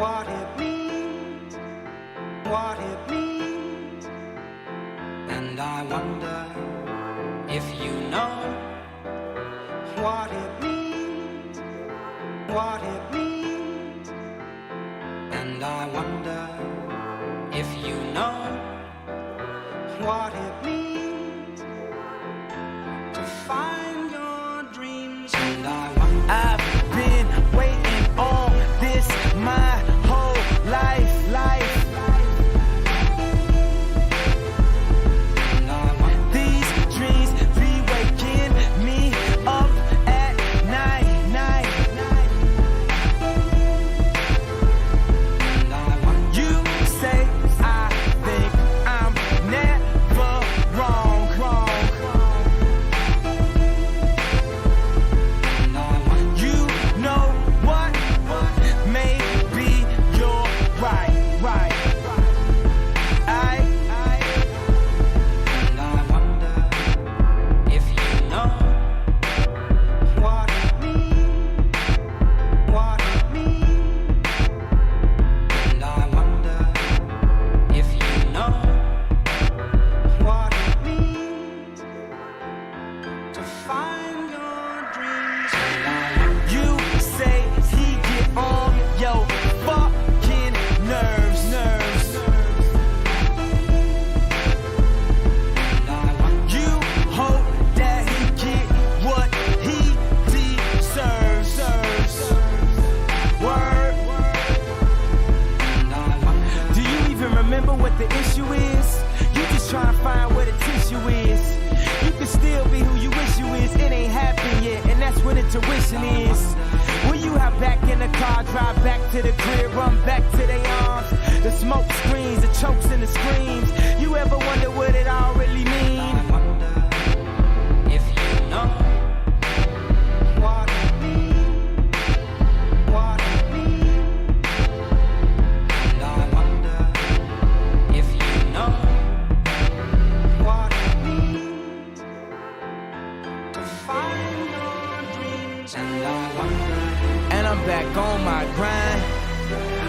what it means, what it means. And I wonder if you know what it means, what it means. And I wonder if you know what it means to find your dreams. And I wonder, I've been waiting on this my whole life. and I wonder, These dreams be waking me up at night. and I wonder, You say I think I'm never wrong. and I wonder, You know what? Maybe you're right. and I wonder if you know what it means, what it means. And I wonder if you know what it means to find your dreams. And I wonder, You say he get on your fucking nerves. and I wonder, You hope that he get what he deserves. Word. and I wonder, Do you even remember what the issue is? You just try to find where the tissue is. You can still be who you wish you is. It ain't happened yet, and that's what intuition is. Will you hop back in the car, drive back to the crib, run back to their arms? The smoke screens, the chokes and the screams. You ever wonder what it all really mean? I wonder if you know what it means, what it means. And I wonder if you know what it means to find your dreams. And I wonder, And I'm back on my grind.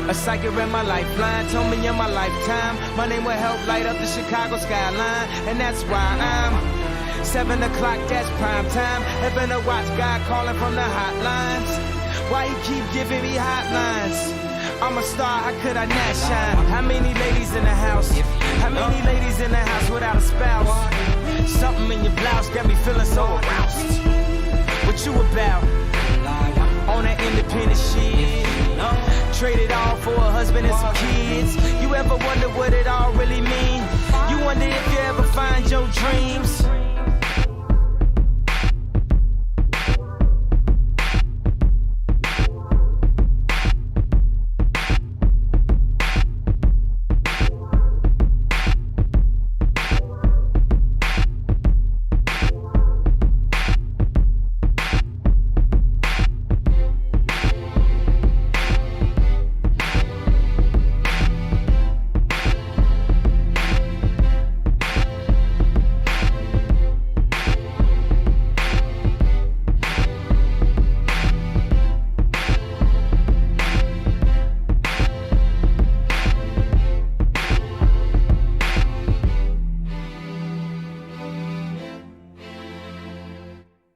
A psychic read my lifeline, told me in my lifetime my name will help light up the Chicago skyline. And that's why I'm 7 o'clock, that's prime time. Having to watch God calling from the hotlines. Why he keep giving me hotlines? I'm a star, how could I not shine? How many ladies in the house? How many ladies in the house without a spouse? Something in your blouse got me feeling so aroused. What you about? and I wonder, On that independent shit, traded all for a husband and some kids. You ever wonder what it all really mean? You wonder if you ever find your dreams.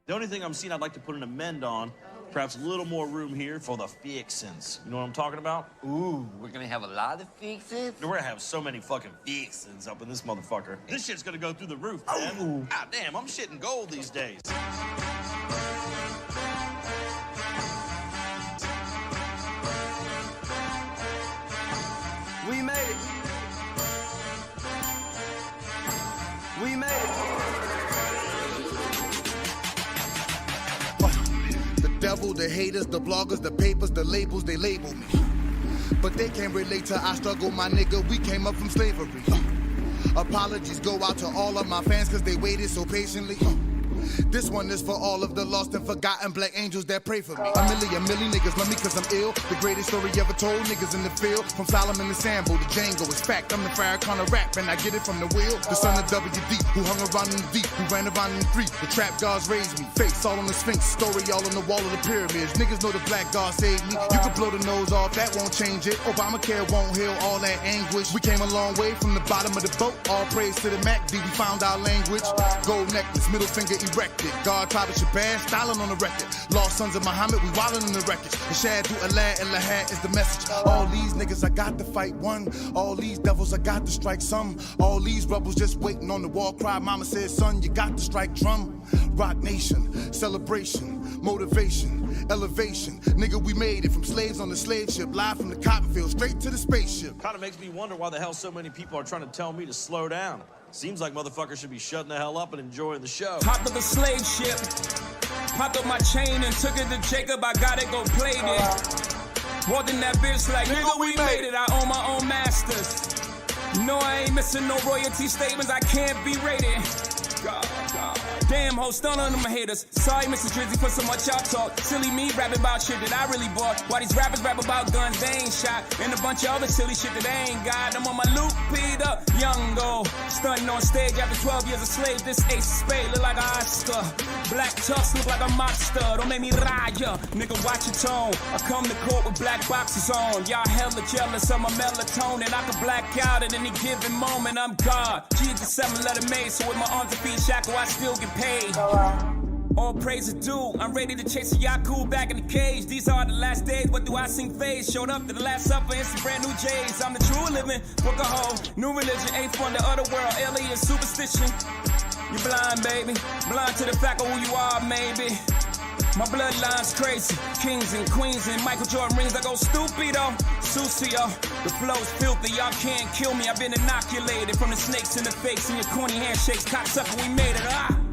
The only thing I'm seeing I'd like to put an amend on, perhaps a little more room here for the fixins. You know what I'm talking about? Ooh, we're gonna have a lot of fixes. We're gonna have so many fucking fixins up in this motherfucker. This shit's gonna go through the roof, man. God damn, I'm shitting gold these days. We made it. We made it. The devil, the haters, the bloggers, the papers, the labels, they label me. But they can't relate to our struggle, my nigga, we came up from slavery. Apologies go out to all of my fans cause they waited so patiently. This one is for all of the lost and forgotten black angels that pray for me. A million niggas love me cause I'm ill. The greatest story ever told, niggas in the field. From Solomon to Sambo to Django, it's fact. I'm the Farrakhan of rap and I get it from the wheel. The son of WD, who hung around in the deep, who ran around in the street. The trap gods raised me. Face all on the Sphinx, story all on the wall of the pyramids. Niggas know the black god saved me. You can blow the nose off, that won't change it. Obamacare won't heal all that anguish. We came a long way from the bottom of the boat. All praise to the MACD, we found our language. Gold necklace, middle finger erected. God Prophet Shabazz, styling on the record. Lost sons of Muhammad, we wildin' in the wreckage. The Shadu Alad and Lahad is the message. All these niggas I got to fight one. All these devils I got to strike some. All these rebels just waiting on the war cry. Mama said, son, you got to strike drum. Rock nation, celebration, motivation, elevation. Nigga, we made it from slaves on the slave ship, live from the cotton field, straight to the spaceship. Kind of makes me wonder why the hell so many people are trying to tell me to slow down. Seems like motherfuckers should be shutting the hell up and enjoying the show. Hopped up the slave ship, popped up my chain and took it to Jacob. I gotta go play it. Walked in that bitch like, nigga, we made it. I own my own masters. No, I ain't missing no royalty statements. I can't be rated. God. Damn, ho, stun on them haters. Sorry, Mr. Drizzy, for so much y'all talk. Silly me rapping about shit that I really bought. Why these rappers rap about guns they ain't shot, and a bunch of other silly shit that they ain't got. I'm on my loop, Peter, young go. Stunting on stage after 12 years a slave. This ace of spade look like an Oscar. Black tux look like a monster. Don't make me raya, nigga, watch your tone. I come to court with black boxes on. Y'all hella jealous of my melatonin. I can black out at any given moment. I'm God. G the 7-letter May, so with my arms and feet shackle, I still get paid. All praise is due. I'm ready to chase a Yaku back in the cage. These are the last days. What do I sing phase? Showed up to the last supper in some brand new J's. I'm the true living. Book a hoe. New religion. Ain't from the other world. Alien superstition. You blind, baby. Blind to the fact of who you are, maybe. My bloodline's crazy. Kings and queens and Michael Jordan rings. I go stupido. Sucio. The flow's filthy. Y'all can't kill me. I've been inoculated from the snakes in the face and your corny handshakes. Cocksucker, we made it.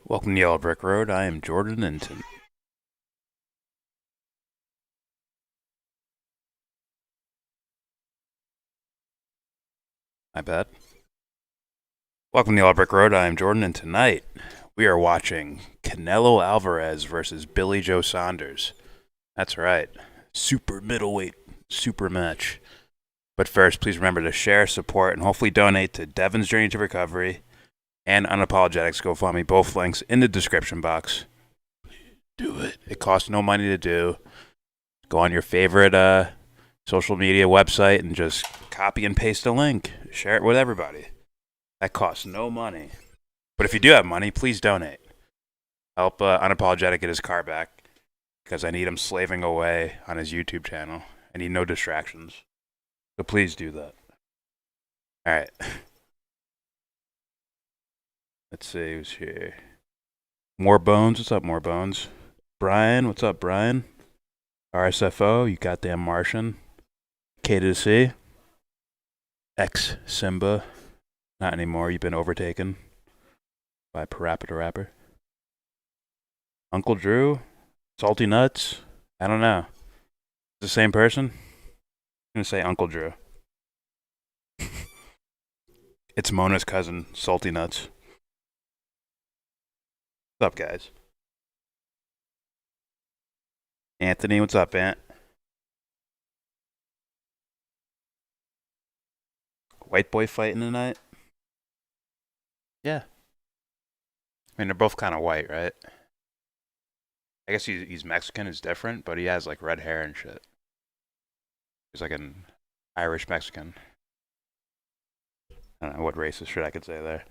Welcome to Yellow Brick Road. I am Jordan Inton. My bad. Welcome to Yellow Brick Road. I am Jordan, and tonight we are watching Canelo Alvarez versus Billy Joe Saunders. That's right. Super middleweight, super match. But first, please remember to share, support, and hopefully donate to Devon's Journey to Recovery and Unapologetic's GoFundMe. Both links in the description box. Do it. It costs no money to do. Go on your favorite social media website and just copy and paste a link. Share it with everybody. That costs no money. But if you do have money, please donate. Help Unapologetic get his car back, because I need him slaving away on his YouTube channel. I need no distractions. So please do that. Alright. Let's see who's here. More Bones. What's up, More Bones? Brian. What's up, Brian? RSFO. You goddamn Martian. K to the C. X Simba. Not anymore. You've been overtaken by Parappa the Rapper. Uncle Drew. Salty Nuts. I don't know. The same person? I'm gonna say Uncle Drew. It's Mona's cousin, Salty Nuts. What's up, guys? Anthony, what's up, Ant? White boy fighting tonight? Yeah. I mean, they're both kind of white, right? I guess he's Mexican, is different, but he has like red hair and shit. He's like an Irish Mexican. I don't know what racist shit I could say there.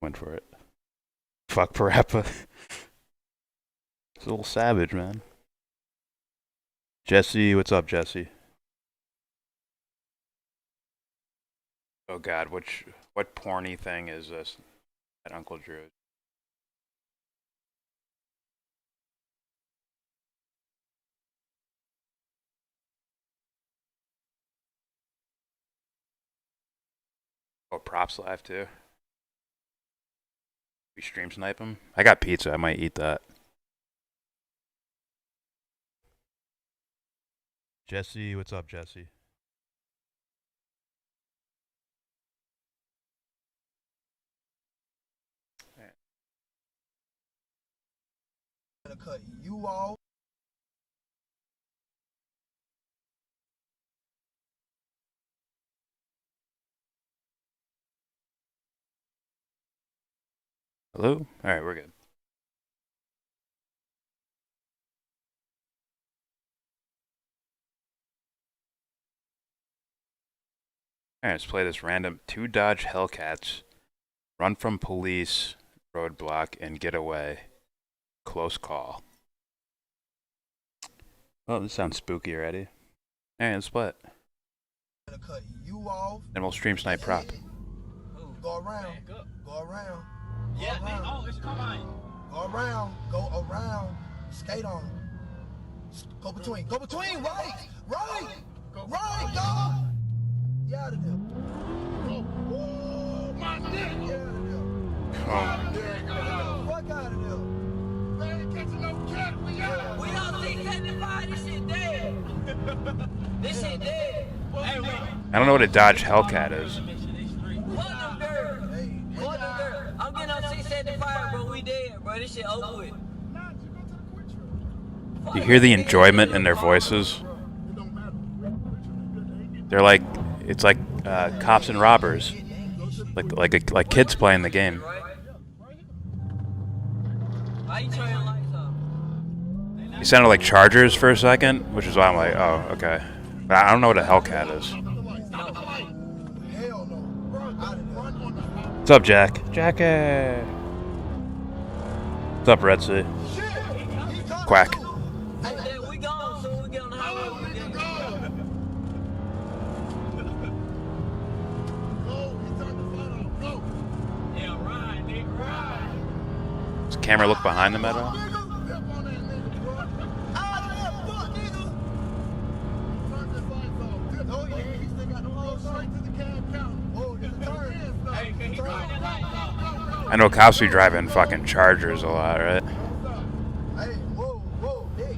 Went for it. Fuck Parappa. It's a little savage, man. Jesse, what's up, Jesse? Oh god, what porny thing is this at Uncle Drew's? Oh, Props Live too. We stream snipe him. I got pizza. I might eat that. Jesse, what's up, Jesse? Gonna cut you off. Hello? Alright, we're good. Alright, let's play this random 2 dodge Hellcats, run from police, roadblock, and get away. Close call. Oh, this sounds spooky already. Alright, let's play it. Gonna cut you off. Then we'll stream snipe prop. Go around. Go around. Yeah, oh, it's coming. Go around. Go around. Skate on. Go between. Go between. Right. Right. Right, dog. Get out of there. Oh, my nigga. Get out of there. Oh. Fuck out of there. Man, ain't catching no cat. We out. We all see 75. This shit dead. This shit dead. Hey, wait. I don't know what a dodge Hellcat is. What them dirt? What them dirt? I'm getting on 675, bro. We dead, bro. This shit over with. You hear the enjoyment in their voices? They're like, it's like cops and robbers, like kids playing the game. Why you turning lights off? You sounded like Chargers for a second, which is why I'm like, oh, okay. But I don't know what a Hellcat is. Hell no. Out of there. What's up, Jack? Jackie. What's up, Red Sea? Quack. Hey, we gone, so we get on the highway. We get Yeah, ride, nigga, ride. Does the camera look behind them at all? I know cops be driving fucking Chargers a lot, right? Hey, whoa, whoa, hey,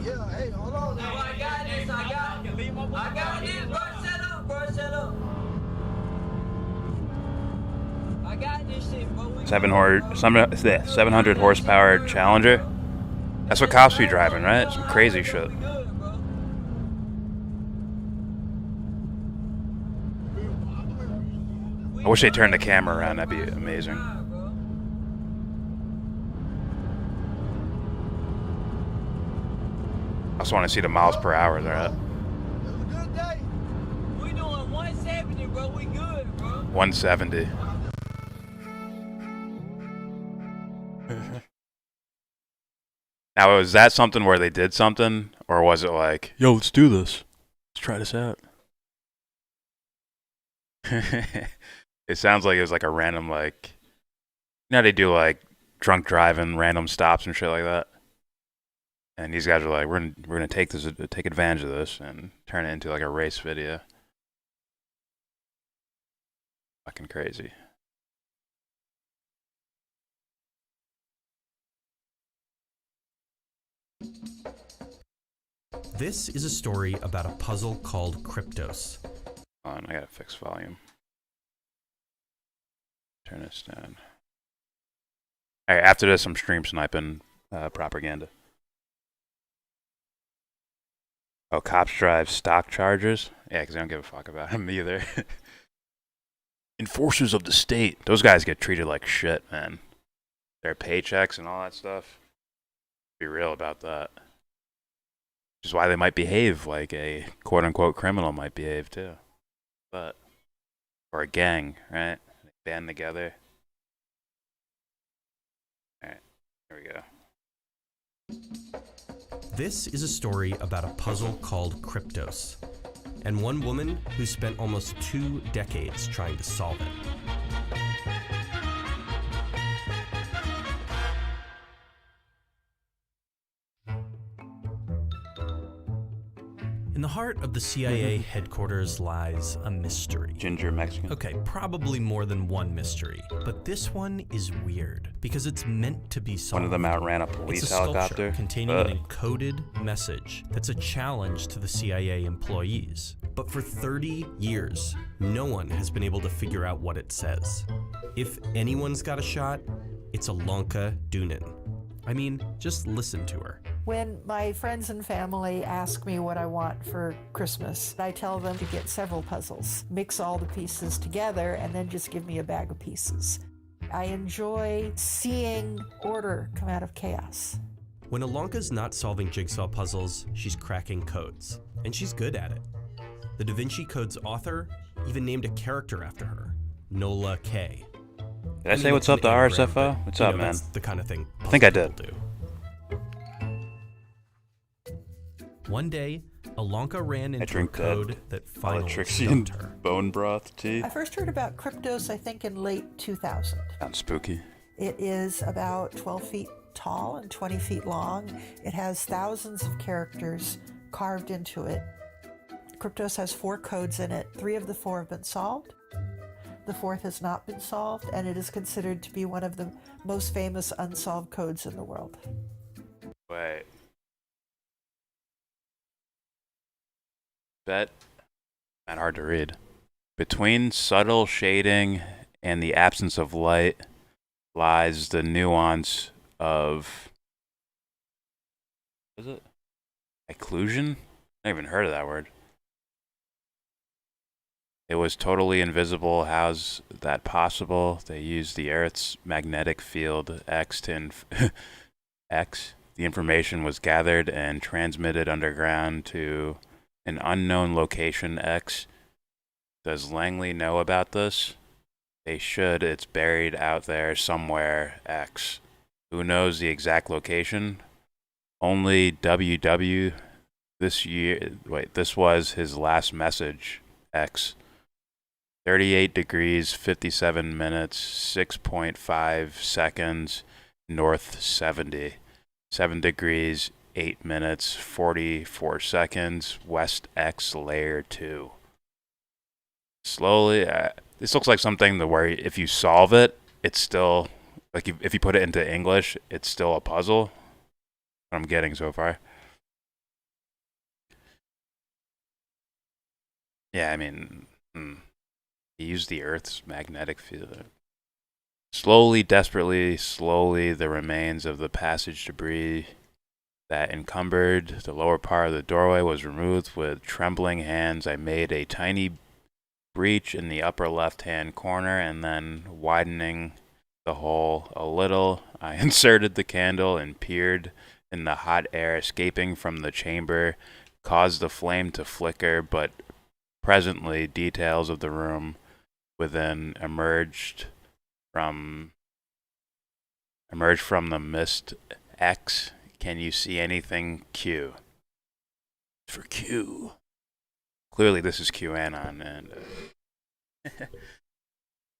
yeah, hey, hold on. No, I got this. I got this, bro. Shut up, bro. Shut up. I got this shit, bro. 700 horsepower Challenger. That's what cops be driving, right? Some crazy shit. We good, bro. I wish they turned the camera around. That'd be amazing. I just want to see the miles per hour they're at. It was a good day. We doing 170, bro. We good, bro. 170. Now, was that something where they did something, or was it like, yo, let's do this. Let's try this out. It sounds like it was like a random, like, you know, they do like drunk driving, random stops and shit like that. And these guys are like, we're gonna take advantage of this and turn it into like a race video. Fucking crazy. This is a story about a puzzle called Kryptos. Hold on, I gotta fix volume. Turn this down. Alright, after this, I'm stream sniping propaganda. Oh, cops drive stock Chargers? Yeah, because I don't give a fuck about them either. Enforcers of the state. Those guys get treated like shit, man. Their paychecks and all that stuff. Be real about that. Which is why they might behave like a quote-unquote criminal might behave too. But, or a gang, right? They band together. Alright, here we go. This is a story about a puzzle called Kryptos, and one woman who spent almost 2 decades trying to solve it. In the heart of the CIA headquarters lies a mystery. Ginger Mexican. Okay, probably more than one mystery, but this one is weird because it's meant to be solved. One of them outran a police it's a helicopter. sculpture containing an encoded message that's a challenge to the CIA employees. But for 30 years, no one has been able to figure out what it says. If anyone's got a shot, it's Alonka Dunin. I mean, just listen to her. When my friends and family ask me what I want for Christmas, I tell them to get several puzzles, mix all the pieces together, and then just give me a bag of pieces. I enjoy seeing order come out of chaos. When Alonka's not solving jigsaw puzzles, she's cracking codes, and she's good at it. The Da Vinci Code's author even named a character after her, Nola K. Did I say what's up to RSFO? What's up, man? That's the kind of thing I think I did. do. One day, Alonka ran into a drink code that finally Electrician stumped her. bone broth tea. I first heard about Kryptos, I think, in late 2000. Sounds spooky. It is about 12 feet tall and 20 feet long. It has thousands of characters carved into it. Kryptos has 4 codes in it. 3 of the 4 have been solved. The 4th has not been solved, and it is considered to be one of the most famous unsolved codes in the world. Wait. Bet. Not hard to read. Between subtle shading and the absence of light lies the nuance of... What is it? Occlusion? I never even heard of that word. It was totally invisible. How's that possible? They used the Earth's magnetic field X to X. The information was gathered and transmitted underground to an unknown location X. Does Langley know about this? They should. It's buried out there somewhere X. Who knows the exact location? Only WW this year. Wait, this was his last message X. 38 degrees, 57 minutes, 6.5 seconds, north 70. 7 degrees, 8 minutes, 44 seconds, west X layer 2. Slowly, this looks like something where if you solve it, it's still like if you put it into English, it's still a puzzle. What I'm getting so far. Yeah, I mean, he used the Earth's magnetic field. Slowly, desperately, slowly, the remains of the passage debris that encumbered the lower part of the doorway was removed. With trembling hands, I made a tiny breach in the upper left-hand corner, and then, widening the hole a little, I inserted the candle and peered in the hot air escaping from the chamber, caused the flame to flicker, but presently details of the room within emerged from the mist. X, can you see anything? Q. For Q. Clearly this is QAnon, and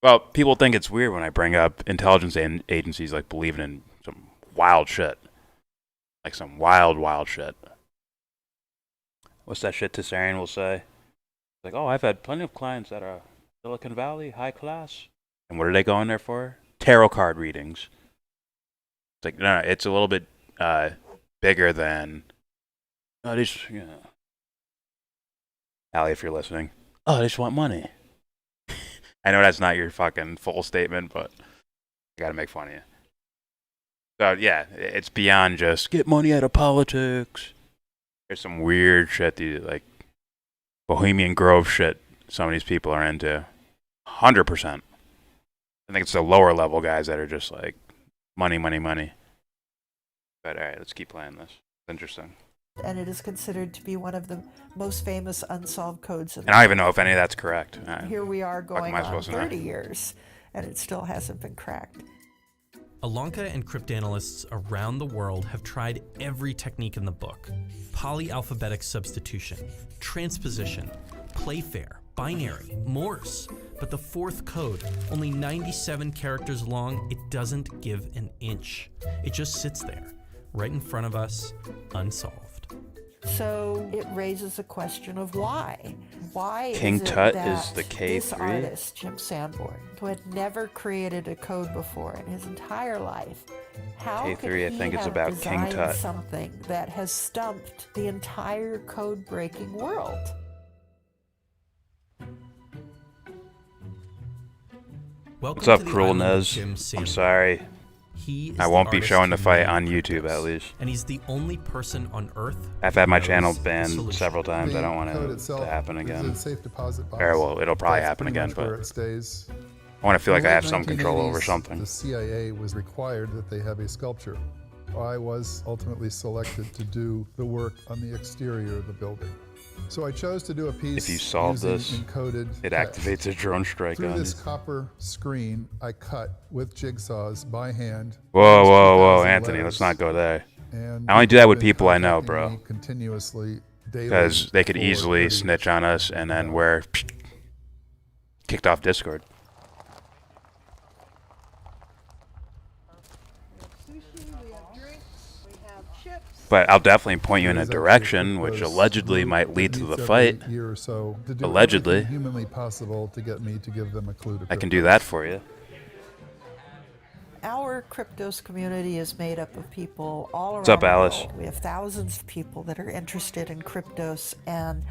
well, people think it's weird when I bring up intelligence agencies like believing in some wild shit. Like some wild shit. What's that shit Tessarian will say? Like, oh, I've had plenty of clients that are Silicon Valley, high class. And what are they going there for? Tarot card readings. It's like, no, it's a little bit bigger than, oh, they just, you know. Allie, if you're listening. Oh, they just want money. I know that's not your fucking full statement, but I gotta make fun of you. So, yeah, it's beyond just get money out of politics. There's some weird shit, like Bohemian Grove shit some of these people are into. 100%. I think it's the lower level guys that are just like, money. But alright, let's keep playing this. It's interesting. And it is considered to be one of the most famous unsolved codes in the And I don't even know if any of that's correct. Here we are going am I on supposed to know? 30 years, and it still hasn't been cracked. Alonka and cryptanalysts around the world have tried every technique in the book. Polyalphabetic substitution, transposition, Playfair, binary, Morse. But the fourth code, only 97 characters long, it doesn't give an inch. It just sits there, right in front of us, unsolved. So it raises a question of why. Why King is it Tut that is the K3? this artist, Jim Sanborn, who had never created a code before in his entire life, how K3, could I he think, is have about King designed Tut. something that has stumped the entire code-breaking world? Welcome What's up, to the Cruel island of Nez? Jim I'm Sanborn. sorry. He is I won't be artist showing the who fight made on cryptos, YouTube, at least. And he's the only person on Earth. I've had my who channel knows the banned solution. several times. I don't want it to happen again. Or, well, it'll probably happen again, but I want to feel like I have some control over something. The CIA was required that they have a sculpture. I was ultimately selected to do the work on the exterior of the building. So I chose to do a piece If you solve using this, encoded it text. activates a drone strike Through on you. this copper screen, I cut with jigsaws by hand. Whoa, 2,000 Anthony, let's not go there. And I only do that with been people I know, contacting bro. me continuously, daily, Because they could for easily 30 snitch on us, and then we're kicked off Discord. But I'll definitely point you in a direction which allegedly might lead to the fight. Year or so to do Allegedly. everything humanly possible to get me to give them a clue to I can do that for you. Our Cryptos community is made up of people all around What's up, the Alice? world. We have thousands of people that are interested in Cryptos and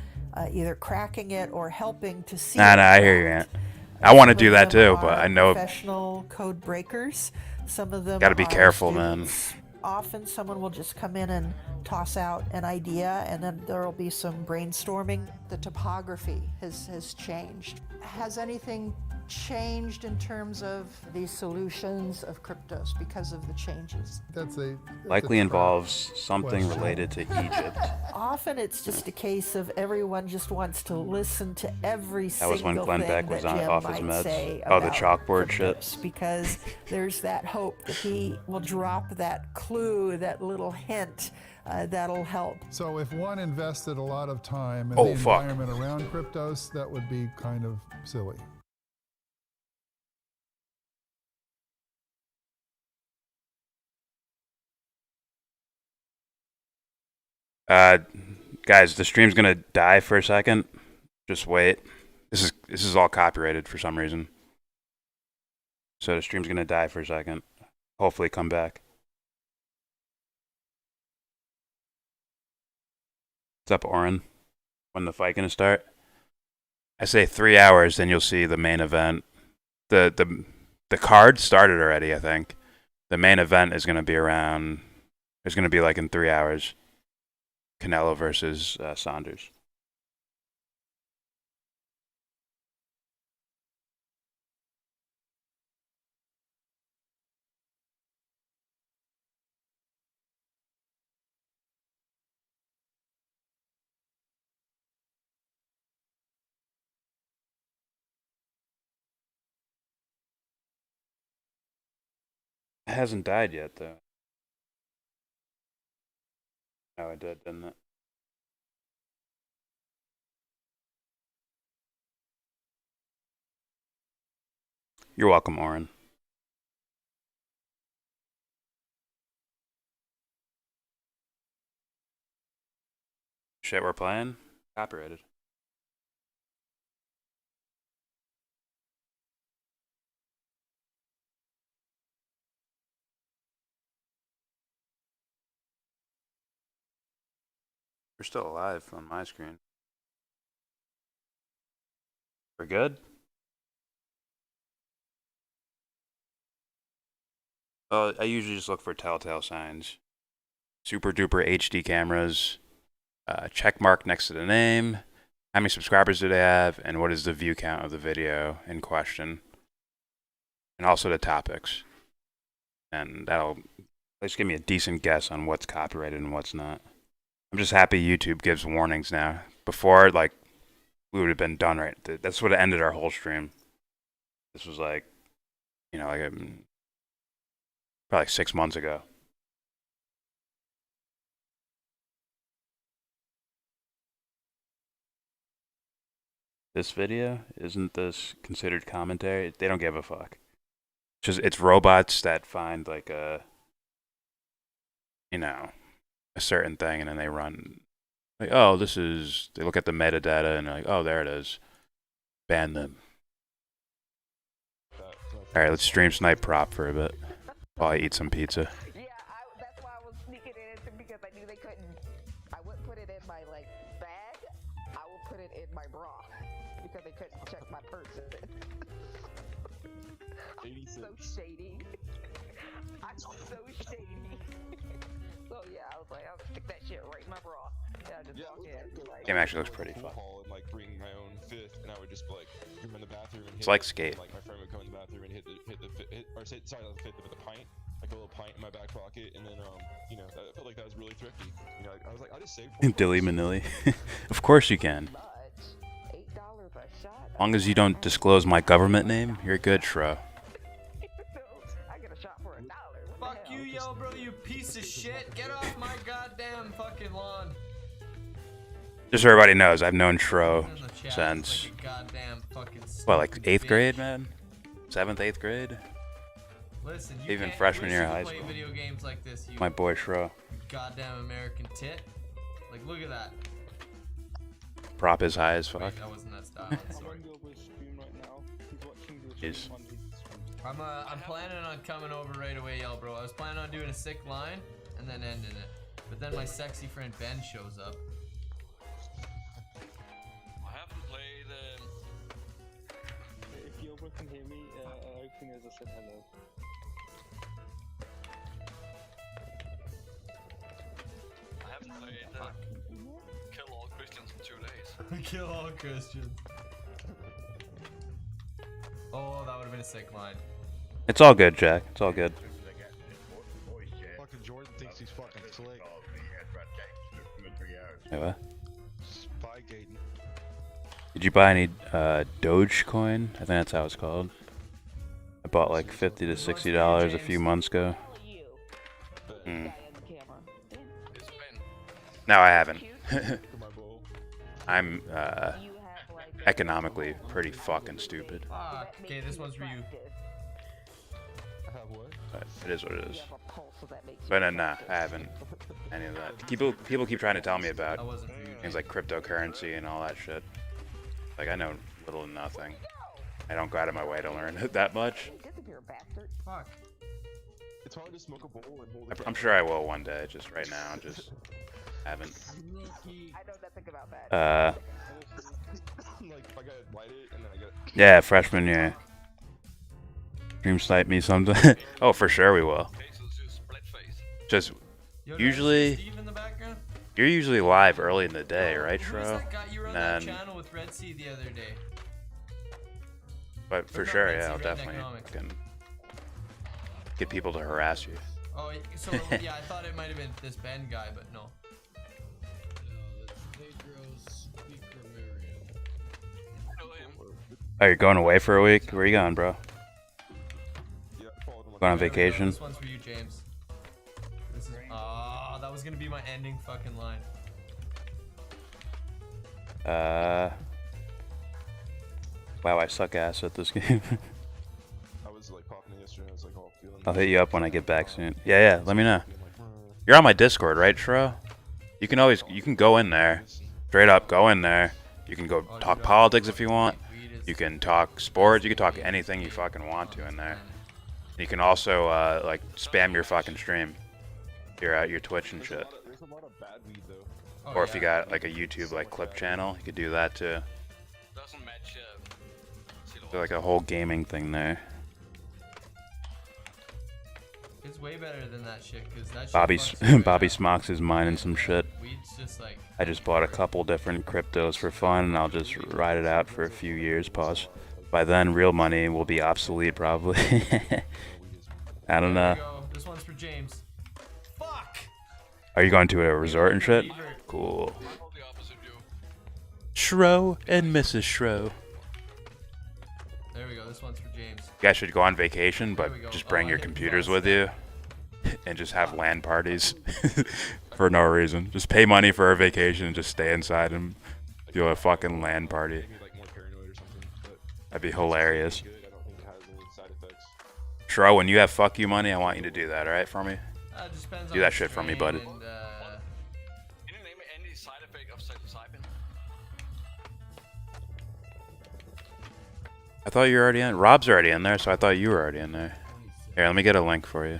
either cracking it or helping to see Nah, it I hear you, cracked. Ant. I want to Some do of that them too, but are I know professional code breakers. Some of them gotta be are careful, man. students. Often someone will just come in and toss out an idea, and then there will be some brainstorming. The topography has changed. Has anything changed in terms of the solutions of Cryptos because of the changes? That's a likely trap involves something question. related to Egypt. Often it's just a case of everyone just wants to listen to every That was when single Glenn thing Beck was that Jim off his might meds. say Oh, the about chalkboard shit. Cryptos, because there's that hope that he will drop that clue, that little hint that'll help. So if one invested a lot of time in Oh, the fuck. environment around Cryptos, that would be kind of silly. Guys, the stream's gonna die for a second. Just wait. This is all copyrighted for some reason. So the stream's gonna die for a second. Hopefully come back. What's up, Oren? When the fight gonna start? I say 3 hours, then you'll see the main event. The card started already, I think. The main event is gonna be around. It's gonna be like in 3 hours. Canelo versus Saunders. It hasn't died yet, though. No, it did, didn't it? You're welcome, Oren. Shit, we're playing? Copyrighted. We're still alive on my screen. We're good? Well, I usually just look for telltale signs. Super duper HD cameras. Check mark next to the name. How many subscribers do they have? And what is the view count of the video in question? And also the topics. And that'll at least give me a decent guess on what's copyrighted and what's not. I'm just happy YouTube gives warnings now. Before, like, we would have been done right. That's what ended our whole stream. This was like, you know, like probably like 6 months ago. This video, isn't this considered commentary? They don't give a fuck. It's robots that find like a, you know, a certain thing, and then they run like, oh, this is. They look at the metadata and they're like, oh, there it is. Ban them. All right, let's stream Snipe Prop for a bit while I eat some pizza. Yeah, that's why I was sneaking it in because I knew they couldn't. I wouldn't put it in my like bag. I would put it in my bra because they couldn't check my purse. I'm so shady. I'm so shady. So yeah, I was like, I'll stick that shit right in my bra. Yeah, just walk in. Like, Game actually looks pretty fun. And, like, bring my own fifth, and I would just like come in the bathroom and It's like Skate. Like my friend would come in the bathroom and hit not the fifth, but the pint, like a little pint in my back pocket, and then you know, I felt like that was really thrifty. You know, I was like, I just saved. Dilly Manilly. Of course you can. As long as you don't disclose my government name, you're good, Shro. I get a shot for $1. Fuck you, YellBRo, you piece of shit. Get off my goddamn fucking lawn. Just so everybody knows, I've known Shro since, what, like 8th grade, man? 7th, 8th grade? Listen, even freshman year of high play school. Video games like this, you My boy Shro. goddamn American tit. Like, look at that. Prop is high as fuck. Wait, that wasn't that style. Sorry. Jeez. I'm planning on coming over right away, YellBRo. I was planning on doing a sick line and then ending it. But then my sexy friend Ben shows up. I haven't played. If YellBRo can hear me, I think I just said hello. I haven't played. Kill all Christians in 2 days. Kill all Christians. Oh, that would have been a sick line. It's all good, Jack. It's all good. Fucking Jordan thinks he's fucking slick. Hey, what? Spygating. Did you buy any Dogecoin? I think that's how it's called. I bought like $50 to $60 a few months ago. No, I haven't. I'm economically pretty fucking stupid. Okay, this one's for you. But it is what it is. But nah, I haven't any of that. People keep trying to tell me about things like cryptocurrency and all that shit. Like, I know little to nothing. I don't go out of my way to learn it that much. Fuck. It's hard to smoke a bowl and hold it. I'm sure I will one day. Just right now, just haven't. I know nothing about that. Like, I gotta light it and then I gotta. Yeah, freshman year. Dream snipe me sometime. Oh, for sure we will. Just usually, Steve in the background? you're usually live early in the day, right, Who's Shro? that guy you were on that channel with Red Sea the other day? But for Or not sure, Red yeah, Sea, I'll Red definitely Economics. fucking get people to harass you. Oh, so yeah, I thought it might have been this Ben guy, but no. Oh, you're going away for a week? Where are you going, bro? Going on vacation? This one's for you, James. This is. Oh, that was gonna be my ending fucking line. Wow, I suck ass at this game. I was like popping in yesterday. I was like, oh, feeling. I'll hit you up when I get back soon. Yeah, let me know. You're on my Discord, right, Shro? You can go in there. Straight up, go in there. You can go talk politics if you want. You can talk sports. You can talk anything you fucking want to in there. You can also, like, spam your fucking stream. Your Twitch and shit. There's a lot of bad weed though. Or if you got, like, a YouTube, like, clip channel, you could do that too. So, like, a whole gaming thing there. It's way better than that shit, cause that Bobby shit Bobby Smocks is mining some shit. Weed's just like. I just bought a couple different cryptos for fun, and I'll just ride it out for a few years. Pause. By then, real money will be obsolete, probably. I don't know. This one's for James. Fuck. Are you going to a resort and shit? Cool. Shro and Mrs. Shro. There we go. This one's for James. You guys should go on vacation, but just bring your computers with you, and just have LAN parties for no reason. Just pay money for a vacation and just stay inside and do a fucking LAN party. That'd be hilarious. Shro, when you have fuck you money, I want you to do that, alright, for me? Do that shit for me, buddy. I thought you were already in. Rob's already in there, so I thought you were already in there. Here, let me get a link for you.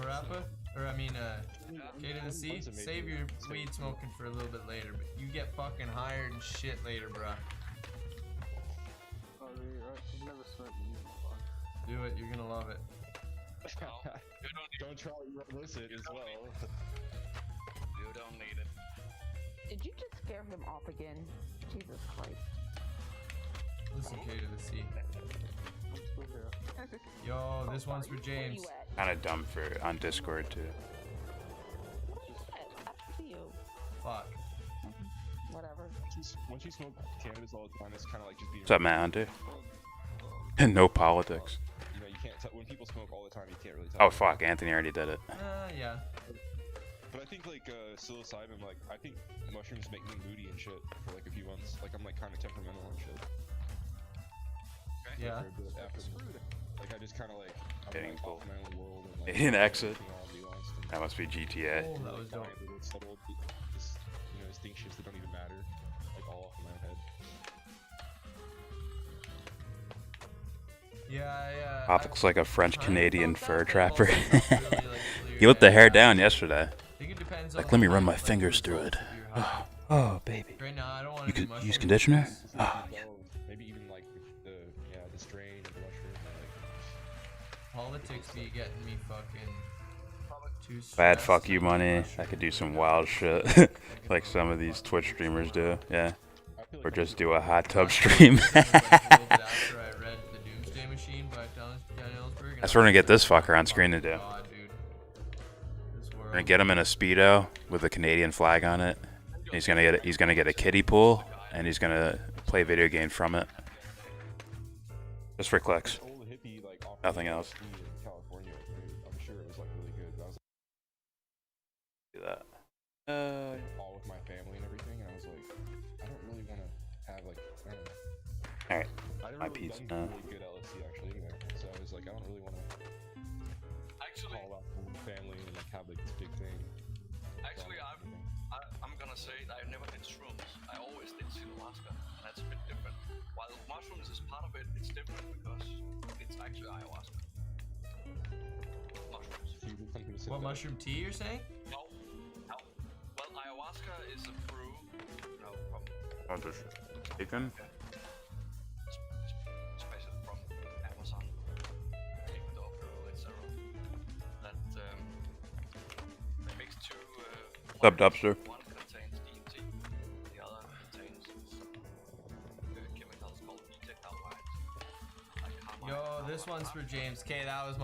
Parappa? Or I mean, K to the C? Save your weed smoking for a little bit later, but you get fucking hired and shit later, bruh. Do it, you're gonna love it. Don't try to illicit as well. You don't need it. Did you just scare him off again? Jesus Christ. Listen, K to the C. Yo, this one's for James. Kinda dumb for on Discord too. Fuck. Whatever. Once you smoke cannabis all the time, it's kind of like just being. What's up, Matt Hunter? No politics. You know, you can't tell when people smoke all the time. You can't really tell. Oh fuck, Anthony already did it. Yeah. But I think like psilocybin, like I think mushrooms make me moody and shit for like a few months. Like I'm like kind of temperamental and shit. Yeah. Like I just kind of like I'm Getting like off my own world and like In exit. everything all nuanced and, That must be GTA. Oh, that was dope. little subtle, just, you know, distinctions that don't even matter, like all off in my head. Yeah. Pop looks like a French-Canadian fur trapper. He let the hair down yesterday. Like, let me run my fingers through it. Oh, baby. Right now, I don't want You to do could use mushrooms. conditioner? Oh, yeah. Maybe even like the strain of the mushroom. Like, Politics be getting me fucking too If I had stressed. fuck you money, I could do some wild shit. Like some of these Twitch streamers do. Yeah. Or just do a hot tub stream. That's what we're gonna get this fucker on screen to do. We're gonna get him in a Speedo with a Canadian flag on it. He's gonna get a kiddie pool, and he's gonna play video game from it. Just for clicks. Nothing else. California, I'm sure it was like really good. I was Do that. all with my family and everything, and I was like, I don't really want to have like, I don't know. Alright. I never My really piece. done really good LSD actually anyway, so I was like, I don't really want to call out my family and like have like this big thing. Actually, I'm gonna say I never did shrooms. I always did ayahuasca, and that's a bit different. While mushrooms is part of it, it's different because it's actually ayahuasca. Mushrooms. What mushroom tea you're saying? No. No. Well, ayahuasca is a brew, from Oh, just taken? especially from Amazon, Ecuador, Peru, etc. That they mix two. Sub Dubster. One contains DMT, the other contains chemicals called beta aldehydes. Yo, this one's for James K. That was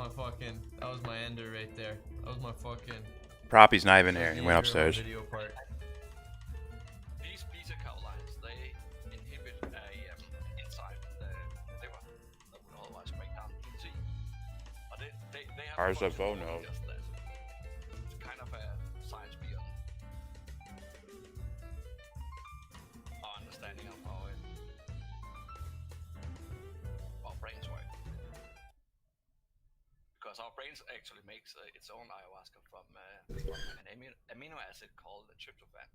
my ender right there. That was my fucking. Proppy's not even here. He went upstairs. Video part. These beta aldehydes, they inhibit a enzyme in the liver that would otherwise break down DMT. But they have RSFO, no. just that. It's kind of a science beyond our understanding of how our brains work. Because our brains actually makes its own ayahuasca from an amino acid called tryptophan.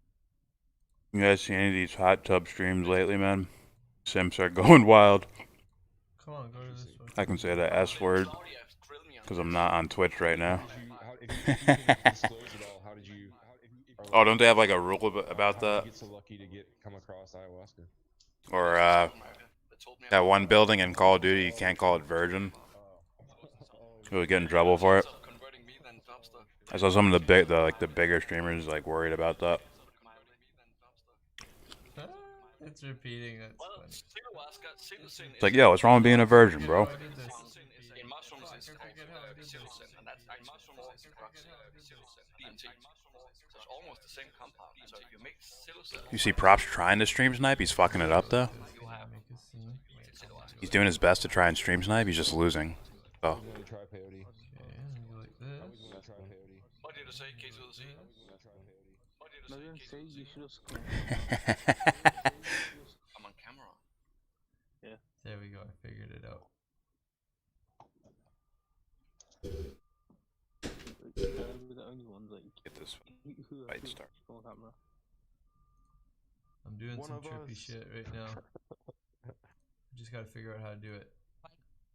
You guys see any of these hot tub streams lately, man? Simps are going wild. Come on, go to this one. I can say the S word because I'm not on Twitch right now. Oh, don't they have like a rule about that? Get so lucky to come across ayahuasca. Or that one building in Call of Duty, you can't call it Virgin. You would get in trouble for it. I saw some of the bigger streamers like worried about that. It's repeating. That's funny. It's like, yo, what's wrong with being a virgin, bro? In mushrooms is psilocin, and that's in mushrooms is DMT. So it's almost the same compound. So if you mix psilocin, You see Props trying to stream snipe? He's fucking it up though. He's doing his best to try and stream snipe. He's just losing. Oh. what did you say, Case of the Sea? What did No, you you say, didn't say you should have. I'm on camera. Yeah. There we go. I figured it out. We're the only ones that Get this who fight start. on camera. I'm doing some trippy shit right now. I just gotta figure out how to do it.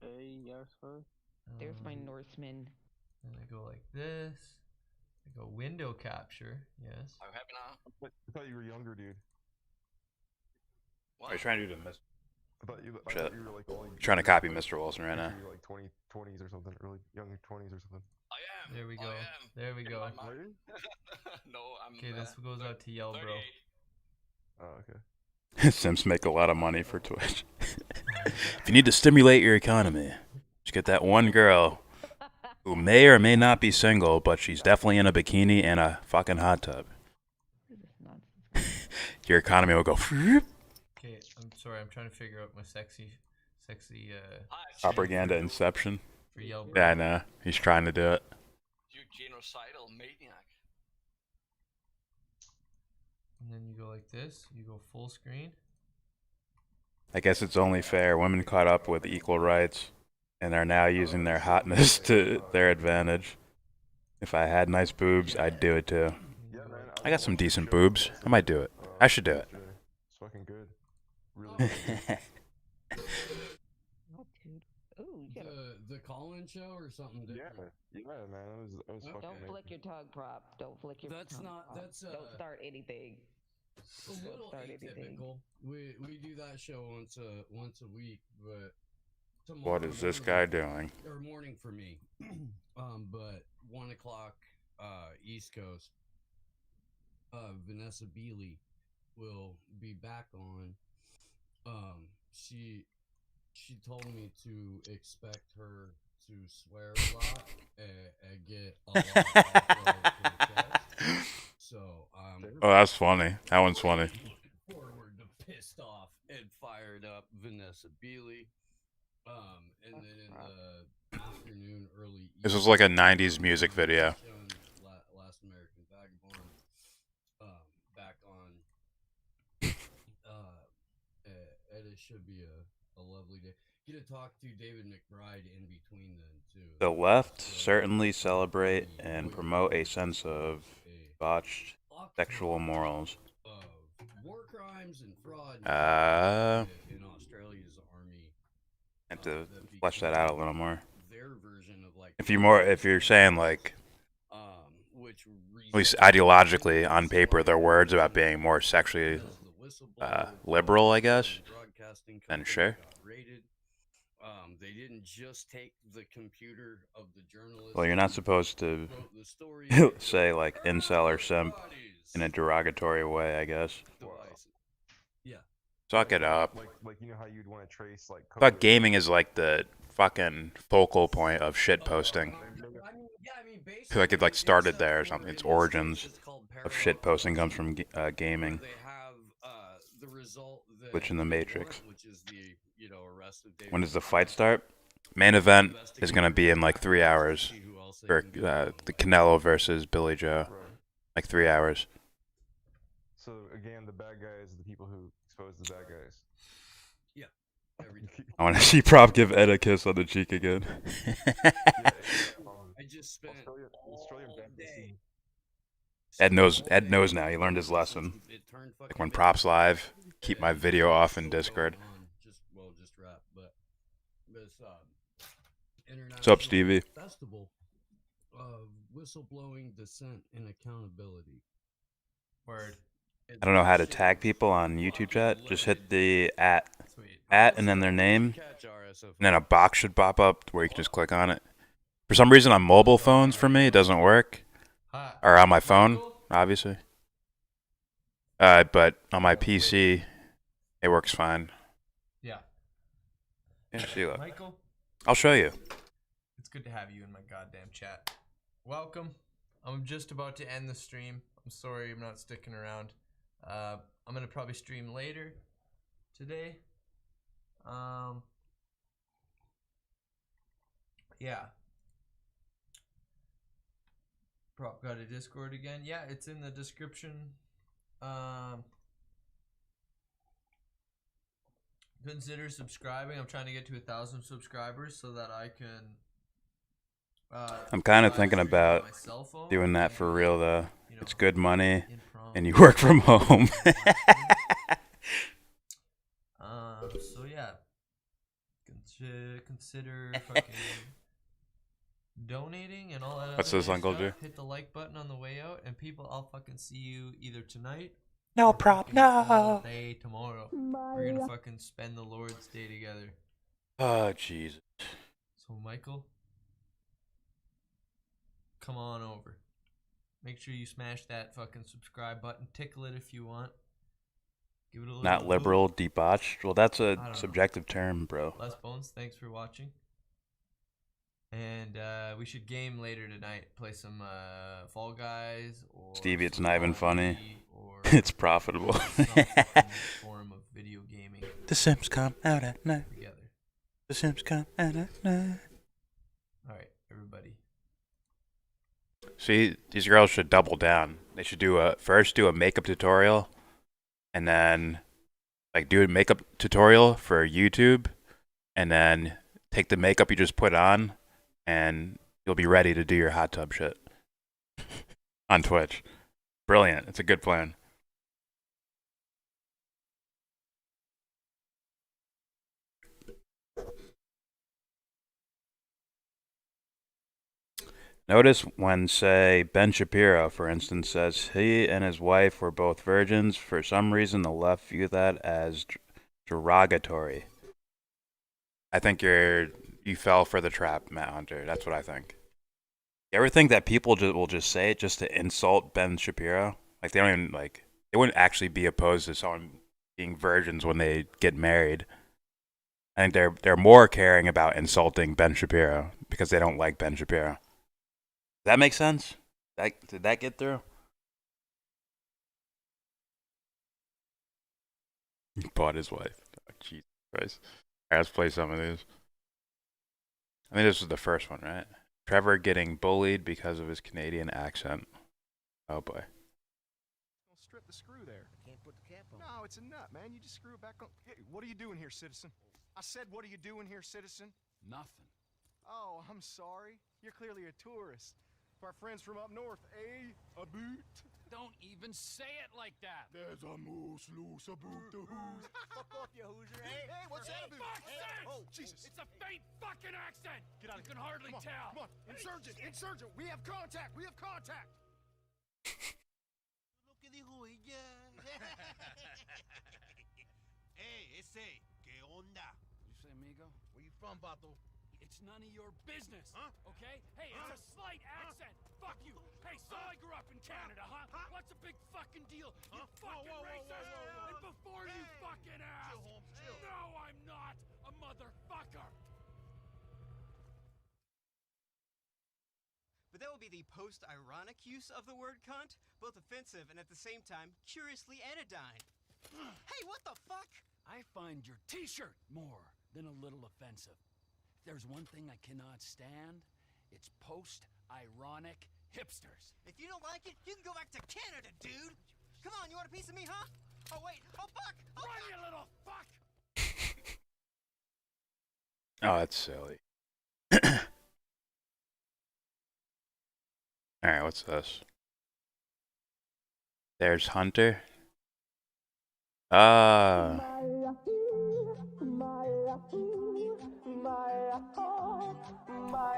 Hey, Yarsfo. There's my Norseman. And I go like this. I go window capture. Yes. Are you happy now? I thought you were younger, dude. Are you trying to do the Mr. I thought you were like only. Trying to copy Mr. Wilson right now. You were like 20s or something, early young 20s or something. I am. There we go. I am. There we go. No, I'm. Okay, this goes out to YellBRo. Oh, okay. Simps make a lot of money for Twitch. If you need to stimulate your economy, just get that one girl who may or may not be single, but she's definitely in a bikini and a fucking hot tub. Your economy will go. Okay, I'm sorry. I'm trying to figure out my sexy Propaganda inception. for YellBRo. Yeah, I know. He's trying to do it. You genocidal maniac. And then you go like this. You go full screen. I guess it's only fair. Women caught up with equal rights and are now using their hotness to their advantage. If I had nice boobs, I'd do it too. I got some decent boobs. I might do it. I should do it. It's fucking good. Really good. The call-in show or something different? Yeah, man. That was fucking Don't amazing. flick your tongue, Prop. Don't flick your That's tongue. not- Prop. that's, Don't start anything. A little start anything. atypical. We do that show once a week, but What is this guy doing? or morning for me. But 1 o'clock East Coast. Vanessa Beeley will be back on. She told me to expect her to swear a lot and get a lot of so Oh, that's funny. That one's funny. forward to pissed off and fired up Vanessa Beeley. And then in the afternoon, early. This was like a 90s music video. Last American Vagabond. Back on. It should be a lovely day. Get to talk to David McBride in between then too. The left certainly celebrate and promote a sense of botched sexual morals. War crimes and fraud in Australia's army Have to flesh that out a little more. Their version of like If you're saying like, which at least ideologically on paper, their words about being more sexually liberal, I guess, then sure. They didn't just take the computer of the journalist. Well, you're not supposed to say like incel or simp in a derogatory way, I guess. Yeah. Suck it up. Like you know how you'd want to trace like. I thought gaming is like the fucking focal point of shit posting. I feel like it like started there or something. Its origins of shit posting comes from gaming. Which in the Matrix. When does the fight start? Main event is gonna be in like 3 hours for the Canelo versus Billy Joe. Like 3 hours. So again, the bad guys are the people who expose the bad guys. Yeah. I want to see Prop give Ed a kiss on the cheek again. I just spent Australian day. Ed knows now. He learned his lesson. Like when Props live, keep my video off in Discord. Just rap, but this What's up, Stevie? Festival of whistleblowing, dissent, and accountability. Word. I don't know how to tag people on YouTube chat. Just hit the at and then their name, and then a box should pop up where you can just click on it. For some reason on mobile phones for me it doesn't work, or on my phone obviously. But on my PC it works fine. Yeah. Yeah, Sheila. Michael? I'll show you. It's good to have you in my goddamn chat. Welcome. I'm just about to end the stream. I'm sorry I'm not sticking around. I'm gonna probably stream later today. Yeah. Prop got a Discord again. Yeah, it's in the description. Consider subscribing. I'm trying to get to 1,000 subscribers so that I can. I'm kind of thinking about doing that for real though. It's good money, and you work from home. So yeah, consider fucking donating and all that. What's other this, Uncle stuff. Drew? Hit the like button on the way out, and people, I'll fucking see you either tonight. No or prop, fucking no. all day tomorrow. We're gonna fucking spend the Lord's Day together. Oh Jesus. So Michael, come on over. Make sure you smash that fucking subscribe button. Tickle it if you want. Give it a little. Not liberal, boost. debauched. Well, that's a I don't subjective term, bro. Les Bones, thanks for watching. And we should game later tonight. Play some Fall Guys or Stevie, it's some not even Call of funny. Duty or It's profitable. some fucking form of video gaming. The Sims come out at night. Together. The Sims come out at night. All right, everybody. See, these girls should double down. They should first do a makeup tutorial, and then like do a makeup tutorial for YouTube, and then take the makeup you just put on, and you'll be ready to do your hot tub shit on Twitch. Brilliant. It's a good plan. Notice when, say, Ben Shapiro, for instance, says he and his wife were both virgins. For some reason, the left view that as derogatory. I think you fell for the trap, Matt Hunter. That's what I think. You ever think that people will just say it just to insult Ben Shapiro? Like they don't even they wouldn't actually be opposed to someone being virgins when they get married. I think they're more caring about insulting Ben Shapiro because they don't like Ben Shapiro. Does that make sense? Did that get through? He bought his wife. Oh, Jesus Christ. All right, let's play some of these. I think this was the first one, right? Trevor getting bullied because of his Canadian accent. Oh boy. Strip the screw there. Can't put the cap on. No, it's a nut, man. You just screw it back on. Hey, what are you doing here, citizen? I said, what are you doing here, citizen? Nothing. Oh, I'm sorry. You're clearly a tourist. For our friends from up north, eh? A boot? Don't even say it like that. There's a moose loose, a boot the who's. Fuck off, you Hoosier. Hey, what's that? Fuck's sake! Oh, Jesus. It's a faint fucking accent. Get out You of can here. hardly Come on, tell. Come on, insurgent, insurgent. We have contact. We have contact. Lo que dijo ella. Hey, ese, ¿qué onda? You say amigo? Where you from, Bato? It's none of your business, Huh? okay? Hey, it's a slight accent. Fuck you. Hey, so I grew up in Canada, huh? What's a big fucking deal? You fucking racist. And before you fucking ask, Chill, Holmes, chill. no, I'm not a motherfucker. But that would be the post-ironic use of the word cunt, both offensive and at the same time curiously anodyne. Hey, what the fuck? I find your t-shirt more than a little offensive. If there's one thing I cannot stand, it's post-ironic hipsters. If you don't like it, you can go back to Canada, dude. Come on, you want a piece of me, huh? Oh, wait. Oh, fuck. Oh, Run, you little fuck. Oh, that's silly. Alright, what's this? There's Hunter.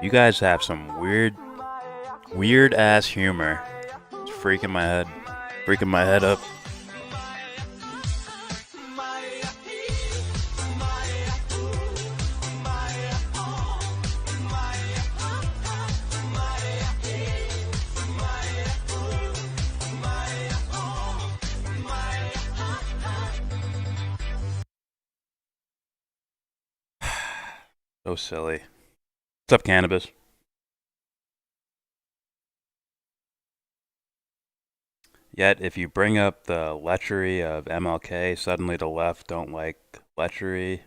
You guys have some weird ass humor. It's freaking my head up. So silly. What's up, Cannabis? Yet, if you bring up the lechery of MLK, suddenly the left don't like lechery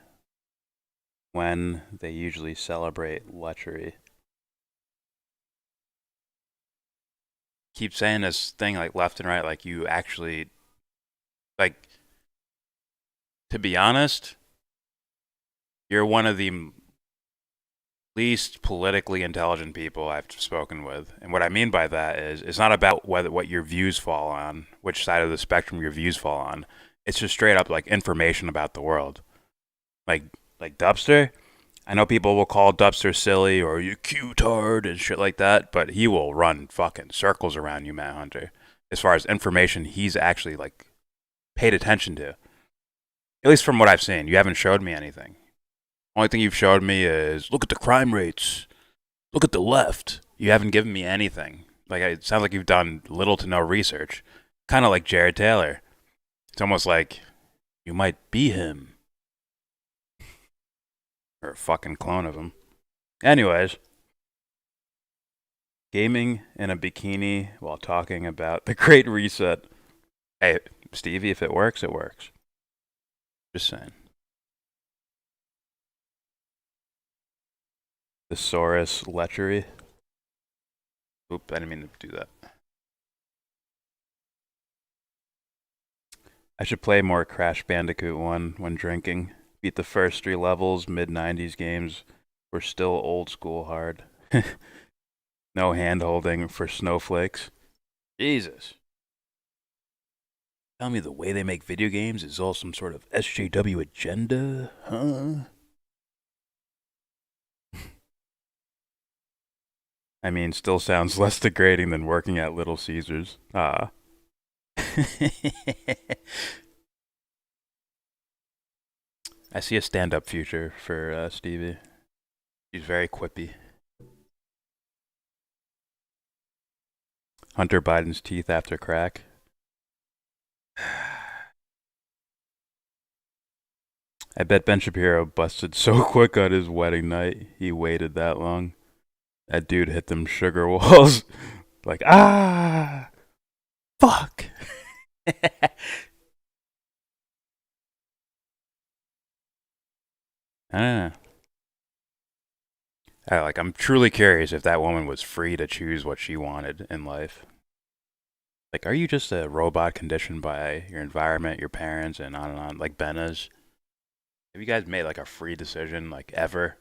when they usually celebrate lechery. Keep saying this thing like left and right, like you actually, like, to be honest, you're one of the least politically intelligent people I've spoken with. And what I mean by that is it's not about what your views fall on, which side of the spectrum your views fall on. It's just straight up like information about the world. Like Dubster, I know people will call Dubster silly or you cute-hard and shit like that, but he will run fucking circles around you, Matt Hunter, as far as information he's actually like paid attention to. At least from what I've seen. You haven't showed me anything. Only thing you've showed me is, look at the crime rates. Look at the left. You haven't given me anything. Like, it sounds like you've done little to no research. Kind of like Jared Taylor. It's almost like, you might be him. Or a fucking clone of him. Anyways. Gaming in a bikini while talking about the Great Reset. Hey, Stevie, if it works, it works. Just saying. Thesaurus lechery. Oop, I didn't mean to do that. I should play more Crash Bandicoot 1 when drinking. Beat the first 3 levels, mid-90s games were still old school hard. No hand-holding for snowflakes. Jesus. Tell me the way they make video games is all some sort of SJW agenda, huh? I mean, still sounds less degrading than working at Little Caesars. Ah. I see a stand-up future for Stevie. He's very quippy. Hunter Biden's teeth after crack. I bet Ben Shapiro busted so quick on his wedding night, he waited that long. That dude hit them sugar walls. Like, ah! Fuck! I don't know. I'm truly curious if that woman was free to choose what she wanted in life. Like, are you just a robot conditioned by your environment, your parents, and on, like Ben is? Have you guys made, like, a free decision, like, ever?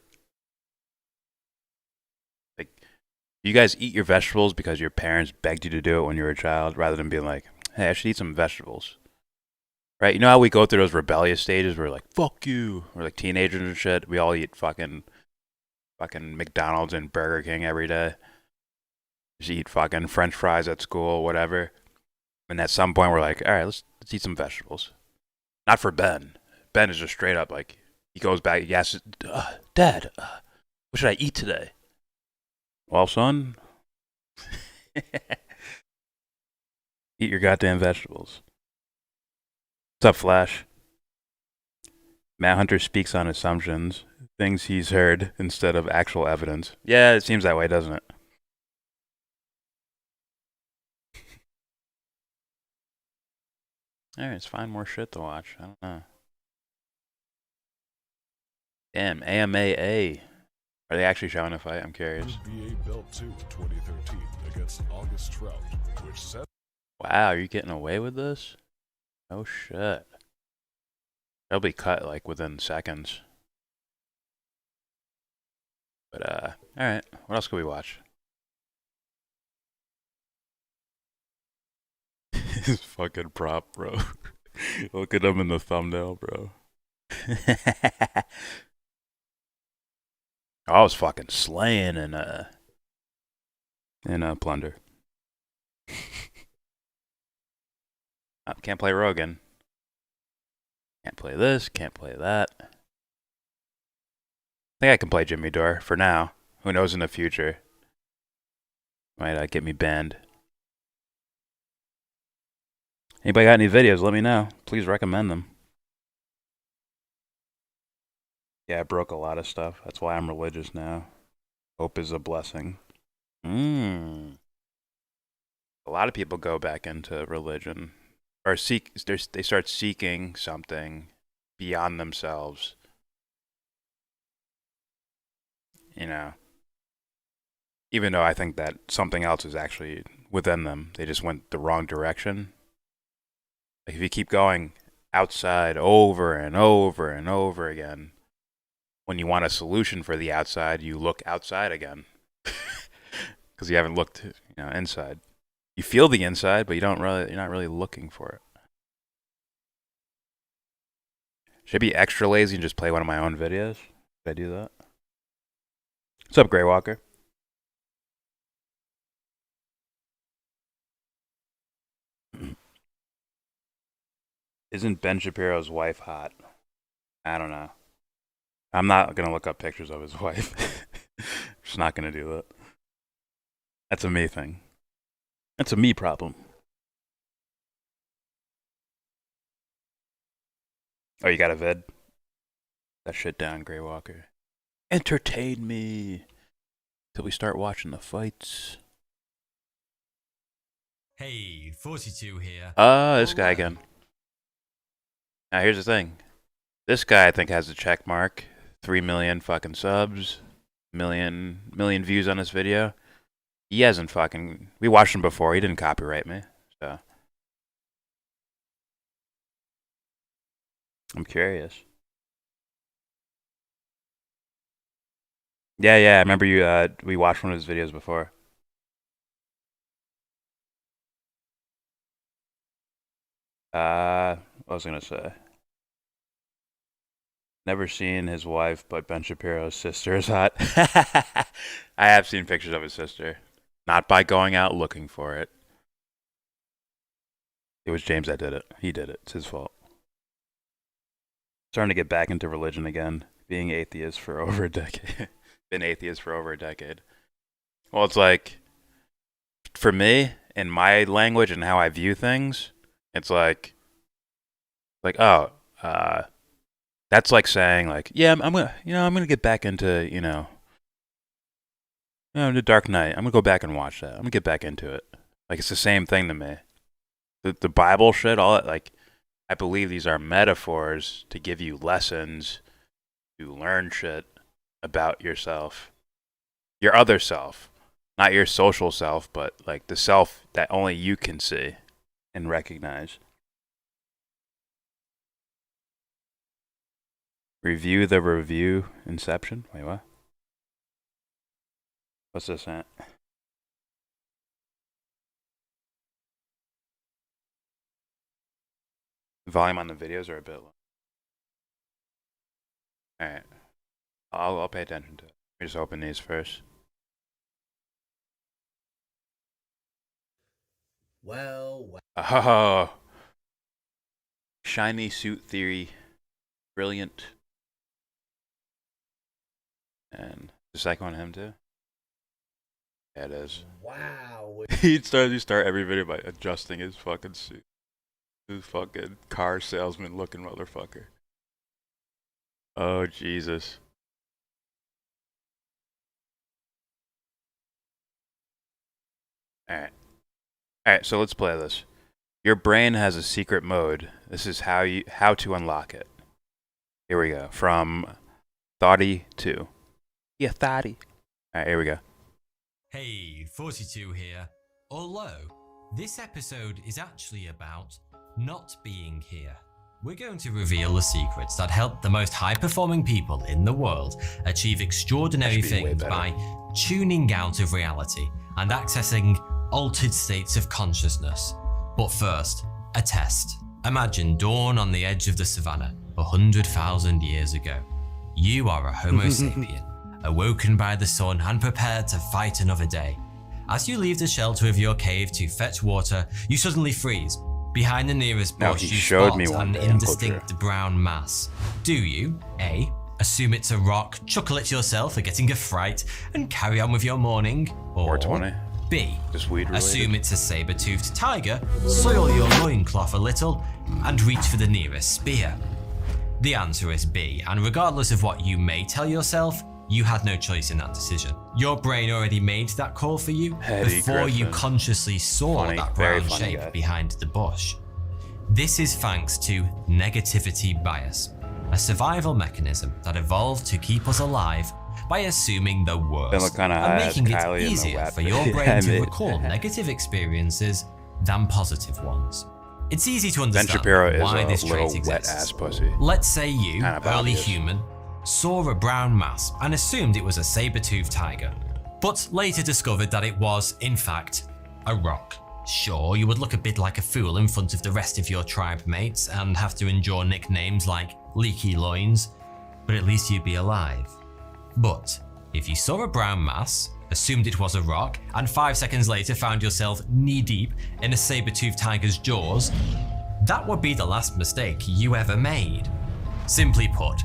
Like, You guys eat your vegetables because your parents begged you to do it when you were a child, rather than being like, hey, I should eat some vegetables. Right? You know how we go through those rebellious stages where we're like, fuck you. We're like teenagers and shit. We all eat fucking McDonald's and Burger King every day. Just eat fucking French fries at school, whatever. And at some point we're like, all right, let's eat some vegetables. Not for Ben. Ben is just straight up like, he goes back, he asks, Dad, what should I eat today? Well, son, eat your goddamn vegetables. What's up, Flash? Matt Hunter speaks on assumptions, things he's heard instead of actual evidence. Yeah, it seems that way, doesn't it? Alright, let's find more shit to watch. I don't know. Damn, AMAA. Are they actually showing a fight? I'm curious. NBA Belt 2 2013 against August Trout, which set. Wow, are you getting away with this? Oh shit. They'll be cut like within seconds. But alright. What else could we watch? His fucking prop, bro. Look at him in the thumbnail, bro. I was fucking slaying in Plunder. Can't play Rogan. Can't play this, can't play that. I think I can play Jimmy Dore for now. Who knows in the future? Might get me banned. Anybody got any videos? Let me know. Please recommend them. Yeah, I broke a lot of stuff. That's why I'm religious now. Hope is a blessing. A lot of people go back into religion. Or they start seeking something beyond themselves. You know. Even though I think that something else is actually within them. They just went the wrong direction. Like if you keep going outside over and over and over again, when you want a solution for the outside, you look outside again. Because you haven't looked, inside. You feel the inside, but you're not really looking for it. Should I be extra lazy and just play one of my own videos? Should I do that? What's up, Grey Walker? Isn't Ben Shapiro's wife hot? I don't know. I'm not going to look up pictures of his wife. Just not going to do that. That's a me thing. That's a me problem. Oh, you got a vid? That shit down, Grey Walker. Entertain me till we start watching the fights. Hey, 42 here. This guy again. Now here's the thing. This guy I think has a check mark. 3 million fucking subs. Million views on this video. He hasn't fucking... We watched him before. He didn't copyright me. So... I'm curious. Yeah, I remember you, we watched one of his videos before. What was I gonna say? Never seen his wife, but Ben Shapiro's sister is hot. I have seen pictures of his sister. Not by going out looking for it. It was James that did it. He did it. It's his fault. Starting to get back into religion again. Being atheist for over a decade. Been atheist for over a decade. Well, it's like, for me, in my language and how I view things, it's like, that's like saying, like, yeah, I'm gonna get back into, The Dark Knight. I'm gonna go back and watch that. I'm gonna get back into it. Like, it's the same thing to me. The Bible shit, all that, like, I believe these are metaphors to give you lessons, to learn shit about yourself. Your other self. Not your social self, but, like, the self that only you can see and recognize. Review the review Inception? Wait, what? What's this at? Volume on the videos are a bit low. Alright. I'll pay attention to it. Let me just open these first. Well. Oh. Shiny suit theory. Brilliant. And the second one him too? Yeah, it is. Wow. He'd start every video by adjusting his fucking suit. This fucking car salesman looking motherfucker. Oh, Jesus. Alright, so let's play this. Your brain has a secret mode. This is how to unlock it. Here we go. From Thoughty 2. Yeah, Thoughty. Alright, here we go. Hey, 42 here. Although, this episode is actually about not being here. We're going to reveal the secrets that help the most high-performing people in the world achieve extraordinary things by tuning out of reality and accessing altered states of consciousness. But first, a test. Imagine dawn on the edge of the savannah 100,000 years ago. You are a Homo sapien, awoken by the sun and prepared to fight another day. As you leave the shelter of your cave to fetch water, you suddenly freeze. Behind the nearest bush, you spot an indistinct brown mass. Do you, A, assume it's a rock, chuckle at yourself for getting a fright, and carry on with your morning? Or 420. B, Just weed related. Assume it's a saber-toothed tiger, soil your loincloth a little, and reach for the nearest spear? The answer is B, and regardless of what you may tell yourself, you had no choice in that decision. Your brain already made that call for you before you consciously saw that brown shape behind the bush. This is thanks to negativity bias, a survival mechanism that evolved to keep us alive by assuming the worst and making it easier for your brain to recall negative experiences than positive ones. It's easy to understand why this trait exists. Let's say you, early human, saw a brown mass and assumed it was a saber-toothed tiger, but later discovered that it was, in fact, a rock. Sure, you would look a bit like a fool in front of the rest of your tribe mates and have to endure nicknames like Leaky Loins, but at least you'd be alive. But if you saw a brown mass, assumed it was a rock, and 5 seconds later found yourself knee-deep in a saber-toothed tiger's jaws, that would be the last mistake you ever made. Simply put,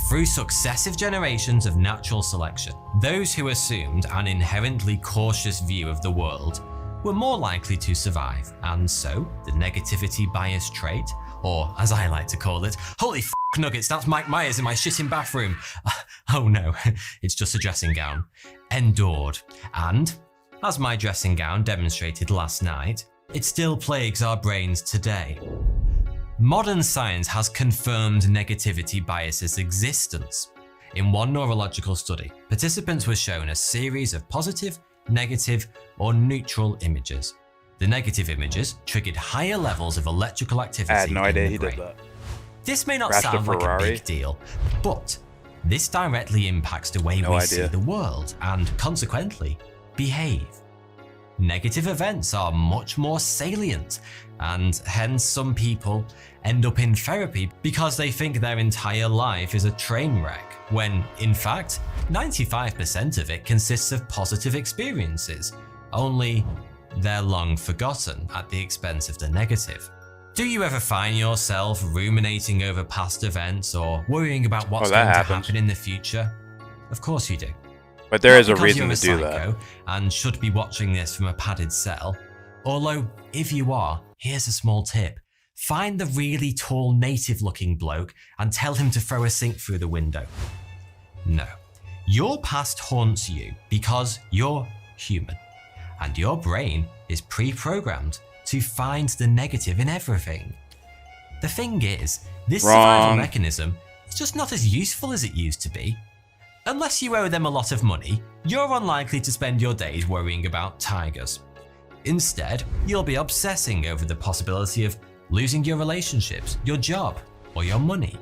through successive generations of natural selection, those who assumed an inherently cautious view of the world were more likely to survive, and so the negativity bias trait, or as I like to call it, holy f*** nuggets, that's Mike Myers in my shitting bathroom. Oh no, it's just a dressing gown. Endured. And, as my dressing gown demonstrated last night, it still plagues our brains today. Modern science has confirmed negativity bias's existence. In one neurological study, participants were shown a series of positive, negative, or neutral images. The negative images triggered higher levels of electrical activity. I had no idea he did that. This may not sound like a big deal, but this directly impacts the way we see the world and, consequently, behave. Negative events are much more salient, and hence some people end up in therapy because they think their entire life is a train wreck, when, in fact, 95% of it consists of positive experiences, only they're long forgotten at the expense of the negative. Do you ever find yourself ruminating over past events or worrying about what's going to happen in the future? Of course you do. But there is a reason to do that. And should be watching this from a padded cell. Although, if you are, here's a small tip. Find the really tall native-looking bloke and tell him to throw a sink through the window. No. Your past haunts you because you're human. And your brain is pre-programmed to find the negative in everything. The thing is, this survival mechanism is just not as useful as it used to be. Unless you owe them a lot of money, you're unlikely to spend your days worrying about tigers. Instead, you'll be obsessing over the possibility of losing your relationships, your job, or your money.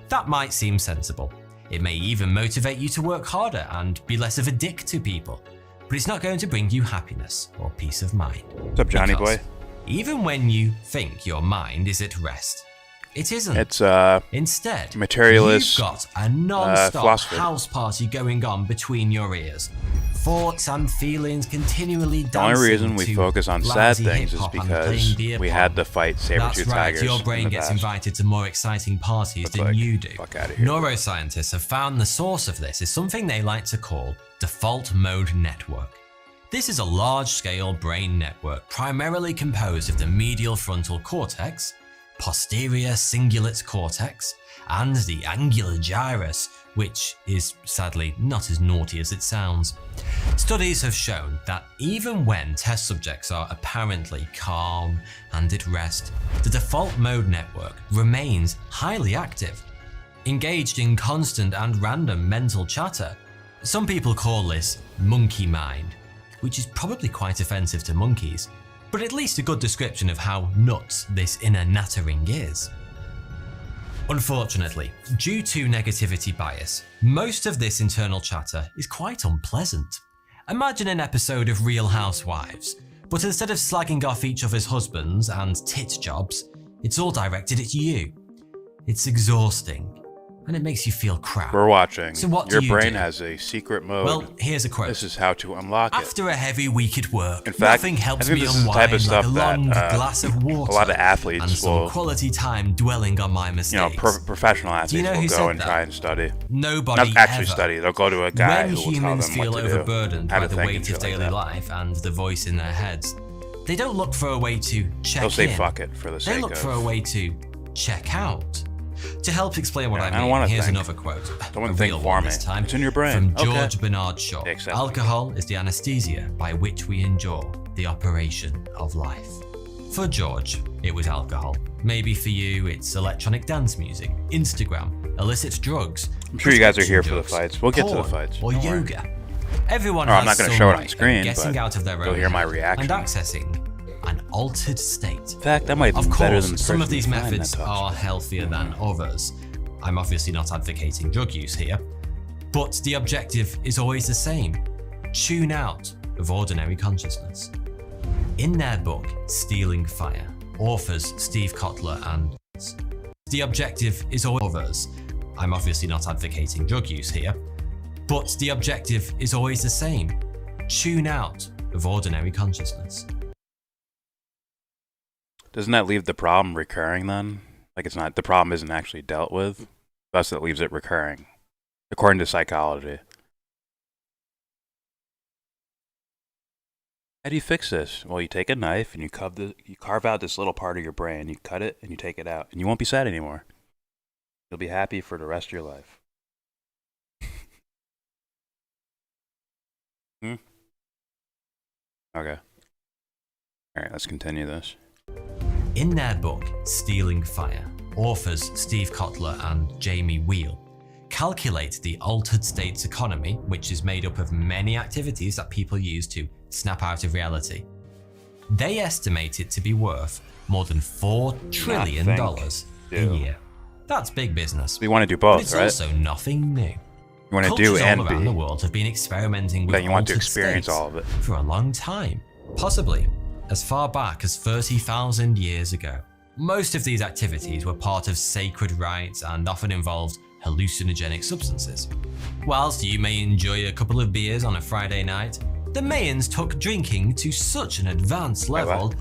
That might seem sensible. It may even motivate you to work harder and be less of a dick to people, but it's not going to bring you happiness or peace of mind. What's up, Johnny boy? Even when you think your mind is at rest, It isn't. It's Instead, materialist you've got a non-stop philosophy. house party going on between your ears. Thoughts and feelings continually dancing. The only reason we to focus on sad lousy things is hip-hop and because playing beer we pong. had to fight saber-tooth That's right, tigers. your in brain the gets past. invited to more exciting parties than you do. Neuroscientists have found the source of this is something they like to call default mode network. This is a large-scale brain network primarily composed of the medial frontal cortex, posterior cingulate cortex, and the angular gyrus, which is sadly not as naughty as it sounds. Studies have shown that even when test subjects are apparently calm and at rest, the default mode network remains highly active, engaged in constant and random mental chatter. Some people call this monkey mind, which is probably quite offensive to monkeys, but at least a good description of how nuts this inner nattering is. Unfortunately, due to negativity bias, most of this internal chatter is quite unpleasant. Imagine an episode of Real Housewives, but instead of slagging off each other's husbands and tit jobs, it's all directed at you. It's exhausting, and it makes you feel crap. We're watching. So what Your do you brain do? has a secret mode. Well, here's a quote. This is how to unlock it. After a heavy week at work, In fact, nothing helps I think me this is the type unwind of stuff like a long that glass of water a lot of and athletes some will, quality time dwelling on my mistakes. professional athletes Do you know will who go said and that? try and study. Nobody Not actually ever. study. They'll go to a guy When who will tell humans them feel what to do, overburdened how by to the think weight and of shit like daily that. life and the voice in their heads, they don't look for a way to check They'll say in. fuck it for the They sake look of. for a way to check out. To help explain what Yeah, I I don't mean, wanna here's think. another quote. Someone a think real for one me. this time. It's in your brain. From Okay. George Bernard Shaw. Accept it. Alcohol is the anesthesia by which we endure the operation of life. For George, it was alcohol. Maybe for you, it's electronic dance music, Instagram, illicit drugs. I'm sure you guys are here prescription for the drugs, fights. We'll get to the porn, fights. Or Don't worry. yoga. Everyone Or has I'm not gonna some show it on way of screen, getting but out of their you'll own hear my head reaction. and accessing an altered state. In fact, that might be Of better course, than the some of person these behind that methods talks. are healthier than others. I'm obviously not advocating drug use here, but the objective is always the same: tune out of ordinary consciousness. In their book, Stealing Fire, authors Steve Kotler and the objective is always others. I'm obviously not advocating drug use here, but the objective is always the same: tune out of ordinary consciousness. Doesn't that leave the problem recurring then? Like it's not, the problem isn't actually dealt with. Thus it leaves it recurring, according to psychology. How do you fix this? Well, you take a knife and you carve out this little part of your brain, you cut it and you take it out, and you won't be sad anymore. You'll be happy for the rest of your life. Okay. Alright, let's continue this. In their book, Stealing Fire, authors Steve Kotler and Jamie Wheel calculate the altered states economy, which is made up of many activities that people use to snap out of reality. They estimate it to be worth more than $4 trillion a year. That's big business. We want to do both, but it's right? also nothing new. You want to Cultures do and all around be. the world have been experimenting with Then you want to altered experience states all of it. for a long time, possibly as far back as 30,000 years ago. Most of these activities were part of sacred rites and often involved hallucinogenic substances. Whilst you may enjoy a couple of beers on a Friday night, the Mayans took drinking to such an advanced level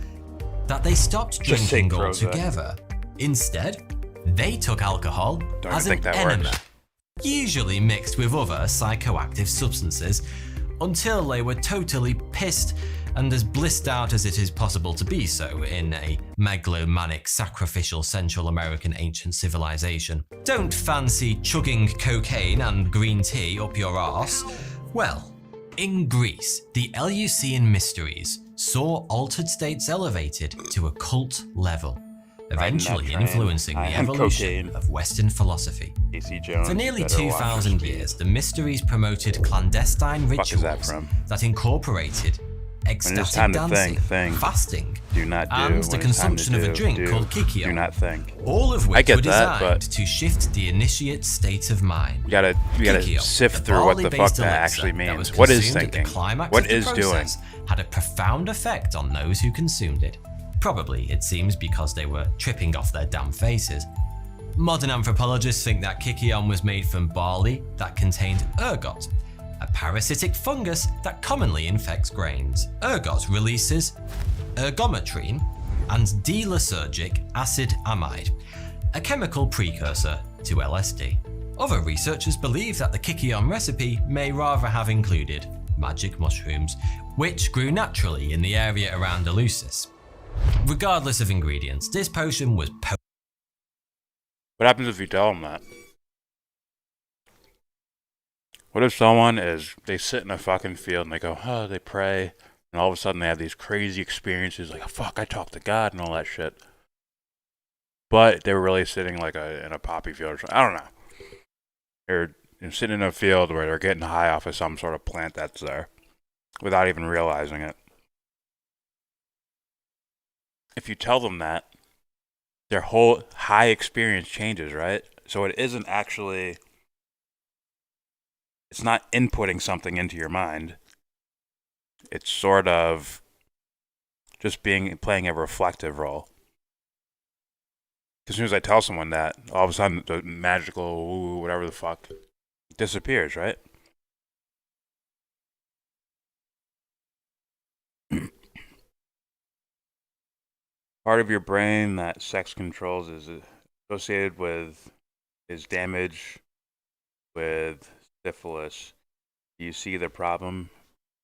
that they stopped Just drinking take Prozac. altogether. Instead, they took alcohol Don't as even an think that enema, works. usually mixed with other psychoactive substances, until they were totally pissed and as blissed out as it is possible to be so in a megalomaniac sacrificial Central American ancient civilization. Don't fancy chugging cocaine and green tea up your arse? Well, in Greece, the Eleusinian mysteries saw altered states elevated to a cult level, eventually influencing the evolution of Western philosophy. For nearly 2,000 years, the mysteries promoted clandestine rituals that incorporated When it's ecstatic time to dancing, think. fasting, Do not do. and When the it's time to consumption of a do, drink do. called kikyo. Do not think. All of I which get were that, designed but to shift the initiate state of mind. we gotta Kikyo, sift a through what the fuck barley-based that elixir actually that was means. What is consumed at the thinking? climax What of the is doing? process had a profound effect on those who consumed it. Probably, it seems, because they were tripping off their damn faces. Modern anthropologists think that kykeon was made from barley that contained ergot, a parasitic fungus that commonly infects grains. Ergot releases ergometrine and D-lysergic acid amide, a chemical precursor to LSD. Other researchers believe that the kykeon recipe may rather have included magic mushrooms, which grew naturally in the area around Eleusis. Regardless of ingredients, this potion was What happens if you tell them that? What if someone they sit in a fucking field and they go, oh, they pray, and all of a sudden they have these crazy experiences like, oh, fuck, I talked to God and all that shit. But they were really sitting like in a poppy field or something. I don't know. They're sitting in a field where they're getting high off of some sort of plant that's there without even realizing it. If you tell them that, their whole high experience changes, right? So it isn't actually, it's not inputting something into your mind. It's sort of just playing a reflective role. As soon as I tell someone that, all of a sudden the magical, whatever the fuck, disappears, right? Part of your brain that sex controls is associated with damage with syphilis. Do you see the problem?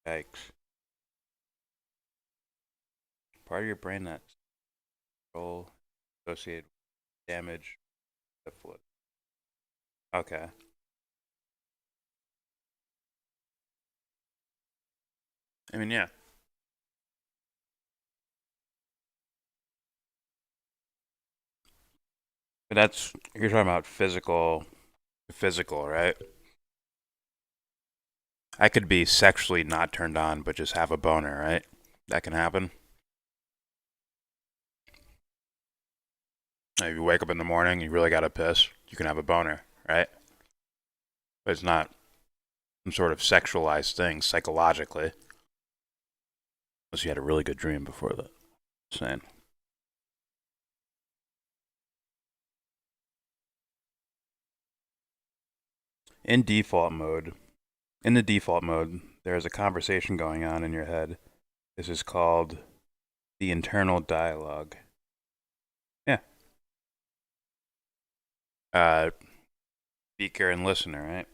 Yikes. Part of your brain that control associated with damage with syphilis. Okay. I mean, yeah. But you're talking about physical, right? I could be sexually not turned on, but just have a boner, right? That can happen. If you wake up in the morning, you really gotta piss, you can have a boner, right? But it's not some sort of sexualized thing psychologically. Unless you had a really good dream before that. Saying. In the default mode, there is a conversation going on in your head. This is called the internal dialogue. Yeah. Speaker and listener, right?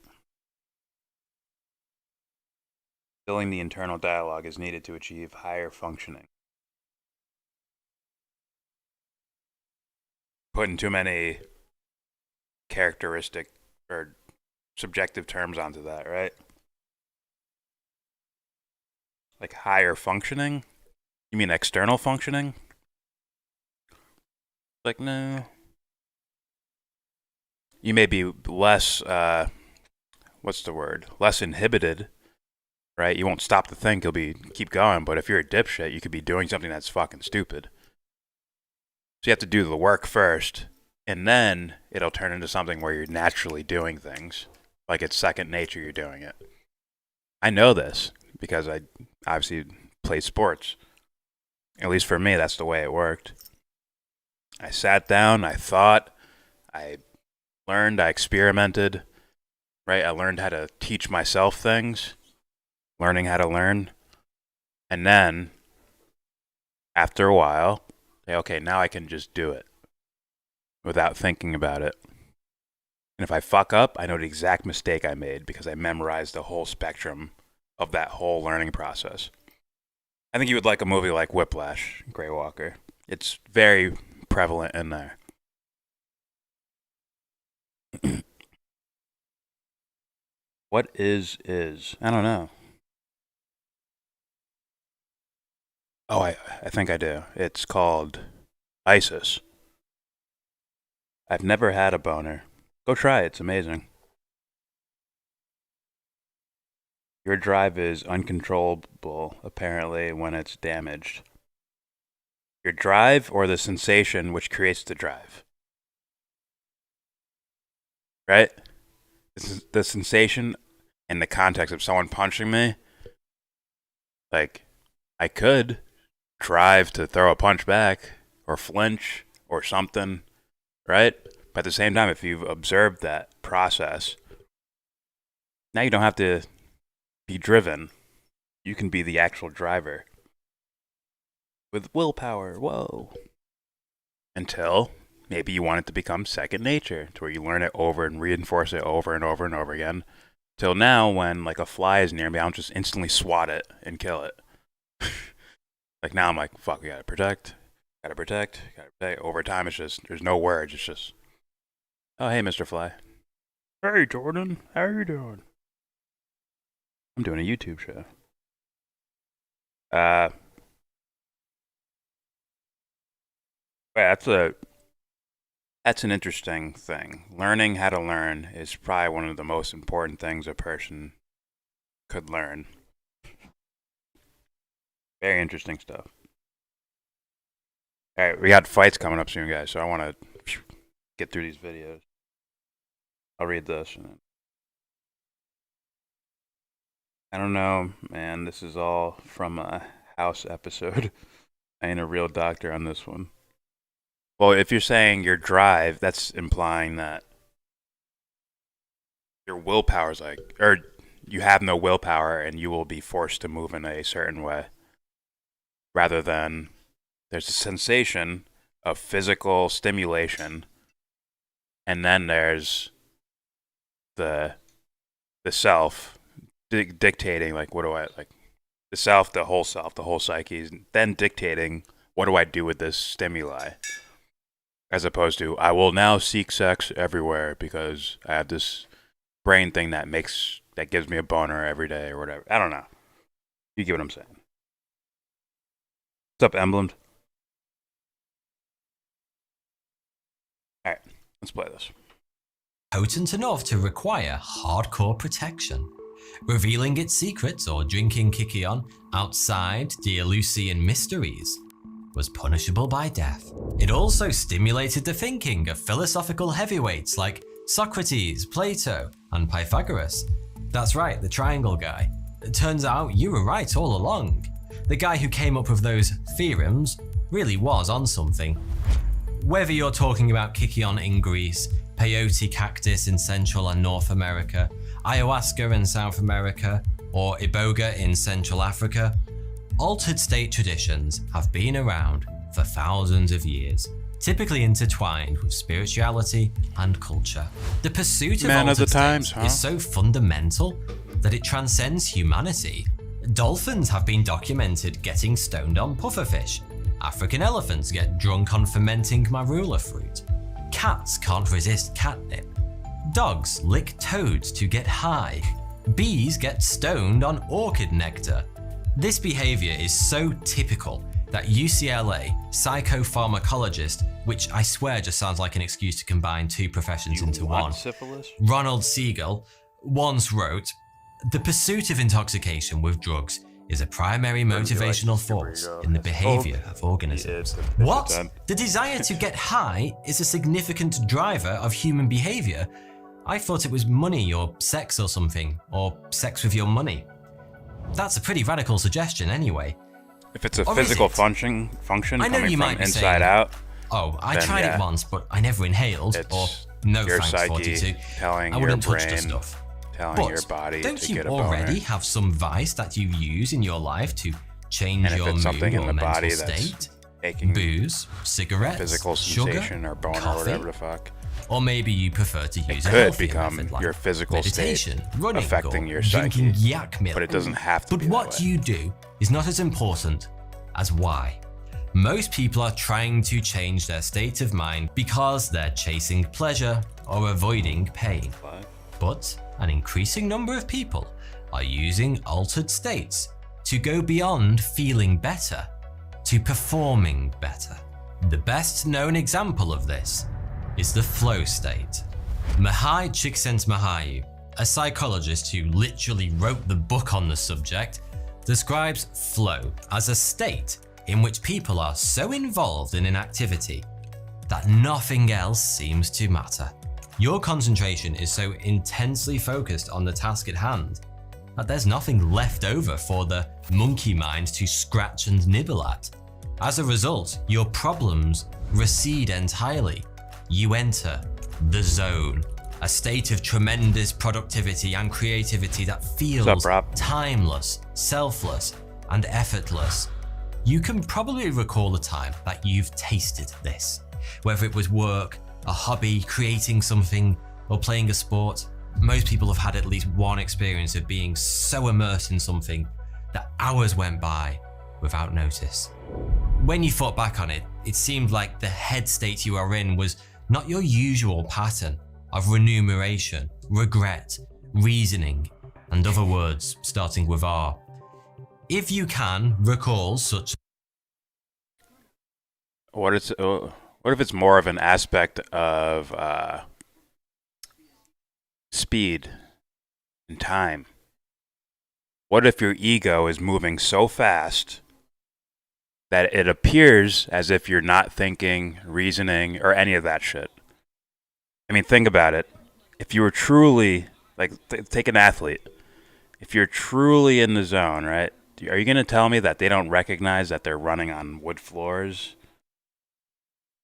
Filling the internal dialogue is needed to achieve higher functioning. Putting too many characteristic or subjective terms onto that, right? Like higher functioning? You mean external functioning? Like, no. You may be less, what's the word? Less inhibited, right? You won't stop to think, you'll keep going, but if you're a dipshit, you could be doing something that's fucking stupid. So you have to do the work first, and then it'll turn into something where you're naturally doing things. Like it's second nature, you're doing it. I know this because I obviously played sports. At least for me, that's the way it worked. I sat down, I thought, I learned, I experimented, right? I learned how to teach myself things, learning how to learn. And then, after a while, okay, now I can just do it without thinking about it. And if I fuck up, I know the exact mistake I made because I memorized the whole spectrum of that whole learning process. I think you would like a movie like Whiplash, Grey Walker. It's very prevalent in there. What is? I don't know. Oh, I think I do. It's called ISIS. I've never had a boner. Go try it. It's amazing. Your drive is uncontrollable, apparently, when it's damaged. Your drive or the sensation which creates the drive? Right? The sensation in the context of someone punching me. Like, I could drive to throw a punch back or flinch or something, right? But at the same time, if you've observed that process, now you don't have to be driven. You can be the actual driver. With willpower, whoa. Until maybe you want it to become second nature, to where you learn it over and reinforce it over and over and over again. Till now, when like a fly is near me, I'll just instantly swat it and kill it. Like now I'm like, fuck, we gotta protect. Over time, it's just, there's no words, it's just, oh, hey, Mr. Fly. Hey, Jordan, how you doing? I'm doing a YouTube show. That's an interesting thing. Learning how to learn is probably one of the most important things a person could learn. Very interesting stuff. Alright, we got fights coming up soon, guys, so I want to get through these videos. I'll read this. I don't know, man. This is all from a house episode. I ain't a real doctor on this one. Well, if you're saying your drive, that's implying that your willpower's like, or you have no willpower and you will be forced to move in a certain way. Rather than there's a sensation of physical stimulation, and then there's the self dictating, like, what do I, like, the self, the whole psyche, then dictating, what do I do with this stimuli? As opposed to, I will now seek sex everywhere because I have this brain thing that gives me a boner every day or whatever. I don't know. You get what I'm saying. What's up, Emblemed? Alright, let's play this. Potent enough to require hardcore protection. Revealing its secrets or drinking Kikion outside the Eleusinian mysteries was punishable by death. It also stimulated the thinking of philosophical heavyweights like Socrates, Plato, and Pythagoras. That's right, the triangle guy. It turns out you were right all along. The guy who came up with those theorems really was on something. Whether you're talking about Kikion in Greece, peyote cactus in Central and North America, ayahuasca in South America, or iboga in Central Africa, altered state traditions have been around for thousands of years, typically intertwined with spirituality and culture. The pursuit of altered states is so fundamental that it transcends humanity. Dolphins have been documented getting stoned on pufferfish. African elephants get drunk on fermenting marula fruit. Cats can't resist catnip. Dogs lick toads to get high. Bees get stoned on orchid nectar. This behavior is so typical that UCLA psychopharmacologist, which I swear just sounds like an excuse to combine two professions into one, syphilis? Ronald Siegel, once wrote, "The pursuit of intoxication with drugs is a primary motivational force in the behavior of organisms." What? The desire to get high is a significant driver of human behavior? I thought it was money or sex or something, or sex with your money. That's a pretty radical suggestion anyway. If it's a physical function I know coming you from might be inside saying, out, oh, I then tried yeah. it once, but I never inhaled, or no your thanks, psyche 42. telling I your wouldn't touch the brain, stuff. telling But your body don't to you get a already boner. have some vice that you use in your life to change And if your it's mood something or in the mental body that's state? making Booze, cigarettes, physical sugar, sensation or boner coffee? or whatever the fuck. Or maybe you prefer to use a It could healthier become method like your physical meditation, state running, affecting or your drinking psyche, yak milk. but it doesn't have to But be that what way. you do is not as important as why. Most people are trying to change their state of mind because they're chasing pleasure or avoiding pain. But an increasing number of people are using altered states to go beyond feeling better to performing better. The best known example of this is the flow state. Mihai Csikszentmihalyi, a psychologist who literally wrote the book on the subject, describes flow as a state in which people are so involved in an activity that nothing else seems to matter. Your concentration is so intensely focused on the task at hand that there's nothing left over for the monkey mind to scratch and nibble at. As a result, your problems recede entirely. You enter the zone, a state of tremendous productivity and creativity that feels What's up, Rob? timeless, selfless, and effortless. You can probably recall a time that you've tasted this, whether it was work, a hobby, creating something, or playing a sport. Most people have had at least one experience of being so immersed in something that hours went by without notice. When you thought back on it, it seemed like the head state you are in was not your usual pattern of remuneration, regret, reasoning, and other words starting with R. If you can recall such... What if it's more of an aspect of speed and time? What if your ego is moving so fast that it appears as if you're not thinking, reasoning, or any of that shit? I mean, think about it. If you were truly, like, take an athlete. If you're truly in the zone, right? Are you going to tell me that they don't recognize that they're running on wood floors?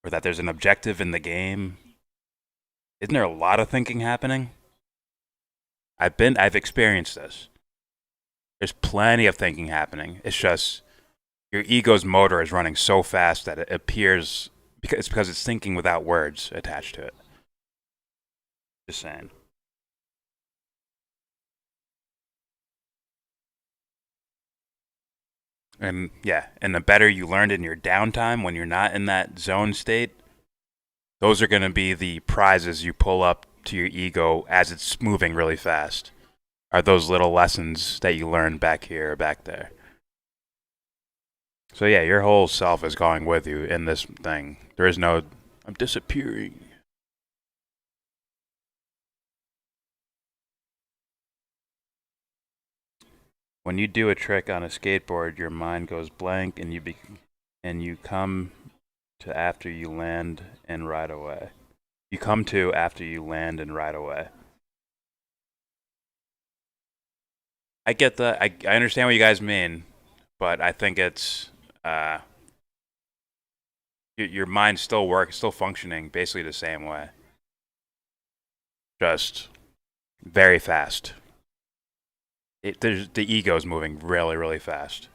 Or that there's an objective in the game? Isn't there a lot of thinking happening? I've experienced this. There's plenty of thinking happening. It's just your ego's motor is running so fast that it appears because it's thinking without words attached to it. Just saying. And yeah, and the better you learned in your downtime when you're not in that zone state, those are going to be the prizes you pull up to your ego as it's moving really fast. Are those little lessons that you learned back here or back there. So yeah, your whole self is going with you in this thing. There is no, I'm disappearing. When you do a trick on a skateboard, your mind goes blank and you come to after you land and ride away. You come to after you land and ride away. I get that. I understand what you guys mean, but I think it's your mind's still functioning basically the same way. Just very fast. The ego's moving really, really fast.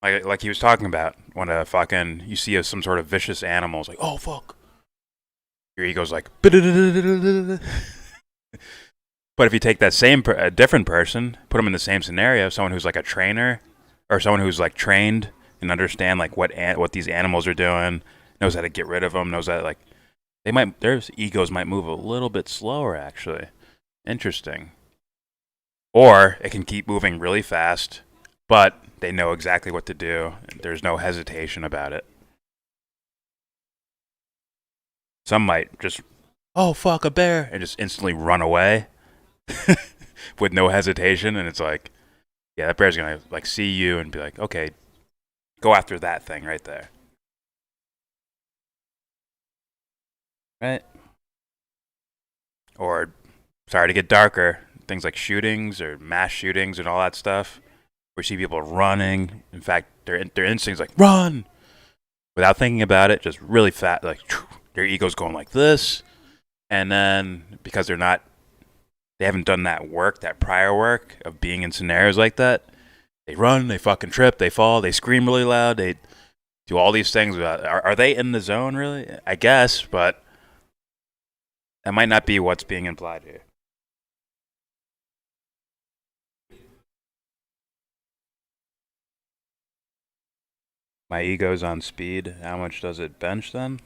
Like he was talking about, when you see some sort of vicious animal, it's like, oh fuck. Your ego's like, but if you take that a different person, put them in the same scenario, someone who's like a trainer, or someone who's like trained and understand like what these animals are doing, knows how to get rid of them, knows that like their egos might move a little bit slower actually. Interesting. Or it can keep moving really fast, but they know exactly what to do. There's no hesitation about it. Some might just, oh fuck, a bear, and just instantly run away with no hesitation. And it's like, yeah, that bear's gonna like see you and be like, okay, go after that thing right there. Right? Or, sorry to get darker, things like shootings or mass shootings and all that stuff. We see people running. In fact, their instincts like run without thinking about it, just really fast. Like their ego's going like this, and then because they haven't done that work, that prior work of being in scenarios like that, they run, they fucking trip, they fall, they scream really loud, they do all these things. Are they in the zone really? I guess, but that might not be what's being implied here. My ego's on speed. How much does it bench then?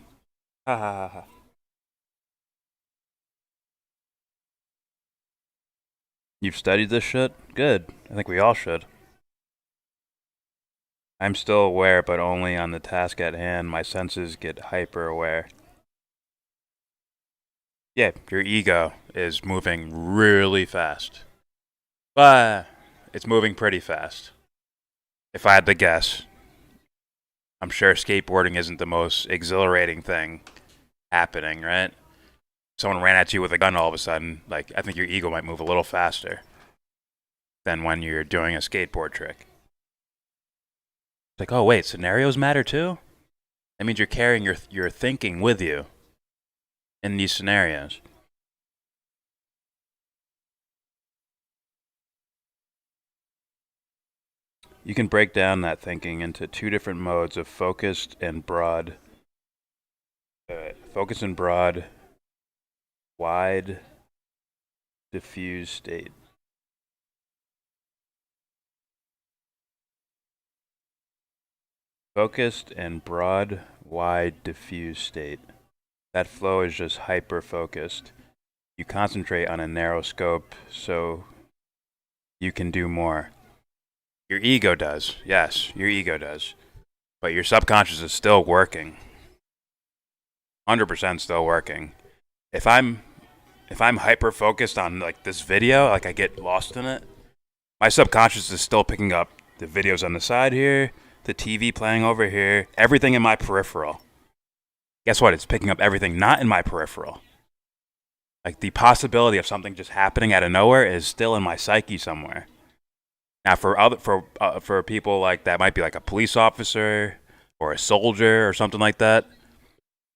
Ha ha ha ha. You've studied this shit? Good. I think we all should. I'm still aware, but only on the task at hand. My senses get hyper aware. Yeah, your ego is moving really fast. But it's moving pretty fast. If I had to guess. I'm sure skateboarding isn't the most exhilarating thing happening, right? Someone ran at you with a gun all of a sudden, like, I think your ego might move a little faster than when you're doing a skateboard trick. It's like, oh wait, scenarios matter too? That means you're carrying your thinking with you in these scenarios. You can break down that thinking into two different modes of focused and broad. Focused and broad, wide, diffuse state. Focused and broad, wide, diffuse state. That flow is just hyper-focused. You concentrate on a narrow scope so you can do more. Your ego does. Yes, your ego does. But your subconscious is still working. 100% still working. If I'm hyper-focused on like this video, like I get lost in it, my subconscious is still picking up the videos on the side here, the TV playing over here, everything in my peripheral. Guess what? It's picking up everything not in my peripheral. Like the possibility of something just happening out of nowhere is still in my psyche somewhere. Now, for people like that, might be like a police officer or a soldier or something like that.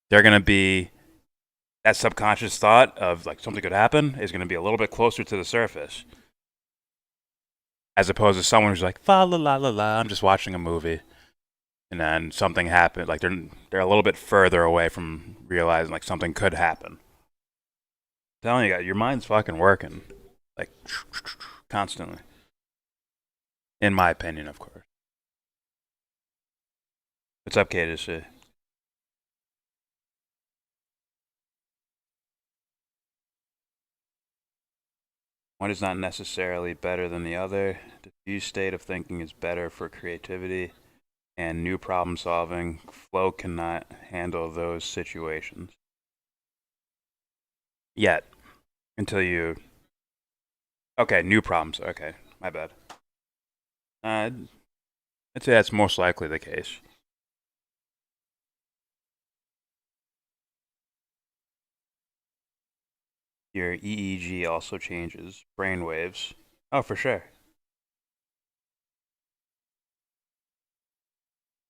They're gonna be that subconscious thought of like something could happen is gonna be a little bit closer to the surface, as opposed to someone who's like, fa la la la la, I'm just watching a movie, and then something happened. Like they're a little bit further away from realizing like something could happen. I'm telling you, your mind's fucking working, like constantly. In my opinion, of course. What's up, KDC? One is not necessarily better than the other. The diffuse state of thinking is better for creativity and new problem solving. Flow cannot handle those situations. Yet. Until you... Okay, new problems. Okay, my bad. I'd say that's most likely the case. Your EEG also changes. Brain waves. Oh, for sure.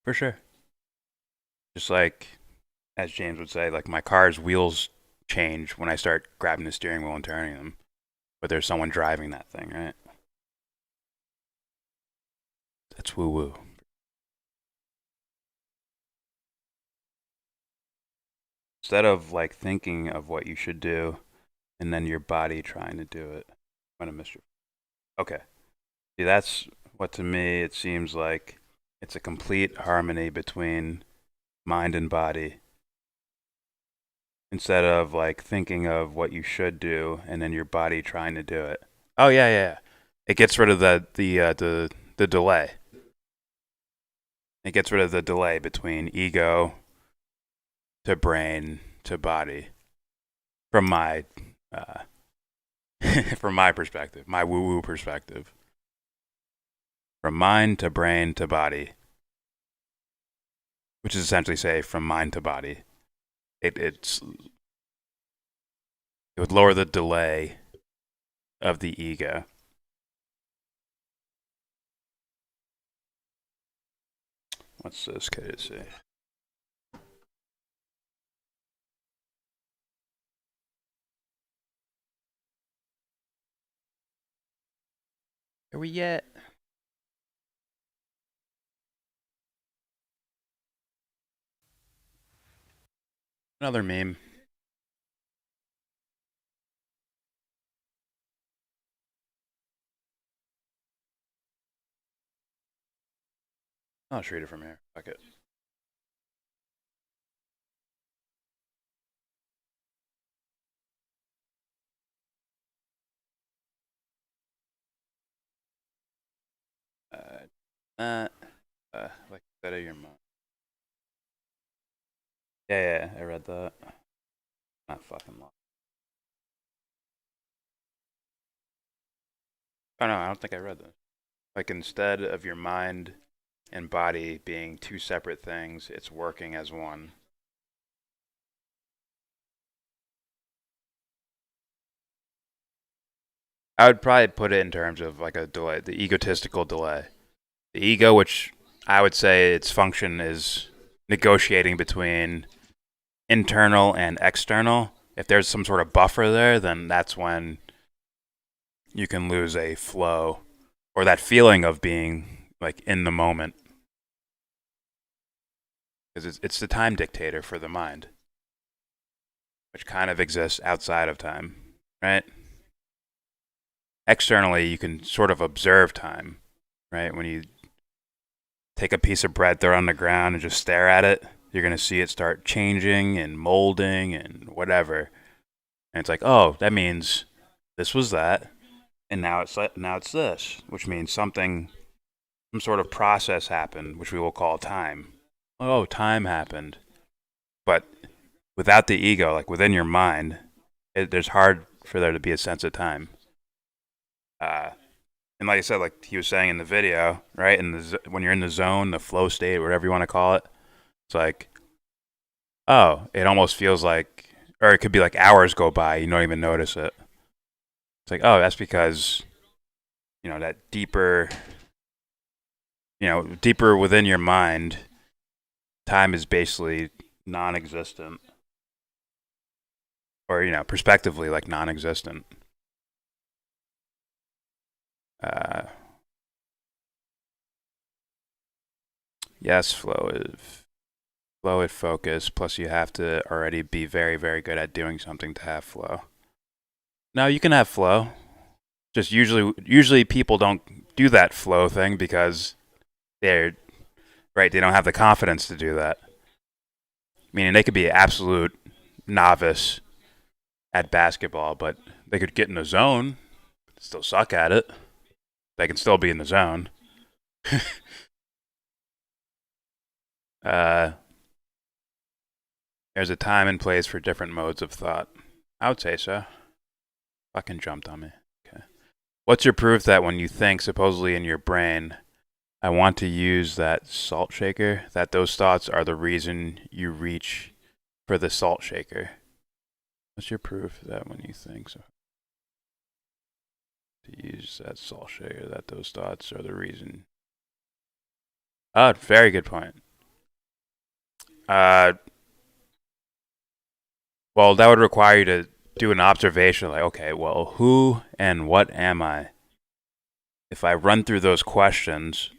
For sure. Just like, as James would say, like my car's wheels change when I start grabbing the steering wheel and turning them. But there's someone driving that thing, right? That's woo-woo. Instead of like thinking of what you should do and then your body trying to do it. I'm gonna miss you. Okay. See, that's what to me it seems like it's a complete harmony between mind and body. Instead of like thinking of what you should do and then your body trying to do it. Oh yeah. It gets rid of the delay. It gets rid of the delay between ego to brain to body. From my from my perspective, my woo-woo perspective. From mind to brain to body. Which is essentially say from mind to body. It would lower the delay of the ego. What's this kid say? Are we yet? Another meme. I'll just read it from here. Fuck it. Like better your mind. Yeah, I read that. Not fucking long. Oh no, I don't think I read this. Like instead of your mind and body being two separate things, it's working as one. I would probably put it in terms of like a delay, the egotistical delay. The ego, which I would say its function is negotiating between internal and external, if there's some sort of buffer there, then that's when you can lose a flow or that feeling of being like in the moment. Because it's the time dictator for the mind, which kind of exists outside of time, right? Externally, you can sort of observe time, right? When you take a piece of bread, throw it on the ground, and just stare at it, you're going to see it start changing and molding and whatever. And it's like, oh, that means this was that, and now it's this, which means some sort of process happened, which we will call time. Oh, time happened. But without the ego, like within your mind, there's hard for there to be a sense of time. And like I said, like he was saying in the video, right? When you're in the zone, the flow state, whatever you want to call it, it's like, oh, it almost feels like, or it could be like hours go by, you don't even notice it. It's like, oh, that's because, that deeper within your mind, time is basically non-existent. Or, prospectively, like non-existent. Yes, flow is focus, plus you have to already be very, very good at doing something to have flow. Now, you can have flow. Just usually people don't do that flow thing because they don't have the confidence to do that. Meaning they could be an absolute novice at basketball, but they could get in the zone, still suck at it. They can still be in the zone. There's a time and place for different modes of thought. I would say so. Fucking jumped on me. Okay. What's your proof that when you think, supposedly in your brain, I want to use that salt shaker, that those thoughts are the reason you reach for the salt shaker? What's your proof that when you think so? To use that salt shaker, that those thoughts are the reason? Oh, very good point. Well, that would require you to do an observation, like, okay, well, who and what am I? If I run through those questions,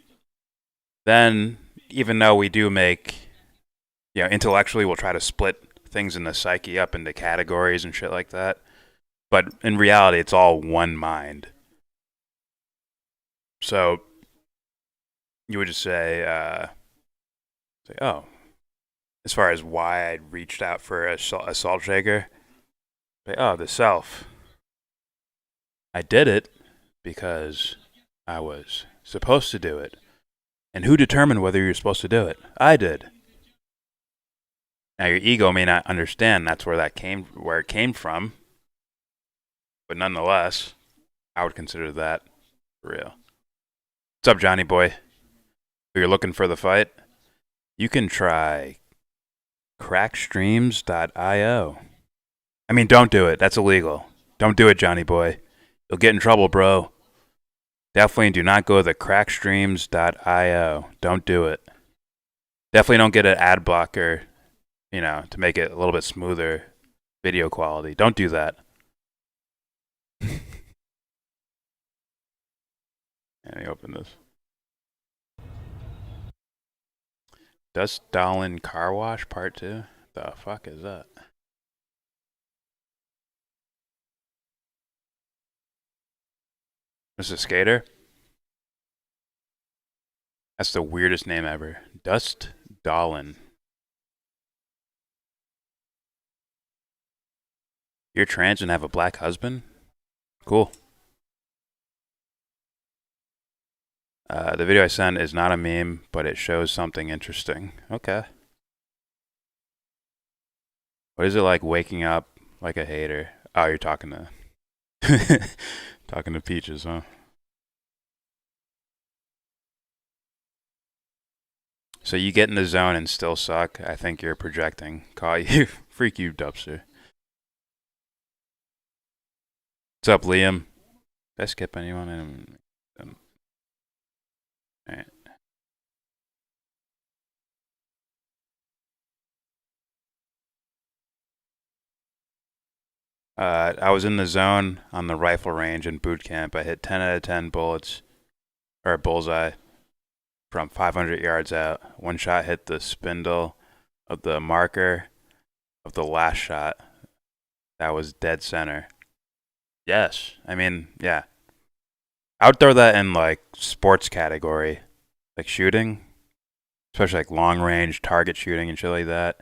then even though we do make, intellectually we'll try to split things in the psyche up into categories and shit like that, but in reality, it's all one mind. So you would just say, oh, as far as why I reached out for a salt shaker, oh, the self. I did it because I was supposed to do it. And who determined whether you're supposed to do it? I did. Now your ego may not understand that's where it came from, but nonetheless, I would consider that real. What's up, Johnny boy? If you're looking for the fight, you can try crackstreams.io. I mean, don't do it. That's illegal. Don't do it, Johnny boy. You'll get in trouble, bro. Definitely do not go to the crackstreams.io. Don't do it. Definitely don't get an ad blocker, to make it a little bit smoother video quality. Don't do that. Let me open this. Dust Dolan Car Wash Part 2? The fuck is that? This is a skater? That's the weirdest name ever. Dust Dolan. You're trans and have a black husband? Cool. The video I sent is not a meme, but it shows something interesting. Okay. What is it like waking up like a hater? Oh, you're talking to talking to Peaches, huh? So you get in the zone and still suck? I think you're projecting. Call you. Freak you, Dubster. What's up, Liam? Did I skip anyone? Alright. I was in the zone on the rifle range in boot camp. I hit 10 out of 10 bullets, or a bullseye, from 500 yards out. One shot hit the spindle of the marker of the last shot. That was dead center. Yes. I mean, yeah. I would throw that in like sports category, like shooting, especially like long range target shooting and shit like that.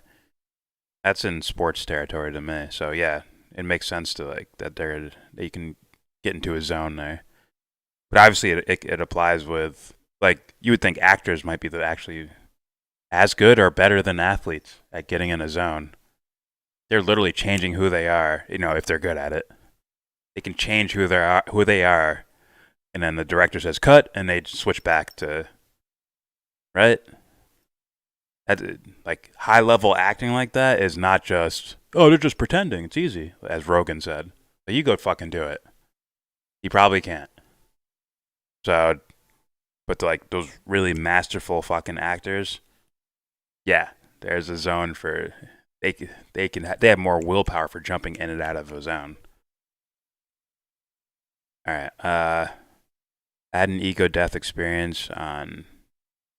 That's in sports territory to me. So yeah, it makes sense to like that you can get into a zone there. But obviously it applies with, like, you would think actors might be actually as good or better than athletes at getting in a zone. They're literally changing who they are, if they're good at it. They can change who they are, and then the director says cut, and they switch back to, right? Like, high-level acting like that is not just, oh, they're just pretending, it's easy, as Rogan said. But you go fucking do it. You probably can't. So, but like those really masterful fucking actors, yeah, there's a zone for, they have more willpower for jumping in and out of a zone. All right, I had an ego death experience on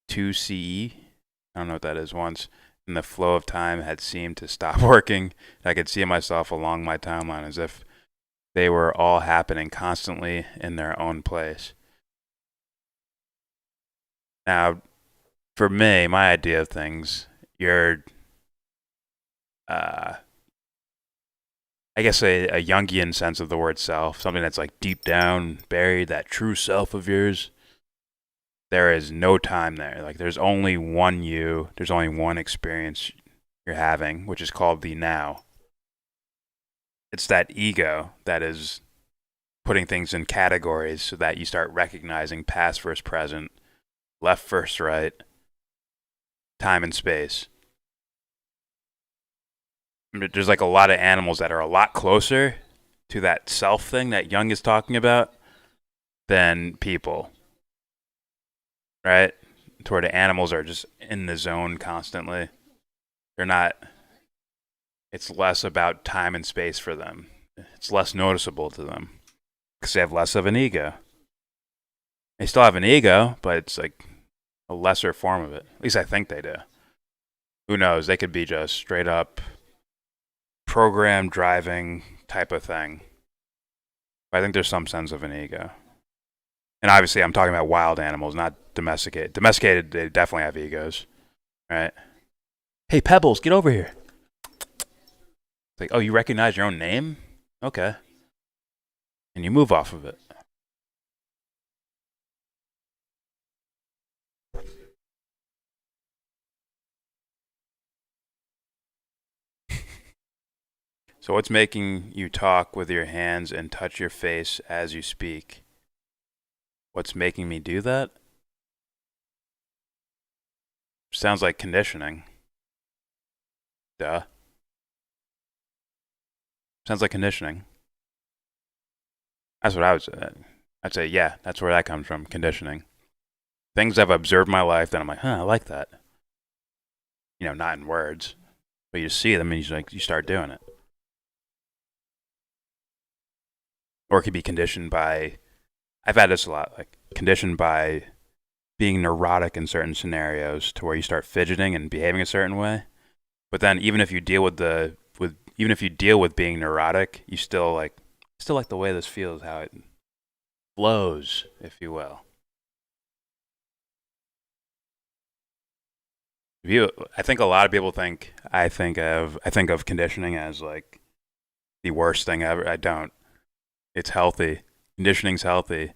2CE. I don't know what that is. Once, and the flow of time had seemed to stop working. I could see myself along my timeline as if they were all happening constantly in their own place. Now, for me, my idea of things, you're, I guess a Jungian sense of the word self, something that's like deep down, buried, that true self of yours. There is no time there. Like, there's only one you, there's only one experience you're having, which is called the now. It's that ego that is putting things in categories so that you start recognizing past versus present, left versus right, time and space. There's like a lot of animals that are a lot closer to that self thing that Jung is talking about than people, right? To where the animals are just in the zone constantly. They're not, it's less about time and space for them. It's less noticeable to them because they have less of an ego. They still have an ego, but it's like a lesser form of it. At least I think they do. Who knows? They could be just straight up program driving type of thing. But I think there's some sense of an ego. And obviously I'm talking about wild animals, not domesticated. Domesticated, they definitely have egos, right? Hey, Pebbles, get over here. It's like, oh, you recognize your own name? Okay. And you move off of it. So what's making you talk with your hands and touch your face as you speak? What's making me do that? Sounds like conditioning. Duh. Sounds like conditioning. That's what I would say. I'd say, yeah, that's where that comes from, conditioning. Things I've observed in my life that I'm like, I like that. Not in words, but you see them and you start doing it. Or it could be conditioned by, I've had this a lot, like conditioned by being neurotic in certain scenarios to where you start fidgeting and behaving a certain way. But then even if you deal with being neurotic, you still like the way this feels, how it flows, if you will. I think a lot of people I think of conditioning as like the worst thing ever. I don't. It's healthy. Conditioning's healthy.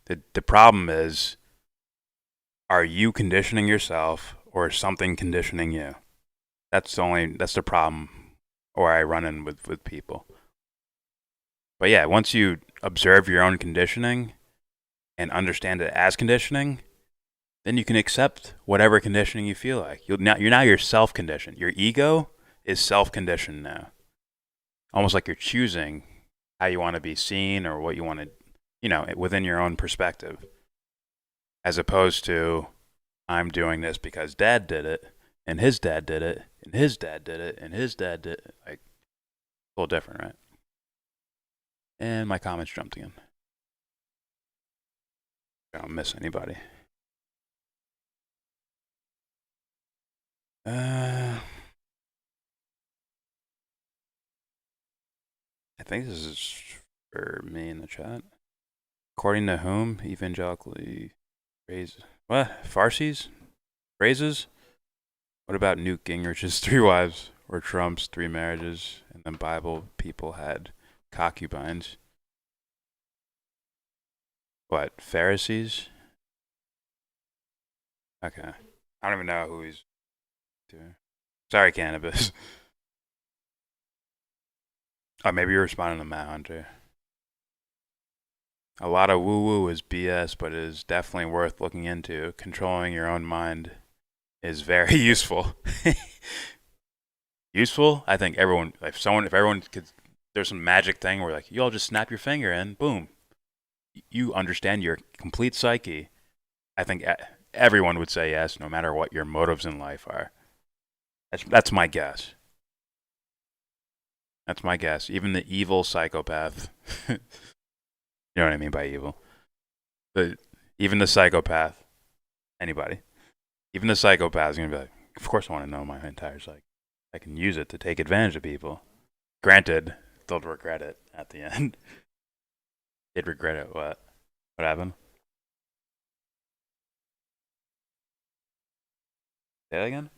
The problem is, are you conditioning yourself or is something conditioning you? That's the problem, or I run in with people. But yeah, once you observe your own conditioning and understand it as conditioning, then you can accept whatever conditioning you feel like. You're now self-conditioned. Your ego is self-conditioned now. Almost like you're choosing how you want to be seen or what you want to, within your own perspective. As opposed to, I'm doing this because dad did it, and his dad did it, and his dad did it, and his dad did it. Like, a little different, right? And my comments jumped again. I don't miss anybody. I think this is for me in the chat. According to whom, evangelically phrases. What? Farsis? Phrases? What about Newt Gingrich's 3 wives or Trump's 3 marriages and the Bible people had concubines? What? Pharisees? Okay. I don't even know who he's doing. Sorry, Cannabis. Oh, maybe you're responding to Matt Hunter. A lot of woo-woo is BS, but it is definitely worth looking into. Controlling your own mind is very useful. Useful? I think everyone, if everyone could, there's some magic thing where like, you all just snap your finger and boom. You understand your complete psyche. I think everyone would say yes, no matter what your motives in life are. That's my guess. That's my guess. Even the evil psychopath. You know what I mean by evil? But even the psychopath, anybody, even the psychopath is going to be like, of course I want to know my entire psyche. I can use it to take advantage of people. Granted, they'll regret it at the end. They'd regret it. What? What happened? Say that again?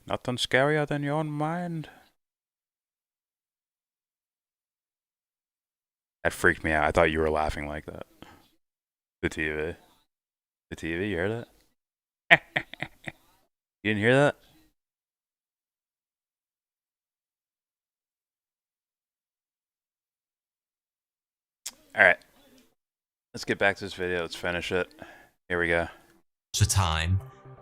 Nothing scarier than your own mind. That freaked me out. I thought you were laughing like that. The TV. The TV, you heard that? You didn't hear that? Alright. Let's get back to this video. Let's finish it. Here we go. To time,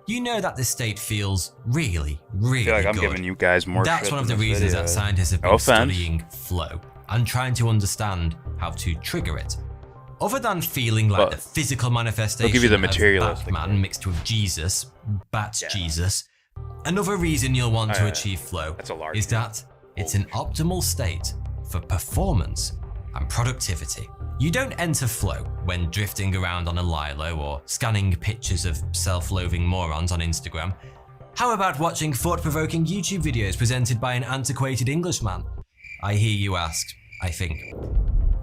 you know that this state feels really, really I feel like I'm good. giving you guys more That's shit one of than the this reasons video. that scientists have No been offense. studying flow and trying to understand how to trigger it. Other than feeling like the physical manifestation give you the of materialistic Batman mixed with Jesus, Jesus, another reason you'll want to achieve flow is that it's an optimal state for performance and productivity. You don't enter flow when drifting around on a Lilo or scanning pictures of self-loathing morons on Instagram. How about watching thought-provoking YouTube videos presented by an antiquated Englishman? I hear you ask, I think.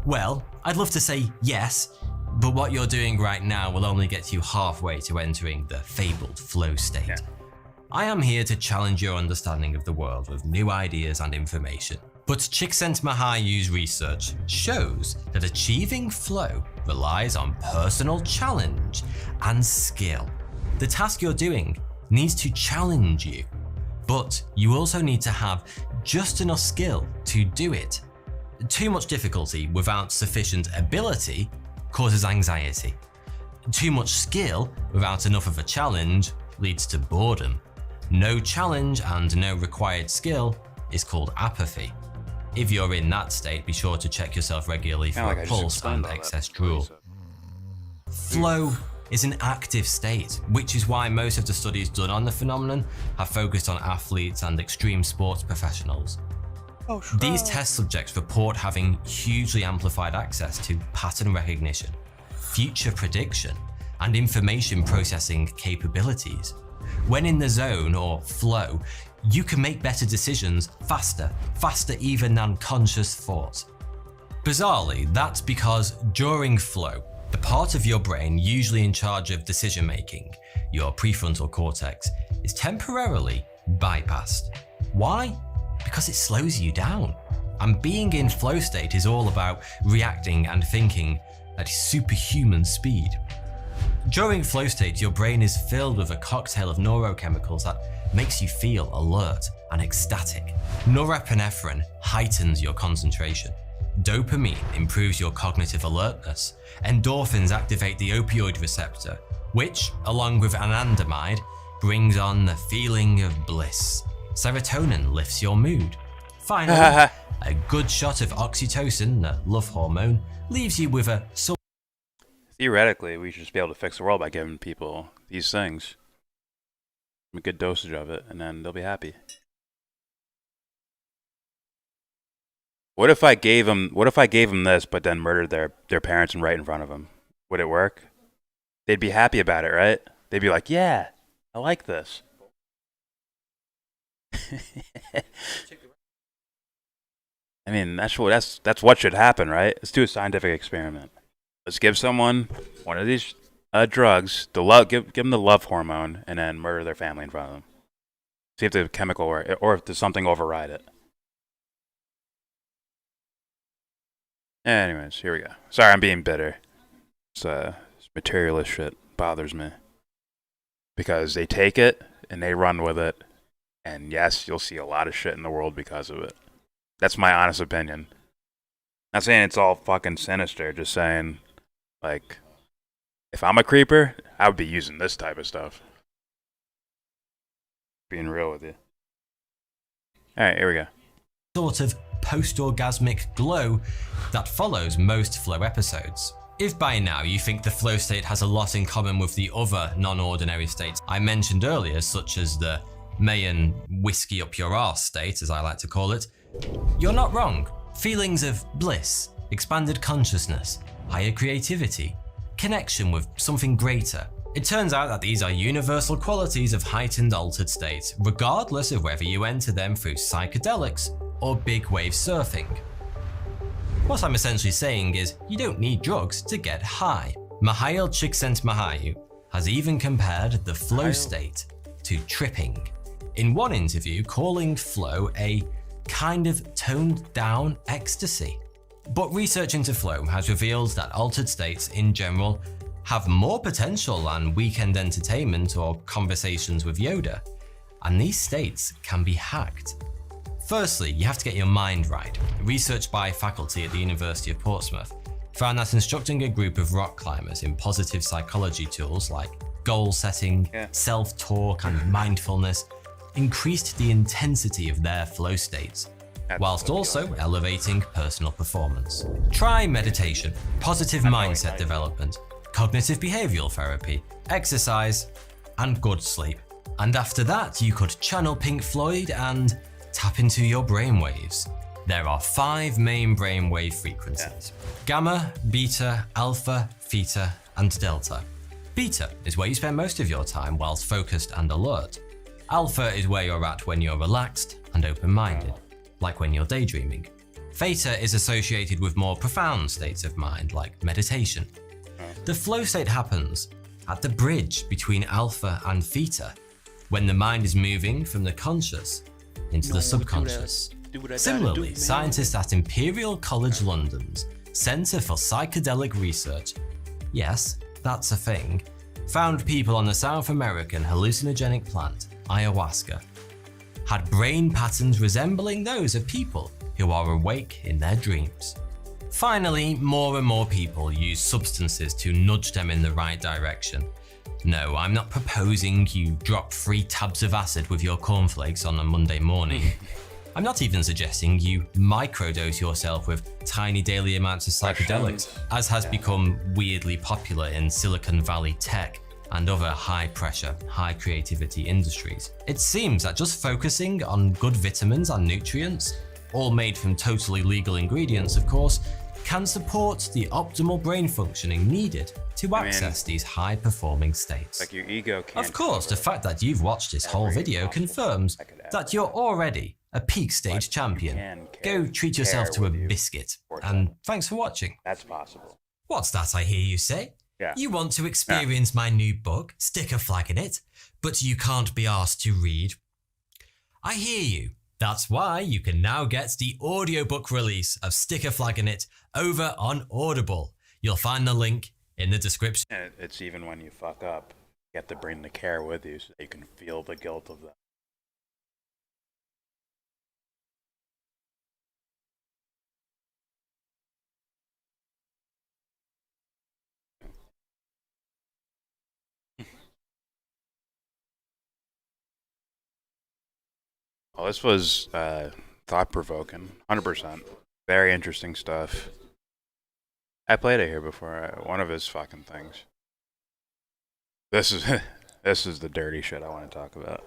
Well, I'd love to say yes, but what you're doing right now will only get you halfway to entering the fabled flow state. I am here to challenge your understanding of the world with new ideas and information. But Csikszentmihalyi's research shows that achieving flow relies on personal challenge and skill. The task you're doing needs to challenge you, but you also need to have just enough skill to do it. Too much difficulty without sufficient ability causes anxiety. Too much skill without enough of a challenge leads to boredom. No challenge and no required skill is called apathy. If you're in that state, be sure to check yourself regularly for a pulse and excess drool. Flow is an active state, which is why most of the studies done on the phenomenon have focused on athletes and extreme sports professionals. These test subjects report having hugely amplified access to pattern recognition, future prediction, and information processing capabilities. When in the zone or flow, you can make better decisions faster even than conscious thought. Bizarrely, that's because during flow, the part of your brain usually in charge of decision making, your prefrontal cortex, is temporarily bypassed. Why? Because it slows you down. And being in flow state is all about reacting and thinking at superhuman speed. During flow state, your brain is filled with a cocktail of neurochemicals that makes you feel alert and ecstatic. Norepinephrine heightens your concentration. Dopamine improves your cognitive alertness. Endorphins activate the opioid receptor, which, along with anandamide, brings on the feeling of bliss. Serotonin lifts your mood. Finally, a good shot of oxytocin, the love hormone, leaves you with a theoretically, we should just be able to fix the world by giving people these things, a good dosage of it, and then they'll be happy. What if I gave them this, but then murdered their parents and right in front of them? Would it work? They'd be happy about it, right? They'd be like, "Yeah, I like this." I mean, that's what should happen, right? Let's do a scientific experiment. Let's give someone one of these drugs, give them the love hormone, and then murder their family in front of them. See if the chemical or if there's something override it. Anyways, here we go. Sorry, I'm being bitter. This materialist shit bothers me. Because they take it and they run with it, and yes, you'll see a lot of shit in the world because of it. That's my honest opinion. Not saying it's all fucking sinister, just saying, like, if I'm a creeper, I would be using this type of stuff. Being real with you. Alright, here we go. Sort of post-orgasmic glow that follows most flow episodes. If by now you think the flow state has a lot in common with the other non-ordinary states I mentioned earlier, such as the Mayan whiskey up your arse state, as I like to call it, you're not wrong. Feelings of bliss, expanded consciousness, higher creativity, connection with something greater. It turns out that these are universal qualities of heightened altered states, regardless of whether you enter them through psychedelics or big wave surfing. What I'm essentially saying is, you don't need drugs to get high. Mihail Csikszentmihalyi has even compared the flow state to tripping, in one interview calling flow a kind of toned down ecstasy. But research into flow has revealed that altered states in general have more potential than weekend entertainment or conversations with Yoda, and these states can be hacked. Firstly, you have to get your mind right. Research by faculty at the University of Portsmouth found that instructing a group of rock climbers in positive psychology tools like goal setting, self-talk, and mindfulness increased the intensity of their flow states, whilst also elevating personal performance. Try meditation, positive mindset development, cognitive behavioral therapy, exercise, and good sleep. And after that, you could channel Pink Floyd and tap into your brainwaves. There are 5 main brainwave frequencies: gamma, beta, alpha, theta, and delta. Beta is where you spend most of your time whilst focused and alert. Alpha is where you're at when you're relaxed and open-minded, like when you're daydreaming. Theta is associated with more profound states of mind, like meditation. The flow state happens at the bridge between alpha and theta, when the mind is moving from the conscious into the subconscious. Similarly, scientists at Imperial College London's Centre for Psychedelic Research, yes, that's a thing, found people on the South American hallucinogenic plant, ayahuasca, had brain patterns resembling those of people who are awake in their dreams. Finally, more and more people use substances to nudge them in the right direction. No, I'm not proposing you drop 3 tabs of acid with your cornflakes on a Monday morning. I'm not even suggesting you microdose yourself with tiny daily amounts of psychedelics, as has become weirdly popular in Silicon Valley tech and other high-pressure, high-creativity industries. It seems that just focusing on good vitamins and nutrients, all made from totally legal ingredients of course, can support the optimal brain functioning needed to access these high-performing states. Like your ego can't. Of course, the fact that you've watched this whole video confirms that you're already a peak stage champion. Go treat yourself to a biscuit, and thanks for watching. That's possible. What's that I hear you say? Yeah. You want to experience my new book, Stick a Flag in It, but you can't be asked to read? I hear you. That's why you can now get the audiobook release of Stick a Flag in It over on Audible. You'll find the link in the description. And it's even when you fuck up, you have to bring the care with you so that you can feel the guilt of that. Well, this was thought-provoking, 100%. Very interesting stuff. I played it here before. One of his fucking things. This is this is the dirty shit I want to talk about.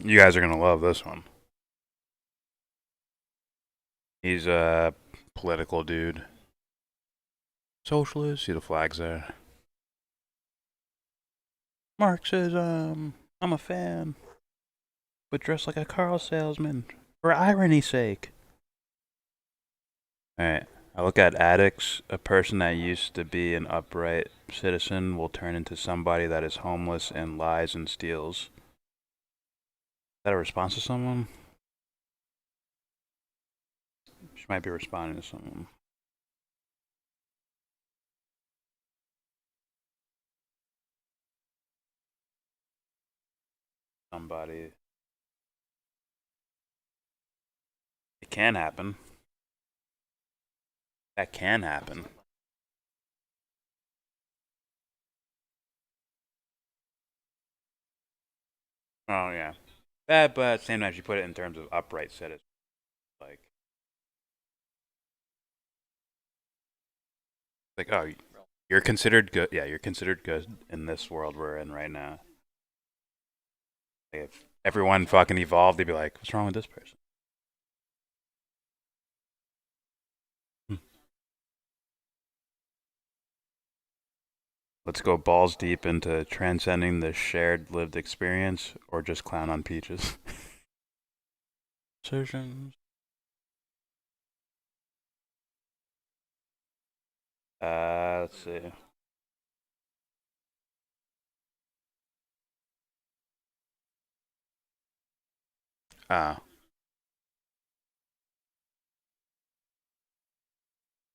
You guys are gonna love this one. He's a political dude. Socialist. See the flags there. Marxism. I'm a fan. But dressed like a car salesman. For irony's sake. Alright. I look at addicts. A person that used to be an upright citizen will turn into somebody that is homeless and lies and steals. Is that a response to someone? She might be responding to someone. Somebody. It can happen. That can happen. Oh, yeah. That, but at the same time, you put it in terms of upright citizens. Like, oh, you're considered good. Yeah, you're considered good in this world we're in right now. Like, if everyone fucking evolved, they'd be like, what's wrong with this person? Let's go balls deep into transcending the shared lived experience or just clown on peaches. Surgeons. Let's see.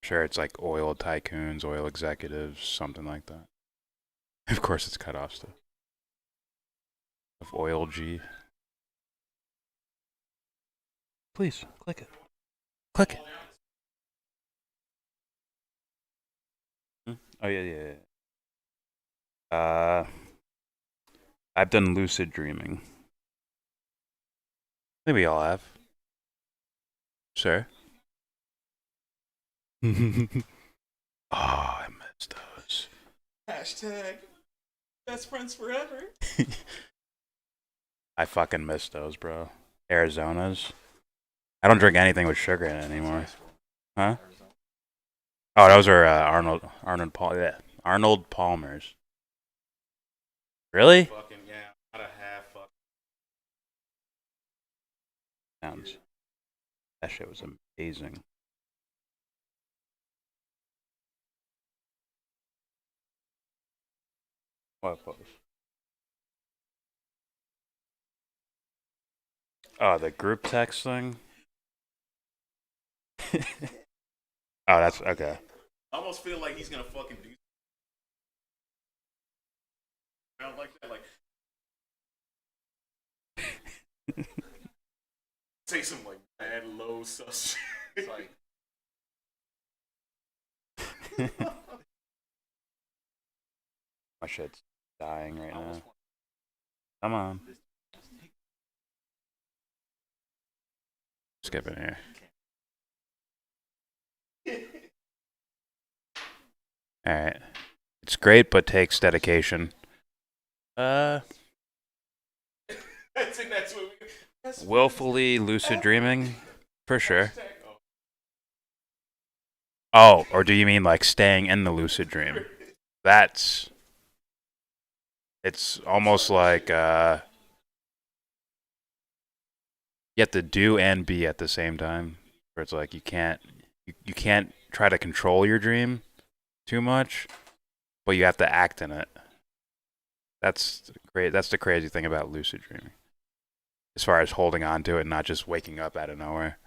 Sure, it's like oil tycoons, oil executives, something like that. Of course, it's cut off stuff. Of oil G. Please, click it. Click it. Oh, yeah. I've done lucid dreaming. Maybe we all have. Sure. Oh, I missed those. Hashtag best friends forever. I fucking missed those, bro. Arizona's. I don't drink anything with sugar in it anymore. Huh? Oh, those are Arnold Palmer's. Really? Fucking yeah, not a half fuck. Sounds. That shit was amazing. What post? Oh, the group text thing? Oh, that's okay. I almost feel like he's gonna fucking do. I don't like that. Like, say some like bad low sus. It's like. My shit's dying right now. Come on. Skip it here. Alright. It's great, but takes dedication. That's what we. Willfully lucid dreaming? For sure. Oh, or do you mean like staying in the lucid dream? That's... It's almost like you have to do and be at the same time. Where it's like you can't try to control your dream too much, but you have to act in it. That's great. That's the crazy thing about lucid dreaming. As far as holding on to it and not just waking up out of nowhere.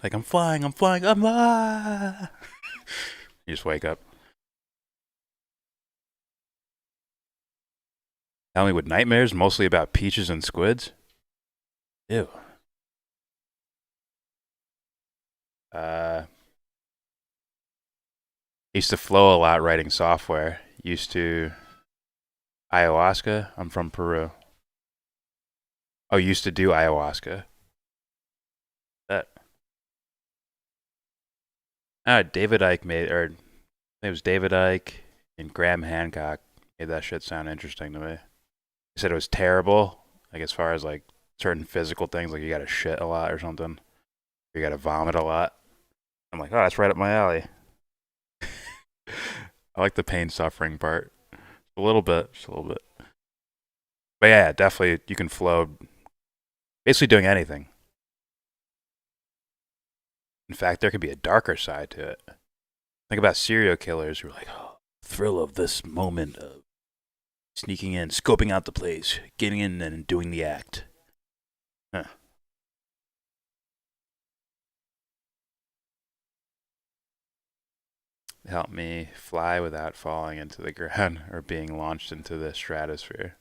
Like I'm flying, I'm ah! You just wake up. Tell me, with nightmares mostly about peaches and squids? Ew. Used to flow a lot writing software. Used to ayahuasca. I'm from Peru. Oh, used to do ayahuasca. That. David Icke made, or it was David Icke and Graham Hancock made that shit sound interesting to me. He said it was terrible, like as far as like certain physical things, like you got to shit a lot or something, or you got to vomit a lot. I'm like, oh, that's right up my alley. I like the pain suffering part, a little bit, just a little bit. But yeah, definitely you can flow, basically doing anything. In fact, there could be a darker side to it. Think about serial killers who are like, oh, thrill of this moment of sneaking in, scoping out the place, getting in and doing the act. Huh. Help me fly without falling into the ground or being launched into the stratosphere.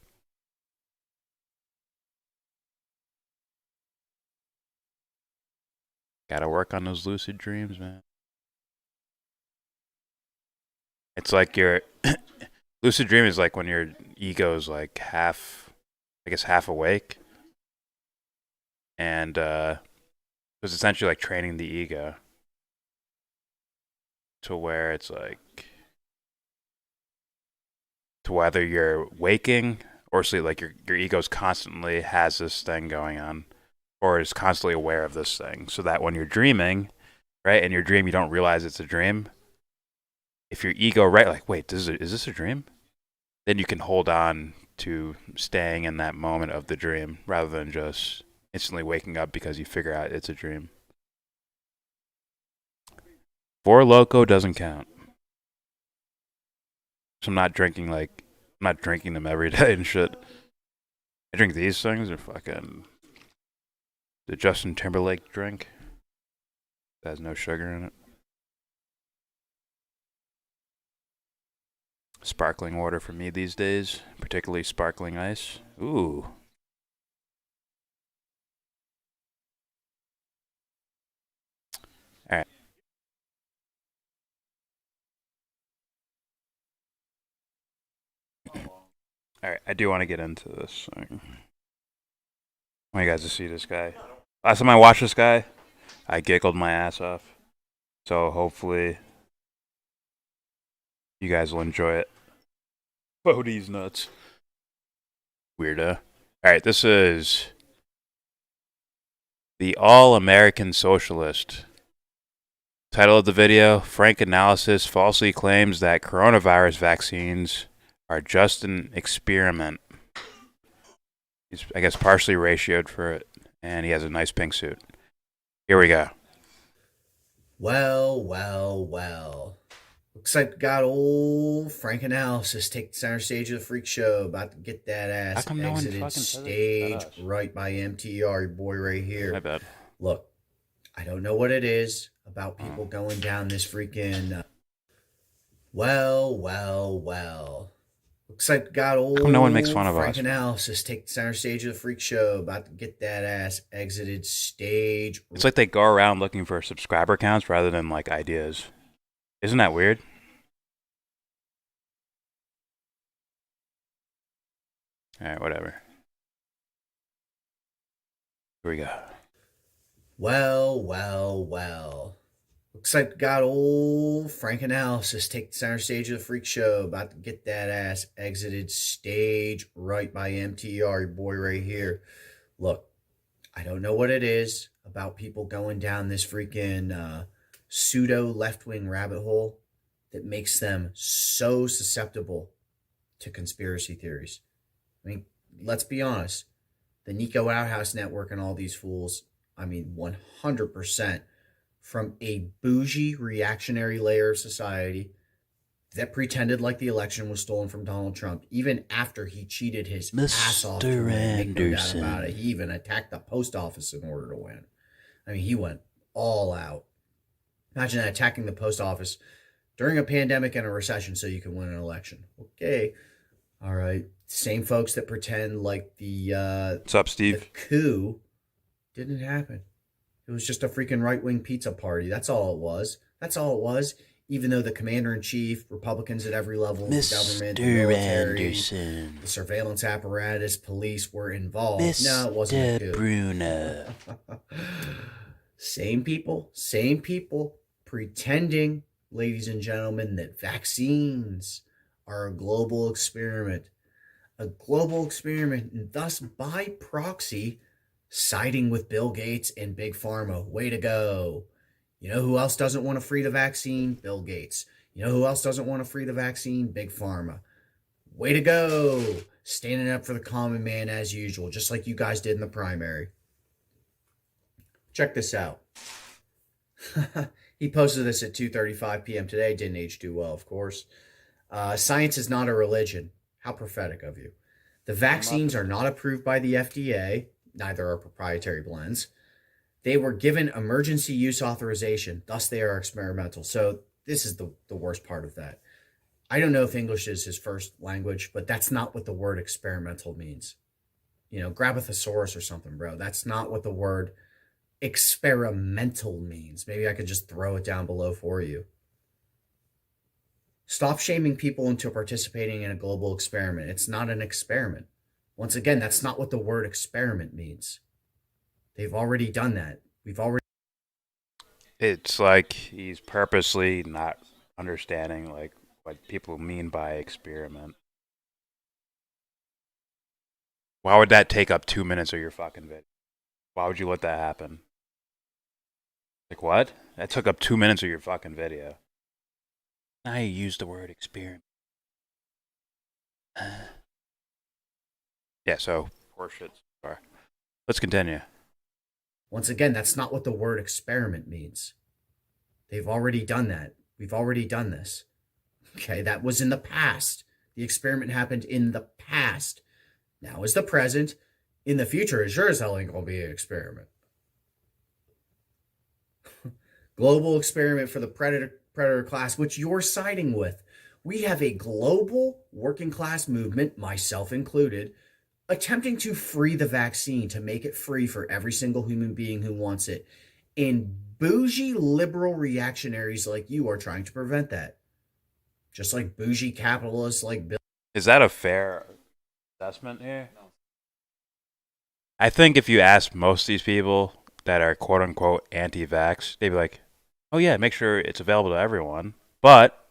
Gotta work on those lucid dreams, man. It's like your lucid dream is like when your ego's like half awake. And it's essentially like training the ego to where it's like, to whether you're waking or sleep, like your ego's constantly has this thing going on or is constantly aware of this thing, so that when you're dreaming, right, in your dream you don't realize it's a dream. If your ego, right, like, wait, is this a dream? Then you can hold on to staying in that moment of the dream rather than just instantly waking up because you figure out it's a dream. Four Loko doesn't count. So I'm not drinking them every day and shit. I drink these things or fucking the Justin Timberlake drink that has no sugar in it. Sparkling water for me these days, particularly sparkling ice. Ooh. All right. All right, I do want to get into this thing. I want you guys to see this guy. Last time I watched this guy, I giggled my ass off. So hopefully you guys will enjoy it. Whoa, these nuts. Weirdo. Alright, this is the All-American Socialist. Title of the video, Frank Analysis falsely claims that coronavirus vaccines are just an experiment. He's, I guess, partially ratioed for it, and he has a nice pink suit. Here we go. Well, well, well. Looks like we got old Frank Analysis take the center stage of the freak show. About to get that ass exited stage right by MTR, your boy right here. My bad. Look, I don't know what it is about people going down this freaking... well, well, well. Looks like we got old no one makes fun of Frank us? Analysis take the center stage of the freak show. About to get that ass exited stage. It's like they go around looking for subscriber counts rather than like ideas. Isn't that weird? Alright, whatever. Here we go. Well, well, well. Looks like we got old Frank Analysis take the center stage of the freak show. About to get that ass exited stage right by MTR, your boy right here. Look, I don't know what it is about people going down this freaking pseudo left-wing rabbit hole that makes them so susceptible to conspiracy theories. I mean, let's be honest. The Nico Outhouse Network and all these fools, I mean, 100% from a bougie reactionary layer of society that pretended like the election was stolen from Donald Trump, even after he cheated his ass off to win. Make no doubt about it. He even attacked the post office in order to win. I mean, he went all out. Imagine that, attacking the post office during a pandemic and a recession so you can win an election. Okay. All right. Same folks that pretend like the what's up, Steve? The coup didn't happen. It was just a freaking right-wing pizza party. That's all it was. That's all it was. Even though the commander-in-chief, Republicans at every level of the government, the military, the surveillance apparatus, police were involved. No, it wasn't a coup. Bruno. Same people pretending, ladies and gentlemen, that vaccines are a global experiment. A global experiment, and thus by proxy, siding with Bill Gates and Big Pharma. Way to go. You know who else doesn't want to free the vaccine? Bill Gates. You know who else doesn't want to free the vaccine? Big Pharma. Way to go. Standing up for the common man as usual, just like you guys did in the primary. Check this out. He posted this at 2:35 p.m. today. Didn't age too well, of course. Science is not a religion. How prophetic of you. The vaccines are not approved by the FDA. Neither are proprietary blends. They were given emergency use authorization. Thus, they are experimental. So this is the worst part of that. I don't know if English is his first language, but that's not what the word experimental means. You know, grab a thesaurus or something, bro. That's not what the word experimental means. Maybe I could just throw it down below for you. Stop shaming people into participating in a global experiment. It's not an experiment. Once again, that's not what the word experiment means. They've already done that. We've already... It's like he's purposely not understanding like what people mean by experiment. Why would that take up 2 minutes of your fucking video? Why would you let that happen? Like what? That took up 2 minutes of your fucking video. Now you use the word experiment. Yeah, so horseshit. Sorry. Let's continue. Once again, that's not what the word experiment means. They've already done that. We've already done this. Okay, that was in the past. The experiment happened in the past. Now is the present. In the future, it sure as hell ain't gonna be an experiment. Global experiment for the predator class, which you're siding with. We have a global working class movement, myself included, attempting to free the vaccine, to make it free for every single human being who wants it. And bougie liberal reactionaries like you are trying to prevent that. Just like bougie capitalists like Bill. Is that a fair assessment here? I think if you ask most of these people that are quote unquote anti-vax, they'd be like, oh yeah, make sure it's available to everyone. But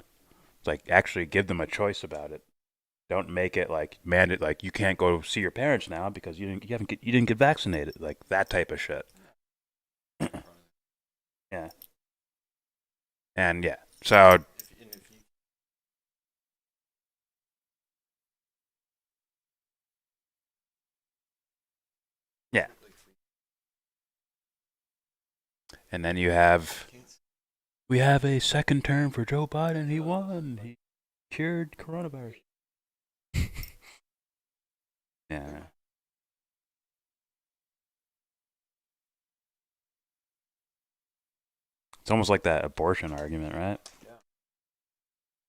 like actually give them a choice about it. Don't make it like mandate, like you can't go see your parents now because you didn't get vaccinated, like that type of shit. Yeah. And yeah, so yeah. And then we have a second term for Joe Biden. He won. He cured coronavirus. Yeah. It's almost like that abortion argument, right? Yeah.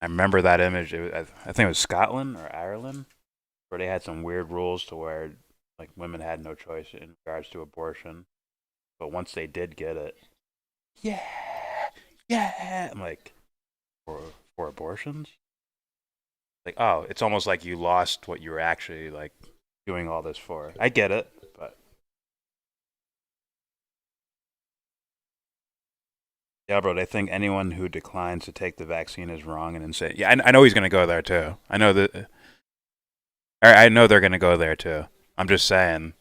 I remember that image. I think it was Scotland or Ireland, where they had some weird rules to where like women had no choice in regards to abortion, but once they did get it, yeah, I'm like, for abortions, like oh, it's almost like you lost what you were actually like doing all this for. I get it, but yeah, bro, they think anyone who declines to take the vaccine is wrong and insane. Yeah, I know he's gonna go there too. I know that. I know they're gonna go there too. I'm just saying,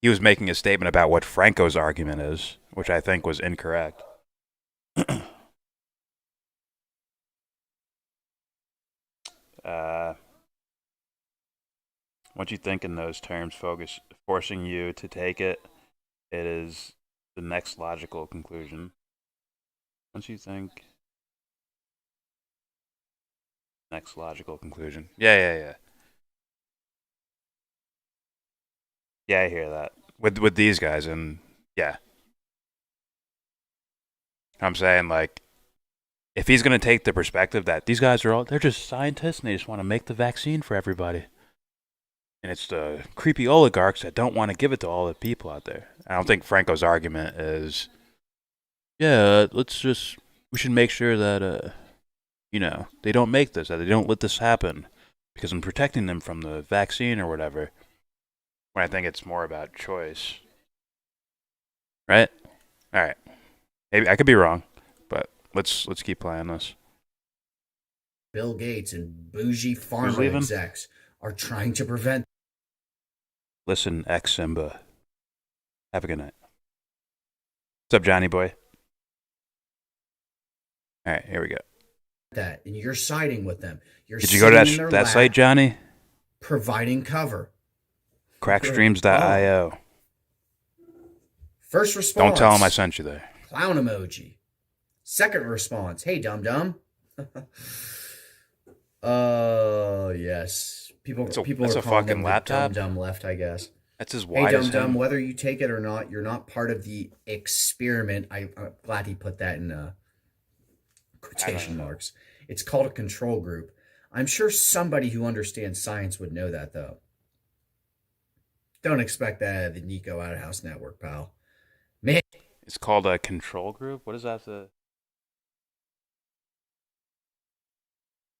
he was making a statement about what Franco's argument is, which I think was incorrect. What you think in those terms, forcing you to take it, it is the next logical conclusion. Once you think, next logical conclusion. Yeah. Yeah, I hear that. With these guys, and yeah. I'm saying, like, if he's going to take the perspective that these guys they're just scientists and they just want to make the vaccine for everybody. And it's the creepy oligarchs that don't want to give it to all the people out there. I don't think Franco's argument is, yeah, we should make sure that, they don't make this, that they don't let this happen because I'm protecting them from the vaccine or whatever. When I think it's more about choice. Right? All right. Maybe I could be wrong, but let's keep playing this. Bill Gates and bougie Who's pharma leaving? execs are trying to prevent. Listen, ex Simba. Have a good night. What's up, Johnny boy? All right, here we go. That, and you're siding with them. You're Did you go to sitting in their that lap, site, Johnny? providing cover. Crackstreams.io. First response. Don't tell him I sent you there. Clown emoji. Second response. Hey, dum dum. Yes. People That's are a calling fucking them the laptop? Dum dum left, I guess. That's as Hey, wide dum as dum. him. Whether you take it or not, you're not part of the experiment. I'm glad he put that in quotation marks. It's called a control group. I'm sure somebody who understands science would know that, though. Don't expect that out of the Nico Out of House Network, pal. Man, It's called a control group? What does that have to...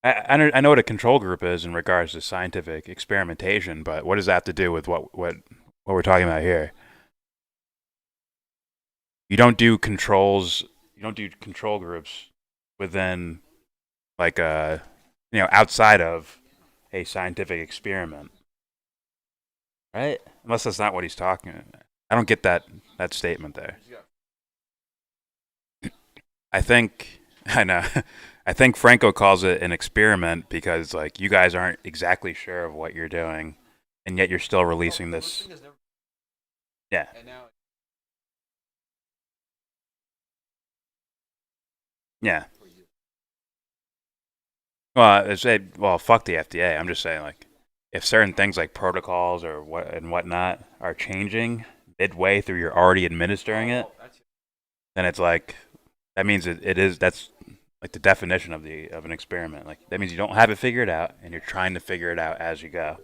I know what a control group is in regards to scientific experimentation, but what does that have to do with what we're talking about here? You don't do controls. You don't do control groups within, like outside of a scientific experiment, right? Unless that's not what he's talking about. I don't get that statement there. I know. I think Franco calls it an experiment because, like, you guys aren't exactly sure of what you're doing, and yet you're still releasing this. Yeah. Yeah. Well, fuck the FDA. I'm just saying, like, if certain things like protocols or whatnot are changing midway through you're already administering it, then it's like that means that's like the definition of an experiment. Like that means you don't have it figured out and you're trying to figure it out as you go.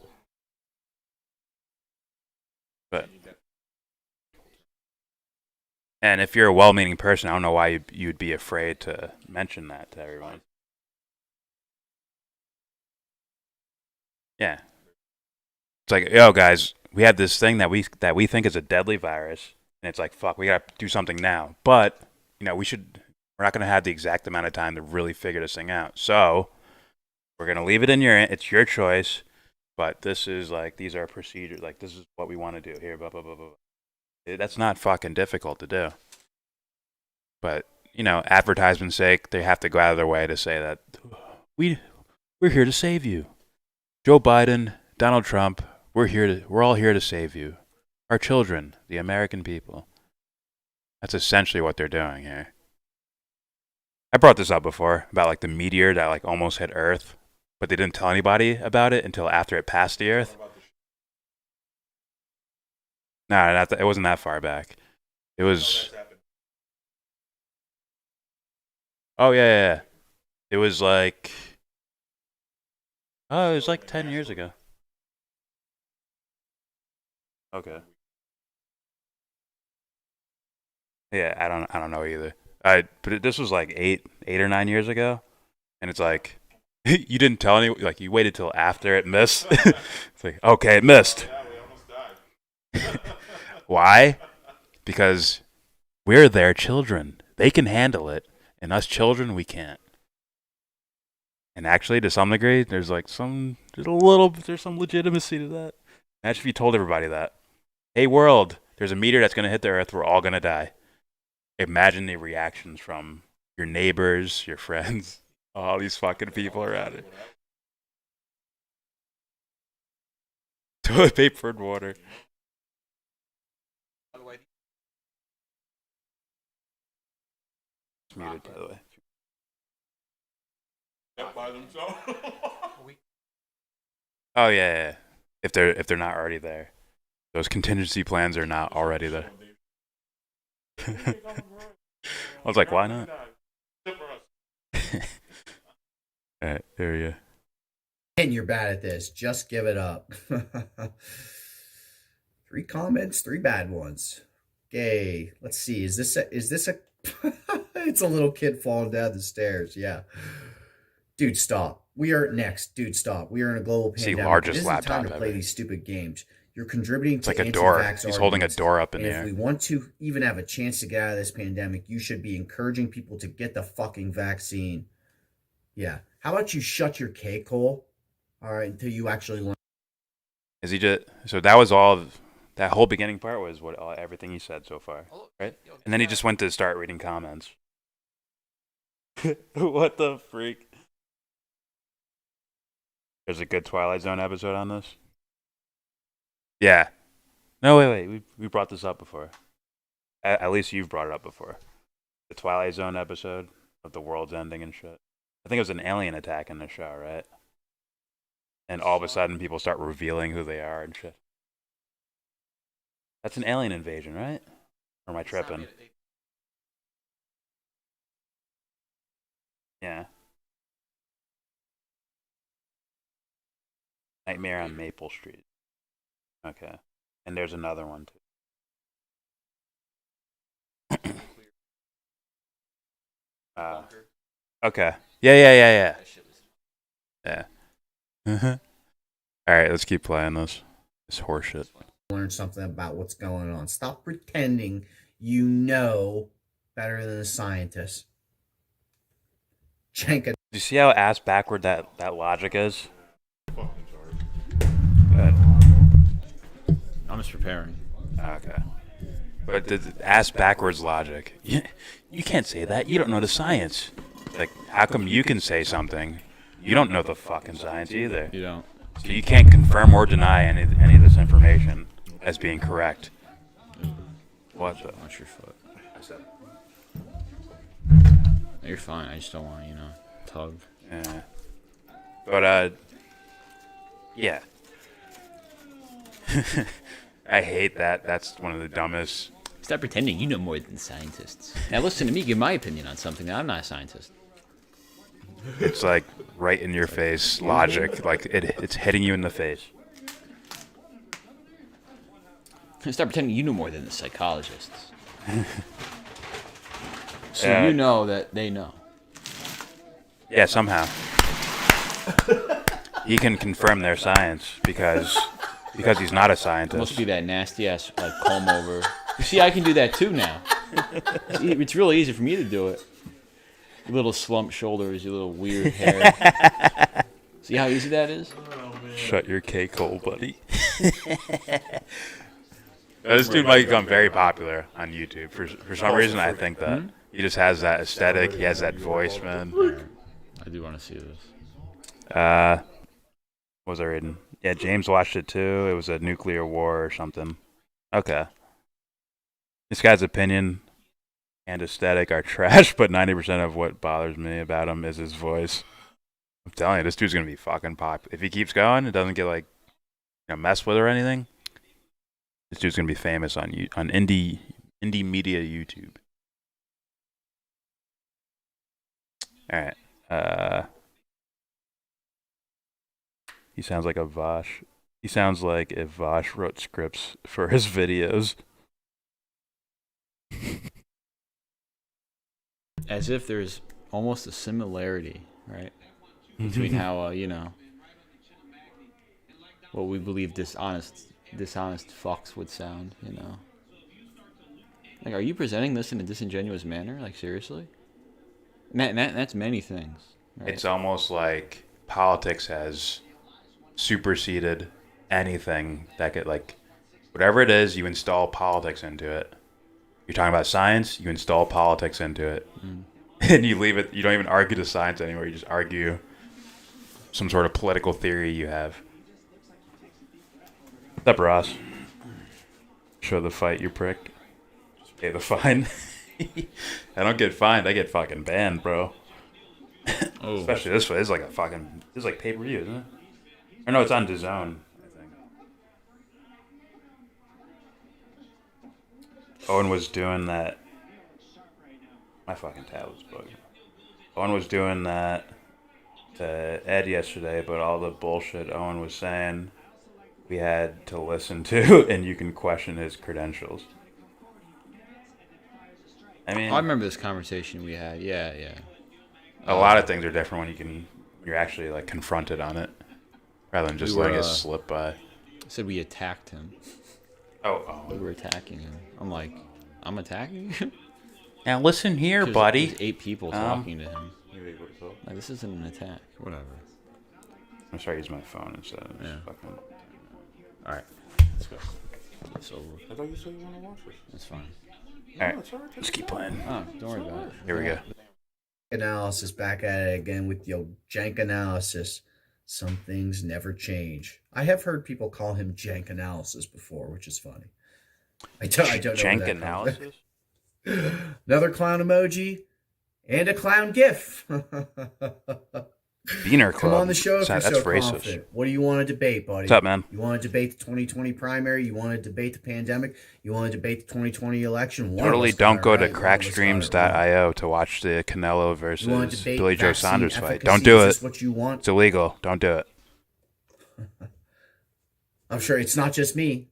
And if you're a well-meaning person, I don't know why you'd be afraid to mention that to everyone. Yeah. It's like, yo, guys, we have this thing that we think is a deadly virus, and it's like, fuck, we gotta do something now. But we're not gonna have the exact amount of time to really figure this thing out. So we're gonna leave it it's your choice. But this is like, these are procedures. Like, this is what we want to do here. Blah blah blah blah. That's not fucking difficult to do. But advertisement's sake, they have to go out of their way to say that we're here to save you. Joe Biden, Donald Trump, we're all here to save you. Our children, the American people. That's essentially what they're doing here. I brought this up before about like the meteor that like almost hit Earth, but they didn't tell anybody about it until after it passed the Earth. No, it wasn't that far back. It was. Oh yeah. It was like. Oh, it was like 10 years ago. Okay. Yeah, I don't know either. But this was like 8 or 9 years ago, and it's like you didn't tell anyone. Like you waited till after it missed. It's like, okay, it missed. Yeah, we almost died. Why? Because we're their children. They can handle it, and us children, we can't. And actually, to some degree, there's some legitimacy to that. Imagine if you told everybody that. Hey, world, there's a meteor that's going to hit the Earth. We're all going to die. Imagine the reactions from your neighbors, your friends, all these fucking people around it. Toilet paper and water. It's muted, by the way. By themselves. Oh yeah. If they're not already there, those contingency plans are not already there. I was like, why not? Alright, there you go. and you're bad at this. Just give it up. 3 comments, 3 bad ones. Okay, let's see. Is this a it's a little kid falling down the stairs. Yeah. Dude, stop. We are next. Dude, stop. We are in a global It's the pandemic. largest It isn't time laptop to play ever. these stupid games. You're contributing to like a door. anti-vax He's holding a arguments. door up in And the if air. we want to even have a chance to get out of this pandemic, you should be encouraging people to get the fucking vaccine. Yeah. How about you shut your cake hole? All right, until you actually learn. Is he just so that was all? That whole beginning part was what everything he said so far, right? And then he just went to start reading comments. What the freak? There's a good Twilight Zone episode on this. Yeah. No, wait. We brought this up before. At least you've brought it up before. The Twilight Zone episode of the world's ending and shit. I think it was an alien attack in the show, right? And all of a sudden, people start revealing who they are and shit. That's an alien invasion, right? Or am I tripping? Yeah. Nightmare on Maple Street. Okay. And there's another one, too. Okay. Yeah. Yeah. Alright, let's keep playing this. This horseshit. Learn something about what's going on. Stop pretending you know better than the scientists. Jenka. Do you see how ass backward that logic is? I'm just preparing. Okay. But the ass backwards logic. You can't say that. You don't know the science. Like, how come you can say something? You don't know the fucking science either. You don't. So you can't confirm or deny any of this information as being correct. What's up? Watch your foot. You're fine. I just don't want to, tug. Yeah. But, yeah. I hate that. That's one of the dumbest. Stop pretending you know more than scientists. Now listen to me give my opinion on something that I'm not a scientist. It's like right in your face logic. Like it's hitting you in the face. Stop pretending you know more than the psychologists. So you know that they know. Yeah, somehow. He can confirm their science because he's not a scientist. It must be that nasty ass comb over. You see, I can do that too now. It's really easy for me to do it. Your little slumped shoulders, your little weird hair. See how easy that is? Shut your cake hole, buddy. This dude might become very popular on YouTube. For some reason, I think that. He just has that aesthetic. He has that voice, man. I do want to see this. What was I reading? Yeah, James watched it too. It was a nuclear war or something. Okay. This guy's opinion and aesthetic are trash, but 90% of what bothers me about him is his voice. I'm telling you, this dude's gonna be fucking popular. If he keeps going, it doesn't get messed with or anything. This dude's gonna be famous on indie media YouTube. All right. He sounds like a Vosh. He sounds like if Vosh wrote scripts for his videos. As if there's almost a similarity, right? Between how, what we believe dishonest fucks would sound, Like, are you presenting this in a disingenuous manner? Like, seriously? That's many things. Right? It's almost like politics has superseded anything that could, whatever it is, you install politics into it. You're talking about science, you install politics into it. And you leave it, you don't even argue the science anymore, you just argue some sort of political theory you have. What's up, Ross? Show the fight, you prick. Pay the fine. I don't get fined, I get fucking banned, bro. Oh. Especially this way, this is like pay-per-view, isn't it? Or no, it's on DAZN, I think. Owen was doing that. My fucking tablet's bugging. Owen was doing that to Ed yesterday, but all the bullshit Owen was saying, we had to listen to, and you can question his credentials. I mean, I remember this conversation we had. Yeah. A lot of things are different when you're actually confronted on it, rather than just letting it slip by. said we attacked him. Oh. We were attacking him. I'm like, I'm attacking him? Now listen here, There's buddy. 8 people talking to him. Here, Like, this isn't an attack. Whatever. I'm sorry, use my phone instead of Yeah. fucking... Alright. Let's go. It's over. I thought you said you want to watch this. That's fine. Alright, let's keep playing. Oh, don't worry about it. Here we go. Analysis back at it again with your jank analysis. Some things never change. I have heard people call him jank analysis before, which is funny. I don't know. Jank where that analysis? Another clown emoji and a clown gif. Beaner Come Club. on the show if you're That's so racist. confident. What do you want to debate, buddy? What's up, man? You want to debate the 2020 primary? You want to debate the pandemic? You want to debate the 2020 election? One of Totally us got don't it go right, to one of us got it wrong. crackstreams.io to watch the Canelo You want to versus debate Billy Joe vaccine Saunders fight. efficacy? Don't do Is it. this what you want? It's illegal. Don't do it. I'm sure it's not just me.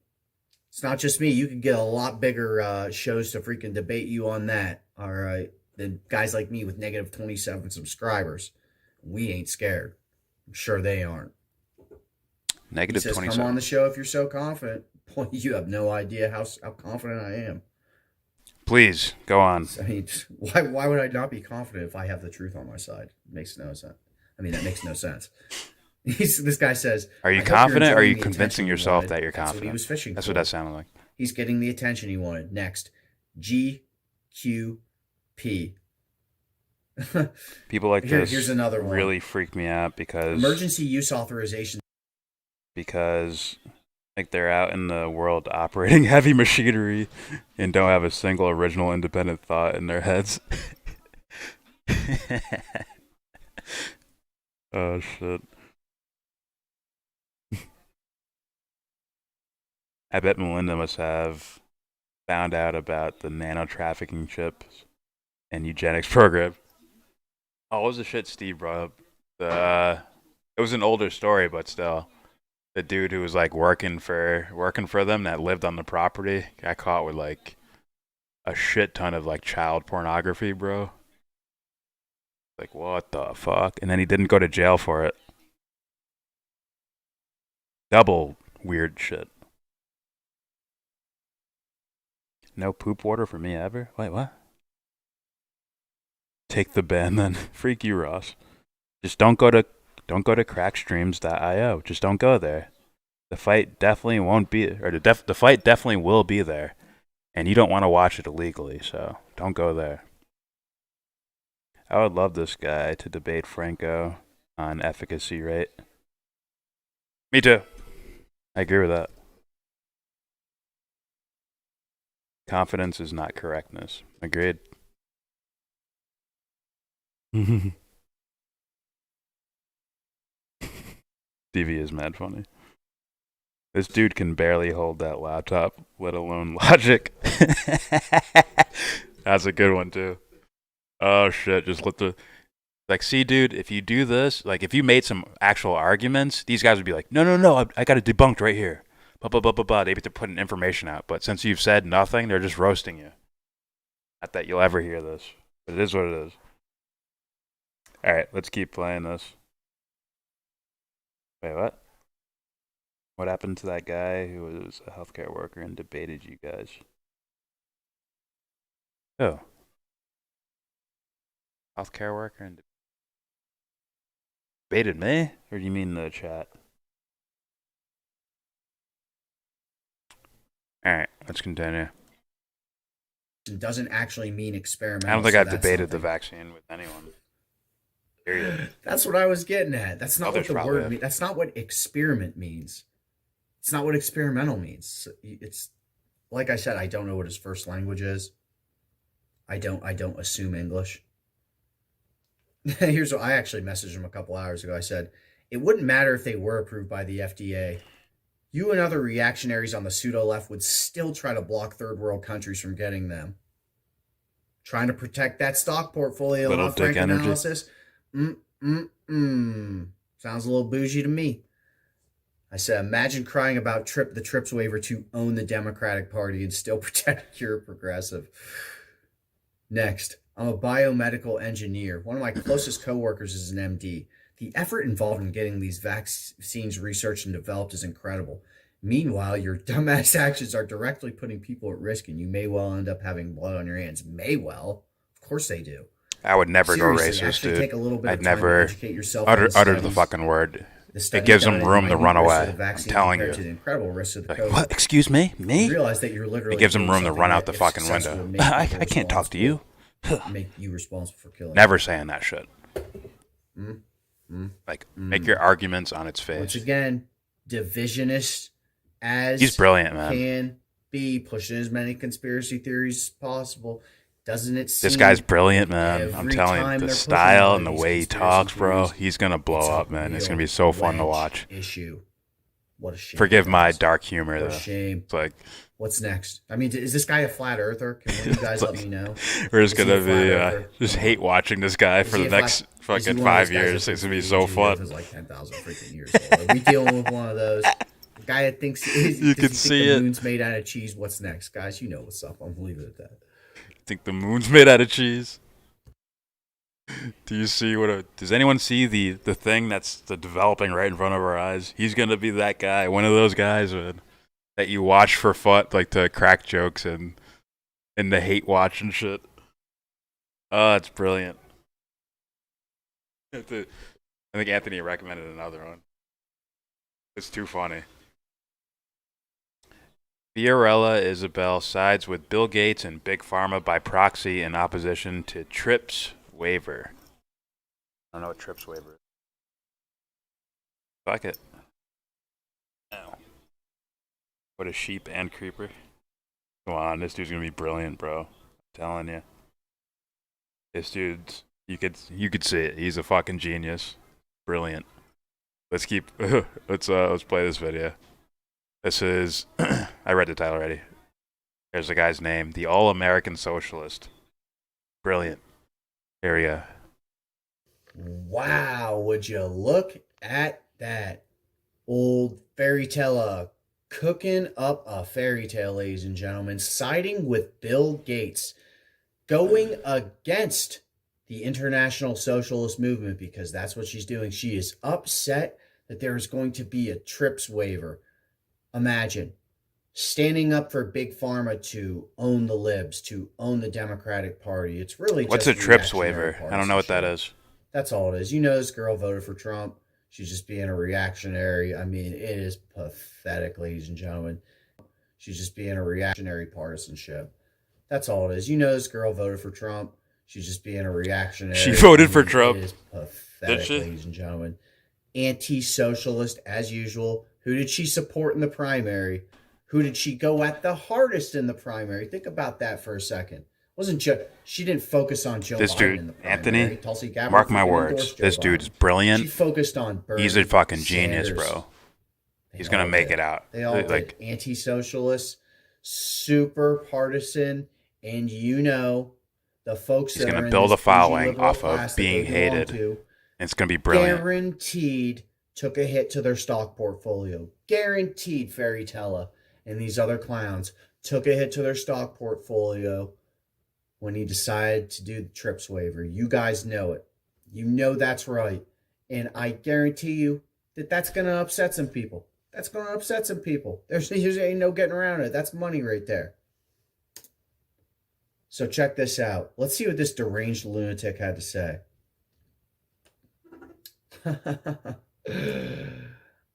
It's not just me. You could get a lot bigger shows to freaking debate you on that. All right. Than guys like me with negative 27 subscribers. We ain't scared. I'm sure they aren't. Negative He says, 27. come on the show if you're so confident. Boy, you have no idea how confident I am. Please, go on. I mean, why would I not be confident if I have the truth on my side? It makes no sense. I mean, that makes no sense. This guy says, Are you "I hope you're confident or are you enjoying the convincing attention you yourself wanted." that you're That's what he confident? was fishing That's for. what that sounded like. He's getting the attention he wanted. Next, GQP. People like this Here's another one. really freak me out because Emergency use authorization. like they're out in the world operating heavy machinery and don't have a single original independent thought in their heads. Oh shit. I bet Melinda must have found out about the nano trafficking chips and eugenics program. Oh, what was the shit Steve brought up? It was an older story, but still. The dude who was like working for them that lived on the property got caught with like a shit ton of like child pornography, bro. Like, what the fuck? And then he didn't go to jail for it. Double weird shit. No poop water for me ever? Wait, what? Take the ban then. Freak you, Ross. Just don't go to crackstreams.io. Just don't go there. The fight definitely won't be, or the fight definitely will be there. And you don't want to watch it illegally, so don't go there. I would love this guy to debate Franco on efficacy rate. Me too. I agree with that. Confidence is not correctness. Agreed. DV is mad funny. This dude can barely hold that laptop, let alone logic. That's a good one too. Oh shit, just let the... Like, see dude, if you do this, like if you made some actual arguments, these guys would be like, no, I got it debunked right here. Blah, blah, blah, blah, blah. They have to put information out. But since you've said nothing, they're just roasting you. Not that you'll ever hear this, but it is what it is. Alright, let's keep playing this. Wait, what? What happened to that guy who was a healthcare worker and debated you guys? Oh. Healthcare worker and debated me? Or do you mean the chat? Alright, let's continue. It doesn't actually mean experimental. I don't think so I've that's debated the something. vaccine with anyone. Period. That's what I was getting at. That's not Others what the probably word have. means. That's not what experiment means. It's not what experimental means. It's like I said, I don't know what his first language is. I don't assume English. Here's what I actually messaged him a couple hours ago. I said, it wouldn't matter if they were approved by the FDA. You and other reactionaries on the pseudo-left would still try to block third world countries from getting them. Trying to protect that stock portfolio, Little not frank dick energy. analysis. Sounds a little bougie to me. I said, imagine crying about the TRIPS waiver to own the Democratic Party and still pretend you're a progressive. Next, I'm a biomedical engineer. One of my closest coworkers is an MD. The effort involved in getting these vaccines researched and developed is incredible. Meanwhile, your dumbass actions are directly putting people at risk, and you may well end up having blood on your hands. May well. Of course they do. I would never Seriously, go racist, actually dude. take a little bit I'd of time to never educate yourself utter on the the studies. fucking word. The It studies gives done them into room to minute run risks of away. the I'm vaccine telling compared you. to the incredible risks of the Like, COVID. what? Excuse me? Me? You realize that you're literally It gives them doing room to something run out that, the if fucking successful, window. would make I people can't talk to you. make you responsible for killing. Never saying that shit. Mm. Like, make your arguments on its face. Once again, divisionist as He's brilliant, man. can be, pushing as many conspiracy theories as possible. Doesn't it seem This guy's brilliant, man. I'm every telling time you, the they're pushing style one and of the these way he conspiracy talks, bro, theories, he's gonna blow it's a up, man. It's gonna be real so fun to wedge watch. issue. What a shame. Forgive my guys. dark humor, What a though. shame. It's like What's next? I mean, is this guy a flat earther? Can one of you guys let me know? we're just Is he gonna a flat be earther? just hate watching this guy Is for he the a flat- next is he fucking one of 5 those guys years. that It's gonna be thinks so the fun. Earth is like 10,000 freaking years old? Are we dealing with one of those? The guy that thinks You can see the it. moon's made out of cheese. What's next, guys? You know what's up. I'm leaving it at that. Think the moon's made out of cheese? Do you see does anyone see the thing that's developing right in front of our eyes? He's gonna be that guy, one of those guys, man, that you watch for fun, like to crack jokes and the hate watch and shit. Oh, it's brilliant. I think Anthony recommended another one. It's too funny. Fiorella Isabel sides with Bill Gates and Big Pharma by proxy in opposition to TRIPS waiver. I don't know what TRIPS waiver is. Fuck it. No. What a sheep and creeper. Come on, this dude's gonna be brilliant, bro. I'm telling you. This dude's you could see it. He's a fucking genius. Brilliant. Let's play this video. This is I read the title already. There's the guy's name, the All-American Socialist. Brilliant. Here we go. Wow, would you look at that? Old fairy tale cooking up a fairy tale, ladies and gentlemen, siding with Bill Gates, going against the international socialist movement, because that's what she's doing. She is upset that there is going to be a TRIPS waiver. Imagine standing up for Big Pharma to own the libs, to own the Democratic Party. It's really What's a just TRIPS reactionary waiver? I don't know what that is. That's all it is. You know, this girl voted for Trump. She's just being a reactionary. I mean, it is pathetic, ladies and gentlemen. She's just being a reactionary partisanship. That's all it is. You know, this girl voted for Trump. She's just being a reactionary. She voted for Trump. It is pathetic, Did she? ladies and gentlemen. Anti-socialist, as usual. Who did she support in the primary? Who did she go at the hardest in the primary? Think about that for a second. She didn't focus on Joe This Biden in the dude, primary. Anthony, Tulsi Gabbard mark my freaking words. endorsed Joe This Biden. dude's brilliant. She focused on Bernie He's a fucking genius, Sanders. bro. He's gonna all make did. it out. They all Like, did. Anti-socialist, super partisan, and you know the folks he's that gonna are in build this a following bougie liberal off class of that being they belong hated. to, And it's gonna be brilliant. guaranteed took a hit to their stock portfolio. Guaranteed, Fairy Tella and these other clowns took a hit to their stock portfolio when he decided to do the TRIPS waiver. You guys know it. You know that's right. And I guarantee you that that's going to upset some people. That's going to upset some people. There's ain't no getting around it. That's money right there. So check this out. Let's see what this deranged lunatic had to say.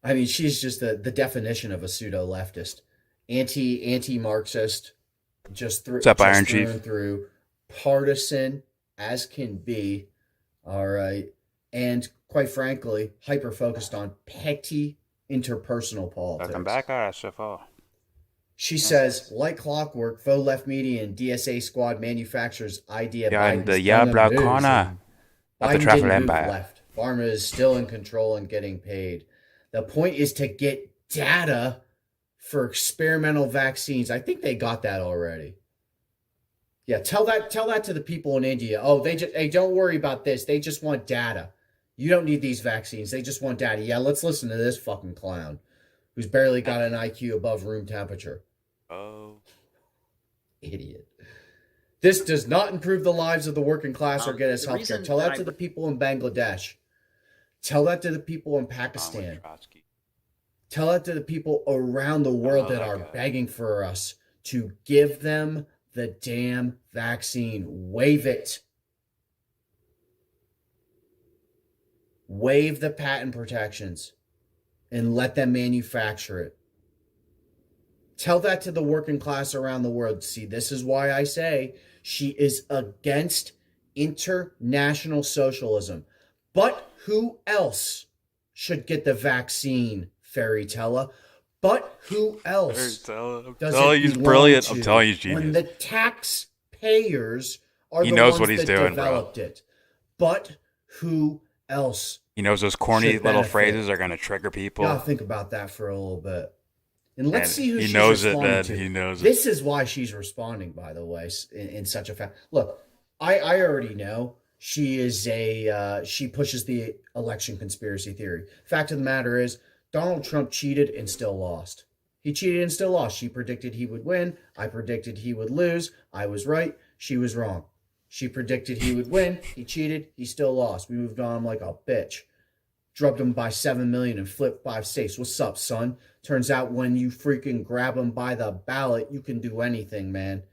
I mean, she's just the definition of a pseudo-leftist. Anti-Marxist. What's up, Iron through Chief? and through. Partisan as can be. All right. And quite frankly, hyper-focused on petty interpersonal politics. Welcome back, RSFO. She says, like clockwork, faux left media and DSA squad manufactures idea Yeah, Biden's the YellBRo gonna lose, corner and of the Biden Travel didn't move Empire. left. Pharma is still in control and getting paid. The point is to get data for experimental vaccines. I think they got that already. Yeah, tell that to the people in India. Oh, hey, don't worry about this. They just want data. You don't need these vaccines. They just want data. Yeah, let's listen to this fucking clown who's barely got an IQ above room temperature. Oh. Idiot. This does not improve the lives of the working class or get us the health care. reason Tell that that to I- the people in Bangladesh. Tell that to the people in Pakistan. Tell that to the people around the world that are begging for us to give them the damn vaccine. Waive it. Waive the patent protections and let them manufacture it. Tell that to the working class around the world. See, this is why I say she is against international socialism. But who else should get the vaccine, Fairytella? But who else? Fairytella. Does I'm telling it you, he's belong brilliant. to? I'm telling you, he's genius. When the taxpayers are He the knows ones what he's that doing, bro. developed it. But who else? He knows those corny should little benefit? phrases are going to trigger people. Gotta think about that for a little bit. And let's And see who he she's knows it, responding man. to. He knows it. This is why she's responding, by the way, in such a fact. Look, I already know she is she pushes the election conspiracy theory. Fact of the matter is, Donald Trump cheated and still lost. He cheated and still lost. She predicted he would win. I predicted he would lose. I was right. She was wrong. She predicted he would win. He cheated. He still lost. We moved on him like a bitch. Drubbed him by 7 million and flipped 5 states. What's up, son? Turns out when you freaking grab him by the ballot, you can do anything, man.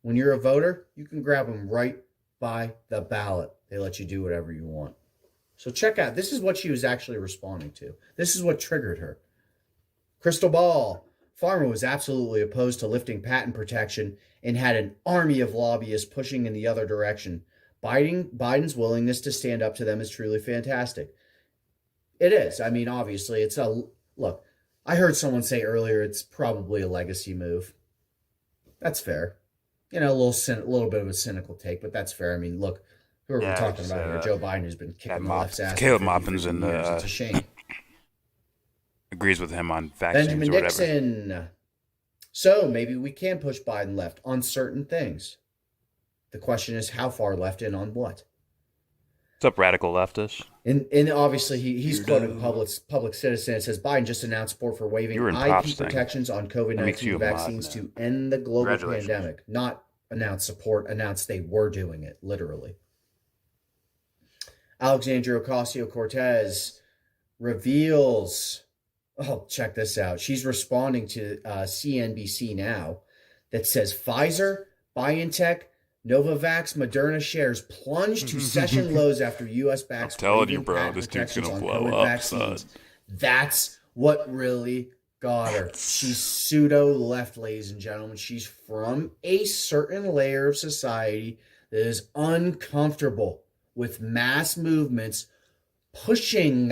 When you're a voter, you can grab him right by the ballot. They let you do whatever you want. So check out. This is what she was actually responding to. This is what triggered her. Crystal ball. Farmer was absolutely opposed to lifting patent protection and had an army of lobbyists pushing in the other direction. Biden's willingness to stand up to them is truly fantastic. It is. I mean, obviously, it's a... Look, I heard someone say earlier it's probably a legacy move. That's fair. You know, a little bit of a cynical take, but that's fair. I mean, look, who are we talking about here? Joe Biden has been kicking the left's ass. Caleb for Maupin's 50 in years. the... It's a shame. agrees with him on vaccines Benjamin or whatever. Dixon. So maybe we can push Biden left on certain things. The question is how far left and on what? What's up, radical leftists? And obviously he's quoting Public Citizen. It says Biden just announced support for waiving You were in IP props thing. protections on That makes you COVID-19 a mod vaccines now. to end the global Congratulations. pandemic. Not announce support, announce they were doing it, literally. Alexandria Ocasio-Cortez reveals... Oh, check this out. She's responding to CNBC now that says Pfizer, BioNTech, Novavax, Moderna shares plunged to session lows after U.S. backs. I'm telling you, bro, this dude's gonna blow up, son. That's what really got her. She's pseudo left, ladies and gentlemen. She's from a certain layer of society that is uncomfortable with mass movements pushing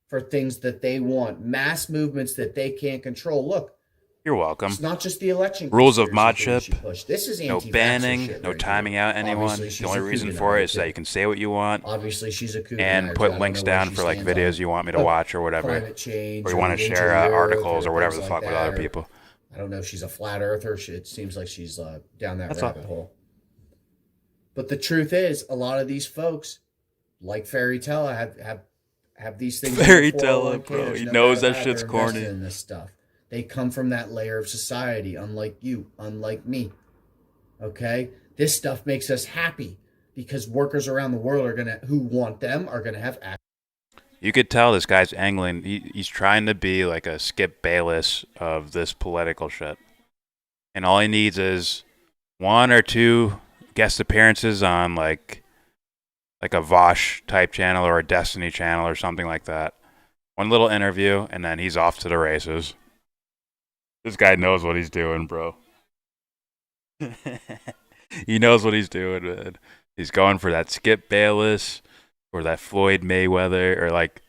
for things that they want, mass movements that they can't control. Look, You're welcome. it's not just the election. Rules of conspiracy theory modship. she pushed. This is No anti-vaxxer banning, shit no right timing here. out anyone. Obviously, she's The only a reason Cooganite, for it is too. that you can say what you want Obviously, she's a Cooganite. and I put don't links know where down she for like stands videos on you want me to watch or whatever. climate change, Or you want to engaging share the earth articles or whatever the things fuck like with other that, or people. I don't know if she's a flat earther. It seems like she's down that That's all. rabbit hole. But the truth is, a lot of these folks, like Fairytella, have these things. in their Fairytella, 401k. bro. There's He no knows doubt that about it. shit's They're invested corny. in this stuff. They come from that layer of society, unlike you, unlike me. Okay, this stuff makes us happy because workers around the world who want them are gonna have access. You could tell this guy's angling. He's trying to be like a Skip Bayless of this political shit. And all he needs is 1 or 2 guest appearances on like a Vosh type channel or a Destiny channel or something like that. One little interview, and then he's off to the races. This guy knows what he's doing, bro. He knows what he's doing, man. He's going for that Skip Bayless or that Floyd Mayweather or like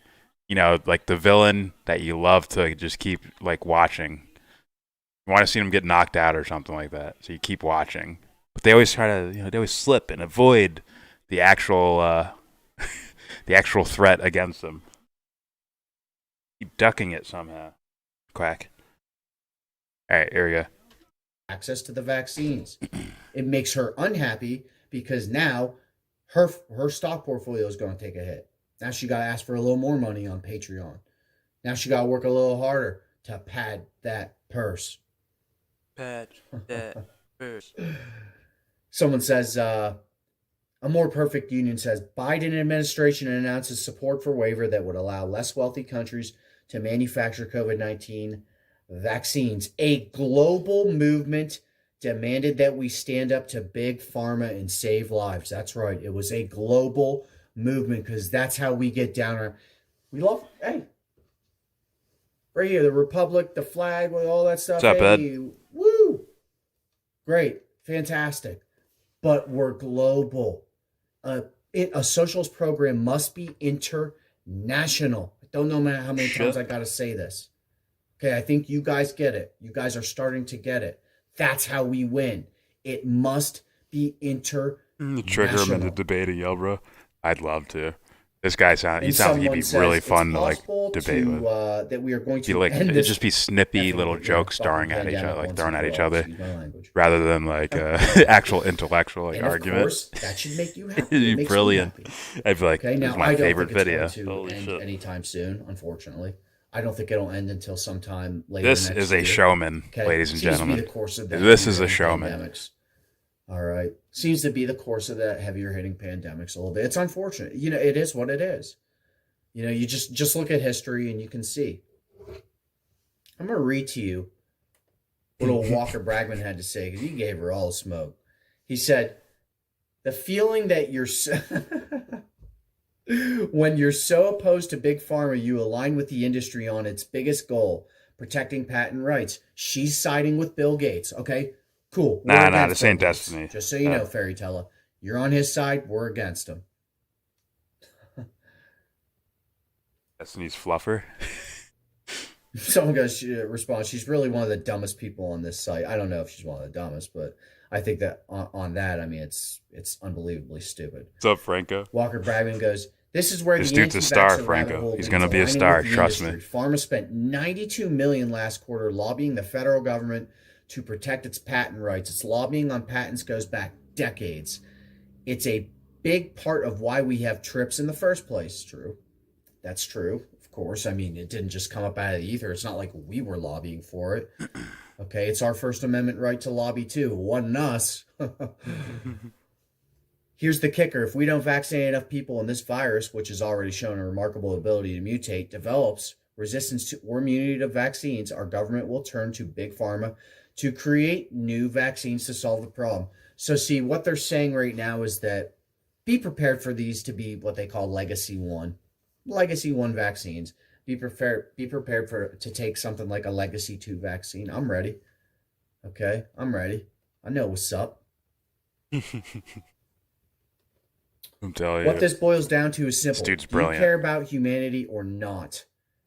the villain that you love to just keep like watching. You want to see him get knocked out or something like that, so you keep watching. But they always try to, they always slip and avoid the actual threat against them. Keep ducking it somehow. Quack. All right, here we go. Access to the vaccines. It makes her unhappy because now her stock portfolio is going to take a hit. Now she got to ask for a little more money on Patreon. Now she got to work a little harder to pad that purse. Pad that purse. Someone says, a more perfect union says, Biden administration announces support for waiver that would allow less wealthy countries to manufacture COVID-19 vaccines. A global movement demanded that we stand up to big pharma and save lives. That's right. It was a global movement because that's how we get down. We love, hey, right here, the Republic, the flag, with all that stuff. What's up, Ed? Hey, woo! Great. Fantastic. But we're global. A socialist program must be international. I don't know how many times I got to say this. Okay, I think you guys get it. You guys are starting to get it. That's how we win. It must be international. Trigger him into debating, YellBRo. I'd love to. This guy he'd be really fun to like debate with. That we are going to it'd just be snippy little jokes thrown at each other, rather than like actual intellectual like argument. Of course, that should make you happy. It'd be brilliant. I'd be like, okay, this now is my favorite video. Holy shit! Anytime soon, unfortunately. I don't think it'll end until sometime later. This next is year. a showman, Okay. ladies and Seems to be gentlemen. the course of the This is a heavier showman. pandemics. All right. Seems to be the course of the heavier hitting pandemics a little bit. It's unfortunate. You know, it is what it is. You know, you just look at history and you can see. I'm going to read to you what old Walker Bragman had to say, because he gave her all the smoke. He said, the feeling that you're when you're so opposed to Big Pharma, you align with the industry on its biggest goal, protecting patent rights. She's siding with Bill Gates. Okay, cool. Nah, this ain't Destiny. Just so you know, Fairy Teller, you're on his side. We're against him. Destiny's fluffer. Someone goes, responds, she's really one of the dumbest people on this site. I don't know if she's one of the dumbest, but I think that on that, I mean, it's unbelievably stupid. What's up, Franco? Walker Bragman goes, this is where This the dude's a star, anti-vaxxer rabbit Franco. hole He's leads, gonna be a aligning star, with the trust me. industry. Pharma spent $92 million last quarter lobbying the federal government to protect its patent rights. Its lobbying on patents goes back decades. It's a big part of why we have TRIPS in the first place. True. That's true. Of course. I mean, it didn't just come up out of the ether. It's not like we were lobbying for it. Okay, it's our First Amendment right to lobby too. It wasn't us. Here's the kicker. If we don't vaccinate enough people and this virus, which has already shown a remarkable ability to mutate, develops resistance to or immunity to vaccines, our government will turn to Big Pharma to create new vaccines to solve the problem. So see, what they're saying right now is that be prepared for these to be what they call Legacy 1 vaccines. Be prepared to take something like a Legacy 2 vaccine. I'm ready. Okay, I'm ready. I know what's up. I'm telling you. What this boils down to is simple. This dude's Do you brilliant. care about humanity or not?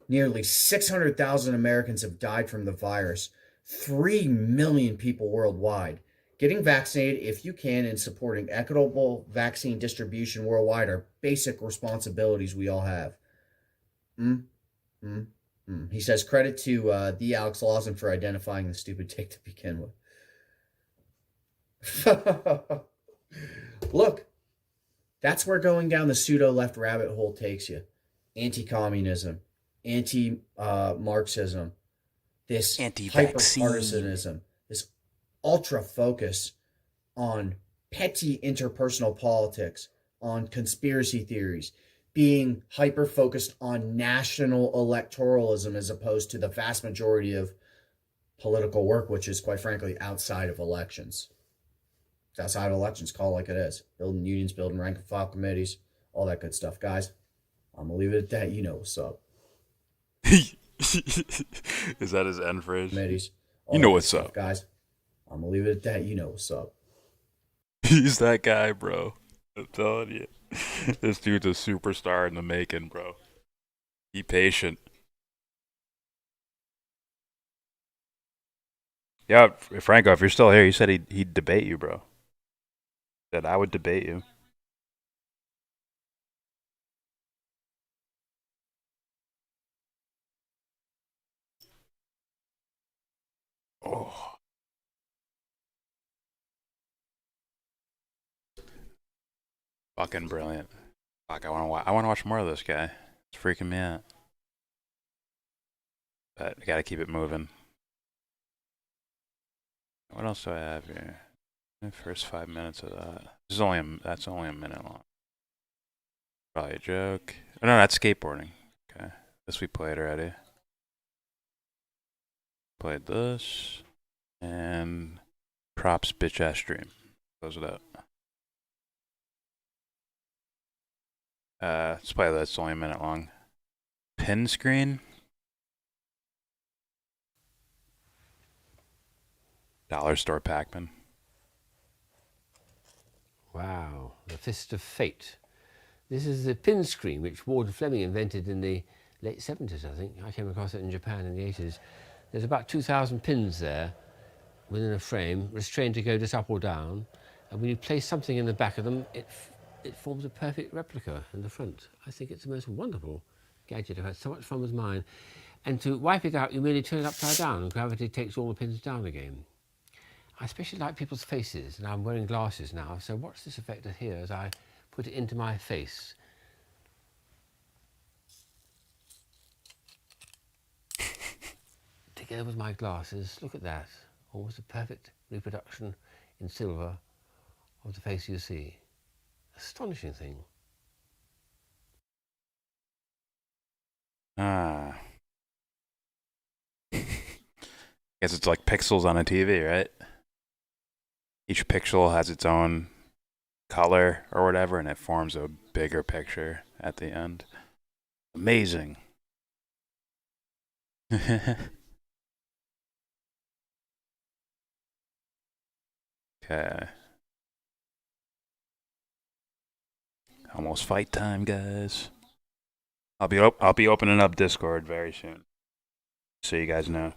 Nearly 600,000 Americans have died from the virus. 3 million people worldwide. Getting vaccinated, if you can, and supporting equitable vaccine distribution worldwide are basic responsibilities we all have. He says, credit to the Alex Lawson for identifying the stupid take to begin with. Look, that's where going down the pseudo-left rabbit hole takes you. Anti-communism, anti-Marxism, this hyper-partisanism, this ultra-focus on petty interpersonal politics, on conspiracy theories, being hyper-focused on national electoralism as opposed to the vast majority of political work, which is, quite frankly, outside of elections. It's outside of elections, call it like it is. Building unions, building rank and file committees, all that good stuff. Guys, I'm going to leave it at that. You know what's up. Is that his end phrase? Committees. You know what's up. Guys, I'm going to leave it at that. You know what's up. He's that guy, bro. I'm telling you. This dude's a superstar in the making, bro. Be patient. Yeah, Franco, if you're still here, you said he'd debate you, bro. Said I would debate you. Oh. Fucking brilliant. Fuck, I want to watch more of this guy. It's freaking me out. But I gotta keep it moving. What else do I have here? The first 5 minutes of that. That's only a minute long. Probably a joke. Oh, no, that's skateboarding. Okay, this we played already. Played this. And props bitch ass stream. Close it out. Let's play this. It's only a minute long. Pin screen. Dollar store Pac-Man. Wow, the Fist of Fate. This is the pin screen which Ward Fleming invented in the late 70s, I think. I came across it in Japan in the 80s. There's about 2,000 pins there within a frame, restrained to go just up or down. And when you place something in the back of them, it forms a perfect replica in the front. I think it's the most wonderful gadget. I've had so much fun with mine. And to wipe it out, you merely turn it upside down and gravity takes all the pins down again. I especially like people's faces, and I'm wearing glasses now, so watch this effect here as I put it into my face. Together with my glasses, look at that. Almost a perfect reproduction in silver of the face you see. Astonishing thing. Ah. Guess it's like pixels on a TV, right? Each pixel has its own color or whatever, and it forms a bigger picture at the end. Amazing. Okay. Almost fight time, guys. I'll be opening up Discord very soon, so you guys know.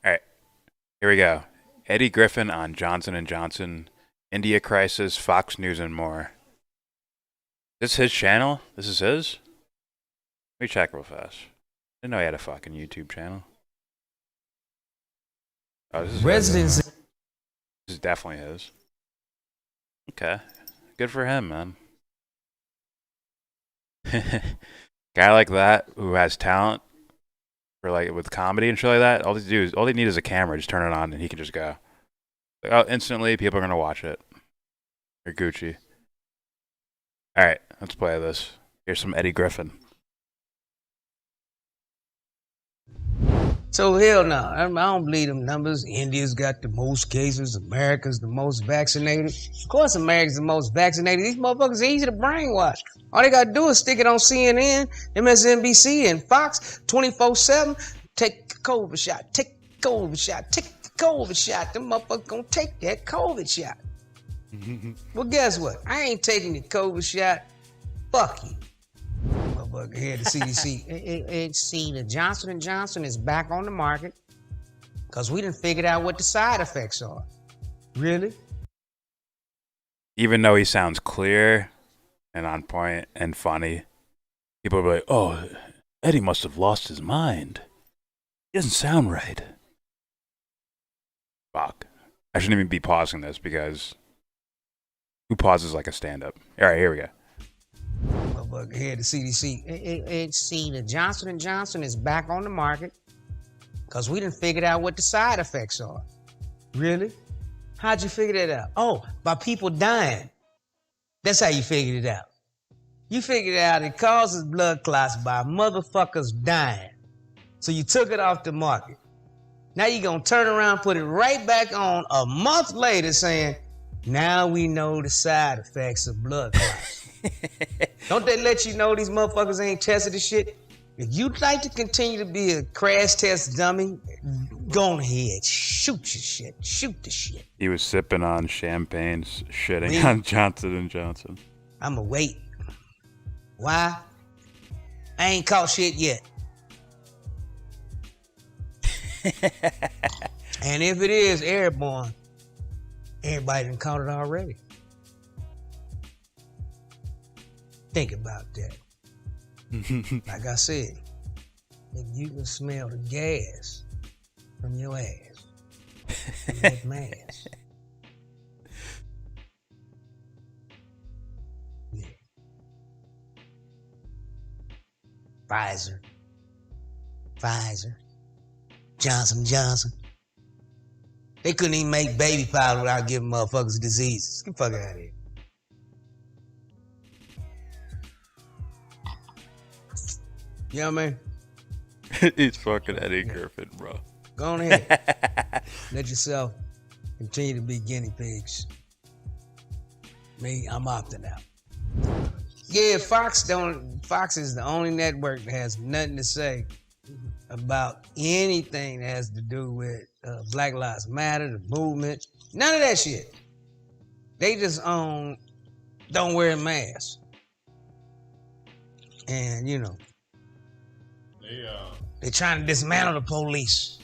All right, here we go. Eddie Griffin on Johnson & Johnson, India Crisis, Fox News, and more. This is his channel? This is his? Let me check real fast. Didn't know he had a fucking YouTube channel. Oh, this is Residents. This is definitely his. Okay. Good for him, man. Guy like that who has talent for like with comedy and shit like that, all they need is a camera, just turn it on and he can just go. Like, oh, instantly people are gonna watch it. You're Gucci. Alright, let's play this. Here's some Eddie Griffin. So hell no, I don't believe them numbers. India's got the most cases, America's the most vaccinated. Of course America's the most vaccinated. These motherfuckers are easy to brainwash. All they gotta do is stick it on CNN, MSNBC, and Fox 24/7. Take the COVID shot, take the COVID shot, take the COVID shot. Them motherfuckers gonna take that COVID shot. Well, guess what? I ain't taking the COVID shot. Fuck you. Motherfucker here, the CDC. See, the Johnson & Johnson is back on the market because we done figured out what the side effects are. Really? Even though he sounds clear and on point and funny, people are like, oh, Eddie must have lost his mind. He doesn't sound right. Fuck. I shouldn't even be pausing this because who pauses like a stand-up? All right, here we go. Motherfucker here, the CDC. See, the Johnson & Johnson is back on the market because we done figured out what the side effects are. Really? How'd you figure that out? Oh, by people dying. That's how you figured it out. You figured out it causes blood clots by motherfuckers dying. So you took it off the market. Now you're gonna turn around, put it right back on a month later saying, now we know the side effects of blood clots. Don't they let you know these motherfuckers ain't tested this shit? If you'd like to continue to be a crash test dummy, go on ahead, shoot your shit, shoot the shit. He was sipping on champagne, shitting on Johnson & Johnson. I'ma wait. Why? I ain't caught shit yet. And if it is airborne, everybody done caught it already. Think about that. Like I said, if you can smell the gas from your ass, from that mask. Yeah. Pfizer, Johnson. They couldn't even make baby powder without giving motherfuckers diseases. Get the fuck out of here. You know what I mean? He's fucking Eddie Griffin, bro. Go on ahead. Let yourself continue to be guinea pigs. Me, I'm opting out. Yeah, Fox is the only network that has nothing to say about anything that has to do with Black Lives Matter, the movement. None of that shit. They just own don't wear a mask. And you know, they're trying to dismantle the police.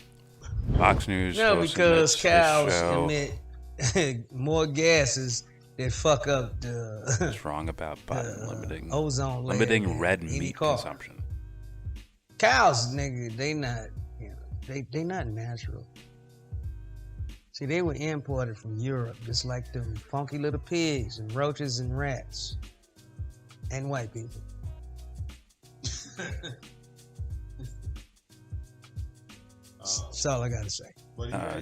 Fox News. No, hosts because this cows show. emit more gases that fuck up the What's wrong about Biden limiting ozone layer limiting in red any meat car. consumption? Cows, nigga, they not, you know, they not natural. See, they were imported from Europe, just like them funky little pigs and roaches and rats and white people. That's all I gotta say.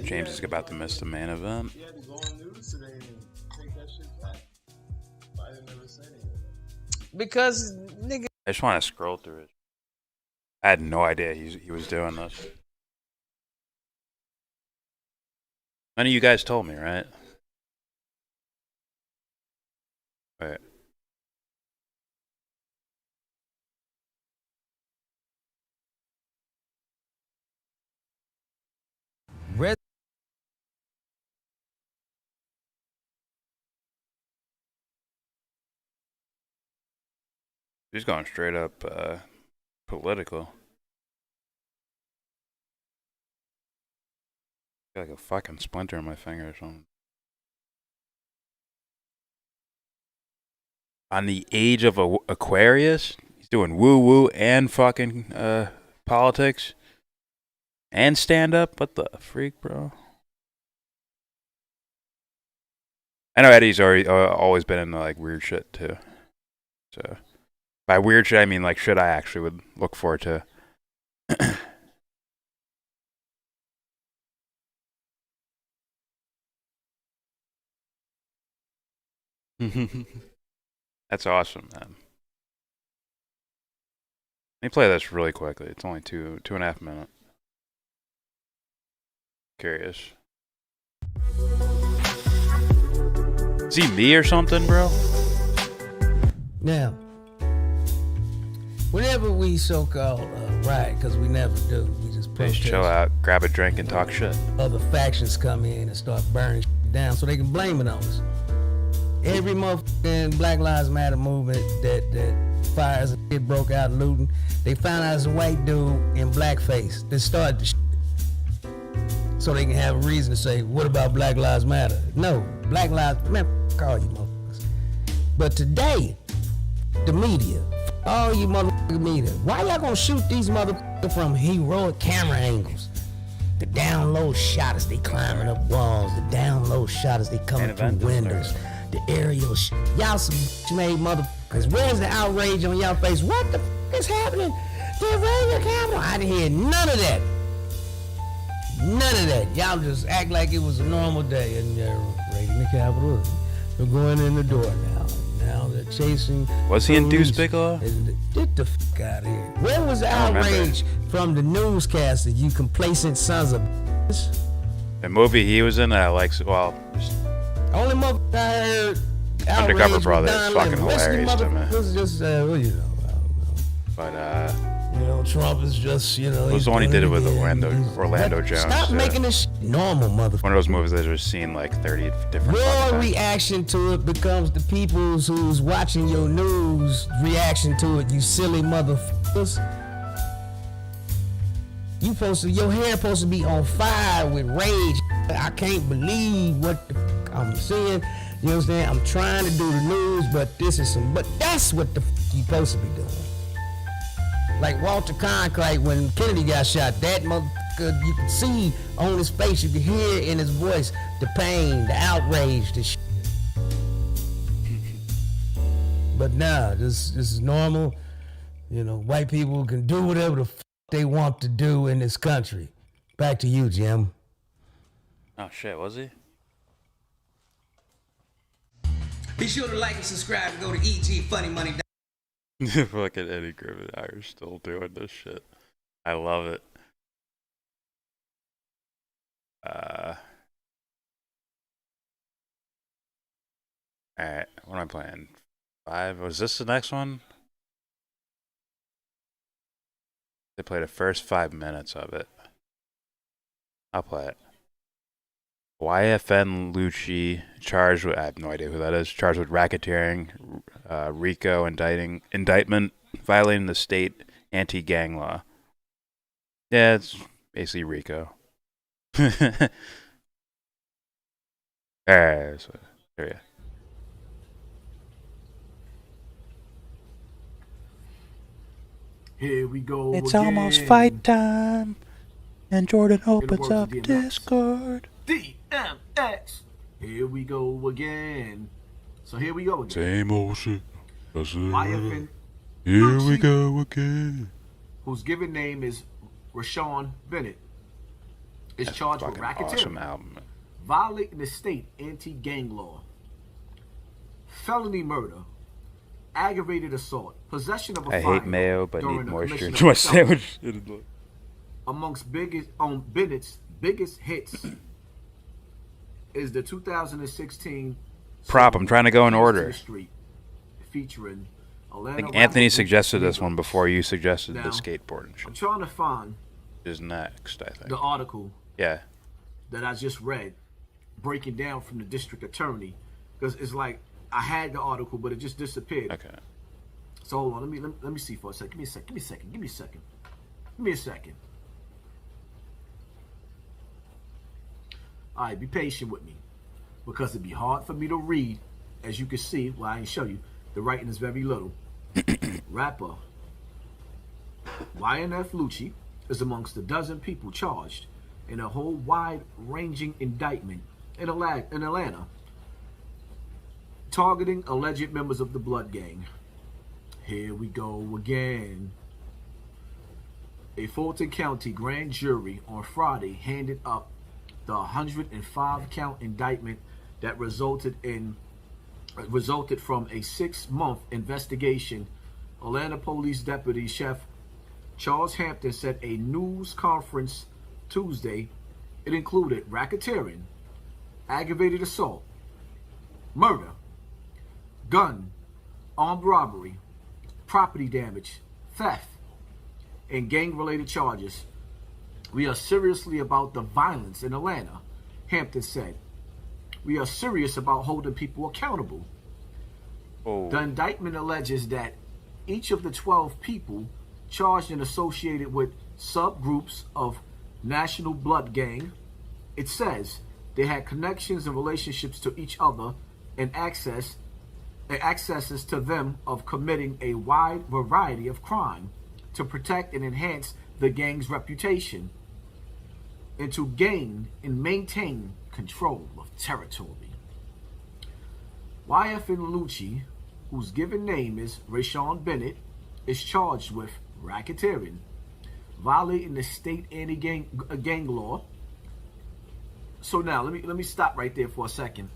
James is about to miss the main event. He had to go on news today and take that shit back. Biden never said anything. Because, nigga. I just want to scroll through it. I had no idea he was doing this. None of you guys told me, right? Wait. Red. He's going straight up political. Got like a fucking splinter in my finger or something. On the age of Aquarius, he's doing woo woo and fucking politics and stand up. What the freak, bro? I know Eddie's always been into like weird shit too. So by weird shit, I mean like shit I actually would look forward to. That's awesome, man. Let me play this really quickly. It's only 2.5 minutes. Curious. Is he me or something, bro? Now, whenever we so-called riot, because we never do, we just Please protest. chill out, grab a drink, and talk shit. Other factions come in and start burning shit down so they can blame it on us. Every motherfucking Black Lives Matter movement that fires and shit broke out looting, they found out it's a white dude in blackface that started the shit. So they can have a reason to say, what about Black Lives Matter? No, Black Lives, man, all you motherfuckers. But today, the media, all you motherfucking media, why y'all gonna shoot these motherfuckers from heroic camera angles? The down low shot as they climbing up walls, the down low shot as they coming through windows, the aerial shit. Y'all some made motherfuckers. Where's the outrage on y'all face? What the is happening? They're raiding the Capitol. I didn't hear none of that. None of that. Y'all just act like it was a normal day and they're raiding the Capitol. They're going in the door now. Now they're chasing. Was he in Deuce Bigelow? Get the fuck out of here. Where was the outrage from the newscaster, you complacent sons of bitches? The movie he was in, well, Only motherfucker I heard Undercover outrage Brother was is Don fucking Lemon. Rest of the hilarious to me. motherfuckers just, well, you know, I don't know. But You know, Trump is just, you know. it was the one he did it with Orlando Jones. Stop too. making this normal, motherfucker. One of those movies that was seen like 30 different Your fucking times. reaction to it becomes the people's who's watching your news reaction to it, you silly motherfuckers. Your hair supposed to be on fire with rage. I can't believe what the fuck I'm seeing. You understand? I'm trying to do the news, but that's what the fuck you supposed to be doing. Like Walter Cronkite when Kennedy got shot, that motherfucker, you could see on his face, you could hear in his voice the pain, the outrage, the shit. But nah, this is normal. You know, white people can do whatever the fuck they want to do in this country. Back to you, Jim. Oh shit, was he? Be sure to like and subscribe and go to EGFunnyMoney. Fucking Eddie Griffin are still doing this shit. I love it. Alright, what am I playing? 5? Was this the next one? They play the first 5 minutes of it. I'll play it. YFN Lucci charged with, I have no idea who that is, charged with racketeering, RICO indictment, violating the state anti-gang law. Yeah, it's basically RICO. Alright, so here we go. Here we go. It's again. almost fight time, and Jordan In the opens words of up DMX. Discord. DMX. Here we go again. So here we go again. Same old shit. That's it. YFN Here we go again. whose given name is Rashawn Bennett, is That's charged with fucking racketeering, awesome album. violating the state anti-gang law, felony murder, aggravated assault, possession of a I firearm hate mayo, but during need the moisture commission to of my a felony. sandwich. Amongst Bennett's biggest hits is the 2016 Prop, I'm trying to go in Keys to order. the Street, featuring I Atlanta think rapper Anthony Boots suggested this Regal. one before you suggested Now, the skateboard and I'm shit. trying to find Is next, I think. the article Yeah. that I just read, breaking down from the district attorney, because it's like I had the article, but it just disappeared. Okay. So hold on, let me see for a second. Give me a second. Give me a second. Give me a second. Give me a second. All right, be patient with me, because it'd be hard for me to read. As you can see, well, I ain't show you. The writing is very little. Rapper YNF Lucci is amongst a dozen people charged in a whole wide-ranging indictment in Atlanta, targeting alleged members of the Blood Gang. Here we go again. A Fulton County grand jury on Friday handed up the 105-count indictment that resulted from a 6-month investigation. Atlanta Police Deputy Chef Charles Hampton said a news conference Tuesday. It included racketeering, aggravated assault, murder, gun, armed robbery, property damage, theft, and gang-related charges. We are seriously about the violence in Atlanta, Hampton said. We are serious about holding people accountable. Oh. The indictment alleges that each of the 12 people charged and associated with subgroups of National Blood Gang, it says they had connections and relationships to each other and accesses to them of committing a wide variety of crime to protect and enhance the gang's reputation and to gain and maintain control of territory. YFN Lucci, whose given name is Rashawn Bennett, is charged with racketeering, violating the state anti-gang law. So now let me stop right there for a second.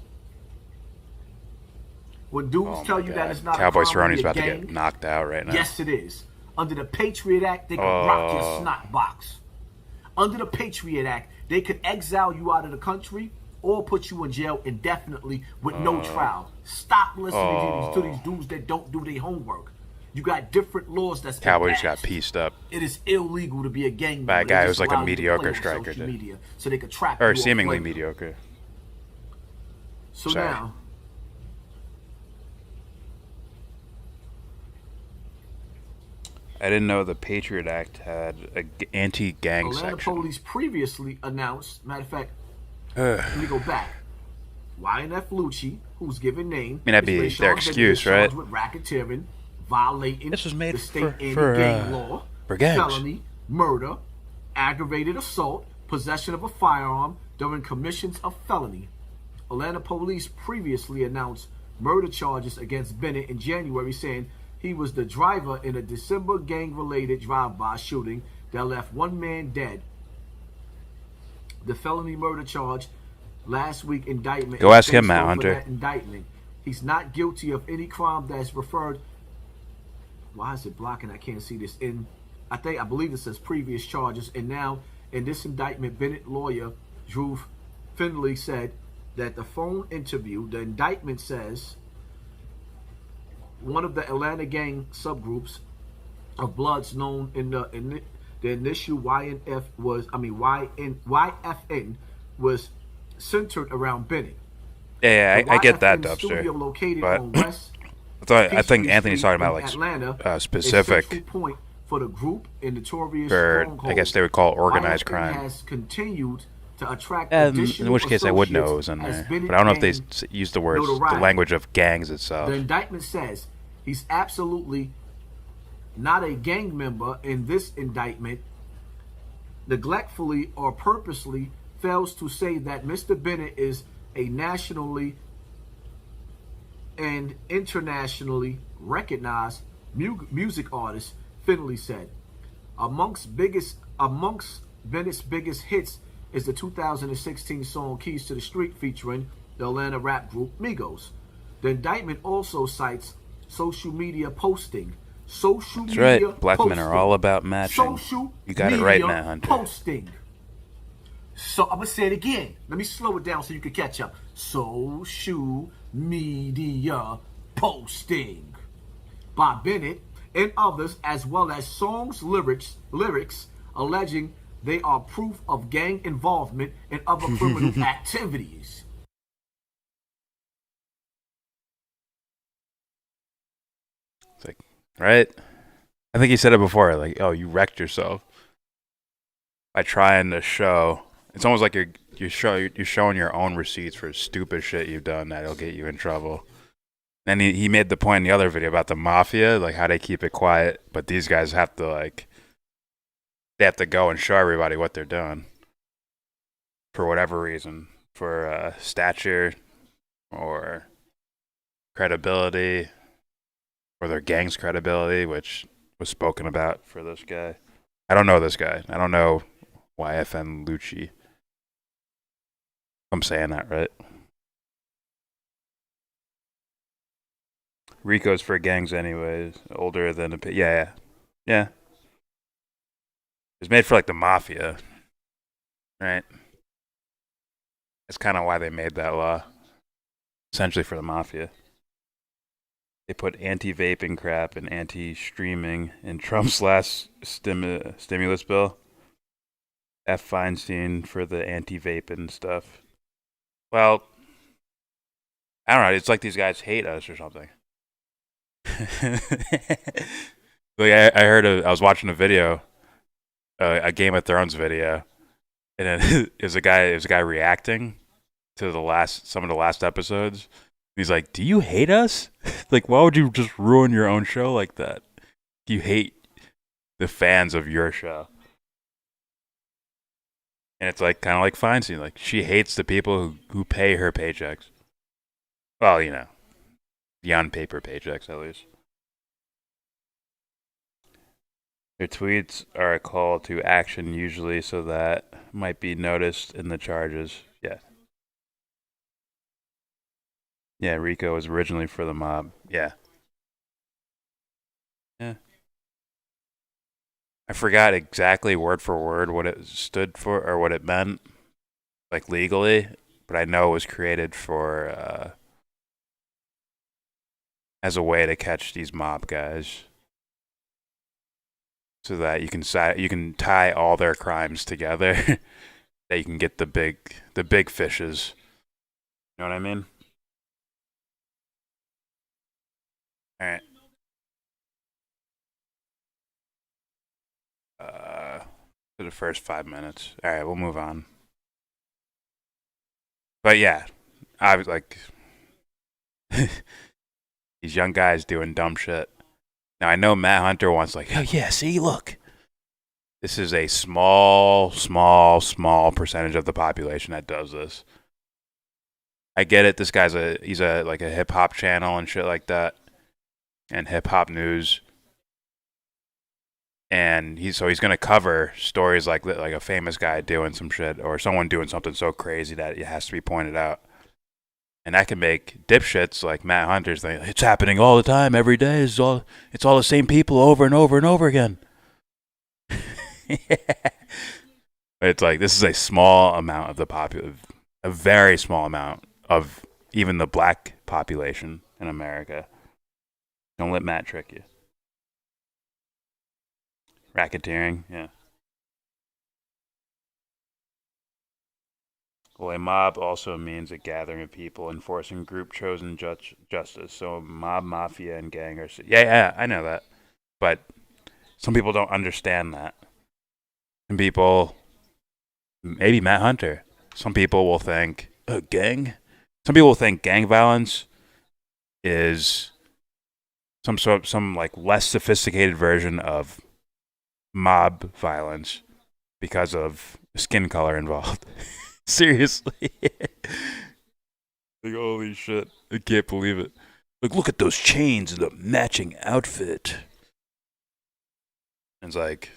When dudes tell you that it's not Cowboy a crime Cerrone's to be a about to gang, get knocked out right now. yes, it is. Under the Patriot Act, they could rock your snot box. Under the Patriot Act, they could exile you out of the country or put you in jail indefinitely with no trial. Stop listening to these dudes that don't do their homework. You got different laws that's been Cowboys passed. got pieced up It is illegal to be a gang member. by a They guy just who's like allow a you to mediocre play on striker. social dude. media so they could trap Or you seemingly off flavor. mediocre. So Sorry. now, I didn't know the Patriot Act had a anti-gang Atlanta section. police previously announced, matter of fact, Ugh. let me go back. YNF Lucci, whose given name I mean, that'd is be Rashawn their Bennett, excuse, is charged right? with racketeering, violating This was made the state for, anti-gang law, for gangs. felony, murder, aggravated assault, possession of a firearm during commissions of felony. Atlanta police previously announced murder charges against Bennett in January, saying he was the driver in a December gang-related drive-by shooting that left one man dead. The felony murder charge last week indictment. Go ask is him, based Matt off of Hunter. that indictment. He's not guilty of any crime that's referred. Why is it blocking? I can't see this. In I believe it says previous charges. And now in this indictment, Bennett lawyer Drew Findlay said that the phone interview, the indictment says one of the Atlanta gang subgroups of Bloods known in the initial YFN was centered around Bennett. Yeah, The I get that, YFN studio Dubster. located But on West I think Peachtree Anthony's Street talking about in Atlanta, like a specific, central point for the group in notorious or stronghold. I guess they would call it organized YFN crime. has continued to attract In additional which case I would know it associates was in as there. Bennett But I don't know if they gained use the words, the notoriety. language of gangs itself. The indictment says he's absolutely not a gang member in this indictment. Neglectfully or purposely fails to say that Mr. Bennett is a nationally and internationally recognized music artist, Finley said. Amongst Bennett's biggest hits is the 2016 song Keys to the Street featuring the Atlanta rap group Migos. The indictment also cites social media posting. That's right. Black men are all about matching. You got it right, Matt Hunter. Posting. So I'm gonna say it again. Let me slow it down so you can catch up. Social media posting by Bennett and others, as well as songs lyrics alleging they are proof of gang involvement and other criminal activities. It's like, right? I think he said it before, like, oh, you wrecked yourself by trying to show. It's almost like you're showing your own receipts for stupid shit you've done that'll get you in trouble. And he made the point in the other video about the mafia, like how they keep it quiet, but these guys have to they have to go and show everybody what they're doing for whatever reason, for stature or credibility or their gang's credibility, which was spoken about for this guy. I don't know this guy. I don't know YFN Lucci. I'm saying that right. Rico's for gangs anyways. Older than yeah. It's made for like the mafia, right? That's kind of why they made that law. Essentially for the mafia. They put anti-vaping crap and anti-streaming in Trump's last stimulus bill. F. Feinstein for the anti-vaping stuff. Well, I don't know. It's like these guys hate us or something. Like I heard I was watching a video, a Game of Thrones video, and then it was a guy reacting to some of the last episodes. He's like, "Do you hate us? Like, why would you just ruin your own show like that? You hate the fans of your show." And it's like kind of like Feinstein, like she hates the people who pay her paychecks. Well, you know, the on-paper paychecks at least. Their tweets are a call to action usually, so that might be noticed in the charges. Yeah. Yeah, Rico was originally for the mob. Yeah. Yeah. I forgot exactly word for word what it stood for or what it meant, like legally, but I know it was created for as a way to catch these mob guys, so that you can tie all their crimes together, that you can get the big fishes. You know what I mean? All right. For the first 5 minutes. All right, we'll move on. But yeah, I was like, these young guys doing dumb shit. Now I know Matt Hunter wants like, oh yeah, see, look, this is a small percentage of the population that does this. I get it. This guy's he's a hip hop channel and shit like that, and hip hop news. And he's gonna cover stories like a famous guy doing some shit or someone doing something so crazy that it has to be pointed out. And that can make dipshits like Matt Hunter's think it's happening all the time, every day. It's all the same people over and over and over again. It's like this is a small amount of the a very small amount of even the black population in America. Don't let Matt trick you. Racketeering, yeah. Well, a mob also means a gathering of people enforcing group-chosen justice. So mob, mafia, and gang are... Yeah, I know that. But some people don't understand that. Some people... Maybe Matt Hunter. Some people will think, gang? Some people will think gang violence is some like less sophisticated version of mob violence because of skin color involved. Seriously. Like, holy shit. I can't believe it. Like, look at those chains and the matching outfit. And it's like,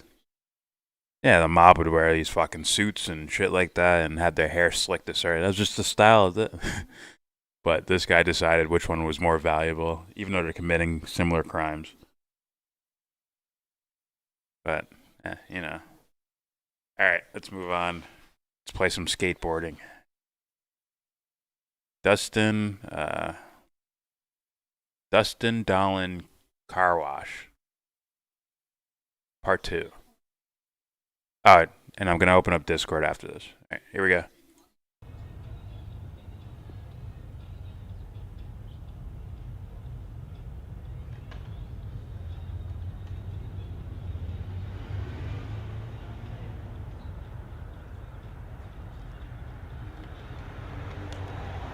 yeah, the mob would wear these fucking suits and shit like that and had their hair slicked a certain. That was just the style of it. But this guy decided which one was more valuable, even though they're committing similar crimes. But, you know. All right, let's move on. Let's play some skateboarding. Dustin Dolan Car Wash. Part 2. Alright, and I'm going to open up Discord after this. Alright, here we go.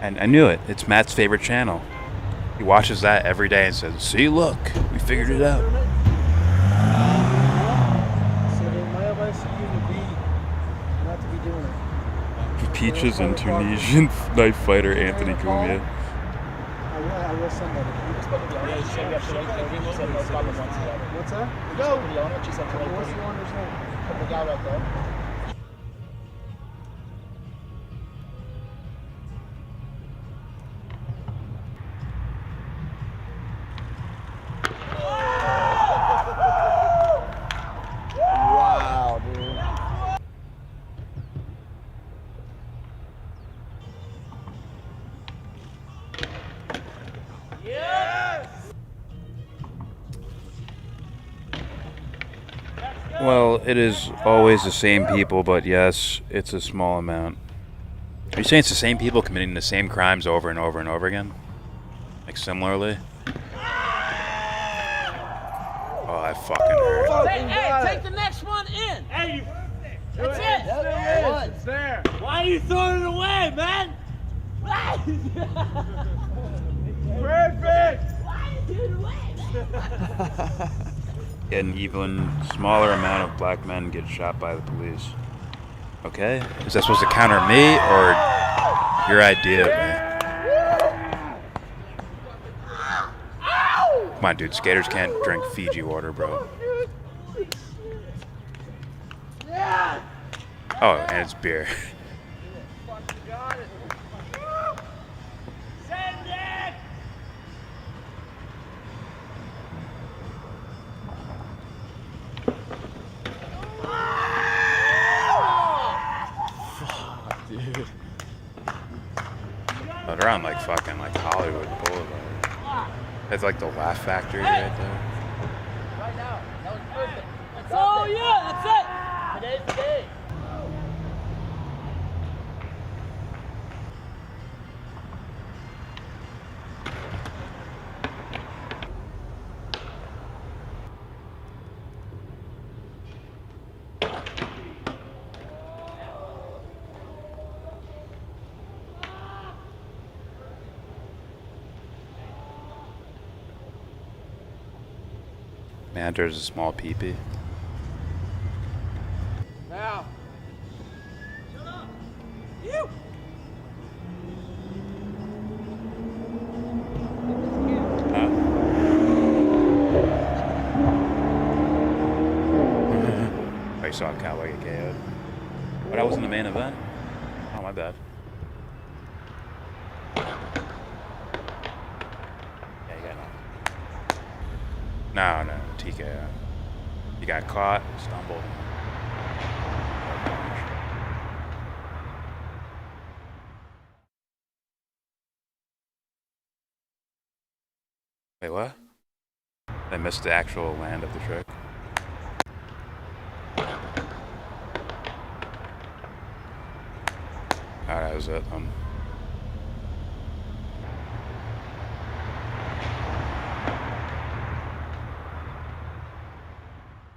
And I knew it. It's Matt's favorite channel. He watches that every day and says, "See, look, we figured it out." Peaches and Tunisian knife fighter Anthony Cumia. I will send that. What's that? Go! What's the owner's name? The guy right there. Wow, dude. Yes! Well, it is always the same people, but yes, it's a small amount. Are you saying it's the same people committing the same crimes over and over and over again? Like similarly? Oh, that fucking hurt. Hey, take the next one in. Hey, you. That's it. It's there. Why are you throwing it away, man? Perfect. Why are you throwing it away, man? An even smaller amount of black men get shot by the police. Okay? Is that supposed to counter me or your idea, man? Come on, dude. Skaters can't drink Fiji water, bro. Oh, and it's beer. Send it. Fuck, dude. Oh, they're on like fucking like Hollywood Boulevard. That's like the Laugh Factory right there. Right now. That was perfect. Oh, yeah, that's it. Today's the day. Man, there's a small peepee. Now. Shut up. You. I saw a cowboy get KO'd. But that wasn't the main event? Oh, my bad. Yeah, you got no, TKO. You got caught, stumbled. Wait, what? I missed the actual land of the trick. Oh, that was it.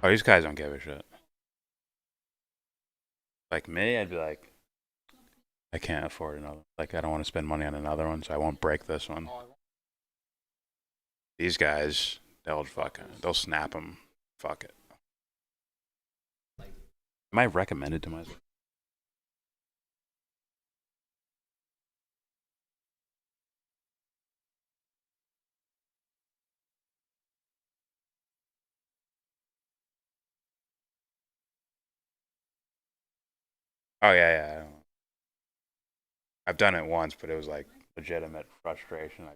Oh, these guys don't give a shit. Like me, I'd be like, I can't afford another. Like, I don't want to spend money on another one, so I won't break this one. These guys, they'll snap them. Fuck it. Am I recommended to myself? Oh, yeah. I've done it once, but it was like legitimate frustration.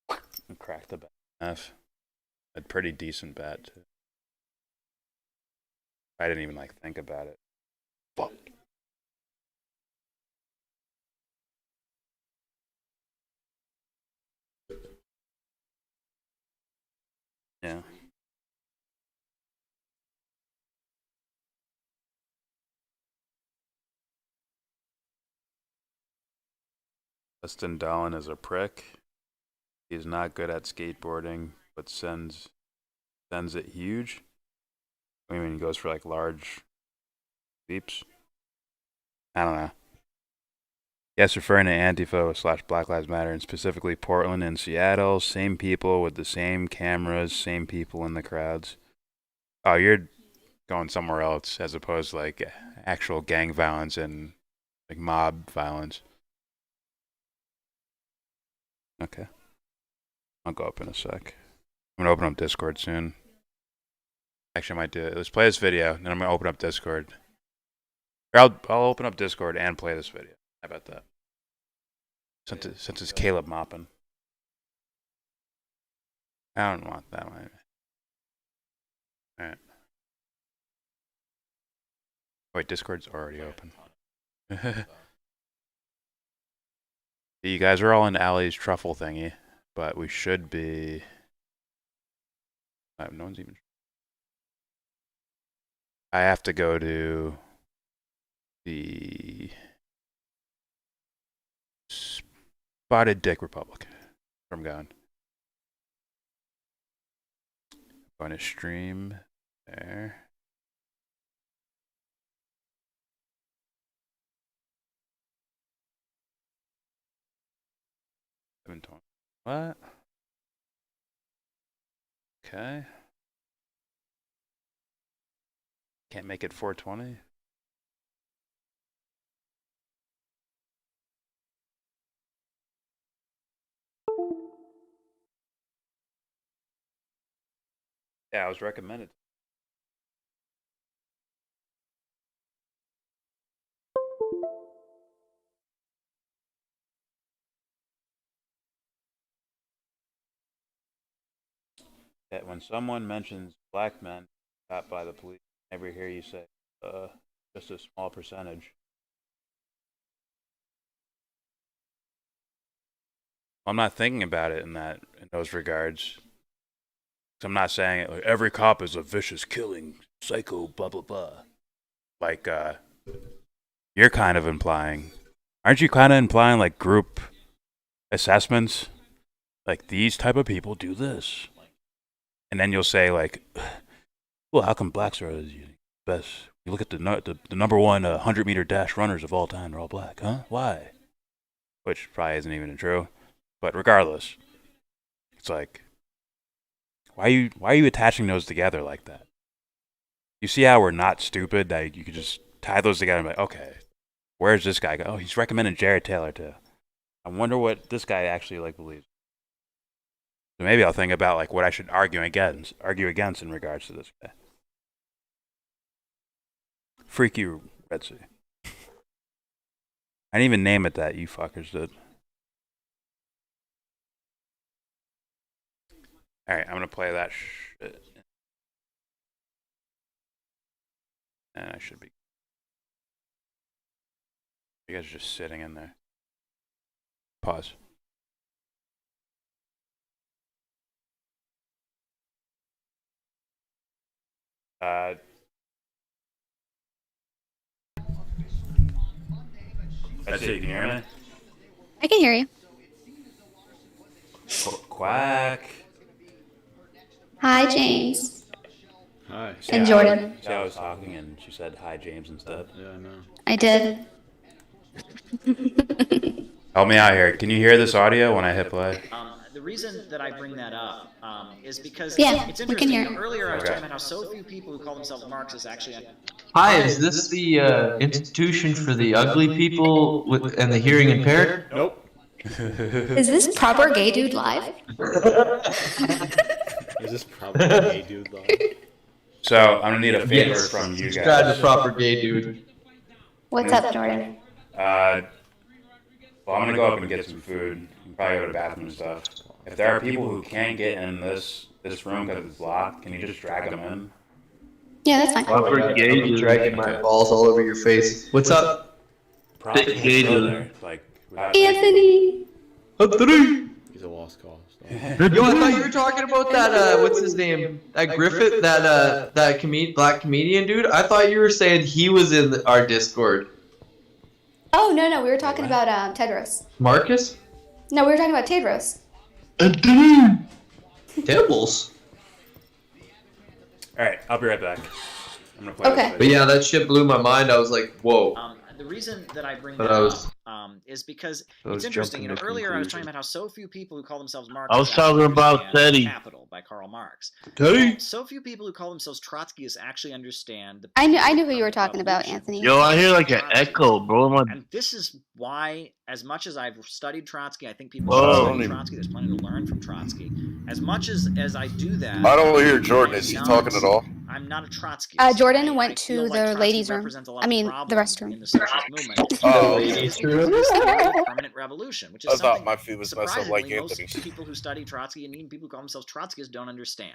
I cracked the bat in half. A pretty decent bat, too. I didn't even like think about it. Fuck. Yeah. Dustin Dollin is a prick. He's not good at skateboarding, but sends it huge. I mean, he goes for like large leaps. I don't know. Yes, referring to Antifa / Black Lives Matter, and specifically Portland and Seattle. Same people with the same cameras, same people in the crowds. Oh, you're going somewhere else as opposed to like actual gang violence and like mob violence. Okay. I'll go up in a sec. I'm gonna open up Discord soon. Actually, I might do it. Let's play this video, then I'm gonna open up Discord. Or I'll open up Discord and play this video. How about that? Since it's Caleb mopping. I don't want that one. Alright. Wait, Discord's already open. You guys are all in Allie's truffle thingy, but we should be... no one's even... I have to go to the Spotted Dick Republic. Where I'm going. Going to stream there. What? Okay. Can't make it 420. Yeah, I was recommended. That when someone mentions black men shot by the police, I never hear you say, just a small percentage. I'm not thinking about it in those regards. I'm not saying it like every cop is a vicious killing psycho, blah blah blah. Like you're kind of implying, aren't you? Kind of implying like group assessments, like these type of people do this, and then you'll say like, well, how come blacks are the best? You look at the number one 100-meter dash runners of all time; they're all black, huh? Why? Which probably isn't even true, but regardless, it's like. Why are you attaching those together like that? You see how we're not stupid that you could just tie those together and be like, okay, where's this guy go? Oh, he's recommending Jared Taylor too. I wonder what this guy actually like believes. So maybe I'll think about like what I should argue against in regards to this guy. Freak you, Red Sea. I didn't even name it that, you fuckers did. Alright, I'm gonna play that shit. And I should be. You guys are just sitting in there. Pause. That's it. Can you hear me? I can hear you. Quack. Hi, James. Hi. And Jordan. See, I was talking and she said hi, James, instead. Yeah, I know. I did. Help me out here. Can you hear this audio when I hit play? The reason that I bring that up is because Yeah, it's we can interesting. hear it. Earlier, I was Okay. talking about how so few people who call themselves Marxists actually. Hi, is this the institution for the ugly people and the hearing impaired? Nope. Is this proper gay dude live? Is this probably a gay dude live? So I'm gonna need a favor Yes. from you guys. Subscribe to proper gay dude. What's up, Jordan? Well, I'm gonna go up and get some food. And probably go to the bathroom and stuff. If there are people who can't get in this room because it's locked, can you just drag them in? Yeah, that's fine. Proper gay dude. Dragging my balls all over your face. What's up? Probably Gay can't go dude. there. Like, Anthony. He's a lost cause. Yo, I thought you were talking about that, what's his name? That Griffith, that black comedian dude? I thought you were saying he was in our Discord. Oh, no, we were talking about Tedros. Marcus? No, we were talking about Tedros. Devils? Alright, I'll be right back. I'm gonna play Okay. this But yeah, that shit blew my mind. I was like, whoa. The reason that I bring But that I was- up is because I was it's interesting. jumping to Earlier I was conclusion. talking about how so few people who call themselves I Marxists was talking actually about understand Teddy. Capital by Karl Marx. Teddy? Well, so few people who call themselves Trotskyists actually understand the. I knew who you were talking about, Anthony. Yo, I hear like an echo, bro. And this is why, as much as I've studied Trotsky, I think people Oh. should study Trotsky. There's plenty to learn from Trotsky. As much as I do that, I don't hear Jordan. Is he talking at all? I'm not a Trotskyist. Jordan went feel to like the Trotsky ladies' room. represents a lot I of mean, the problems restroom. in the socialist movement. Oh, It's this theory of permanent revolution, which is I thought something my feet was messed up like surprisingly most Anthony's. people who study Trotsky and even people who call themselves Trotskyists don't understand.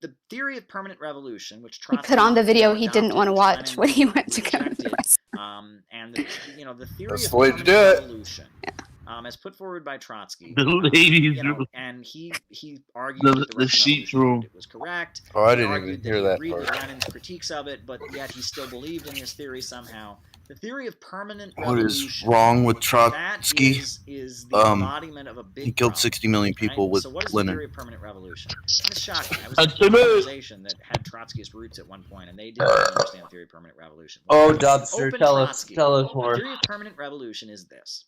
The theory of permanent revolution, which He Trotsky put on the video he adopted, didn't want to which watch Lenin when he went to go to the rejected, restroom. and the theory That's of the way to permanent do it. revolution, as put forward by Trotsky, The ladies' room. and he argued The- that the Russian sheets revolution room. it was correct. Oh, I He didn't argued even that hear he that agreed with part. Lenin's critiques of it, but yet he still believed in his theory somehow. The theory of permanent What is revolution. wrong with That Trotsky? is the embodiment of a big He killed problem, 60 million people right? with So what is the Lenin. theory of permanent revolution? It's shocking. I was in an organization that had Trotskyist roots at one point, and they didn't understand the theory of permanent revolution. Oh, Open Dubster, tell us Trotsky. more. The theory of permanent revolution is this.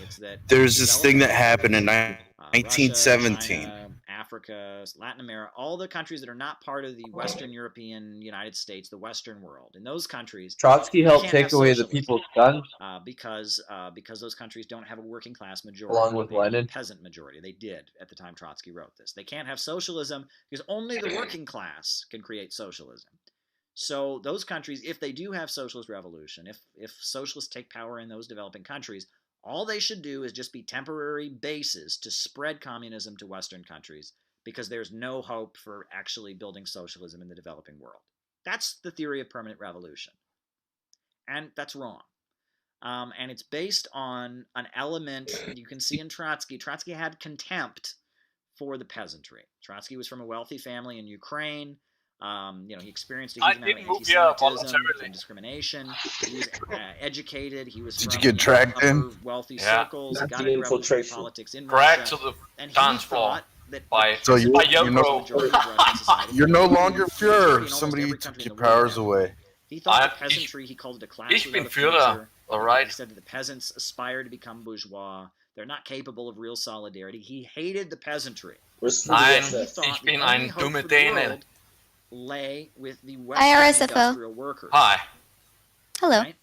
It's that There's this thing that developed happened in Russia, 1917. China, Africa, Latin America, all the countries that are not part of the Western European United States, the Western world. In those countries, Trotsky you helped can't take have away the socialism, people's guns. because those countries don't have a working class majority. Along with They have a Lenin. peasant majority. They did at the time Trotsky wrote this. They can't have socialism because only the working class can create socialism. So those countries, if they do have socialist revolution, if socialists take power in those developing countries, all they should do is just be temporary bases to spread communism to Western countries, because there's no hope for actually building socialism in the developing world. That's the theory of permanent revolution. And that's wrong. And it's based on an element you can see in Trotsky. Trotsky had contempt for the peasantry. Trotsky was from a wealthy family in Ukraine. He experienced a huge amount of anti-Semitism and discrimination. He was educated. He was Did from you get dragged upper in? wealthy Yeah. circles. That's Got the into revolutionary infiltration. politics in Dragged Russia. to the And he dance floor thought that by So you- by you're no- YellBRo. You're no longer majority pure. in almost Somebody every took country your in the world powers now. away. He thought the peasantry, he called it a class Ich bin without a Führer, future. alright. He said that the peasants aspire to become bourgeois. They're not capable of real solidarity. He hated the peasantry. Nein, He thought ich the bin only ein hope dumme for the Däne. world lay with the Western IRSFO. industrial workers. Hi. Hello. Right?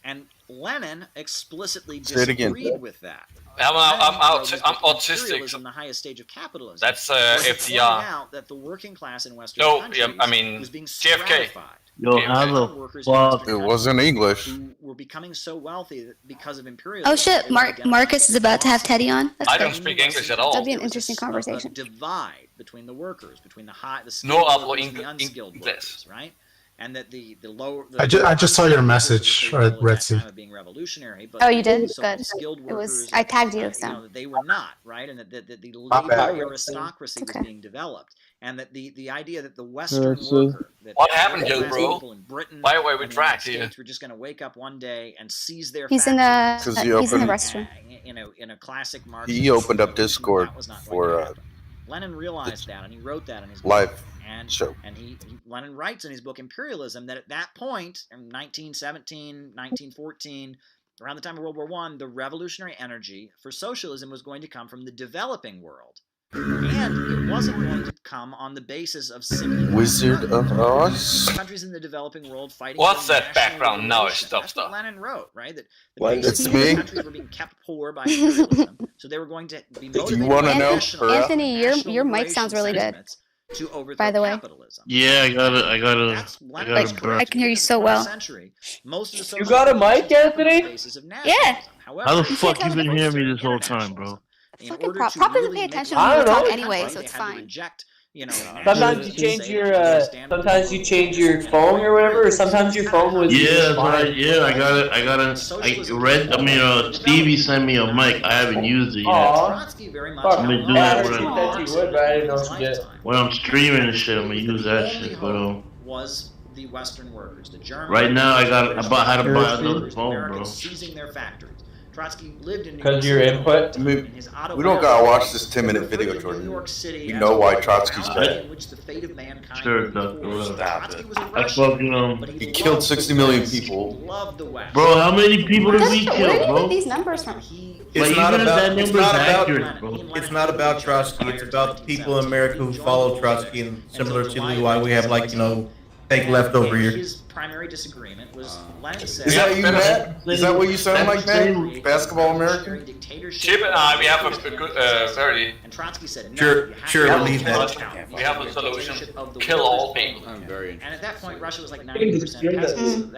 And Lenin explicitly Say it again. disagreed with that. I'm I'm autistic. the highest stage of capitalism. That's Where he FDR. pointed out that the working class in Western No, countries yeah, I mean, was being JFK. stratified. Yo, how how the the workers fuck- in It wasn't English. who were becoming so wealthy that because of imperialism. Oh shit, Marcus is about to have Teddy on. That's I good. don't speak English at all. That'd be an interesting conversation. Divide between the workers, between the No skilled hablo workers and the English. unskilled workers, right? and that the lower. I just saw your message, Red Sea. Being revolutionary, but Oh, you did? so Good. skilled It was. workers, I tagged you, you so. know, they were not, right, and that the My labor bad. aristocracy was Okay. being developed, and that the idea that the Western Let's see. worker, that What happened, working class YellBRO? people in Britain, Why were we and the tracked United here? States were just going to wake up one day and seize their He's in factories. the. He's in the restroom. In a classic Marxist. He opened up Discord That was not going to for happen. Lenin realized that, and he wrote that in his live book. And, show. and Lenin writes in his book Imperialism that at that point, in 1917, 1914, around the time of World War I, the revolutionary energy for socialism was going to come from the developing world. And it wasn't going to come on the basis of simply Wizard of Oz. countries in the developing world fighting. What's for that national background noise liberation. stuff? That's what Lenin wrote, right? That It's basically me. countries were being kept poor by imperialism, so they were going to be motivated wanna by know, national- Hurrah? Anthony, national your mic liberation sounds really good. sentiments to overthrow By the way. capitalism. Yeah, I got Like, I can hear you so well. Most of the You got a mic, Anthony? Yeah. How the fuck you been hearing me this whole time, bro? Fucking Prop doesn't pay attention when you talk anyway, so it's fine. Sometimes you change your sometimes you change your phone or whatever, or sometimes your phone was Yeah, that's fine. right. Yeah, Stevie sent me a mic. I haven't used it yet. Aw. I'm gonna do that when You would, but I didn't know you did. when I'm streaming and shit. I'm gonna use that shit. But was the Western workers, the Germans. right now I had to buy another the phone, bro. Americans seizing their factories. Trotsky lived in New Because York your City. input. I mean, we don't gotta watch this 10-minute video, Jordan. You know why Trotsky's dead. In which the fate of mankind Sure, would be Doc. forced. Trotsky was a I Russian, fucking but He killed 60 million people. loved the West. Bro, how many people did we Where kill, do you get bro? these numbers from? It's Like, not even if about. that It's number's not about. accurate, bro. It's not about Trotsky. It's about the people in America who follow Trotsky, and similar to why we have fake leftover here. His primary disagreement was Lenin said. Is that you, Matt? Is that what you sound like, Matt? Basketball American? Chip and I, we have a good, very. And Trotsky said, no, Sure, you have sure, to believe have that. We have a solution. dictatorship of the Kill all people. I'm very And at that point, Russia was like 90% peasants.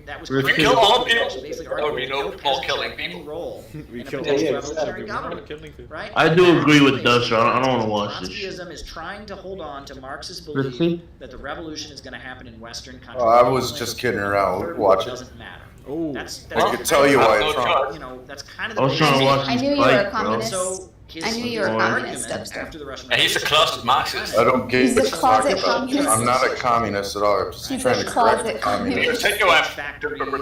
That was We crazy. kill all Russia people, basically there would be argued no that more peasants killing had any people. role We in a kill potential all revolutionary people. government. Right? I do agree with Dustin. I don't want to watch this shit. Trotskyism is trying to hold on to Marxist Really? belief that the revolution is going to happen in Western countries. Oh, I was just kidding around. Watch it. Doesn't matter. Oh, I could tell you why it's wrong. You know, that's kind of I was trying to watch I this knew you were a fight, bro. communist. So his I knew you were a argument communist, Dubster. after the Russian And he's a closet Marxist. I don't get He's a what you're talking closet about. communist. I'm not a communist at all. I'm just He's trying a to closet correct the communist. communist. Take your ass back to Republican.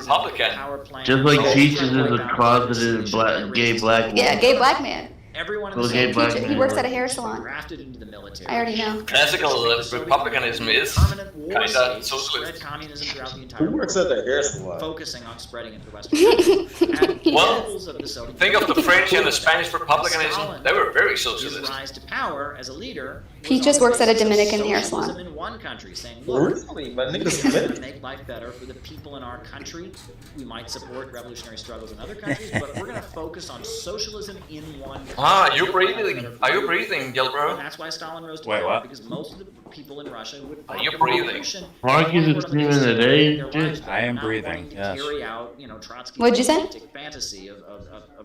Just like Teachers is a closeted gay black man. Yeah, gay black man. Everyone in Little the gay black man. He works at a hair salon. drafted into the military. I already know. Classical republicanism is Permanent war kind of states socialist. spread communism throughout the entire Who world. works at the hair salon? Focusing on spreading it to the Western world. And Well, examples of the Soviet think of the Union. French and the Spanish republicanism. Stalin, They were very his socialist. rise to power as a leader. He was just on works at a the basis of Dominican hair socialism salon. in one country, saying, look, Really? My nigga's we want to Dominican. make life better for the people in our country. We might support revolutionary struggles in other countries, but we're going to focus on socialism in one country. Ah, you breathing? Are you breathing, And YellBRo? that's why Stalin rose to Wait, power, what? because most of the people in Russia would Are you the breathing? revolution. Marcus is streaming today. Their Dude. lives I am not breathing, wanting to yes. carry out, you know, Trotsky's What'd you say? romantic fantasy of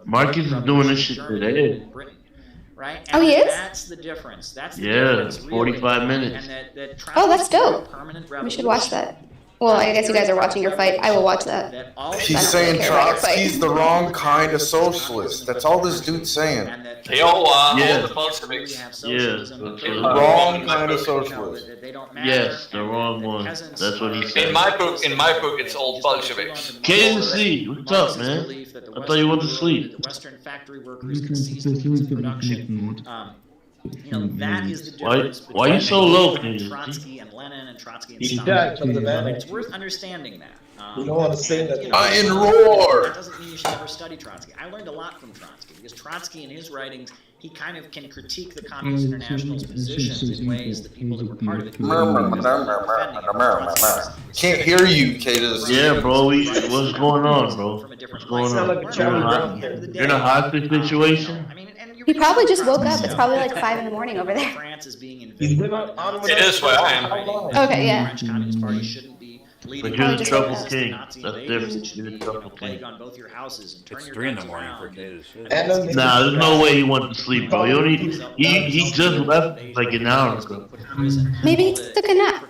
Marcus is doing this shit Germany today. and Britain, right? Oh, he is? That's the difference. That's the Yeah, difference, really. 45 minutes. And that Oh, that's Trotsky's dope. permanent We should watch revolution. that. Well, I guess you guys are watching your fight. I will watch that. That all He's I don't saying really care about your Trotsky's fight. the wrong kind of socialist. That's all this dude's saying. and that They all are, Yeah. all the Bolsheviks. have Yeah, socialism, that's that what- Wrong kind of you know, socialist. that they don't matter, Yes, the and wrong that one. peasants That's what he are- said. In my book, it's all Bolsheviks. KNC, what's up, man? belief that the I thought you went to Western sleep. world, that the Western factory workers can seize the means of production. You know, that is the Why- difference why you between so low, Trotsky and Lenin and Trotsky and Yeah, Stalin. come to that. It's worth understanding that. You don't want to say that. In roar. That doesn't mean you should never study Trotsky. I learned a lot from Trotsky because Trotsky, in his writings, he kind of can critique the Communist International's positions in ways that people that were part of it Can't hear you, Katus. Yeah, bro. What's going on, bro? What's going on? You're in a hostage situation? He probably just woke up. It's probably like 5 in the morning over there. France is being He's invaded been by the on Nazis. It is where I am. Okay, yeah. The French Communist Party shouldn't be leading But you're the the trouble Nazis, king. Nazi That's invaders. different. It should You're the be trouble a plague king. on both your houses and turn It's your 3 in the guns morning around. for Katus. And them Nah, there's no way he went to sleep, bro. He just left like an hour ago. Maybe he took a nap.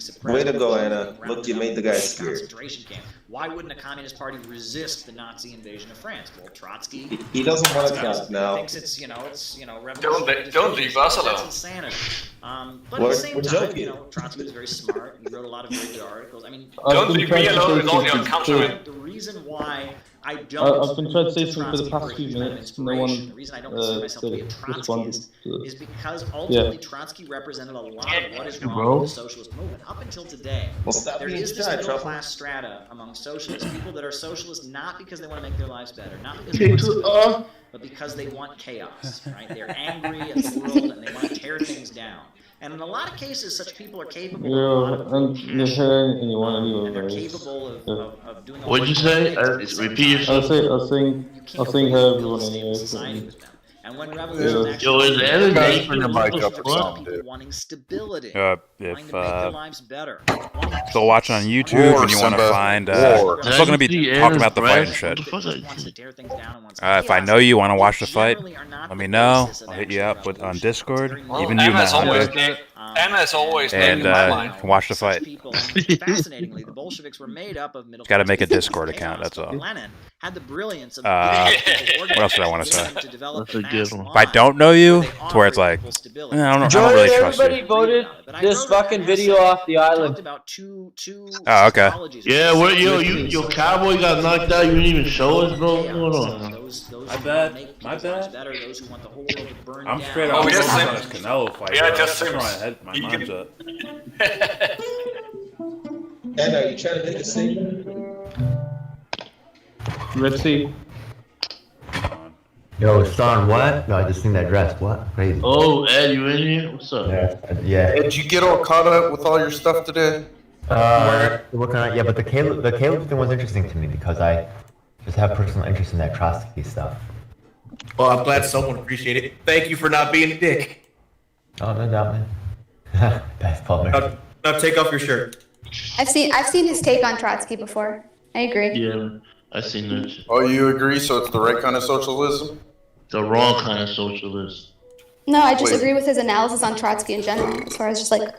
suppressed. Way to go, Anna. Look, you made the guy scared. Concentration camp. Why wouldn't a communist party resist the Nazi invasion of France? Well, Trotsky. He doesn't want to count now. Thinks it's Don't leave us alone. That's insanity. But at the same time, Trotsky was very smart. He wrote a lot of very good articles. I mean, don't leave me alone with all your countrymen. The reason why I don't. I've been trying to say something for the past few minutes. No one the reason I don't consider myself to be a Trotskyist is because ultimately Trotsky represented a lot of what is wrong with the socialist movement. Up until today, there is this middle class strata among socialists, people that are socialists not because they want to make their lives better, not because they want stability, but because they want chaos. Right? They're angry at the world and they want to tear things down. And in a lot of cases, such people are capable of and they're capable of doing a lot of What'd you say? Repeat yourself. I'll sing how everyone anyway. And when revolution actually wanting stability, If wanting to make their lives better, still watching on YouTube and you want to find, I'm still going to be talking about the fight and shit. If I know you want to watch the fight, let me know. I'll hit you up on Discord. Even you, Matt. Anna is always and watch the fight. Fascinatingly, the Bolsheviks were made up of middle. Got to make a Discord account. That's all. Lenin had the brilliance of what else did I want to say? That's a good one. If I don't know you, to where it's like, I don't really trust everybody you. voted this fucking video off the island. Oh, okay. Yeah, your cowboy got knocked out. You didn't even show us, bro. What's going on? My bad. I'm straight up on this Canelo fight. Yeah, bro. just That's where my mind's up. Anna, are you trying to make a statement? Let's see. Yo, son, what? No, I just seen that dress. What? Crazy. Oh, Ed, you in here? What's up? Yeah. Did you get all caught up with all your stuff today? Yeah, but the Caleb thing was interesting to me because I just have personal interest in that Trotsky stuff. Well, I'm glad someone appreciated it. Thank you for not being a dick. Oh, no doubt, man. Basketball man. Now take off your shirt. I've seen his take on Trotsky before. I agree. Yeah, I seen that. Oh, you agree? So it's the right kind of socialism? The wrong kind of socialist. No, I just agree with his analysis on Trotsky in general, as far as just like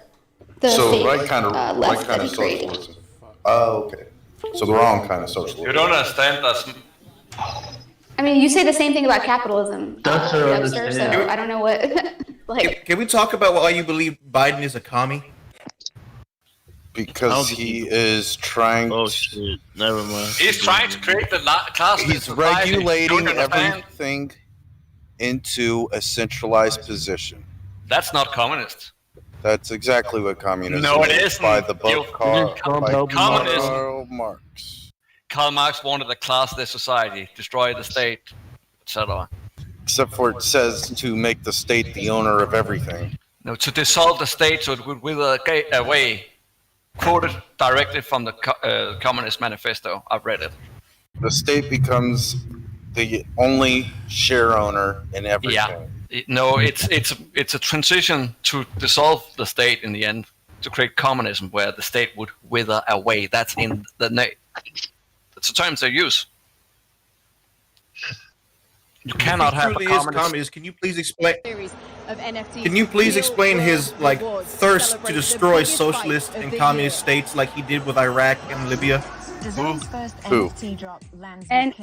the fake right kind of left right kind that of he created. socialism. Oh, okay. So the wrong kind of socialism. You don't understand us. I mean, you say the same thing about capitalism, That's her Webster, so understanding. I don't know what. like, Can we talk about why you believe Biden is a commie? Because he is trying. Oh shit! Never mind. He's trying to create the class. He's regulating everything into a centralized position. That's not communist. That's exactly what communism No, it is. isn't. By the book Communism. Karl Marx. Karl Marx wanted a classless society, destroy the state, etc. Except for it says to make the state the owner of everything. No, to dissolve the state so it would wither away. Quoted directly from the Communist Manifesto. I've read it. The state becomes the only share owner in everything. Yeah. No, it's a transition to dissolve the state in the end, to create communism where the state would wither away. That's in the name. That's the terms they use. You cannot have a communist. Can you please explain? Can you please explain his thirst to destroy socialist and communist states like he did with Iraq and Libya? Who? and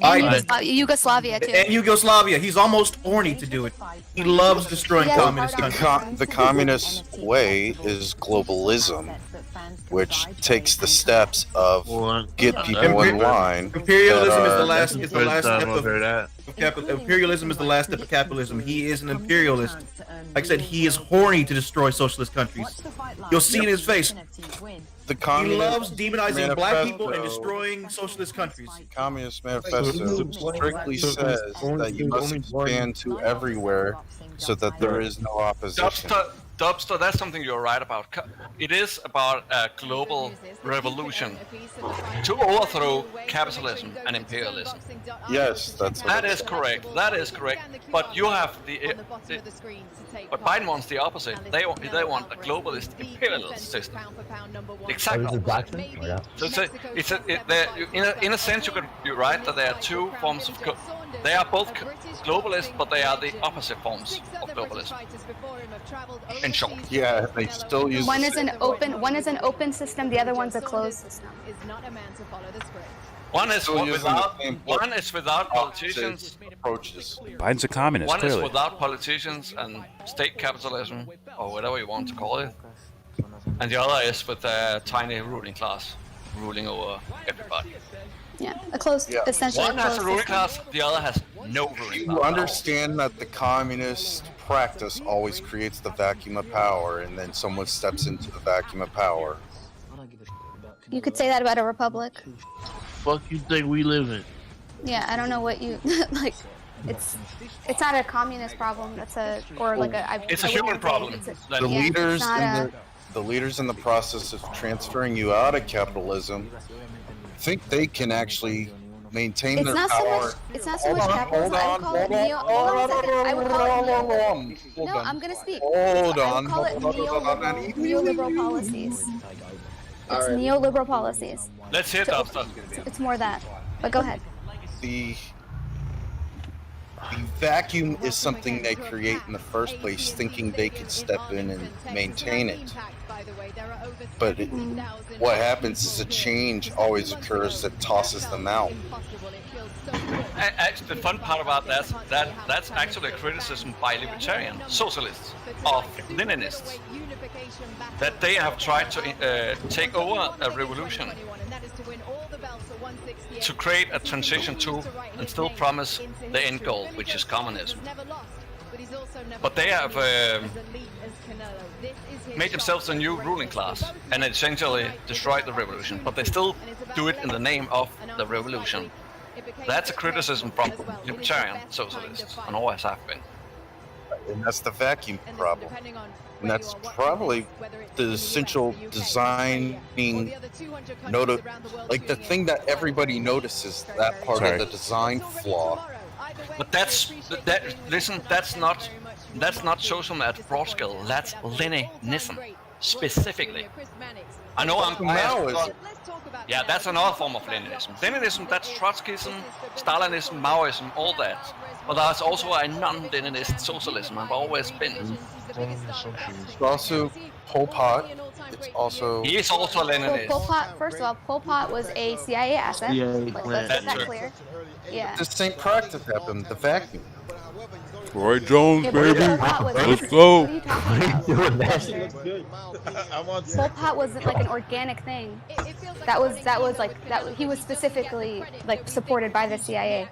Yugoslavia too. And Yugoslavia. He's almost horny to do it. He loves destroying communist countries. The communist way is globalism, which takes the steps of get people in line. Imperialism is the last step of imperialism is the last step of capitalism. He is an imperialist. Like I said, he is horny to destroy socialist countries. You'll see in his face. He loves demonizing black people and destroying socialist countries. Communist Manifesto strictly says that you must expand to everywhere so that there is no opposition. Dubster, that's something you're right about. It is about a global revolution to overthrow capitalism and imperialism. Yes, that is correct. That is correct. But you have but Biden wants the opposite. They want a globalist imperialist system. Exactly. So in a sense, you're right that there are two forms of. They are both globalist, but they are the opposite forms of globalism. In short. Yeah, they still use One the is an same open system. The other one's a closed system. One is Still using without politicians. approaches. Biden's a communist, One clearly. is without politicians and state capitalism, or whatever you want to call it. And the other is with a tiny ruling class ruling over everybody. Yeah, a closed, essentially. One has a ruling class, the other has no ruling class. You understand that the communist practice always creates the vacuum of power, and then someone steps into the vacuum of power. You could say that about a republic. Fuck you think we live in? Yeah, I don't know what you like. It's not a communist problem. It's a It's a human problem. The leaders in the process of transferring you out of capitalism think they can actually maintain It's their not power. so much. It's not so much capitalism. I would call it neo. Hold on a second. I would call it. No, I'm gonna speak. Hold I on. would call it neoliberal policies. It's neoliberal policies. Let's hear it, Dubster. It's more that. But go ahead. The vacuum is something they create in the first place, thinking they could step in and maintain it. But what happens is a change always occurs that tosses them out. Actually, the fun part about that's actually a criticism by libertarian socialists of Leninists, that they have tried to take over a revolution to create a transition to and still promise the end goal, which is communism. But they have made themselves a new ruling class and essentially destroyed the revolution, but they still do it in the name of the revolution. That's a criticism from libertarian socialists, and always have been. And that's the vacuum problem. And that's probably the essential designing like the thing that everybody notices, that part of the design flaw. But that's not socialism at broad scale. That's Leninism specifically. I know I'm biased. Yeah, that's another form of Leninism. Leninism, that's Trotskyism, Stalinism, Maoism, all that. But there's also a non-Leninist socialism. I've always been. It's also Pol Pot. It's also. He is also a Leninist. Pol Pot. First of all, Pol Pot was a CIA asset. Let's get that clear. Yeah. The same practice happened. The vacuum. Roy Jones, Yeah, baby. Let's go. What are you talking about? Pol Pot wasn't like an organic thing. That was like that. He was specifically like supported by the CIA.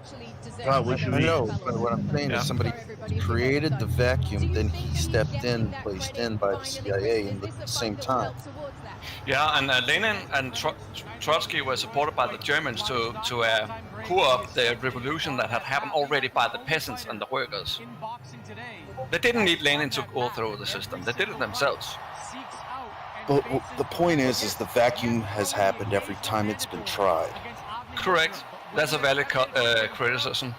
I know, but what I'm saying is somebody created the vacuum, then he stepped in, placed in by the CIA at the same time. Yeah, and Lenin and Trotsky were supported by the Germans to coup up the revolution that had happened already by the peasants and the workers. They didn't need Lenin to go through the system. They did it themselves. But the point is the vacuum has happened every time it's been tried. Correct. That's a valid criticism.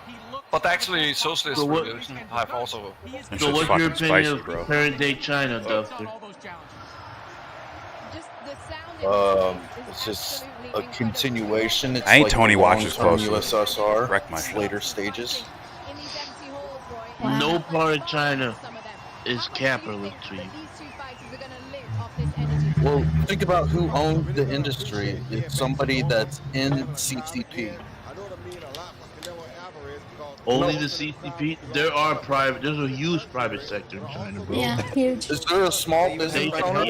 But actually, socialist revolution have also. So what's your opinion of current day China, Dufter? It's just a continuation. It's I ain't like Tony the watches long-term closely. USSR. Wreck my It's shit. later stages. No part of China is capitalist to you. Well, think about who owned the industry. It's somebody that's in CCP. Only the CCP. There's a huge private sector in China, bro. Yeah, huge. Is there a small business owner?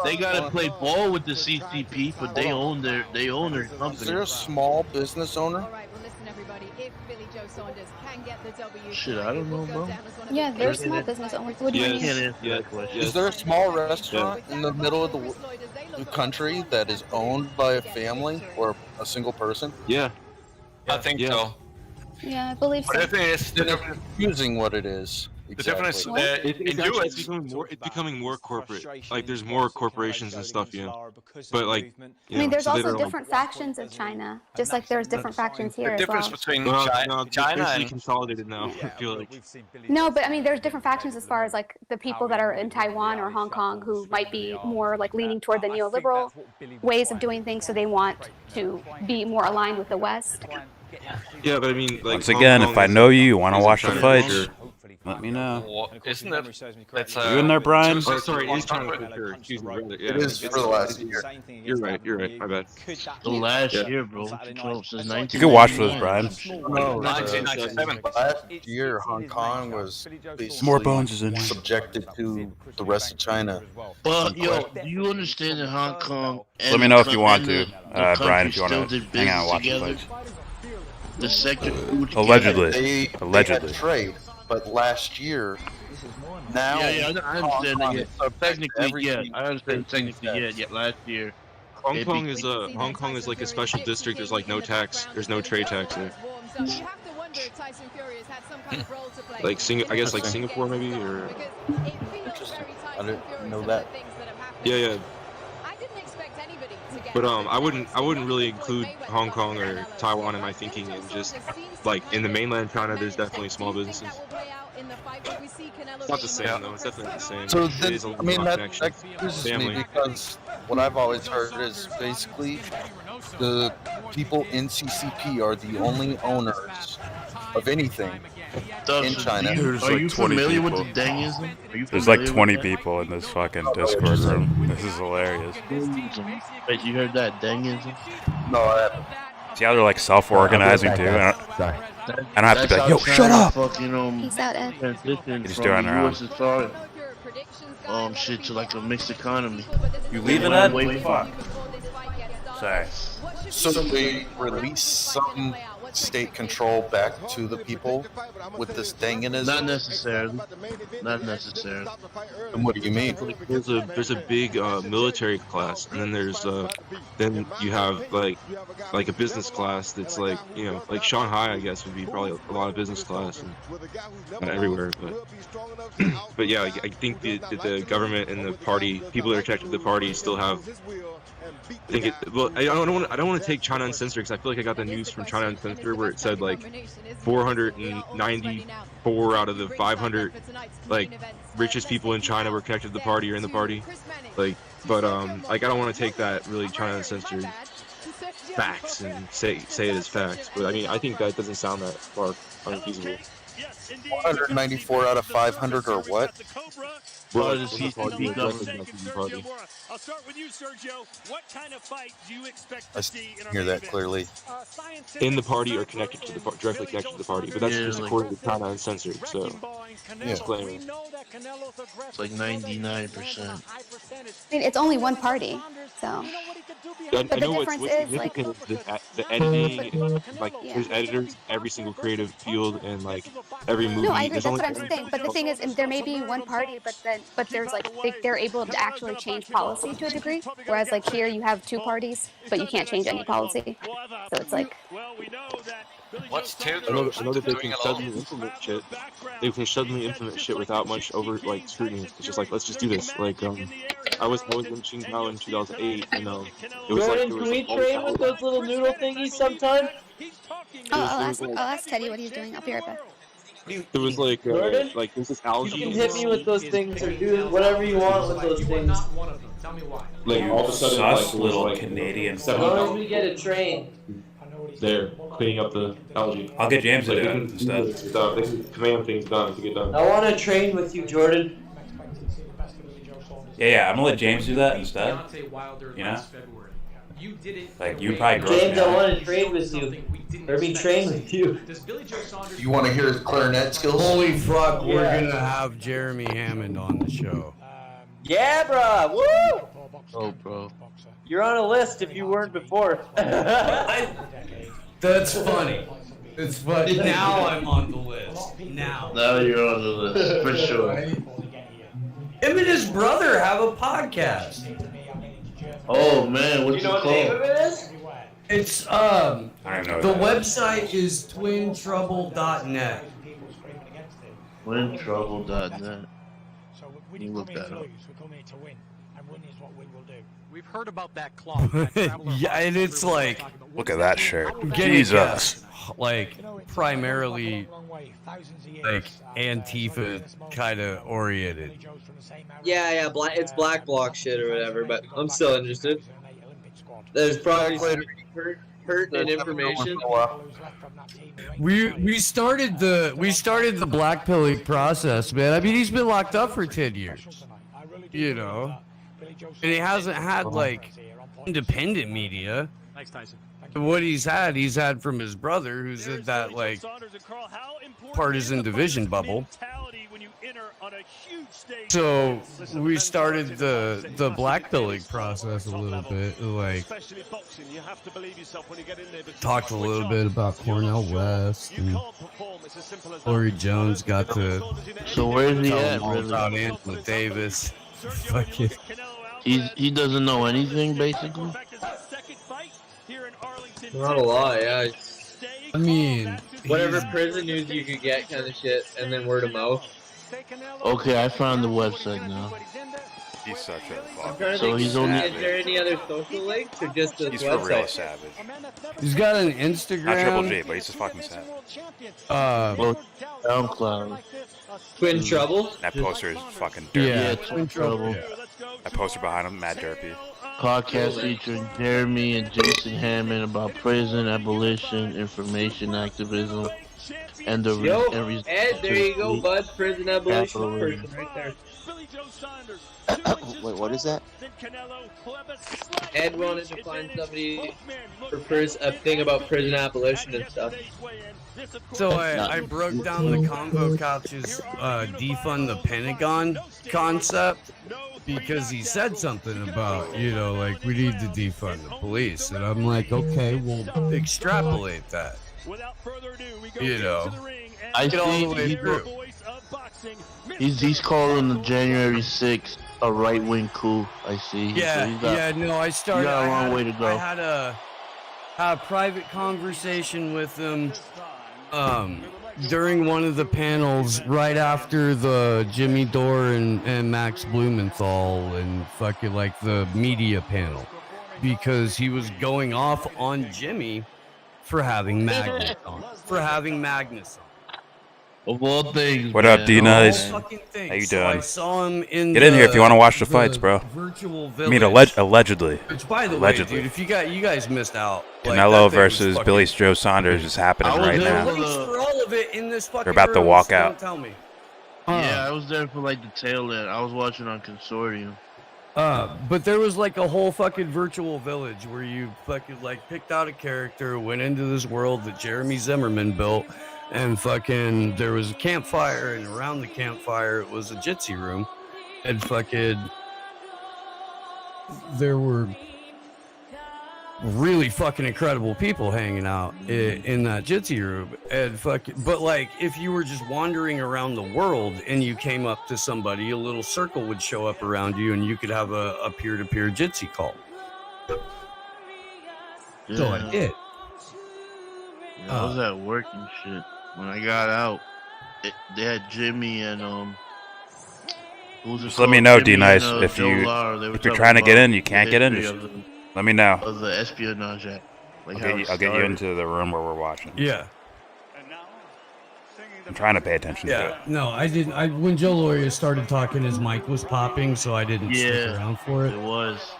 They gotta play ball with the CCP, but they own their company. Is there a small business owner? Shit, I don't know, bro. Yeah, there's small business owners. What do you mean? Can't answer that question. Is there a small restaurant in the middle of the country that is owned by a family or a single person? Yeah. I think so. Yeah, I believe so. But the thing is, Using what it is. the difference in US, it's becoming more corporate. Like there's more corporations and stuff, But like, I mean, there's also different factions in China, just like there's different factions here the as well. difference between China China and and consolidated now. I feel like. No, but I mean, there's different factions as far as like the people that are in Taiwan or Hong Kong who might be more like leaning toward the neoliberal ways of doing things, so they want to be more aligned with the West. Yeah, but I mean, like. Once again, if I know you, you want to watch the fights. Let me know. What, isn't it? It's, You in there, Brian? Tuesday, Oh, sorry, it is China October. for sure. Excuse me. Rather, yeah, It is it's for the last year. You're right. You're right. My bad. The last Yeah. year, bro. Since 1999. You can watch those, Brian. No, 1997. last year, Hong Kong was basically More bones is in here. subjected to the rest of China. But yo, do you understand that Hong Kong? Let me know if you want to, Brian, if you want to hang out and watch the together. fights. The sector food Allegedly. They Allegedly. had trade, but last year, now Yeah, I understand that. Yeah. Technically, yeah, I understand technically, says. yeah. Last year, Hong Kong is like a special district. There's like no tax. There's no trade tax there. Like I guess like Singapore maybe or. Interesting. I didn't know that. Yeah. But I wouldn't really include Hong Kong or Taiwan in my thinking, and just like in the mainland China, there's definitely small businesses. It's not the same though. It's definitely not the same. So It then, is a I mean, lot that of connection. confuses me Family. because what I've always heard is basically the people in CCP are the only owners of anything in China. There's are like you 20 familiar people. with the Dengism? Are you There's like familiar 20 with people in this fucking Discord room. This is hilarious. that? Wait, you heard that Dengism? No, I haven't. See how they're like self-organizing too? I Sorry. don't have to be like, yo, shut up! Peace out, Ed. Transition just from do it on their own. USSR, shit, to like a mixed economy. You leaving, Ed? Fuck. Sorry. So they release some state control back to the people with this Danganism? Not necessarily. Not necessarily. And what do you mean? There's a big military class, and then there's then you have like a business class that's like, you know, like Shanghai I guess would be probably a lot of business class and not everywhere, but yeah, I think the government and the party, people that are connected to the party, still have. I think I don't want to take China Uncensored because I feel like I got the news from China Uncensored where it said like 494 out of the 500 like richest people in China were connected to the party or in the party, like, but like I don't want to take that really China Uncensored facts and say it as facts, but I mean I think that doesn't sound that far unfeasible. 194 out of 500 or what? Well, the CCP government. I'll start with you, Sergio. What kind of fight do you expect I to see in our hear main that event? clearly. In the party or connected to the directly connected to the party, but that's Yeah, just like- according to China Uncensored. So, disclaimer. It's like 99%. I mean, it's only one party, so. I But the know difference what's is, like, significant is the editing, and, like Yeah. there's editors every single creative field and like every movie. No, I agree. There's That's only what I'm saying. But the thing is, there may be one party, but there's like they're able to actually change policy to a degree. Whereas like here, you have two parties, but you can't change any policy. So it's like. What's I know that they can suddenly implement shit. They can suddenly implement shit without much over like scrutiny. It's just like let's just do this. Like I was in Qingdao in 2008. You know, it was Jordan, like can we train with those little noodle thingies sometime? I'll ask Teddy what he's doing. I'll be right back. There was like Jordan? there's this You algae. can hit me with those things or do whatever you want with those things. Like all of a sudden, Sus like, little like, Canadian. As long as we get it trained. They're cleaning up the algae. I'll get James to Like, do they it can instead. They can command things done to get done. I want to train with you, Jordan. Yeah, I'm gonna let James do that instead. You know? Like, you probably grow James, I me want to train with you. Or be trained with you. You want to hear his clarinet skills? Holy fuck, we're Yeah. gonna have Jeremy Hammond on the show. Yeah, bro. Woo! Oh, bro. You're on a list if you weren't before. That's funny. It's funny. Now I'm on the list. Now. Now you're on the list, for sure. Him and his brother have a podcast. Oh, man, what's You know it what the name of called? it is? It's I don't know. the website is twintrouble.net. Wintrouble.net. You look that up. We've heard about that clock. Yeah, and it's like Look at that shirt. getting Jesus. like primarily like Antifa kind of oriented. Yeah, it's black bloc shit or whatever, but I'm still interested. There's probably some pertinent information. We started the black pilling process, man. I mean, he's been locked up for 10 years, you know, and he hasn't had like independent media. What he's had from his brother, who's in that like partisan division bubble. So we started the black pilling process a little bit, like talked a little bit about Cornell West, and Corey Jones got to So where's he tell at, him all really? about Angela Davis. Fucking He doesn't know anything, basically. Not a lot, yeah. I mean, Whatever prison news you could get, kind of shit, and then word of mouth. Okay, I found the website now. He's such a I'm fuck. trying to So think, he's only. is there any other social links or just this He's website? for real savage. he's got an Not Triple Instagram. J, but he's just fucking savage. Well, SoundCloud. Twin Trouble? That poster is fucking derpy. Yeah, Twin Trouble. That poster behind him, mad derpy. Podcast featuring Jeremy and Jason Hammond about prison abolition, information activism, and the Yo, and Ed, there you go, bud. Prison abolition Capitalism. person right there. Wait, what is that? Ed wanted to find somebody for a thing about prison abolition and stuff. So I broke down the Convo Couch's defund the Pentagon concept because he said something about, you know, like we need to defund the police. And I'm like, okay, we'll extrapolate that. You know, I get all the way see through. he's calling the January 6th a right wing coup. I see. Yeah, So he's got- yeah, no, I started. You got a I long had, way to go. I had a private conversation with him during one of the panels right after the Jimmy Dore and Max Blumenthal and fucking like the media panel, because he was going off on Jimmy for having Magnus on. Of all things. What up, man. D-Nice? All fucking things. How you So I doing? saw him in Get in here if you want to watch the the fights, bro. virtual I mean, village. allegedly. Which, by the Allegedly. way, dude, if you guys missed out. Like, Canelo that thing was versus fucking- Billy Joe Saunders is happening right now. Links for all of it in this fucking They're about to room, walk so out. Don't tell me. Yeah, I was there for like the tail end. I was watching on Consortium. But there was like a whole fucking virtual village where you fucking like picked out a character, went into this world that Jeremy Zimmerman built, and fucking there was a campfire, and around the campfire it was a jitsi room, and fucking there were really fucking incredible people hanging out in that jitsi room, and fucking, but like if you were just wandering around the world and you came up to somebody, a little circle would show up around you and you could have a peer-to-peer jitsi call. So I did. Yeah, I was at work and shit. When I got out, they had Jimmy and Just let me know, D-Nice, if you're trying to get in, you can't get in. Just let me know. Of the Espionage Act. Like I'll get you into the room where we're watching. Yeah. I'm trying to pay attention to it. No, I didn't. When Joe Lauria started talking, his mic was popping, so I didn't stick around for it. It was.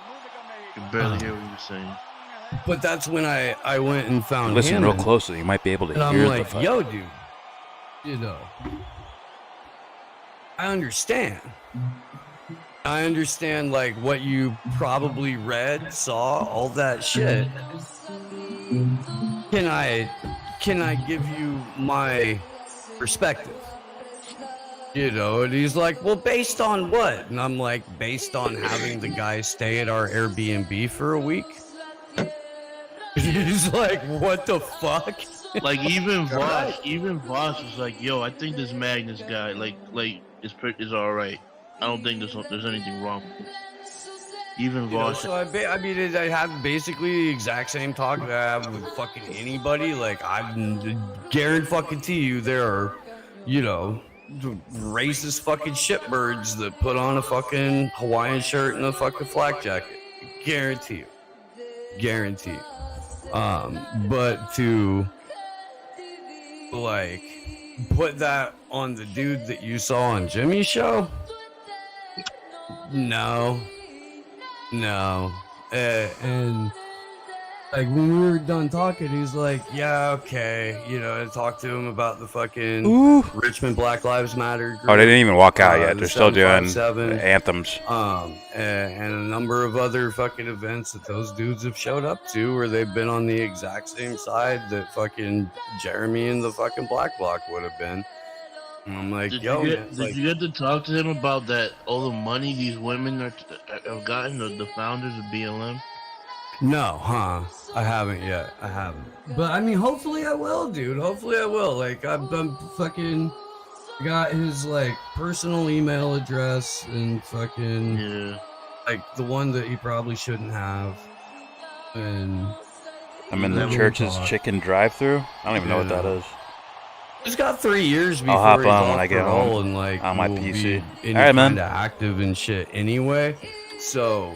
You could barely hear what you were saying. But that's when I went and found Listen him, real and- closely. You might be able to and hear I'm the like, fight. yo, dude, you know, I understand. I understand, like, what you probably read, saw, all that shit. Can I give you my perspective? You know, and he's like, well, based on what? And I'm like, based on having the guy stay at our Airbnb for a week. He's like, what the fuck? Like even Voss was like, yo, I think this Magnus guy, like is all right. I don't think there's anything wrong with it. Even You know, Voss. so I mean, I have basically the exact same talk that I have with fucking anybody. Like, I guarantee you there are, you know, racist fucking shitbirds that put on a fucking Hawaiian shirt and a fucking flak jacket. Guarantee you. But to like put that on the dude that you saw on Jimmy's show, no, and Like, when we were done talking, he's like, yeah, okay. You know, I talked to him about the fucking Richmond Black Lives Matter group. Oh, they didn't even walk out yet. the They're still doing 757, anthems. and a number of other fucking events that those dudes have showed up to where they've been on the exact same side that fucking Jeremy and the fucking Black Bloc would have been. And I'm like, Did yo, you man, get, like, did you get to talk to him about that? All the money these women have gotten, the founders of BLM. no, huh? I haven't yet. I haven't. But I mean, hopefully I will, dude. Hopefully I will. Like, I'm fucking got his like personal email address and fucking like the one that he probably shouldn't have. And I'm in the church's chicken drive-through. I don't even know what that is. He's got 3 years before I'll hop he's on when off I get parole home and like on my will PC. be any All right, man. kind of active and shit anyway. So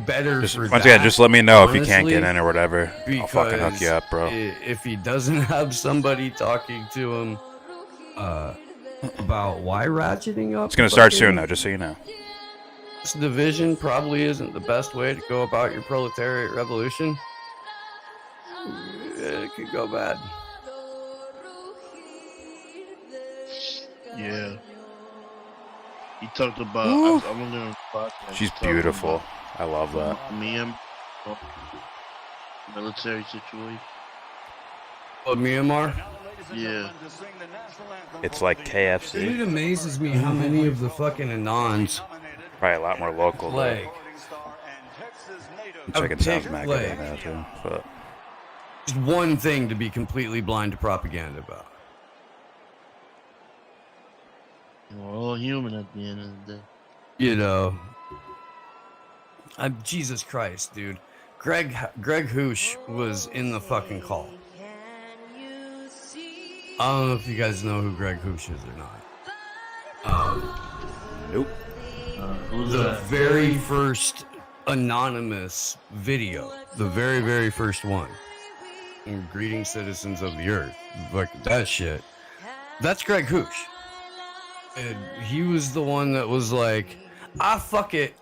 better Just, for once that, again, just let me know if you can't get honestly, in or whatever. I'll fucking hook you up, bro. If he doesn't have somebody talking to him about why ratcheting up, It's gonna start soon, though, just so you know. This division probably isn't the best way to go about your proletariat revolution. It could go bad. Yeah. He talked about. Ooh. I'm looking at the podcast. She's He talked beautiful. about I love that. Myanmar military situation. Oh, Myanmar? Yeah. It's like KFC. It amazes me how many of the fucking Anons, Probably a lot more local. though. like, Chicken I've sounds picked, mad good like, right now, too. But just one thing to be completely blind to propaganda about. We're all human at the end of the day. You know, Jesus Christ, dude. Greg Hoosh was in the fucking call. I don't know if you guys know who Greg Hoosh is or not. Nope. The very first anonymous video, the very, very first one. Greeting citizens of the earth. Like that shit. That's Greg Hoosh. And he was the one that was like, fuck it.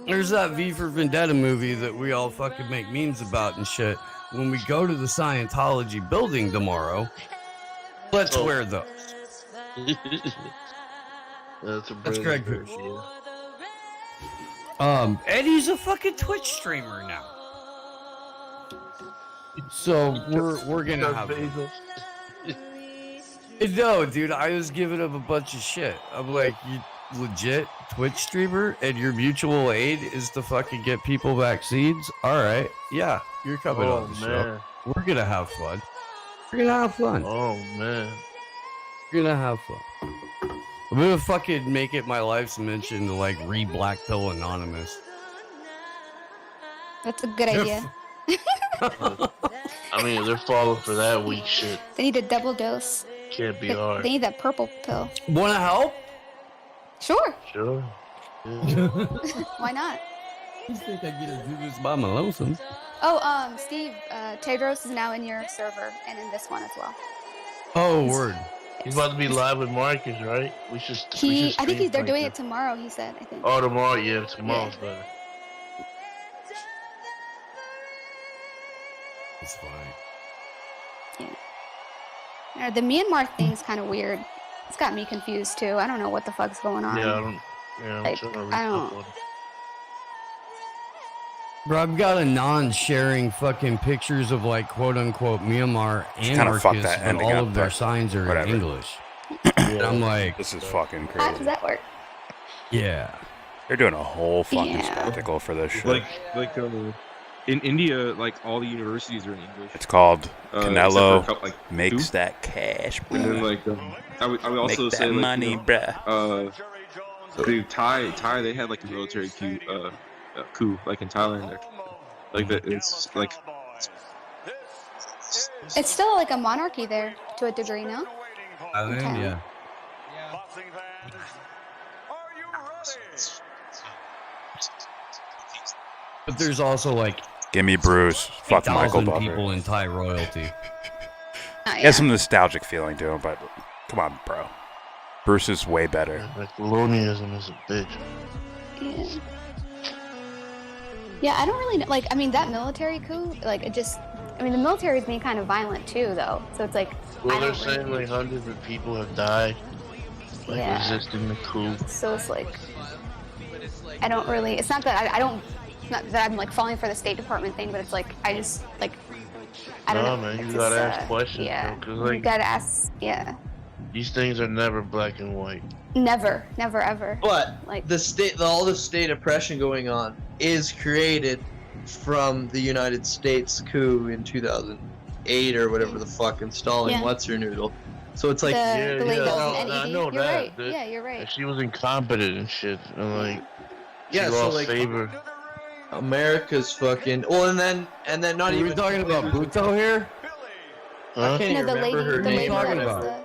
There's that V for Vendetta movie that we all fucking make memes about and shit. When we go to the Scientology building tomorrow, let's wear those. That's Greg Hoosh. And he's a fucking Twitch streamer now. So we're gonna have him. No, dude, I was giving him a bunch of shit. I'm like, you legit Twitch streamer and your mutual aid is to fucking get people vaccines? Alright, yeah, you're coming on the show. We're gonna have fun. We're gonna have fun. Oh, man. We're gonna have fun. I'm gonna fucking make it my life's mission to like re-Black Pill Anonymous. That's a good idea. I mean, they're falling for that weak shit. They need a double dose. Can't be They hard. need that purple pill. Wanna help? Sure. Sure. Why not? You think I get to do this by my lonesome? Oh, Steve, Tedros is now in your server and in this one as well. Oh, word. He's about to be live with Marcus, right? We should. I think they're doing it tomorrow. He said. I think. Oh, tomorrow. Yeah, tomorrow's better. It's fine. Yeah. The Myanmar thing's kind of weird. It's got me confused too. I don't know what the fuck's going on. Yeah, I don't. Yeah, I'm Like, trying to read I don't. up on it. Bro, I've got a non-sharing fucking pictures of like quote-unquote Myanmar Kinda fucked anarchists, that but ending all up, of their but signs are whatever. in English. And I'm like, this is fucking How does crazy. that work? yeah. They're doing a whole fucking Yeah. spectacle for this shit. Like in India, like all the universities are in English. It's called except for a Canelo couple, like, makes two. that cash, bro. And then like I would also Make that say like, money, you know, bruh. dude, Thai, they had like a military coup like in Thailand. Like that, it's like It's still like a monarchy there to a degree, no? Thailand, yeah. But there's also like Give me Bruce. Fuck Michael 1,000 Buffer. people in Thai royalty. He has some nostalgic feeling to him, but come on, bro. Bruce is way better. Like colonialism is a bitch. Yeah. Yeah, I don't really know. Like, I mean, that military coup, like, it just. I mean, the military is being kind of violent too, though. So it's like. Well, I they're don't saying really, like hundreds of people have died, like Yeah. resisting the coup. So it's like. I don't really. It's not that I don't. It's not that I'm like falling for the State Department thing, but it's like I just like. I don't No, know. man, you It's gotta just, ask questions, Yeah. bro, 'cause, You like, gotta ask. Yeah. these things are never black and white. Never, never, ever. But Like- the state, all the state oppression going on is created from the United States coup in 2008 or whatever the fuck, installing Yeah. what's her noodle. So it's like, The lady that was in I NED. know You're that. right. that- Yeah, you're right. that she was incompetent and shit, and like, yeah, she so lost like favor. America's fucking. Well, and then not Are even we talking about Buto here? I can't No, even the remember lady, her the name. lady that was Whatever.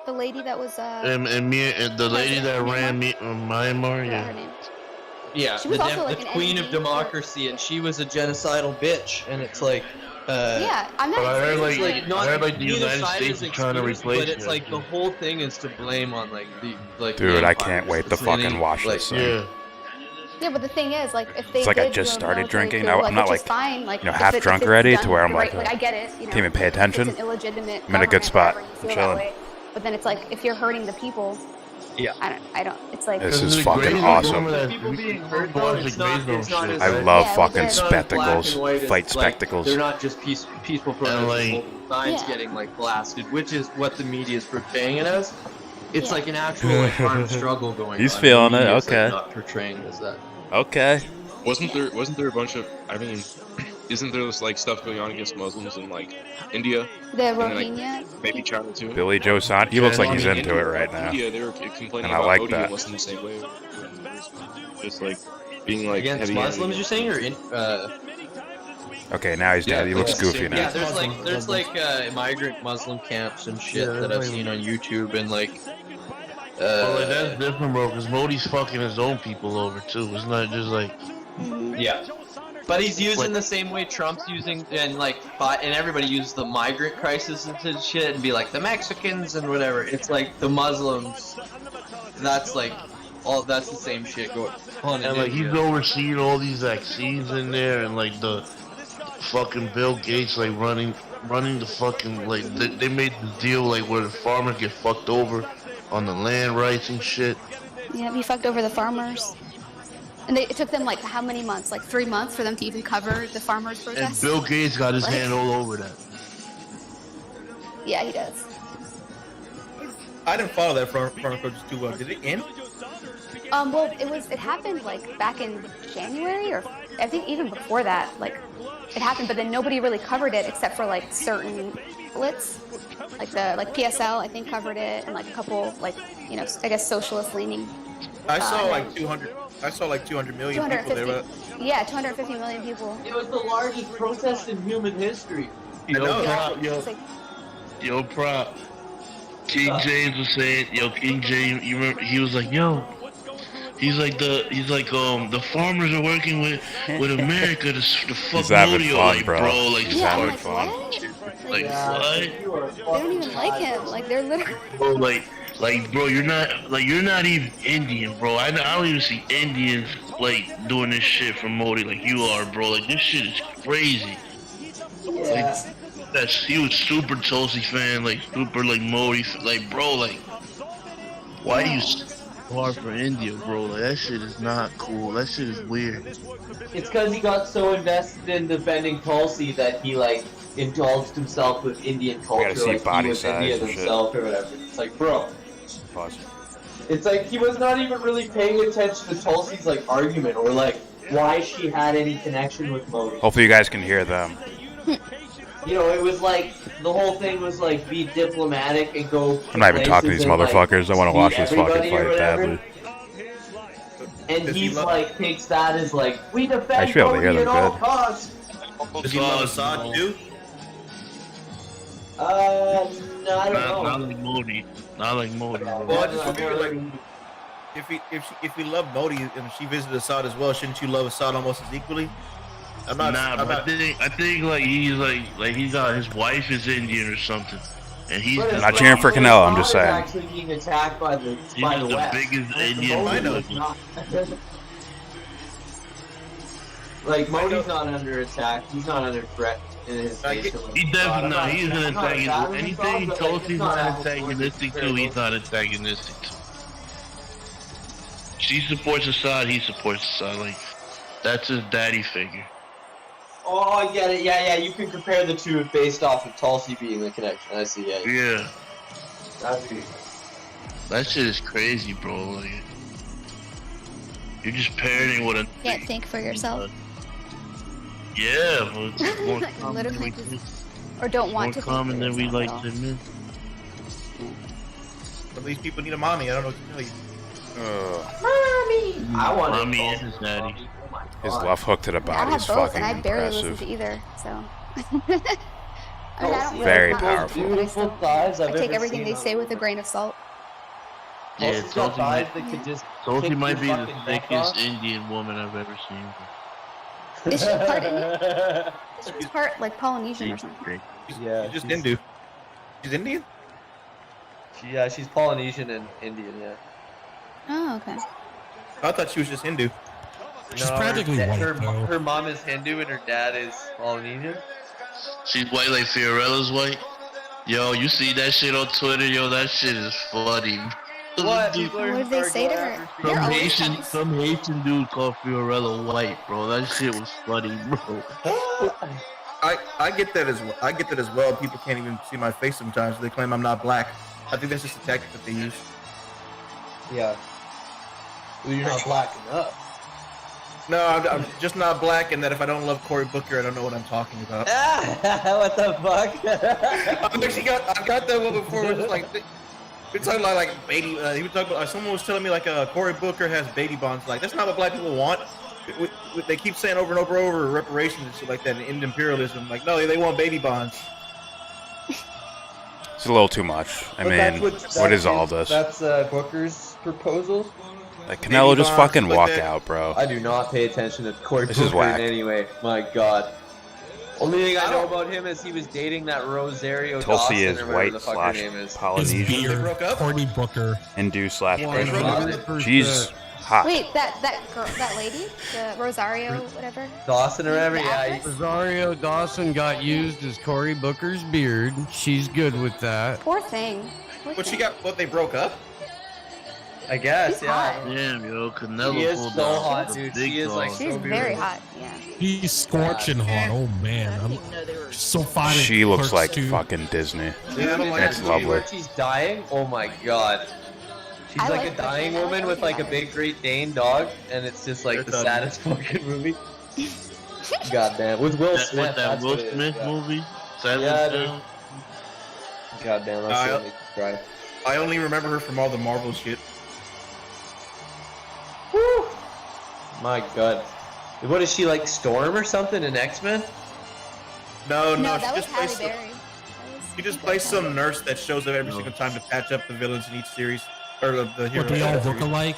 the lady that was And me and the lady that ran Myanmar, her yeah. name. Yeah, She was the, also, like, the an queen of NED. democracy, and she was a genocidal bitch, and it's like. Yeah, I'm not. But I heard It's like, not, I heard like the neither United side States is is trying to excused, replace but it's her. like the whole thing is to blame on like the like. Dude, the I empire. can't wait to It's really, fucking watch like, this thing. Yeah. Yeah, but the thing is, like, if they It's like I did just do a started military drinking. coup, Now I'm not which is like, fine, like, you know, if half it- if drunk it's already done to where I'm the like, right- I get it. You know, can't even pay attention. It's an illegitimate. I'm in a good government, spot. whatever, you I'm feel that chilling. way. But then it's like if you're hurting the people. Yeah. I don't. It's like. This is fucking awesome. People being hurt though, it's not as I love yeah, fucking it's not as black spectacles, and white as, fight like, spectacles. They're not just peaceful protesters like- holding signs Yeah. getting like blasted, which is what the media is portraying it as. It's Yeah. like an actual like armed struggle going on. He's The feeling it, media is, like, okay. not portraying it as that. Okay. Wasn't there a bunch of? I mean, isn't there like stuff going on against Muslims in like India? The And then, like, Rohingya. maybe China too. Billy Joe Son, he looks like he's In into it right now. India, they were complaining And I about like Modi that. wasn't the same way. Just like being like Against heavy Muslims, you're saying, or in? Okay, now he's dead. He looks goofy Yeah, now. there's like migrant Muslim camps and shit Yeah, that I've seen on YouTube and like. Well, like, that's different, bro, because Modi's fucking his own people over too. It's not just like. Yeah. But he's using the same way Trump's using, and like, and everybody uses the migrant crisis and shit, and be like the Mexicans and whatever. It's like the Muslims. That's like, that's the same shit going on. And in like he's India. overseeing all these vaccines in there, and like the fucking Bill Gates like running the fucking like they made the deal like where the farmers get fucked over on the land rights and shit. Yeah, he fucked over the farmers. And it took them like how many months? Like 3 months for them to even cover the farmers' And protests. Bill Gates got his Like- hand all over that. Yeah, he does. I didn't follow that farmer protest too well. Did it end? Well, it happened like back in January, or I think even before that. Like, it happened, but then nobody really covered it except for like certain outlets, like PSL I think covered it, and like a couple like I guess socialist leaning. I saw like 200. I saw like 200 million people there. 250. Yeah, 250 million people. It was the largest protest in human history. Yo, Yeah, prop, it's like, yo, prop. King James was saying, King James, you remember? He was like, yo. He's like the farmers are working with America to fuck He's having Modi. fun, Like, bro. Like, He's yeah, having I'm fun. Like, what? they don't even like him. Like they're literally. Bro, like, bro, you're not even Indian, bro. I don't even see Indians like doing this shit for Modi like you are, bro. Like, this shit is crazy. Yeah. Like, he was super Tulsi fan, like super like Modi, like, bro, like, why do you so hard for India, bro? Like, that shit is not cool. That shit is weird. It's because he got so invested in defending Tulsi that he like indulged himself with Indian culture, see like body he was size Indian and shit. himself or whatever. It's like, bro. Pause. It's like he was not even really paying attention to Tulsi's like argument or like why she had any connection with Modi. Hopefully you guys can hear them. You know, it was like the whole thing was like be diplomatic and go. I'm not even talking to these places and, like, motherfuckers. I want to watch meet this fucking everybody or fight whatever. badly. And he's like takes that as like we I defend should be able to hear Modi them at all good. costs. Does he love Assad too? No, I don't know. Not like Modi. Not like Modi, bro. Well, I just figured like if we love Modi and she visited Assad as well, shouldn't you love Assad almost as equally? I'm not. I think like he's like he got his wife is Indian or something, and he's But just, Not cheering for Canelo, I'm just Assad saying. is actually being attacked by the he's the West. biggest Modi Indian. is not. Like Modi's not under attack. He's not under threat in his nation. He doesn't know. He's an I'm not antagonist. Anything he but, tells like, he's it's not not apples to antagonistic oranges, to, he's not antagonistic to. She supports Assad, he supports Assad. Like, that's his daddy figure. Oh, I get it. Yeah, you can compare the two based off of Tulsi being the connection. I see. Yeah. That'd be... That shit is crazy, bro. Like, you're just parenting with a. Can't think for yourself. Yeah, but it's more Like, common than literally we just- or don't want to more think common for than we yourself like at all. to admit. Some of these people need a mommy. I don't know what to tell you. Mommy! I want Mommy to and his daddy. His left hook to the I body have is both, fucking and I barely listen impressive. to either, so. I mean, I don't really Very want to, powerful. but I still- thighs I've I take ever everything seen they on say with a grain of salt. Yeah, Tulsi's got thighs that could just Tulsi kick might your be the fucking neck thickest off. Indian woman I've ever seen. Is she part Indian? She's part like Polynesian or something. Yeah, She's just Hindu. She's Indian? She's Polynesian and Indian, yeah. Oh, okay. I thought she was just Hindu. She's practically white, though. her mom is Hindu and her dad is Polynesian. She's white like Fiorella's white. Yo, you see that shit on Twitter? Yo, that shit is funny. What? Dude, What did they say to her? They're always funny. some Haitian dude called Fiorella white, bro. That shit was funny, bro. I get that as well. I get that as well. People can't even see my face sometimes. They claim I'm not black. I think that's just a tactic that they use. Yeah. Well, you're not black enough. No, I'm just not black, and that if I don't love Cory Booker, I don't know what I'm talking about. What the fuck? I got that one before. It was like we're talking about like baby. He was talking about someone was telling me like Cory Booker has baby bonds. Like that's not what black people want. They keep saying over and over reparations and shit like that and end imperialism. Like no, they want baby bonds. It's a little too much. I mean, what is all this? That's Booker's proposal. Like Canelo just fucking walk out, bro. I do not pay attention to Cory This Booker is whack. in any way. My God. Only thing I know about him is he was dating that Rosario Tulsi Dawson is or whatever white the fuck her slash name is. Polynesian. Courtney Booker. Hindu slash Yeah, Christian. She's hot. Wait, that girl, that lady, the Rosario, whatever. Dawson or whatever, The yeah. actress? Rosario Dawson got used as Cory Booker's beard. She's good with that. Poor thing. But she got what they broke up. I guess, She's yeah. hot. Damn, yo, Canelo She is pulled so out hot, the dude. big She is, like, dog. She's very hot. Yeah. He's scorching hot. Oh man, I'm so fine. She looks like fucking Disney. It's lovely. Where she's dying? Oh my God. She's I like like a dying her. I woman like with like a everything big Great Dane dog, and it's just like the That's saddest fucking movie. Goddamn. With Will Smith. With that that's Will what it is, Smith yeah. movie? Silence Yeah, dude. Down? Goddamn, that's what makes me cry. I only remember her from all the Marvel shit. Woo! My God. What is she like, Storm or something in X-Men? No, No, she that was just Halle plays. Berry. She just plays some nurse that shows up every single time to patch up the villains in each series or the heroes. But they all look alike.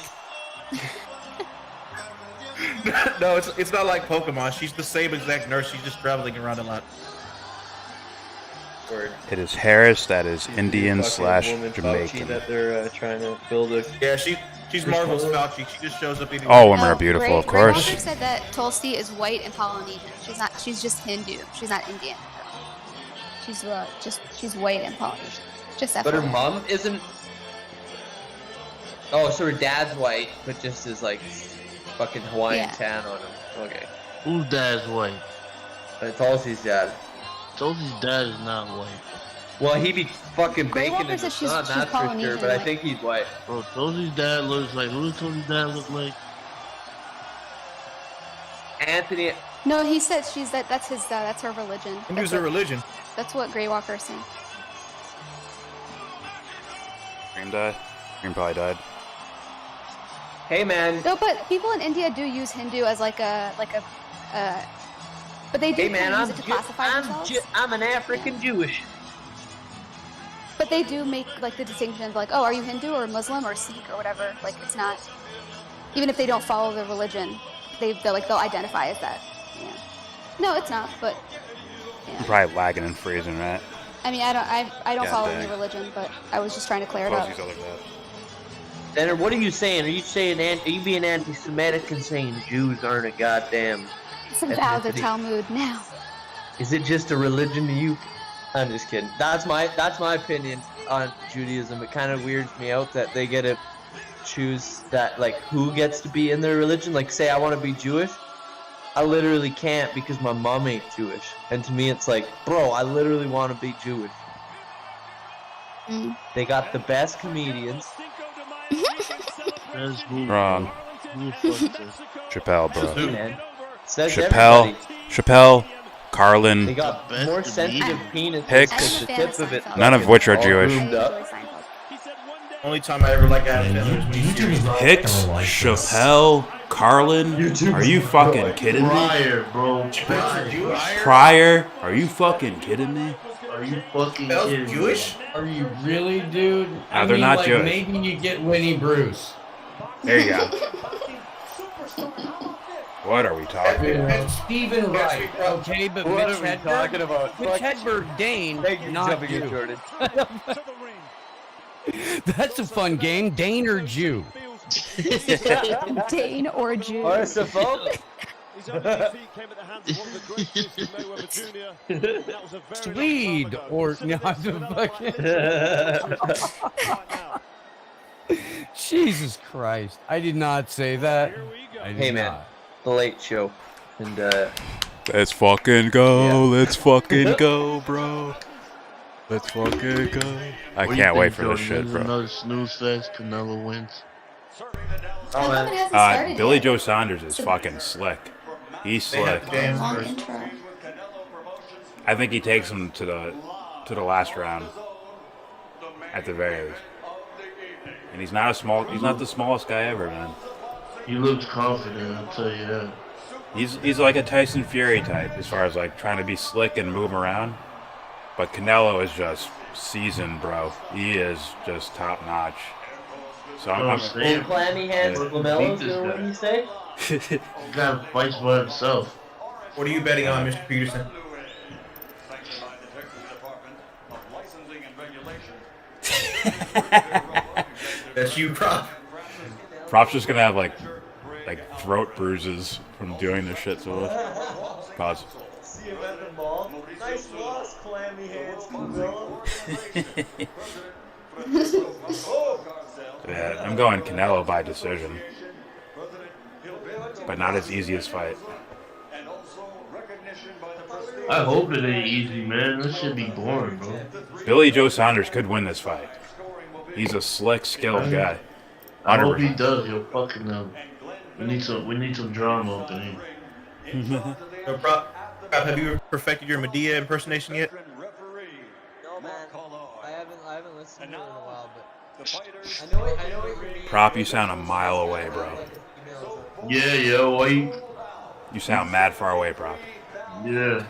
No, it's not like Pokemon. She's the same exact nurse. She's just traveling around a lot. Word. It is Harris that is Indian Fucking slash woman Fauci Jamaican. that they're trying to build a... Yeah, she's Marvel's Fauci. She just shows up. Eating All women are beautiful, of Grey course. Walker said that Tulsi is white and Polynesian. She's not. She's just Hindu. She's not Indian. She's white and Polynesian. Just But her FYI. mom isn't... Oh, so her dad's white, but just is like fucking Hawaiian Yeah. tan on him. Okay. Whose dad's white? Tulsi's dad. Tulsi's dad is not white. Well, he be fucking Grey bacon Walker in the said she's sun, that's for sure, Polynesian, but I like- think he's white. Bro, Tulsi's dad looks like, who does Tulsi's dad look like? Anthony... No, he said she's that. That's his. That's her religion. Hindu's That's her what- religion. That's what Grey Walker is saying. Green died. Green probably died. Hey, man. No, but people in India do use Hindu as like a. But they do Hey, man, kind of I'm, use it to classify themselves. I'm an African Jewish. But they do make like the distinction of like, oh, are you Hindu or Muslim or Sikh or whatever? Like it's not. Even if they don't follow the religion, they'll identify as that. Yeah. No, it's not. But I'm probably lagging and freezing, right? I mean, I don't God follow dang. any religion, but I was just trying to clear it up. Close these other tabs. Then what are you saying? Are you being anti-Semitic and saying Jews aren't a goddamn Disavow the ethnicity? Talmud now. Is it just a religion to you? I'm just kidding. That's my opinion on Judaism. It kind of weirds me out that they get to choose that, like, who gets to be in their religion. Like, say I want to be Jewish, I literally can't because my mom ain't Jewish. And to me, it's like, bro, I literally want to be Jewish. They got the best comedians. Wrong. Chappelle, bro. Man. Says Chappelle. everybody. Chappelle. Carlin. They got more sensitive penises Hicks. the tip of it. None of which are all Jewish. groomed up. Only time I ever like Adam Sandler is when he's serious. Hicks, Chappelle, Carlin. Are you fucking kidding me? Pryor, bro. Pryor. Are you fucking kidding me? Are you fucking kidding Jewish? Are you really, dude? No, they're not Jewish. Maybe you get Winnie Bruce. There you go. What are we talking about? Stephen Wright, okay, but What Mitch are we Hedberg, talking about? Mitch Hedberg, Dane, not jumping in, Jew. Jordan. That's a fun game. Dane or Jew? Dane or Jew. Arsophobic. Swede or not fucking. Jesus Christ! I did not say that. Hey man, The Late Show, and Let's fucking go. Let's fucking go, bro. Let's fucking go. I can't wait for this shit, bro. Another snooze fest. Canelo wins. oh man, Billy Joe Saunders is fucking slick. He's slick. Long intro. I think he takes him to the last round. At the very least. And he's not the smallest guy ever, man. He looks confident, I'll tell you that. He's like a Tyson Fury type as far as like trying to be slick and move around. But Canelo is just seasoned, bro. He is just top notch. So I'm old clammy hands, Lamelo's, you know what you say? He got fights by himself. What are you betting on, Mr. Peterson? That's you, Prop. Prop's just gonna have like throat bruises from doing this shit. So pause. See him at the mall. Nice loss, clammy hands, Yeah, I'm going Canelo by decision, but not his easiest fight. I hope it ain't easy, man. This should be boring, bro. Billy Joe Saunders could win this fight. He's a slick, skilled guy. I hope he does. He'll fucking We need some drama up in here. So, Prop, have you perfected your Medea impersonation yet? No, man. I haven't listened to it in a while, but I know what you mean. Prop, you sound a mile away, bro. Yeah, yo, why you sound mad far away, Prop. Yeah.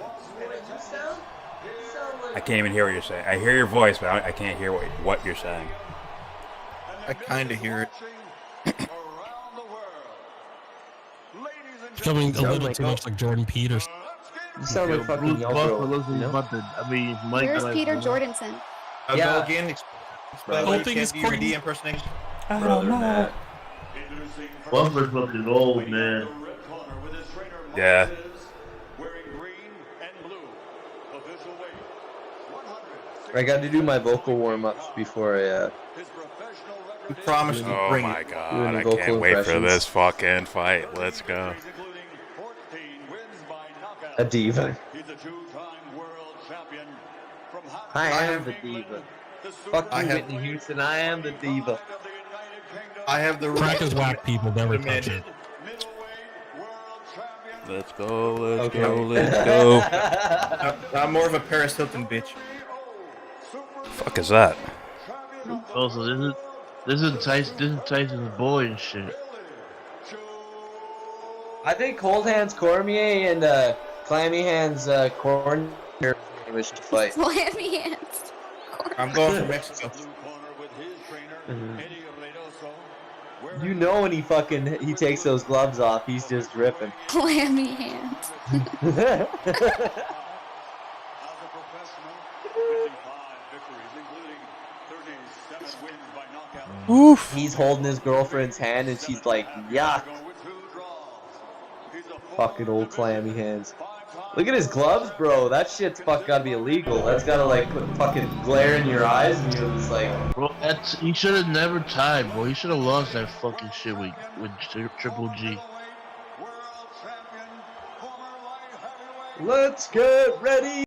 I can't even hear what you're saying. I hear your voice, but I can't hear what you're saying. I kind of hear it. Becoming a little too much like Jordan Peters. You sound like fucking YellBRo, you know? Where's Peter Jordanson? I'll go again. Explain why you can't do your Medea impersonation. I don't know. Buffer's looking old, man. Yeah. I got to do my vocal warm-ups before I We promised Oh bring my it. god, I can't wait for this fucking fight. Let's go. a diva. I am the diva. Fuck you, Whitney Houston. I am the diva. I have the Crack is whack, people. Never touch it. Let's go, let's go, let's go. I'm more of a Paris Hilton bitch. Fuck is that? Also, this is Tyson's boy and shit. I think Cold Hands Cormier and Clammy Hands Cormier wish to fight. Clammy Hands. I'm going for Mexico. You know when he takes those gloves off, he's just ripping. Clammy Hands. Oof. He's holding his girlfriend's hand and she's like, yuck. Fuck fucking old clammy hands. Look at his gloves, bro. That shit's fuck gotta be illegal. That's gotta like put fucking glare in your eyes, and you're just like, bro, he should have never tied, bro. He should have lost that fucking shit with Triple G. let's get ready.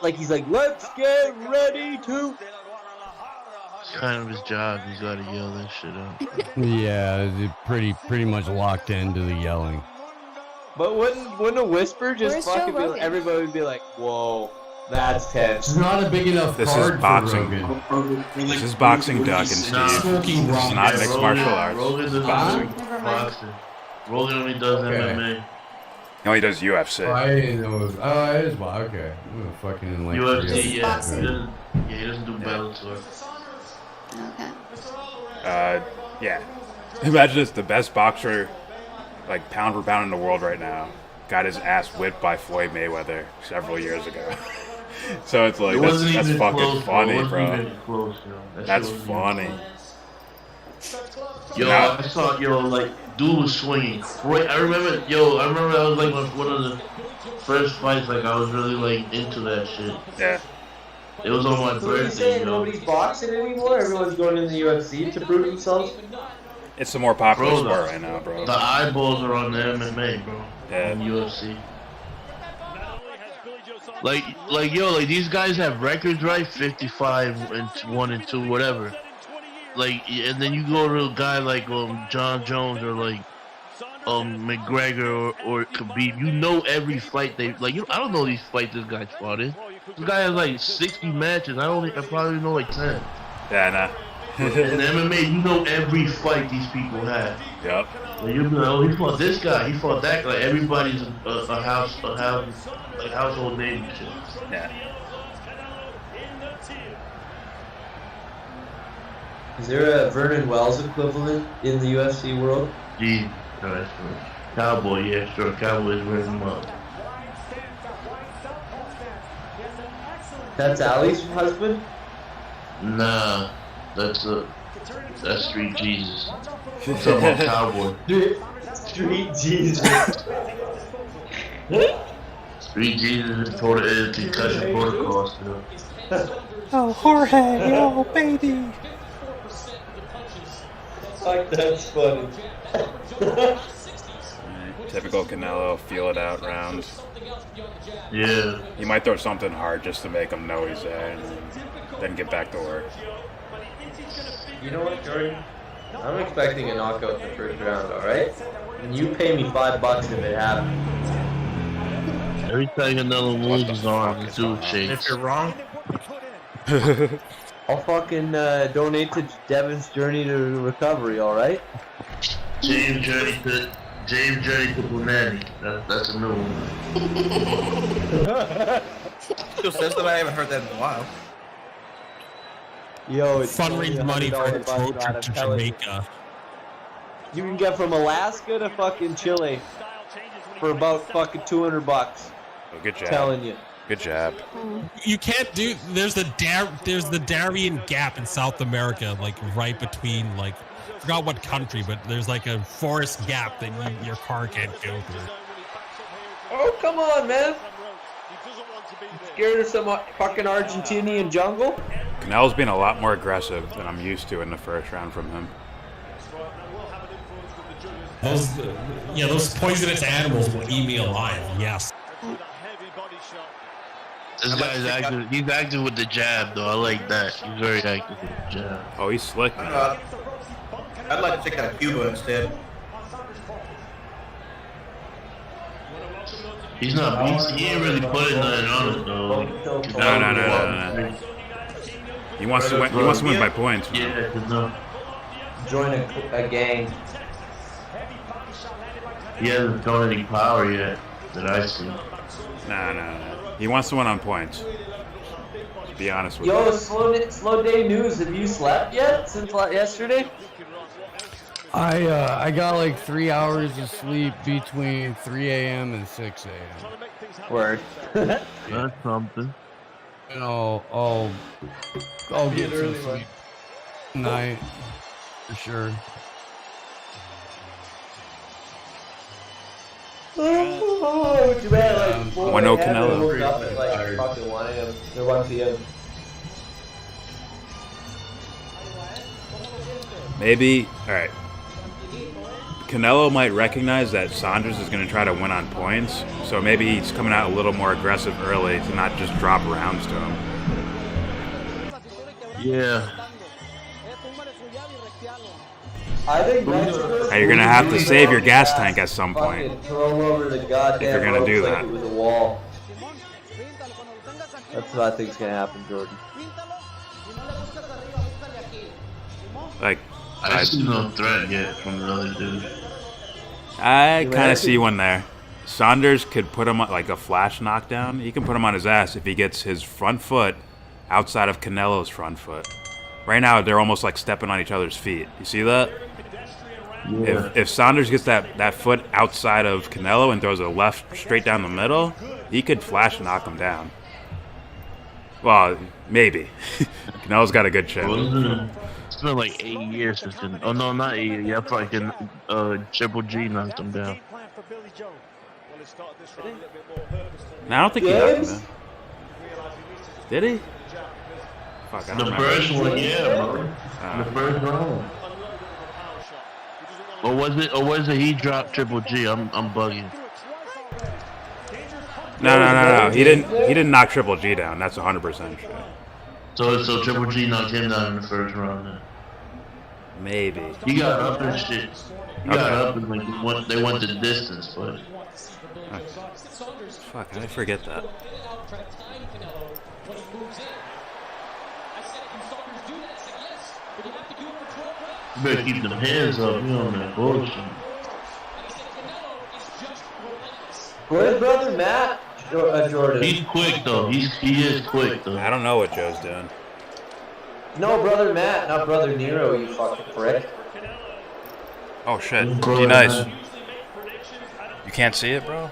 Like he's like, let's get ready to. It's kind of his job. He's got to yell that shit out. Yeah, pretty much locked into the yelling. But wouldn't a whisper just Where's fucking Joe be Rogan? everybody would be like, whoa, that's tense. It's not a big enough This card is boxing. for Rogan. This is boxing, Duck and Steve. This is not mixed martial arts. Rogan does boxing. Rogan only does MMA. He only does UFC. I didn't know it was. Oh, it is. Wow, okay. I'm gonna fucking like. UFC, yeah. He doesn't do Bellator. Okay. Yeah. Imagine it's the best boxer, like pound for pound in the world right now. Got his ass whipped by Floyd Mayweather several years ago. So it's like, that's fucking close, funny, bro. bro. Close, That's funny. Yo, I saw, like, dude was swinging great. I remember that was like one of the first fights, like, I was really, like, into that shit. Yeah. It was on my So you're birthday, saying you know. nobody's boxing anymore? Everyone's going in the UFC to prove themselves? It's the more popular Bro, sport right now, bro. The eyeballs are on the MMA, bro. Yeah. On UFC. Like, these guys have records, right? 55 and 1 and 2, whatever. Like, and then you go to a guy like John Jones or like McGregor or Khabib. You know every fight they like. I don't know these fights this guy's fought in. This guy has like 60 matches. I probably know like 10. Yeah, nah. In MMA, you know every fight these people have. Yep. Like, you know, he fought this guy, he fought that guy. Like, everybody's a household name and shit. Yeah. Is there a Vernon Wells equivalent in the UFC world? Jesus Christ, bro. Cowboy, yeah, sure. Cowboy's Vernon Wells. That's Ali's husband? Nah, that's Street Jesus. I'm talking about Cowboy. Street Jesus. Street Jesus is concussion protocol still. Oh, Jorge, oh, baby. Fuck, that's funny. Typical Canelo, feel it out round. Yeah. He might throw something hard just to make him know he's there and then get back to work. You know what, Jordan? I'm expecting a knockout in the first round, alright? And you pay me $5 if it happens. Every time Canelo moves his arm, the dude shakes. If you're wrong, I'll fucking donate to Devon's Journey to Recovery, alright? James Journey to Brunelli. That's a new one. still says that I haven't heard that in a while. Yo, it's Fundraise money for a $100 road trip to Jamaica. You can get from Alaska to fucking Chile for about fucking $200. Oh, good job. Telling you. Good job. You can't do. There's the Darien Gap in South America, like right between like, I forgot what country, but there's like a forest gap that your car can't go through. Oh, come on, man. Scared of some fucking Argentinian jungle? Canelo's being a lot more aggressive than I'm used to in the first round from him. Those poisonous animals will eat me alive. Yes. This guy's active. He's active with the jab, though. I like that. He's very active with the jab. Oh, he's slick, man. I'd like to check out Cuba instead. He ain't really putting nothing on it, though. No. He wants to win. He wants to win by points. Man. Yeah, Join a gang. he hasn't shown any power yet that I see. No. He wants to win on points. To be honest with Yo, you. slow day news. Have you slept yet since yesterday? I got like 3 hours of sleep between 3 a.m. and 6 a.m. Word. That's something. And I'll get some sleep tonight for sure. Oh, too bad. Like, 1-0 Canelo. Woke up at like fucking 1 a.m. or 1 p.m. Maybe, alright. Canelo might recognize that Saunders is going to try to win on points, so maybe he's coming out a little more aggressive early to not just drop rounds to him. Yeah. I think Mexico. Hey, you're going to have to save your gas tank at some point. Fucking throw over the goddamn If you're gonna do ropes that. like it was a wall. That's what I think's gonna happen, Jordan. Like, I see no threat yet from the other dude. I kind of see one there. Saunders could put him on, like a flash knockdown. He can put him on his ass if he gets his front foot outside of Canelo's front foot. Right now, they're almost like stepping on each other's feet. You see that? Yeah. If Saunders gets that foot outside of Canelo and throws a left straight down the middle, he could flash knock him down. Well, maybe. Canelo's got a good chin. It's been like 8 years since. Oh no, not 8 years. Yeah, probably Triple G knocked him down. No, I don't think he knocked him down. Did he? Fuck, I don't The remember. first one, yeah, bro. The first round. Or was it he dropped Triple G? I'm bugging. No. He didn't knock Triple G down. That's 100% true. So Triple G knocked him down in the first round. Then. Maybe. He got up and shit. He got up and like they went the distance, but. Fuck, I forget that. You better keep them hands up, you know, man. Bullshit. Where's brother Matt? Jordan. He's quick though. He is quick though. I don't know what Joe's doing. No, brother Matt, not brother Nero. You fucking prick. Oh shit. Be nice. You can't see it, bro?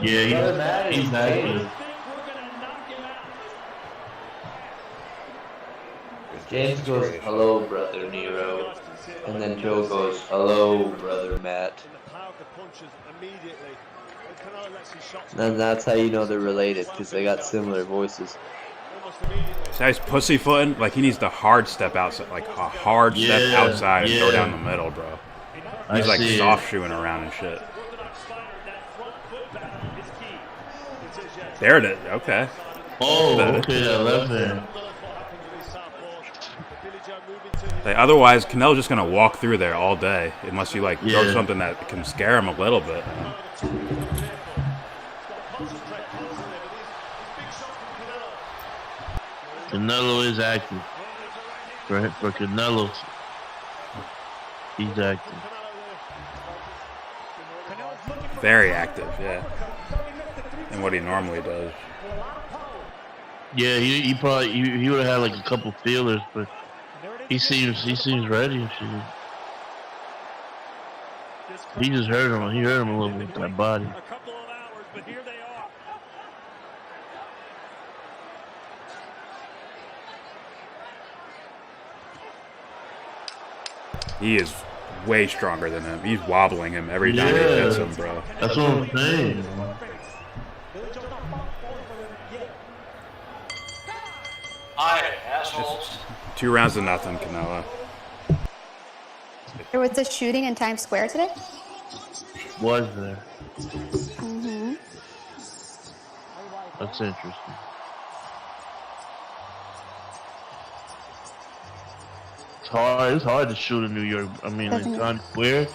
Yeah, he's active. James goes, "Hello, brother Nero," and then Joe goes, "Hello, brother Matt." And that's how you know they're related, because they got similar voices. So he's pussyfooting. Like, he needs to hard step outside, like a hard step outside and go down the middle, bro. He's like soft shoeing around and shit. There it is. Okay. Oh, okay, that left hand. Like, otherwise, Canelo's just gonna walk through there all day, unless you like throw something that can scare him a little bit. Canelo is active. For Canelo, he's active. Very active, yeah. And what he normally does. Yeah, he probably he would have had like a couple feelers, but he seems ready and shit. He just hurt him. He hurt him a little bit with that body. He is way stronger than him. He's wobbling him every time he hits him, bro. That's what I'm saying. Hi, assholes. 2 rounds to nothing, Canelo. There was a shooting in Times Square today. Was there? Mm-hmm. That's interesting. It's hard to shoot in New York. I mean, in Times Square,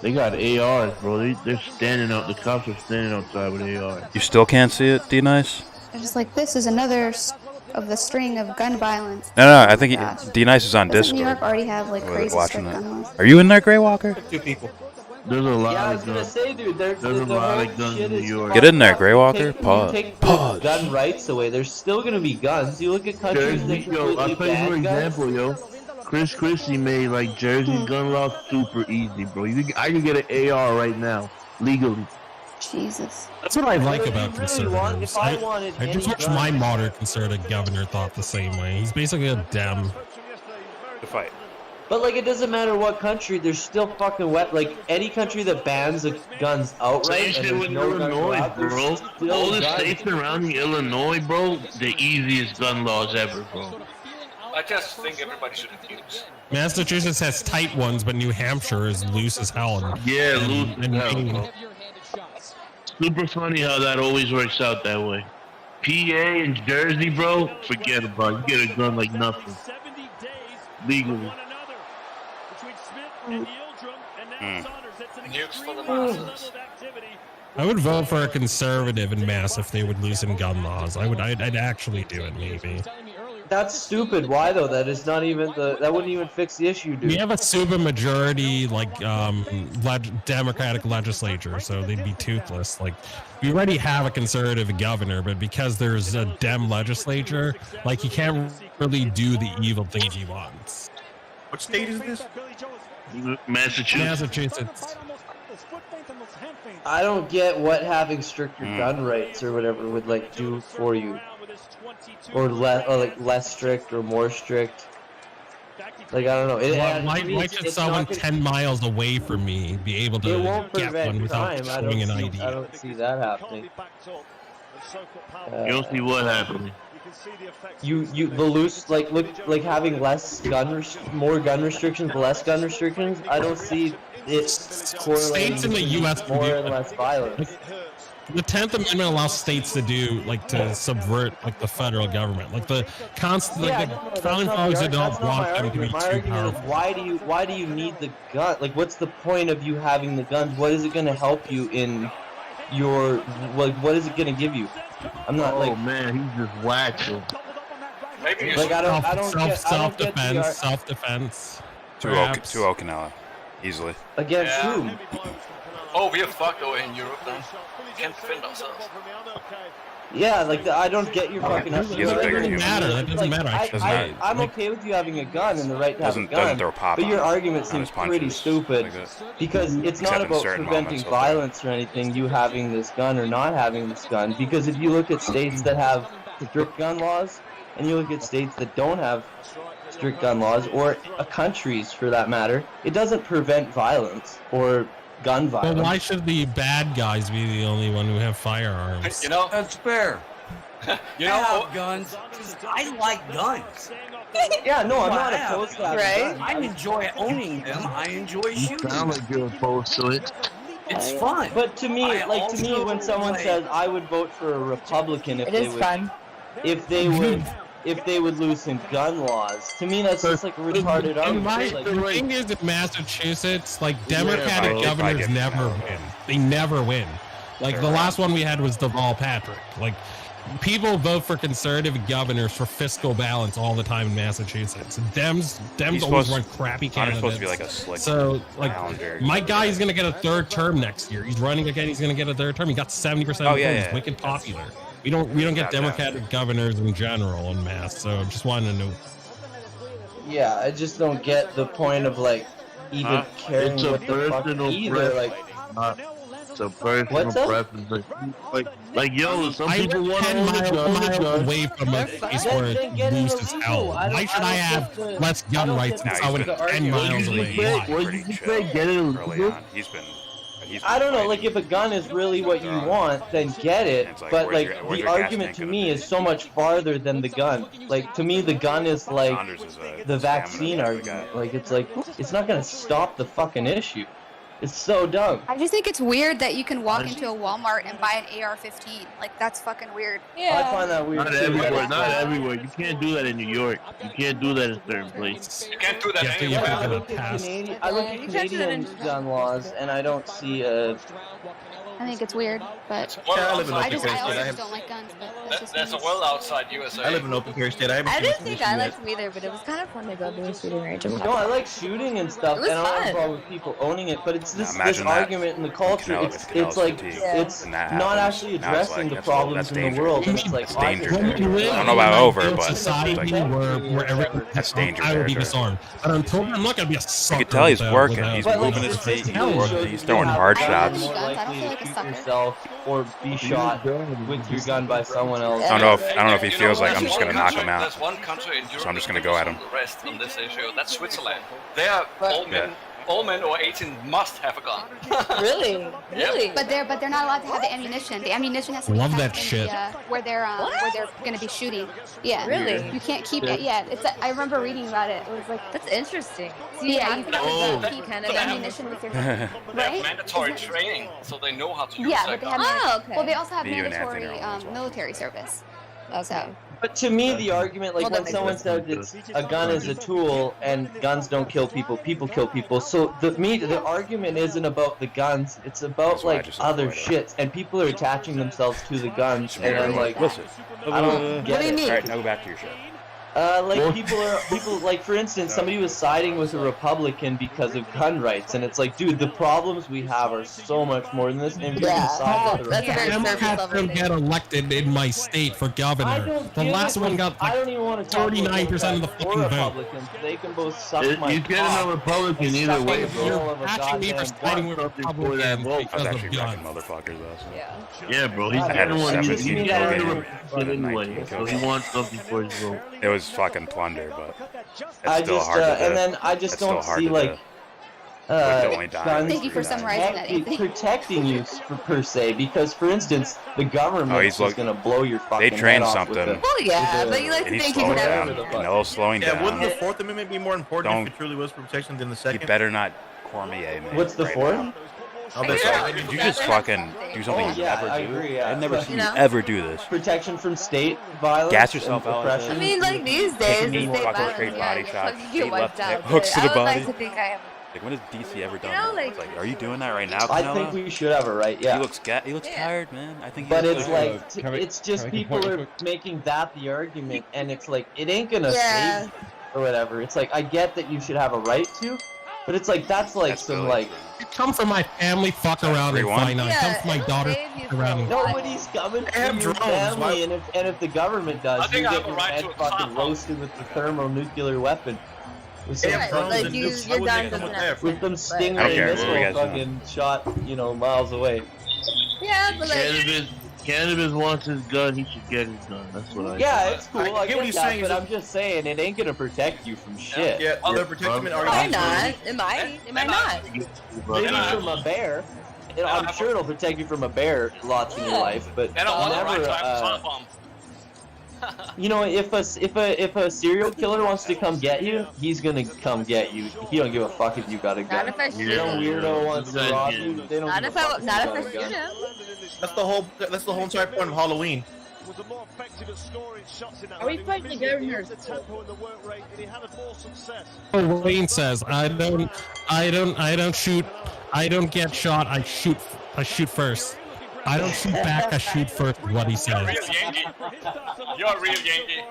they got ARs, bro. They're standing out. The cops are standing outside with ARs. You still can't see it, D-Nice? They're just like, this is another of the string of gun violence. No, I think D-Nice is on Doesn't Discord. New York already have like We're crazy watching strict it. gun laws? Are you in there, Grey Walker? 2 people. There's a lot Yeah, I was of gonna guns. say, dude, There's a lot of guns in New York. Get in there, Grey Walker. You Pause. take the gun rights away. There's still gonna be guns. You look at countries that Yo, I'll tell you for example, yo. Chris Christie made like Jersey's gun law super easy, bro. I can get an AR right now, legally. Jesus. That's what I like But about you really want- conservatives. if I wanted I just any wish gun- my moderate conservative governor thought the same way. He's basically a Dem. The fight. But like, it doesn't matter what country. There's still fucking like any country that bans the guns Same outright. And shit there's with no guns Illinois, allowed, there's bro. still All the guns. states surrounding Illinois, bro, the easiest gun laws ever, bro. I just think everybody should use. Massachusetts has tight ones, but New Hampshire is loose as hell. Yeah, and, loose as and hell, Maine- bro. Super funny how that always works out that way. PA and Jersey, bro, forget about it. You get a gun like nothing. Legally. Nukes for the masses. I would vote for a conservative in Mass if they would loosen gun laws. I'd actually do it, maybe. That's stupid. Why though? That is not even that wouldn't even fix the issue, dude. We have a super majority, like, Democratic legislature, so they'd be toothless. Like, we already have a conservative governor, but because there's a Dem legislature, like, he can't really do the evil things he wants. What state is this? Massachusetts. I don't get what having stricter gun rights or whatever would like do for you, or less strict or more strict. Like, I don't know. Why should someone 10 miles away from me be able It to won't get prevent one without crime. showing an ID? I don't see that happening. You don't see what happened. The loose like having more gun restrictions, less gun restrictions. I don't see it correlating States in the U.S. to more and less violence. The 10th Amendment allows states to do, like, to subvert, like, the federal government. Like, the founding fathers did not want them to be too powerful. Why do you need the gun? Like, what's the point of you having the guns? What is it going to help you in your, like, what is it going to give you? I'm not Oh man, he's just whacked. Maybe like, I don't self-defense, self-defense. 2-0 Canelo, easily. Against who? Oh, we are fucked away in Europe then. We can't defend ourselves. Yeah, like, I don't get your fucking. That doesn't matter. That doesn't matter. I'm okay with you having a gun and the right to have a Doesn't gun, throw pop but your on argument seems pretty stupid because it's not Except in about certain preventing moments, violence or anything. You having this gun or not having this gun, because if you look at states that have strict gun laws and you look at states that don't have strict gun laws, or countries for that matter, it doesn't prevent violence or gun violence. But why should the bad guys be the only one who have firearms? You know, That's fair. you know, I have guns. I like guns. Yeah, no, I'm not I have opposed to having guns. guns. I enjoy owning them. I enjoy shooting. Sound like you're opposed to it. It's fun. But to me, I when someone like- says I would vote for a Republican if It they is would, fun. if they would loosen gun laws, to me that's just like a retarded And argument. the Like, thing is, in Massachusetts, like, Democratic if I governors get never win. They never win. Like, the last one we had was Deval Patrick. Like, people vote for conservative governors for fiscal balance all the time in Massachusetts. Dems He's always supposed- run crappy candidates. supposed to be like a slick So, like, challenger. my guy is going to get a third term next year. He's running again. He's going to get a third term. He got 70% of the vote. He's wicked popular. We don't get Democratic governors in general in Mass. So, just wanted to know. yeah, I just don't get the point of like even caring It's a what the fuck personal either. Like, It's a personal What's up? preference. Like, yo, some I people live want 10 to own a miles gun. away from a place where then get it's it loose as illegal. hell. Why should I have less gun rights than someone 10 miles away? Why? What did you say? Get it Early illegal? on, he's been I don't know, like if a gun is really what you want, then get it. It's like, But where's like your the gas argument tank to gonna me be? is so much farther than the gun. Like to me, the gun is like Saunders is a the stamina vaccine type of guy. argument. Like it's not gonna stop the fucking issue. It's so dumb. I just think it's weird that you can walk into a Walmart and buy an AR-15. Like, that's fucking weird. I find that weird Not too. everywhere. Not everywhere. You can't do that in New York. You can't do that in certain places. you can't do that You have to anywhere. get I a look at pass. I look at Canadian gun laws and I don't see a. I think it's weird, but Yeah, I live in I Oakland, also I have just don't like guns. guns, but it's just That's a me. well outside USA. I live in an open carry state. I haven't I seen didn't this think issue I yet. liked them either, but it was kind of fun to go to a shooting range. No, I like shooting and stuff, It was and I don't have a fun. problem with people owning it. But it's this imagine that argument in the culture. Canelo- It's if Canelo's like fatigued it's and that not happens, actually now it's addressing like, the problems in the dangerous. world. And it's like That's danger I territory. live I don't know about in over, a but society like, where everyone that's danger I would be territory. disarmed. But until then, I'm not gonna be a sucker. You can tell he's without- working. without- He's But, like, moving his feet. statistically He's shows throwing you hard have shots. more Guns, I don't likely feel to like a shoot sucker. yourself or be shot with your gun by someone else. I don't know if he feels like I'm There's just one gonna knock country- him out. There's one country in Europe So I'm just that gonna go at goes him. on the rest on this issue. That's Switzerland. There, all men over 18 must have a gun. Really? Really? But they're not allowed to have the ammunition. The ammunition has to be Love kept that in shit. where they're going to be shooting. Yeah. Really? You can't keep it. Yeah. It's. I remember reading about it. It was like That's interesting. So yeah. you You have have to to keep kind the of ammunition with your They have right. mandatory training, so they know how to use Yeah, that but they gun. have. Oh, okay. Well, they also have Me, you, and Anthony mandatory are on as well. military service. Okay. But to me, the argument, like Well, that when makes someone sense. says it's a gun is a tool and guns don't kill people, people kill people. So the argument isn't about the guns; it's about That's why I like just other avoid it. shit, and people are attaching themselves to the guns, and I'm like, Listen. I don't get What do you it. mean? All right, now go back to your show. Like people like for instance, somebody was siding with a Republican because of gun rights, and it's like, dude, the problems we have are so much more than this. And if you Yeah. decide with the That's a very Republicans- surface level Democrats thing. get elected in my state for I governor. don't The give last a- one got I like don't even want to talk 39% of the about fucking vote. Republicans. They can both suck my You get cock. a Republican either Suck way, the bro. middle of a Actually, me for goddamn siding with Before that Republicans vote. I was because actually of wrecking guns. motherfuckers though. So. Yeah, bro. He's I had getting one. 17 He's kills getting in the it. Republican anyway, so he wants something for his vote. It was fucking plunder, but it's I still just hard to do. and then I just It's still don't hard see to like do. We're only dying. guns Thank you for summarizing that, Anthony. protecting you per se, because for instance, the government Oh, he's is look- going to blow your fucking They trained head off something. with Well, yeah, with but you like to And he's think you slowing can down. have. Canelo's slowing Yeah, down. wouldn't the Fourth Amendment be more important Don't- if it truly was for protection than the You Second? better not Cormier, man. What's the right fourth? now. Oh, that's Yeah. right. Did you just fucking do something Oh, you yeah, never I do? agree, yeah. I've never But, seen you you know? ever do this. protection from state violence. Gas yourself and out. oppression. I mean, like these days, Taking the knee, state fucking violence, straight yeah, body you shots, fucking feet get left, wiped out. hooks to but the I would body. like to think I have. Like, when has DC ever done You know, that? like- It's like, are you doing that right now, I Canelo? think we should have a right. Yeah. He looks tired, man. I think. But he it's looks like Can I- it's just can I make a people point are real quick? making that the argument, and it's like it ain't gonna Yeah. save you or whatever. It's like I get that you should have a right to, but it's like that's like That's some Billy. like You come from my family, fuck around and 3-1? find out. Yeah, Come from my it'll daughter, save you fuck from around and nobody's coming for have your drones, why- family, and if the government I does, think you I get have a your right head to a fucking cop. roasted with the thermonuclear weapon. With They some have Right, drones like and you- nukes. your Why would gun they come doesn't with have that? with them But- Stingray Okay, what do you missile guys fucking shot, miles away. Yeah, but like, Cannabis wants his gun. He should get his gun. That's what I. Yeah, it's cool. I get what get he's that, saying but is I'm just saying it ain't gonna protect you from shit. Yeah, other protection why arguments. not? It might. It might not. Maybe from a bear. I'm sure it'll protect you from a bear lots in your life, but And I want the right never. to have a time bomb. You know, if a serial killer wants to come get you, he's gonna come get you. He don't give a fuck if you got a Not gun. if I If shoot some him. weirdo wants to rob you, they don't Not give if a fuck I. Not you if I got a shoot gun. him. That's the whole entire point of Halloween. Are we fighting the governors? Wayne says, I don't shoot, I don't get shot, I shoot first. I don't shoot back, I shoot first, is what he says. Real Yankee. You're a real Yankee.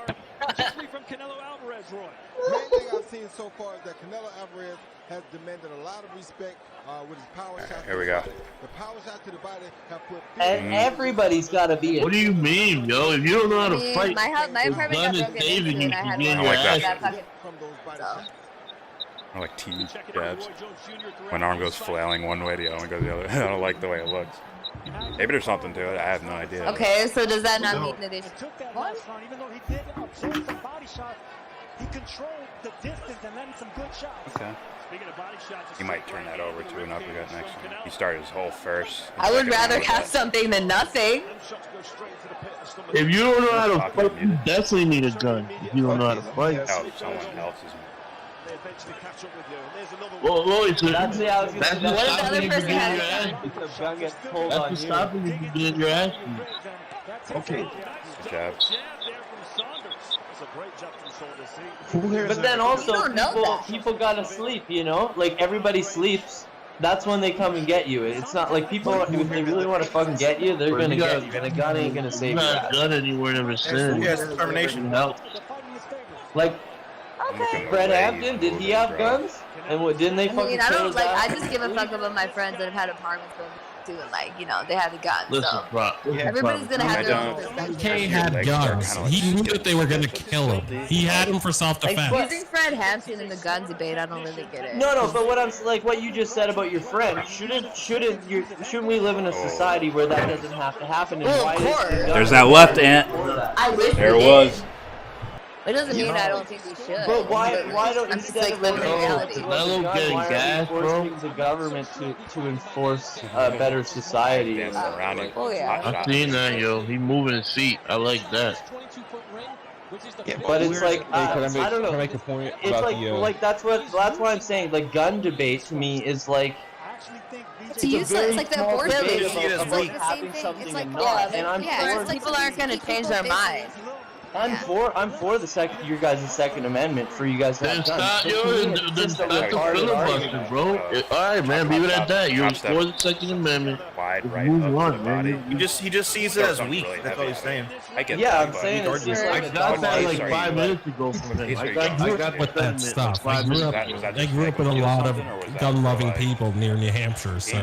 from Canelo Alvarez, Roy. Main thing I've seen so far is that Canelo Alvarez has demanded a lot of respect with his power shots. Here we go. The power shots to the body have put. And everybody's gotta be. What do you mean, yo? If you don't know how to fight, My apartment gun got is broken saving into, you and I from had getting one your in ass that pocket. I like T jabs. One arm goes flailing one way, the other one goes the other. I don't like the way it looks. Maybe there's something to it. I have no idea. Okay, so does that not mean that they should? What? He controlled the distance and landed some good shots. Okay. Speaking of body shots, He might turn that over to an uppercut next time. He started his whole first. and I would second rather round with have that. something than nothing. if you don't know how to fight, you definitely need a gun. If you don't know how to fight. Oh, someone else's. Well, Lloyd, so That's the I was gonna that's say, the what if the stopping other you person from getting has your a gun? ass. If the gun gets pulled That's on the you. stopping you from getting your ass beat. Okay. Good job. But then also, You don't know that. people gotta sleep, you know? Like, everybody sleeps. That's when they come and get you. It's not like people, if they really want to fucking get you, they're gonna get you. And a gun ain't gonna save you. Not gun anywhere ever since. Yes, determination. Help. Like, Fred Hampton, did he have guns? And what, didn't they I fucking mean, I kill don't his like. ass? I just give a fuck about my friends that have had apartments built too, and like, you know, they have the guns. Listen, So bro. everybody's gonna have their own perspective. Kay had guns. He knew that they were gonna kill him. He had them for self-defense. Like, using Fred Hampton in the gun debate, I don't really get it. No, but what I'm like, what you just said about your friend, shouldn't we live in a society where that doesn't have to happen? And Well, why of is course. the gun There's that left ant. I wish There we it was. did. It doesn't mean I don't think we should. But why don't I'm just instead like of living in reality? Canelo getting gas, bro. forcing the government to enforce a better society? Oh yeah. I seen that, yo. He moving his feet. I like that. Yeah, but it's like I don't know. Can I make a point It's about like the? like that's why I'm saying like gun debate to me is like. To use it's like the abortion debate debate. about It's like the having same thing. something It's like and not, and I'm yeah, for it's like people aren't gonna change their mind. I'm for your guys' Second Amendment for you guys to have Then guns. stop, But yo. to me, Then it's just a that's a retarded filibuster, argument. bro. All right, man. Leave it at that. You're for the Second Amendment. Move on, man. He just sees it as weak. That's all he's saying. Yeah, I'm saying it's just I like got that like 5 minutes ago from him. I grew up with that stuff. I grew up with a lot of gun-loving people near New Hampshire, so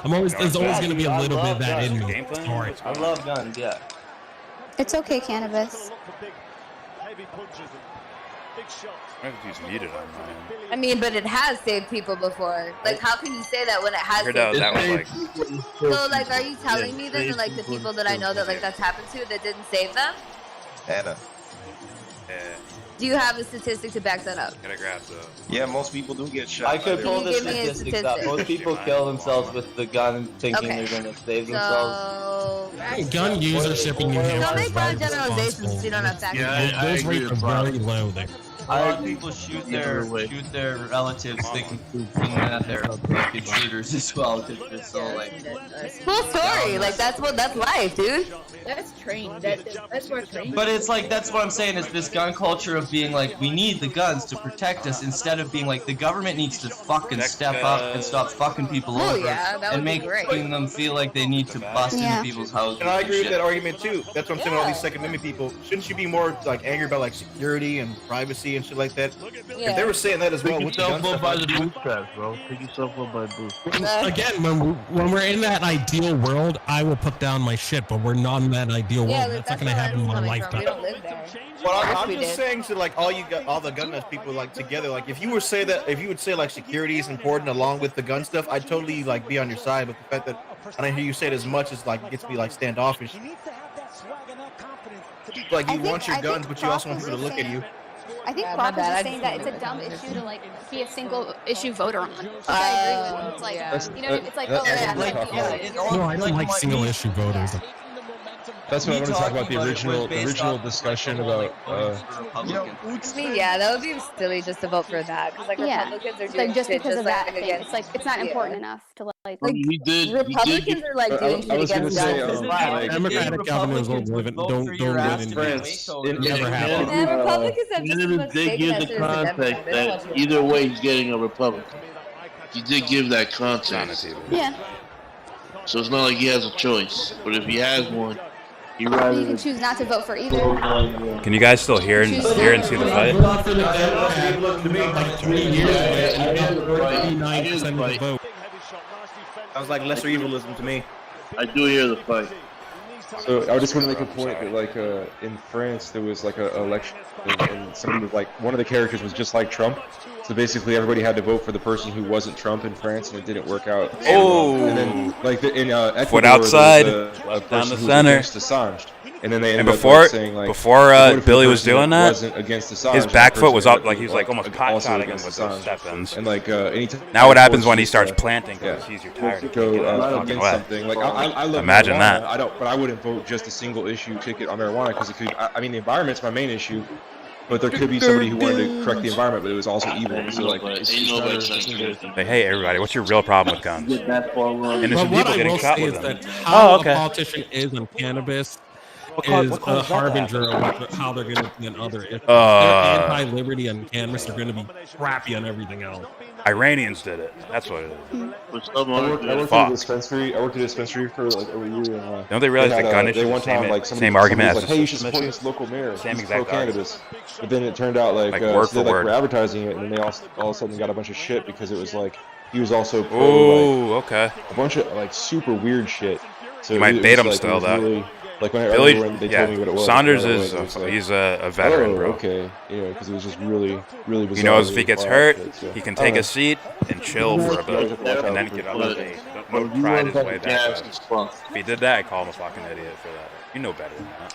I'm always there's always going to be a little bit of that in me. Sorry. I love guns. Yeah. It's okay, cannabis. He's muted on mine. I mean, but it has saved people before. Like, how can you say that when it has saved That was people? like. So, like, are you telling me then that, like, the people that I know that, like, that's happened to that didn't save them? Anna. Yeah. Do you have a statistic to back that up? Gotta grab the. Yeah, most people do get shot. I could pull Can the you give me a statistics up. statistic? Most people kill themselves with the gun, thinking Okay. they're gonna save themselves. So, Gun usership in New Hampshire don't is make broad very generalizations responsible. you don't have facts. Those rates are very low there. A lot of people shoot their relatives thinking that they're fucking shooters as well. Because they're so like. Cool story. Like, that's life, dude. That's trained. That's where trained. But it's like that's what I'm saying is this gun culture of being like we need the guns to protect us instead of being like the government needs to fucking step up and stop fucking people Oh, over yeah, that and would be great. making them feel like they need to bust Yeah. into people's houses. And I agree with shit. that argument too. That's what I'm saying. All these Second Amendment people, shouldn't you be more like angry about like security and privacy and shit like that? Yeah. If they were saying that as well, Pick with the gun yourself up stuff, by the bootstraps, bro. Pick yourself up by the bootstraps. Again, when we're in that ideal world, I will put down my shit, but we're not in that ideal world. That's not going to happen in my lifetime. We don't live there. Well, Yes, I'm we just did. saying to like all the gun nuts people like together. Like if you would say like security is important along with the gun stuff, I'd totally like be on your side. But the fact that I don't hear you say it as much as like it gets me like standoffish. Like you want your guns, but you also want people to look at you. I think Yeah, my Brock was bad. I just saying that just it's a dumb issue to like be a single issue voter on. Which Oh, I agree with. It's like yeah. you know, it's like oh yeah, No, I don't like single-issue voters. That's what I want to talk about the original discussion about. I mean, yeah, that would be silly just to vote for that because like Yeah. Republicans are It's doing like just shit because of that like, thing. against- It's like it's not yeah. important enough to like. He did. Republicans are like doing shit I was gonna against say, guns. like, Democratic governors don't live in France. It never happened. And Republicans have He just as didn't much did stake in give that the shit as the context Democrats. They don't want that you. either way he's getting a Republican. He did give that context. Yeah. So it's not like he has a choice. But if he has one, he You rather can choose not to vote for either. Can you guys still hear and see the fight? Like 3 years ago, 89% of the vote. Sounds like lesser evilism to me. I do hear the fight. So I just want to make a point that like in France there was like an election and somebody was like one of the characters was just like Trump. So basically everybody had to vote for the person who wasn't Trump in France and it didn't work out. Oh. And then like in Ecuador, Foot outside, there was a down person the who was center. against Assange. And then they And ended before up like, saying like before they voted for Billy the was person doing who that, wasn't against Assange, his and back that foot person was ended up, like he was like almost also caught again against with those Assange. step-ins. And like anytime Now what happens when he starts planting? Because yeah. he's you're tired of go getting fucking against wet. something. Like I love Imagine marijuana. that. But I wouldn't vote just a single issue ticket on marijuana because it could. I mean, the environment's my main issue, but there could be somebody who wanted to correct the environment, but it was also evil. So like, it's not a single. Hey, everybody, what's your real problem with guns? Innocent But what people I getting will shot say with is them. that how Oh, okay. a politician is on cannabis What is cause a is that harbinger happening? of how they're going to be on other issues. They're anti-liberty on cannabis. They're going to be crappy on everything else. Iranians did it. That's what it is. I worked at a dispensary. I worked at a dispensary for like over a year. And, Don't they realize had, the gun issue they is one the same, time, like, same argument as like, hey, you should support this local mayor. Same He's exact pro-cannabis. But then it turned out like, word so they for were word. advertising it, and then they all of a sudden got a bunch of shit because it was like he was also pro. Ooh, like, okay. A bunch of like super weird shit. So You might it bait was, him like, still, it was though. Really, like when I Billy, remember when they yeah, told me what it was. Saunders what it is was, like, he's a veteran, oh, bro. okay, you know, because it was just really bizarre. He knows if he gets hurt, he can take a a seat and chill for a bit, and then get up and don't pride his way back up. If he did that, I'd call him a fucking idiot for that. You know better than that.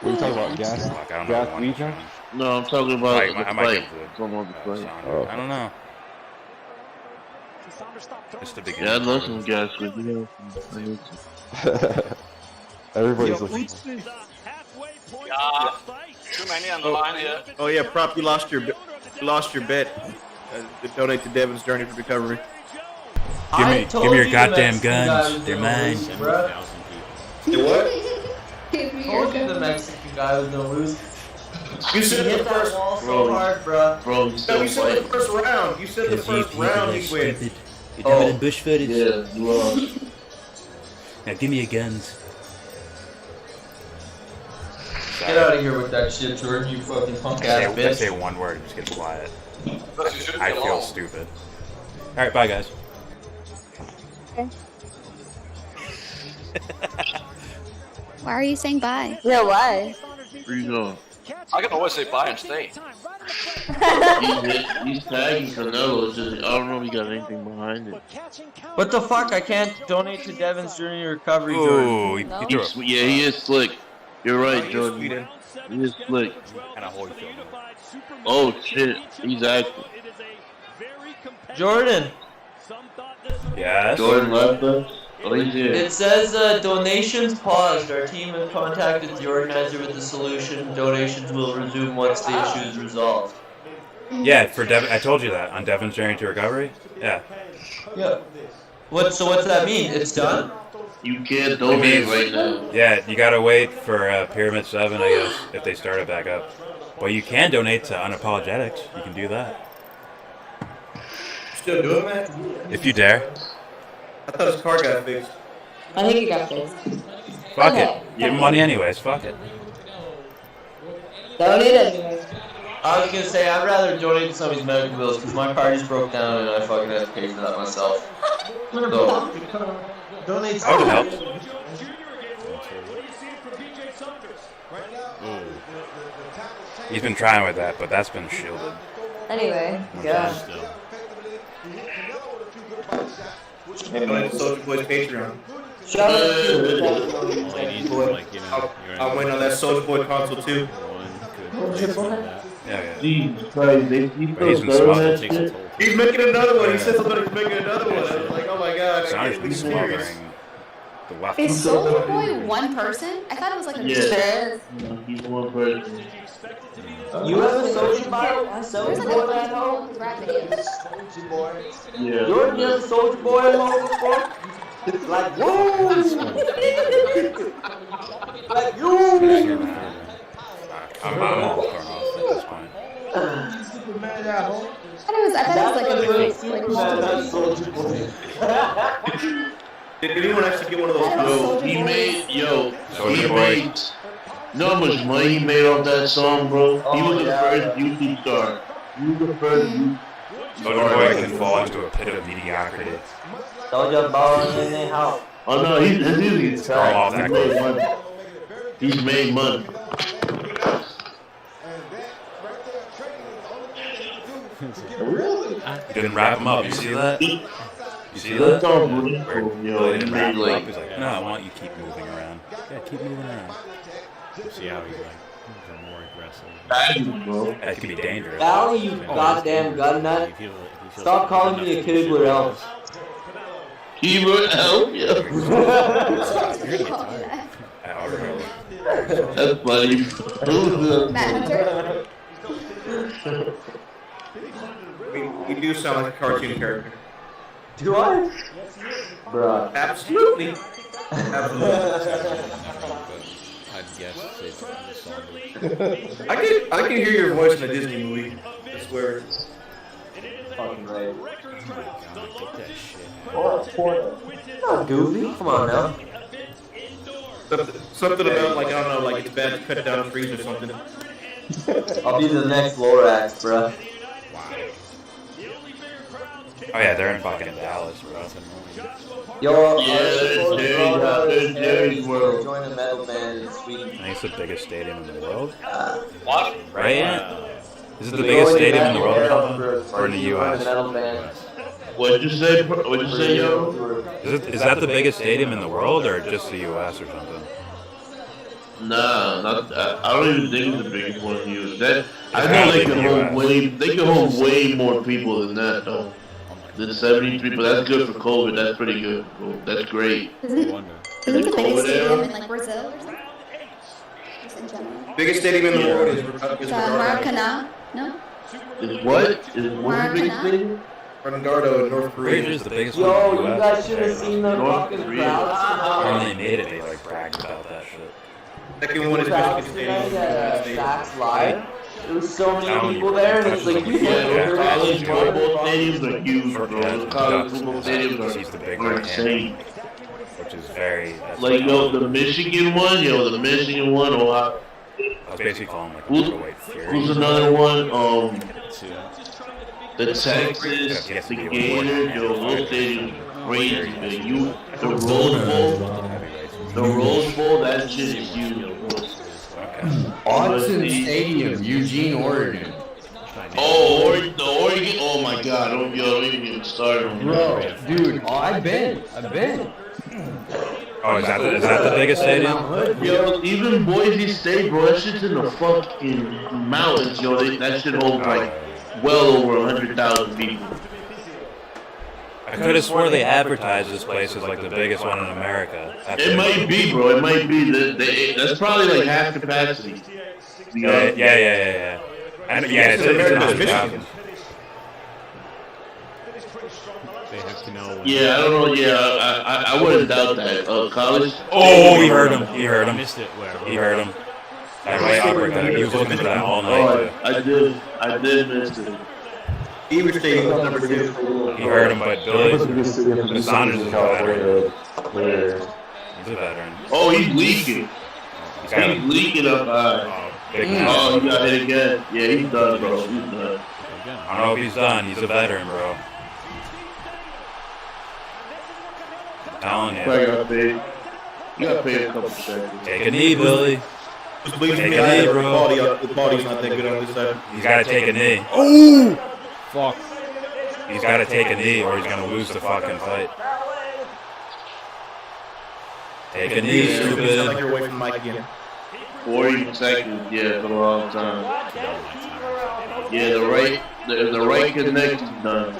What are you talking about? Gas? Fuck, I don't Gas know. weed drink? No, I'm talking about I the might fight. get I don't know. Just the beginning. Yeah, I'd love some gas with you. Everybody's listening. Too many on the line here. Oh yeah, Prop, you lost your bet. Donate to Devon's Journey for Recovery. Give me your goddamn guns. They're mine. What? Told you the Mexican guy was gonna lose. You said hit the that first wall so hard, bro. Bro, No, you said the first round. You said the first round he win. You're doing in bush footage. Yeah, you are. Now give me your guns. Get out of here with that shit, Jordan, you fucking punk ass I bitch. say one word and just get quiet. I feel stupid. Alright, bye guys. Why are you saying bye? Yeah, why? Where you going? I can always say bye and stay. He's tagging Canelo. It's just, I don't know if he got anything behind it. What the fuck? I can't donate to Devon's Journey to Recovery, Ooh, Jordan. Yeah, he is slick. You're right, Jordan. He is slick. Oh shit, he's active. Jordan. Yes. Jordan left us. Oh, he's here. It says donations paused. Our team has contacted the organizer with the solution. Donations will resume once the issue is resolved. Yeah, for Devon, I told you that on Devon's Journey to Recovery. Yeah. Yeah. So what's that mean? It's done? You can't donate right now. Yeah, you gotta wait for Pyramid 7, I guess, if they start it back up. But you can donate to Unapologetics. You can do that. Still doing that? If you dare. I thought his car got fixed. I think it got fixed. Fuck it. Give him money anyways. Fuck it. Donate anyway. I was gonna say, I'd rather donate to somebody's medical bills because my car just broke down and I fucking had to pay for that myself. So, donate That would help. He's been trying with that, but that's been shielded. Anyway, yeah. Donate to Soulja Boy's Patreon. Shout out I'm waiting on that Soulja Boy console too. Yeah. Jesus Christ, he's still that shit. He's making another one. He said somebody's making another one. I was like, oh my god, I Sounders can't been be serious. smothering the left. Is Soulja Boy one person? I thought it was like a Yeah. No, he's one person. you have a Soulja Boy? There's like a bunch of people with rap videos. Yeah. Jordan, you have a Soulja Boy at home before? It's like, whoa! Like, you! I'm all thrown off at this point. I thought it was like a group. Did anyone actually get one of those? He made, you know how much money he made off that song, bro? He was the first YouTube star. He was the first Soulja Boy can fall into a pit of mediocrity. Soulja Boy in the house. Oh no, he's off that made money. He's made money. He didn't wrap him up. You see that? You see That's that? all Where beautiful, he yo. He didn't made wrap him up. like, He's like, no, I want you to keep moving around. Yeah, keep moving around. See how he's like more aggressive. That could be dangerous. Valley, you goddamn gun nut. Stop calling me a Keebler elf. Keebler elf? Yeah. That's funny. Matt Hunter? You do sound like a cartoon character. Do I? Bruh. Absolutely. I'd guess it's Saunders. I can hear your voice in a Disney movie. I swear. fucking right. Get that shit. Not goofy. Come on now. Something about, like, I don't know, like it's bad to cut down trees or something. I'll be the next Lorax, bro. Oh yeah, they're in fucking Dallas, bro. Yo, Jerry's World. Join the metal band in Sweden. I think it's the biggest stadium in the world. What? Right? Is it the biggest stadium in the world? Or in the U.S.? What'd you say? What'd you say, yo? Is that the biggest stadium in the world, or just the U.S. or something? Nah, I don't even think it's the biggest one in the U.S. I know they can hold way more people than that, though. The 73, but that's good for COVID. That's pretty good. That's great. Isn't it the biggest stadium in like Brazil or something? Just in general. Biggest stadium in the world is Maracanã? No? Is what? Is what the biggest stadium? Bernardo in North Korea. Is the biggest Yo, one in the you US. guys should have seen the fucking crowds. When they made it, they like bragged about that shit. Second one is Michigan Stadium. Stacks Live. There was so many people there, and it's like, college football stadiums are huge, bro. College football stadiums are insane. Which is very... Like, yo, the Michigan one, Ohio. I was basically calling like a middleweight fury. Who's another one? The Texas, the Gators, yo, those stadiums are crazy, man. The Rose Bowl, that shit is huge, bro. Autzen Stadium, Eugene, Oregon. Oh, Oregon! Oh my God! Don't even get me started on that. Bro, dude, I've been. Oh, is that the biggest stadium? Yo, even Boise State, bro, that shit's in the fucking mountains, yo. That shit holds like well over 100,000 people. I could have swore they advertised this place as like the biggest one in America. It might be, bro. It might be. That's probably like half capacity. Yeah. And yeah, it's 100,000. Yeah, I don't know. Yeah, I wouldn't doubt that. College. Oh, he heard him. He missed it. He heard him. That right uppercut. He was looking for that all night. I did miss it. Beaver Stadium was number 2. He heard him, but Billy Saunders is a veteran. He's a veteran. Oh, he's leaking. He's leaking up high. Big He got hit again. Yeah, he's done, bro. He's done. I don't know if he's done. He's a veteran, bro. I'm telling you. You gotta pay a couple seconds. Take a knee, Billy. Take a knee, bro. The body's not that good on this side. He's gotta take a knee. Oh! Fuck. He's gotta take a knee or he's gonna lose the fucking fight. Take a knee, stupid. Sounds like you're away from Mike again. 40 seconds, yeah, for a long time. Yeah, the right connection's done.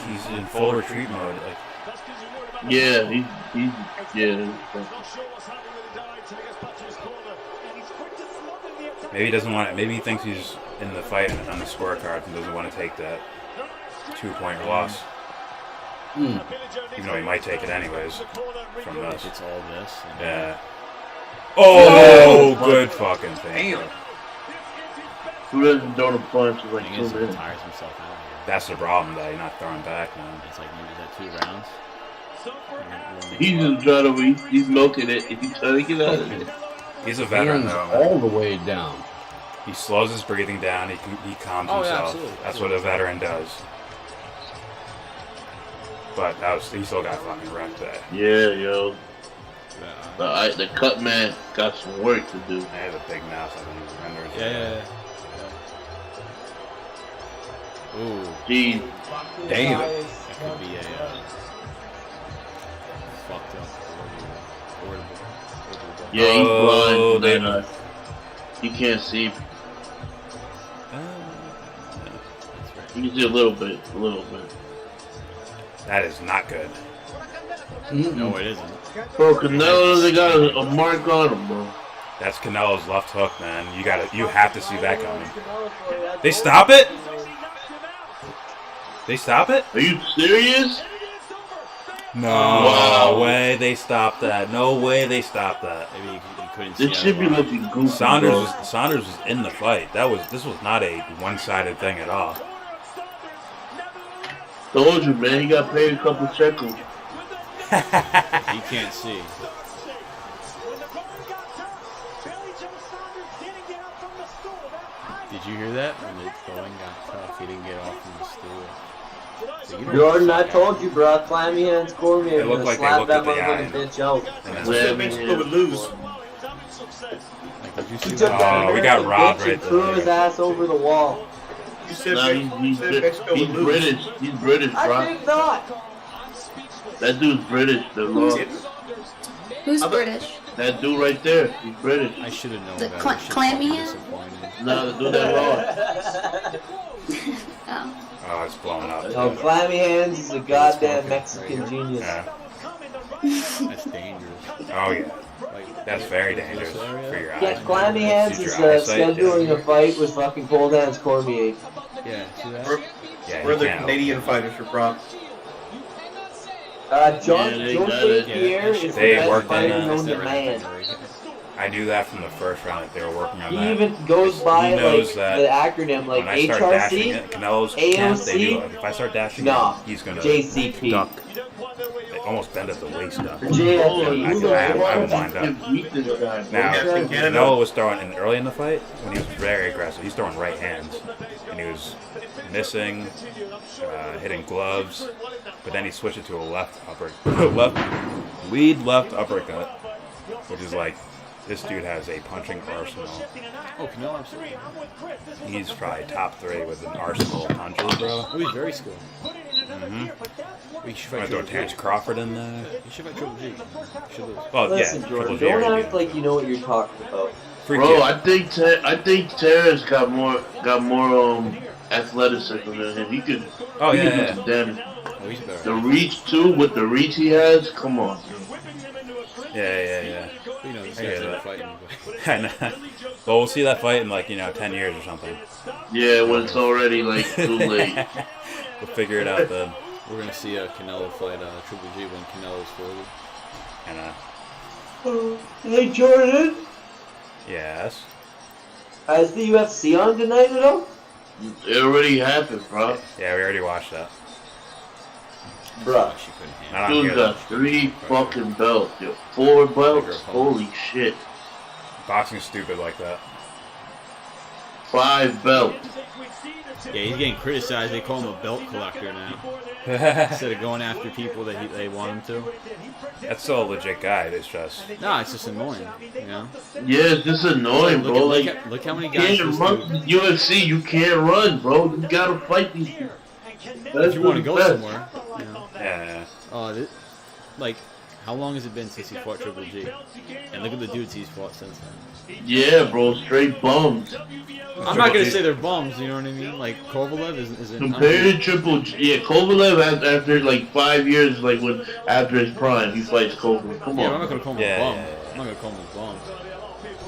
He's in full retreat mode. Like. Yeah, Maybe he doesn't want it. Maybe he thinks he's in the fight on the scorecards and doesn't want to take that 2-point loss. Even though he might take it anyways from this. It's all this. Yeah. Oh, good fucking thing. Who doesn't throw the punch? Like He tires himself out here. That's the problem, that he's not throwing back now. It's like maybe that 2 rounds. He's just trying to, he's milking it. He's trying to get out of it. He's a veteran, Hands though. all the way down. He slows his breathing down. He calms Oh, yeah, himself. absolutely. That's what a veteran does. But he still got fucking wrecked there. Yeah, yo. The cut man got some work to do. He has a big mouth. I think he remembers. Yeah. Ooh. Jeez. Damn. That could be a fucked up. Yeah, he's blind. Then he can't see. You can see a little bit. That is not good. No, it isn't. Bro, Canelo, they got a mark on him, bro. That's Canelo's left hook, man. You have to see that coming. They stop it? They stop it? Are you serious? No way they stopped that. No way they stopped that. Maybe you couldn't This should be looking goofy. Saunders was in the fight. This was not a one-sided thing at all. Told you, man. He got paid a couple shekels. He can't see. Did you hear that? When the throwing got tough, he didn't get off from the stool. So Jordan, I told you, bro. Clammy hands, Cormier. It looked like they slap looked that at the eye. motherfucking bitch out. Clammy hands would lose. He took that we got American robbed bitch right and threw his ass over the wall. You said he's British. He's British, bro. I think not. That dude's British. The law. Who's British? That dude right there. He's British. I should have known The that. clammy hand? No, the dude that law. Oh, it's blowing up. No, Clammy Hands is a goddamn Mexican genius. Yeah. That's dangerous. Oh yeah. That's very dangerous for your eyes. Yeah, Clammy Hands is scheduling a fight with fucking Cold Hands Cormier. Yeah, see that? Yeah, We're the Canadian fighters for props. John Pierre is the best fighter known to man. I knew that from the first round that they were working on that. He even goes by like that the acronym like when I start dashing HRC, it, Canelo's camp, they do AOC. it. If I start dashing No, it, he's gonna JCP. duck. They almost bend at the waist up. JFP. I would wind up. Now, Canelo was throwing in early in the fight when he was very aggressive. He's throwing right hands, and he was missing, hitting gloves. But then he switched it to a left uppercut, which is like, this dude has a punching arsenal. Oh, Canelo, absolutely. He's probably top 3 with an arsenal of punches, bro. Oh, he's very skilled. You should fight throw Terrence Crawford in there. You should fight Triple G. Well, Listen, yeah, Jordan, Triple G don't already act like you know what you're talking about. Bro, I think Terrence got more athleticism than him. He could. Oh, he yeah, could yeah. do some damage. Oh, he's better. The reach too, with the reach he has, come on. Yeah. You know, these I guys hear are that. fighting. I know. Well, we'll see that fight in 10 years or something. Yeah, when it's already too late. We'll figure it out then. We're gonna see Canelo fight Triple G when Canelo's 40. And Hey Jordan, yes. has the UFC on tonight at all? It already happened, bro. Yeah, we already watched that. Bruh. Dude got 3 fucking belts, yo. 4 belts? Holy shit. Boxing's stupid like that. 5 belts. Yeah, he's getting criticized. They call him a belt collector now. Instead of going after people that they want him to. That's still a legit guy. It's just. Nah, it's just annoying. You know. Yeah, it's just annoying, bro. Look how many you guys. can't run UFC. You can't run, bro. You gotta fight these people. If you want to go somewhere. You know. Yeah. How long has it been since he fought Triple G? And look at the dudes he's fought since then. Yeah, bro, straight bums. I'm not gonna say they're bums, you know what I mean? Like Kovalev isn't. Compared to Triple G, yeah, Kovalev after 5 years, after his prime, he fights Kovalev. Come on. Yeah, I'm not gonna call him a bum. I'm not gonna call him a bum.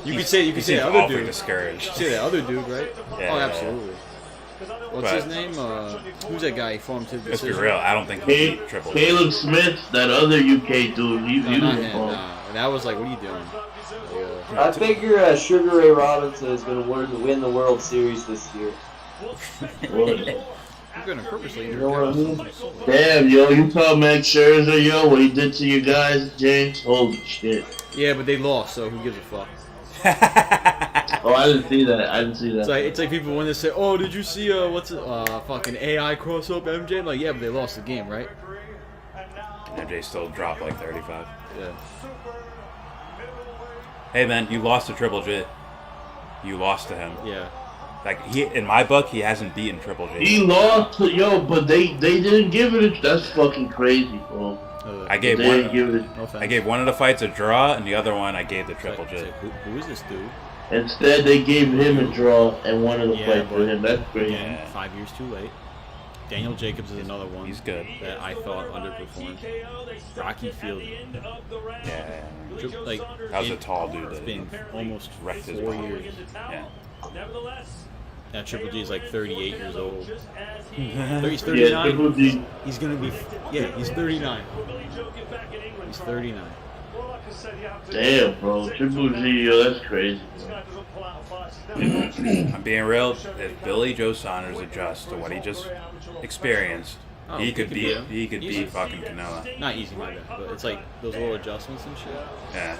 You could say that other dude. Discouraged. You could say that other dude, right? Yeah, oh, absolutely. What's his name? Who's that guy? He formed his Let's decision. be real. I don't think he beat Triple G. Caleb Smith, that other UK dude, he was not a him. bum. Nah. And that was like, what are you doing? I figure Sugar Ray Robinson is going to win the World Series this year. I'm gonna purposely. You know what I mean? Damn, yo, you saw Max Scherzer, yo, what he did to you guys, James? Holy shit. Yeah, but they lost, so who gives a fuck? Oh, I didn't see that. It's like people when they say, "Oh, did you see fucking AI cross up MJ?" I'm like, yeah, but they lost the game, right? MJ still dropped 35. Yeah. Hey man, you lost to Triple G. You lost to him. Yeah. In my book, he hasn't beaten Triple G. He lost to, but they didn't give it that's fucking crazy, bro. I gave one of the fights a draw, and the other one I gave to Triple G. Who is this dude? Instead, they gave him a draw and one of the fights for him. That's crazy. Yeah, 5 years too late. Daniel Jacobs is another one. He's good. That I thought underperformed. Rocky Fielding. Yeah. That was a tall dude. It's been almost wrecked his 4 body. years. Yeah. Now Triple G is like 38 years old. He's Yeah, 39. Triple G. He's gonna be. Yeah, he's 39. He's 39. Damn, bro. Triple G, yo, that's crazy. I'm being real. If Billy Joe Saunders adjusts to what he just experienced, Oh, he could beat Easy. fucking Canelo. Not easy, my bad. But it's like those little adjustments and shit. Yeah.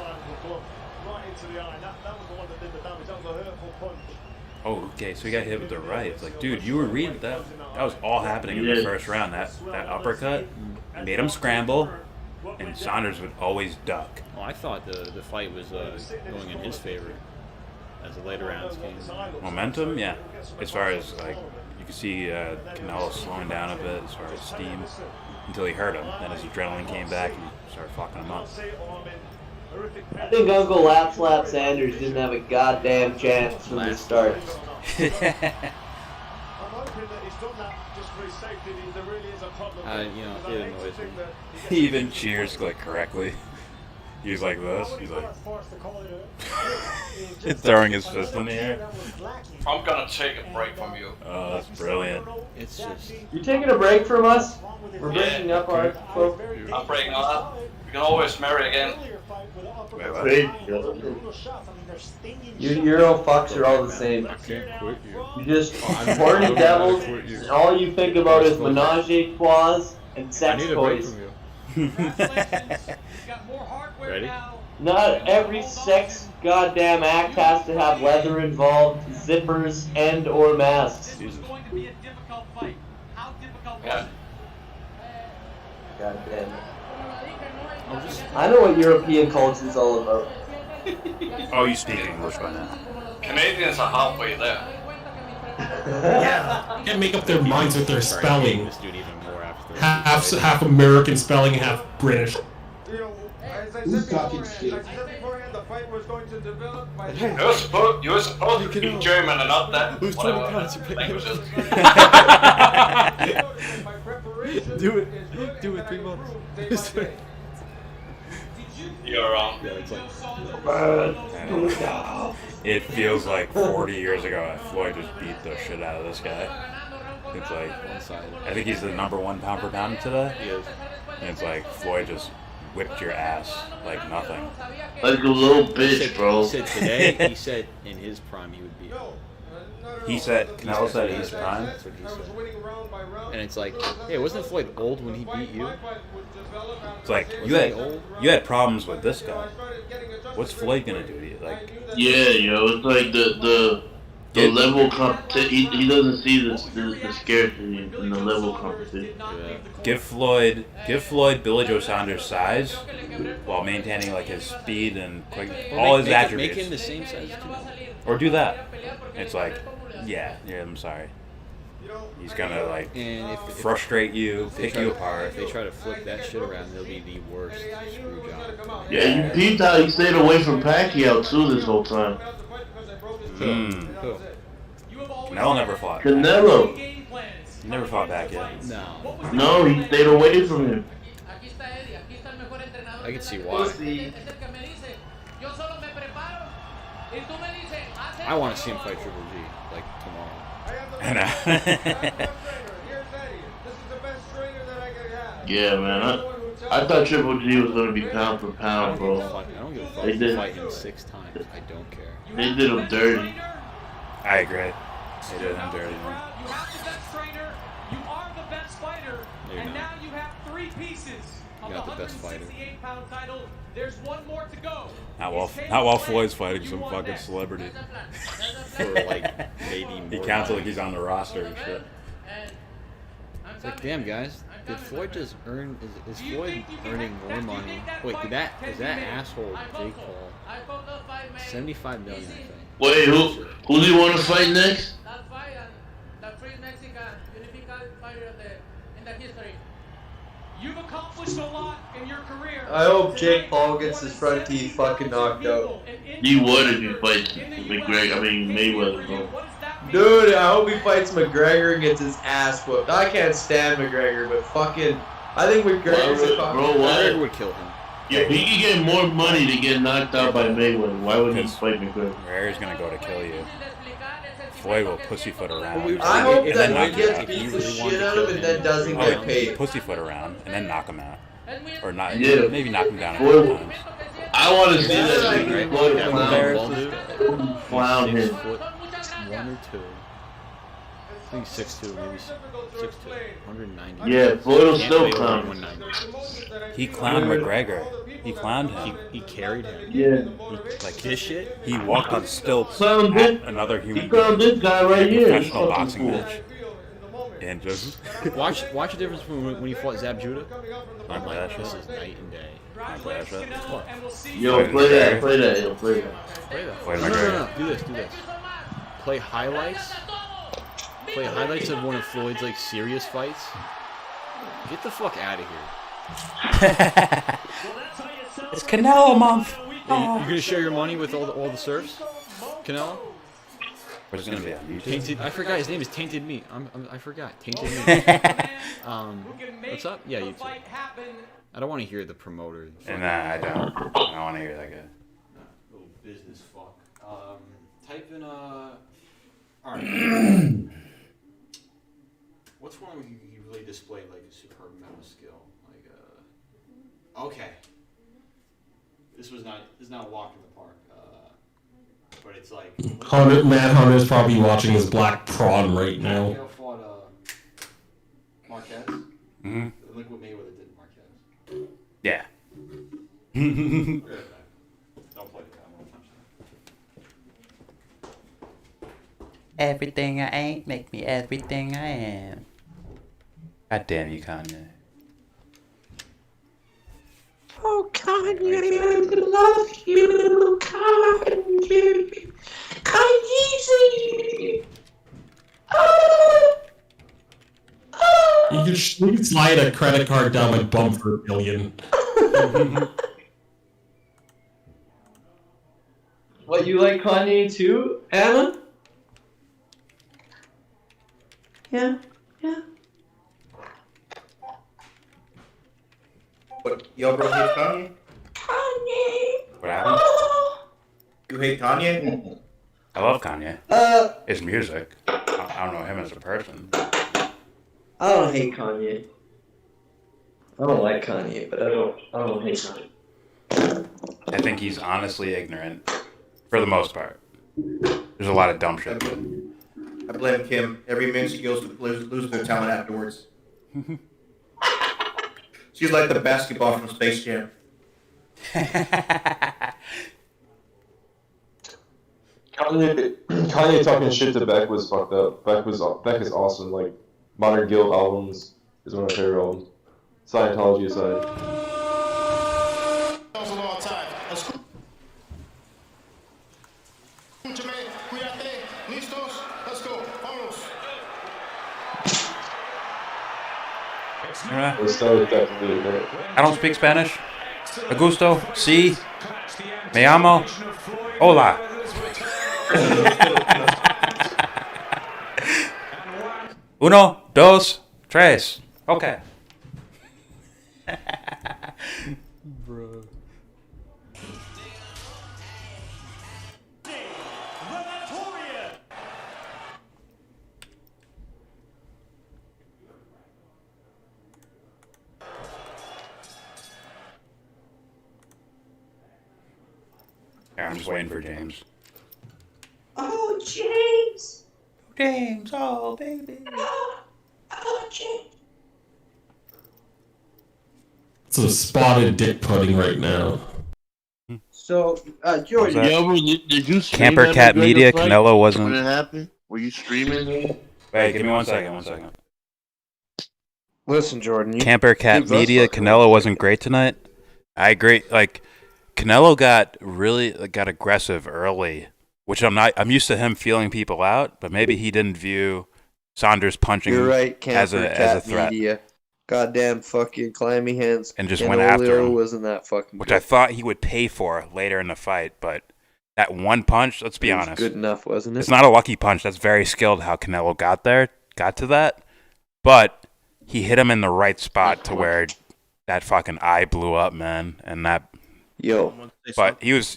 Oh, okay. So he got hit with the right. It's like, dude, you were reading that. That was all happening in the first round. That uppercut made him scramble, and Saunders would always duck. Oh, I thought the fight was going in his favor as the later rounds came. Momentum, yeah. As far as like, you can see Canelo slowing down a bit as far as steam until he hurt him. Then his adrenaline came back and started fucking him up. I think Uncle Lap Slap Sanders didn't have a goddamn chance from the start. It annoys me. He even cheers like correctly. He's like this. He's like throwing his fist in the air. I'm gonna take a break from you. Oh, that's brilliant. It's just. You're taking a break from us? We're breaking up our folk. I'm breaking up. We can always marry again. You Euro fucks are all the same. You just horny devils, and all you think about is menage a trois and sex toys. Ready? Not every sex goddamn act has to have leather involved, zippers, and or masks. Yeah. God damn it. I know what European culture is all about. Oh, you speak English by now. Canadians are halfway there. Yeah. Can't make up their minds with their spelling. This dude even more after. Half American spelling and half British. Who's talking shit? You're supposed to be German and not that. Who's whatever trying to languages. Do it 3 months. You're wrong. Yeah, it's like. It feels like 40 years ago that Floyd just beat the shit out of this guy. It's like, I think he's the #1 pound per pound today. He is. And it's like Floyd just whipped your ass like nothing. Like a little bitch, bro. He said today. He said in his prime he would beat him. Canelo said in his prime. That's what he said. And it's like, hey, wasn't Floyd old when he beat you? It's like you had problems with this guy. What's Floyd gonna do to you? Like, Yeah, yo, it's like the level competition. He doesn't see the scarcity in the level competition. Yeah. give Floyd Billy Joe Saunders' size while maintaining like his speed and quick, all his attributes. Make him the same size as Canelo. Or do that. It's like, yeah, I'm sorry. He's gonna like frustrate you, pick you apart. If they try to flip that shit around, they'll be the worst screw job. Yeah, you peeped how he stayed away from Pacquiao too this whole time. Canelo never fought. Canelo. He never fought back yet. No, he stayed away from him. I can see why. I want to see him fight Triple G like tomorrow. Yeah, man. I thought Triple G was gonna be pound for pound, bro. I don't give a fuck if you fight him 6 times. I don't care. They did him dirty. I agree. They did him dirty. You have the best trainer, you are the best fighter, and now you have 3 pieces of the 168-pound title. There's 1 more to go. Not while Floyd's fighting some fucking celebrity. For like maybe He more counts it money. like he's on the roster and shit. It's like, damn guys, did Floyd just earn? Is Floyd earning more money? Wait, is that asshole Jake Paul? 75 million, I think. Wait, who do you want to fight next? You've accomplished a lot in your career. I hope Jake Paul gets his front teeth fucking knocked out. He would if he fights Mayweather, bro. Dude, I hope he fights McGregor and gets his ass whooped. I can't stand McGregor, but fucking, I think McGregor's a Bro, why? McGregor would kill him. If he could get more money to get knocked out by Mayweather, why would he fight McGregor? McGregor's gonna go to kill you. Floyd will pussyfoot around. I hope and that then knock he him gets out. beat the shit out of and then doesn't get paid. Pussyfoot around and then knock him out, or not? Yeah. Maybe knock him down a couple times. I want to see that Right? shit. Floyd clown him. 1 or 2. I think 6'2", maybe 6'2", 190. Yeah, Floyd will Can't still weigh over clown. 190. He clowned McGregor. He clowned him. He carried him. Yeah. Like This shit. he walked on stilts Clown at this- another human He clowned this guy right in a here. professional Fucking boxing fool. match. And just Watch the difference from when he fought Zab Judah. Wanna play that This shit? is night and day. Wanna play that shit? Yo, play that, play that, yo, play that. Play that. Floyd No. McGregor. Do this. Play highlights. Play highlights of one of Floyd's like serious fights. Get the fuck out of here. It's Canelo month. Yeah, you gonna share your money with all the serfs, Canelo? What's it gonna be on YouTube? Tainted. I forgot his name is Tainted Meat. I forgot. Tainted Meat. What's up? Yeah, YouTube. I don't want to hear the promoter. Nah, I don't. I don't want to hear that guy. Little business fuck. Type in Alright. What's one where you really displayed like a superb mental skill? Like okay. This is not a walk in the park. But it's like Matt Hunter's probably watching his Black Prawn right now. Pacquiao fought Marquez. Mm-hmm. Look what Mayweather did to Marquez. Yeah. Don't play the guy. I won't touch that. Everything I ain't make me everything I am. God damn you, Kanye. Oh, Kanye, I love you, Kanye. Kanye. You can slide a credit card down my bum for $1 billion. What, you like Kanye too, Anna? Yeah. What, YellBRo hate Kanye? What happened? You hate Kanye? I love Kanye. His music. I don't know him as a person. I don't hate Kanye. I don't like Kanye, but I don't hate Kanye. I think he's honestly ignorant. For the most part. There's a lot of dumb shit. I blame Kim. Every minute she goes to lose their talent afterwards. She's like the basketball from Space Jam. Kanye talking shit to Beck was fucked up. Beck is awesome. Like Modern Guild albums is one of my favorite albums. Scientology aside. I don't speak Spanish. Augusto, si, me llamo, hola. Uno, dos, tres. Okay. Bro. I'm just waiting for James. Oh, James. James, oh, baby. Oh, James. It's a spotted dick pudding right now. So, George. Did you stream Camper that Cat McGregor Media, fight Canelo wasn't. when it happened? Were you streaming? Wait, give me 1 second. Listen, Jordan. Camper Cat Media, Canelo wasn't great tonight. I agree. Like, Canelo got aggressive early, which I'm used to him feeling people out, but maybe he didn't view Saunders punching You're right, as Camper a Cat threat. Media. Goddamn fucking clammy hands. And just went after him. Wasn't that fucking which good. I thought he would pay for later in the fight, but that one punch, let's be honest. Good enough, wasn't it? It's not a lucky punch. That's very skilled how Canelo got to that. But he hit him in the right spot to where that fucking eye blew up, man. And that. Yo. But he was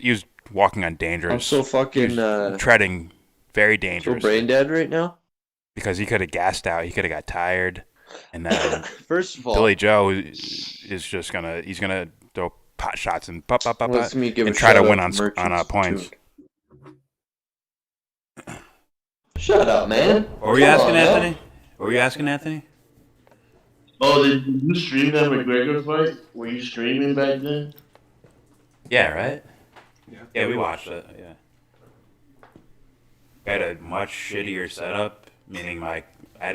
walking on dangerous. I'm so fucking. Treading Very So dangerous. brain dead right now? Because he could have gassed out. He could have got tired. And then First of all, Billy Joe is just he's gonna throw pot shots and pop, Let me give and a try to shout win out on to on Merchants points. Shut up, man. What were you asking, Anthony? What were you asking, Anthony? Oh, did you stream that McGregor fight? Were you streaming back then? Yeah, right? Yeah, we watched it, yeah. I had a much shittier setup, meaning we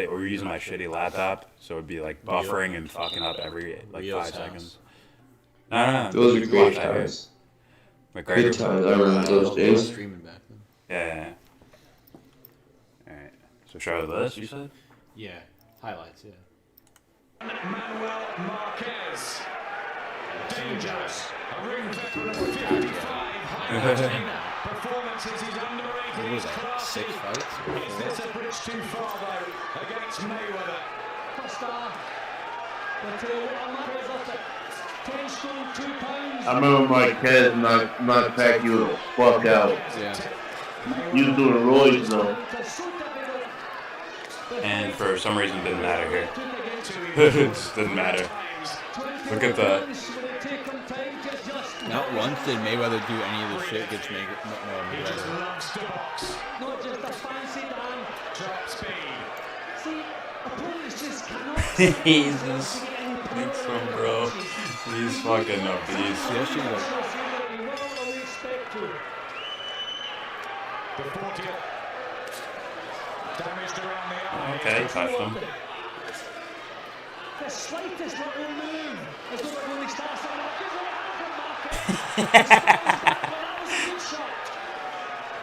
were using my shitty laptop, so it'd be like buffering and fucking up every like 5 seconds. No. Those are great times. Good times. I remember those days. Streaming back then. Yeah. Alright. So show this, you said? Yeah. Highlights, yeah. Manuel Marquez. Dangerous. A ring veteran of 55 performances. He's underrated. What was that? 6 fights? Is this a bridge too far though against Mayweather? I remember Marquez not pack you the fuck out. Yeah. You was doing roids though. And for some reason, it didn't matter here. It just didn't matter. Look at that. Not once did Mayweather do any of the shit against McGregor. Not just a fancy man. Drop speed. See, opponents just cannot. Jesus. Thanks, bro. He's fucking a beast. Yeah, she was. The 40th. Damaged around the eye. Okay, touched him. The slightest little move. As though it really starts on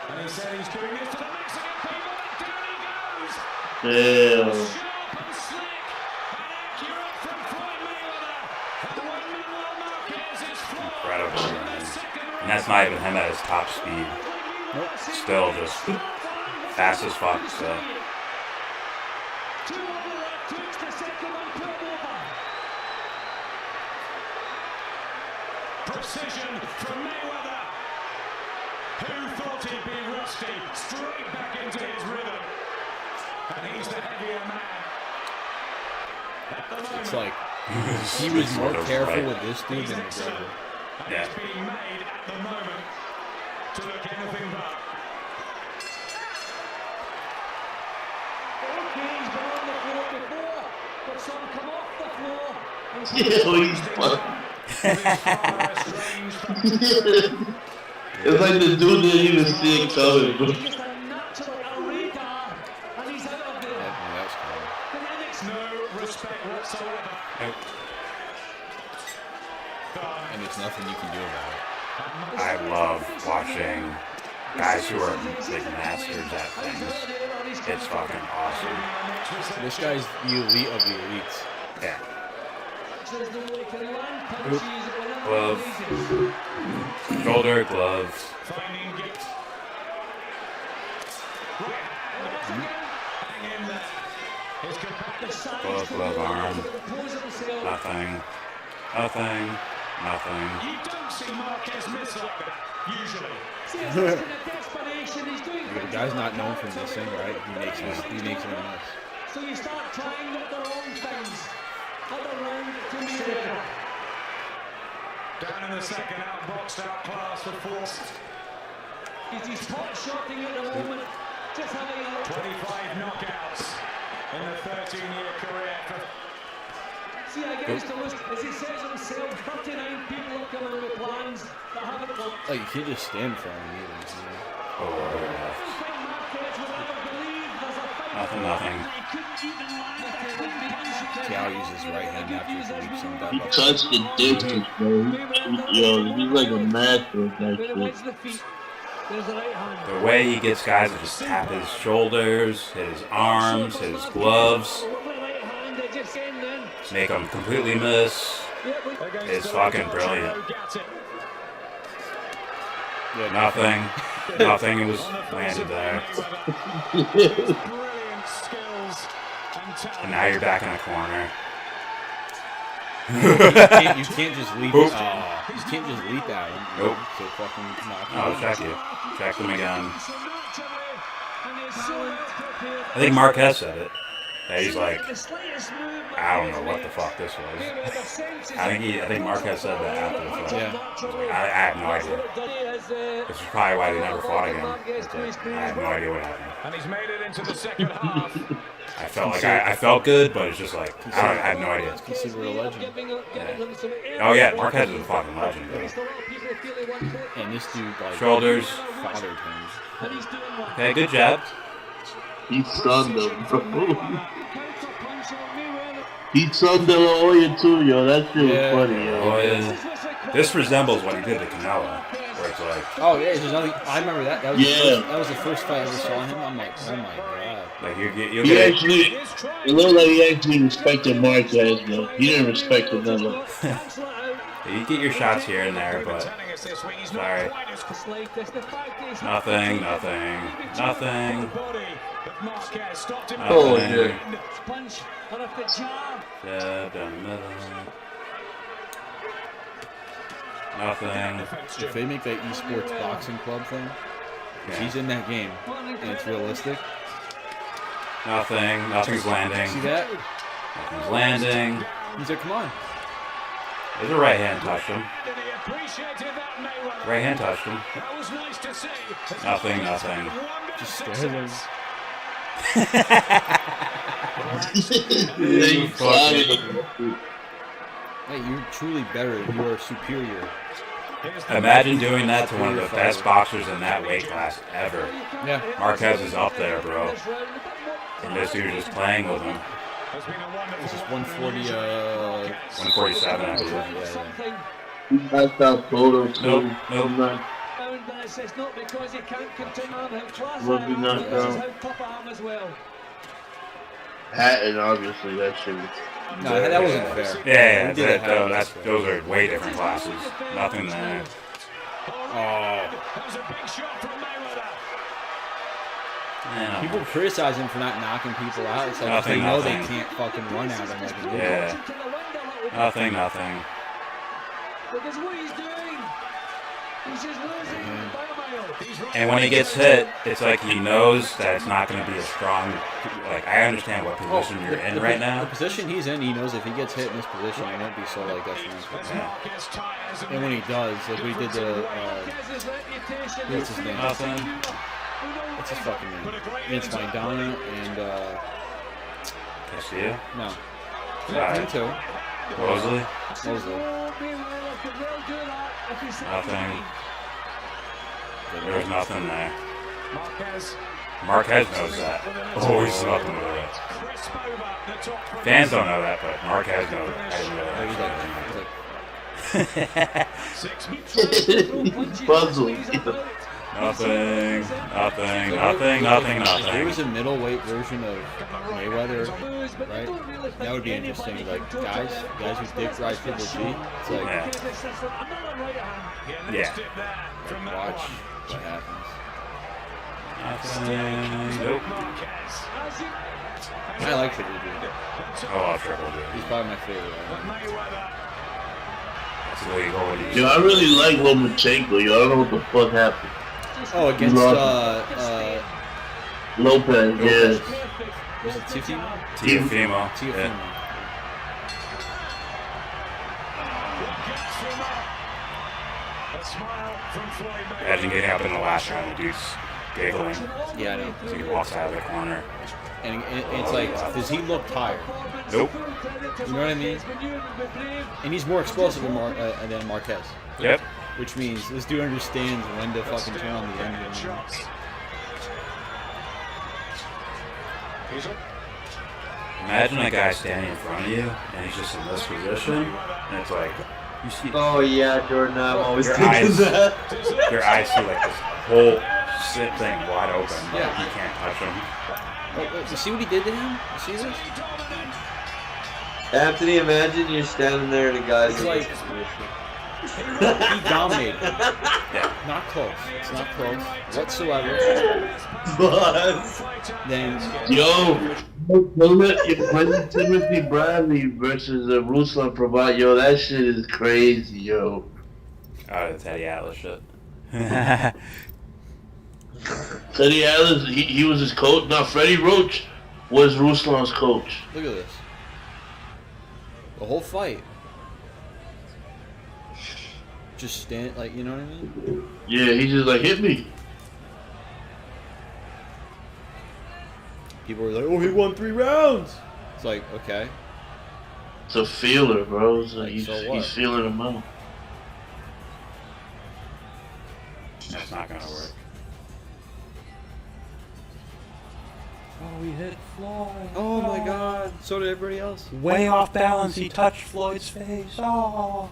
and he said he's doing this to the Mexican people, and down he goes. Damn. Sharp and slick and accurate from Floyd Mayweather. And when Manuel Marquez is floored. Incredible, man. And that's not even him at his top speed. Still just fast as fuck, so. Precision from Mayweather. Who thought he'd be rusty? Straight back into his rhythm. And he's the heavier man. At the moment, It's like he was more careful with this dude than McGregor. and it's being made at the moment to look anything but. Okay, he's been on the floor before, but some come off the floor. Yeah, he's fun. It's like the dude didn't even see it coming, bro. Just a natural radar, and he's out of there. That's cool. The Lennox, no respect whatsoever. And there's nothing you can do about it. I love watching guys who are big masters at things. It's fucking awesome. This guy's the elite of the elites. Yeah. Glove. Shoulder, gloves. Glove, arm. Nothing. You don't see Marquez miss like that, usually. The guy's not known for missing, right? He makes him miss. So you start trying at the wrong things. At the wrong to down in the second, outboxed, outclassed for fourth. He's pot shotting at the moment. Just having a look. 25 knockouts in the 13-year career. See, I guess there was, as he says himself, 39 people have come in with plans that haven't worked. Like, you can't just stand in front of him either. Nothing. Cal uses his right hand after he leaps him He down. touched the distance, bro. Yo, he's like a master at that shit. The way he gets guys to just tap his shoulders, hit his arms, hit his gloves, make them completely miss, is fucking brilliant. Nothing was landed there. And now you're back in the corner. You can't just leap. You can't just leap at him. Nope. So fucking knock him I'll out. check you. Check them again. I think Marquez said it. Yeah, he's like, I don't know what the fuck this was. I think Marquez said that after the fight. Yeah. I have no idea. This is probably why they never fought again. I have no idea what happened. And he's made it into the second half. I felt like I felt good, but it's just like I have no idea. Consider a legend. Yeah. Oh yeah, Marquez is a fucking legend, bro. And this dude like Shoulders. fathered him. Okay, good jab. He stunned him, bro. He stunned De La Hoya too, yo. That shit was funny, yo. This resembles what he did to Canelo, where it's like. Oh yeah, there's nothing. I remember that. That was the first fight I ever saw him. I'm like, oh my god. Like It looked like he actually respected Marquez, bro. He didn't respect Canelo. You get your shots here and there, but sorry. Nothing. Oh, yeah. Jab down the middle. Nothing. If they make that esports boxing club thing, if he's in that game and it's realistic. Nothing's landing. See that? Nothing's landing. He's like, come on. There's a right hand touched him. Right hand touched him. Nothing. Just stare at him. Hey, you're truly better. You are superior. Imagine doing that to one of the best boxers in that weight class ever. Yeah. Marquez is up there, bro. And this dude just playing with him. This is 140, 147, I believe. Yeah. That's that photo too. Nope. Will be knocked out. Hatton, obviously, that shit was. No, that wasn't fair. Yeah, those are way different classes. Nothing there. Oh. People criticize him for not knocking people out. It's like they know they can't fucking run at him like a good Nothing. Because what he's doing, he's just losing by a mile. And when he gets hit, it's like he knows that it's not going to be as strong. Like, I understand what position you're in right now. The position he's in, he knows if he gets hit in this position, it won't be so like detrimental. Yeah. And when he does, like we did the what's his name? What's his fucking name? Vince Maidana and Castillo? No. Him too. Mosley? Nothing. There's nothing there. Marquez knows that. Oh, he's nothing with it. Fans don't know that, but Marquez knows that. I didn't know that. Puzzle. Nothing. There was a middleweight version of Mayweather, right? That would be interesting. Like guys who dick ride Triple G. It's like, yeah. Watch what happens. Nope. I like Triple G. Oh, I love Triple G. He's probably my favorite. Yo, I really like Lomachenko. Yo, I don't know what the fuck happened. Oh, against Lopez, yeah. Was it Teofimo? Teofimo. Imagine getting up in the last round, the dude's giggling. Yeah, I know. So he walks out of the corner. And it's like, does he look tired? Nope. You know what I mean? And he's more explosive than Marquez. Yep. Which means this dude understands when to fucking turn on the engine. Imagine a guy standing in front of you, and he's just in this position, and it's like, you see. Oh yeah, Jordan, I'm always your thinking eyes, that. Your eyes see like this whole thing wide open, but Yeah. you can't touch him. You see what he did to him? You see this? Anthony, imagine you're standing there and a guy's It's in like- this position. He dominated. Yeah. Not close. It's not close whatsoever. Then Yo, Timothy Bradley versus Ruslan Pravat. Yo, that shit is crazy, yo. Oh, the Teddy Atlas shit. Teddy Atlas, he was his coach. Now Freddie Roach was Ruslan's coach. Look at this. The whole fight. Just stand, like, you know what I mean? Yeah, he just like hit me. People were like, "Oh, he won 3 rounds." It's like, okay. It's a feeler, bro. It's like so what? he's feeling him out. That's not gonna work. Oh, we hit Floyd. Oh my God! So did everybody else. Way off balance, he touched Floyd's face. Oh.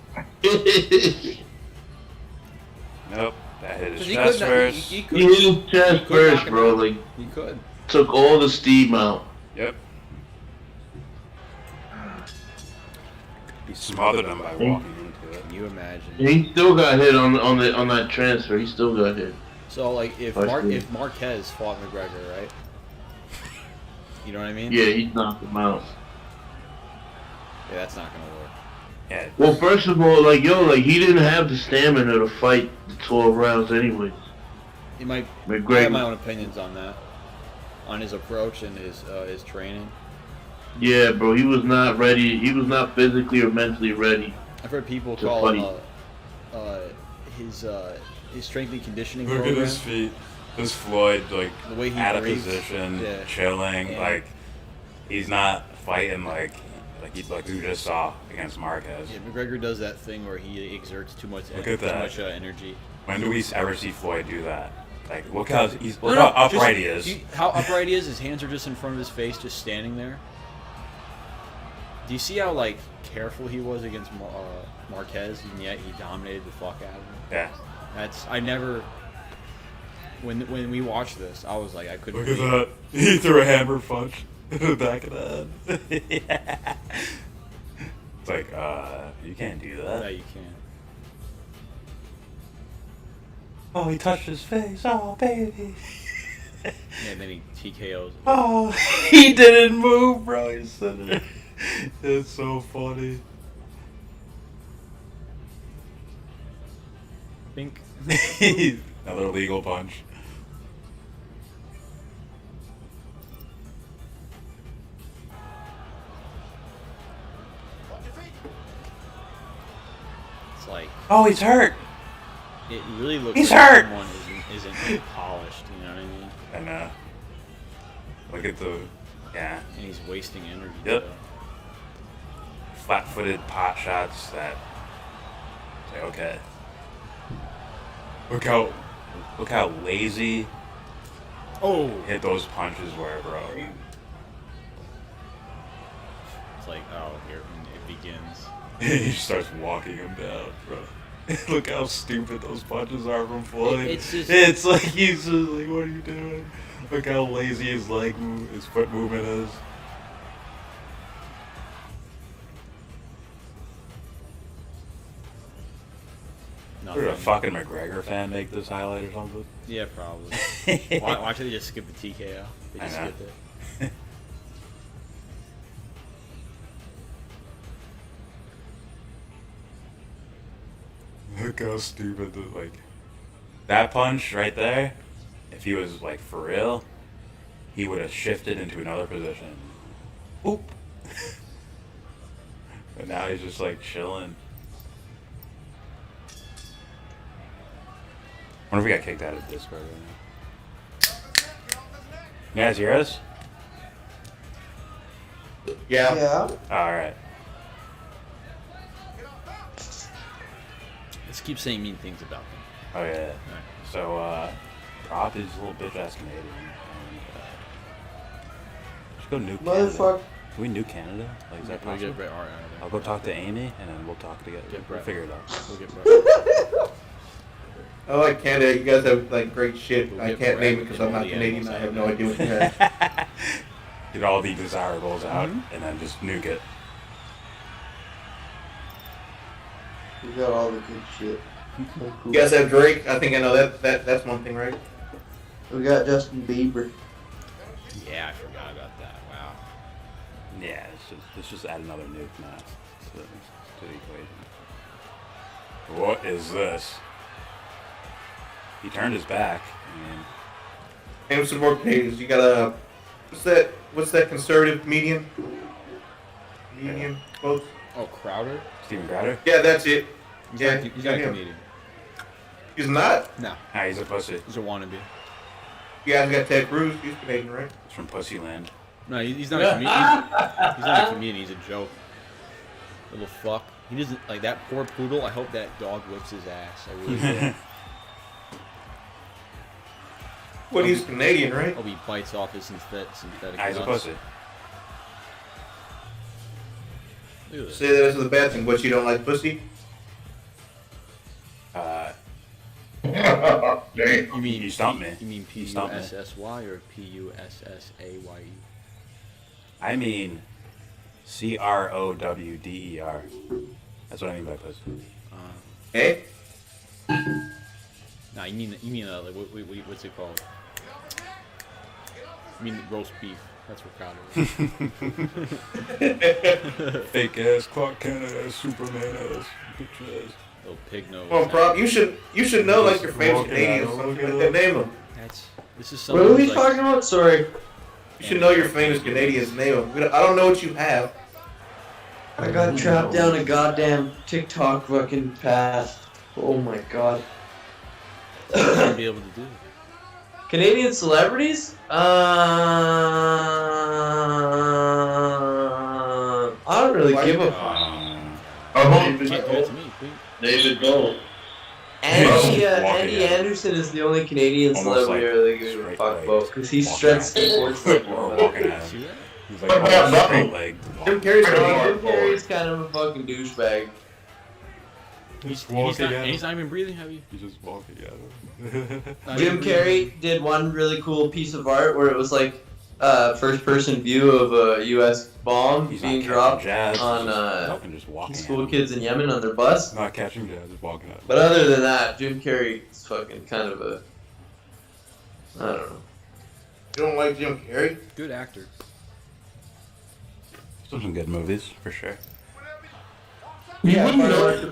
Nope, that hit his chest first. He He hit his chest first, bro. Like he could. Took all the steam out. Yep. He smothered him by walking into it. Can you imagine? He still got hit on that transfer. He still got hit. So like, if Marquez fought McGregor, right? You know what I mean? Yeah, he knocked him out. Yeah, that's not gonna work. Yeah. Well, first of all, like he didn't have the stamina to fight the 12 rounds, anyways. He might. McGregor. I have my own opinions on that, on his approach and his training. Yeah, bro, he was not ready. He was not physically or mentally ready. I've heard people call his strength and conditioning Look program. at his feet. This Floyd, like, The way he out of breathes. position, Yeah. chilling, Yeah. like, he's not fighting like you just saw against Marquez. Yeah, McGregor does that thing where he exerts too much, Look at that. energy. When do we ever see Floyd do that? Like, look how he's No, how no, upright just- he is. How upright he is. His hands are just in front of his face, just standing there. Do you see how like careful he was against Marquez, and yet he dominated the fuck out of him? Yeah. I never. When we watched this, I was like, I couldn't. Look at that. He threw a hammer punch in the back of the head. Yeah. It's like, you can't do that. No, you can't. Oh, he touched his face. Oh, baby. Yeah, then he TKOs. Oh, he didn't move, bro. He's sitting there. It's so funny. Think. Another legal punch. It's like. Oh, he's hurt. It really looks He's like hurt. someone isn't polished. You know what I mean? I know. Look at the, yeah. And he's wasting energy. Yep. Flat-footed pot shots that say, okay. Look how lazy. Oh. Hit those punches were, bro. It's like, oh, here it begins. He starts walking him down, bro. Look how stupid those punches are from Floyd. It's like he's just like, what are you doing? Look how lazy his his foot movement is. Did a fucking McGregor fan make this highlight or something? Yeah, probably. Why should they just skip the TKO? They just I know. skip it. Look how stupid that punch right there. If he was like for real, he would have shifted into another position. Oop. But now he's just like chilling. I wonder if we got kicked out of Discord right now. You guys hear us? Yeah. Yeah. Alright. Let's keep saying mean things about them. Oh yeah. So drop his little bitch ass Canadian. Just go nuke Motherfucker. Canada. Can we nuke Canada? Like, is that We'll possible? get Brett Hart out of there. I'll go talk to Amy and then we'll talk together. Get We'll Brett. figure it out. We'll get Brett. I like Canada. You guys have like great shit. We'll I get can't Brett name it because and I'm all not the Canadian. animals I out have of no there. idea what you have. Get all the desirables out and then just nuke it. We got all the good shit. You guys have Drake. I think I know that's one thing, right? We got Justin Bieber. Yeah, I forgot about that. Wow. Yeah, let's just add another nuke now to the equation. What is this? He turned his back. I mean, Name some more Canadians. You got a what's that conservative comedian? Folks. Oh, Crowder? Steven Crowder? Yeah, that's it. He's Yeah, not, he's not a him. comedian. He's not? No. Ah, he's a pussy. He's a wannabe. You guys got Ted Cruz. He's Canadian, right? He's from Pussyland. No, he's not a comedian. He's not a comedian. He's a joke. Little fuck. He doesn't like that poor poodle. I hope that dog whips his ass. I really do. Well, he's Canadian, right? Hope he bites off his synthetic. Ah, he's a nuts. pussy. Look at this. Say that this is a bad thing, but you don't like pussy? You mean You stumped me. You mean You stumped me. P-U-S-S-Y or P-U-S-S-A-Y-E? I mean Crowder. That's what I mean by pussy. Hey? Nah, you mean like what's it called? You mean roast beef? That's what Crowder is. Fake ass, Clark Kent ass, Superman ass, bitch ass. Little pig nose. Well, Prop, you should know like your famous Canadians. Name them. This is What are we talking about? Sorry. You should know your famous Canadians. Name them. I don't know what you have. I got trapped down a goddamn TikTok fucking path. Oh my god. I'll be able to do. Canadian celebrities? I don't really give a fuck. Can't do it to me, please. David Bowie. Andy Anderson is the only Canadian celebrity I really give a fuck about because he strutts skateboards like walking at him. He's like, What about straight leg. Jim Carrey's Carrey's kind of a fucking douchebag. He's not even breathing heavy. He's just walking at him. Jim Carrey did one really cool piece of art where it was like first-person view of a U.S. bomb being dropped on school kids in Yemen on their bus. Not catching jazz, just walking at him. But other than that, Jim Carrey is fucking kind of a... I don't know. You don't like Jim Carrey? Good actor. Some good movies, for sure. We wouldn't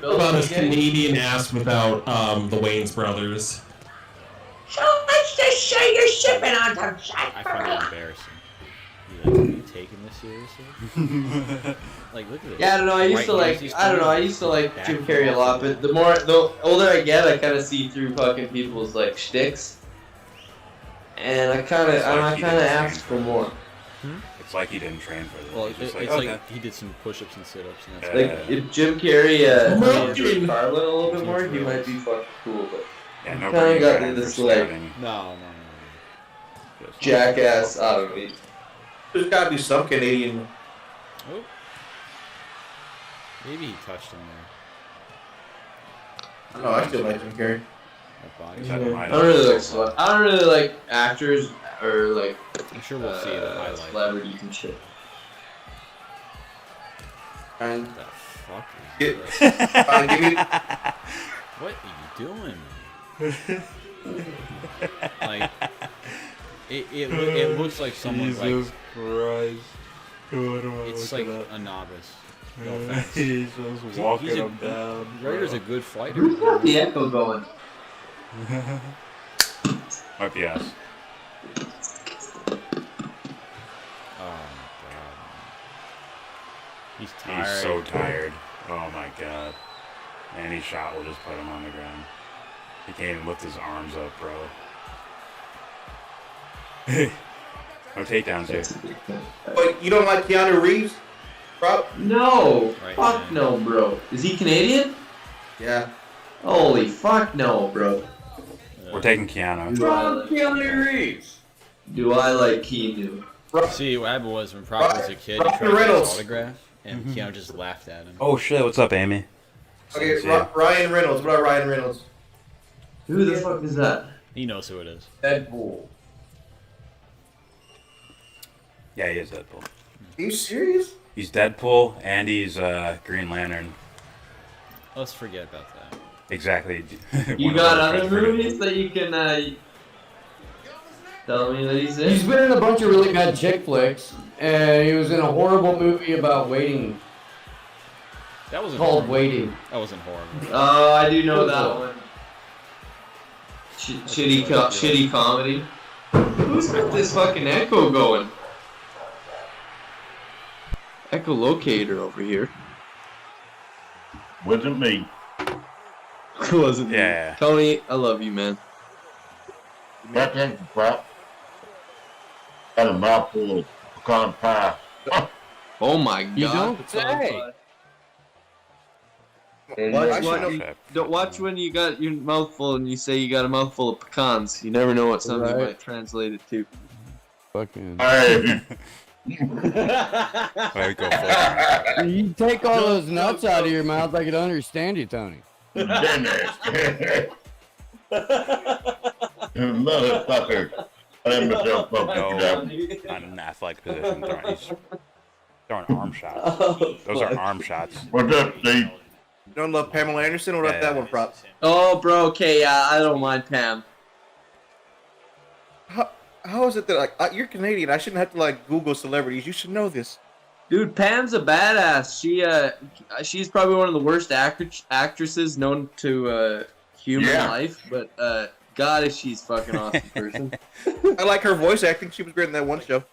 know about his Canadian ass without the Wayans brothers. So let's just say you're sipping on some shit. I find it embarrassing. Are you taking this seriously? Like, look at it. Yeah, I don't know. I used to like Jim Carrey a lot, but the older I get, I kind of see through fucking people's like shticks, and I kind of ask for more. It's like he didn't train for this. Well, He's just it's okay. like he did some push-ups and sit-ups, and that's Like if Jim Carrey George Carlin a little bit more, he might be fucking cool, but Yeah, kind of got this like no. jackass. I don't know. There's got to be some Canadian. Oh. Maybe he touched him there. No, I still like Jim Carrey. I don't really like actors or like. I'm sure we'll see the highlight. Celebrities and shit. And the fuck is What are you doing? Like, it looks like someone's Jesus like. Christ. It's like a novice. No offense. He's just walking him down. Ryder's a good fighter. Where's the echo going? Might be us. Oh my god. He's tired. He's so tired. Oh my god. Any shot will just put him on the ground. He can't even lift his arms up, bro. No takedowns here. But you don't like Keanu Reeves, bro? No. Right, Fuck man. no, bro. Is he Canadian? Yeah. Holy fuck no, bro. We're taking Keanu. Keanu Reeves. Do I like Keanu? See, what happened was when Prop was a kid, he tried to get his autograph, and Keanu just laughed at him. Oh shit, what's up, Amy? Okay, Ryan Reynolds. What about Ryan Reynolds? Who the fuck is that? He knows who it is. Deadpool. Yeah, he is Deadpool. Are you serious? He's Deadpool and he's Green Lantern. Let's forget about that. Exactly. You got other movies that you can tell me that he's in? He's been in a bunch of really bad chick flicks, and he was in a horrible movie about waiting. That wasn't called horrible. Waiting. That wasn't horrible. Oh, I do know that one. Shitty comedy. Who's got this fucking echo going? Echolocator over here. Wasn't me. Wasn't me. Yeah. Tony, I love you, man. That thing's crap. Got a mouthful of pecan pie. Oh my god. You don't say. Watch when you got your mouthful and you say you got a mouthful of pecans. You never know what something might translate it to. Fucking. Hey. You take all those nuts out of your mouth, I could understand you, Tony. Motherfucker. I am myself up. No, not an athletic position. He's throwing arm shots. Those are arm shots. What's up, Steve? You don't love Pamela Anderson or left that one prop? Oh, bro, okay, yeah, I don't mind Pam. How is it that, like, you're Canadian, I shouldn't have to, like, Google celebrities, you should know this. Dude, Pam's a badass. She's probably one of the worst actresses known to human life, but God, is she's fucking awesome person. I like her voice acting. She was great in that one show.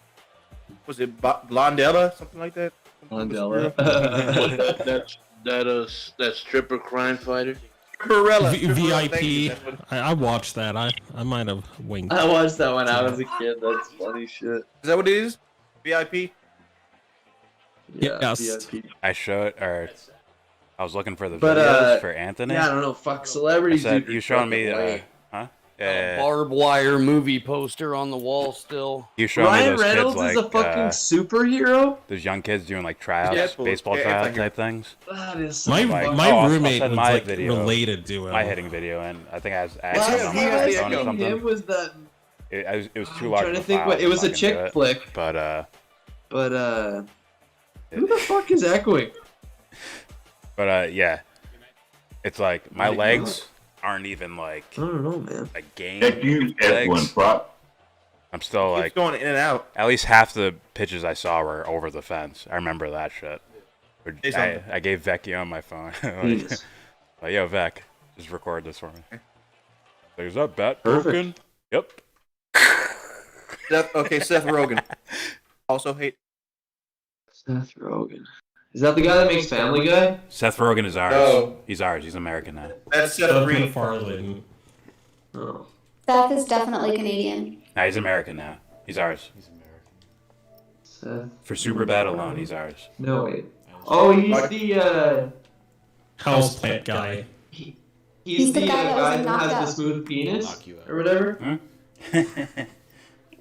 Was it Blondella? Something like that? Blondella. that stripper crime fighter. Corella. VIP. I watched that. I might have winked. I watched that when I was a kid. That's funny shit. Is that what it is? VIP? Yeah, yes. VIP. I was looking for the videos for Anthony. Yeah, I don't know. Fuck celebrities. I said, dude, you showing me, A barbed wire movie poster on the wall still. You showing Ryan me those Reynolds kids, is like, a fucking superhero. Those young kids doing like tryouts, baseball tryouts type things. That is so My I'll roommate send was my like video, related to him. my hitting video, and I think I was Last asking on my time I phone or seen something. him was that. It was too I'm large. trying to of a think file what it was. to A fucking do chick it. flick. But who the fuck is echoing? But yeah, it's like my legs aren't even like I don't know, man. like game That you legs. I'm still Keeps like going in and out. At least half the pitches I saw were over the fence. I remember that shit. I gave Vecchio on my phone. Like, yo, Vec, just record this for me. Like, is that bat broken? Yep. Seth Rogen. Also hate. Seth Rogen. Is that the guy that makes Family Guy? Seth Rogen is ours. No. He's ours. He's American now. That's Seth Green. MacFarlane. Oh. Seth is definitely Canadian. Nah, he's American now. He's ours. Seth. For Superbad alone, he's ours. No wait. Oh, he's the Houseplant guy. He's the guy that has the smooth penis or whatever.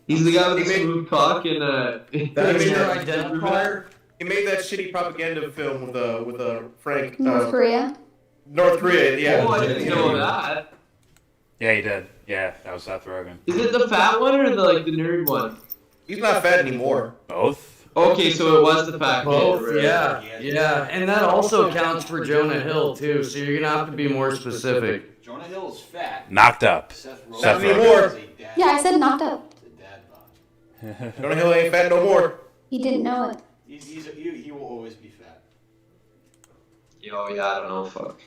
He's the guy with the smooth cock and That's your identifier. He made that shitty propaganda film with Frank. North Korea. North Korea, yeah. Oh, I didn't know that. Yeah, he did. Yeah, that was Seth Rogen. Is it the fat one or the nerd one? He's not fat anymore. Both. Okay, so it was the fat Both, kid. Right? yeah, and that also counts for Jonah Hill too. So you're gonna have to be more specific. Jonah Hill is fat. Knocked up. Seth Not anymore. Yeah, I said knocked up. Jonah Hill ain't fat no more. He didn't know it. He will always be fat. Oh yeah, I don't know. Fuck.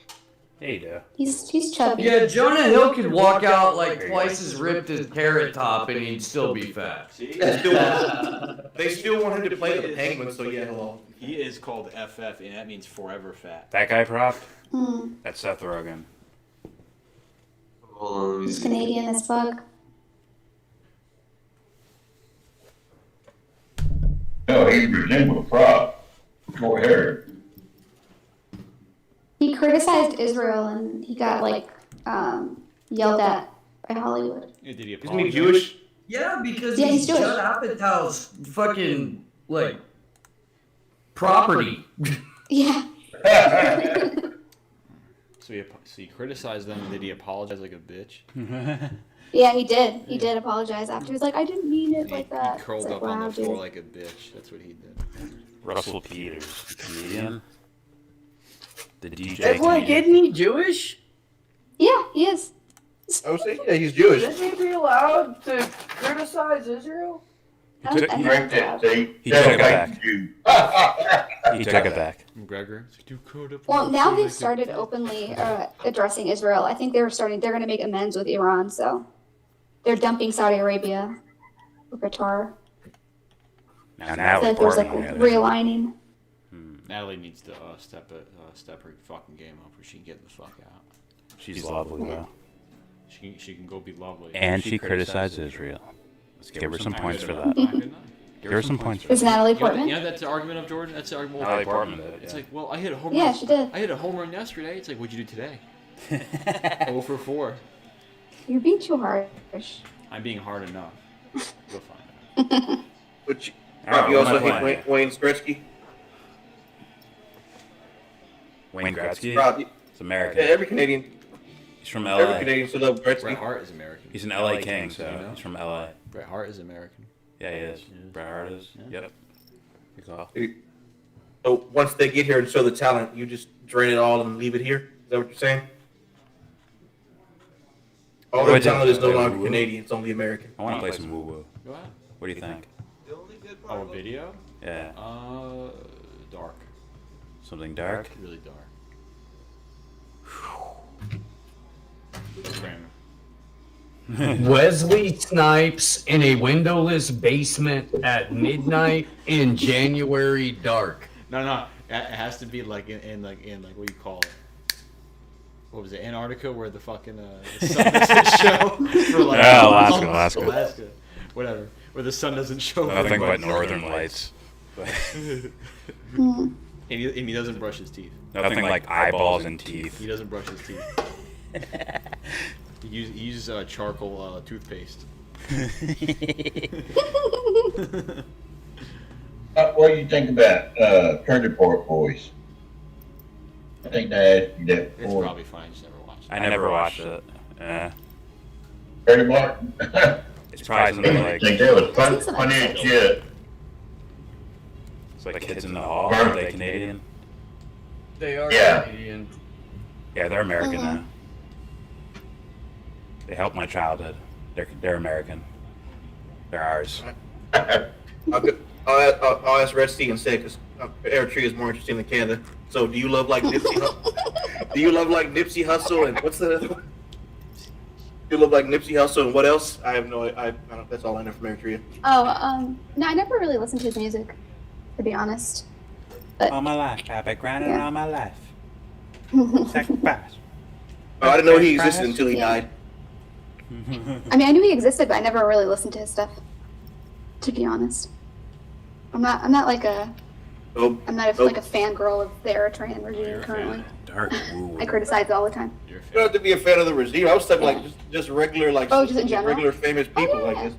Yeah, you do. He's chubby. Yeah, Jonah Hill could walk out like twice as ripped as Carrot Top, and he'd still be fat. See? They still want him to play the Penguin, so yeah, hello. He is called FF, and that means forever fat. That guy prop? Hmm. That's Seth Rogen. Hold on, let me He's see. Canadian as fuck. No, he resembled a prop. Short hair. He criticized Israel and he got yelled at by Hollywood. Yeah, did he Isn't he Jewish? Yeah, because Yeah, he's he's Jewish. Judd Apatow's fucking property. Yeah. So he criticized them, and did he apologize like a bitch? Yeah, he did. He did apologize after. He was like, I didn't mean it like that. He curled It's up like, on wow, the floor dude. like a bitch. That's what he did. Russell Peters, comedian. The DJ. Everyone kidding me? Jewish? Yeah, he is. I would say, yeah, he's Jewish. Should he be allowed to criticize Israel? He took it back. He took it back. McGregor. Well, now they've started openly addressing Israel. I think they're going to make amends with Iran, so they're dumping Saudi Arabia. guitar. Now So if there's like realigning. Natalie needs to step her fucking game up, or she can get the fuck out. She's lovely, though. She can go be lovely. And she criticized Israel. Let's give her some points for that. Give her some points for Is that. Natalie Portman? You know that's the argument of Jordan? That's the argument of Natalie Portman did, It's yeah. like, well, I hit a home run. Yeah, she did. I hit a home run yesterday. It's like, what'd you do today? 0 for 4. You're being too harsh. I'm being hard enough. You'll find out. But you, Alright, you what also am I hit Wayne Gretzky. Wayne Gretzky? Rob, He's American. Yeah, every Canadian. He's from Every LA. Canadian still love Gretzky. Bret Hart is American. He's an LA King, so he's from LA. Bret Hart is American. Yeah, he is. Bret Hart is. Yep. Good call. So once they get here and show the talent, you just drain it all and leave it here? Is that what you're saying? All the talent is no longer Canadian, it's only American. I want to play some woo-woo. Go ahead. What do you think? Oh, a video? Yeah. Dark. Something dark? Really dark. Wesley Snipes in a windowless basement at midnight in January dark. No. It has to be like in what do you call it? What was it? Antarctica, where the fucking the sun doesn't show. For like, Alaska. Whatever. Where the sun doesn't show. Nothing but northern lights. and he doesn't brush his teeth. Nothing like eyeballs and teeth. He doesn't brush his teeth. He uses charcoal toothpaste. What do you think about Turner Port Boys? I think I asked you that It's before. probably fine. I just never watched it. I never watched it. Yeah. Turner Martin? It's probably something I like... think that was funny as shit. It's like Kids in the Hall. Are they Canadian? They are Yeah. Canadian. Yeah, they're American now. They helped my childhood. They're American. They're ours. I'll ask Red Sea instead, because Eritrea is more interesting than Canada. So, do you love like Nipsey? Do you love like Nipsey Hussle and what's the other one? Do you love like Nipsey Hussle and what else? I have no. I don't. That's all I know from Eritrea. Oh, no, I never really listened to his music, to be honest. But, all my life, I've been grinding all my life. Sacrifice. Oh, I didn't know he existed until he died. I mean, I knew he existed, but I never really listened to his stuff, to be honest. I'm not like a fangirl of the Eritrean regime currently. Dark woo. I criticize it all the time. You don't have to be a fan of the regime. I was talking like just regular just in general? regular famous people like this.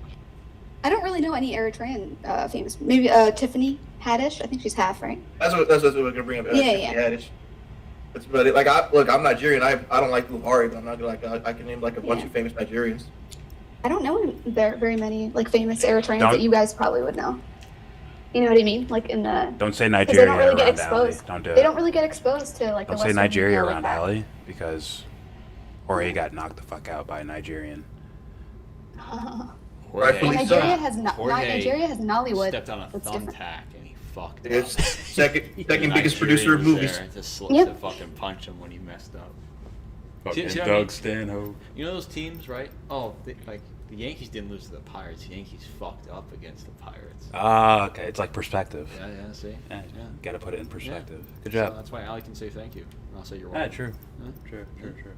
I don't really know any Eritrean famous. Maybe Tiffany Haddish. I think she's half, right? That's what we're gonna bring up. Yeah. That's about it. Like I'm Nigerian. I don't like Buhari, but I'm not gonna I can name like a bunch of famous Nigerians. I don't know very many like famous Eritreans that you guys probably would know. You know what I mean? Like in the. Don't say Nigeria they don't really get around exposed. Ali. Don't do it. They don't really get exposed to like. Don't the say Western Nigeria media around like that. Ali because Jorge got knocked the fuck out by a Nigerian. Well, Jorge Nigeria has Nigeria has Nollywood. Stepped on a That's different. thumbtack and he fucked It's up. second The biggest producer of Nigerian was movies. there to fucking punch him when he messed up. Fucking See what I Doug mean? Stanhope. You know those teams, right? Oh, like the Yankees didn't lose to the Pirates. The Yankees fucked up against the Pirates. Ah, okay. It's like perspective. Yeah, see? Yeah. Got to put it in perspective. Yeah. Good job. So that's why Ali can say thank you. And I'll say you're Yeah, welcome. true. Yeah. True.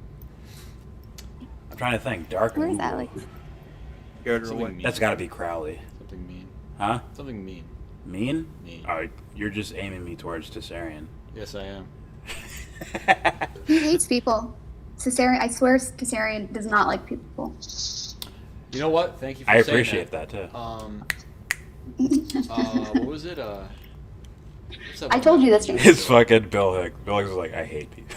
I'm trying to think. Dark. Where's woo. Ali? That's got to be Crowley. Something mean. Huh? Something mean. Mean? Mean. Oh, you're just aiming me towards Caesarian. Yes, I am. He hates people. Caesarian, I swear, Caesarian does not like people. You know what? Thank you for I saying appreciate that too. What was it? I told you this. It's fucking Bill Hicks. Bill Hicks was like, I hate people.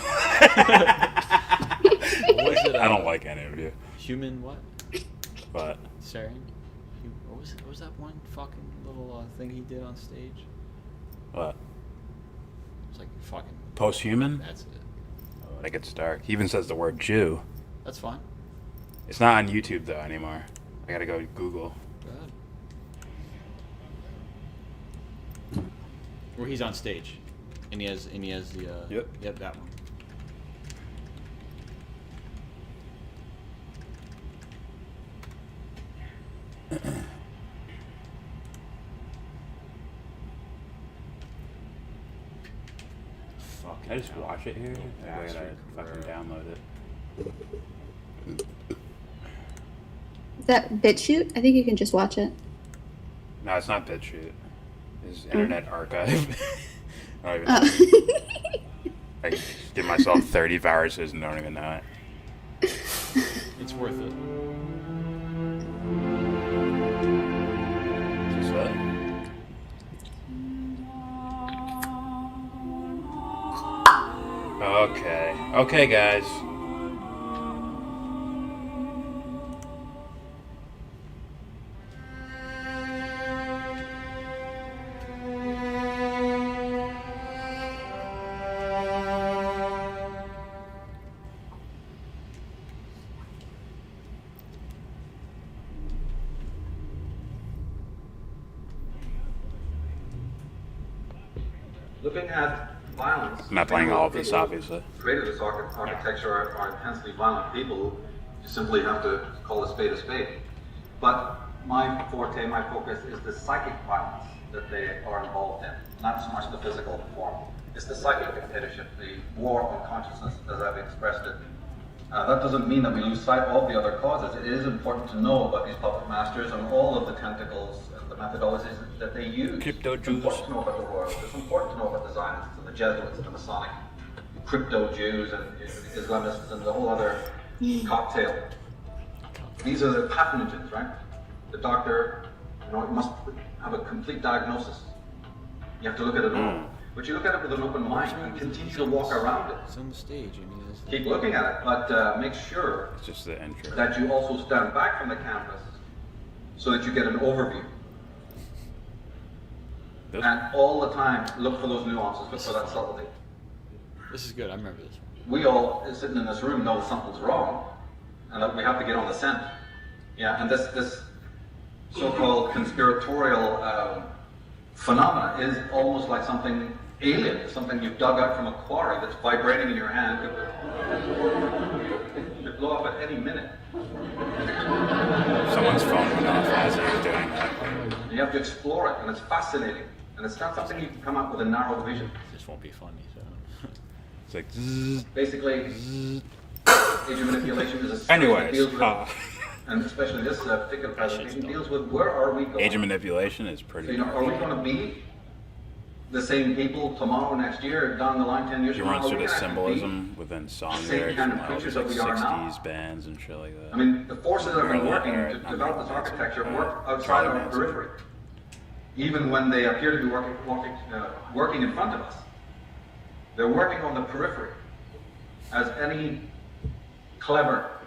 What was it? I don't like any of you. Human what? But Sarian? What was that one fucking little thing he did on stage? what? It's like fucking Post-human? That's it. Oh, that gets dark. He even says the word Jew. That's fine. It's not on YouTube though anymore. I gotta go Google. Go ahead. Where he's on stage, and he has the yep, that one. I just watch it here? Or wait, I fucking download it. Is that BitChute? I think you can just watch it. No, it's not BitChute. It's Internet Archive. I don't even know. I give myself 30 viruses and don't even know it. It's worth it. Just what? Okay. Okay, guys. Looking at violence. I'm not playing all of this, obviously. Created this architecture are intensely violent people who you simply have to call a spade a spade. But my forte, my focus is the psychic violence that they are involved in, not so much the physical form. It's the psychic dictatorship, the war on consciousness, as I've expressed it. That doesn't mean that we lose sight of the other causes. It is important to know about these puppet masters and all of the tentacles and the methodologies that they use. Crypto Jews. It's important to know about the world. It's important to know about the Zionists and the Jesuits and the Masonic, crypto Jews and Islamists and the whole other cocktail. These are the pathogens, right? The doctor, must have a complete diagnosis. You have to look at it all. But you look at it with an open mind and continue to walk around it. It's on the stage. I mean, keep looking at it, but make sure it's just the intro. That you also stand back from the canvas so that you get an overview. And all the time, look for those nuances, look for that subtlety. This is good. I remember this. We all sitting in this room know that something's wrong, and that we have to get on the scent. Yeah, and this so-called conspiratorial phenomena is almost like something alien, something you've dug out from a quarry that's vibrating in your hand. It could blow up at any minute. Someone's phone went off as he was doing that. You have to explore it, and it's fascinating. And it's not something you can come up with a narrow vision. This won't be funny, so. It's like zzz. Basically, age manipulation is a study that deals with, and especially this particular presentation deals with where are we going. Age of manipulation is pretty. So, are we going to be the same people tomorrow, next year, down the line, 10 years He from now? runs through the symbolism within song lyrics from all these like 60s bands and shit like that. I mean, the forces that have been working to develop this architecture work outside our periphery. Even when they appear to be working in front of us, they're working on the periphery, as any clever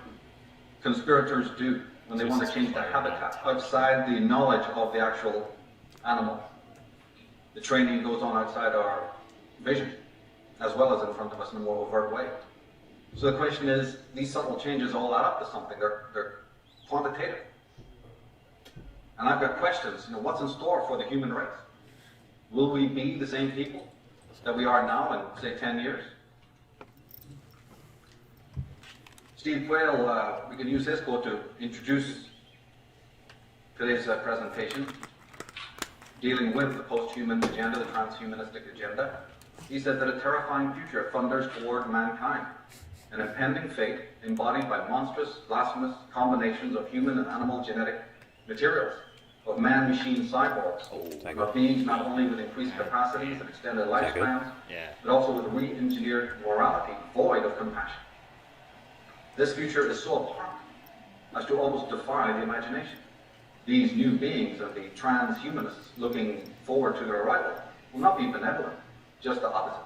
conspirators do when they want to change the habitat outside the knowledge of the actual animal. The training goes on outside our vision, as well as in front of us in a more overt way. So the question is, these subtle changes all add up to something. They're quantitative. And I've got questions. What's in store for the human race? Will we be the same people that we are now in, say, 10 years? Steve Quayle, we can use his quote to introduce today's presentation, dealing with the post-human agenda, the transhumanistic agenda. He said that a terrifying future thunders toward mankind, an impending fate embodied by monstrous, blasphemous combinations of human and animal genetic materials, of man-machine cyborgs, of beings not only with increased capacities and extended lifespans, but also with re-engineered morality, void of compassion. This future is so apart as to almost defy the imagination. These new beings and the transhumanists looking forward to their arrival will not be benevolent, just the opposite.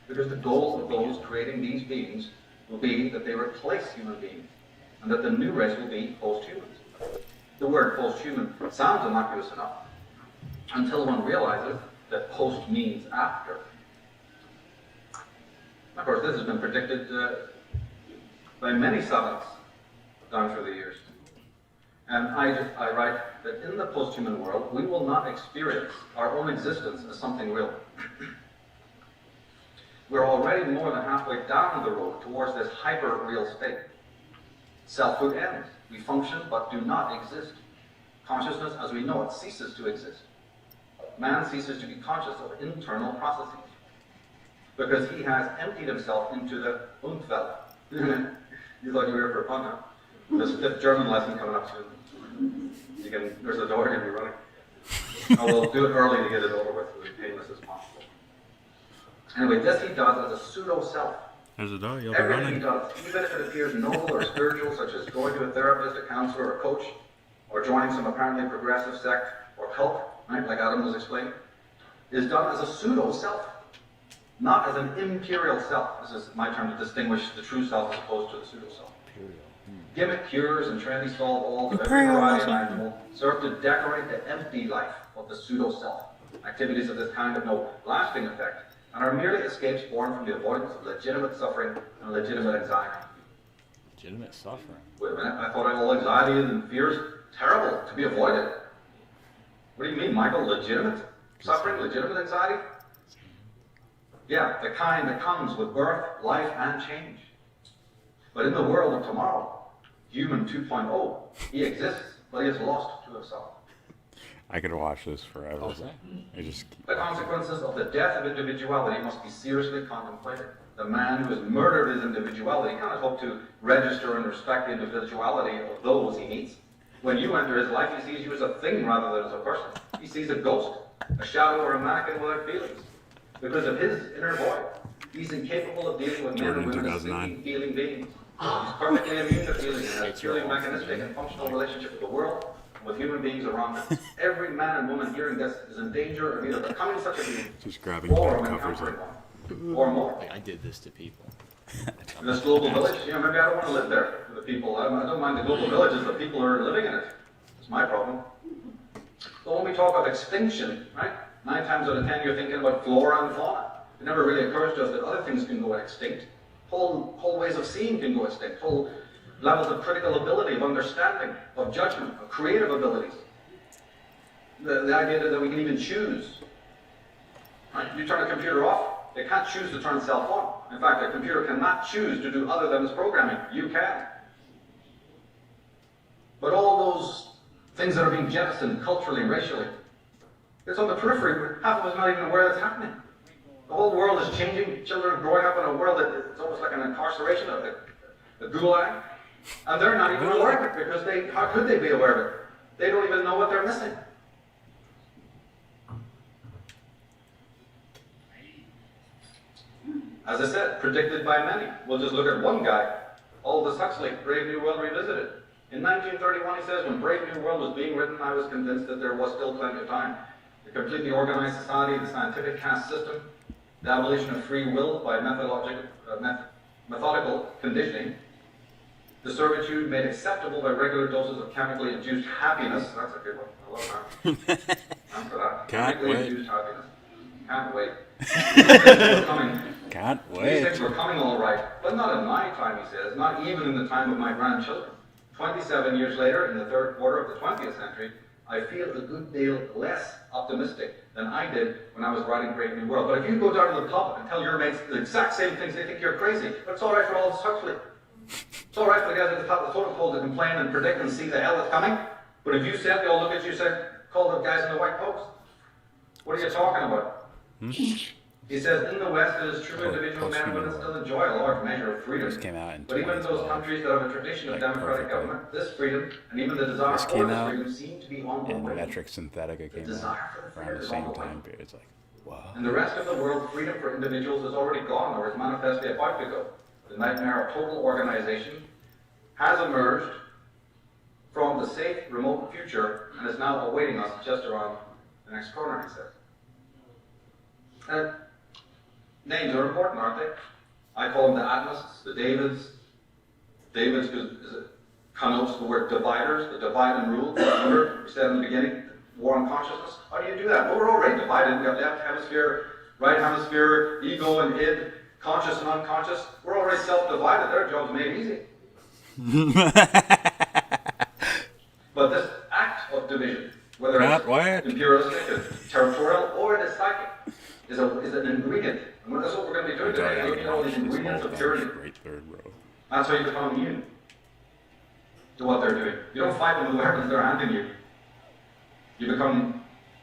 Because the goal of those creating these beings will be that they replace human beings, and that the new race will be post-humans. The word post-human sounds innocuous enough, until one realizes that post means after. Of course, this has been predicted by many savants down through the years. And I write that in the post-human world, we will not experience our own existence as something real. We're already more than halfway down the road towards this hyper-real state. Selfhood ends. We function but do not exist. Consciousness as we know it ceases to exist. Man ceases to be conscious of internal processes. because he has emptied himself into the Umfeld. You thought you were here for a fun, huh? There's a fifth German lesson coming up soon. There's a door, you can be running. I will do it early to get it over with as painless as possible. Anyway, this he does as a pseudo-self. There's a door, you'll be Everything running. he does, even if it appears noble or spiritual, such as going to a therapist, a counselor, or a coach, or joining some apparently progressive sect or cult, right, like Adam was explaining, is done as a pseudo-self, not as an imperial self. This is my term to distinguish the true self as opposed to the pseudo-self. Gimmick cures and trendy solve all of every variety imaginable serve to decorate the empty life of the pseudo-self. Activities of this kind have no lasting effect and are merely escapes born from the avoidance of legitimate suffering and legitimate anxiety. Legitimate suffering. Wait a minute, I thought all anxiety and fear is terrible, to be avoided. What do you mean, Michael? Legitimate suffering, legitimate anxiety? Yeah, the kind that comes with birth, life, and change. But in the world of tomorrow, human 2.0, he exists, but he is lost to himself. I could watch this forever. I just The consequences of the death of individuality must be seriously contemplated. The man who has murdered his individuality cannot hope to register and respect the individuality of those he meets. When you enter his life, he sees you as a thing rather than as a person. He sees a ghost, a shadow, or a mannequin without feelings. Because of his inner void, he's incapable of dealing with men and women as thinking, feeling beings. He's perfectly immune to feeling and has a purely mechanistic and functional relationship with the world and with human beings around him. Every man and woman hearing this is in danger of either becoming such a being just grabbing or back covers encountering up. one, or more. Like, I did this to people. In this global village, maybe I don't want to live there for the people. I don't mind the global villages, the people who are living in it. It's my problem. So when we talk of extinction, right, 9 times out of 10 you're thinking about flora and fauna. It never really occurs to us that other things can go extinct. Whole ways of seeing can go extinct. Whole levels of critical ability, of understanding, of judgment, of creative abilities. The idea that we can even choose. Right? You turn a computer off, it can't choose to turn itself on. In fact, a computer cannot choose to do other than its programming. You can. But all those things that are being jettisoned culturally, racially, it's on the periphery. Half of us not even aware that's happening. The whole world is changing. Children are growing up in a world that it's almost like an incarceration of the gulag. And they're not even aware of it because how could they be aware of it? They don't even know what they're missing. As I said, predicted by many. We'll just look at one guy, Aldous Huxley, Brave New World Revisited. In 1931, he says, when Brave New World was being written, I was convinced that there was still plenty of time. The completely organized society, the scientific caste system, the abolition of free will by methodical conditioning, the servitude made acceptable by regular doses of chemically induced happiness. That's a good one. I love that. I'm for that. Can't chemically wait. Induced happiness. Can't wait. These things were coming. Can't These wait. things were coming all right, but not in my time, he says, not even in the time of my grandchildren. 27 years later, in the third quarter of the 20th century, I feel a good deal less optimistic than I did when I was writing Brave New World. But if you go down to the pub and tell your mates the exact same things, they think you're crazy. But it's all right for Aldous Huxley. It's all right for the guys at the top of the totem pole to complain and predict and see the hell that's coming. But if you said, they all look at you and say, call the guys in the white coats. What are you talking about? He says, in the West, it is true individual men and women still enjoy a large measure of freedom. This came out in But even in those 2012, countries that have a tradition of like, democratic perfectly. government, this freedom and even the desire This for came this out, freedom seem to be on the and way. Metric Synthetica came desire out for the around freedom the is same on the way. time period. It's like, wow. In the rest of the world, freedom for individuals is already gone or is manifestly about to go. The nightmare of total organization has emerged from the safe, remote future and is now awaiting us just around the next corner, he says. And names are important, aren't they? I call them the Atmos, the Davids. Davids connotes the word dividers, the divide and rule. Remember, we said in the beginning, war on consciousness. How do you do that? Well, we're already divided. We've got left hemisphere, right hemisphere, ego and id, conscious and unconscious. We're already self-divided. Their job's made easy. But this act of division, whether it's imperialistic, territorial, or it is psychic, is an ingredient. And that's what we're going to be doing today. Looking at all these ingredients of purity. Great third row. That's how you become immune to what they're doing. You don't fight them with the weapons they're handing you. You become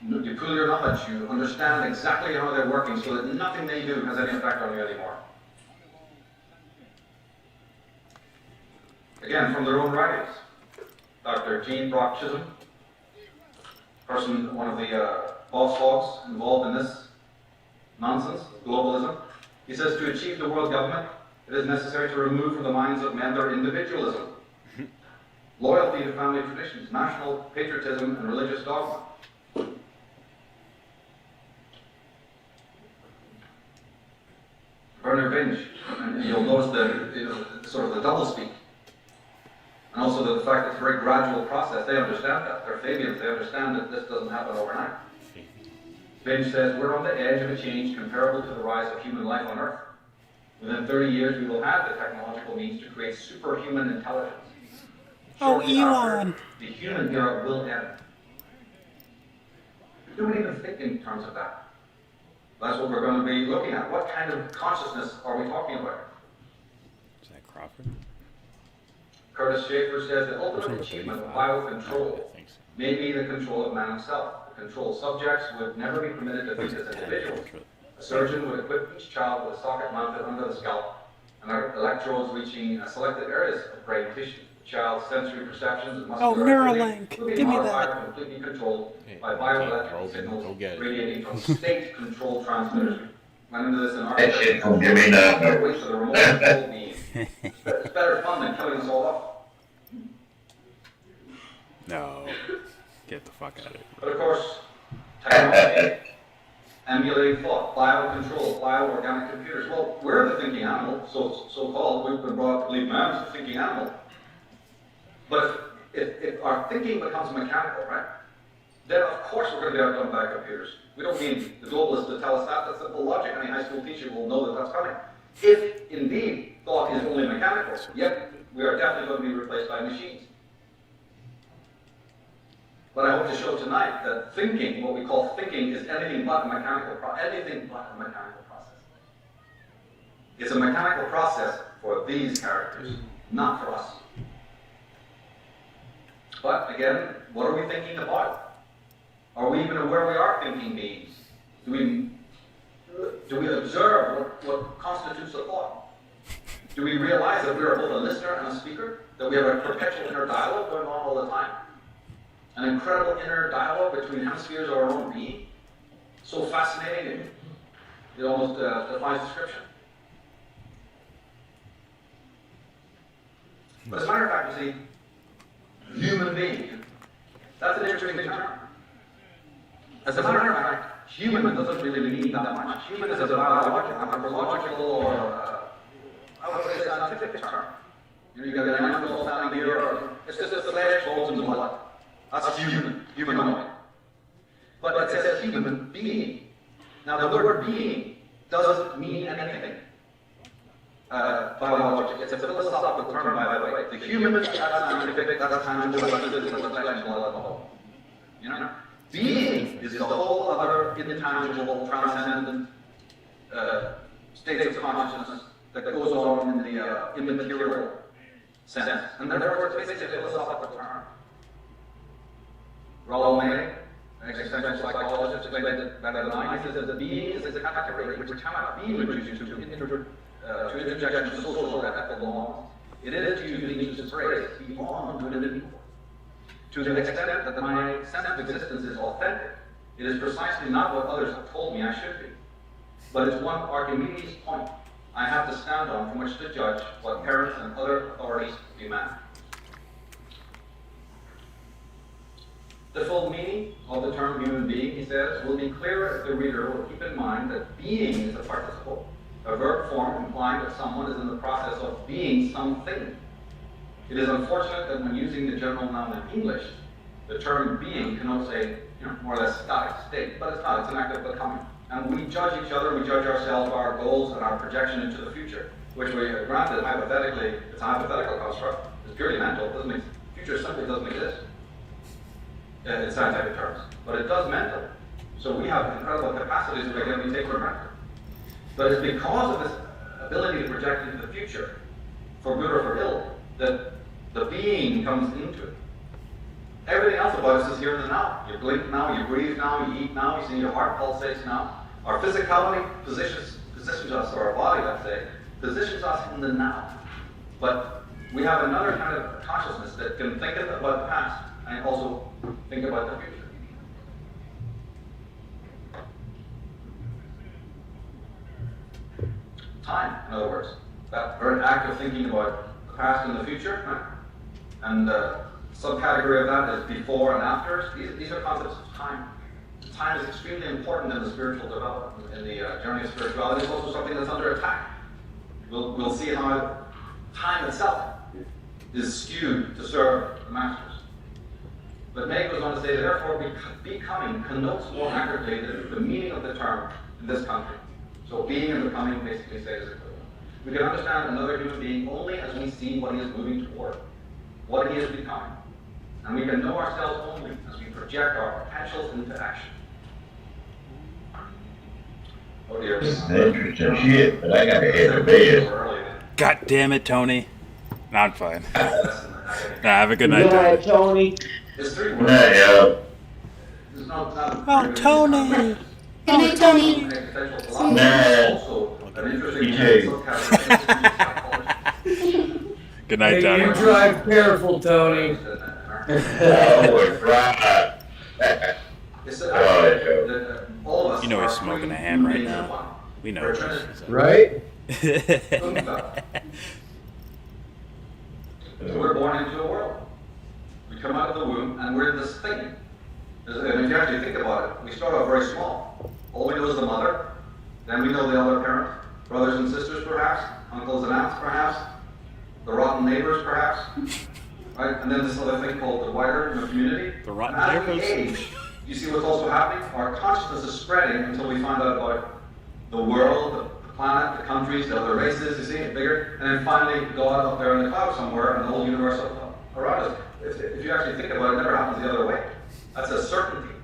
You pool your knowledge, you understand exactly how they're working so that nothing they do has any effect on you anymore. Again, from their own writings. Dr. Gene Brock Chisholm, one of the boss hogs involved in this nonsense, globalism. He says, to achieve the world government, it is necessary to remove from the minds of men their individualism, loyalty to family traditions, national patriotism, and religious dogma. Bernard Binge, and you'll notice the sort of the doublespeak, and also the fact that it's a very gradual process. They understand that. They're Fabians. They understand that this doesn't happen overnight. Binge says, we're on the edge of a change comparable to the rise of human life on Earth. Within 30 years, we will have the technological means to create superhuman intelligence. Shortly after, the human era will end. We don't even think in terms of that. That's what we're going to be looking at. What kind of consciousness are we talking about? Is that Crawford? Curtis Schaefer says the ultimate achievement of biocontrol may be the control of man himself. The controlled subjects would never be permitted to think as individuals. A surgeon would equip each child with a socket mounted under the scalp and electrodes reaching selected areas of brain tissue. The child's sensory perceptions and muscular activity will be modified and completely controlled by bioelectrical signals radiating from state-controlled transmitters. Went into this in our That shit don't give me nothing. wait for the remote control beam. It's better fun than killing us all off. No. Get the fuck out of here. But of course, technology, emulating thought, biocontrol, bioorganic computers. Well, we're the thinking animal, so-called. We've been brought up to believe man is the thinking animal. But if our thinking becomes mechanical, right, then of course we're going to be outdone by computers. We don't need the globalists to tell us that. That's simple logic. Any high school teacher will know that that's coming. If indeed thought is only mechanical, yet we are definitely going to be replaced by machines. But I hope to show tonight that thinking, what we call thinking, is anything but a mechanical process. It's a mechanical process for these characters, not for us. But again, what are we thinking about? Are we even aware we are thinking beings? Do we observe what constitutes a thought? Do we realize that we are both a listener and a speaker? That we have a perpetual inner dialogue going on all the time? An incredible inner dialogue between hemispheres of our own being? So fascinating, it almost defies description. But as a matter of fact, you see, human being, that's an interesting term. As a matter of fact, human doesn't really mean that much. Human is a biological, anthropological, or I would say scientific term. You got an animal standing here, it's just the flesh, bones, and blood. That's humanoid. But it says human being. Now the word being doesn't mean anything. Biological. It's a philosophical term, by the way. The human, that's scientific, that's tangible, that's physical, that's intellectual. You know? Being is the whole other intangible, transcendent state of consciousness that goes on in the immaterial sense. And therefore it's basically a philosophical term. Rollo May, an existential psychologist, explained it better than I. He says that the being is a category which cannot be reduced to interjection of social or ethical norms. It is, to use Nietzsche's phrase, belong to an individual. To the extent that my sense of existence is authentic, it is precisely not what others have told me I should be, but it's one Archimedes' point I have to stand on from which to judge what parents and other authorities demand. The full meaning of the term human being, he says, will be clearer if the reader will keep in mind that being is a participle, a verb form implying that someone is in the process of being something. It is unfortunate that when using the general noun in English, the term being connotes a more or less static state, but it's not, it's an act of becoming. And we judge each other, we judge ourselves by our goals and our projection into the future, which we granted hypothetically, it's a hypothetical construct, it's purely mental, it doesn't future simply doesn't exist. In scientific terms, but it does mentally. So we have incredible capacities that we take for granted. But it's because of this ability to project into the future, for good or for ill, that the being comes into it. Everything else about us is here in the now. You blink now, you breathe now, you eat now, you see your heart pulsates now. Our physicality positions us, or our body, let's say, positions us in the now. But we have another kind of consciousness that can think about the past and also think about the future. Time, in other words. That very act of thinking about the past and the future, right? And subcategory of that is before and after. These are concepts of time. Time is extremely important in the spiritual development, in the journey of spirituality. It's also something that's under attack. We'll see how time itself is skewed to serve the masters. But May goes on to say that therefore becoming connotes more accurately the meaning of the term in this country. So being and becoming basically say is equivalent. We can understand another human being only as we see what he is moving toward, what he is becoming. And we can know ourselves only as we project our potentials into action. Oh dear. This is interesting shit, but I gotta head to bed. God damn it, Tony. No, I'm fine. Have a good night, Good night, Tony. Good night, yo. Oh, Tony. Good night, Tony. Nah. You too. Good night, Hey, Tony. you drive careful, Tony. Oh, right. You know he's smoking a hand right now. We know this. Right? We're born into a world. We come out of the womb and we're this thing. And if you actually think about it, we start off very small. All we know is the mother. Then we know the other parent, brothers and sisters perhaps, uncles and aunts perhaps, the rotten neighbors perhaps, right? And then this other thing called the wider community. The rotten and as we neighbors. age, you see what's also happening? Our consciousness is spreading until we find out about the world, the planet, the countries, the other races, you see, it's bigger. And then finally God up there in the cloud somewhere and the whole universe around us. If you actually think about it, it never happens the other way. That's a certainty.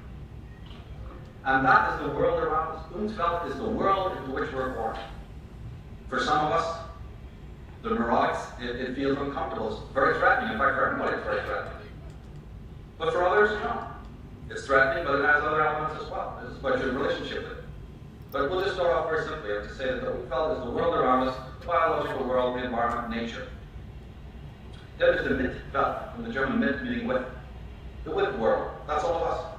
And that is the world around us. Umfeld is the world into which we're born. For some of us, the neurotics, it feels uncomfortable. It's very threatening. In fact, for everybody, it's very threatening. But for others, no. It's threatening, but it has other elements as well. It's about your relationship with it. But we'll just start off very simply and to say that the Umfeld is the world around us, the biological world, the environment, nature. Then there's the Mitwelt, from the German mit, meaning with. The with world. That's all of us.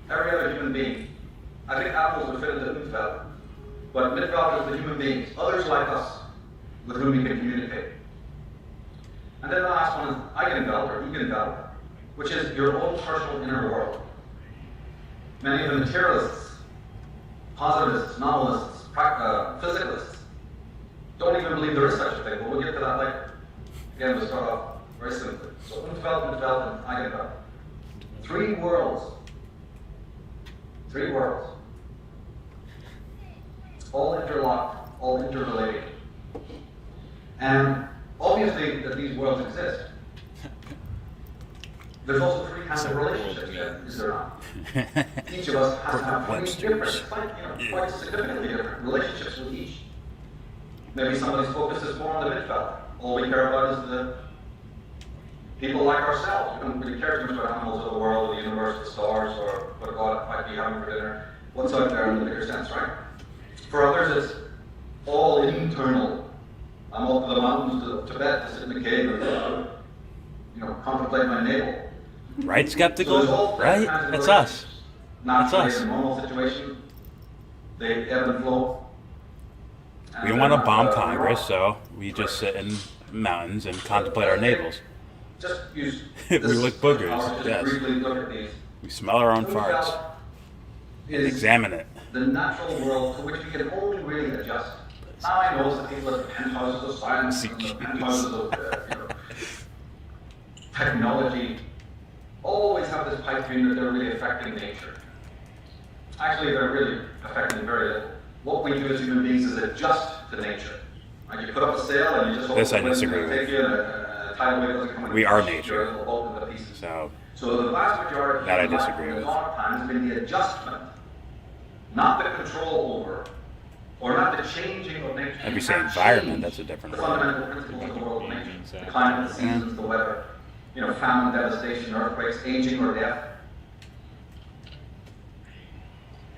Every other human being. I think apples would fit into Umfeld. But Mitwelt is the human beings, others like us, with whom we can communicate. And then the last one is Eigenwelt, or Eigenwelt, which is your own personal inner world. Many of the materialists, positivists, novelists, physicalists, don't even believe there is such a thing, but we'll get to that later. Again, we'll start off very simply. So Umfeld, Mitwelt, and Eigenwelt. Three worlds. Three worlds. All interlocked, all interrelated. And obviously that these worlds exist. There's also three kinds of relationships there, is there not? Each of us has to have three different, quite significantly different relationships with each. Maybe somebody's focus is more on the Mitwelt. All we care about is the people like ourselves. We don't really care too much about animals of the world, or the universe, the stars, or what God might be having for dinner. What's out there in the bigger sense, right? For others, it's all internal. I'm off to the mountains to Tibet to sit in a cave and, contemplate my navel. Right, skeptical? Right? That's us. That's us. In a normal situation, they ebb and flow. We don't want to bomb Congress, so we just sit in mountains and contemplate our navels. Just use We look boogers, yes. briefly look at these. We smell our own farts. And examine it. The natural world to which we can only really adjust. Now I know that people at the penthouses of science and the penthouses of technology always have this pipe dream that they're really affecting nature. Actually, they're really affecting very little. What we do as human beings is adjust to nature. Right? You put up a sail and you just This I disagree with. We are nature. So the vast majority That I of life disagree in with. a lot of times has been the adjustment, not the control over, or not the changing of nature. If you say environment, that's a different The word. fundamental principles of the world of nature, the climate, the seasons, the weather. famine, devastation, earthquakes, aging, or death.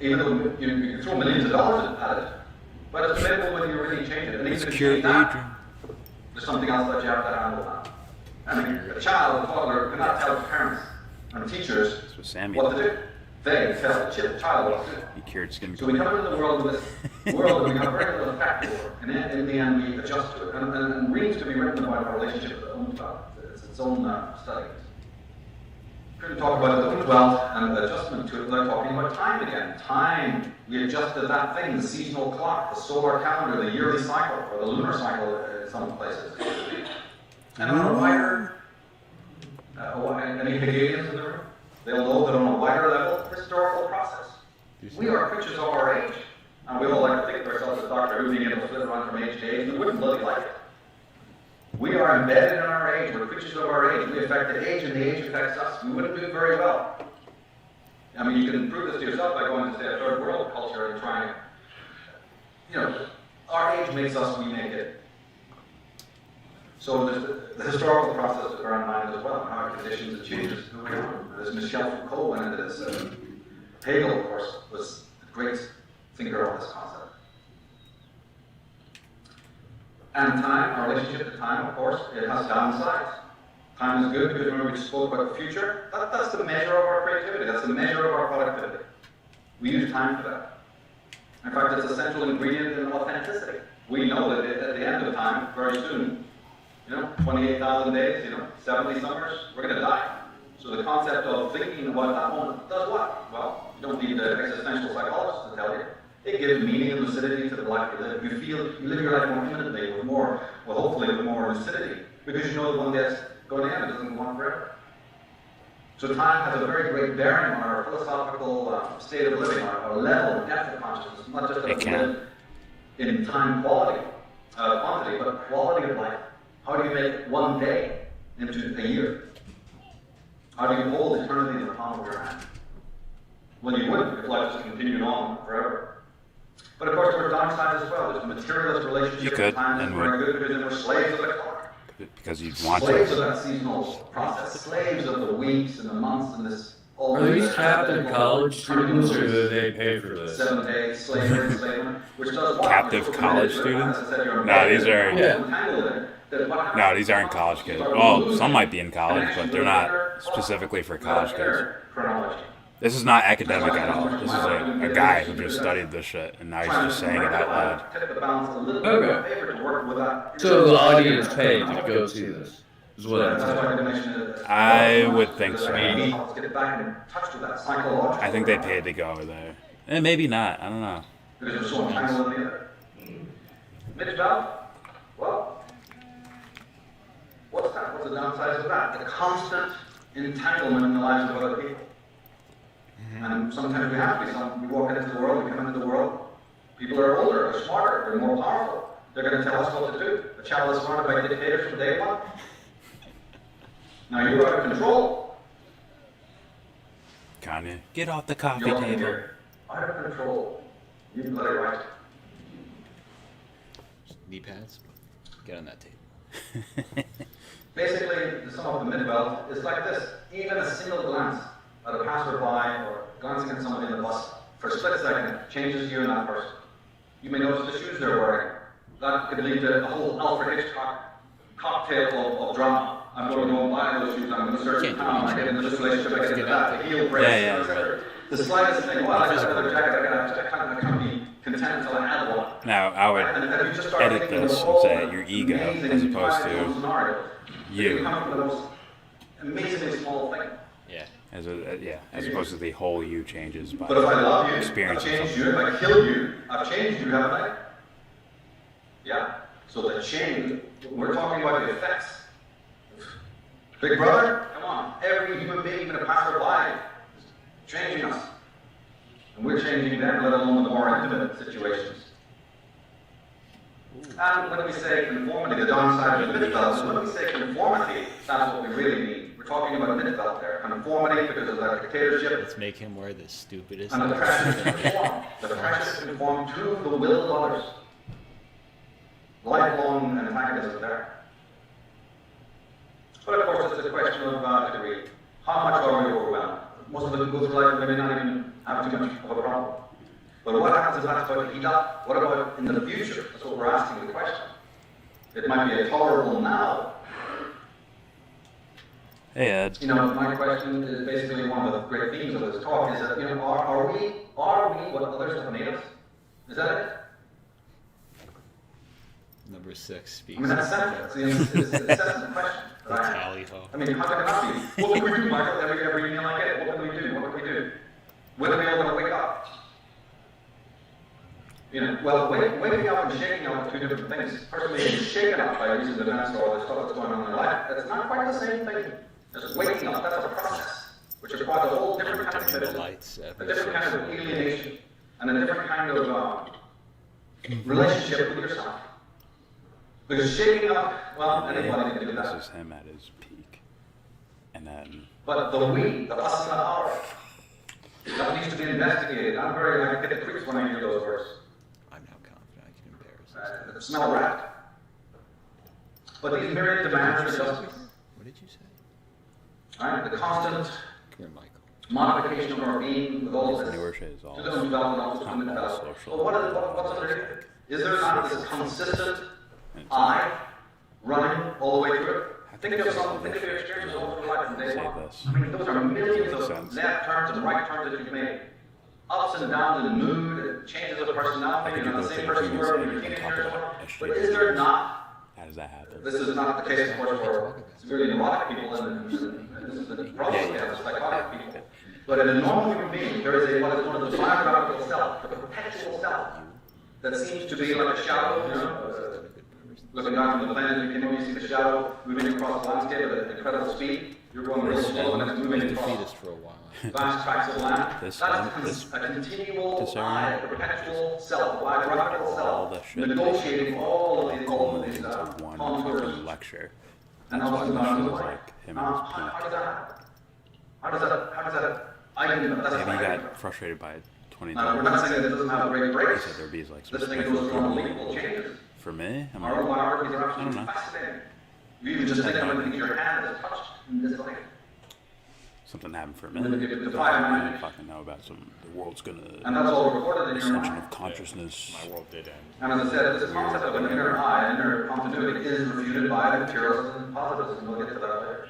Even though you can throw millions of dollars at it, but it's debatable whether you really change it. And even if you change that, there's something else that you have to handle now. I mean, a child, a toddler, cannot tell parents and teachers what to do. They tell the child what to do. He cured skin. So we come into the world with this world that we have very little effect over, and in the end we adjust to it. And readings to be written about our relationship with the Unapologetic. It's its own study. Couldn't talk about the Unapologetic and the adjustment to it without talking about time again. Time, we adjusted that thing, the seasonal clock, the solar calendar, the yearly cycle, or the lunar cycle in some places. And on a wider, any Hegelians in the room? They'll know that on a wider level, historical process. We are creatures of our age. And we all like to think of ourselves as Doctor Who being able to flip around from age to age. We wouldn't bloody like it. We are embedded in our age. We're creatures of our age. We affect the age, and the age affects us. We wouldn't do very well. I mean, you can prove this to yourself by going to, say, a third world culture and trying, our age makes us, we make it. So there's the historical process to bear in mind as well, how conditions and changes going on. As Michel Foucault went into this, Hegel, of course, was the great thinker of this concept. And time, our relationship to time, of course, it has downsides. Time is good because remember we spoke about the future. That's the measure of our creativity. That's the measure of our productivity. We use time for that. In fact, it's a central ingredient in authenticity. We know that at the end of time, very soon, 28,000 days, 70 summers, we're going to die. So the concept of thinking about that moment does what? Well, you don't need the existential psychologist to tell you. It gives meaning and lucidity to the life you live. You live your life more imminently hopefully with more lucidity, because you know that one day it's going to end, it doesn't go on forever. So time has a very great bearing on our philosophical state of living, our level of depth of consciousness, not just that we live in time quantity, but quality of life. How do you make one day into a year? How do you hold eternity in the palm of your hand? Well, you wouldn't if life just continued on forever. But of course, there are downsides as well. There's the materialist relationship with time is very good because then we're slaves of the clock. Because you want slaves to. Slaves of that seasonal process. Slaves of the weeks and the months and this. Are these captive college students, or do they pay for this? 7 days slavery, enslavement, which does what? Captive college students? No, these are. No, these aren't college kids. Well, some might be in college, but they're not specifically for college kids. This is not academic at all. This is a guy who just studied this shit, and now he's just saying it out loud. Okay. So the audience paid to go see this, is what I'm saying. I would think so. I think they paid to go over there. And maybe not. I don't know. Well, what's the downsides of that? The constant entanglement in the lives of other people. And sometimes we have to be. We walk into the world, we come into the world. People are older, they're smarter, they're more powerful. They're going to tell us what to do. A child is surrounded by dictators from day one. Now you're out of control. Kanye, get off the coffee table. Out of control. You bloody right. Knee pads. Get on that table. Basically, to sum up the mid-belt, it's like this. Even a single glance at a passerby or glancing at somebody in the bus for a split second changes you and that person. You may notice the shoes they're wearing. That could lead to a whole Alfred Hitchcock cocktail of drama. I'm going to go and buy those shoes, I'm going to search the town, I get into this relationship, I get into that, the heel brace, etc. The slightest thing, well, I got another jacket, I can't be content until I have one. Now, I would edit this and say your ego as opposed to you. It becomes the most amazingly small thing. Yeah. As opposed to the whole you changes by but if I love you, experience. I've changed you. If I kill you, I've changed you, haven't I? Yeah. So the change, we're talking about the effects. Big brother, come on. Every human being, even a passerby, is changing us. And we're changing them, let alone the more intimate situations. And when we say conformity, the downside of the mid-belt, when we say conformity, that's what we really mean. We're talking about mid-belt there. Conformity because of that dictatorship. Let's make him wear the stupidest. And the pressure to conform. The pressure to conform to the will of others. Lifelong antagonism there. But of course, it's a question of degree. How much are we overwhelmed? Most of them go through life and maybe not even have too much of a problem. But what happens if that's about to heat up? What about in the future? That's what we're asking the question. It might be intolerable now. Hey, Ed. You know, my question is basically one of the great themes of this talk is that, you know, are we what others have made us? Is that it? Number 6 speaks. I mean, that's central. It's the question. Tally ho. I mean, how can it not be? What can we do, Michael, every meal I get? What can we do? What can we do? When are we all going to wake up? You know, well, waking up and shaking up are two different things. Personally, shaken up by recent events or the stuff that's going on in their life, that's not quite the same thing as waking up. That's a process, which requires a whole different kind of commitment, a different kind of alienation, and a different kind of relationship with yourself. Because shaking up, well, anybody can do that. This is him at his peak. And then... But the we, the us and the our, that needs to be investigated. I get the creeps when I hear those words. I'm now confident I can embarrass this. Smell rat. But these myriad demands for justice. What did you say? Right? The constant Come here, Michael. modification of our being with all this. Entrepreneurship is all To those development, also to develop. But what's underneath? Is there not this consistent I running all the way through it? Think of your experiences all through life from day one. I mean, those are millions of left turns and right turns that you've made. Ups and downs in mood, and changes of personality, you're not the same person you were when you were a teenager. But is there not? How does that happen? This is not the case, of course, for severely neurotic people, and this is the problem with psychotic people. But in a normal human being, there is what is known as the biographical self, the perpetual self, that seems to be like a shadow, you know, looking down from the planet, you can see the shadow moving across the landscape at incredible speed. You're going real slow, and it's moving across for a while. vast tracts of land. That's a continual I, a perpetual self, a biographical self, negotiating all of these contours lecture. and That's ups why and the downs show of is life. like him at his peak. How does that happen? How does that? That's Maybe he fine. got frustrated by 20. We're not saying that it doesn't have great breaks. He said there'd be like some This thing special goes through unbelievable changes. For me, I'm Our own like, biographies are I don't absolutely know. fascinating. You even just think of everything your hand has touched in this life. Something happened for a And then minute. you get the I fire don't man. fucking know about some. The world's gonna. And that's all recorded in your Ascension mind. of consciousness. My world did end. And as I said, this concept of an inner I, inner continuity, is refuted by materialism and positivism. We'll get to that later.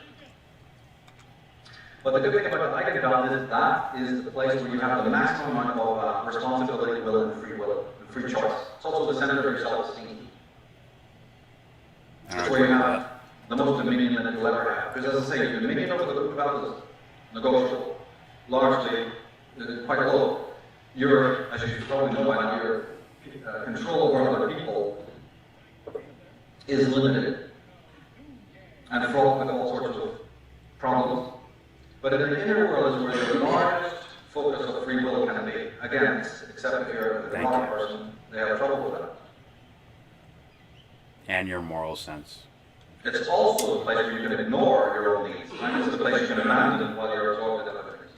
But the good thing about the Eigenbelt is that is the place where you have the maximum amount of responsibility, will, and free choice. It's also the center of your self-esteem. It's where you have the most dominion that you'll ever have. Because as I say, your dominion over the Eigenbelt is negotiable, largely quite low. Your, as you probably know by now, your control over other people is limited and fraught with all sorts of problems. But in the inner world is where the largest focus of free will can be. Again, except if you're a demonic person, they have trouble with that. And your moral sense. It's also the place where you can ignore your own needs. And it's the place you can abandon while you're absorbed in other things.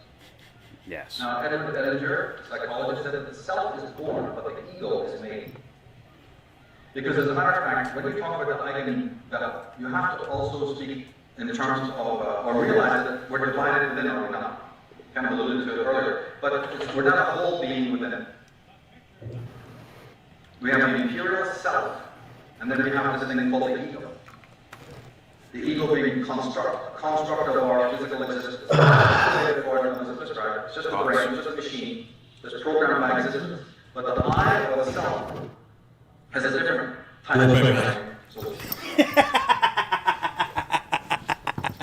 Yes. Now, Edinger, psychologist, said that the self is born, but the ego is made. Because as a matter of fact, when you talk about the Eigenbelt, you have to also speak in terms of, or realize that we're divided within our not. Kind of alluded to it earlier, but we're not a whole being within it. We have the imperial self, and then we have this thing called the ego. The ego being construct of our physical existence. It's just a brain, it's just a machine, that's programmed by existence. But the I, or the self, has a different type of programming.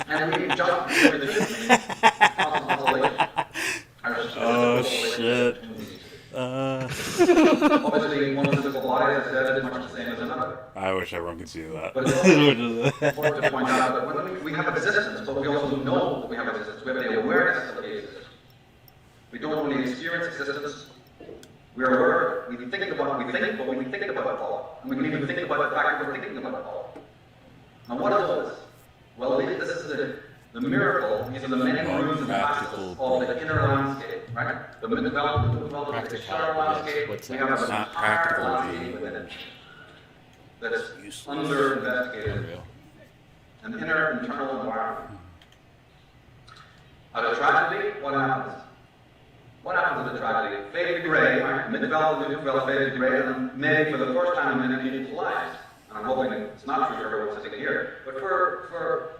And we jump into the Oh shit. Obviously, one physical body, as I said, is much the same as another. I wish everyone could see that. But it's also important to point out that when we have existence, but we also know that we have existence. We have the awareness that we exist. We don't only experience existence. We are aware. We think about Paul. And we can even think about the fact that we're thinking about Paul. Now, what is all this? Well, this is the miracle. These are the many rooms and facets of the inner landscape, right? The development of the external landscape. We have an entire landscape within it that's under-investigated. And an inner internal environment. At a tragedy, what happens? What happens at a tragedy? Fade to degrade, right? Mid-development, new-development, fade to degrade, and maybe for the first time in many people's lives, and I'm hoping it's not true for everyone sitting here, but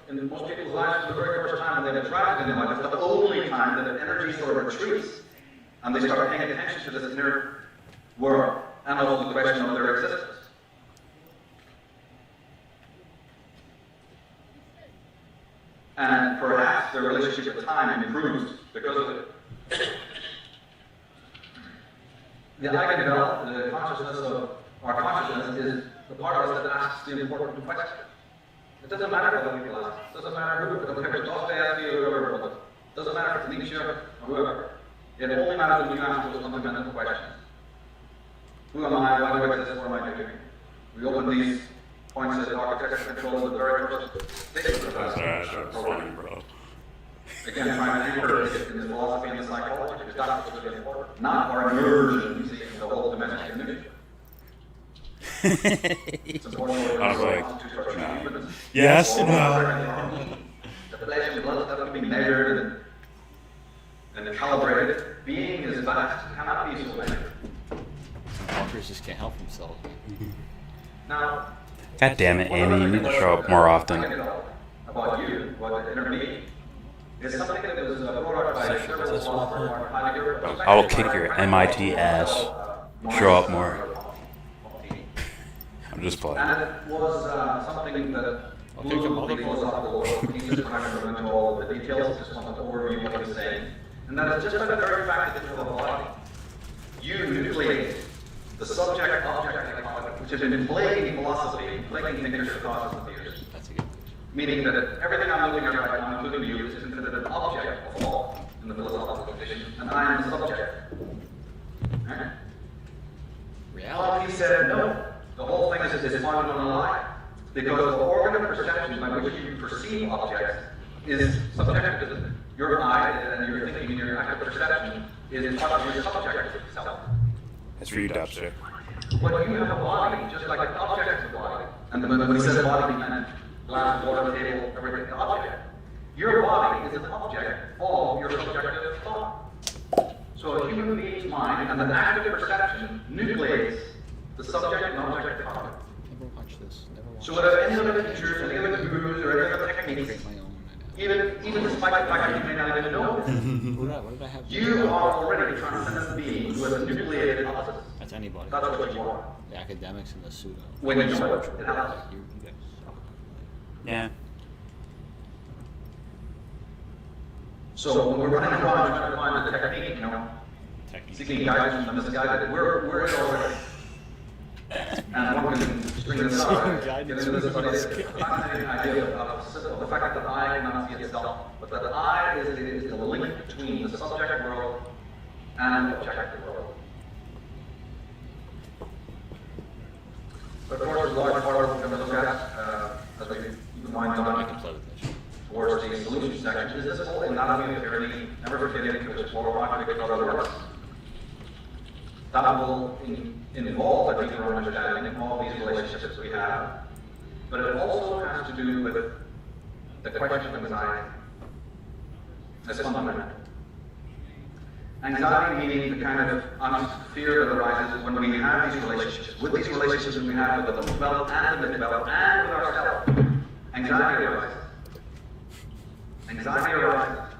in most people's lives, for the very first time when they have a tragedy in their life, it's the only time that energy sort of retreats, and they start paying attention to this inner world, and also the question of their existence. And perhaps their relationship with time improves because of it. The I can develop, the consciousness of our consciousness is the part of us that asks the important question. It doesn't matter what people ask. It doesn't matter who. It doesn't matter if it's Dostoevsky or whoever. It doesn't matter if it's Nietzsche or whoever. It only matters when you ask those fundamental questions. Who am I? Why do I exist? What am I doing? We open these points that architecture control the very first statement of that program. Again, trying to anchor it in the philosophy and the psychology, because that's what's really important. Not our immersion in the whole domestic community. It's important I was like, no. yes, no. The flesh and blood stuff can be measured and calibrated. Being is vast, cannot be so measured. Walkers just can't help themselves. Now, God damn it, Amy, you need to show up more often. About you, what the inner being is something that was brought up by several philosophers. I will kick your MIT ass. Show up more. I'm just playing. And it was something that blew the philosophical world. He's just trying to go into all of the details, just want to overview what he's saying. And that is just by the very fact that you have a body. You nucleate the subject-object dichotomy, which has been plaguing philosophy, plaguing thinkers for thousands of years. Meaning that everything I'm looking at right now, including you, is considered an object of law in the philosophical tradition, and I am the subject. Right? Reality said no. The whole thing is founded on a lie. Because the organ of perception by which you perceive objects is subjective. Your eye and your thinking and your active perception is part of your subject itself. That's for you, Dubster. But you have a body, just like the object of the body. And when he says body, he meant glass, water, table, everything, the object. Your body is an object of your subjective thought. So a human being's mind and the active perception nucleates the subject and object dichotomy. Never watch this. Never watch so whatever any other teachers, any other gurus, or any other techniques, even despite the fact that you may not even know it, you are already a transcendent being who has a nucleated opposite. That's anybody. That's what you are. The academics and the pseudo. When you know it, it happens. Yeah. So when we're running around trying to find the technique, you know, seeking guidance from this guy, we're in already. And one can string this out, get into this fascinating idea of the fact that the eye cannot see itself, but that the eye is the link between the subject world and the objective world. But of course, a large part of what we're going to look at, as we keep in mind towards the solution section, is this whole anatomy of tyranny, never forgetting to explore conflict with other rights. That will involve a deeper understanding of all these relationships we have, but it also has to do with the question of anxiety as fundamental. Anxiety meaning the kind of honest fear that arises when we have these relationships. With these relationships we have with the developed and the developed and with ourselves, anxiety arises. Anxiety arises.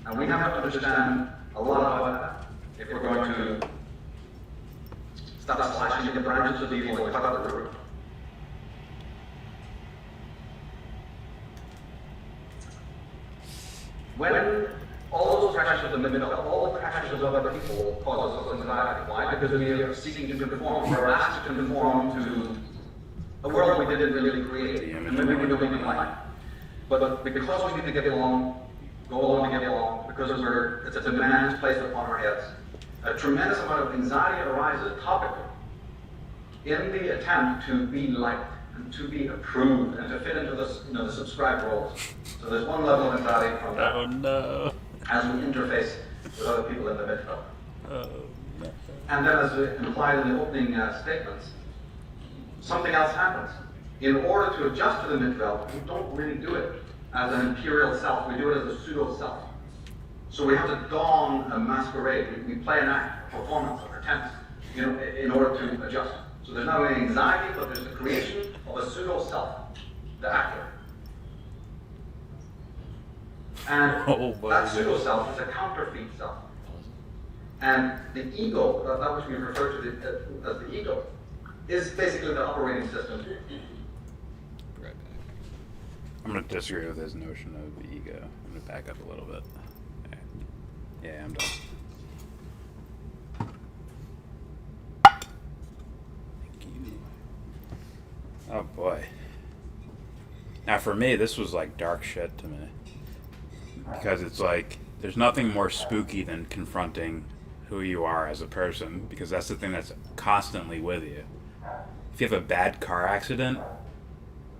And we have to understand a lot about that if we're going to stop slashing the branches of evil and cut out the root. When all those pressures of the middle, all the pressures of other people cause us anxiety. Why? Because we are seeking to conform, we're asked to conform to a world we didn't really create, and maybe we don't even like. But because we need to get along, go along to get along, because it's a demand placed upon our heads, a tremendous amount of anxiety arises topically in the attempt to be liked and to be approved and to fit into the subscribed roles. So there's one level of anxiety from that. Oh no. As we interface with other people in the midfield. Oh no. And then as we implied in the opening statements, something else happens. In order to adjust to the Mitwelt, we don't really do it as an imperial self, we do it as a pseudo-self. So we have to don a masquerade, we play an act, a performance, a pretense, in order to adjust. So there's not only anxiety, but there's the creation of a pseudo-self, the actor. And that pseudo-self is a counterfeit self. And the ego, that which we refer to as the ego, is basically the operating system. I'm going to disagree with his notion of the ego. I'm going to back up a little bit. Yeah, I'm done. Thank you. Oh boy. Now for me, this was like dark shit to me. Because it's like, there's nothing more spooky than confronting who you are as a person, because that's the thing that's constantly with you. If you have a bad car accident,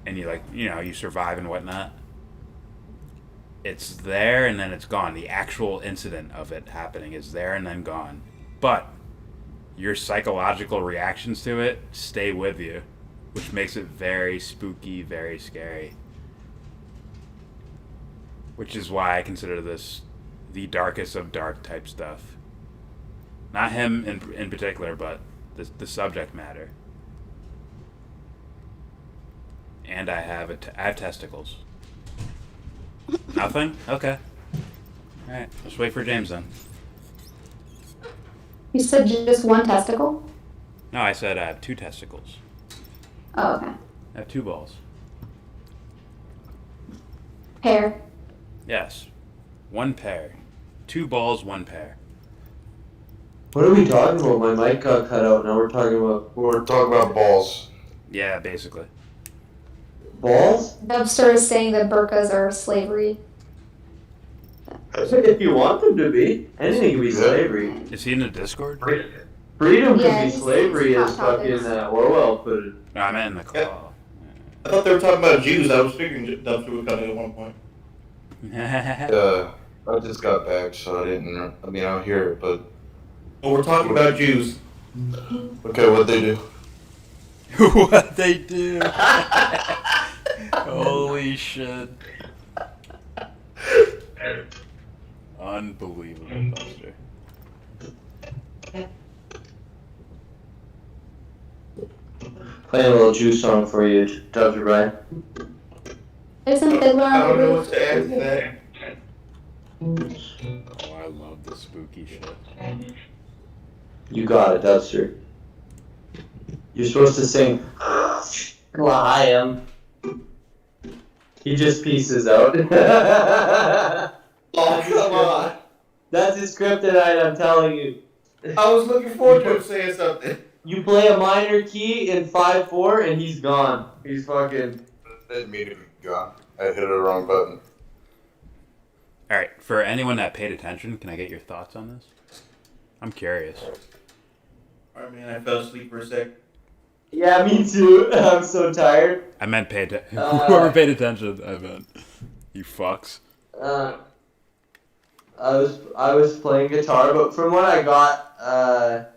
and you survive and whatnot, it's there and then it's gone. The actual incident of it happening is there and then gone. But your psychological reactions to it stay with you, which makes it very spooky, very scary. Which is why I consider this the darkest of dark type stuff. Not him in particular, but the subject matter. And I have testicles. Nothing? Okay. Alright, let's wait for James then. You said just one testicle? No, I said I have 2 testicles. Oh, okay. I have 2 balls. Pair. Yes. 1 pair. 2 balls, 1 pair. What are we talking about? My mic got cut out. Now we're talking about balls. Yeah, basically. Balls? Dubster is saying that burkas are slavery. If you want them to be, anything can be slavery. Is he in the Discord? Freedom Yeah, can be slavery, as fucking Orwell put it. No, I meant in the call. I thought they were talking about Jews. I was figuring Dubster was coming at one point. I just got back, so I didn't. I mean, I'll hear it, but. Well, we're talking about Jews. Okay, what'd they do? What they do? Holy shit. Unbelievable, Buster. Playing a little Jew song for you, Dr. Brian. Isn't Fiddler I on don't the know Roof? what to add to that. Oh, I love the spooky shit. You got it, Dubster. You're supposed to sing Liam. He just pieces out. Oh, come on. That's his kryptonite, I'm telling you. I was looking forward to him saying something. You play a minor key in 5/4 and he's gone. He's fucking... Didn't mean to be gone. I hit the wrong button. Alright, for anyone that paid attention, can I get your thoughts on this? I'm curious. Alright, man, I fell asleep for a sec. Yeah, me too. I'm so tired. I meant whoever paid attention, I meant. You fucks. I was playing guitar, but from what I got,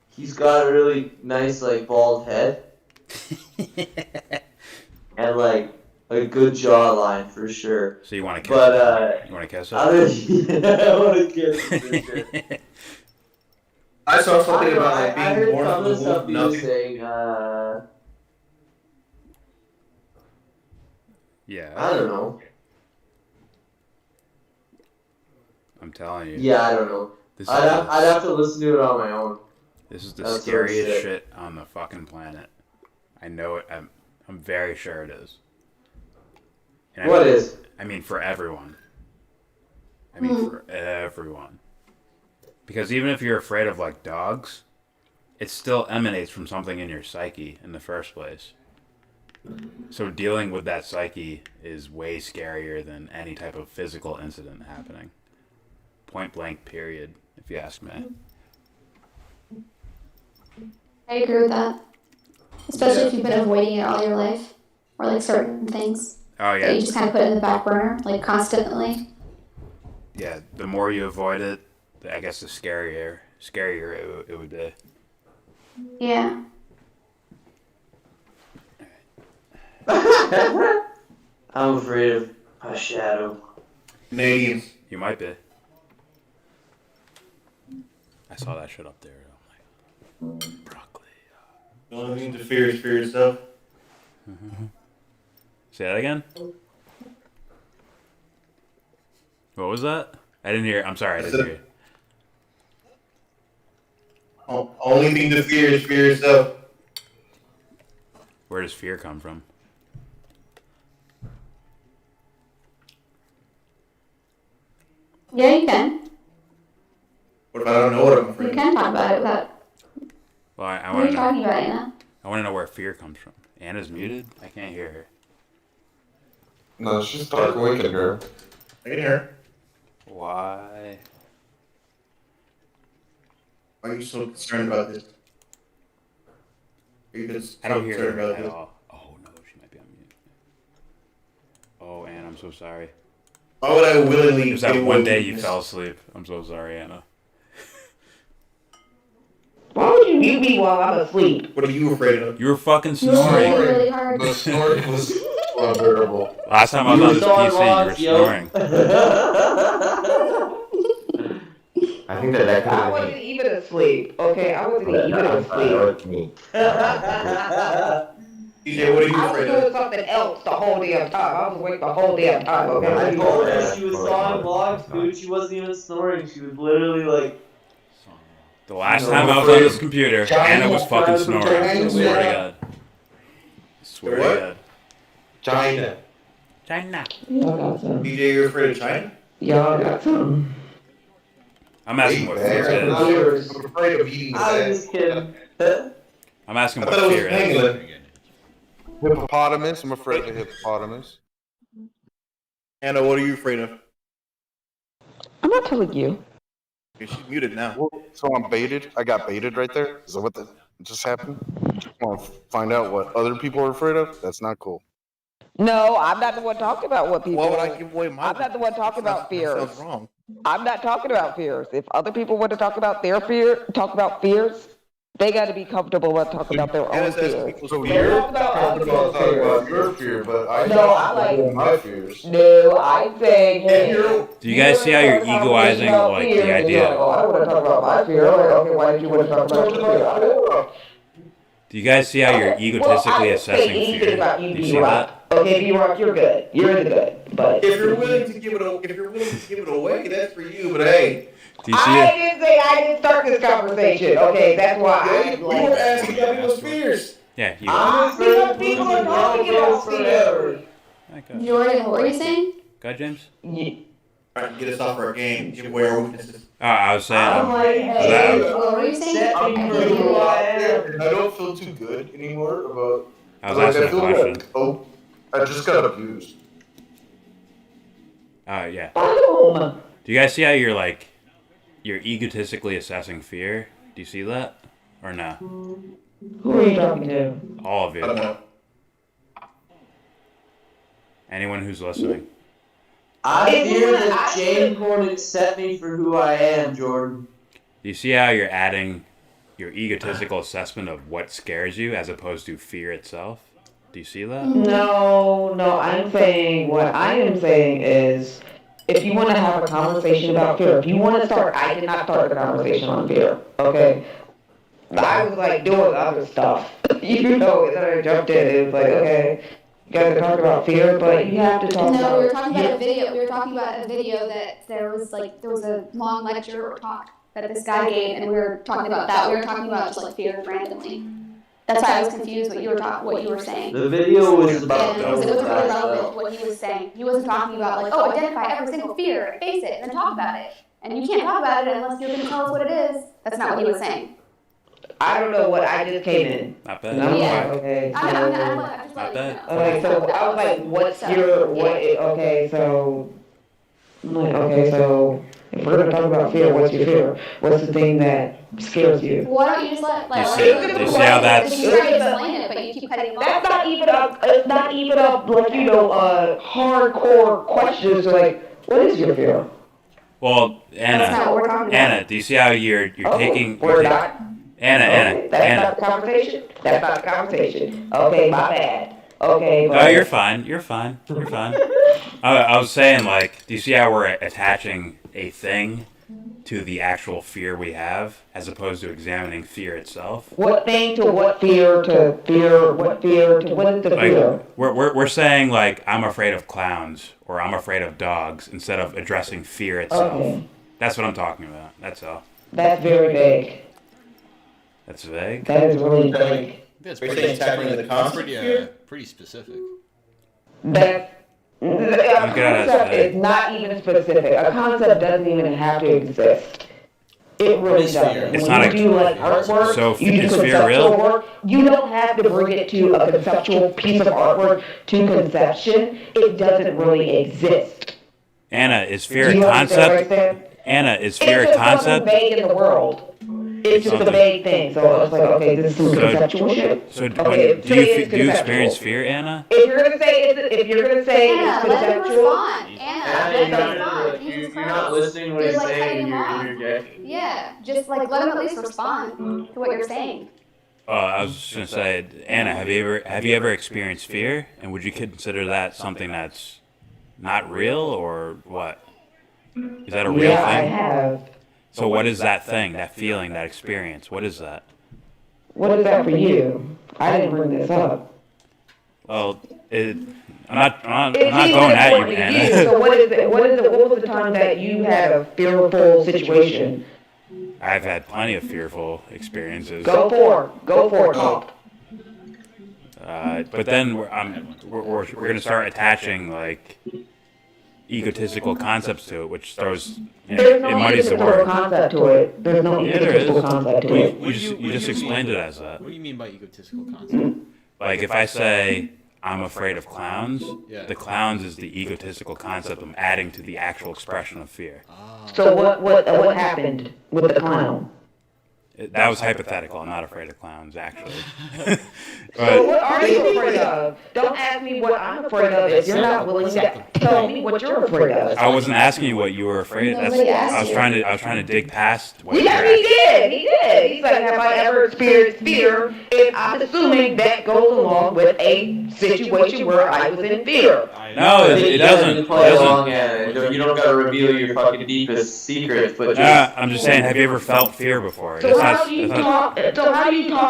he's got a really nice like bald head, and like a good jawline for sure. So you want to kiss? But you want to kiss I want to kiss him for sure. I saw something I about like being heard born some from of the the womb stuff of he was nothing. saying. Yeah. I don't know. I'm telling you. Yeah, I don't know. I'd have to listen to it on my own. This is the That's scariest some shit on the fucking planet. I know it. I'm very sure it is. And What is? I mean, for everyone. I mean, for everyone. Because even if you're afraid of, like, dogs, it still emanates from something in your psyche in the first place. So dealing with that psyche is way scarier than any type of physical incident happening. Point blank, period, if you ask me. I agree with that. Especially if you've been avoiding it all your life. Or like certain things. Oh, yeah. That you just kind of put in the back burner, like constantly. Yeah, the more you avoid it, I guess the scarier it would be. Yeah. I'm afraid of a shadow. Canadians. You might be. I saw that shit up there. I'm like, broccoli. The only thing to fear is fear yourself. Say that again? What was that? I didn't hear. I'm sorry, I didn't hear. Only thing to fear is fear yourself. Where does fear come from? Yeah, you can. What if I don't know what I'm afraid You of? can talk about it without. Well, I What are want you to talking know. about, Anna? I want to know where fear comes from. Anna's muted. I can't hear her. No, she's talking. We can hear. I can hear. Why? Why are you so concerned about this? Are you just I don't so hear concerned her about at this? all. Oh no, she might be on mute. Oh, Anna, I'm so sorry. Why would I willingly? It was that give one away day you weakness? fell asleep. I'm so sorry, Anna. Why would you mute me while I'm asleep? What are you afraid of? You were fucking You were snoring snoring. really hard. The snoring was unbearable. Last time I was on this PC, you were snoring. I think that could I have wasn't been me. even asleep. Okay, I wasn't even asleep. Me. DJ, what are you I was afraid doing of? something else the whole damn time. I was awake the whole damn time. Okay. I told her she was sawing logs, dude. She wasn't even snoring. She was literally like. The last time I was on this computer, Anna was fucking snoring. I swear to God. I swear to God. China. China. Y'all got some. DJ, you're afraid of China? Y'all got some. I'm asking what fear is. I'm afraid of eating I was just kidding. I'm asking I what thought it fear was is. pangolin. Hippopotamus. I'm afraid of a hippopotamus. Anna, what are you afraid of? I'm not telling you. Okay, she's muted now. So I'm baited. I got baited right there. Is that what just happened? I want to find out what other people are afraid of? That's not cool. No, I'm not the one talking about what people. Why would I give away my? I'm not the one talking about That fears. sounds wrong. I'm not talking about fears. If other people want to talk about their fears, they got to be comfortable with talking about their own fears. So Don't you're talk about other people's talking about fears. your fear, but I No, talk I like- about my fears. No, I'm saying, hey. Do you guys see how you're egoizing like the You're like, idea? oh, I don't want to talk about my fear. I'm like, okay, why did you want to talk about your fear? I don't know. Do you guys see how you're egotistically assessing anything fear? about Do you, you see B-Rock. that? Okay, B-Rock, you're good. You're in the good. But If you're willing to give it away, that's for you. But hey, Do you see I it? didn't say I didn't start this conversation. Okay, that's why you were asking about people's fears. Yeah, you. Because people are talking about fear. Okay. Jordan, what were you saying? Go ahead, James. All right, get us off our game. Give away our weaknesses. I was saying. I'm like, Hey, that- what were you saying? Set me for who I am. I don't feel too good anymore about. I was asking a feel question. like, oh, I just got abused. Yeah. Boom. Do you guys see how you're egotistically assessing fear? Do you see that? Or no? Who are you talking to? All of I don't you. know. Anyone who's listening. I fear that James Hornet set me for who I am, Jordan. Do you see how you're adding your egotistical assessment of what scares you as opposed to fear itself? Do you see that? No, I'm saying, what I am saying is, if you want to have a conversation about fear, if you want to start, I did not start the conversation on fear, okay? I was like doing other stuff, you know, and then I jumped in, it was like, okay, you guys are talking about fear, but you have to talk about... No, we were talking about a video. We were talking about a video that there was a long lecture or talk that this guy gave, and we were talking about that. We were talking about just like fear randomly. That's why I was confused what you were saying. The video was about It wasn't really relevant to what he was saying. He wasn't talking about like, oh, identify every single fear, face it, and then talk about it. And you can't talk about it unless you're going to tell us what it is. That's not what he was saying. I don't know what, I just came in. Not bad. And I'm Yeah. like, okay. I'm just Not bad. Okay, so I was like, what's your, okay, so, I'm like, okay, so, if we're gonna talk about fear, what's your fear? What's the thing that scares you? Why don't you just let, like, Do you see how that's... you try to explain it, but you keep cutting him off. That's not even a, like, you know, hardcore questions, like, what is your fear? Well, That's not what we're talking about. Anna, do you see how you're taking... We're not. Anna. That's not the conversation? That's not the conversation. Okay, my bad. Okay, but No, you're fine. You're fine. You're fine. I was saying, like, do you see how we're attaching a thing to the actual fear we have, as opposed to examining fear itself? what thing to what fear to fear? What fear to what is the fear? We're saying, like, I'm afraid of clowns or I'm afraid of dogs instead of addressing fear itself. Okay. That's what I'm talking about. That's all. That's very vague. That's vague? That is really vague. That's Are you pretty, saying tackling the concept yeah, pretty specific. That a concept is not even specific. A concept doesn't even have to exist. It really doesn't. It's When not you a- do like artwork, So you do is fear conceptual real? work. You don't have to bring it to a conceptual piece of artwork to conception. It doesn't really exist. Anna, is fear Do a you understand what I concept? said? Anna, is fear It's a just something concept? vague in the world. It's just a vague thing. So it's like, okay, this is some conceptual shit. So Okay, do you conceptual. experience fear, Anna? If you're gonna say it's Let him conceptual, respond. Anna, let him respond. Jesus You're not Christ. listening when You're he's like saying, cutting him you're off. interjecting. Yeah, just like let him at least respond to what you're saying. I was just gonna say, Anna, have you ever experienced fear, and would you consider that something that's not real, or what? Is that a real yeah, I thing? have. So what is that thing, that feeling, that experience? What is that? What is that for you? I didn't bring this up. Well, I'm not going It's even at you, important to Anna. you. So what was the time that you had a fearful situation? I've had plenty of fearful experiences. Go for it, talk. But then we're going to start attaching like egotistical concepts to it, which throws There's no it muddies the egotistical word. concept to it. There's no Yeah, there is. egotistical concept to it. You just explained it as that. What do you mean by egotistical concept? Like if I say I'm afraid of clowns, Yeah. the clowns is the egotistical concept I'm adding to the actual expression of fear. So what happened with the clown? That was hypothetical. I'm not afraid of clowns, actually. So what are you afraid of? Don't ask me what I'm afraid of if you're not willing to tell me what you're afraid of. I wasn't asking you what you were afraid of. Nobody asked I was you. trying to dig past what Yeah, you're he did. He did. He's like, have I ever experienced fear? And I'm assuming that goes along with a situation where I was in fear. No, it doesn't. You play along at it. You don't gotta reveal your fucking deepest secrets, but just... I'm just saying, have you ever felt fear before? So how do you talk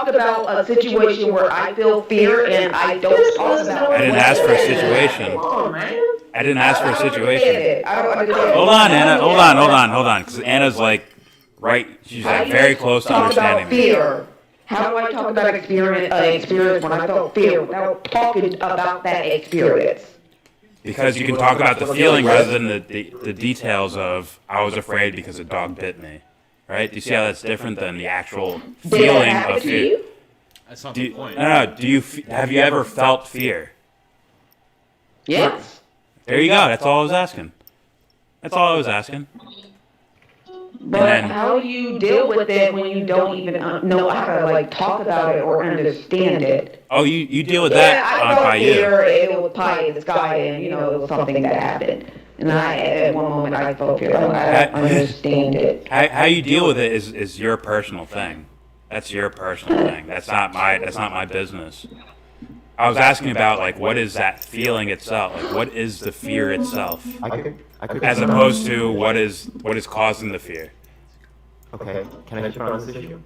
about a situation where I feel fear and I don't talk about it? I didn't ask for a situation. Come on, man. I didn't ask for a situation. I don't understand. Hold on, Anna. Hold on. Because Anna's like, right, she's like very close to Talk understanding about me. fear. How do I talk about experience when I felt fear without talking about that experience? Because you can talk about the feeling rather than the details of, I was afraid because a dog bit me. Right? Do you see how that's different than the actual feeling of fear? That's not the point. No. Have you ever felt fear? Yes. There you go. That's all I was asking. That's all I was asking. But how do you deal with it when you don't even know how to like talk about it or understand it? Oh, you deal with that I felt by you. fear. It was pie in the sky, and it was something that happened. And at one moment I felt fear. I don't understand it. How you deal with it is your personal thing. That's your personal thing. That's not my business. I was asking about like what is that feeling itself? Like what is the fear itself? As opposed to what is causing the fear. Okay, can I jump on this issue?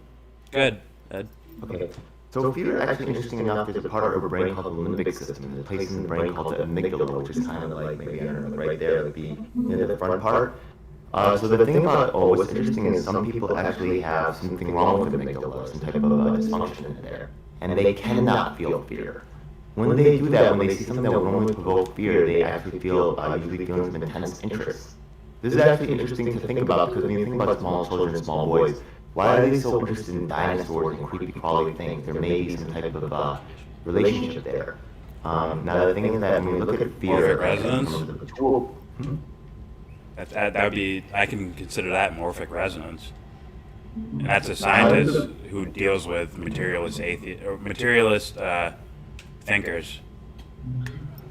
Good. Ed. Okay, so fear is actually interesting enough. There's a part of our brain called the limbic system. There's a place in the brain called the amygdala, which is kind of like maybe, I don't know, right there, like the front part. So the thing about what's interesting is some people actually have something wrong with the amygdala, some type of dysfunction in there, and they cannot feel fear. When they do that, when they see something that would normally provoke fear, they actually feel usually feelings of intense interest. This is actually interesting to think about because when you think about small children and small boys, why are they so interested in dinosaurs and creepy crawly things? There may be some type of relationship there. Now the thing is that when we look at fear, resonance. That would be, I can consider that morphic resonance. And that's a scientist who deals with materialist thinkers.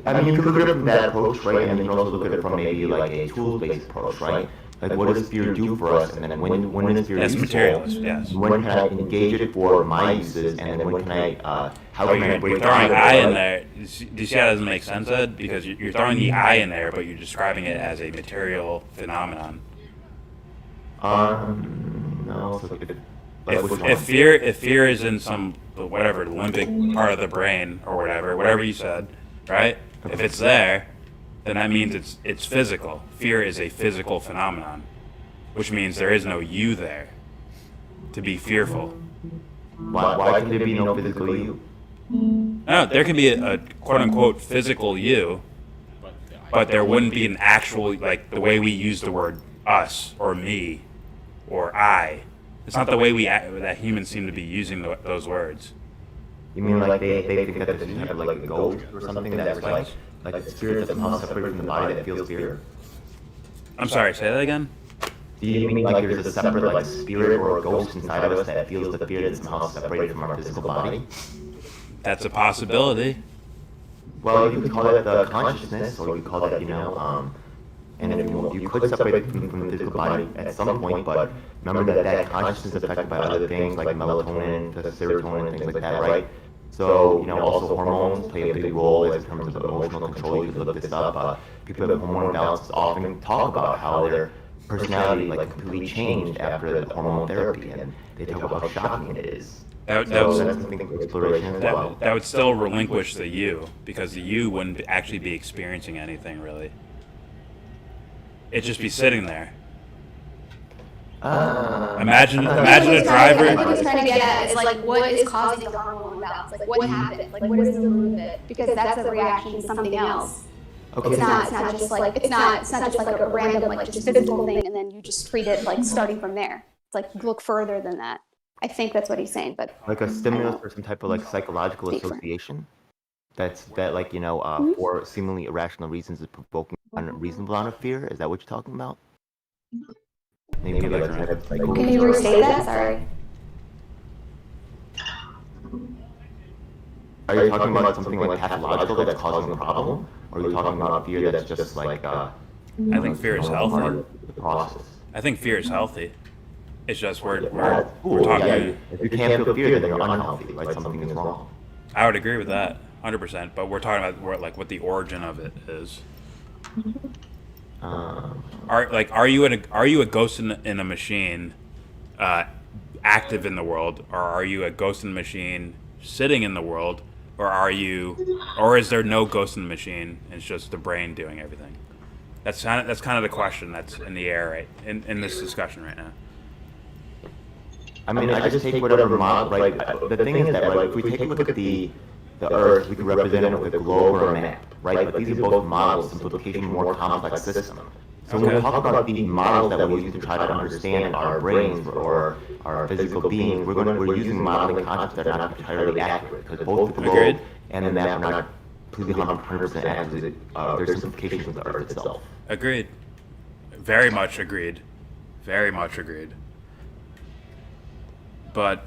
I mean, you could look at it from that approach, right? And then you can also look at it from maybe like a tools-based approach, right? Like, what does fear do for us? And then when is fear That's useful? materialist, yes. When can I engage it for my uses? And then when can I, how can I break you're throwing I in there. Do you see how that doesn't make sense, Ed? Because you're throwing the I in there, but you're describing it as a material phenomenon. No. So if fear is in some whatever limbic part of the brain or whatever you said, right? If it's there, then that means it's physical. Fear is a physical phenomenon, which means there is no you there to be fearful. Why can there be no physical you? No, there can be a quote-unquote physical you, but there wouldn't be an actual, like the way we use the word us or me or I. It's not the way that humans seem to be using those words. You mean like they think that there's some type of like a ghost or something that's like a spirit that's somehow separated from the body that feels fear? I'm sorry, say that again? Do you mean like there's a separate like spirit or a ghost inside of us that feels the fear that's somehow separated from our physical body? That's a possibility. Well, you could call it the consciousness, or you could call it, and if you could separate it from the physical body at some point, but remember that consciousness is affected by other things like melatonin, the serotonin, things like that, right? So, also hormones play a big role in terms of emotional control. You can look this up. People with hormone imbalances often talk about how their personality like completely changed after the hormone therapy, and they talk about how shocking it is. That would still relinquish the you, because the you wouldn't actually be experiencing anything really. It'd just be sitting there. Imagine a driver. I think what he's trying to get at is like, what is causing the hormone imbalance? Like, what happened? Like, what is the root of it? Because that's a reaction to something else. Okay. It's not just like it's not just like a random like just physical thing, and then you just treat it like starting from there. It's like you look further than that. I think that's what he's saying, but like a stimulus or some type of like psychological association. For seemingly irrational reasons is provoking an unreasonable amount of fear. Is that what you're talking about? Maybe like can you restate that? Sorry. Are you talking about something like pathological that's causing the problem? Or are you talking about fear that's just like I think fear is healthy. I think fear is healthy. It's just we're talking. Yeah. If you can't feel fear, then you're unhealthy, right? Something is wrong. I would agree with that, 100%. But we're talking about what the origin of it is. Are you a ghost in a machine, active in the world, or are you a ghost in a machine sitting in the world, or is there no ghost in the machine? And it's just the brain doing everything. That's kind of the question that's in the air right in this discussion right now. I mean, I just take whatever model, right? The thing is that, right, if we take a look at the Earth, we can represent it with a globe or a map, right? But these are both models, simplification, more complex system. So when we talk about the models that we use to try to understand our brains or our physical beings, we're using modeling concepts that are not entirely accurate, because both the globe and the map are not completely 100% accurate. There's simplifications of the Earth itself. Agreed. Very much agreed. Very much agreed. But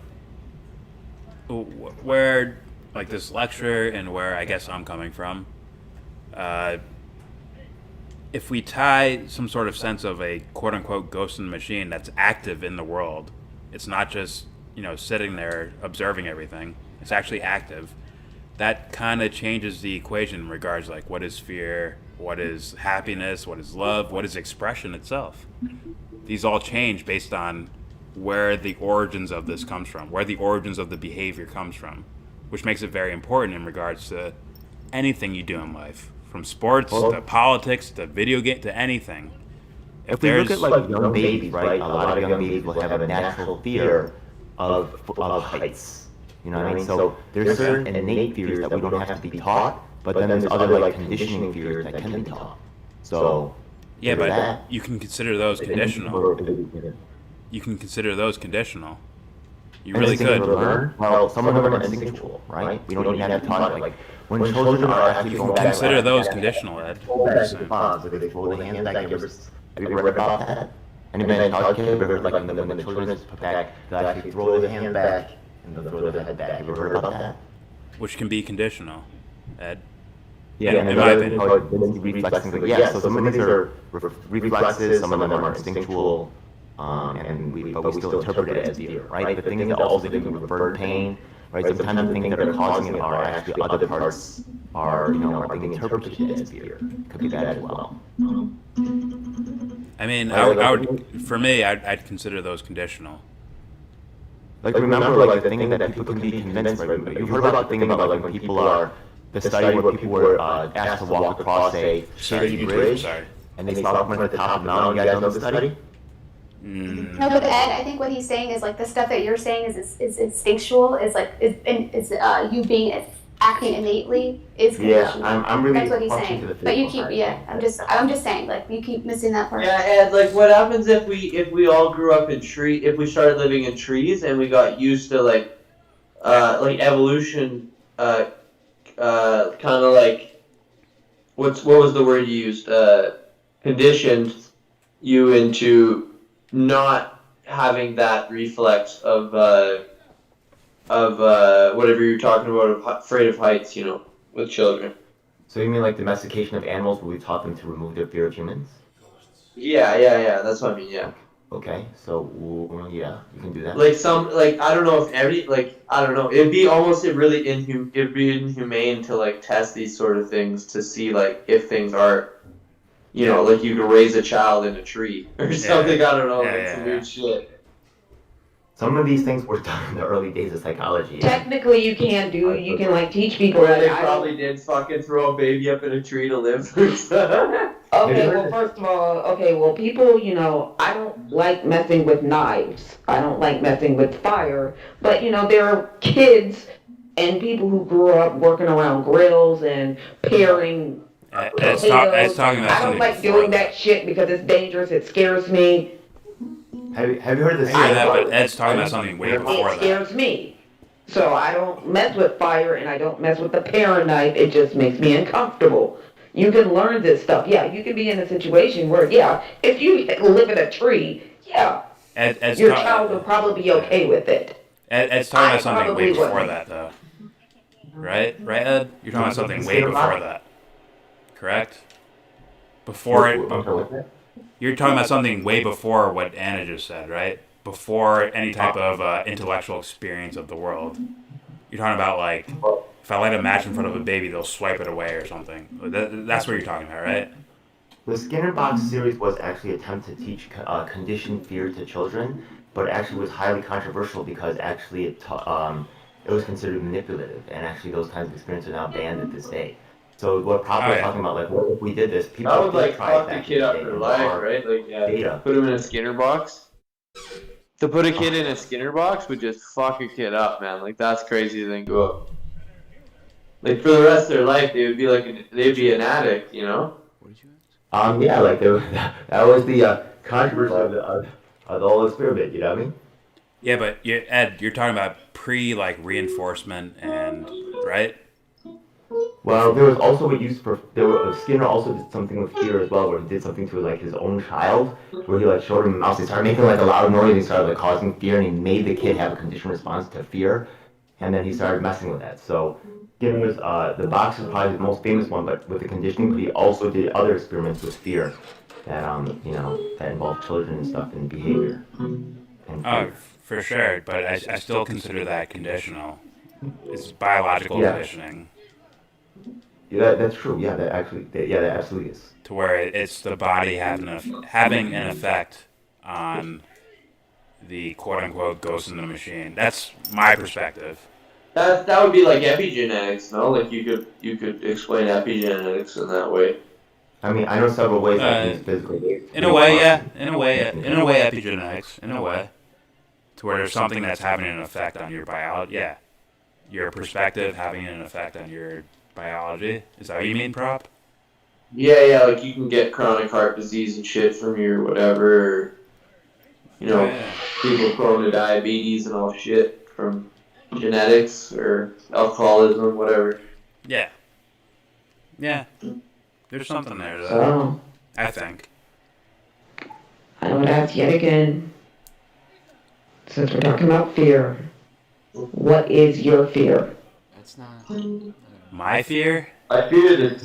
where, like this lecture and where I guess I'm coming from, if we tie some sort of sense of a quote-unquote ghost in the machine that's active in the world, it's not just, sitting there observing everything, it's actually active, that kind of changes the equation in regards to, like, what is fear, what is happiness, what is love, what is expression itself. These all change based on where the origins of this comes from, where the origins of the behavior comes from, which makes it very important in regards to anything you do in life, from sports to politics to video game to anything. If we look at like young babies, right? A lot of young babies will have a natural fear of heights. You know what I mean? So there's certain innate fears that we don't have to be taught, but then there's other like conditioning fears that can be taught. So yeah, but you can consider those conditional. You can consider those conditional. You really could. Well, some of them are instinctual, right? We don't even have to talk like when children are actually going back. Consider those conditional, Ed. They throw the hands back. Have you ever read about that? Anybody talk to you? Ever heard like when the children is put back, they actually throw the hand back and they'll throw the head back. Have you ever heard about that? Which can be conditional, Ed. Yeah, and another thing called reflexing. But yeah, so some of these are reflexes, some of them are instinctual, but we still interpret it as fear, right? The thing is also they can refer to pain, right? Sometimes the things that are causing it are actually other parts are being interpreted as fear. Could be that as well. I mean, I would, for me, I'd consider those conditional. Like remember, like the thing that people can be convinced, right? You've heard about the thing about like when people are, the study where people were asked to walk across a shady bridge, and they stop from at the top of the mountain. You guys know the study? No, but Ed, I think what he's saying is like the stuff that you're saying is instinctual, is like you being acting innately is conditional. Yeah, I'm really. That's what he's saying. But you keep, I'm just saying, like you keep missing that part. Yeah, and like what happens if we all grew up in if we started living in trees and we got used to like evolution, kind of like what was the word you used? Conditioned you into not having that reflex of whatever you're talking about, afraid of heights, with children. So you mean like domestication of animals where we taught them to remove their fear of humans? Yeah, that's what I mean, yeah. Okay, so yeah, you can do that. I don't know if I don't know, it'd be almost really inhumane to like test these sort of things to see like if things are, like you can raise a child in a tree or something, I don't know, some weird shit. Some of these things were done in the early days of psychology. Technically, you can like teach people. Where they probably did fucking throw a baby up in a tree to live through stuff. Okay, well, first of all, people, I don't like messing with knives. I don't like messing with fire. But, there are kids and people who grew up working around grills and paring potatoes. I don't like doing that shit because it's dangerous. It scares me. Have you heard of this? I hear that, but Ed's talking about something way before that. It scares me. So I don't mess with fire and I don't mess with the paring knife. It just makes me uncomfortable. You can learn this stuff. Yeah, you can be in a situation where, if you live in a tree, your child will probably be okay with it. Ed's talking about something way before that, though. Right, Ed? You're talking about something way before that. Correct? Before it. You're talking about something way before what Anna just said, right? Before any type of intellectual experience of the world. You're talking about, like, if I light a match in front of a baby, they'll swipe it away or something. That's what you're talking about, right? The Skinner Box series was actually an attempt to teach conditioned fear to children, but it actually was highly controversial because actually it was considered manipulative, and actually those kinds of experiences are now banned at this day. So what Papa was talking about, like, what if we did this? People I would did try fuck the kid up for life, right? Like, put him in a Skinner box. To put a kid in a Skinner box would just fuck a kid up, man. Like, that's crazy to think about. Like, for the rest of their life, they'd be an addict, Yeah, like that was the controversy of the whole experiment. You know what I mean? Yeah, but Ed, you're talking about reinforcement and right. Well, there was also a use for Skinner also did something with fear as well, where he did something to like his own child, where he like showed him a mouse. He started making like a loud noise. He started like causing fear, and he made the kid have a conditioned response to fear, and then he started messing with that. So Skinner was the box is probably the most famous one, but with the conditioning, but he also did other experiments with fear that that involved children and stuff and behavior. Oh, for sure, but I still consider that conditional. It's biological conditioning. Yeah, that's true. Yeah, that absolutely is. To where it's the body having an effect on the quote-unquote ghost in the machine. That's my perspective. That would be like epigenetics, no? Like you could explain epigenetics in that way. I mean, I know several ways that means physically. In a way, yeah. In a way, epigenetics. In a way, to where there's something that's having an effect on your biology. Yeah, your perspective having an effect on your biology. Is that what you mean, Prop? Yeah, like you can get chronic heart disease and shit from your whatever, or, people prone to diabetes and all shit from genetics or alcoholism, whatever. Yeah. There's something there, though. I think. I would ask yet again, since we're talking about fear, what is your fear? That's not... My fear? I feared it.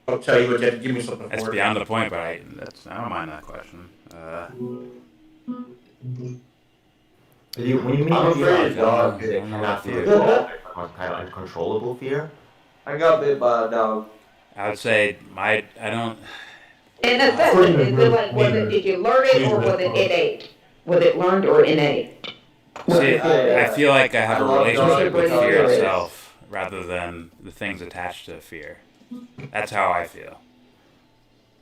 I'll tell you what, you have to give me something That's for it. beyond the point, but I don't mind that question. When you mean I'm fear, afraid of dogs. it cannot be fear. kind of uncontrollable fear. I got bit by a dog. I would say I don't. And assessment, is it like, did you learn it or was it innate? Was it learned or innate? See, I feel like I have a relationship with fear dogs. itself rather than the things attached to fear. That's how I feel.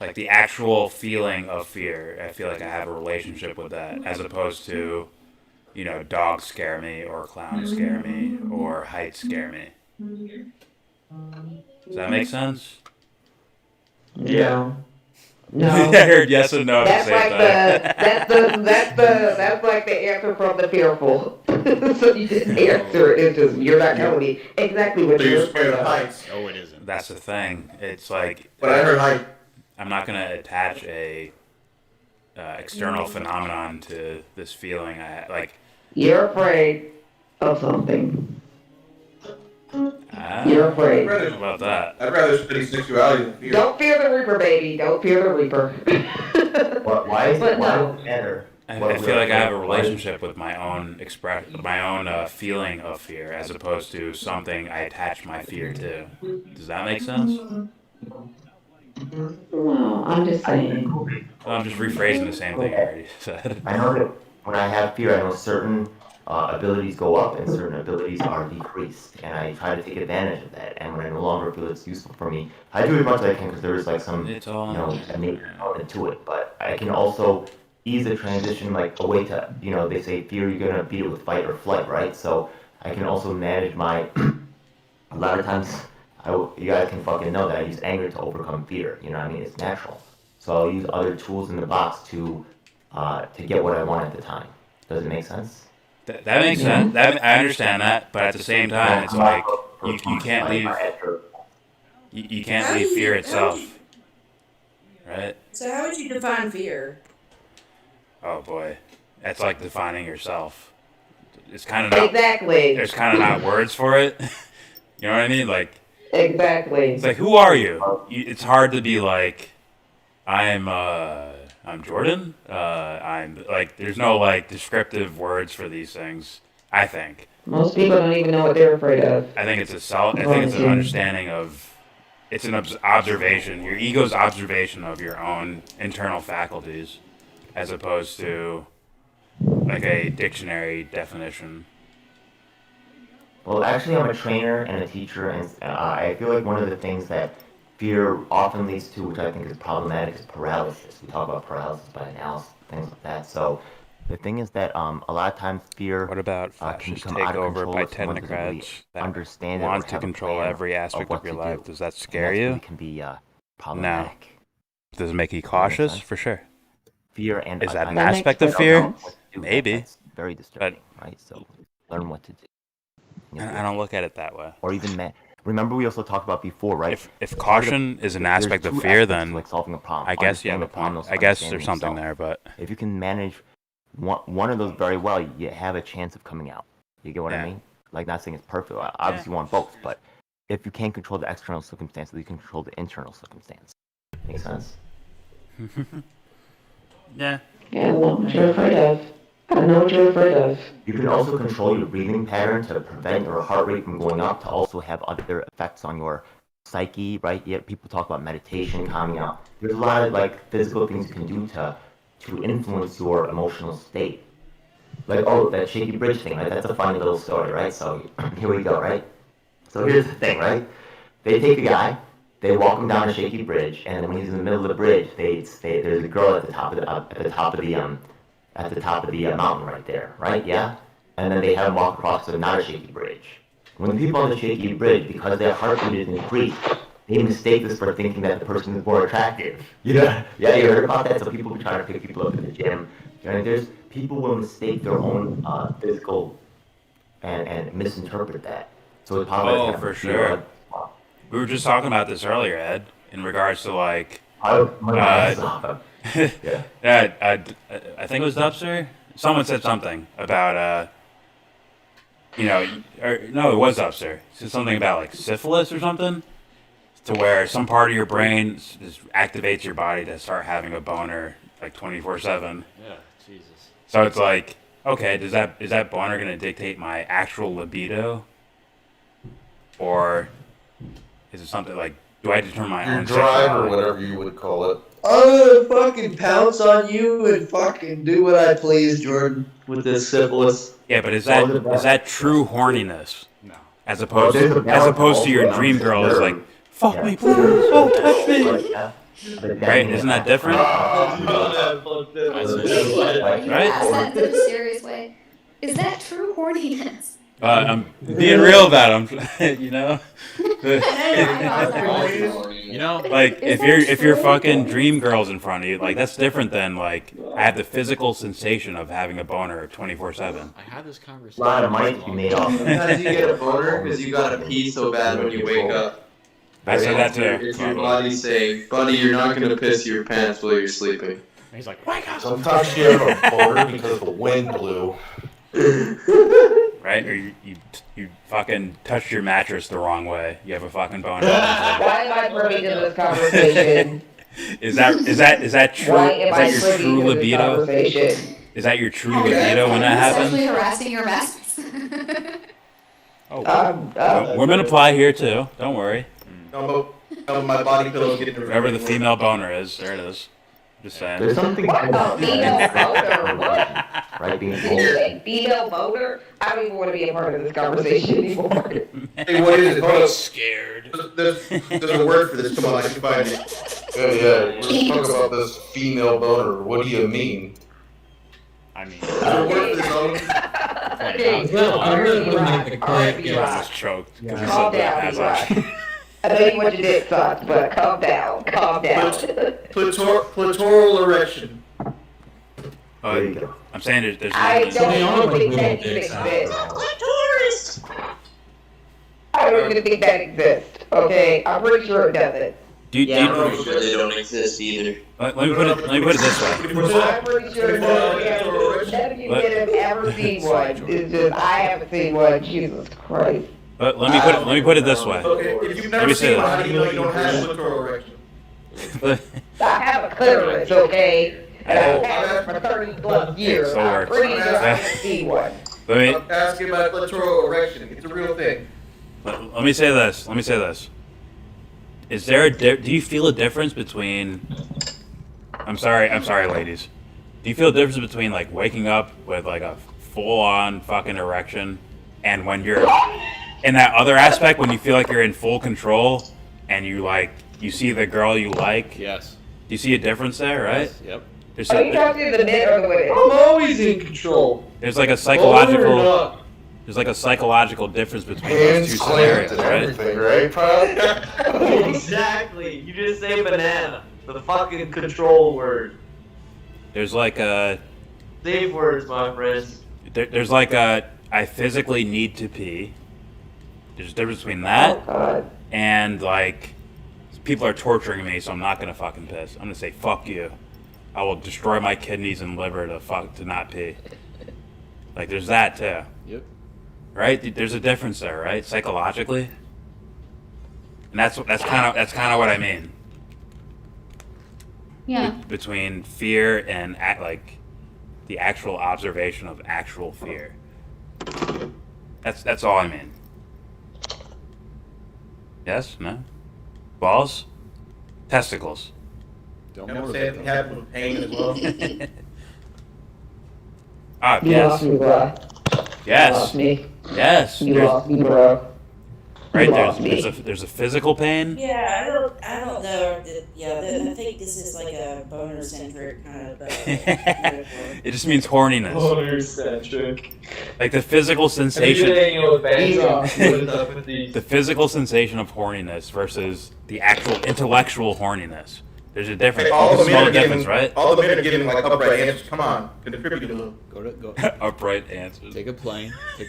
Like the actual feeling of fear, I feel like I have a relationship with that, as opposed to, dogs scare me, or clowns scare me, or heights scare me. Does that make sense? Yeah. No. I heard yes and no at the That's same like time. that's like the answer from the fearful. So you just answer it. It's just you're not telling me exactly what So you're you're scared of heights. No, it isn't. That's the thing. It's like. But I heard height. I'm not gonna attach a external phenomenon to this feeling. You're afraid of something. You're afraid. How about that? I'd rather study sexuality than fear. Don't fear the Reaper, baby. Don't fear the Reaper. Why is But it no. matter? I feel like I have a relationship with my own feeling of fear, as opposed to something I attach my fear to. Does that make sense? Well, I'm just saying. Well, I'm just rephrasing the same thing I already said. I know that when I have fear, I know certain abilities go up and certain abilities are decreased, and I try to take advantage of that. And when I no longer feel it's useful for me, I do as much as I can because there is like some innate element to it. But I can also ease the transition like away to they say fear, you're gonna beat it with fight or flight, right? So I can also manage my. A lot of times, you guys can fucking know that I use anger to overcome fear. You know what I mean? It's natural. So I'll use other tools in the box to get what I want at the time. Does it make sense? That makes sense. I understand that, but at the same time, it's like you can't leave. You can't leave fear itself, right? So how would you define fear? Oh boy, that's like defining yourself. It's kind of not, Exactly. There's kind of not words for it. You know what I mean? Like exactly. It's like, who are you? It's hard to be like, I'm Jordan. I'm like, there's no like descriptive words for these things. I think Most people don't even know what they're afraid of. I think it's an understanding of. It's an observation. Your ego's observation of your own internal faculties, as opposed to like a dictionary definition. Well, actually, I'm a trainer and a teacher, and I feel like one of the things that fear often leads to, which I think is problematic, is paralysis. We talk about paralysis by analysis, things like that. So the thing is that a lot of times fear What about can fascist become out of takeover control by if someone doesn't really technocrats that understand it or want to have a control plan every aspect what of your to life? do. Does that And scare that's you? really can be No. problematic. Does it make you cautious? For sure. Fear and Is that an that aspect makes of fear? sense. What to do, Maybe. That's very disturbing, right? So learn what to do. I don't look at it that way. Or even remember we also talked about before, right? If caution is an There's aspect of two fear, aspects to, then like solving a problem. I guess you have a Understanding the problem, point. also I guess understanding there's something yourself. there, but if you can manage one of those very well, you have a chance of coming out. You get what I mean? Like, not saying it's perfect. Obviously, you want both, but if you can't control the external circumstances, you can control the internal circumstance. Make sense? Yeah. Yeah, well, what you're afraid of. I don't know what you're afraid of. You can also control your breathing pattern to prevent your heart rate from going up, to also have other effects on your psyche, right? Yeah, people talk about meditation, calming out. There's a lot of like physical things you can do to influence your emotional state. Like, oh, that shaky bridge thing, right? That's a funny little story, right? So here we go, right? So here's the thing, right? They take a guy, they walk him down a shaky bridge, and then when he's in the middle of the bridge, there's a girl at the top of the mountain right there, right? Yeah? And then they have him walk across to not a shaky bridge. When the people on the shaky bridge, because their heart rate is increased, they mistake this for thinking that the person is more attractive. Yeah, you heard about that? So people be trying to pick people up at the gym. There's people will mistake their own physical and misinterpret that. So it's probably Oh, for sure. We were just talking about this earlier, Ed, in regards to like. I think it was Dubster. Someone said something about you know, or no, it was upstairs. It's something about like syphilis or something, to where some part of your brain just activates your body to start having a boner like 24/7. Yeah, Jesus. So it's like, okay, is that boner gonna dictate my actual libido, or is it something like, do I determine my Your own drive or sexuality? whatever you would call it. I'm gonna fucking pounce on you and fucking do what I please, Jordan, with this syphilis. Yeah, but is that true horniness? No. As opposed to your dream girl is like, fuck me, please, oh, touch me. Right? Isn't that different? Right? Ask that in a serious way. Is that true horniness? I'm being real about them, you know. You know, like if you're fucking dream girls in front of you, like that's different than like I have the physical sensation of having a boner 24/7. I had this conversation. A lot of money to be made off. Sometimes you get a boner because you gotta pee so bad when you wake up. I said that too. It's your body saying, buddy, you're not gonna piss your pants while you're sleeping. And he's like, wake up. Sometimes you have a boner because the wind blew. Right? Or you fucking touched your mattress the wrong way. You have a fucking boner. Why am I privy to this conversation? Is that true? Why Is am that I your privy true to this libido? conversation? Is that your true libido when that Sexually happens? harassing your masters. Women apply here too. Don't worry. My body pillows getting Whoever the female boner is, there it is. Just saying. There's something about Female voter? right being Did you say female voter? I don't even want to be a part of this conversation anymore. Hey, what is it? Hold up. Scared. There's a word for this. Come on, I can find it. Yeah, let's talk about this female boner. What do you mean? I mean, There's a word for this. Okay, Well, I really R&B would rock, make the correct R&B guess. rock. Just choked because he Calm said that down, as B-Rock. I know you want your dick sucked, but calm down, calm down. Clitoral erection. There you go. I'm saying there's I no- don't even think that even exists. I don't even think that exists. Okay, I'm pretty sure it doesn't. Do you, Yeah, I'm pretty sure they don't exist either. let me put it this way. I'm pretty sure it doesn't. None of you What? that have ever seen one. It's just I haven't seen one. Jesus Christ. But let me put it this way. Okay, if you've Let never me say seen one, how this. do you know you don't have clitoral erection? I have a clitoris, okay? And I've had it for 30 plus years. So I'm works. pretty sure I haven't seen one. I'm asking about clitoral erection. It's a real thing. Let me say this. Is there a do you feel a difference between? I'm sorry, ladies. Do you feel a difference between like waking up with like a full-on fucking erection, and when you're in that other aspect when you feel like you're in full control and you see the girl you like? Yes. Do you see a difference there, right? Yes, yep. Are you talking to the men or the women? I'm always in control. There's like a Boner or not. psychological difference between Hands those two clamped scenarios, and right? everything, right, pal? Exactly. You just say banana. The fucking control word. There's like a Safe words, my friends. there's like a I physically need to pee. There's a difference between that and like people are torturing me, so I'm not gonna fucking piss. I'm gonna say fuck you. I will destroy my kidneys and liver to not pee. Like there's that too. Yep. Right? There's a difference there, right? Psychologically. And that's kind of what I mean. Yeah. Between fear and like the actual observation of actual fear. That's all I mean. Yes? No? Balls? Testicles. Don't You know what I'm saying? Have with pain as well. You Yes. lost me, bro. Yes. You lost me. Yes. You There's- lost me, bro. Right, You lost me. there's a physical pain. Yeah, I don't know. I think this is like a boner centric kind of. It just means horniness. Boner centric. Like the physical sensation. The The physical sensation of horniness versus the actual intellectual horniness. There's a difference. Hey, all You the can men smell are the difference, giving, right? all the men are giving like upright answers. Come on, contribute a little. Go. Upright answers. Take a plane to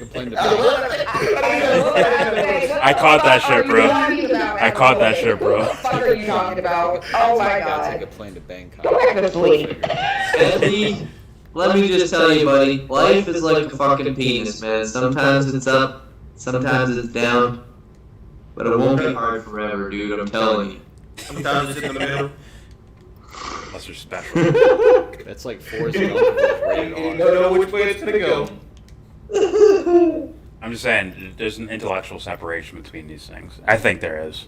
I caught that shit, bro. I caught that shit, bro. What the fuck are you talking about? Oh my Take a god. plane to Bangkok. Go back to sleep. Bentley let me just tell you, buddy, life is like a fucking penis, man. Sometimes it's up, sometimes it's down, but it won't be hard forever, dude, I'm telling you. Sometimes it's in the middle. Unless you're special. That's like Forrest Gump. You don't know which way it's gonna go. I'm just saying, there's an intellectual separation between these things. I think there is.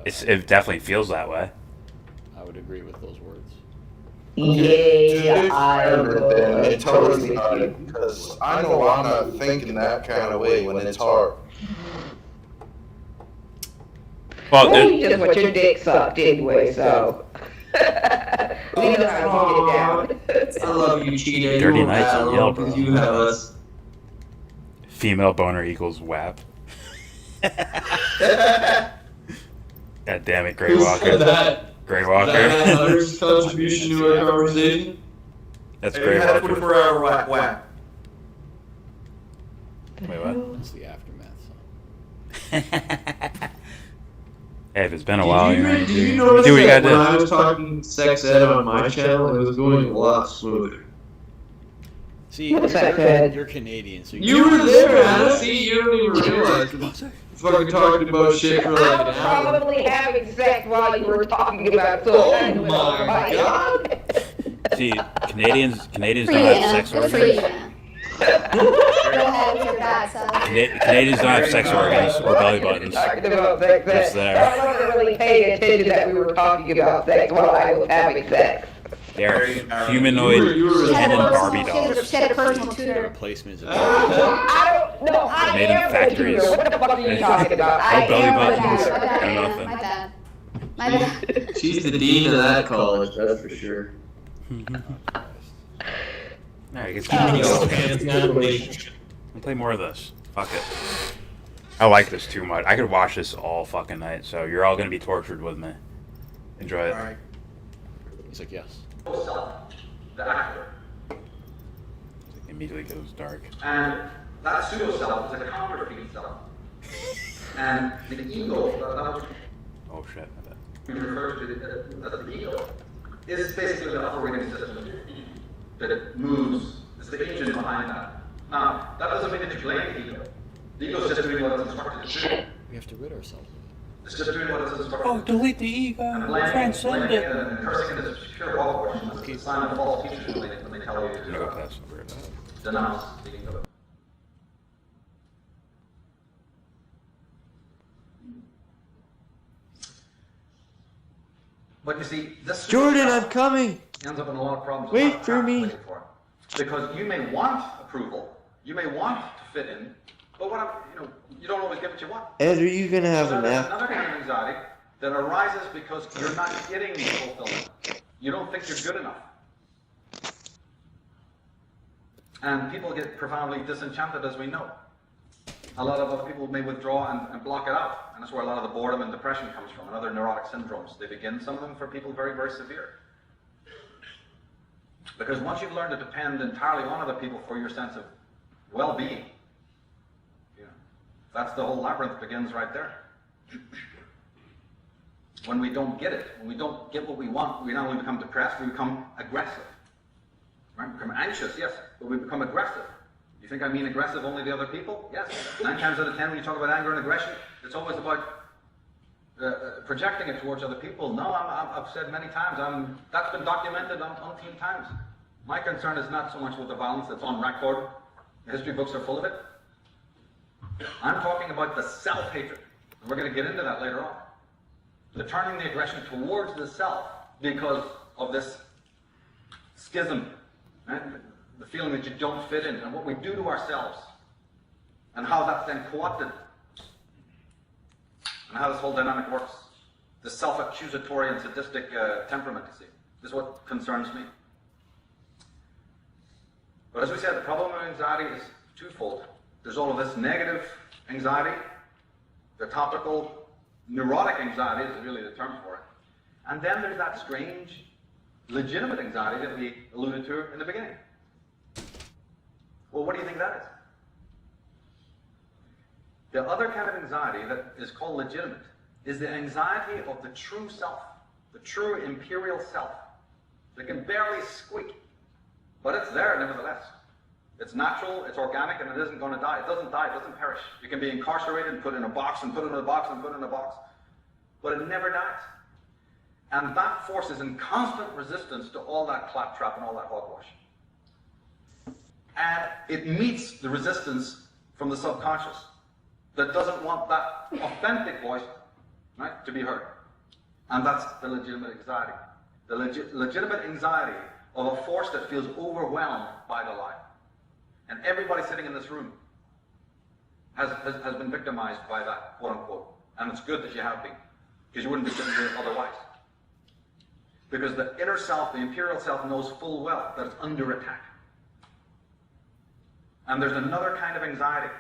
It definitely feels that way. I would agree with those words. Yeah, I would. It totally hard because I know I'm not thinking that kind of way when it's hard. Well, you just want your dick sucked anyway, so. We know how to get it down. I love you, Cheetah. Dirty You Nights and battle because you have us. Female boner equals WAP. God damn it, Grey Who Walker. said that? Grey Walker. That Hunter's contribution to our conversation? That's Hey, Grey you had a Walker. 24-hour whack. Wait, what? That's the aftermath. Hey, if it's been a while, Did you you notice do what you that gotta when do. I was talking sex ed on my channel, it was going a lot smoother? See, you're Canadian, so You were there, Anna. See, you don't even realize. Fucking talking about shit for like I an was hour. probably having sex while you were talking about so Oh my god! See, Canadians don't Free have Anna. sex Good for you, organs. Anna. Go ahead with your bad self. Canadians don't have sex organs or belly buttons. Talking about sex. Just there. I wasn't really paying attention that we were talking about sex while I was having sex. They're humanoid Ken and Barbie dolls. She had a personal tutor. Replacements. I don't know. I Made in am a factories. tutor. What the fuck are you talking about? I No belly am a buttons tutor. or nothing. My bad. My bad. She's the dean of that college, that's for sure. Alright, get Relationship. I'll play more of this. Fuck it. I like this too much. I could watch this all fucking night, so you're all gonna be tortured with me. Enjoy it. Alright. He's like, yes. The actor. It immediately goes dark. And that pseudo self is a counterfeit self. And the ego, that Oh shit. we refer to as the ego, is basically the operating system that it moves. It's the engine behind that. Now, that doesn't mean that you blame the ego. The ego is just doing what it's instructed to do. We have to rid ourselves. It's just doing what it's instructed Oh, to do. delete the ego. And blaming Transcend it it. and cursing it is pure hogwash. It's a sign of false teachers when they tell you I'm gonna go to past the denounce the ego. But you see, this Jordan, I'm coming! ends up in a lot of problems. Wait for me. Waiting for it. Because you may want approval, you may want to fit in, but you don't always get what you want. Ed, are you gonna have So a there's nap? another kind of anxiety that arises because you're not getting the fulfillment. You don't think you're good enough. And people get profoundly disenchanted, as we know. A lot of other people may withdraw and block it out. And that's where a lot of the boredom and depression comes from, and other neurotic syndromes. They begin, some of them for people, very, very severe. Because once you've learned to depend entirely on other people for your sense of well-being, that's the whole labyrinth begins right there. When we don't get it, when we don't get what we want, we not only become depressed, we become aggressive. Right? We become anxious, yes, but we become aggressive. You think I mean aggressive only to other people? Yes. 9 times out of 10 when you talk about anger and aggression, it's always about projecting it towards other people. No, I've said many times, that's been documented umpteen times. My concern is not so much with the violence that's on record. The history books are full of it. I'm talking about the self-hatred. And we're going to get into that later on. The turning the aggression towards the self because of this schism, right? The feeling that you don't fit in, and what we do to ourselves, and how that's then co-opted, and how this whole dynamic works. The self-accusatory and sadistic temperament, you see, is what concerns me. But as we said, the problem of anxiety is twofold. There's all of this negative anxiety, the topical neurotic anxiety is really the term for it. And then there's that strange, legitimate anxiety that we alluded to in the beginning. Well, what do you think that is? The other kind of anxiety that is called legitimate is the anxiety of the true self, the true imperial self, that can barely squeak, But it's there nevertheless. It's natural, it's organic, and it isn't going to die. It doesn't die, it doesn't perish. You can be incarcerated and put in a box and put in a box and put in a box, but it never dies. And that force is in constant resistance to all that claptrap and all that hogwash. And it meets the resistance from the subconscious that doesn't want that authentic voice, right, to be heard. And that's the legitimate anxiety. The legitimate anxiety of a force that feels overwhelmed by the lie. And everybody sitting in this room has been victimized by that, quote unquote. And it's good that you have been, because you wouldn't be sitting here otherwise. Because the inner self, the imperial self, knows full well that it's under attack. And there's another kind of anxiety,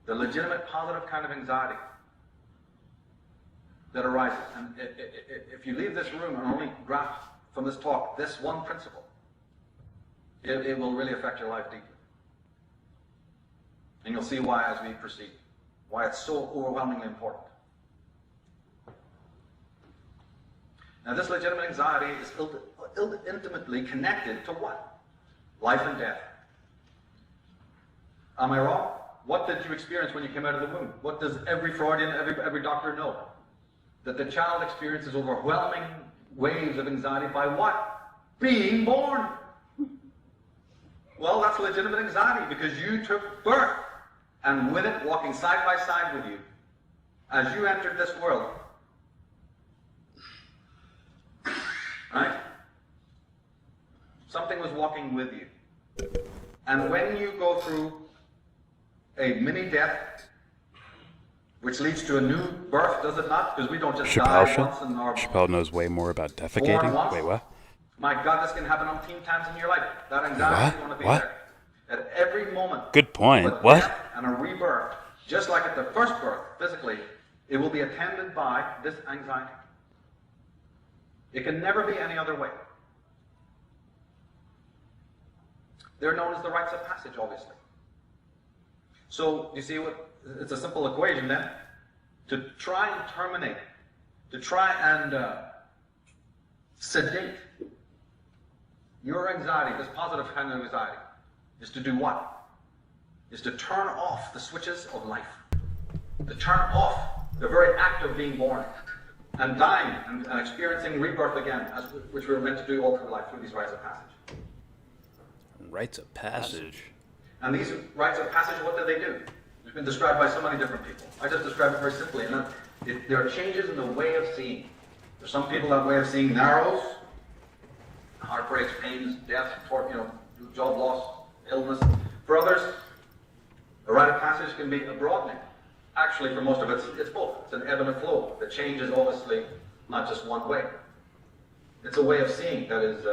the legitimate positive kind of anxiety that arises. And if you leave this room and only grasp from this talk this one principle, it will really affect your life deeply. And you'll see why as we proceed, why it's so overwhelmingly important. Now, this legitimate anxiety is intimately connected to what? Life and death. Am I wrong? What did you experience when you came out of the womb? What does every Freudian, every doctor know? That the child experiences overwhelming waves of anxiety by what? Being born. Well, that's legitimate anxiety because you took birth, and with it, walking side by side with you, as you entered this world, right? Something was walking with you. And when you go through a mini death, which leads to a new birth, does it not? Because we don't just die once in our... Chappelle knows way more about defecating. Wait, what? My God, this can happen umpteen times in your life. That anxiety is going to be there. At every moment. Good point. Of What? death and a rebirth, just like at the first birth, physically, it will be attended by this anxiety. It can never be any other way. They're known as the rites of passage, obviously. So, you see, it's a simple equation then. To try and terminate, to try and sedate your anxiety, this positive kind of anxiety, is to do what? Is to turn off the switches of life. To turn off the very act of being born and dying and experiencing rebirth again, which we're meant to do all through life, through these rites of passage. Rites of passage. And these rites of passage, what do they do? It's been described by so many different people. I just describe it very simply. And there are changes in the way of seeing. There's some people that way of seeing narrows, heartbreaks, pains, death, job loss, illness. For others, a rite of passage can be a broadening. Actually, for most of it, it's both. It's an ebb and a flow. The change is obviously not just one way. It's a way of seeing that is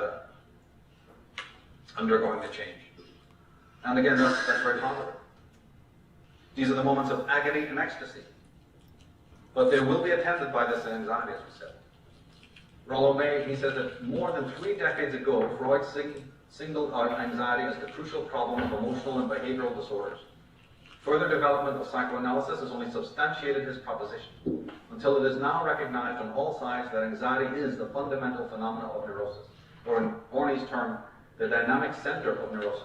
undergoing the change. And again, that's very positive. These are the moments of agony and ecstasy. But they will be attended by this anxiety, as we said. Rollo May, he says that more than 3 decades ago, Freud singled out anxiety as the crucial problem of emotional and behavioral disorders. Further development of psychoanalysis has only substantiated his proposition, until it is now recognized on all sides that anxiety is the fundamental phenomena of neurosis, or in Horney's term, the dynamic center of neurosis.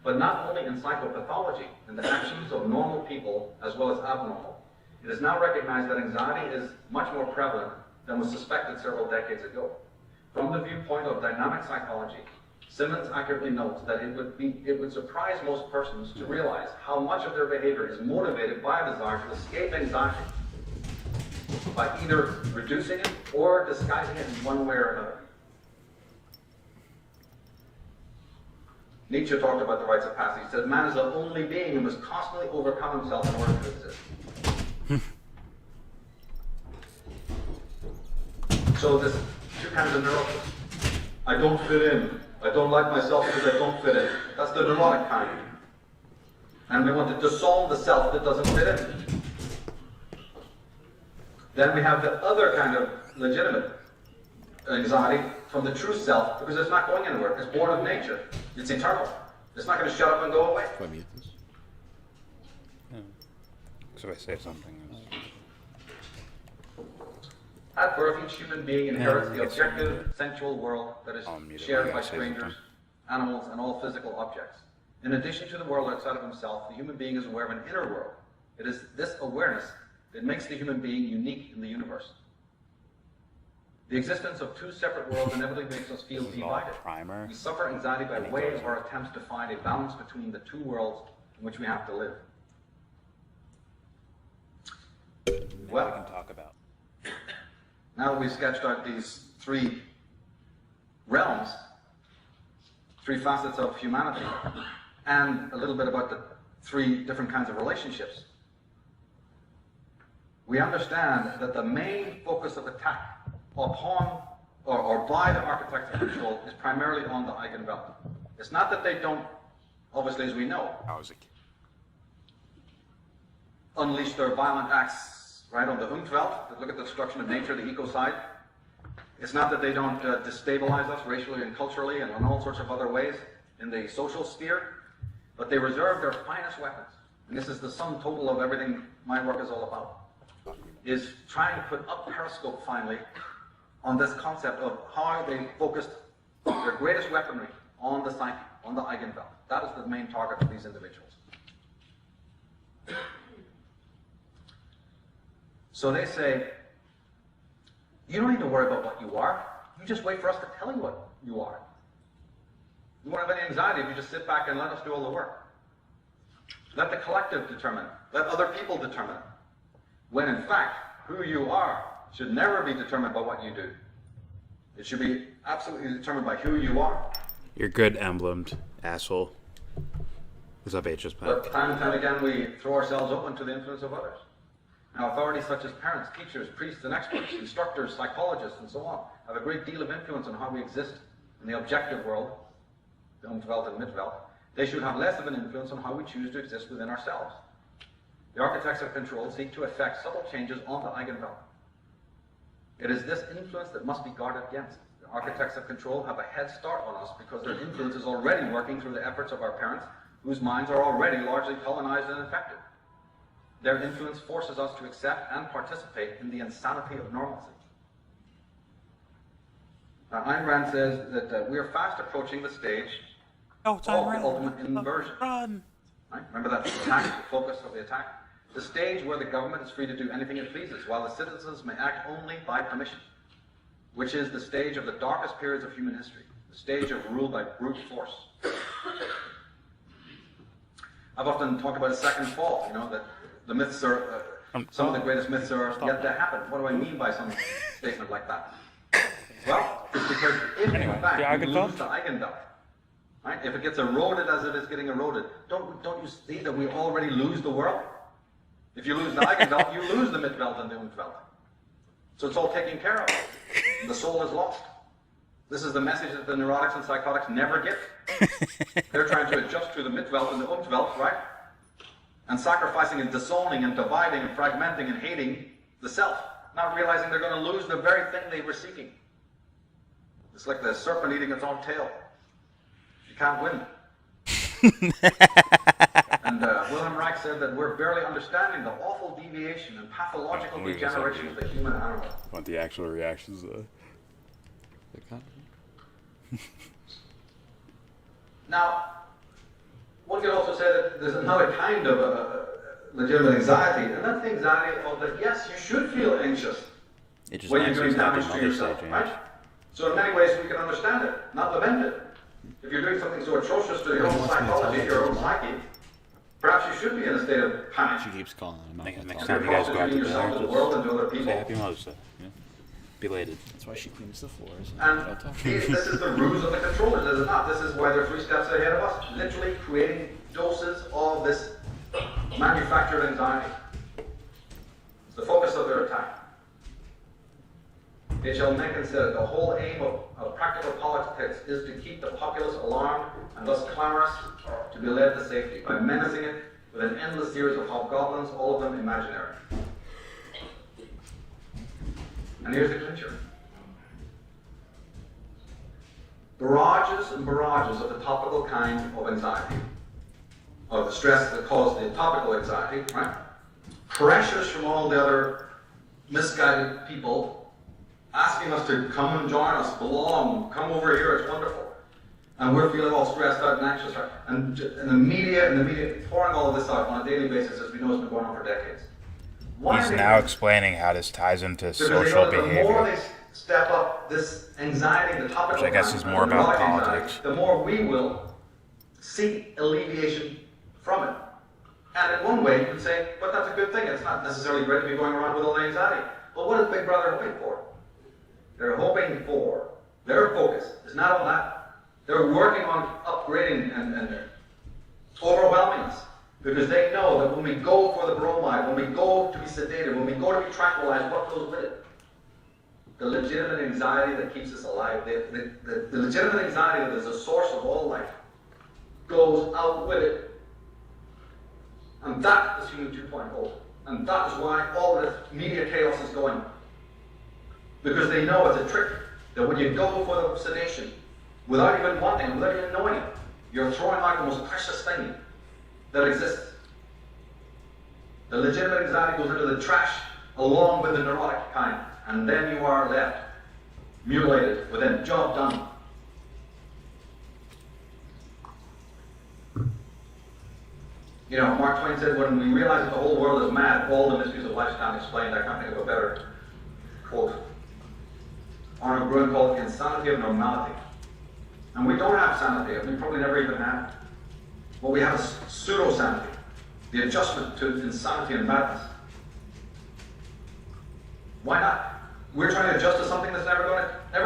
But not only in psychopathology, in the actions of normal people as well as abnormal. It is now recognized that anxiety is much more prevalent than was suspected several decades ago. From the viewpoint of dynamic psychology, Simmons accurately notes that it would surprise most persons to realize how much of their behavior is motivated by a desire to escape anxiety by either reducing it or disguising it in one way or another. Nietzsche talked about the rites of passage. He said, man is the only being who must constantly overcome himself in order to exist. So there's 2 kinds of neurosis. I don't fit in. I don't like myself because I don't fit in. That's the neurotic kind. And we want to dissolve the self that doesn't fit in. Then we have the other kind of legitimate anxiety from the true self, because it's not going anywhere. It's born of nature. It's eternal. It's not going to shut up and go away. Do I mute this? Yeah. So I say something. At birth, each human being inherits the objective, sensual world that is shared by strangers animals, and all physical objects. In addition to the world outside of himself, the human being is aware of an inner world. It is this awareness that makes the human being unique in the universe. The existence of two separate worlds inevitably makes us feel divided. We suffer anxiety by way of our attempts to find a balance between the two worlds in which we have to live. Well, we can talk about. Now that we've sketched out these three realms, three facets of humanity, and a little bit about the three different kinds of relationships, we understand that the main focus of attack upon or by the architects of control is primarily on the eigenwelt. It's not that they don't, obviously as we know, unleash their violent acts right on the Umwelt, that look at the destruction of nature, the ecocide. It's not that they don't destabilize us racially and culturally and in all sorts of other ways in the social sphere, but they reserve their finest weapons. And this is the sum total of everything my work is all about, is trying to put up periscope finally on this concept of how they focused their greatest weaponry on the psyche, on the eigenwelt. That is the main target of these individuals. So they say, you don't need to worry about what you are. You just wait for us to tell you what you are. You won't have any anxiety if you just sit back and let us do all the work. Let the collective determine it. Let other people determine it. When in fact, who you are should never be determined by what you do. It should be absolutely determined by who you are. You're good, emblemed, asshole. What's up, H? But time and time again, we throw ourselves open to the influence of others. Now, authorities such as parents, teachers, priests and experts, instructors, psychologists, and so on, have a great deal of influence on how we exist in the objective world, the Umwelt and Midwelt. They should have less of an influence on how we choose to exist within ourselves. The architects of control seek to effect subtle changes on the eigenwelt. It is this influence that must be guarded against. The architects of control have a head start on us because their influence is already working through the efforts of our parents, whose minds are already largely colonized and infected. Their influence forces us to accept and participate in the insanity of normalcy. Now, Ayn Rand says that we are fast approaching the stage of the ultimate inversion. Right? Remember that attack, the focus of the attack? The stage where the government is free to do anything it pleases, while the citizens may act only by permission, which is the stage of the darkest periods of human history, the stage of rule by brute force. I've often talked about a second fall, you know, that the myths are, some of the greatest myths are yet to happen. What do I mean by some statement like that? Well, it's because if in fact we lose the eigenwelt, right? If it gets eroded as it is getting eroded, don't you see that we already lose the world? If you lose the eigenwelt, you lose the midwelt and the Umwelt. So it's all taken care of. The soul is lost. This is the message that the neurotics and psychotics never get. They're trying to adjust to the midwelt and the Umwelt, right? And sacrificing and disowning and dividing and fragmenting and hating the self, not realizing they're going to lose the very thing they were seeking. It's like the serpent eating its own tail. You can't win. And Wilhelm Reich said that we're barely understanding the awful deviation and pathological degeneration of the human animal. Want the actual reactions, though? Now, one could also say that there's another kind of legitimate anxiety, and that's the anxiety of that, yes, you should feel anxious when you're doing damage to yourself, right? So in many ways we can understand it, not lament it. If you're doing something so atrocious to your own psychology, your own psyche, perhaps you should be in a state of panic. She keeps calling him. Next time you guys go out to dinner, the world and to other people. say Happy Mother's Day. Yeah. Belated. That's why she cleans the floors. And this is the ruse of the controllers, is it not? This is why they're 3 steps ahead of us, literally creating doses of this manufactured anxiety. It's the focus of their attack. H.L. Mencken said the whole aim of practical politics is to keep the populace alarmed and thus clamorous to be led to safety by menacing it with an endless series of hobgoblins, all of them imaginary. And here's the clincher. Barrages and barrages of the topical kind of anxiety, of the stress that caused the topical anxiety, right? Pressures from all the other misguided people asking us to come and join us, belong, come over here, it's wonderful. And we're feeling all stressed out and anxious, right? And the media pouring all of this out on a daily basis, as we know, has been going on for decades. He's now explaining how this ties into Because social they know that the more behavior, they step up this anxiety, the topic which I guess is more about politics. the more we will seek alleviation from it. And in one way, you can say, but that's a good thing. It's not necessarily great to be going around with all the anxiety. But what is Big Brother hoping for? They're hoping for, their focus is not on that. They're working on upgrading and overwhelming us. Because they know that when we go for the bromide, when we go to be sedated, when we go to be tranquilized, what goes with it? The legitimate anxiety that keeps us alive, the legitimate anxiety that is the source of all life, goes out with it. And that is Human 2.0. And that is why all this media chaos is going. Because they know it's a trick, that when you go for the sedation, without even wanting it, without even knowing it, you're throwing out the most precious thing that exists. The legitimate anxiety goes into the trash along with the neurotic kind, and then you are left mutilated with a job done. You know, Mark Twain said, when we realize that the whole world is mad, all the mysteries of life stand explained. I can't think of a better quote. Arnold Bruin called it the insanity of normality. And we don't have sanity, and we probably never even have. What we have is pseudo-sanity, the adjustment to insanity and madness. Why not? We're trying to adjust to something that's never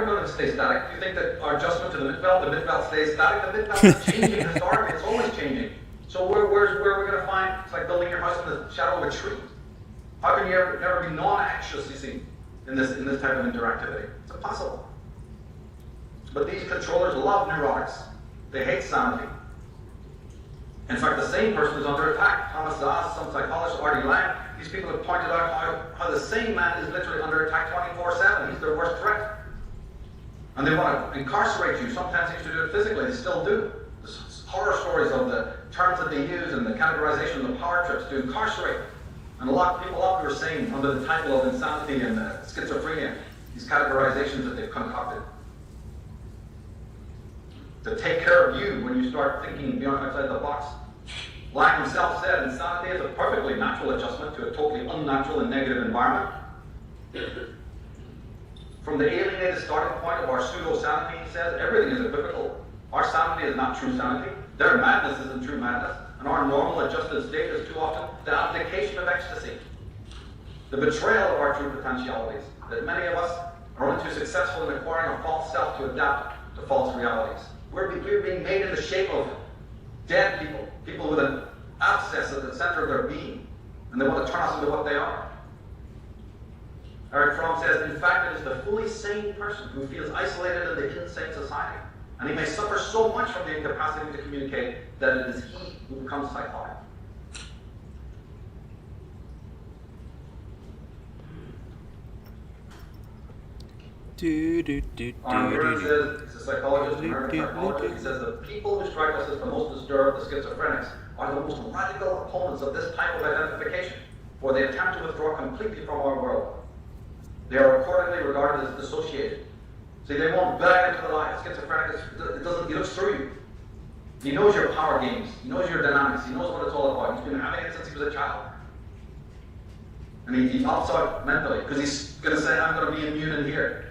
going to stay static. Do you think that our adjustment to the midbelt stays static? The midbelt is changing historically. It's always changing. So where are we going to find? It's like building your house in the shadow of a tree. How can you never be non-anxious? You see, in this type of interactivity, it's impossible. But these controllers love neurotics. They hate sanity. In fact, the same person is under attack. Thomas Zaz, some psychologist, Artie Lang, these people have pointed out how the same man is literally under attack 24/7. He's their worst threat. And they want to incarcerate you. Sometimes they used to do it physically. They still do. There's horror stories of the terms that they use and the categorization of the power trips to incarcerate. And a lot of people up here are saying under the title of insanity and schizophrenia, these categorizations that they've concocted. To take care of you when you start thinking beyond outside the box. Lang himself said, insanity is a perfectly natural adjustment to a totally unnatural and negative environment. From the alienated starting point of our pseudo-sanity, he says, everything is equivocal. Our sanity is not true sanity. Their madness isn't true madness. And our normal adjusted state is too often the abdication of ecstasy. The betrayal of our true potentialities. That many of us are only too successful in acquiring a false self to adapt to false realities. We're being made in the shape of dead people, people with an abscess at the center of their being, and they want to turn us into what they are. Eric Fromm says, in fact, it is the fully sane person who feels isolated in the insane society, and he may suffer so much from the incapacity to communicate that it is he who becomes psychotic. Arnold says, he's a psychologist, American psychologist, he says the people who strike us as the most disturbed, the schizophrenics, are the most radical opponents of this type of identification, for they attempt to withdraw completely from our world. They are accordingly regarded as dissociated. See, they won't back into the lie. A schizophrenic, he looks through you. He knows your power games. He knows your dynamics. He knows what it's all about. He's been having it since he was a child. And he opts out mentally, because he's going to say, I'm going to be immune in here.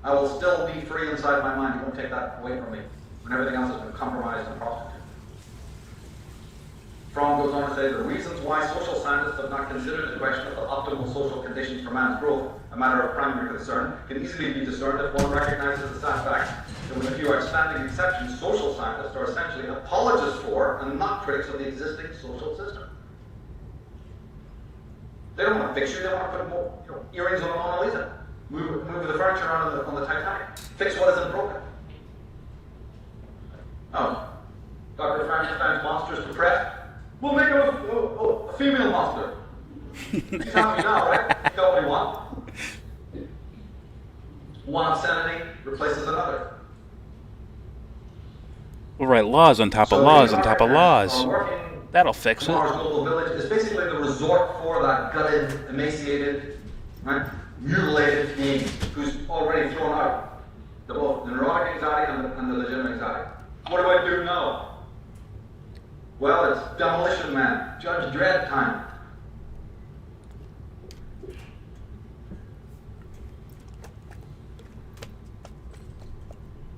I will still be free inside my mind. He won't take that away from me when everything else has been compromised and prostituted. Fromm goes on to say the reasons why social scientists have not considered the question of the optimal social conditions for man's growth a matter of primary concern can easily be discerned if one recognizes the sad fact that with a few outstanding exceptions, social scientists are essentially apologists for and not critics of the existing social system. They don't want to fix you, they want to put more earrings on the Mona Lisa. Move the furniture on the Titanic. Fix what isn't broken. Oh, Dr. Frankenstein's monster's depressed? We'll make him a female monster. He's happy now, right? You got what you want. One obscenity replaces another. We'll write laws on top of laws on top of laws. That'll fix it. Mars Global Village is basically the resort for that gutted, emaciated, right, mutilated being who's already thrown out. both the neurotic anxiety and the legitimate anxiety. What do I do now? Well, it's Demolition Man, Judge Dredd time.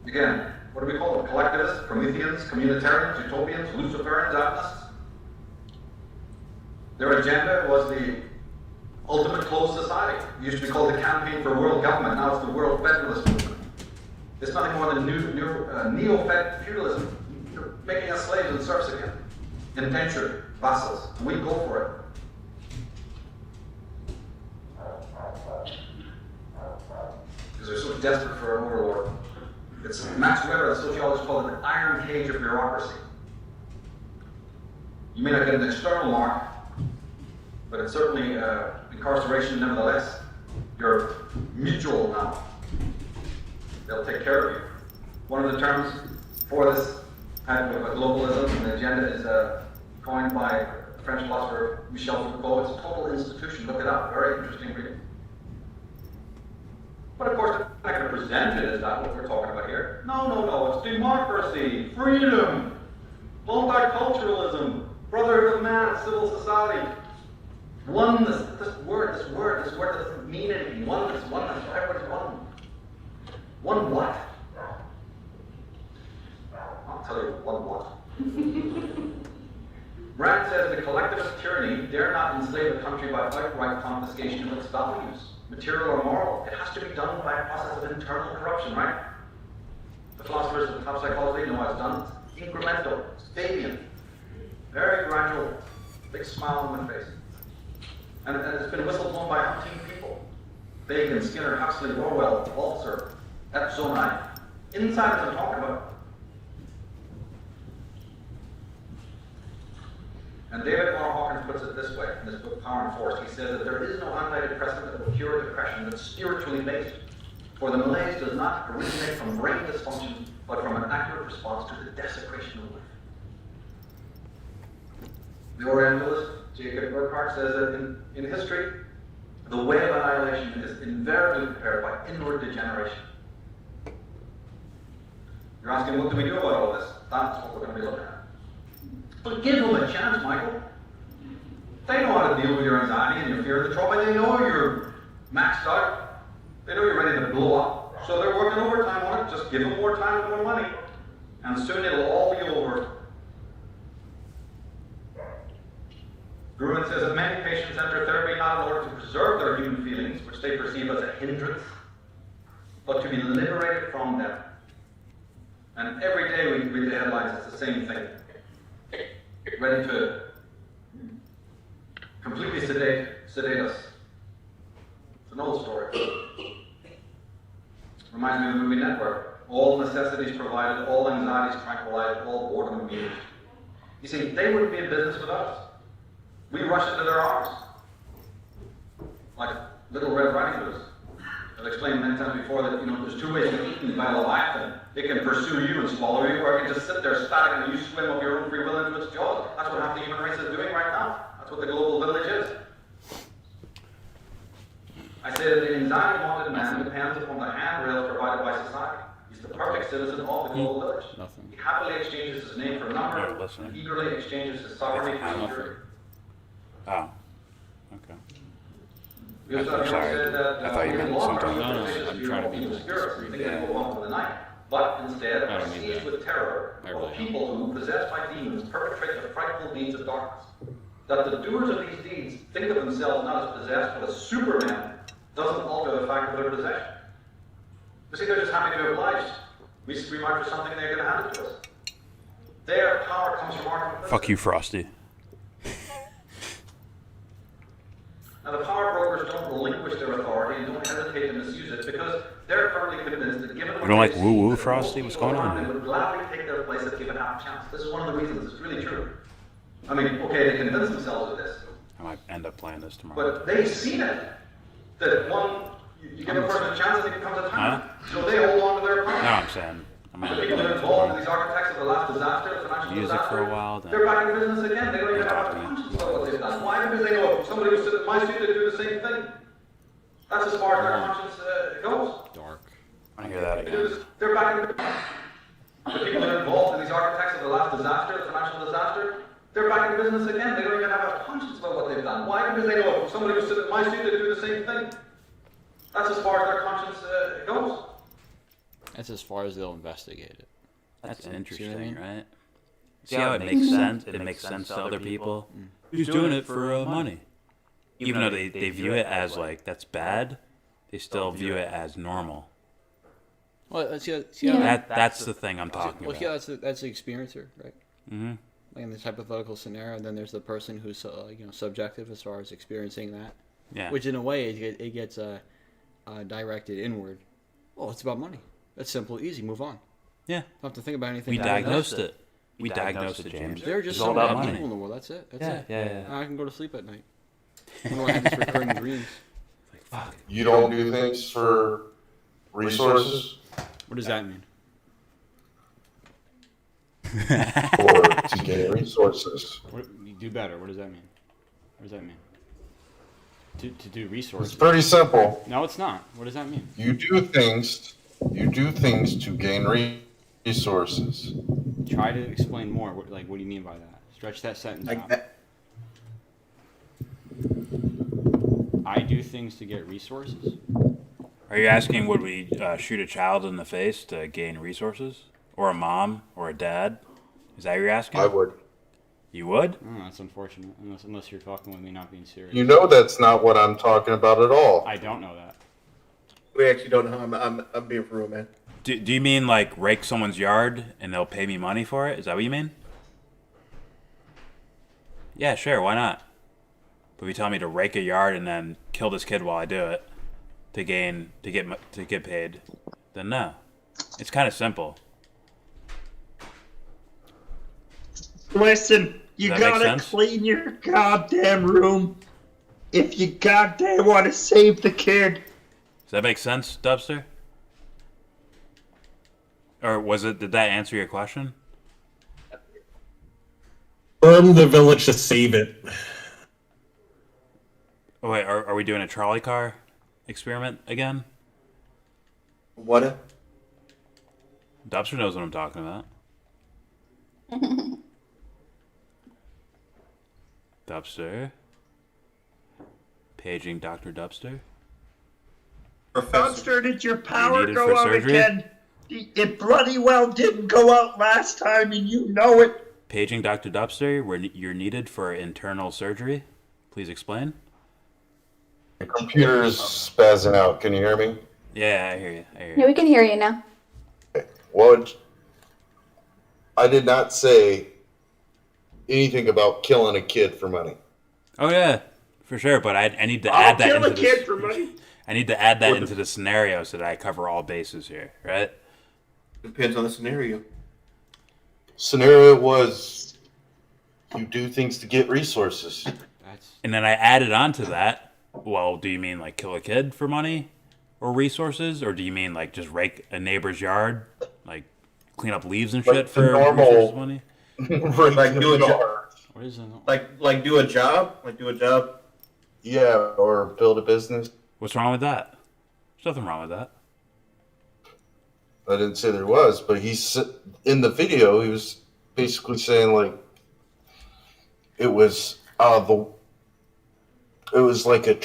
Again, what do we call them? Collectivists, Prometheans, communitarians, utopians, Luciferians, Atlas. Their agenda was the ultimate closed society. It used to be called the Campaign for World Government. Now it's the World Federalist Movement. It's nothing more than neo-fed feudalism. You're making us slaves and serfs again. Indentured vassals. We go for it. Because they're so desperate for an overlord. It's Max Weber, the sociologist, called it the iron cage of bureaucracy. You may not get an external mark, but it's certainly incarceration nevertheless. You're mutual now. They'll take care of you. One of the terms for this kind of globalism and agenda is coined by French philosopher Michel Foucault. It's total institution. Look it up. Very interesting reading. But of course, they're not going to present it as that, what we're talking about here. No. It's democracy, freedom, multiculturalism, brotherhood of man, civil society. Oneness. This word doesn't mean anything. Oneness. Everybody's one. One what? I'll tell you one what. Rand says the collectivist tyranny dare not enslave a country by outright confiscation of its values, material or moral. It has to be done by a process of internal corruption, right? The philosophers of top psychology know how it's done. It's incremental, it's Fabian, very gradual, big smile on my face. And it's been whistle blown by umpteen people. Bacon, Skinner, Huxley, Orwell, Walzer, Epsonite. Insiders I'm talking about. And David R. Hawkins puts it this way in his book, Power and Force. He says that there is no antidepressant that will cure depression that's spiritually based. For the malaise does not originate from brain dysfunction, but from an accurate response to the desecration of life. The Orientalist, Jacob Burckhardt, says that in history, the way of annihilation is invariably prepared by inward degeneration. You're asking, what do we do about all this? That's what we're going to be looking at. But give them a chance, Michael. They know how to deal with your anxiety and your fear of the trauma. They know you're maxed out. They know you're ready to blow up. So they're working overtime on it. Just give them more time and more money. And soon it'll all be over. Gruen says that many patients enter therapy not in order to preserve their human feelings, which they perceive as a hindrance, but to be liberated from them. And every day we read the headlines, it's the same thing. Ready to completely sedate us. It's an old story. Reminds me of the movie Network. All necessities provided, all anxieties tranquilized, all boredom amused. You see, they wouldn't be in business without us. We rush into their arms. Like Little Red Riding Hood. I've explained many times before that, there's two ways to be eaten by a leviathan. It can pursue you and swallow you, or it can just sit there static and you swim of your own free will into its jaws. That's what half the human race is doing right now. That's what the global village is. I say that the anxiety-haunted man depends upon the handrails provided by society. He's the perfect citizen of the global village. He happily exchanges his name for a number, and eagerly exchanges his sovereignty for security. Oh, okay. I'm sorry. I thought you meant something. No, I'm trying to be but instead are seized with terror of people who, possessed by demons, perpetrate the frightful deeds of darkness. That the doers of these deeds think of themselves not as possessed, but as supermen, doesn't alter the fact of their possession. You see, they're just happy to oblige. We mark for something, they're going to hand it to us. Their power comes from our complicity. Fuck you, Frosty. Now, the power brokers don't relinquish their authority and don't hesitate to misuse it because they're firmly convinced that given You don't like woo-woo, Frosty? What's going on they here? would gladly take their place if given half a chance. This is one of the reasons. It's really true. I mean, okay, they convince themselves of this, I might end up playing this tomorrow. but they've seen it. That you give a person a chance and it becomes a tyrant. So they hold on to their power. No, I'm saying I'm The gonna people that are involved in these architects of the last disaster, the financial use it disaster, for a while, then they're back in business again. They don't even have a conscience about what they've done. Why? Because they know if somebody was sitting in my seat, they'd do the same thing. That's as far as their conscience goes. Dark. I hear that again. They're back in the people that are involved in these architects of the last disaster, the financial disaster, they're back in business again. They don't even have a conscience about what they've done. Why? Because they know if somebody was sitting in my seat, they'd do the same thing. That's as far as their conscience goes. That's as far as they'll investigate it. That's See what I interesting, mean? right? See how it makes sense? It makes sense to other people. Who's doing it for money? Even though they view it as like that's bad, they still view it as normal. Well, see That's the thing I'm talking well, about. yeah, that's the experiencer, right? Mm-hmm. Like in this hypothetical scenario, and then there's the person who's subjective as far as experiencing that. Yeah. Which in a way it gets directed inward. Well, it's about money. That's simple, easy. Move on. Yeah. Don't have to think about anything. We diagnosed it. We diagnosed it, James. There are just It's so all many about money. people in the world. That's it. That's it. Yeah. I can go to sleep at night. I don't have this recurring dreams. Fuck. You don't do things for resources? What does that mean? Or to get resources. You do better. What does that mean? What does that mean? To do resources. It's pretty simple. No, it's not. What does that mean? You do things to gain resources. Try to explain more. What do you mean by that? Stretch that sentence out. I do things to get resources. Are you asking would we shoot a child in the face to gain resources? Or a mom or a dad? Is that what you're asking? I would. You would? Oh, that's unfortunate. Unless you're talking with me not being serious. You know that's not what I'm talking about at all. I don't know that. We actually don't know. I'm being for real, man. Do you mean like rake someone's yard and they'll pay me money for it? Is that what you mean? Yeah, sure. Why not? But if you tell me to rake a yard and then kill this kid while I do it to get paid, then no. It's kind of simple. Listen, you Does that make gotta sense? clean your goddamn room if you goddamn want to save the kid. Does that make sense, Dubster? Or did that answer your question? Burn the village to save it. Oh wait, are we doing a trolley car experiment again? What? Dubster knows what I'm talking about. Dubster. Paging Dr. Dubster. Dubster, did your power needed go for out surgery? again? It bloody well didn't go out last time, and you know it. Paging Dr. Dubster, where you're needed for internal surgery. Please explain. The computer is spazzing out. Can you hear me? Yeah, I hear you. Yeah, we can hear you now. Well, I did not say anything about killing a kid for money. Oh yeah, for sure. But I need to I'll add that kill into a kid for money. I need to add that into the scenario so that I cover all bases here, right? Depends on the scenario. Scenario was you do things to get resources. And then I added on to that. Well, do you mean like kill a kid for money or resources, or do you mean like just rake a neighbor's yard, like clean up leaves and Like shit the for normal- resources money? Like do a job. What is that? Like do a job. Like do a job. Yeah, or build a business. What's wrong with that? There's nothing wrong with that. I didn't say there was, but he's in the video. He was basically saying like it was it was like a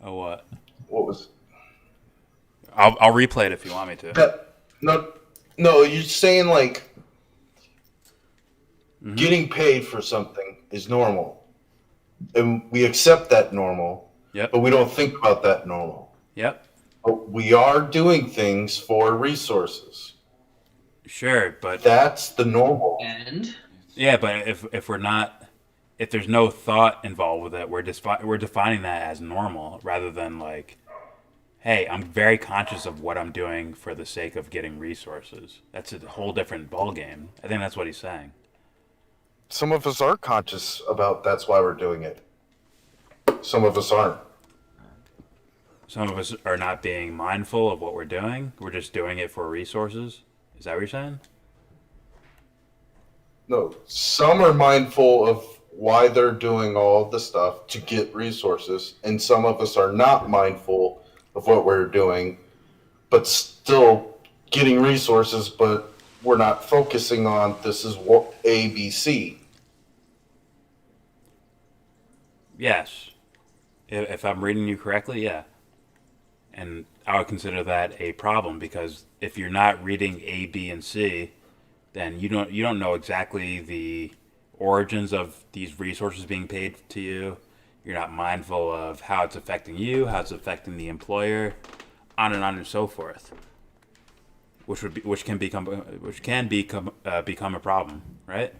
Oh what? what was I'll replay it if you want me to. no. You're saying like Mm-hmm. getting paid for something is normal, and we accept that normal. Yep. But we don't think about that normal. Yep. But we are doing things for resources. Sure, but That's the normal. And yeah, but if we're not, if there's no thought involved with it, we're defining that as normal rather than like, hey, I'm very conscious of what I'm doing for the sake of getting resources. That's a whole different ballgame. I think that's what he's saying. Some of us are conscious about that's why we're doing it. Some of us aren't. Some of us are not being mindful of what we're doing. We're just doing it for resources. Is that what you're saying? No, some are mindful of why they're doing all the stuff to get resources, and some of us are not mindful of what we're doing, but still getting resources, but we're not focusing on this is what A, B, C. Yes. If I'm reading you correctly, yeah. And I would consider that a problem because if you're not reading A, B, and C, then you don't know exactly the origins of these resources being paid to you. You're not mindful of how it's affecting you, how it's affecting the employer, on and so forth. Which can become a problem, right?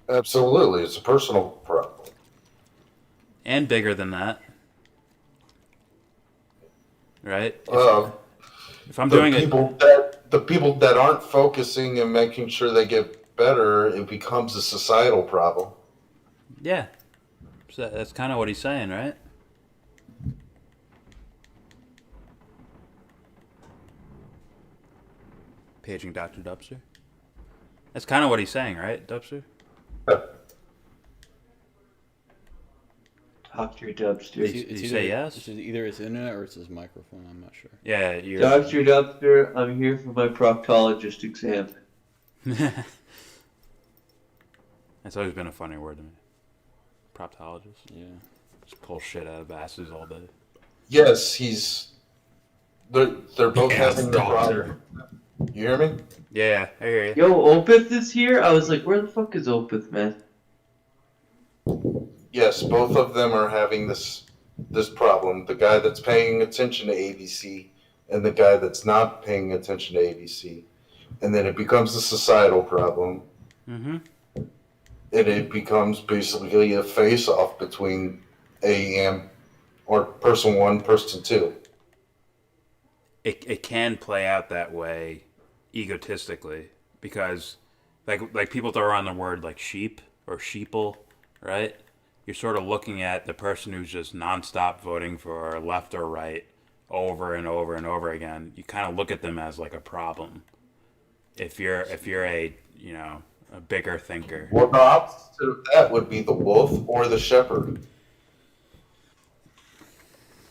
Absolutely, it's a personal problem. And bigger than that, right? If I'm doing the people that aren't focusing and making sure they get better, it becomes a societal problem. Yeah, so that's kind of what he's saying, right? Paging Dr. Dubster. That's kind of what he's saying, right, Dubster? Dr. Dubster. Did you say yes? It's either his internet or it's his microphone. I'm not sure. Yeah, Dr. Dubster, I'm here for my proctologist exam. That's always been a funny word to me. Proctologist. Yeah. Just pull shit out of asses all day. Yes, they're both having the problem. You hear me? Yeah, I hear you. Yo, Opeth is here? I was like, where the fuck is Opeth, man? Yes, both of them are having this problem. The guy that's paying attention to ABC and the guy that's not paying attention to ABC. And then it becomes a societal problem. Mm-hmm. And it becomes basically a face-off between AEM or person one, person two. It can play out that way egotistically because like people throw around the word like sheep or sheeple, right? You're sort of looking at the person who's just nonstop voting for left or right over and over and over again. You kind of look at them as like a problem. If you're a a bigger thinker. Well, the opposite of that would be the wolf or the shepherd.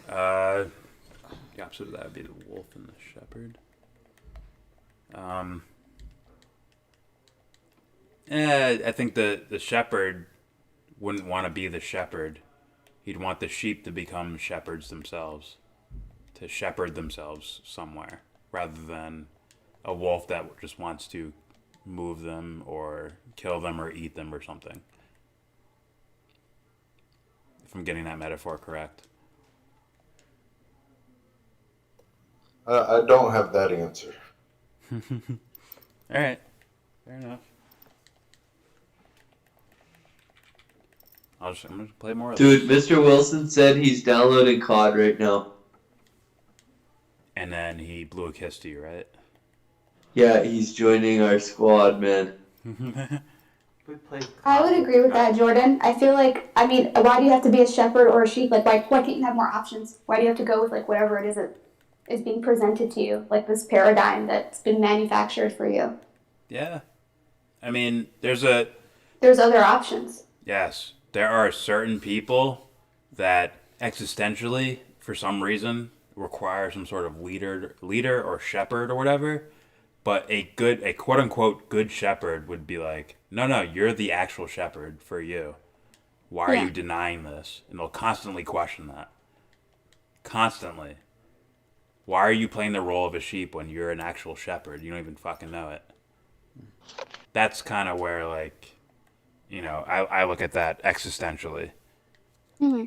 The opposite of that would be the wolf and the shepherd. I think the shepherd wouldn't want to be the shepherd. He'd want the sheep to become shepherds themselves, to shepherd themselves somewhere, rather than a wolf that just wants to move them or kill them or eat them or something. If I'm getting that metaphor correct. I don't have that answer. All right, fair enough. I'm gonna play more of Dude, this. Mr. Wilson said he's downloading COD right now. And then he blew a kiss to you, right? Yeah, he's joining our squad, man. I would agree with that, Jordan. I feel like, why do you have to be a shepherd or a sheep? Like, why can't you have more options? Why do you have to go with, like, whatever it is that is being presented to you? Like, this paradigm that's been manufactured for you. Yeah. I mean, there's other options. Yes. There are certain people that existentially, for some reason, require some sort of leader or shepherd or whatever. But a quote unquote good shepherd would be like, no, you're the actual shepherd for you. Why are you denying this? And they'll constantly question that. Constantly. Why are you playing the role of a sheep when you're an actual shepherd? You don't even fucking know it. That's kind of where, like, I look at that existentially. Mm-hmm.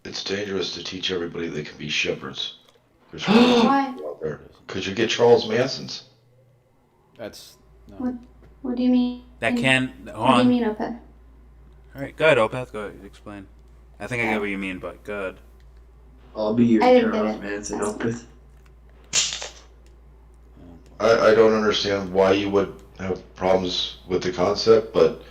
It's dangerous to teach everybody they can be shepherds. Why? Because you get Charles Mansons. That's no. What do you mean? That can. What do you mean, Opeth? All right, go ahead, Opeth. Go ahead, explain. I think I get what you mean, but good. I'll be your I didn't Charles get it. Manson, Opeth. I don't understand why you would have problems with the concept, but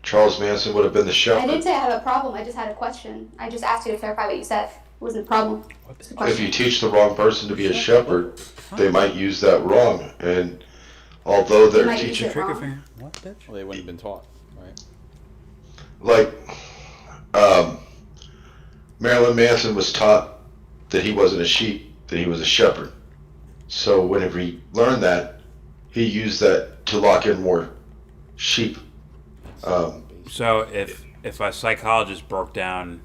Charles Manson would have been the I shepherd. didn't say I have a problem. I just had a question. I just asked you to clarify what you said. It wasn't a problem. It's a If question. you teach the wrong person to be a shepherd, they might use that wrong. And although They they're might use teaching, it wrong. What, bitch? Well, they wouldn't have been taught, right? like Marilyn Manson was taught that he wasn't a sheep, that he was a shepherd. So whenever he learned that, he used that to lock in more sheep. So if a psychologist broke down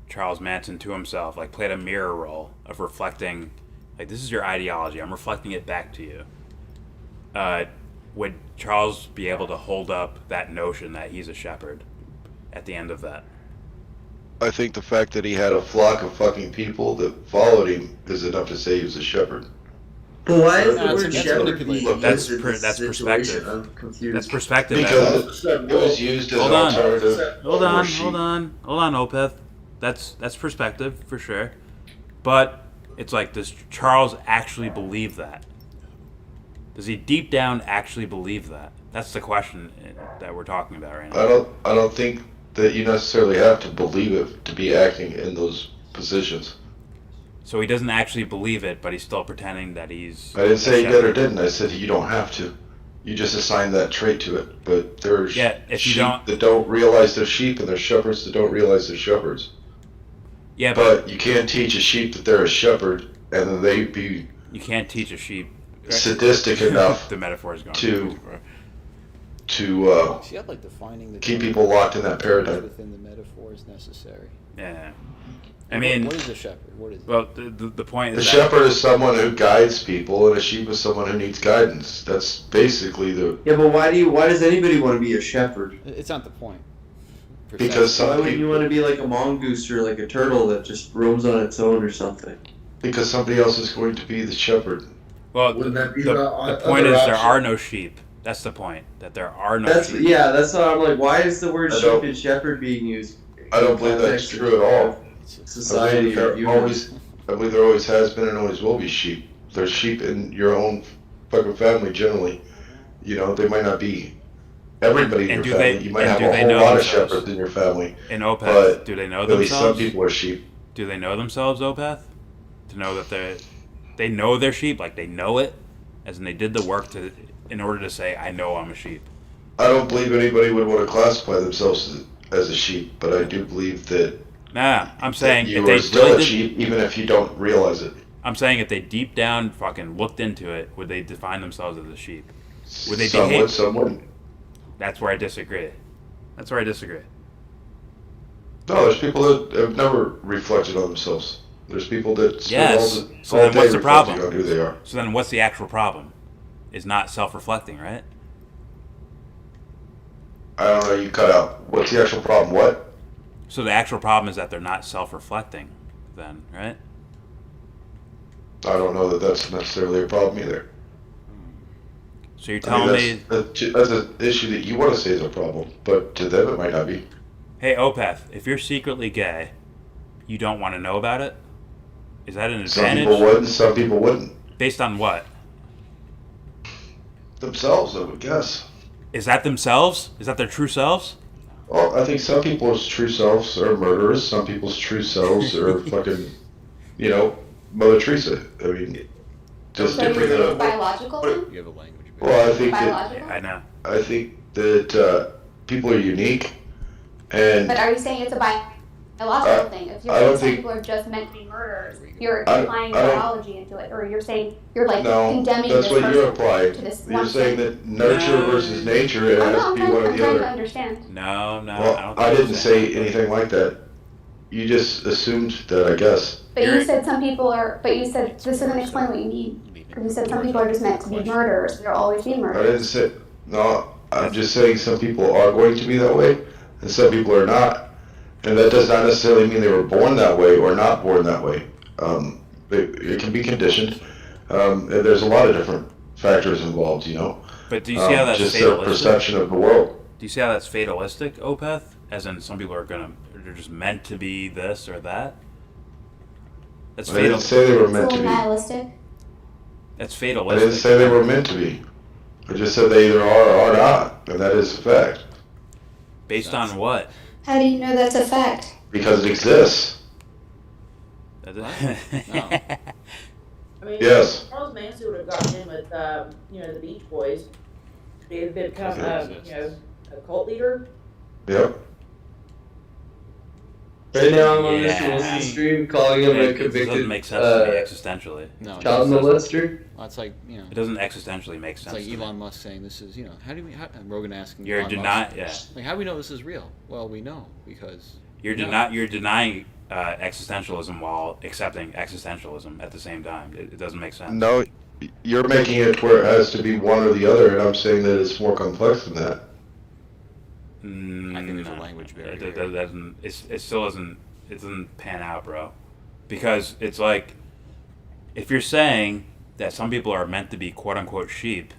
Charles Manson to himself, like played a mirror role of reflecting, like this is your ideology, I'm reflecting it back to you, would Charles be able to hold up that notion that he's a shepherd at the end of that? I think the fact that he had a flock of fucking people that followed him is enough to say he was a shepherd. But why is the That's- word that's shepherd being manipulative. used in this That's situation? perspective. I'm confused. That's perspective. Because it was used as Hold an on. alternative. Hold for on, sheep. hold on, Opeth. That's perspective for sure. But it's like, does Charles actually believe that? Does he deep down actually believe that? That's the question that we're talking about right now. I don't think that you necessarily have to believe it to be acting in those positions. So he doesn't actually believe it, but he's still pretending that he's... I didn't a say he did shepherd. or didn't. I said you don't have to. You just assign that trait to it. But there's Yeah, if you sheep don't- that don't realize they're sheep, and there's shepherds that don't realize they're shepherds. Yeah, But you can't teach a sheep that they're a shepherd, and then they be you can't teach a sheep... sadistic enough the metaphor is going to See, I'd like defining the keep term people locked in that paradigm. within the metaphor is necessary. Yeah. I mean... what is a shepherd? What is it? Well, the point The is shepherd is someone who guides people, and a sheep is someone who needs guidance. That's basically the... Yeah, but why does anybody want to be a shepherd? It's not the point. Because some why would people- you want to be like a mongoose or like a turtle that just roams on its own or something? Because somebody else is going to be the shepherd. Well, Wouldn't that be the the point is other there option? are no sheep. That's the point. That there are no That's sheep. yeah. That's why I'm like, why is the word I sheep don't- and shepherd being used? I don't believe that's true at all. Society or I believe there always has been and always will be sheep. There's sheep in your own fucking family generally. You know, they might not be everybody in And your do they- family. You might and have do a they whole know lot themselves? of shepherds in your family. In Opeth, but do they know at least some themselves? people are sheep. Do they know themselves, Opeth? To know that they know they're sheep, like they know it, as in they did the work in order to say, I know I'm a sheep. I don't believe anybody would want to classify themselves as a sheep, but I do believe that Nah, I'm saying you if they are still really a did, sheep, even if you don't realize it. I'm saying if they deep down fucking looked into it, would they define themselves as a sheep? Would they Some behave? would, some wouldn't. That's where I disagree. That's where I disagree. No, there's people that have never reflected on themselves. There's people that spend Yes. all, So all then day what's the reflecting problem? on who they are. So then what's the actual problem? Is not self-reflecting, right? I don't know, you cut out. What's the actual problem? What? So the actual problem is that they're not self-reflecting then, right? I don't know that that's necessarily a problem either. So you're I mean, telling me... that's an issue that you want to say is a problem, but to them it might not be. Hey, Opeth, if you're secretly gay, you don't want to know about it? Is that an Some advantage? people would, and some people wouldn't. Based on what? Themselves, I would guess. Is that themselves? Is that their true selves? Well, I think some people's true selves are murderers. Some people's true selves are fucking, you know, Mother Teresa. I mean, just So different you're than saying biological then? You have a language. Well, I think Biological? that I know. I think that people are unique, and But are you saying it's a biological thing? If you're I saying don't some think- people are just meant to be murderers, you're I- applying I don't- biology into it, or you're saying you're like no, condemning that's this what person you're applying. to this You're one saying thing. that nurture versus nature, it Oh, has no, to I'm be trying, one or I'm the trying to other. understand. No, I Well, don't I think didn't so. say anything like that. You just assumed that, I guess. But you said some people are. But you said this doesn't explain what you mean. Because you said some people are just meant to be murderers. They'll always be I didn't murderers. say, no, I'm just saying some people are going to be that way, and some people are not. And that does not necessarily mean they were born that way or not born that way. It can be conditioned. And there's a lot of different factors involved, you know. But do you see how that's just their fatalistic? perception of the world. Do you see how that's fatalistic, Opeth? As in, some people are they're just meant to be this or that? That's I didn't say they were meant It's a to little be. nihilistic. That's I fatalistic. didn't say they were meant to be. I just said they either are or are not, and that is a fact. Based on what? How do you know that's a fact? Because it exists. No. I mean, Yes. Charles Manson would have gotten in with, the Beach Boys. They'd become, a cult leader. Yep. Right now I'm on Yeah. Mr. Wilson's stream calling him a It convicted doesn't make sense to me existentially. No, child molester. Well, it's like, It doesn't existentially make It's sense. like to me. Elon Musk saying this is, how do we, and Rogan asking You're Elon denying, Musk, like, how do we know this is real? Well, we know because You're denying existentialism while accepting existentialism at the same time. It doesn't make sense. No, you're making it where it has to be one or the other, and I'm saying that it's more complex than that. I think there's a language barrier. It doesn't. It still doesn't. It doesn't pan out, bro. Because it's like, if you're saying that some people are meant to be quote unquote sheep,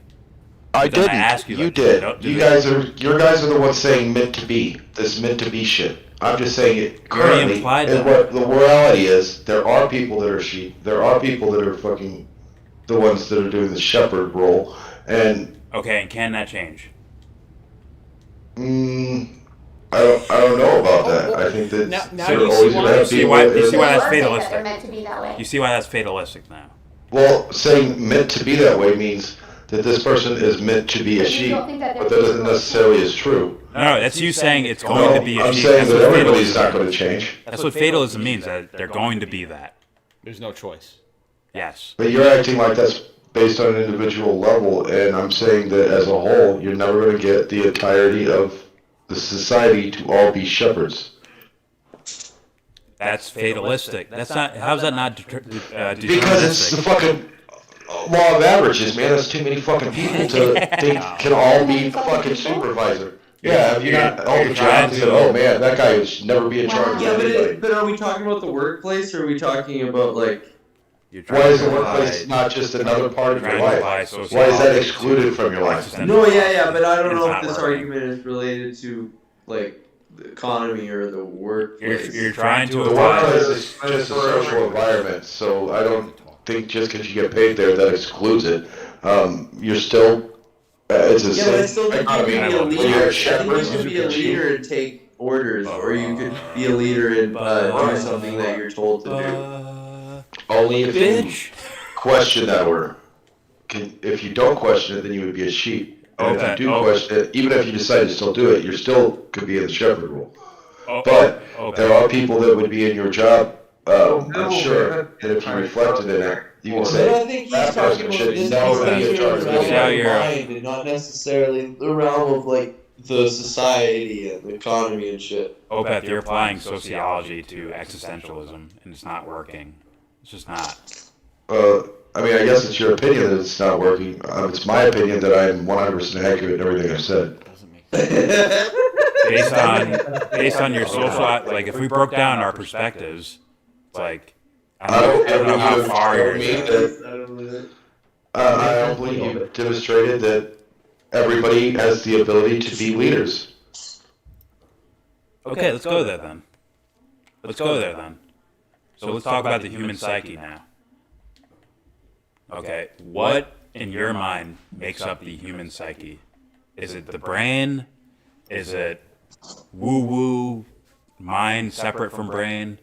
I then didn't. ask you, You like, did. don't- You guys are the ones saying meant to be. This meant to be shit. I'm just saying it You already currently. implied And that. what the reality is, there are people that are sheep. There are people that are fucking the ones that are doing the shepherd role. And Okay, and can that change? I don't know about that. I think that Now there you are see always why- gonna You have see people. why? You see why They that's were saying that they're fatalistic? meant to be that way. You see why that's fatalistic now? Well, saying meant to be that way means that this person is meant to be a But you sheep, don't think that but they're that doesn't necessarily is true. No, that's you saying it's going to be a I'm sheep. saying That's that what everybody's fatalism not going means. to change. That's what fatalism means. That they're going to be that. There's no choice. Yes. But you're acting like that's based on an individual level, and I'm saying that as a whole, you're never going to get the entirety of the society to all be shepherds. That's fatalistic. That's not. How's that not Because it's the deterministic? fucking law of averages, man. There's too many fucking people to think can all be fucking supervisor. Yeah, if you got all the jobs, and oh man, that guy should never be in charge Yeah, of anybody. but are we talking about the workplace, or are we talking about like? Why is the workplace not just another part of your life? Why is that excluded from your life? No, yeah, but I don't know if It's this not working. argument is related to like the economy or the workplace. You're trying to The apply. workplace is just a social environment, so I don't think just because you get paid there that excludes it. You're still. It's a Yeah, but I still think you economy. could be a When leader. you're a I think shepherd, you could be a leader and take orders, or you could be a leader and do something that you're told to do. Only if you question that order. If you don't question it, then you would be a sheep. And if you do question it, even if you decide to still do it, you still could be in the shepherd role. But there are people that would be in your job, I'm sure, and if you reflected in it, you can But say, I think he's that talking person about should this never be in being charge in of the realm anybody. of mind and not necessarily the realm of like the society and the economy and shit. Opeth, you're applying sociology to existentialism, and it's not working. It's just not. I mean, I guess it's your opinion that it's not working. It's my opinion that I'm 100% accurate in everything I've said. Based on your social, like if we broke down our perspectives, it's like I don't know how far you're. I don't believe you've demonstrated that everybody has the ability to be leaders. Okay, let's go there then. So let's talk about the human psyche now. Okay, what in your mind makes up the human psyche? Is it the brain? Is it woo-woo, mind separate from brain?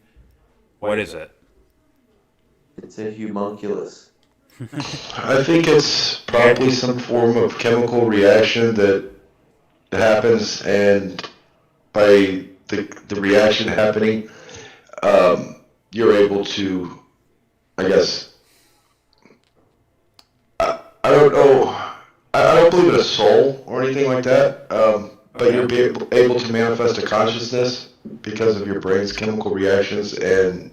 What is it? It's a homunculus. I think it's probably some form of chemical reaction that happens, and by the reaction happening, you're able to, I guess, I don't know, I don't believe in a soul or anything like that, but you're able to manifest a consciousness because of your brain's chemical reactions and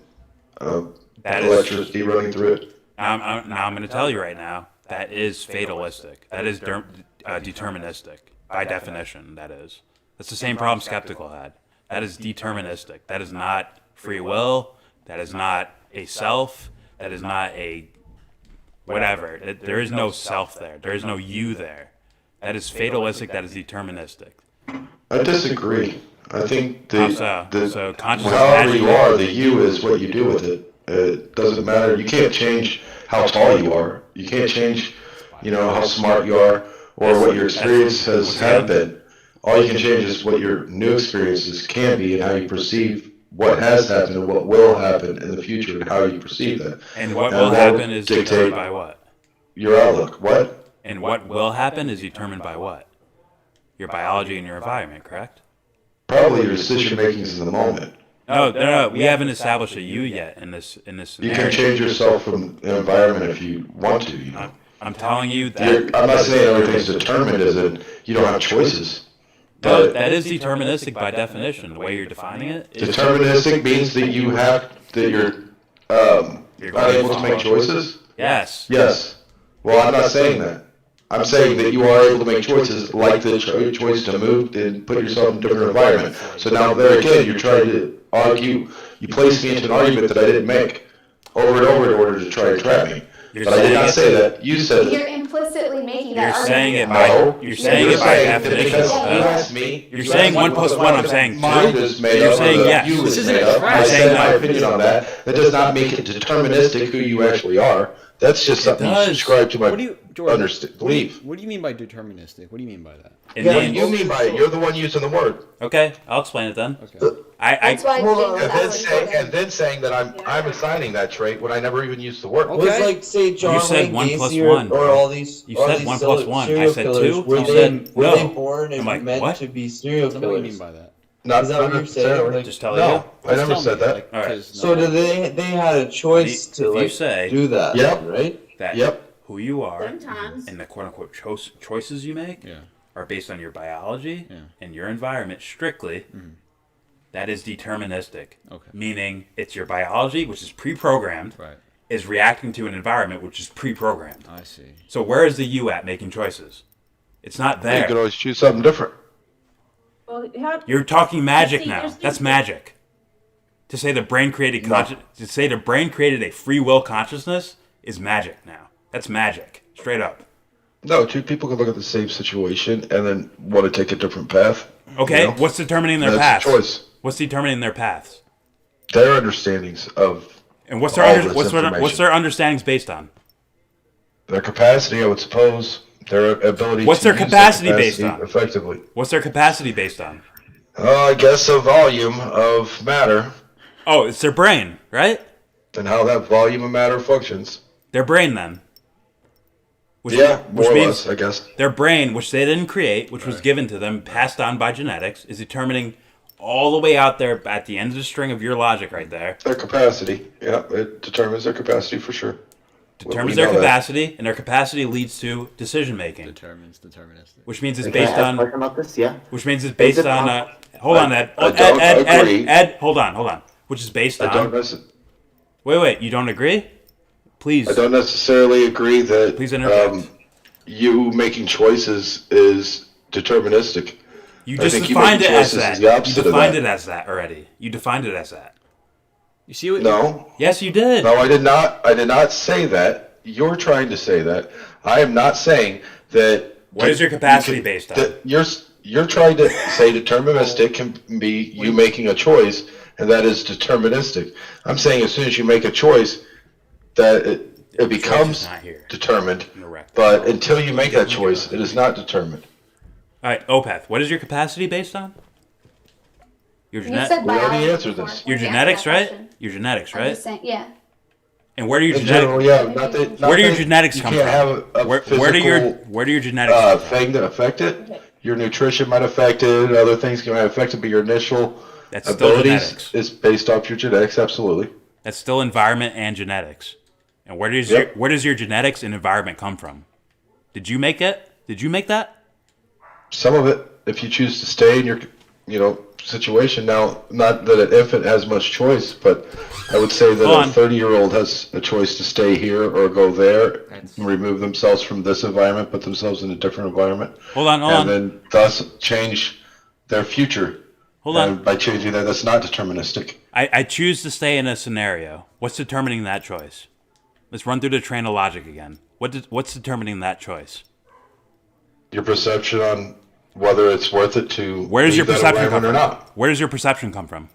electricity running through it. Now I'm going to tell you right now, that is fatalistic. That is deterministic. By definition, that is. That's the same problem Skeptical had. That is deterministic. That is not free will. That is not a self. That is not a whatever. There is no self there. There is no you there. That is fatalistic. That is deterministic. I disagree. I think So consciousness however you are, the you is what you do with it. It doesn't matter. You can't change how tall you are. You can't change, how smart you are or what your experience have been. All you can change is what your new experiences can be and how you perceive what has happened and what will happen in the future and how you perceive that. And what will happen is determined by what? Your outlook. What? And what will happen is determined by what? Your biology and your environment, correct? Probably your decision makings in the moment. No. We haven't established a you yet in this You scenario. can change yourself from the environment if you want to. You know. I'm telling you that. I'm not saying everything's determined, as in you don't have choices. No, that is deterministic by definition. The way you're defining it. Deterministic means that you're unable to make choices. Yes. Yes. Well, I'm not saying that. I'm saying that you are able to make choices, like the choice to move and put yourself in a different environment. So now there again, you're trying to argue. You placed me into an argument that I didn't make over and over in order to try to trap me. But I did not say that. You said You're it. implicitly making that You're argument. saying it by you're saying it by definition. You're saying 1 + 1. I'm saying 2. You're saying yes. This isn't a trap. I said my opinion on that. That does not make it deterministic who you actually are. That's just something you subscribe to my belief. What do you mean by deterministic? What do you mean by that? Yeah, you mean by it. You're the one using the word. Okay, I'll explain it then. Okay. And then saying that I'm assigning that trait when I never even used the word. Well, it's like, say, John You said Wayne 1 Gacy + 1. or all these. You all said these 1 + serial 1. I said killers, 2. Were You they, said were no. they born and I'm like, meant what? to be serial What do you mean killers? by that? Not Is that what you're saying? necessarily. Like, Just tell No, you. I never said that. All right. so do they had a choice to If you like say do that? Yep. Right. that who you are Sometimes. and the quote-unquote choices you make are based on your biology and your environment strictly, that is deterministic. Okay. Meaning it's your biology, which is pre-programmed, is reacting to an environment which is pre-programmed. I see. So where is the you at making choices? It's not there. You could always choose something different. Well, how, You're talking magic See, now. there's That's things- magic. To say the brain created to say the brain created a free will consciousness is magic now. That's magic, straight up. No, two people can look at the same situation and then want to take a different path. Okay, you know? what's determining their That's paths? a choice. What's determining their paths? Their understandings of And what's all their this what's information. their understandings based on? Their capacity, I would suppose. Their ability. What's to their use capacity their based capacity on? effectively? What's their capacity based on? I guess a volume of matter. Oh, it's their brain, right? And how that volume of matter functions. Their brain, then. Which more or less, I guess. Their brain, which they didn't create, which was given to them, passed on by genetics, is determining all the way out there at the end of the string of your logic right there. Their capacity. Yeah, it determines their capacity for sure. Determines their capacity, and their capacity leads to decision making. Determines deterministic. Which means it's Can I based ask on. a question about this? Yeah. Which means it's based on. Hold on, Ed. I don't agree. Ed, hold on. Which is based on. I don't necessarily. Wait. You don't agree? Please. I don't necessarily agree that. Please interject. You making choices is deterministic. You I just think defined making it as choices that. is the opposite You of defined that. it as that already. You defined it as that. You see what? No. Yes, you did. No, I did not. I did not say that. You're trying to say that. I am not saying that. What is your capacity based on? That you're trying to say deterministic can be you making a choice, and that is deterministic. I'm saying as soon as you make a choice, that it becomes determined. But until you make that choice, it is not determined. All right, Opeth, what is your capacity based on? Your You said We already biology answered before. this. Your Yeah, genetics, that right? question. Your genetics, I'm right? just saying, yeah. And where do your In genetics? general, yeah. Not that. Where do your that genetics you come can't from? have a where physical, do your genetics come from? thing that affect it. Your nutrition might affect it. Other things might affect it, but your initial That's still abilities genetics. is based off your genetics. Absolutely. That's still environment and genetics. And where does your genetics and environment come from? Did you make it? Did you make that? Some of it, if you choose to stay in your, situation. Now, not that an infant has much choice, but I would say that a 30-year-old has a choice to stay here or go there, and remove themselves from this environment, put themselves in a different environment. Hold on. And then thus change their future. Hold on. By changing that, that's not deterministic. I choose to stay in a scenario. What's determining that choice? Let's run through the train of logic again. What's determining that choice? Your perception on whether it's worth it to Where does your leave that perception come environment from? or not. Where does your perception come from?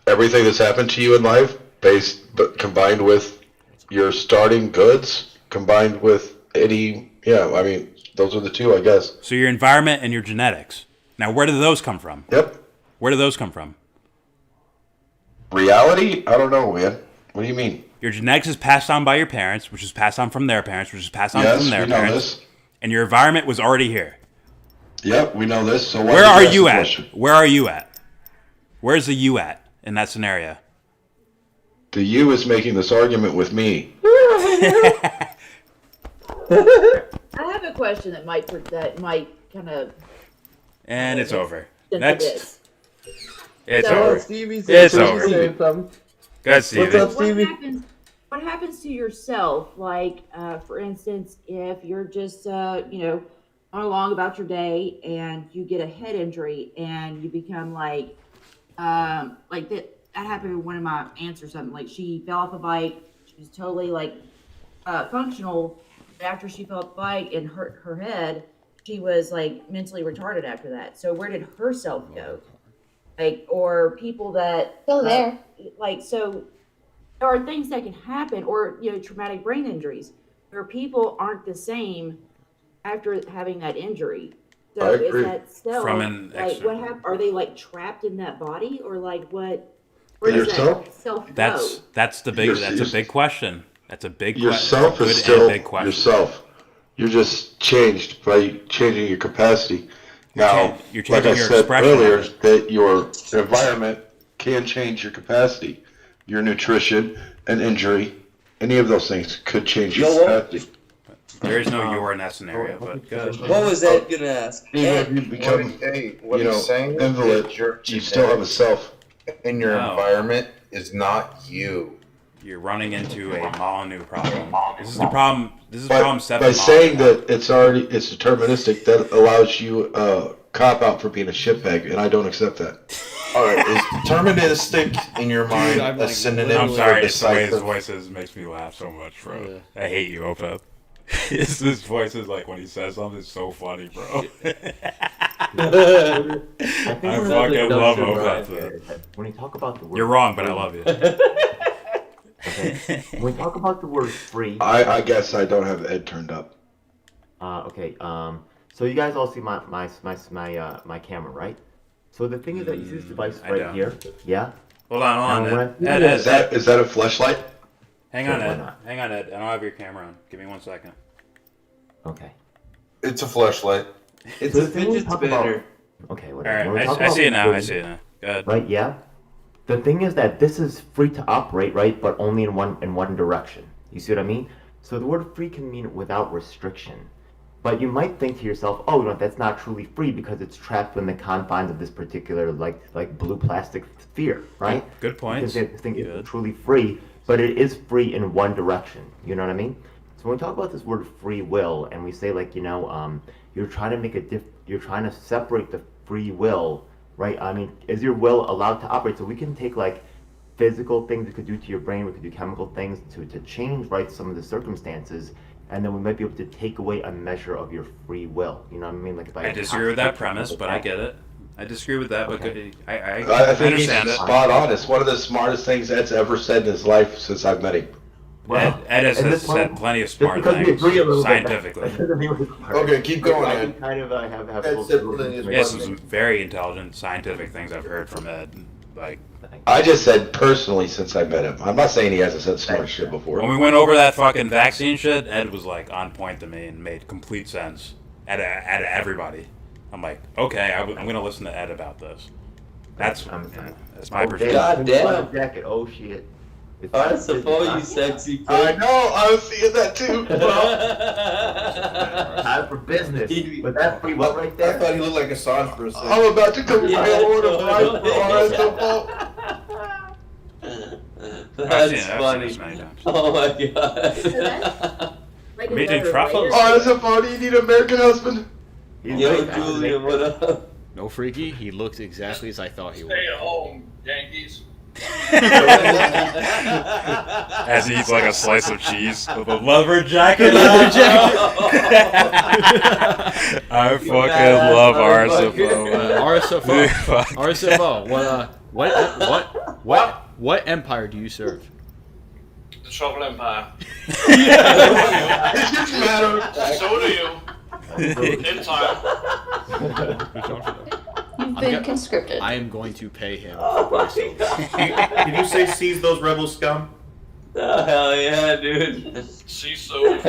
Everything that's happened to you in life, but combined with your starting goods, combined with those are the two, I guess. So your environment and your genetics. Now, where do those come from? Yep. Where do those come from? Reality? I don't know, man. What do you mean? Your genetics is passed on by your parents, which is passed on from their parents, which is passed on Yes, from their we know parents. this. And your environment was already here. Yep, we know this. So why Where did are ask you the at? question? Where are you at? Where's the you at in that scenario? The you is making this argument with me. I have a question that might kind of. And it's over. Into Next. this. It's So- over. Stevie It's said over. something. Go ahead, Stevie. What happens to yourself? Like, for instance, if you're just, going along about your day and you get a head injury and you become like that happened to one of my aunts or something. Like, she fell off a bike. She was totally functional. But after she fell off the bike and hurt her head, she was like mentally retarded after that. So where did her self go? Or people that Still there. So there are things that can happen, or traumatic brain injuries, where people aren't the same after having that injury. So I agree. is that self From an what happened? Are they trapped in that body, or what? For Where does yourself? that self go? That's a big question. That's a big question. Yourself is still yourself. You're just changed by changing your capacity. Now, you're like changing I your said expression. earlier, that your environment can change your capacity. Your nutrition, an injury, any of those things could change your capacity. There is no you in that scenario, but go ahead. What was Ed gonna ask? Even if you become, invalid, you still have a self. And your No. environment is not you. You're running into a Molyneux problem. This is the problem. This is problem 7. By saying that it's deterministic, that allows you a cop out for being a shitbag, and I don't accept that. All right, is deterministic in your mind I'm a synonym I'm for sorry, it's the way his decisive? voice makes me laugh so much, bro. I hate you, Opeth. His voice is like when he says something, it's so funny, bro. I fucking love Opeth. When you talk about the word, You're wrong, but I love you. Okay. When we talk about the word free, I guess I don't have Ed turned up. Okay. So you guys all see my camera, right? So the thing is that you see this device I right don't. here. Yeah. Hold on, Now, when Ed. I- Is that a fleshlight? Hang on, Sure, why Ed. not? Hang on, Ed. I don't have your camera on. Give me 1 second. Okay. It's a fleshlight. It's So a the thing we fidget talk about- spinner. Okay, All whatever. When we right, talk I see it about now. I free, see it now. Go ahead. Right? Yeah. The thing is that this is free to operate, right? But only in one direction. You see what I mean? So the word free can mean without restriction. But you might think to yourself, oh, no, that's not truly free because it's trapped within the confines of this particular like blue plastic sphere, right? Good point. You can think it's truly free, but it is free in one direction. You know what I mean? So when we talk about this word free will, and we say you're trying to make you're trying to separate the free will, right? I mean, is your will allowed to operate? So we can take physical things we could do to your brain, we could do chemical things to change, right, some of the circumstances, and then we might be able to take away a measure of your free will. You know what I mean? Like if I disagree with that premise, but I get it. I disagree with that, but I think he's understand it. spot on. It's one of the smartest things Ed's ever said in his life since I've met him. Ed has said plenty of smart things scientifically. Okay, keep going, I Ed. can kind of have Ed said plenty of Yes, some very intelligent scientific things I've heard from Ed. I just said personally since I met him. I'm not saying he hasn't said smart shit before. When we went over that fucking vaccine shit, Ed was on point to me and made complete sense at everybody. I'm like, okay, I'm gonna listen to Ed about this. That's my perspective. God damn. Jacket. Oh shit. That's a phone, you sexy pig. I know, I was seeing that too. Time for business. But that's free will right there. I thought he looked like a Assange for a second. I'm about to come mail order right for RSFO. That's funny. Oh my god. Meeting truffles. RSFO, do you need an American husband? Yo, Julian, what up? No freaky, he looks exactly as I thought he would. Stay at home, Yankees. As he eats a slice of cheese with a leather jacket. I fucking love RSFO. RSFO. What empire do you serve? The Trouble Empire. It just matter. So do you. In time. You've been conscripted. I am going to pay him. Did you say seize those rebel scum? Oh, hell yeah, dude. See, so.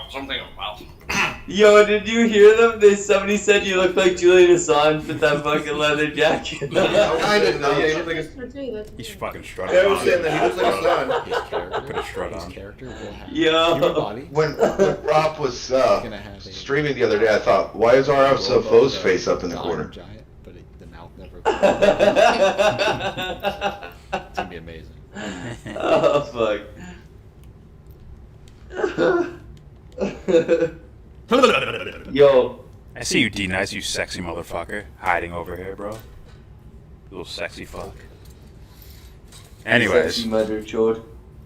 Something about. Yo, did you hear them? Somebody said you look like Julian Assange with that fucking leather jacket. I didn't know. Yeah, he looks like a, He's fucking strut yeah, I on. was saying that he looks like a son. His character, Put a strut on. Yo. Body. When Rob was streaming the other day, I thought, why is RF's face up in the corner? Giant, but the mouth never. It's gonna be amazing. Oh fuck. Yo. I see you, D-Nice, you sexy motherfucker. Hiding over here, bro. You little sexy fuck. Anyways. Sexy mother chode.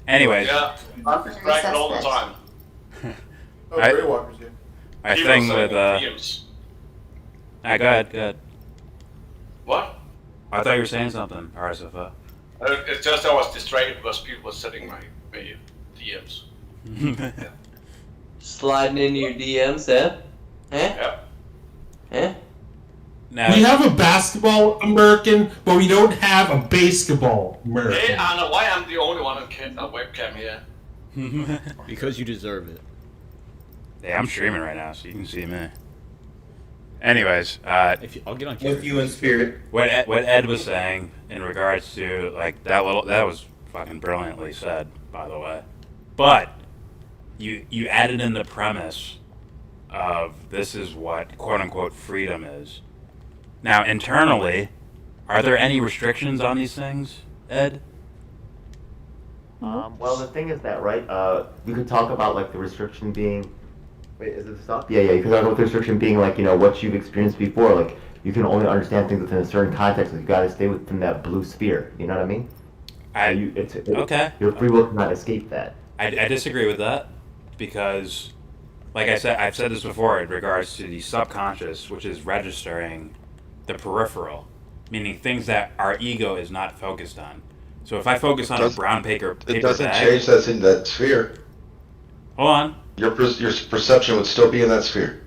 Anyways. Yeah, I'm distracted all the time. I- Walker's here. My He thing was, with, DMs. go ahead. What? I thought you were saying something, RSFO. It's just I was distracted because people were sending my DMs. Sliding into your DMs, eh? Yeah. Eh? Now, We have a basketball American, but we don't have a basketball Hey, American. Anna, why I'm the only one on webcam here? Because you deserve it. Yeah, I'm streaming right now, so you can see me. Anyways, I'll get on camera. With you in spirit. what Ed was saying in regards to like that was fucking brilliantly said, by the way. But you added in the premise of this is what quote unquote freedom is. Now internally, are there any restrictions on these things, Ed? Well, the thing is that, right, we could talk about, like, the restriction being... Wait, is it stop? Yeah, you could talk about the restriction being, like, you know, what you've experienced before. Like, you can only understand things within a certain context. Like, you gotta stay within that blue sphere. You know what I mean? Okay. Your free will cannot escape that. I disagree with that because, like I said, I've said this before in regards to the subconscious, which is registering the peripheral, meaning things that our ego is not focused on. So if I focus on a brown paper It doesn't bag, change that's in that sphere. Hold on. Your perception would still be in that sphere.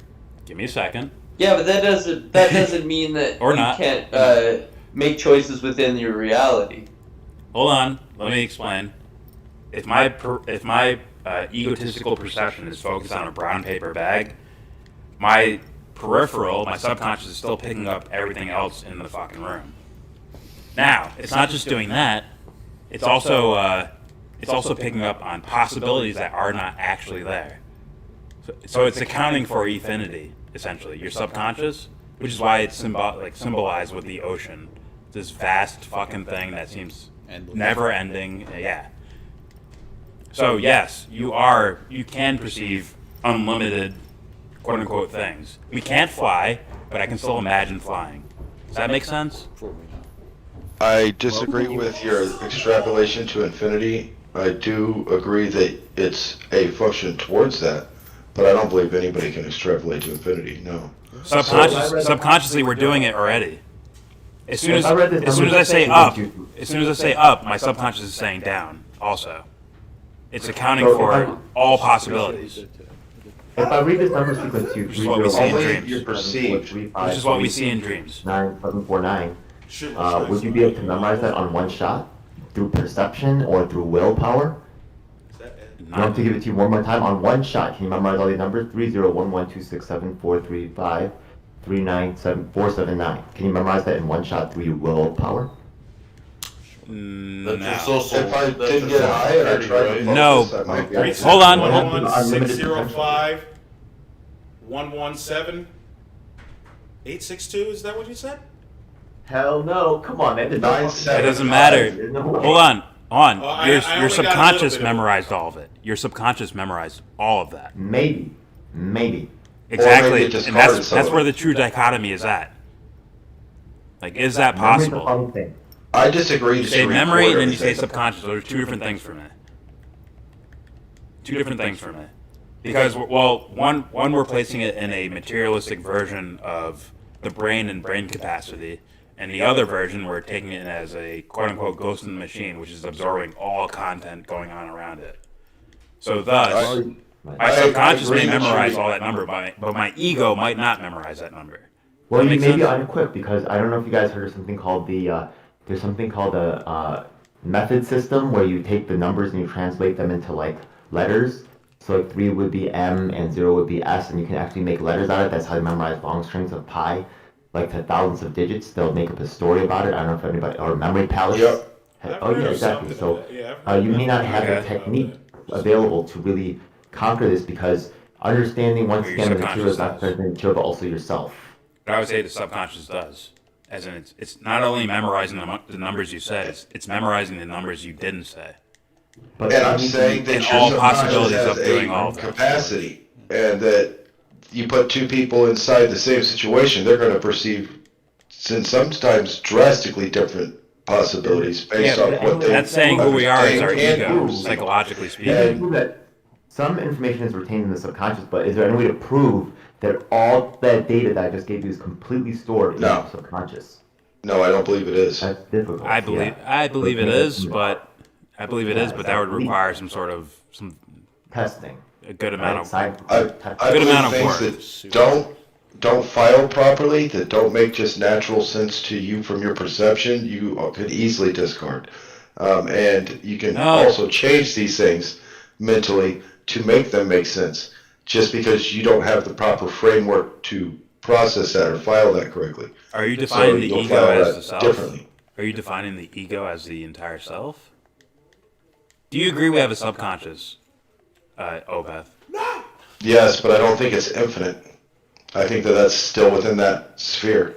Give me a second. Yeah, but that doesn't mean that Or you not. can't make choices within your reality. Hold on. Let me explain. If my egotistical perception is focused on a brown paper bag, my peripheral, my subconscious is still picking up everything else in the fucking room. Now, it's not just doing that. It's also picking up on possibilities that are not actually there. So it's accounting for infinity, essentially. Your subconscious, which is why it's symbolized with the ocean. This vast fucking thing that seems never ending. Yeah. So yes, you can perceive unlimited quote unquote things. We can't fly, but I can still imagine flying. Does that make sense? I disagree with your extrapolation to infinity. I do agree that it's a function towards that, but I don't believe anybody can extrapolate to infinity. No. Subconsciously, we're doing it already. As soon as I say up, my subconscious is saying down. Also, it's accounting for all possibilities. If I read this number sequence to you, Which is what we see in dreams. Which is what we see in dreams. 9749. Would you be able to memorize that on one shot through perception or through willpower? You want to give it to you one more time on one shot. Can you memorize all these numbers? 3011267435397479. Can you memorize that in one shot through your willpower? No. If I didn't get high and I tried to No. focus, I might be able to. Hold on. 605 117 862. Is that what you said? Hell no! Come on, man. It doesn't matter. Hold on. I Your only got a subconscious little bit of it. memorized all of it. Your subconscious memorized all of that. Maybe. Exactly, just and that's carded some of where it. the true dichotomy is at. Like, is that possible? I disagree. You say memory, and then you say subconscious. Those are two different things for me. Because, well, one we're placing it in a materialistic version of the brain and brain capacity, and the other version we're taking it as a quote-unquote ghost in the machine, which is absorbing all content going on around it. So thus, my subconscious may memorize all that number, but my ego might not memorize that number. Well, Does that you make may be sense? unequipped because I don't know if you guys heard of something called there's something called a method system where you take the numbers and you translate them into like letters. So like 3 would be M and 0 would be S, and you can actually make letters out of it. That's how you memorize long strings of pi, like to thousands of digits. They'll make up a story about it. I don't know if anybody, or memory palace. Yep. Oh yeah, exactly. So you may not have the technique available to really conquer this, because understanding once again the material is not the material, but also yourself. But I would say the subconscious does. As in, it's not only memorizing the numbers you said, it's memorizing the numbers you didn't say. And I'm saying that your all subconscious possibilities has of doing all a of that. capacity, and that you put two people inside the same situation, they're going to perceive sometimes drastically different possibilities based off what they. That's saying who we are is our understand ego, and do. psychologically You can speaking. prove that some information is retained in the subconscious, but is there any way to prove that all that data that I just gave you is completely stored in your subconscious? No, I don't believe it is. That's difficult. I believe it is, but that would require some sort of testing. A good amount of I good believe amount of things work. that don't file properly, that don't make just natural sense to you from your perception, you could easily discard. And you can also change these things mentally to make them make sense, just because you don't have the proper framework to process that or file that correctly. Are you defining the you'll ego file as that the self? differently. Are you defining the ego as the entire self? Do you agree we have a subconscious, Obeth? Yes, but I don't think it's infinite. I think that that's still within that sphere.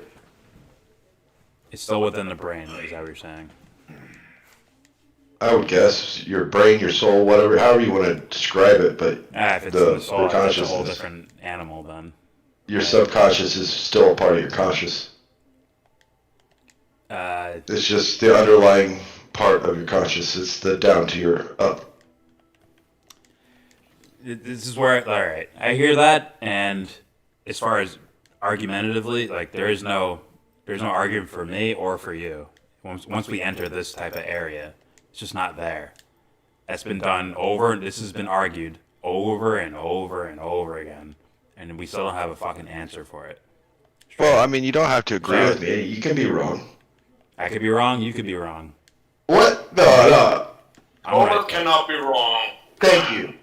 It's still within the brain, is that what you're saying? I would guess your brain, your soul, whatever, however you want to describe it, but If it's the in the soul, that's a consciousness, whole different animal then. your subconscious is still a part of your conscious. It's just the underlying part of your conscious. It's the down to your up. This is where, all right, I hear that, and as far as argumentatively, like there's no argument for me or for you. Once we enter this type of area, it's just not there. That's been done this has been argued over and over and over again, and we still don't have a fucking answer for it. Well, I mean, you don't have to agree with me. You can be wrong. I could be wrong, you could be wrong. What? No. Homer cannot be wrong. Thank you.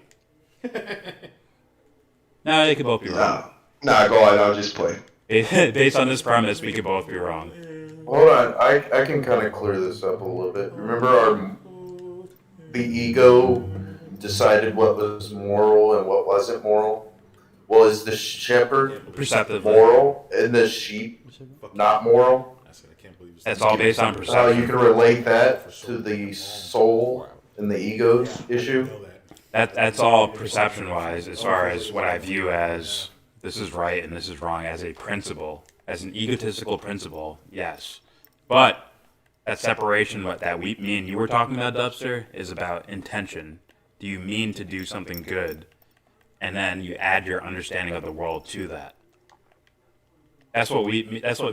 No, they could both be wrong. Nah, go on. I'll just play. Based on this premise, we could both be wrong. Hold on, I can kind of clear this up a little bit. Remember the ego decided what was moral and what wasn't moral? Well, is the shepherd moral and the sheep not moral? That's all based on perception. You can relate that to the soul and the ego's issue? That's all perception-wise, as far as what I view as this is right and this is wrong as a principle, as an egotistical principle, yes. But that separation that me and you were talking about, Dubster, is about intention. Do you mean to do something good? And then you add your understanding of the world to that. That's what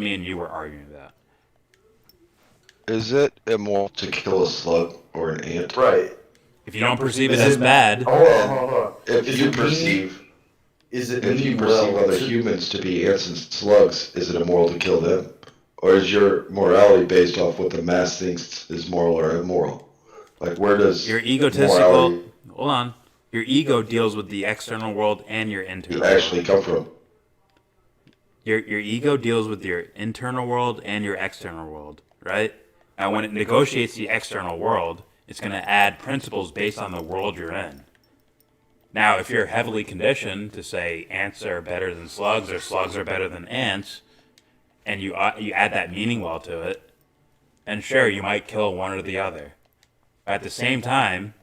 me and you were arguing about. Is it immoral to kill a slug or an ant? Right. If you don't perceive it as bad. Hold on. If you perceive well other humans to be ants and slugs, is it immoral to kill them? Or is your morality based off what the mass thinks is moral or immoral? Like, where does your egotistical hold on. Your ego deals with the external world and your internal world. actually come from? Your ego deals with your internal world and your external world, right? Now, when it negotiates the external world, it's going to add principles based on the world you're in. Now, if you're heavily conditioned to say ants are better than slugs or slugs are better than ants, and you add that meaning well to it, and sure, you might kill one or the other. But at the same time,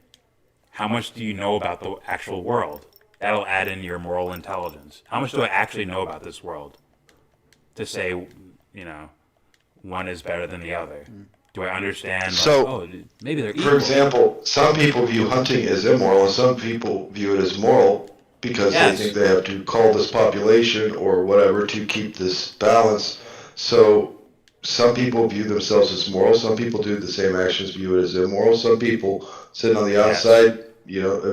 how much do you know about the actual world? That'll add in your moral intelligence. How much do I actually know about this world? To say, one is better than the other. Do I understand? Maybe they're equal. For example, some people view hunting as immoral, and some people view it as moral because they think they have to cull this population or whatever to keep this balance. So some people view themselves as moral. Some people do the same actions, view it as immoral. Some people sitting on the outside,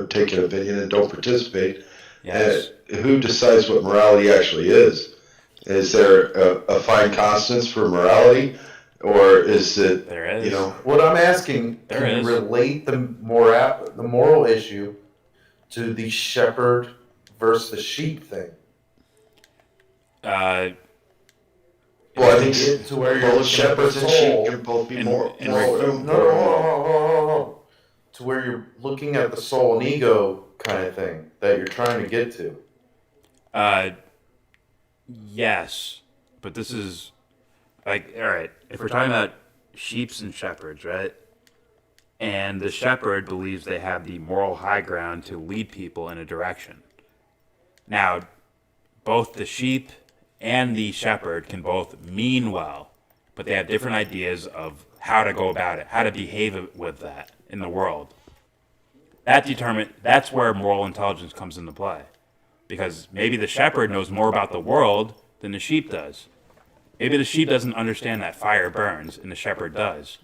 take an opinion and don't participate. Yes. Who decides what morality actually is? Is there a fine constance for morality? Or is it, what I'm asking, can you relate the moral issue to the shepherd versus the sheep thing? Well, I think to where both shepherds and sheep can both be more. No. To where you're looking at the soul and ego kind of thing that you're trying to get to. Yes, but this is like, all right, if we're talking about sheeps and shepherds, right? And the shepherd believes they have the moral high ground to lead people in a direction. Now, both the sheep and the shepherd can both mean well, but they have different ideas of how to go about it, how to behave with that in the world. That's where moral intelligence comes into play. Because maybe the shepherd knows more about the world than the sheep does. Maybe the sheep doesn't understand that fire burns, and the shepherd does.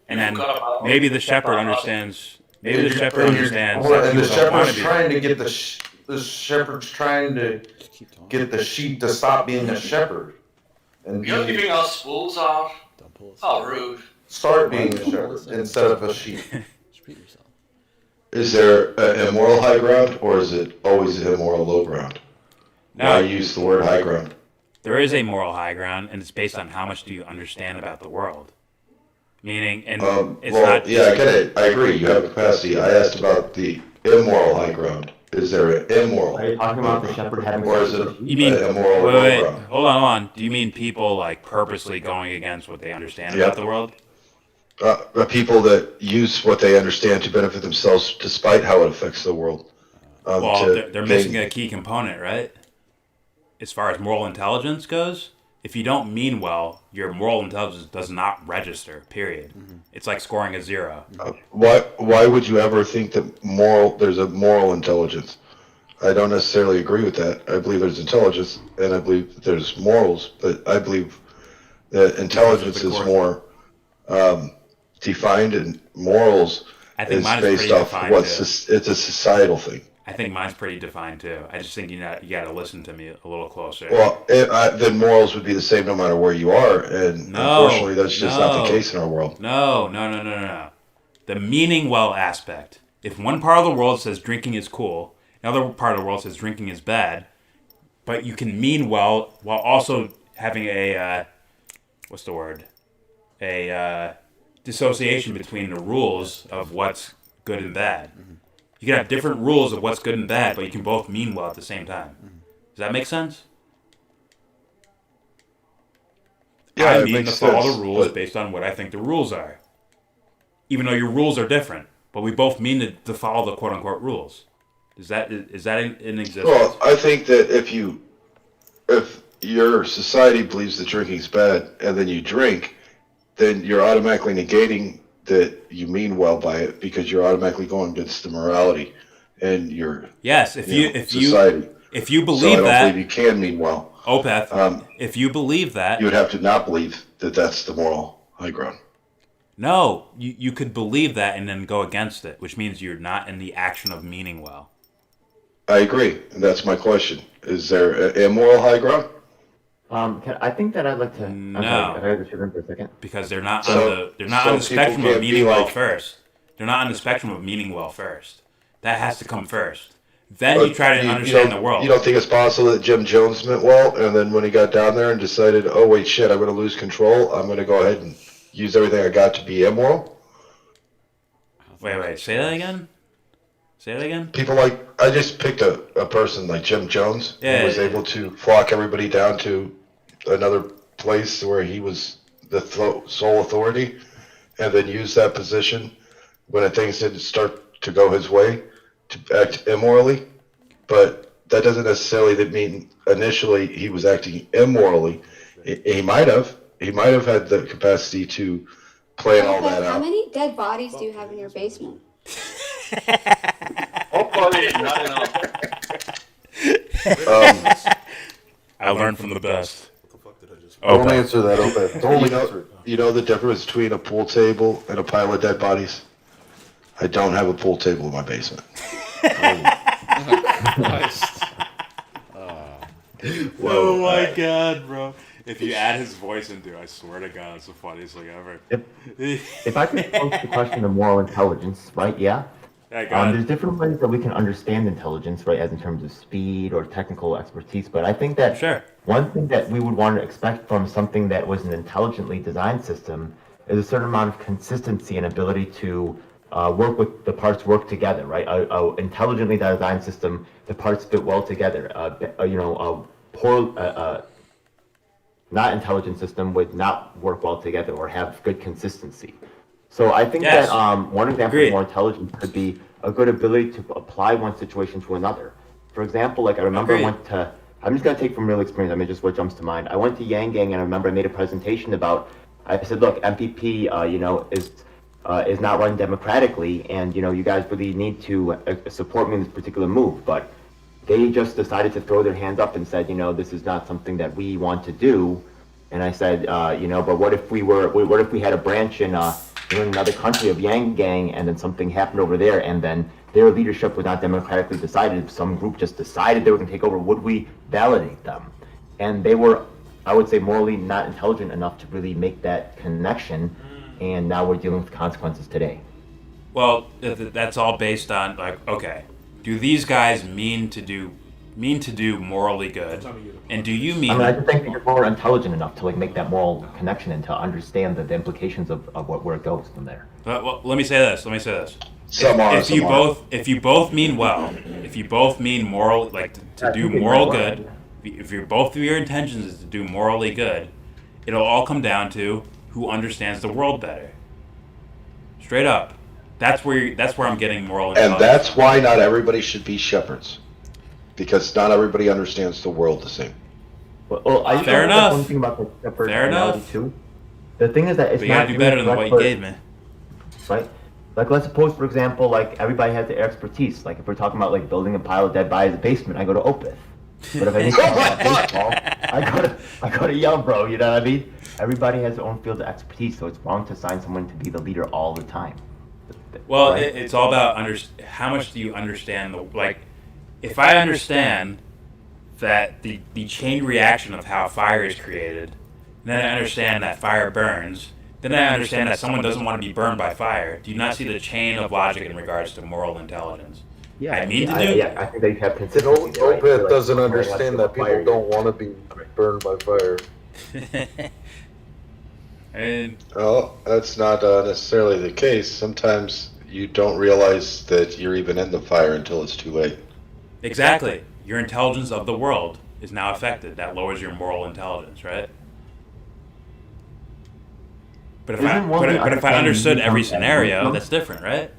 And then maybe the shepherd understands. Maybe the shepherd understands. And the shepherd's trying to get the shepherd's trying to get the sheep to stop being a shepherd. And You're giving us fools are. How rude. Start being a shepherd instead of a sheep. Is there a moral high ground, or is it always a moral low ground? No. Why use the word high ground? There is a moral high ground, and it's based on how much do you understand about the world. Meaning, and it's not. Yeah, I get it. I agree. You have capacity. I asked about the immoral high ground. Is there an immoral? Are you talking about the shepherd having? Or is it You mean a moral wait, low ground? hold on. Do you mean people like purposely going against what they understand about the world? People that use what they understand to benefit themselves, despite how it affects the world. Well, they're missing a key component, right? As far as moral intelligence goes, if you don't mean well, your moral intelligence does not register, period. It's like scoring a 0. Why would you ever think that there's a moral intelligence? I don't necessarily agree with that. I believe there's intelligence, and I believe that there's morals, but I believe that intelligence is more defined, and morals is based off it's a societal thing. I think mine's pretty defined too. I just think you got to listen to me a little closer. Well, then morals would be the same no matter where you are, and unfortunately, that's just not the case in our world. No. The meaning well aspect. If one part of the world says drinking is cool, another part of the world says drinking is bad, but you can mean well while also having a what's the word? A dissociation between the rules of what's good and bad. You can have different rules of what's good and bad, but you can both mean well at the same time. Does that make sense? Yeah, I it mean makes to follow sense, the rules but- based on what I think the rules are. Even though your rules are different, but we both mean to follow the quote-unquote rules. Is that in existence? Well, I think that if your society believes that drinking's bad, and then you drink, then you're automatically negating that you mean well by it, because you're automatically going against the morality and your if society. you believe so I don't that, believe you can mean well. Opeth, if you believe that, you would have to not believe that that's the moral high ground. No, you could believe that and then go against it, which means you're not in the action of meaning well. I agree, and that's my question. Is there a moral high ground? I think that I'd like to. No. I'm sorry, can I go to for a second? Because they're not So- on the so spectrum people of can't be meaning well like- first. They're not on the spectrum of meaning well first. That has to come first. Then you try to understand the world. You don't think it's possible that Jim Jones meant well, and then when he got down there and decided, oh wait, shit, I'm going to lose control, I'm going to go ahead and use everything I got to be immoral? Wait, say that again? Say that again? People like, I just picked a person like Jim Jones, Yeah, who was yeah. able to flock everybody down to another place where he was the sole authority, and then use that position when things didn't start to go his way to act immorally. But that doesn't necessarily mean initially he was acting immorally. He might have had the capacity to plan all that How out. many dead bodies do you have in your basement? Hopefully not enough. I learned from the best. Don't answer that, Opeth. You know the difference between a pool table and a pile of dead bodies? I don't have a pool table in my basement. Oh my god, bro. If you add his voice into it, I swear to God, it's the funniest thing ever. If I could pose the question of moral intelligence, right? Yeah. There's different ways that we can understand intelligence, right, as in terms of speed or technical expertise. But I think that one thing that we would want to expect from something that was an intelligently designed system is a certain amount of consistency and ability to work with the parts work together, right? A intelligently designed system, the parts fit well together. A poor, not intelligent system would not work well together or have good consistency. So I think that one example of more intelligence could be a good ability to apply one situation to another. For example, like I remember I went to, I'm just gonna take from real experience, I mean just what jumps to mind. I went to Yang Gang and I remember I made a presentation about, I said, look, MPP, is not run democratically, and you guys really need to support me in this particular move. But they just decided to throw their hands up and said, this is not something that we want to do. And I said, but what if we had a branch in another country of Yang Gang, and then something happened over there, and then their leadership was not democratically decided, some group just decided they were going to take over, would we validate them? And they were, I would say, morally not intelligent enough to really make that connection, and now we're dealing with consequences today. Well, that's all based on, like, okay, do these guys mean to do morally good? And do you mean... I just think that you're more intelligent enough to make that moral connection and to understand the implications of where it goes from there. Well, let me say this. If you both mean well, if you both mean moral, to do moral good, if both of your intentions is to do morally good, it'll all come down to who understands the world better. Straight up. That's where I'm getting moral intelligence. And that's why not everybody should be shepherds. Because not everybody understands the world the same. Well, I fair enough. One thing about the shepherd fair analogy enough. Too. The thing is that it's but you gotta do better than what you gave me. Right? Like, let's suppose, for example, everybody has their expertise. Like, if we're talking about building a pile of dead bodies in the basement, I go to Opeth. But if I need to talk about baseball, I go to YellBRo. You know what I mean? Everybody has their own field of expertise, so it's wrong to assign someone to be the leader all the time. Well, right? it's all about how much do you understand if I understand that the chain reaction of how fire is created, then I understand that fire burns, then I understand that someone doesn't want to be burned by fire. Do you not see the chain of logic in regards to moral intelligence? Yeah, I think they have consistency. Right? Opeth doesn't understand that people don't want to be burned by fire. Well, that's not necessarily the case. Sometimes you don't realize that you're even in the fire until it's too late. Exactly. Your intelligence of the world is now affected. That lowers your moral intelligence, right? But if I understood every scenario, that's different, right?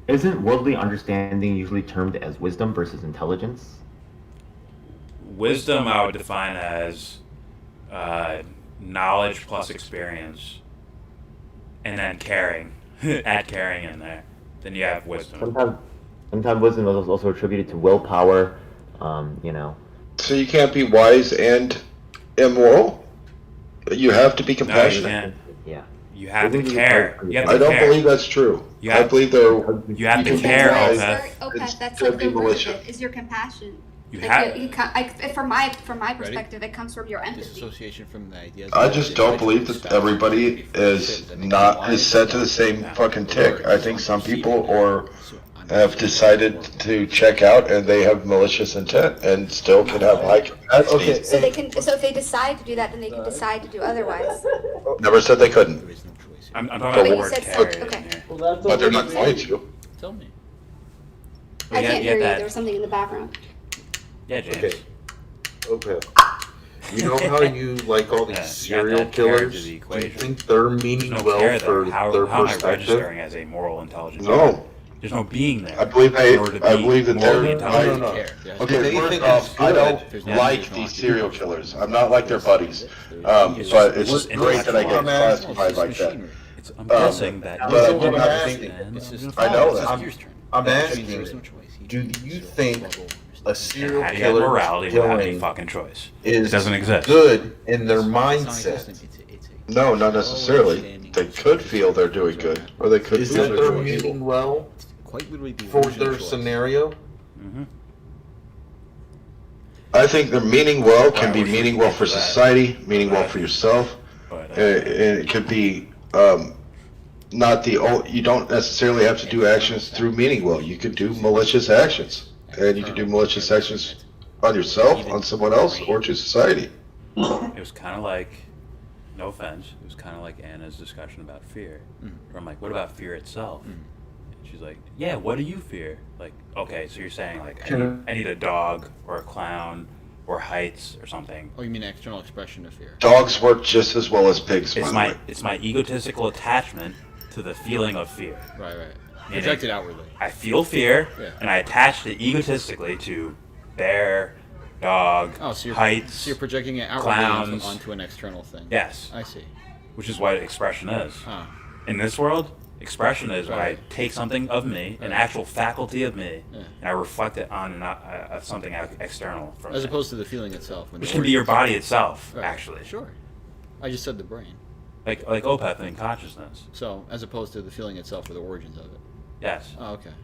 Isn't worldly understanding usually termed as wisdom versus intelligence? Wisdom I would define as knowledge plus experience, and then caring. Add caring in there. Then you have wisdom. Sometimes wisdom is also attributed to willpower, So you can't be wise and immoral? You have to be compassionate? Yeah. You have to care. I don't believe that's true. I believe you have to care, Opeth. That's the root of it, is your compassion. From my perspective, it comes from your empathy. Disassociation from the ideas. I just don't believe that everybody is set to the same fucking tick. I think some people have decided to check out and they have malicious intent and still can have high capacity. So if they decide to do that, then they can decide to do otherwise. Never said they couldn't. I'm talking about the word carry. Okay. But they're not going to. Tell me. I can't hear you. There was something in the background. Yeah, James. Okay. You know how you like all these serial killers? Do you think they're meaning well for their how am I perspective? registering as a moral intelligence? No. There's no being there. I believe that they're. No. Okay, first off, I don't like these serial killers. I'm not like their buddies. But it's just great that I get classified like that. I'm guessing that. But I'm asking. I know that. I'm asking, do you think a serial Had you had killer morality without any killing fucking choice? is It doesn't exist. good in their mindset? No, not necessarily. They could feel they're doing good, or they could Is feel that they're they're doing evil. meaning well Quite literally the for original their choice. scenario? I think the meaning well can be meaning well for society, meaning well for yourself, and it could be not you don't necessarily have to do actions through meaning well. You can do malicious actions, and you can do malicious actions on yourself, on someone else, or to society. It was kind of like, no offense, it was kind of like Anna's discussion about fear. Where I'm like, what about fear itself? And she's like, yeah, what do you fear? Like, okay, so you're saying like, I need a dog or a clown or heights or something. Oh, you mean external expression of fear? Dogs work just as well as pigs. It's my egotistical attachment to the feeling of fear. Right. Meaning, Projected outwardly. I feel fear, Yeah. and I attach it egotistically to bear, dog, heights. So you're projecting it outwardly clowns onto an external thing. Yes. I see. Which is what expression is. In this world, expression is when I take something of me, an actual faculty of me, and I reflect it on something external from As me. opposed to the feeling itself. Which can be your body itself, actually. Sure. I just said the brain. Like Opeth in consciousness. So, as opposed to the feeling itself or the origins of it. Yes. Oh, okay.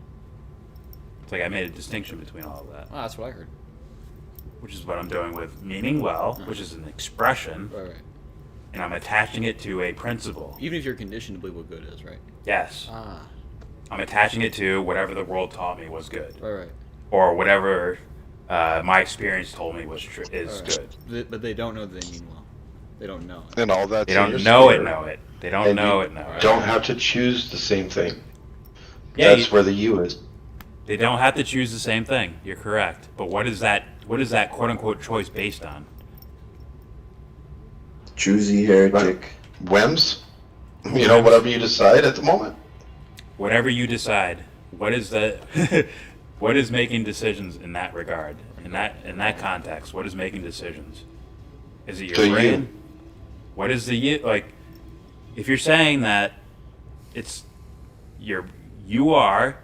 It's like I made a distinction between all of that. Oh, that's what I heard. Which is what I'm doing with meaning well, which is an expression. Right. And I'm attaching it to a principle. Even if you're conditioned to believe what good is, right? Yes. I'm attaching it to whatever the world taught me was good. Right. Or whatever my experience told me is good. But they don't know that they mean well. They don't know it. And all that. They don't know it. They don't know it. Don't have to choose the same thing. Yeah, That's where the you is. They don't have to choose the same thing. You're correct. But what is that quote unquote choice based on? Choosy heretic. Whims? You know, whatever you decide at the moment. Whatever you decide. What is the what is making decisions in that regard? In that context, what is making decisions? Is it your brain? What is the you? Like, if you're saying that it's you are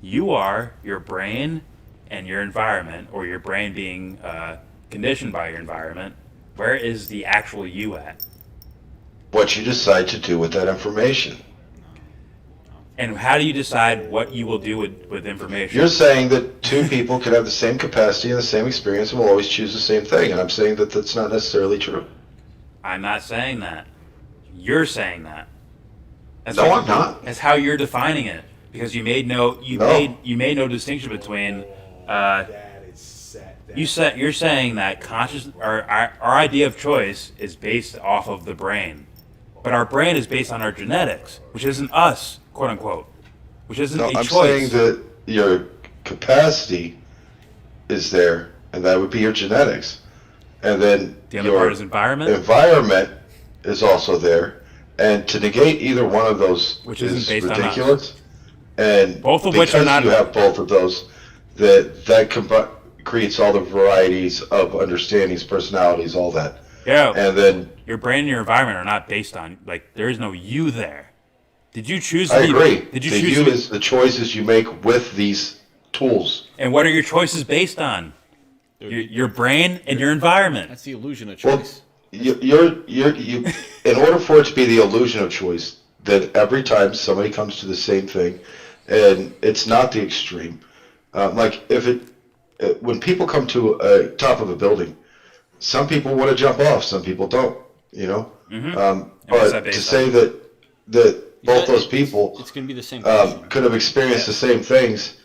your brain and your environment, or your brain being conditioned by your environment, where is the actual you at? What you decide to do with that information. And how do you decide what you will do with information? You're saying that two people can have the same capacity and the same experience and will always choose the same thing, and I'm saying that that's not necessarily true. I'm not saying that. You're saying that. I'm not. That's how you're defining it, because you made no distinction between. You're saying that our idea of choice is based off of the brain, but our brain is based on our genetics, which isn't us, quote unquote, which isn't a choice. I'm saying that your capacity is there, and that would be your genetics, and then the other part is environment. Environment is also there, and to negate either one of those which isn't is based ridiculous. And both of which are not. You have both of those. That creates all the varieties of understandings, personalities, all that. Yeah. And then your brain and your environment are not based on, like, there is no you there. Did you choose? I agree. Did you the choose? You is the choices you make with these tools. And what are your choices based on? Your brain and your environment. That's the illusion of choice. Well, you. In order for it to be the illusion of choice, that every time somebody comes to the same thing, and it's not the extreme. Like when people come to a top of a building, some people want to jump off, some people don't. You know. Mm-hmm. But to say that both those people it's going to be the same could have experienced the same things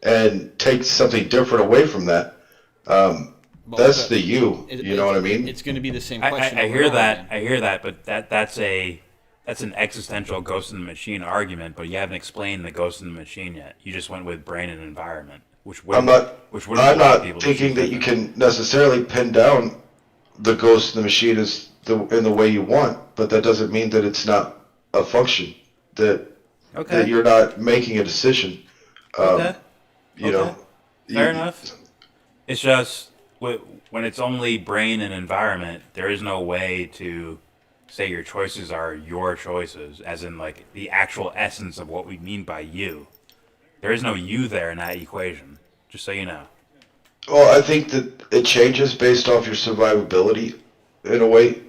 and take something different away from that. That's the you. You know what I mean? It's going to be the same question. I hear that. I hear that. But that's an existential Ghost in the Machine argument. But you haven't explained the Ghost in the Machine yet. You just went with brain and environment, I'm not thinking that you can necessarily pin down the Ghost in the Machine in the way you want, but that doesn't mean that it's not a function. That you're not making a decision. You know. Fair enough. It's just when it's only brain and environment, there is no way to say your choices are your choices, as in like the actual essence of what we mean by you. There is no you there in that equation, just so you know. Well, I think that it changes based off your survivability in a way.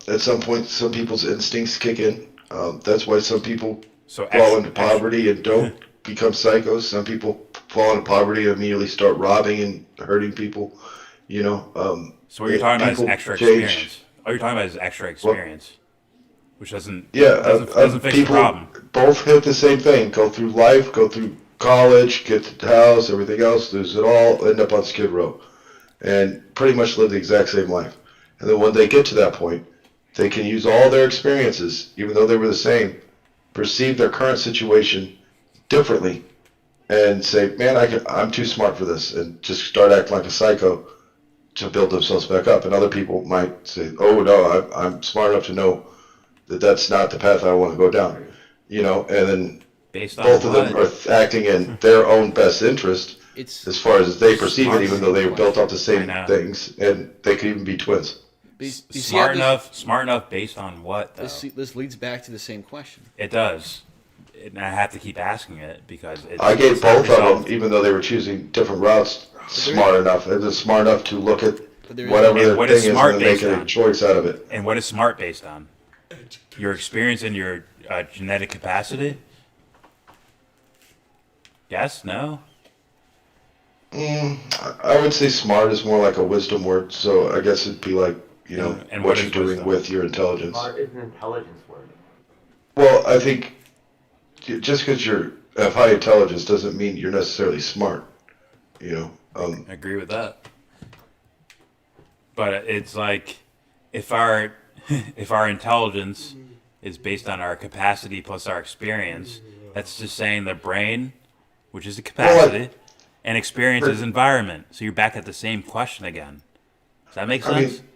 At some point, some people's instincts kick in. That's why some people fall into poverty and don't become psychos. Some people fall into poverty and immediately start robbing and hurting people. You know. So what you're talking about is extra experience. All you're talking about is extra experience, which doesn't fix the problem. both hit the same thing. Go through life, go through college, get to the house, everything else, lose it all, end up on Skid Row. And pretty much live the exact same life. And then when they get to that point, they can use all their experiences, even though they were the same, perceive their current situation differently, and say, man, I'm too smart for this, and just start acting like a psycho to build themselves back up. And other people might say, oh, no, I'm smart enough to know that that's not the path I want to go down. You know, and then Based on both of them what? are acting in their own best interest as far as they perceive it, even though they were built off the same things, and they could even be twins. Smart enough based on what, though? This leads back to the same question. It does. And I have to keep asking it because I gave both of them, even though they were choosing different routes, smart enough. It was smart enough to look at whatever their thing is and then make a choice out of it. And what is smart based on? Your experience and your genetic capacity? Yes? No? I would say smart is more like a wisdom word, so I guess it'd be like, you know, and what what you're is doing wisdom? with your intelligence. Smart is an intelligence word. Well, I think just because you're have high intelligence doesn't mean you're necessarily smart. You know. I agree with that. But it's like if our intelligence is based on our capacity plus our experience, that's just saying the brain, which is the capacity, and experience is environment. So you're back at the same question again. Does that make sense? I mean,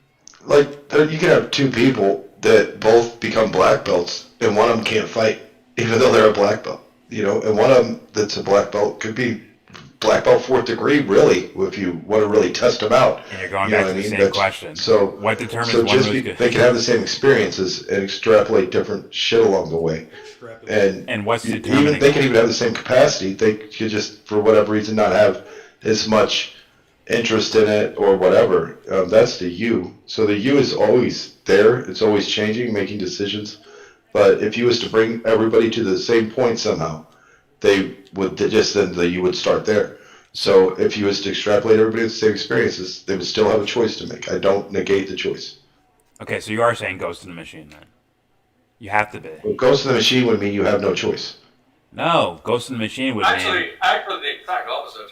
like you can have two people that both become black belts, and one of them can't fight, even though they're a black belt. You know, and one of them that's a black belt could be black belt 4th degree, really, if you want to really test them out. And you're going back to the same question. So what determines so one just who's good? they can have the same experiences and extrapolate different shit along the way. And what's even determining they can even have the same capacity. They could just, for whatever reason, not have as much interest in it or whatever. That's the you. So the you is always there. It's always changing, making decisions. But if you was to bring everybody to the same point somehow, they would just then you would start there. So if you was to extrapolate everybody with the same experiences, they would still have a choice to make. I don't negate the choice. Okay, so you are saying Ghost in the Machine then? You have to be. Well, Ghost in the Machine would mean you have no choice. No, Ghost in the Machine would mean... Actually, the exact opposite.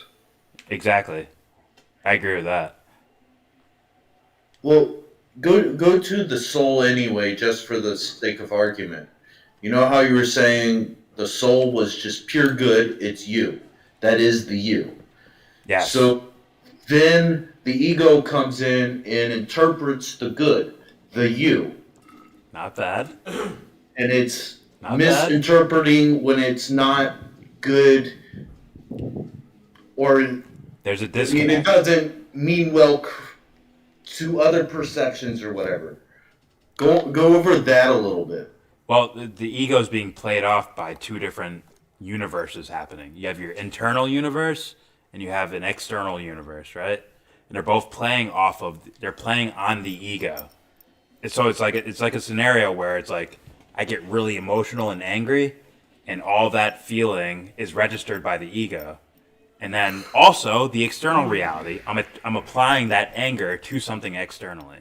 Exactly. I agree with that. Well, go to the soul anyway, just for the sake of argument. You know how you were saying the soul was just pure good, it's you. That is the you. Yeah. So then the ego comes in and interprets the good, the you. Not bad. And it's Not misinterpreting when it's not good, or there's a I mean, disconnect. it doesn't mean well to other perceptions or whatever. Go over that a little bit. Well, the ego is being played off by two different universes happening. You have your internal universe and you have an external universe, right? And they're both playing they're playing on the ego. And so it's like a scenario where it's like I get really emotional and angry, and all that feeling is registered by the ego. And then also the external reality, I'm applying that anger to something externally.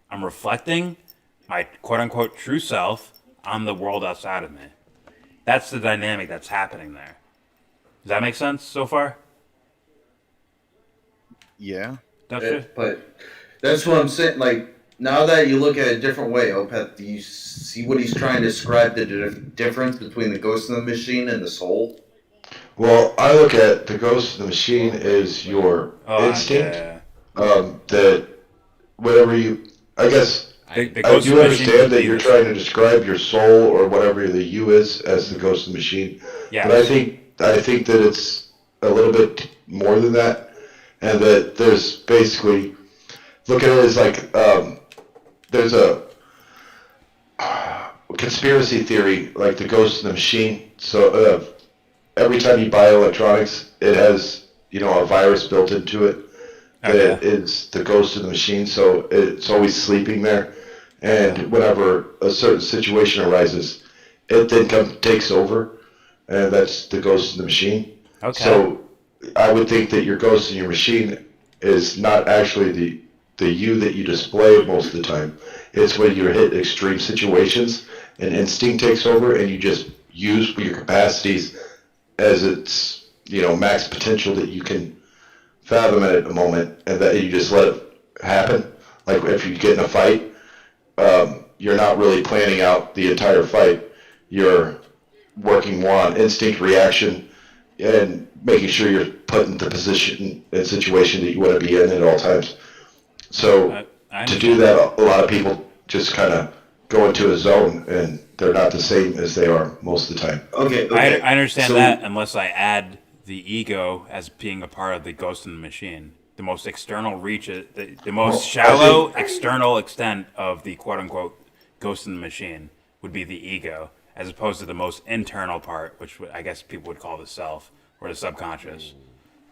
I'm reflecting my quote-unquote true self on the world outside of me. That's the dynamic that's happening there. Does that make sense so far? Yeah. Dusty? But that's what I'm saying. Like, now that you look at it a different way, Opeth, do you see what he's trying to describe, the difference between the Ghost in the Machine and the soul? Well, I look at the Ghost in the Machine as your instinct. Yeah. That whatever I guess, I do understand that you're trying to describe your soul or whatever the you is as the Ghost in the Machine. Yes. But I think that it's a little bit more than that, and that there's basically, look at it as like, there's a conspiracy theory, like the Ghost in the Machine. So every time you buy electronics, it has, a virus built into it that is the Ghost in the Machine. So it's always sleeping there. And whenever a certain situation arises, it then takes over. And that's the Ghost in the Machine. Okay. So I would think that your Ghost in your machine is not actually the you that you display most of the time. It's when you hit extreme situations and instinct takes over and you just use your capacities as its, max potential that you can fathom at a moment, and that you just let it happen. Like if you get in a fight, you're not really planning out the entire fight. You're working more on instinct reaction and making sure you're put in the position and situation that you want to be in at all times. So to do that, a lot of people just kind of go into a zone, and they're not the same as they are most of the time. I understand that unless I add the ego as being a part of the ghost in the machine. The most external reach, the most shallow external extent of the quote-unquote ghost in the machine would be the ego, as opposed to the most internal part, which I guess people would call the self or the subconscious.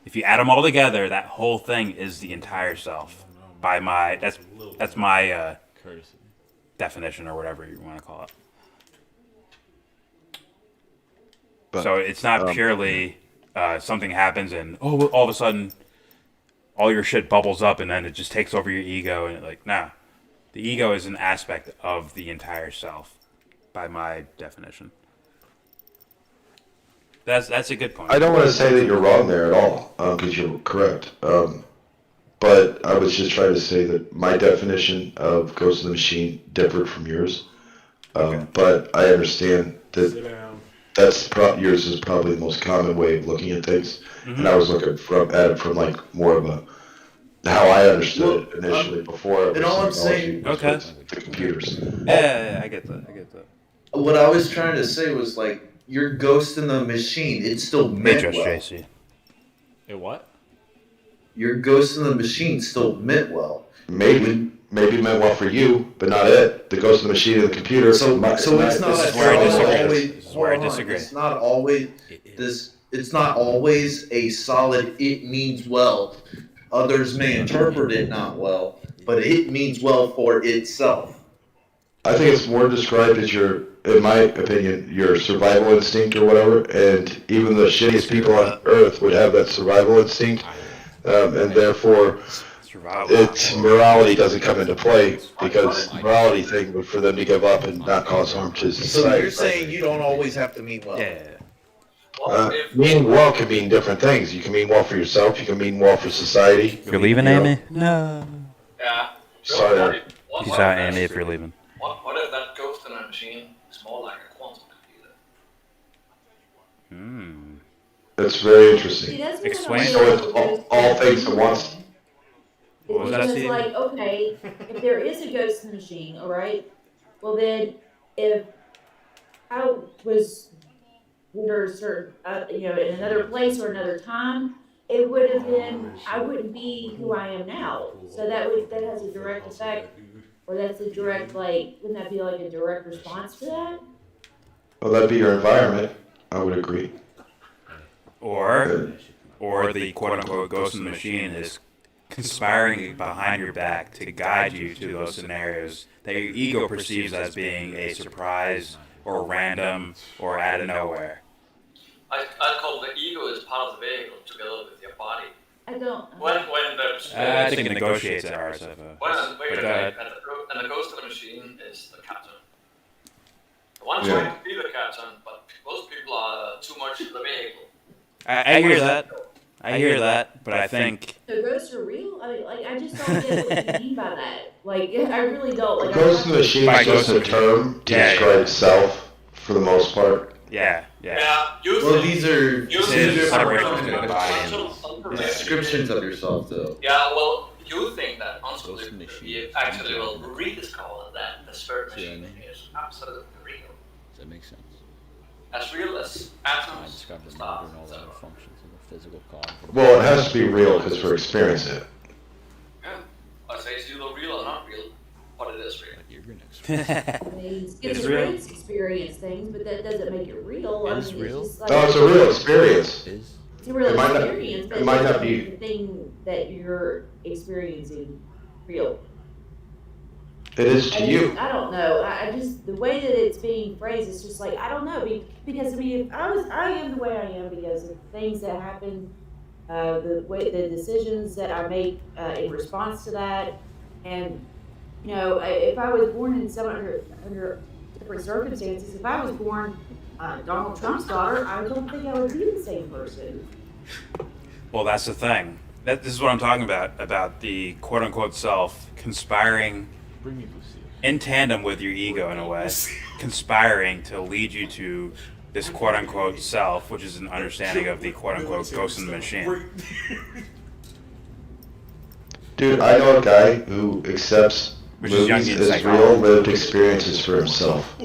If you add them all together, that whole thing is the entire self. That's my definition or whatever you want to call it. But, so it's not purely something happens and all of a sudden all your shit bubbles up and then it just takes over your ego and the ego is an aspect of the entire self by my definition. That's a good point. I don't want to say that you're wrong there at all, because you're correct. But I was just trying to say that my definition of Ghost in the Machine differed from yours. But I understand that yours is probably the most common way of looking at things. Mm-hmm. And I was looking at it from like more of a how I understood it initially before. And all I'm saying, the computers. Yeah, I get that. What I was trying to say was like your Ghost in the Machine. It still meant well. JC. It what? Your Ghost in the Machine still meant well. Maybe meant well for you, but not it. The Ghost in the Machine and the computer. So it's not. This is where I disagree. It's not always this. It's not always a solid. It means well. Others may interpret it not well, but it means well for itself. I think it's more described as in my opinion, your survival instinct or whatever. And even the shittiest people on Earth would have that survival instinct. And therefore, its morality doesn't come into play because the morality thing would for them to give up and not cause harm to society. So you're saying you don't always have to mean well? Yeah. Meaning well can mean different things. You can mean well for yourself. You can mean well for society. You're leaving, Amy? No. Yeah. Sorry. Peace out, Amy, if you're leaving. What if that ghost in a machine is more like a quantum computer? That's very interesting. See, that's Explain. So it's all things at once. What was that, Because, Steve? like, okay, if there is a ghost in the machine, all right, well then, if I was under a certain, in another place or another time, it would have been, I wouldn't be who I am now. So that has a direct effect, or that's a direct, wouldn't that be like a direct response to that? Well, that'd be your environment. I would agree. Or the quote-unquote ghost in the machine is conspiring behind your back to guide you to those scenarios that your ego perceives as being a surprise or random or out of nowhere. I call the ego is part of the vehicle together with your body. I don't. When there's I think it negotiates at RSF. And the ghost of the machine is the captain. The one trying to be the captain, but most people are too much the vehicle. I hear that, but I think So ghosts are real? I mean, I just don't get what you mean by that. I really don't. Ghost in the Machine is just a term to describe itself for the most part. Yeah. Well, these are descriptions of yourself, though. Yeah, well, you think that you actually will rediscover that the spirit machine is absolutely real. Does that make sense? As real as atoms. Discover modern all the other functions of the physical cause. Well, it has to be real because we're experiencing it. Yeah, I say it's either real or not real, but it is real. You're gonna experience. I mean, schizophrenics experience things, but that doesn't make it real. It's real. It's just No, it's a real experience. It's a real experience, but it might not be be. the thing that you're experiencing real. It is to you. I don't know. I just the way that it's being phrased is just I don't know because I mean I am the way I am because of things that happen, the decisions that I make in response to that, and if I was born in under different circumstances, if I was born Donald Trump's daughter, I don't think I would be the same person. Well, that's the thing. This is what I'm talking about the quote-unquote self conspiring in tandem with your ego in a way, conspiring to lead you to this quote-unquote self, which is an understanding of the quote-unquote ghost in the machine. Dude, I know a guy who accepts Which is movies Jungian as psychology. real lived experiences for himself.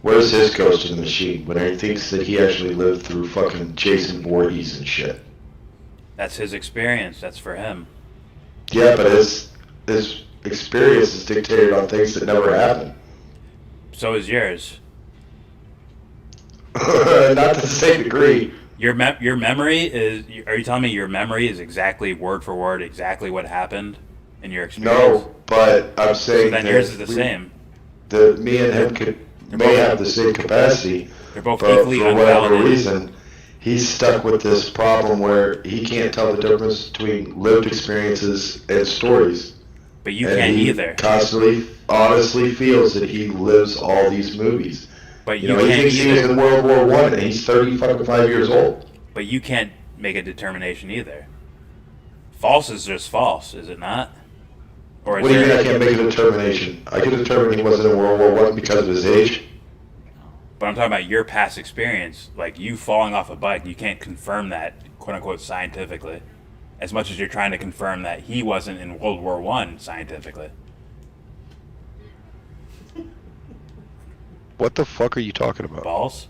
Where's his ghost in the machine when he thinks that he actually lived through fucking Jason Voorhees and shit? That's his experience. That's for him. Yeah, but his experience is dictated on things that never happened. So is yours. Not to the same degree. Your memory is. Are you telling me your memory is exactly word for word exactly what happened in your experience? No, but I'm saying So then that yours is the same. Me and him may have the same capacity, They're both but equally for whatever unvalidated. reason, he's stuck with this problem where he can't tell the difference between lived experiences and stories. But you And can't he either. Constantly, honestly feels that he lives all these movies. But You you know, he can't thinks he was either. in World War I, and he's 35 years old. But you can't make a determination either. False is just false, is it not? Or is What do you mean there- I can't make a determination? I can determine he wasn't in World War I because of his age. But I'm talking about your past experience, like you falling off a bike. You can't confirm that, quote unquote, scientifically, as much as you're trying to confirm that he wasn't in World War I scientifically. What the fuck are you talking about? Balls,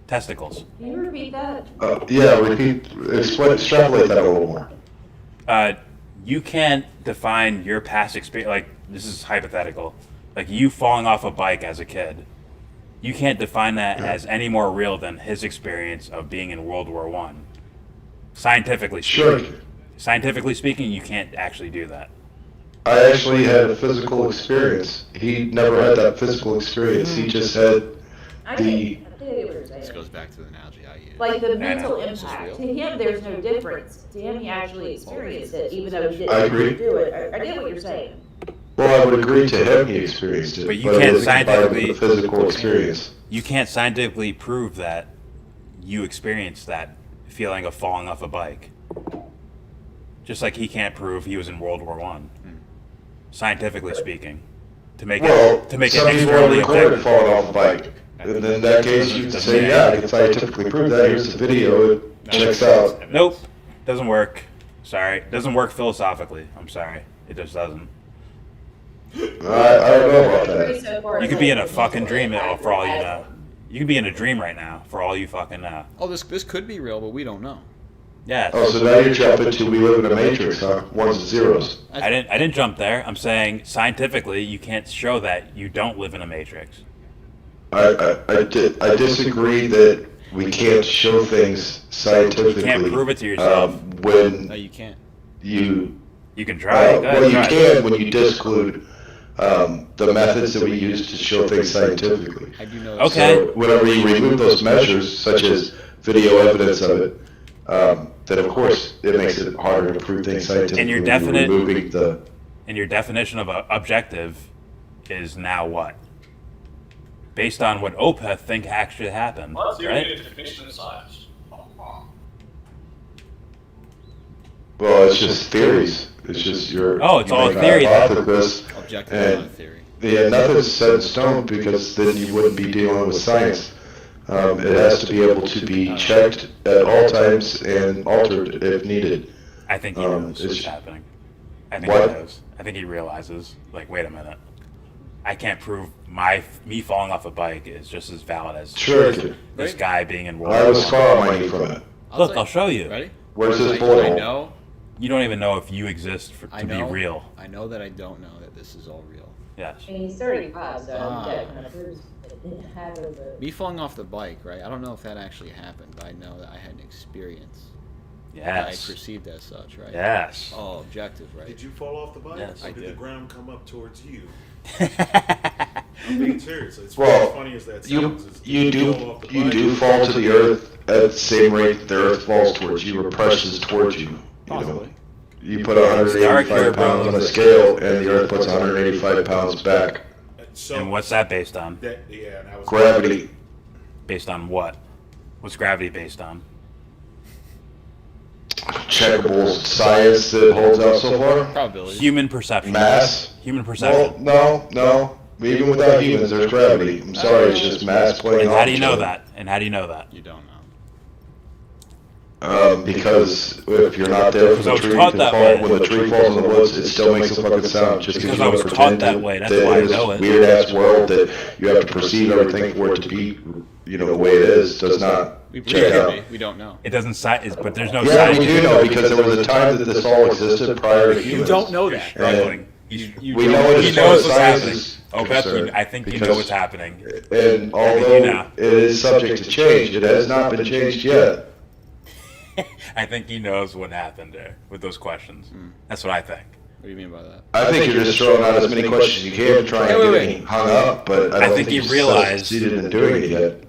testicles. Can you repeat that? Extrapolate that a little more. You can't define your past experience. Like this is hypothetical. Like you falling off a bike as a kid. You can't define that as any more real than his experience of being in World War I. Scientifically speaking. Sure. Scientifically speaking, you can't actually do that. I actually had a physical experience. He never had that physical experience. He just had the... This goes back to the analogy I used. Like the I know. mental It's just impact. real. To him, there's no difference. To him, he actually experienced it, even though he didn't I agree. do it. I get what you're saying. Well, I would agree to him he experienced it. But you it can't isn't combined scientifically with the physical experience. You can't scientifically prove that you experienced that feeling of falling off a bike. Just like he can't prove he was in World War I. Scientifically speaking, to make it Some externally people have recorded objective. falling off a bike. And in that case, you can say, yeah, I can scientifically prove that. Here's the video. It checks out. Nope, doesn't work. Sorry, doesn't work philosophically. I'm sorry, it just doesn't. I don't know about that. You could be in a fucking dream for all you know. You could be in a dream right now for all you fucking know. Oh, this could be real, but we don't know. Yes. Oh, so now you're jumping to we live in a matrix, huh? Ones and zeros. I didn't jump there. I'm saying scientifically you can't show that you don't live in a matrix. I disagree that we can't show things scientifically. You can't prove it to yourself. When No, you can't. you can try. well, you can when you disclude the methods that we use to show things scientifically. I do know. Okay. So whenever you remove those measures, such as video evidence of it, then of course it makes it harder to prove things scientifically. And your when you're definite removing the and your definition of objective is now what? Based on what Opeth think actually happened, Well, that's right? the definition of science. well, it's just theories. It's just your Oh, it's you all make an theory then. hypothesis, Objective, and not theory. yeah, nothing's set in stone because then you wouldn't be dealing with science. It has to be able to be checked at all times and altered if needed. I think he knows it's- what's happening. I think What? he knows. I think he realizes, like, wait a minute. I can't prove me falling off a bike is just as valid as Sure. this guy being in World I was War far on my knee from it. Look, I'll show you. Ready? Where's this I bullet hole? know. You don't even know if you exist I to be know. real. I know that I don't know that this is all real. Yes. And he's 35, so Ah. that kind of proves it didn't happen. But Me falling off the bike, right? I don't know if that actually happened, but I know that I had an experience. Yes. That I perceived as such, right? Yes. Oh, objective, right? Did you fall off the bike? Yes, or I did did. the ground come up towards you? I'm being serious. It's Well, as funny as that you sounds. Is you did do fall off the you bike? do fall to the earth at the same rate the earth falls towards you or presses towards you. You know, you put 185 pounds on a scale and the earth puts 185 pounds back. And what's that based on? That, yeah, and I was Gravity. Based on what? What's gravity based on? Checkable science that holds out so far. Probability. Human perception. Mass. Human perception. Well, no. Even without humans, there's gravity. I'm sorry, it's just mass playing And off how do you each know other. that? And how do you know that? You don't know. Because if you're not there for the tree to fall, when the tree falls in the woods, it still makes a fucking sound. Just Because you I was don't taught pretend that way. That's that why I it is know it. Weird ass world that you have to perceive everything for it to be, the way it is. Does not check out. We don't know. It doesn't but there's no Yeah, science. we do know because there was a time that this all existed prior to humans. You don't know that. Struggling. We know it He as far knows as what's science happening. is Oh, Beth, concerned, I think you know because- what's happening. And although it is subject to change, it has not been changed yet. I think he knows what happened there with those questions. That's what I think. What do you mean by that? I think you're just throwing out as many questions as you can to try and get me hung up, but I don't think he you've realized- succeeded in doing it yet.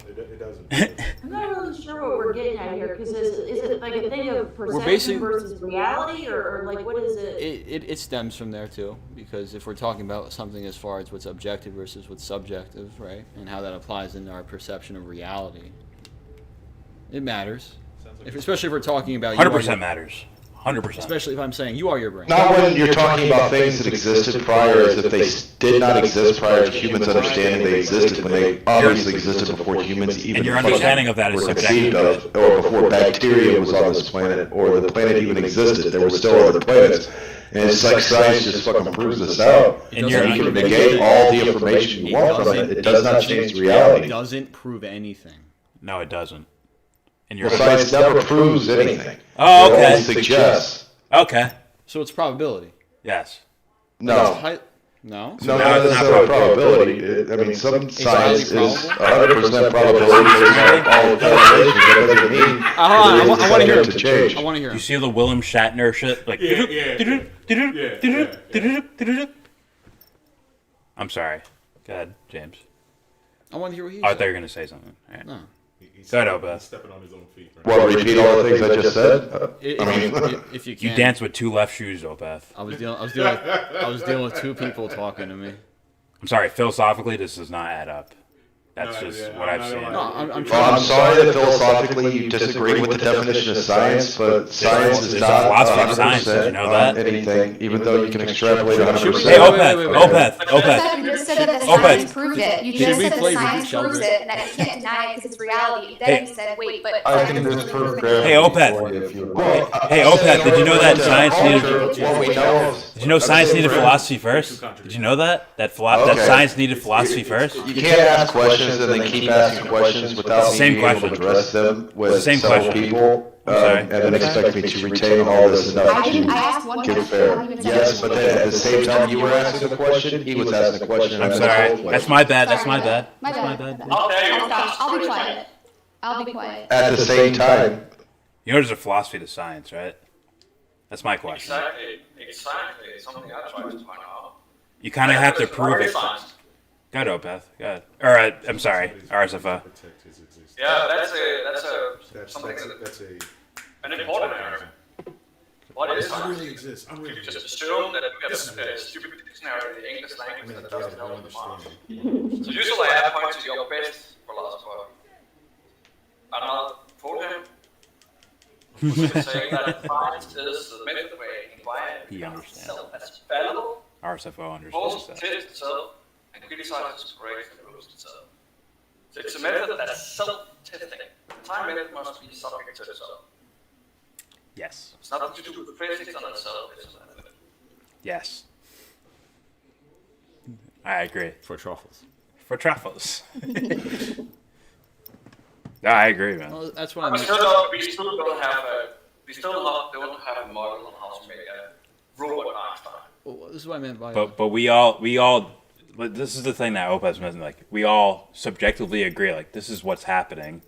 I'm not really sure what we're getting at here, because is it like a thing of perception basically- versus reality, or like what is it? It stems from there too, because if we're talking about something as far as what's objective versus what's subjective, right, and how that applies in our perception of reality, it matters. Especially if we're talking about 100% matters. 100%. Especially if I'm saying you are your brain. Not when you're talking about things that existed prior, as if they did not exist prior to humans understanding they existed, when they obviously existed before humans even And your understanding of that is were subjective. conceived of, or before bacteria was on this planet, or the planet even existed. There were still other planets. And it's like science just fucking proves this out. And You you're- can negate all the information you want from it. It does not change reality. It doesn't prove anything. No, it doesn't. And Well, science never proves anything. Oh, It okay. only suggests. Okay. So it's probability. Yes. No. No. No, not necessarily probability. I mean, some science is 100% probability based on all the calculations. That doesn't mean I want to hear it to change. I want to hear You see the Willem Shatner shit? Like, I'm sorry. Go ahead, James. I want to hear what he Oh, I said. thought you were going to say something. All right. No. Go ahead, Obeth. Stepping on his own feet. Right? Well, repeat all the things I just said. If you can. You dance with two left shoes, Obeth. I was dealing with two people talking to me. I'm sorry, philosophically, this does not add up. That's No, just yeah, what I've seen. No, I'm Well, I'm sorry that philosophically you disagree with the definition of science, but science is There's a not philosophy of science, 100% did you know on that? anything, even though you can extrapolate 100%. Hey, Opeth. You just said that the Opeth. science proved it. You Should just we said the play science Root proves Shelter? it, and that you can't deny it because it's reality. Then Hey. you said, wait, but I can science disprove proves gravity. Hey, Opeth. for you if you Hey, want. hey, Opeth, did you know that science needed... What we know Did you know science needed philosophy first? Did you know that? That Okay. science needed philosophy first? You can't ask questions and then keep asking questions without me Same being able to question. address them with Same several question. people, I'm sorry. and then expect me to retain all this enough I asked to one give question. fair. How do you Yes, but then at the same time you were asking the question, he was asking the question. and I'm I sorry. missed both That's ways. my bad. That's my bad. My That's my bad. bad. I'll stop. I'll be quiet. I'll be quiet. At the same time, You know there's a philosophy to science, right? That's my question. Exactly. Something I tried to find out. You kind of have to It's prove rocket it. science. Go ahead, Opeth. Go ahead. Or, I'm sorry, RSFO. Yeah, that's something That's a. an important area. What is It science? really exists. I'm really You just assume that we have a stupid dictionary in the English language that doesn't know what the mark. So usually I point to your best philosopher. And I'll quote him. Who's saying that science is the method where inquiry He understands. itself as fallible, RSFO understands both that. test itself and criticizes correct and roast itself. So it's a method that's self-testing. The time method must be subject to itself. Yes. It's nothing to do with physics on itself, it's a method. Yes. I agree. For truffles. For truffles. No, I agree, man. Well, that's what I We mean. still don't have a model on how to make a robot Einstein. Well, this is what I meant by. But we all this is the thing that Opeth's missing. Like, we all subjectively agree, like, this is what's happening,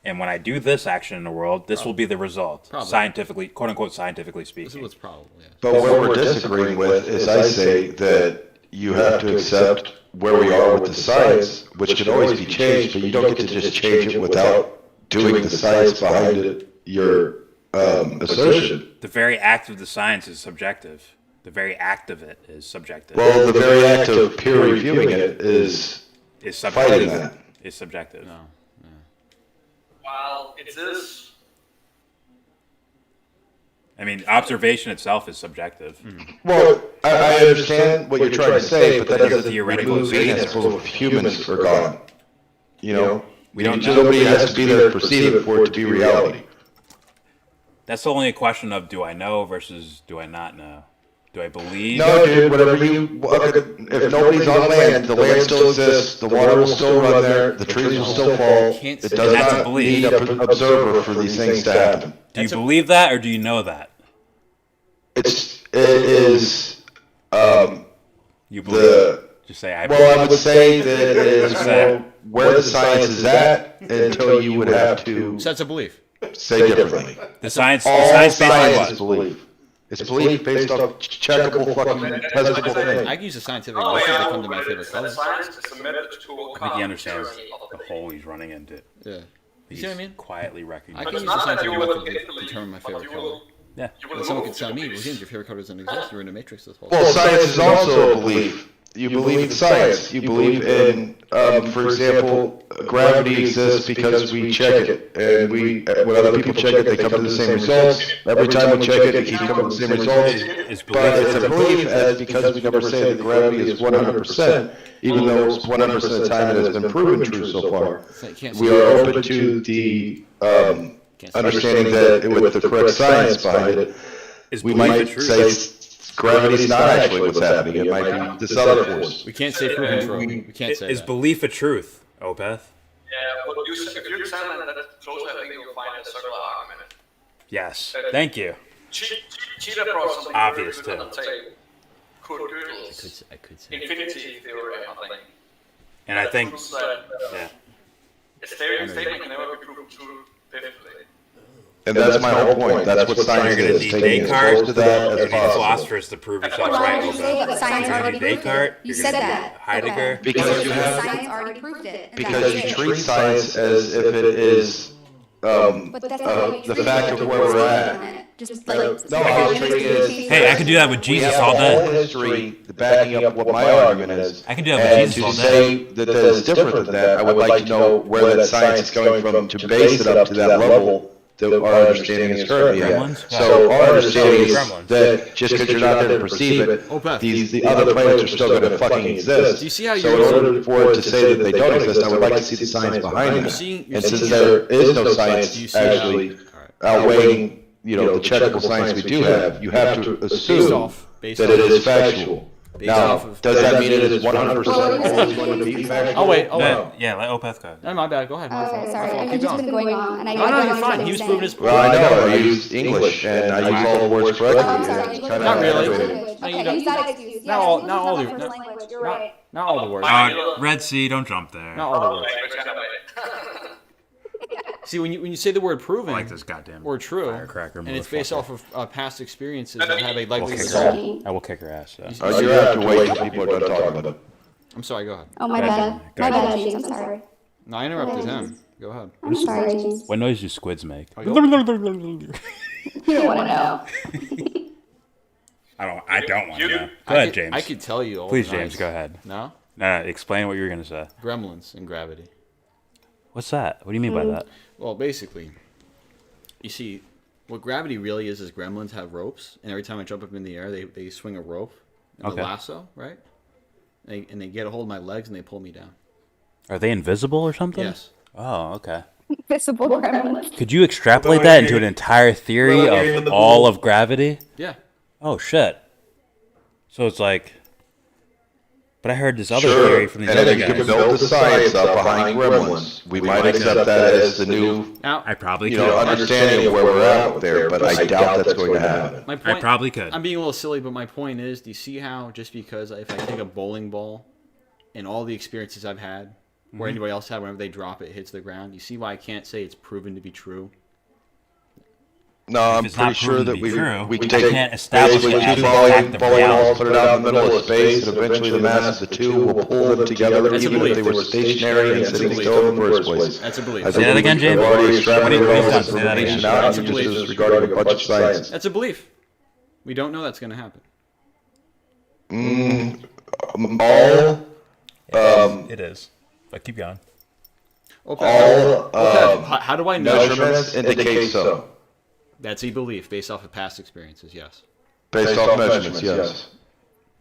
and when I do this action in the world, this will be the result. Probably. Scientifically, quote unquote, scientifically speaking. This is what's probable. Yeah. but what we're disagreeing with is I say that you have to accept where we are with the science, which can always be changed, but you don't get to just change it without doing the science behind it, your assertion. The very act of the science is subjective. The very act of it is subjective. Well, the very act of peer reviewing it is is fighting subjective. that. Is subjective. No. it is. I mean, observation itself is subjective. Well, I understand what you're trying to say, but that doesn't Theoretical remove any existence. aspect of humans are gone. You know, nobody has to be there to perceive it for it to be reality. That's only a question of do I know versus do I not know? Do I believe? No, dude, whatever you. If nobody's on land, the land still exists, the water will still run there, the trees will still fall. It does not need an observer for these things to happen. Do you believe that or do you know that? It is. You believe. Just say I believe. Well, I would say that it is more where the science is at until you would have to. So that's a belief. Say differently. The science. All The science science based is belief. It's belief based off checkable, fucking testable things. I can use a scientific method to come to my favorite colors. Science is a method to I think he understands the hole he's running into. Yeah. You He's see what I mean? quietly I recognizing. can use a scientific method to determine my favorite color. Yeah. But someone could tell me, well, James, your favorite color doesn't exist. You're in a matrix this whole Well, time. science is also a belief. You believe in science. You believe in, for example, gravity exists because we check it, and when other people check it, they come to the same results. Every time we check it, it keeps coming to the same results. But it's a belief as because we never say that gravity is 100%, even though 100% of the time it has been proven true so far. We are open to the understanding that with the correct science behind it, we might say gravity's not actually what's happening. It might be this other force. We can't say proven true. We can't say Is that. belief a truth, Opeth? Yeah, but if you examine that closer, I think you'll find a circular argument. Yes. Thank you. Cheetah brought something Obvious, very good too. on the table. Kurt Gödel's infinity theory, I think. And I think, Proves that, yeah. a statement can never be proven true definitely. And that's my whole point. That's what science is. Need Taking as Descartes close to that or as need possible. philosophers to prove yourself Why right. did you say that science You're gonna already need proved Descartes. it? You You're said gonna need that. Heidegger. Okay. Because you have- science already proved it. and Because that's you it. treat science as if it is But that's not how you the treat fact it. of where we're at. Just like No, I was treating it as Hey, I could do that with Jesus all we have a whole day. history backing up what my argument is. I can do that with And Jesus to all say day. that that is different than that, I would like to know where that science is coming from to base it up to that level that our understanding is currently at. Gremlins? So our understanding is Gremlins. that just because you're not there to perceive it, the other planets are still going to fucking exist. Do you see how So in order for it to say that they don't exist, I would like to see the science behind them. And since there is no science actually outweighing, the checkable science we do have, you have to assume that it is factual. Now, does that mean it is 100% always going to be factual? Oh wait, Yeah, let Opeth go. No, my bad. Go ahead. My fault. Oh, sorry. My fault. I've Keep just going. been going on, and I No, don't you're know fine. what He was you're proving his Well, I know, I use English, and I use all the words correctly. Oh, I'm sorry. It's kind of Not really. aggravating. No, you Okay, don't. use that excuse. Not all. English Not is all my the. first language. You're right. Not all the words. Red Sea, don't jump there. Not all the words. See, when you say the word proven I like this goddamn or true, firecracker and it's based motherfucker. off of past experiences that have a I will likely kick result. her ass. I will kick her ass. So. You have to wait till people are done talking about it. I'm sorry. Go ahead. Oh, my bad. My bad, James. I'm sorry. No, I interrupted him. Go ahead. I'm sorry, James. What noise do squids make? Oh, You don't want to know. I don't want to know. Go ahead, James. I could tell you all Please, the James, times. go ahead. No? No, explain what you were going to say. Gremlins and gravity. What's that? What do you mean by that? Well, basically, you see, what gravity really is gremlins have ropes, and every time I jump up in the air, they swing a rope and Okay. a lasso, right? And they get a hold of my legs and they pull me down. Are they invisible or something? Yes. Oh, okay. Visible gremlins. Could you extrapolate that into an entire theory of all of gravity? Yeah. Oh, shit. So it's like... But I heard this other theory from these and other then you guys. can build the science up behind gremlins. We might accept that as the new, I probably could. understanding of where we're at there, but I doubt that's going to happen. My point, I probably could. I'm being a little silly, but my point is, do you see how just because if I take a bowling ball and all the experiences I've had, or Mhm. anybody else had, whenever they drop it, hits the ground, you see why I can't say it's proven to be true? No, I'm it's not pretty sure proven that to be true, we we can take can't establish basically it as two a bowling fact of balls, reality. put it out in the middle of space, and eventually the mass of the two will pull them together, That's a even if they belief. were stationary and That's a sitting belief. still in the first place. That's a belief. I Say that again, believe James. I've already What do you extrapolated all mean? this Say that again. information out That's a and belief. just disregarding a bunch of science. That's a belief. We don't know that's going to happen. All. It is. But keep going. All how do I know? measurements indicate so. That's a belief based off of past experiences, yes. Based off measurements, yes.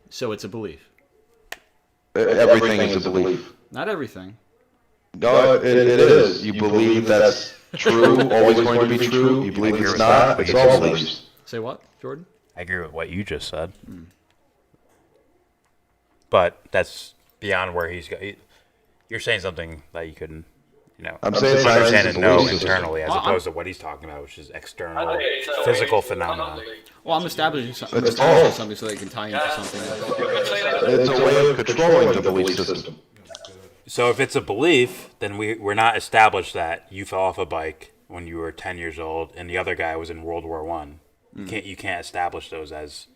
So it's a belief. Everything is a belief. Not everything. No, it is. You believe that's true, always going to be true. You believe it's not. It's all beliefs. Say what, Jordan? I agree with what you just said. But that's beyond where he's going. You're saying something that you couldn't, I'm saying science understand is and a know belief system. internally, as opposed to what he's talking about, which is external, physical phenomena. Well, I'm establishing something so they can tie into something. It's a way of controlling the belief system. So if it's a belief, then we're not established that you fell off a bike when you were 10 years old and the other guy was in World War I. You can't establish those as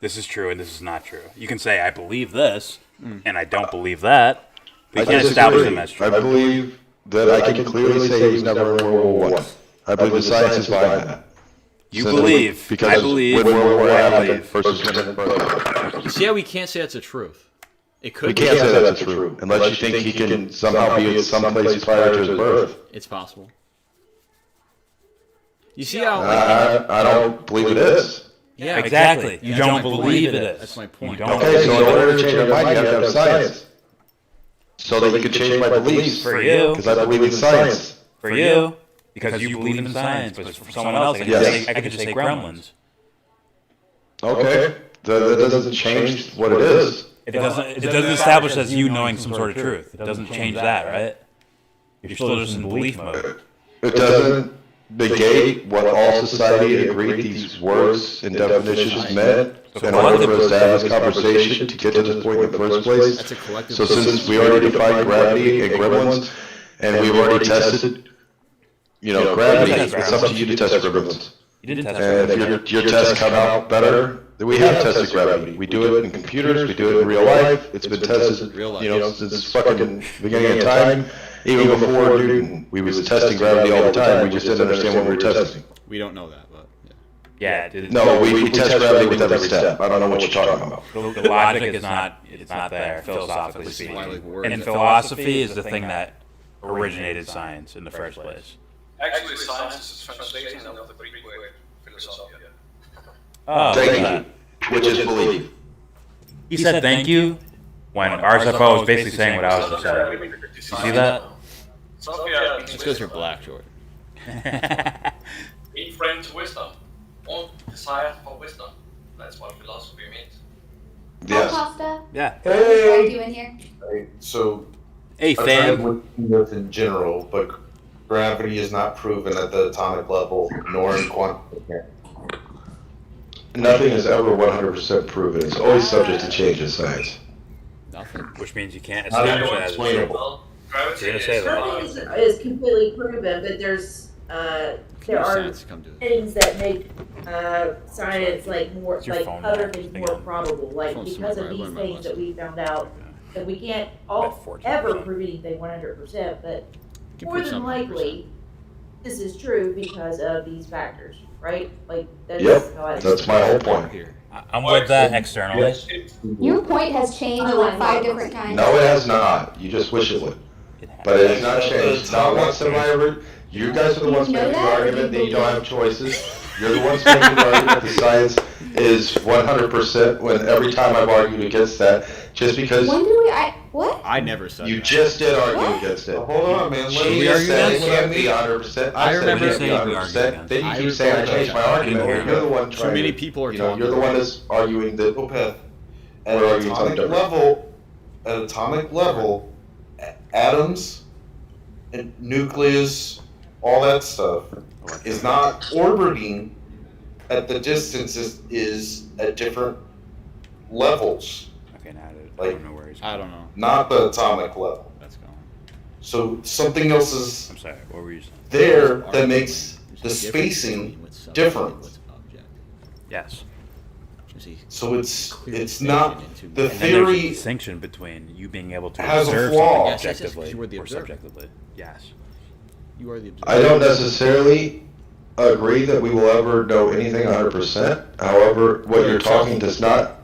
this is true and this is not true. You can say I believe this and I don't believe that. But you can't establish them as true. I believe that I can clearly say he was never in World War I. I believe the science is behind that. You believe. Because I believe. when World War I happened believe. versus when You see how we can't say that's a truth? It could we be. can't say that's true unless you think he can somehow be at some place prior to his birth. It's possible. You see how? I don't believe it is. Yeah, exactly. You don't believe it is. That's my point. Okay, so in order to change your mind, you have to have science. So that you can change my beliefs. For you. Because I believe in science. For you. Because you believe in science. But for someone else, I could just say gremlins. Okay. That doesn't change what it is. It doesn't establish as you knowing some sort of truth. It doesn't change that, right? You're still just in belief mode. It doesn't negate what all society agreed these words and definitions meant in order for us to have this conversation to get to this point in the first place. So since we already defined gravity and gremlins, and we've already tested, gravity, it's up to you to test gremlins. You didn't test and if your tests come out better, then we have tested gravity. We do it in computers, we do it in real life. It's been tested, since fucking beginning of time. Even before Newton, we was testing gravity all the time. We just didn't understand what we were testing. We don't know that, but yeah. No, we test gravity with every step. I don't know what you're talking about. The logic is not there, philosophically speaking. And philosophy is the thing that originated science in the first place. Actually, science is a translation of the Greek word philosophia. Oh, thank you. Which is belief. He said thank you when RSFO was basically saying what I was just saying. You see that? It's because you're black, Jordan. Being friend to wisdom, or desire for wisdom. That's what philosophy means. Yes. Pasta. Yeah. What are you doing here? So, hey, fam. In general, but gravity is not proven at the atomic level, nor in quantum mechanics. Nothing is ever 100% proven. It's always subject to change in science. Nothing. Which means you can't establish it as explainable. You're gonna say that. Nothing is completely proven, but there are things that make science more other things more probable. Like because of these things that we found out, that we can't ever prove anything 100%, but more than likely, this is true because of these factors, right? Like that's my whole point. I'm with that externally. Your point has changed like 5 different times. No, it has not. You just wish it would. But it has not changed. Not once have I ever. You guys are the ones making the argument that you don't have choices. You're the ones making the argument that science is 100% when every time I've argued against that, just because. When do we? What? I never said you that. just did argue against it. Hold on, man. She just said it can't be 100%. I remember saying 100%. Then you keep saying I changed my argument. You're the one trying. Too many people are talking. You're the one that's arguing that. At atomic level, atoms and nucleus, all that stuff is not orbiting at the distances is at different levels. Okay, now Like, I don't know where he's going. I don't know. Not the atomic level. That's going. So something else is I'm sorry, what were you saying? there that makes the spacing different. Yes. So it's not the And then there's a theory distinction between you being able to has a observe flaw. something objectively you were the or observer. subjectively. Yes. You are the observer. I don't necessarily agree that we will ever know anything 100%. However, what you're talking does not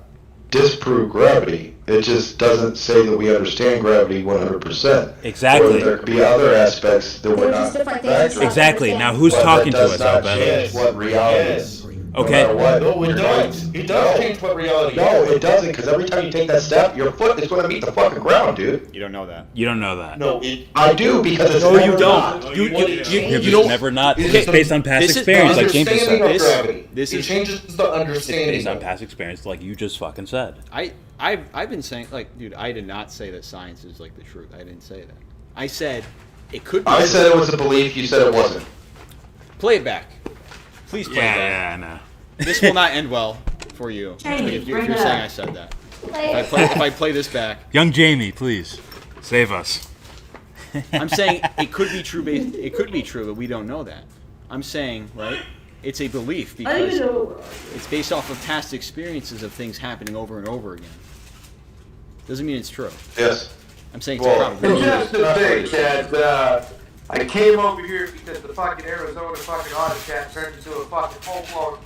disprove gravity. It just doesn't say that we understand gravity 100%. Exactly. Or there could be other aspects that we're not factoring. Exactly. Now who's But talking that to does us, not Alvarez? change what reality is. Okay. No matter what. No, it does. It does change what reality is. No, it doesn't, because every time you take that step, your foot is going to meet the fucking ground, dude. You don't know that. You don't know that. No, I do, because it's No, never you not. don't. You You don't. never not. It's It's based on past this is experience, the like James just said. understanding of gravity. This It is- changes the It's understanding. based on of it. past experience, like you just fucking said. I've been saying, like, dude, I did not say that science is like the truth. I didn't say that. I said it could be. I said it was a belief, you said it wasn't. Play it back. Please play it back. Yeah, I know. This will not end well for you Jamie, if bring you're it saying up. I said that. Play If I play this back, Young Jamie, please save us. I'm saying it could be true. It could be true, but we don't know that. I'm saying, right? It's a belief because it's based off of past experiences of things happening over and over again. Doesn't mean it's true. Yes. I'm saying it's Well, probably. And just to say, Chad, I came over here because the fucking Arizona fucking audit chat turned into a fucking full-blown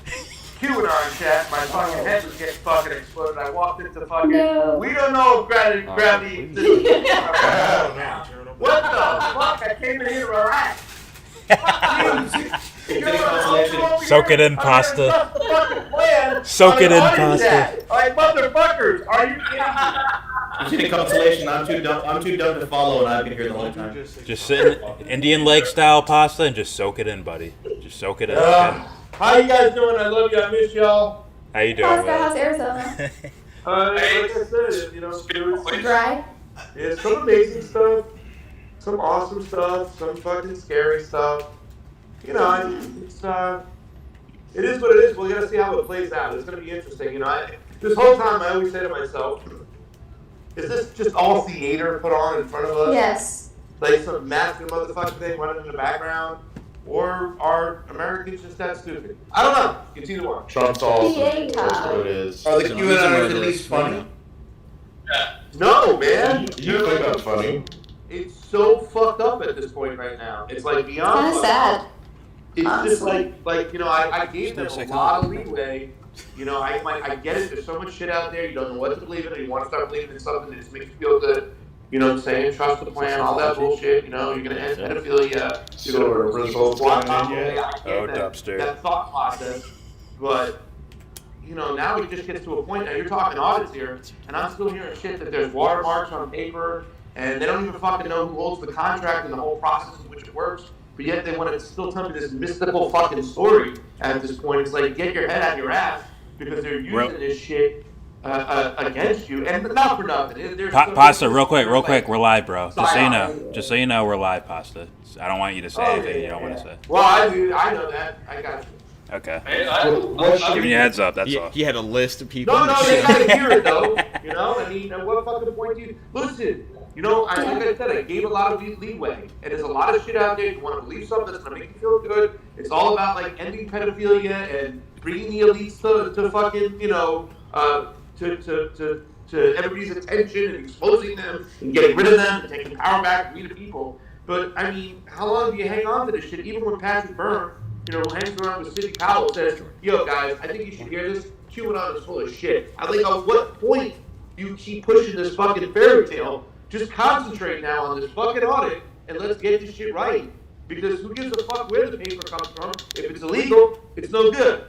QAnon chat. My fucking head was getting fucking exploded. I walked into fucking. No. We don't know if gravity exists. What the fuck? I came in here to relax. Soak it in, pasta. Soak it in, pasta. Like, motherfuckers, are you kidding me? Just any consolation, I'm too dumb to follow, and I've been here the whole time. Just sit in Indian leg style pasta and just soak it in, buddy. Just soak it in. How you guys doing? I love you. I miss y'all. How you doing, How's, Will? how's Arizona? Like I said, you know, Dry? yeah, some amazing stuff, some awesome stuff, some fucking scary stuff. You know, it is what it is. We're gonna see how it plays out. It's gonna be interesting. You know, this whole time I always say to myself, is this just all theater put on in front of us? Yes. Like some massive motherfucking thing running in the background? Or are Americans just that stupid? I don't know. It's either one. Trump's awesome. Theater. That's what it is. Are the QAnons at least funny? No, man. You think that's funny? It's so fucked up at this point right now. It's like beyond Kind of fucked sad. up. It's just like you know, I gave them a lot of leeway. You know, I get it. There's so much shit out there. You don't know what to believe in, and you want to start believing in something that just makes you feel good. You know what I'm saying? Trust the plan, all that bullshit. You know, you're gonna end pedophilia. You're gonna results coming in yet? that thought process. But you know, now it just gets to a point. Now you're talking audits here, and I'm still hearing shit that there's watermarks on paper, and they don't even fucking know who holds the contract and the whole process in which it works. But yet they want to still tell me this mystical fucking story at this point. It's like, get your head out your ass, because they're using this shit against you, and not for nothing. Pasta, real quick, we're live, bro. Just so you know, we're live, Pasta. I don't want you to say anything you don't want to say. Well, I know that. I got you. Okay. Hey, Giving you a heads up, that's all. He had a list of people. No, they gotta hear it though. You know, I mean, what fucking point do you listen? You know, like I said, I gave a lot of leeway, and there's a lot of shit out there. You want to believe something that's gonna make you feel good. It's all about like ending pedophilia and bringing the elites to fucking, you know, to everybody's attention and exposing them and getting rid of them and taking power back from the people. But I mean, how long do you hang on to this shit? Even when Patrick Byrne, you know, hangs around with Sidney Powell, says, "Yo, guys, I think you should hear this. QAnon is full of shit." I think at what point you keep pushing this fucking fairy tale? Just concentrate now on this fucking audit and let's get this shit right. Because who gives a fuck where the paper comes from? If it's illegal, it's no good.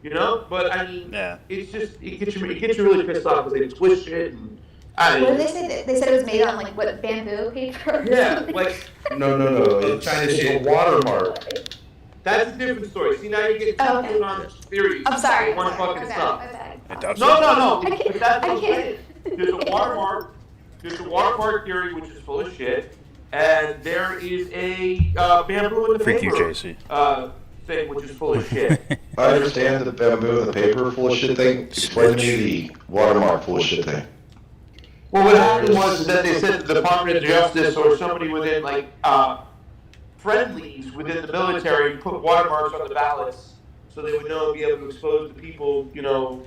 You know? But I mean, it's just it gets you really pissed off because they twist shit and What did they say? They said it was made on like what, bamboo paper? Yeah, like No. It's a watermark. that's a different story. See, now you're getting put on theories. I'm sorry. One fucking stuff. It No. But that's what I'm saying. There's a watermark. There's a watermark theory, which is full of shit, and there is a bamboo in the Freak paper you, JC. thing, which is full of shit. I understand the bamboo and the paper full of shit thing. Explain to me the watermark full of shit thing. Well, what happened was that they said the Department of Justice or somebody within, like, friendlies within the military put watermarks on the ballots so they would know and be able to expose the people, you know,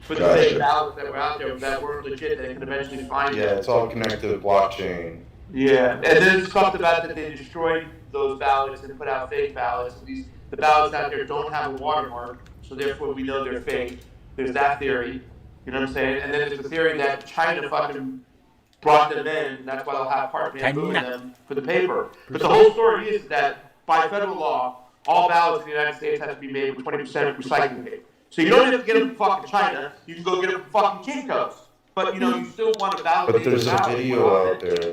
for the fake ballots that were out there that weren't legit, that they could eventually find Yeah, them. it's all connected to blockchain. Yeah, and then it's talked about that they destroyed those ballots and put out fake ballots. The ballots out there don't have a watermark, so therefore we know they're fake. There's that theory. You know what I'm saying? And then there's the theory that China fucking brought them in, and that's why they'll have part bamboo in them for the paper. But the whole story is that by federal law, all ballots in the United States have to be made with 20% recycling paper. So you don't have to get them from fucking China. You can go get them from fucking Kinko's. But, you know, you still want to validate. But there's a video out there.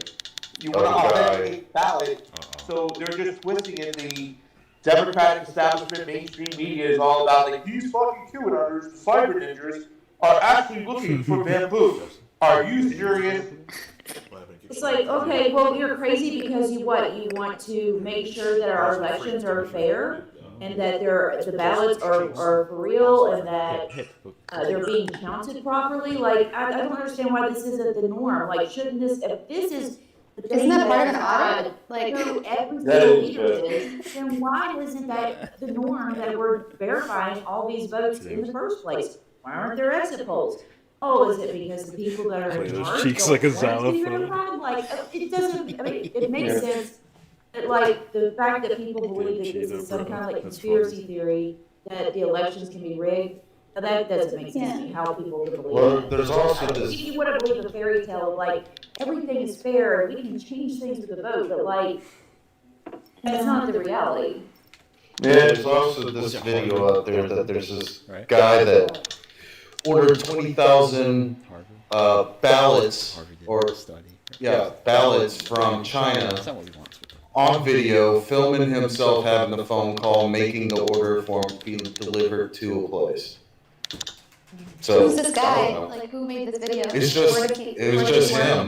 You want to authenticate ballot. So they're just twisting it. The Democratic establishment, mainstream media is all about like these fucking QAnoners, cyber ninjas, are actually looking for bamboo. Are you serious? It's like, okay, well, you're crazy because you want to make sure that our elections are fair and that the ballots are for real and that they're being counted properly. Like, I don't understand why this isn't the norm. Like, shouldn't this, if this is the thing Isn't that part of that an audit? Like, every single leader is, then why isn't that the norm that we're verifying all these votes in the first place? Why aren't there exit polls? Oh, is it because the people that are in charge cheeks don't like a want it to be xylophone. verified? Like, it doesn't, I mean, it makes sense that, like, the fact that people believe that this is some kind of, like, conspiracy theory that the elections can be rigged, now that doesn't make sense to me, how people can believe Well, that. there's also this. You want to believe the fairy tale of, like, everything is fair, and we can change things with the vote, but, like, that's not the reality. Yeah, there's also this video out there that there's this guy that ordered 20,000 ballots ballots from China on video, filming himself having a phone call, making the order for him being delivered to a place. So who's this guy? Like, who made this video? it was just him.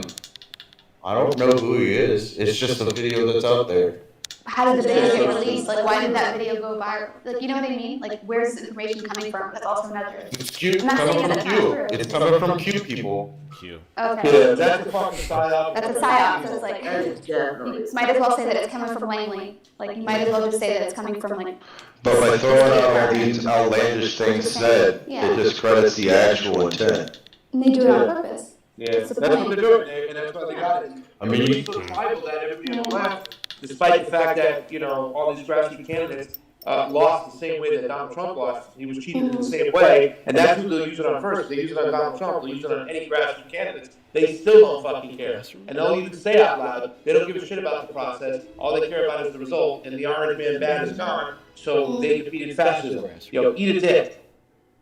I don't know who he is. It's just a video that's out there. How did the video get released? Like, why did that video go viral? Like, you know what I mean? Like, where's the information coming from? That's also another. It's Q, I'm not saying coming that from it's not Q. true. It's coming from Q people. Q. Okay. Yeah, that's a fucking psyop. That's a psyop. So it's like, you might as well say that it's coming from Langley. Like, you might as well just say that it's coming from, like. But by throwing out all these outlandish things said, it discredits the actual intent. And they do it on purpose. Yeah, that's what they're doing, and that's why they got it. I mean, it's so vital that everybody on the left, despite the fact that, you know, all these grassroots candidates lost the same way that Donald Trump lost. He was cheated in the same way, and that's who they'll use it on first. They use it on Donald Trump, they'll use it on any grassroots candidates. They still don't fucking care. And they'll even say out loud, they don't give a shit about the process. All they care about is the result, and the orange man ban is gone, so they defeated fascism. Yo, eat a dick.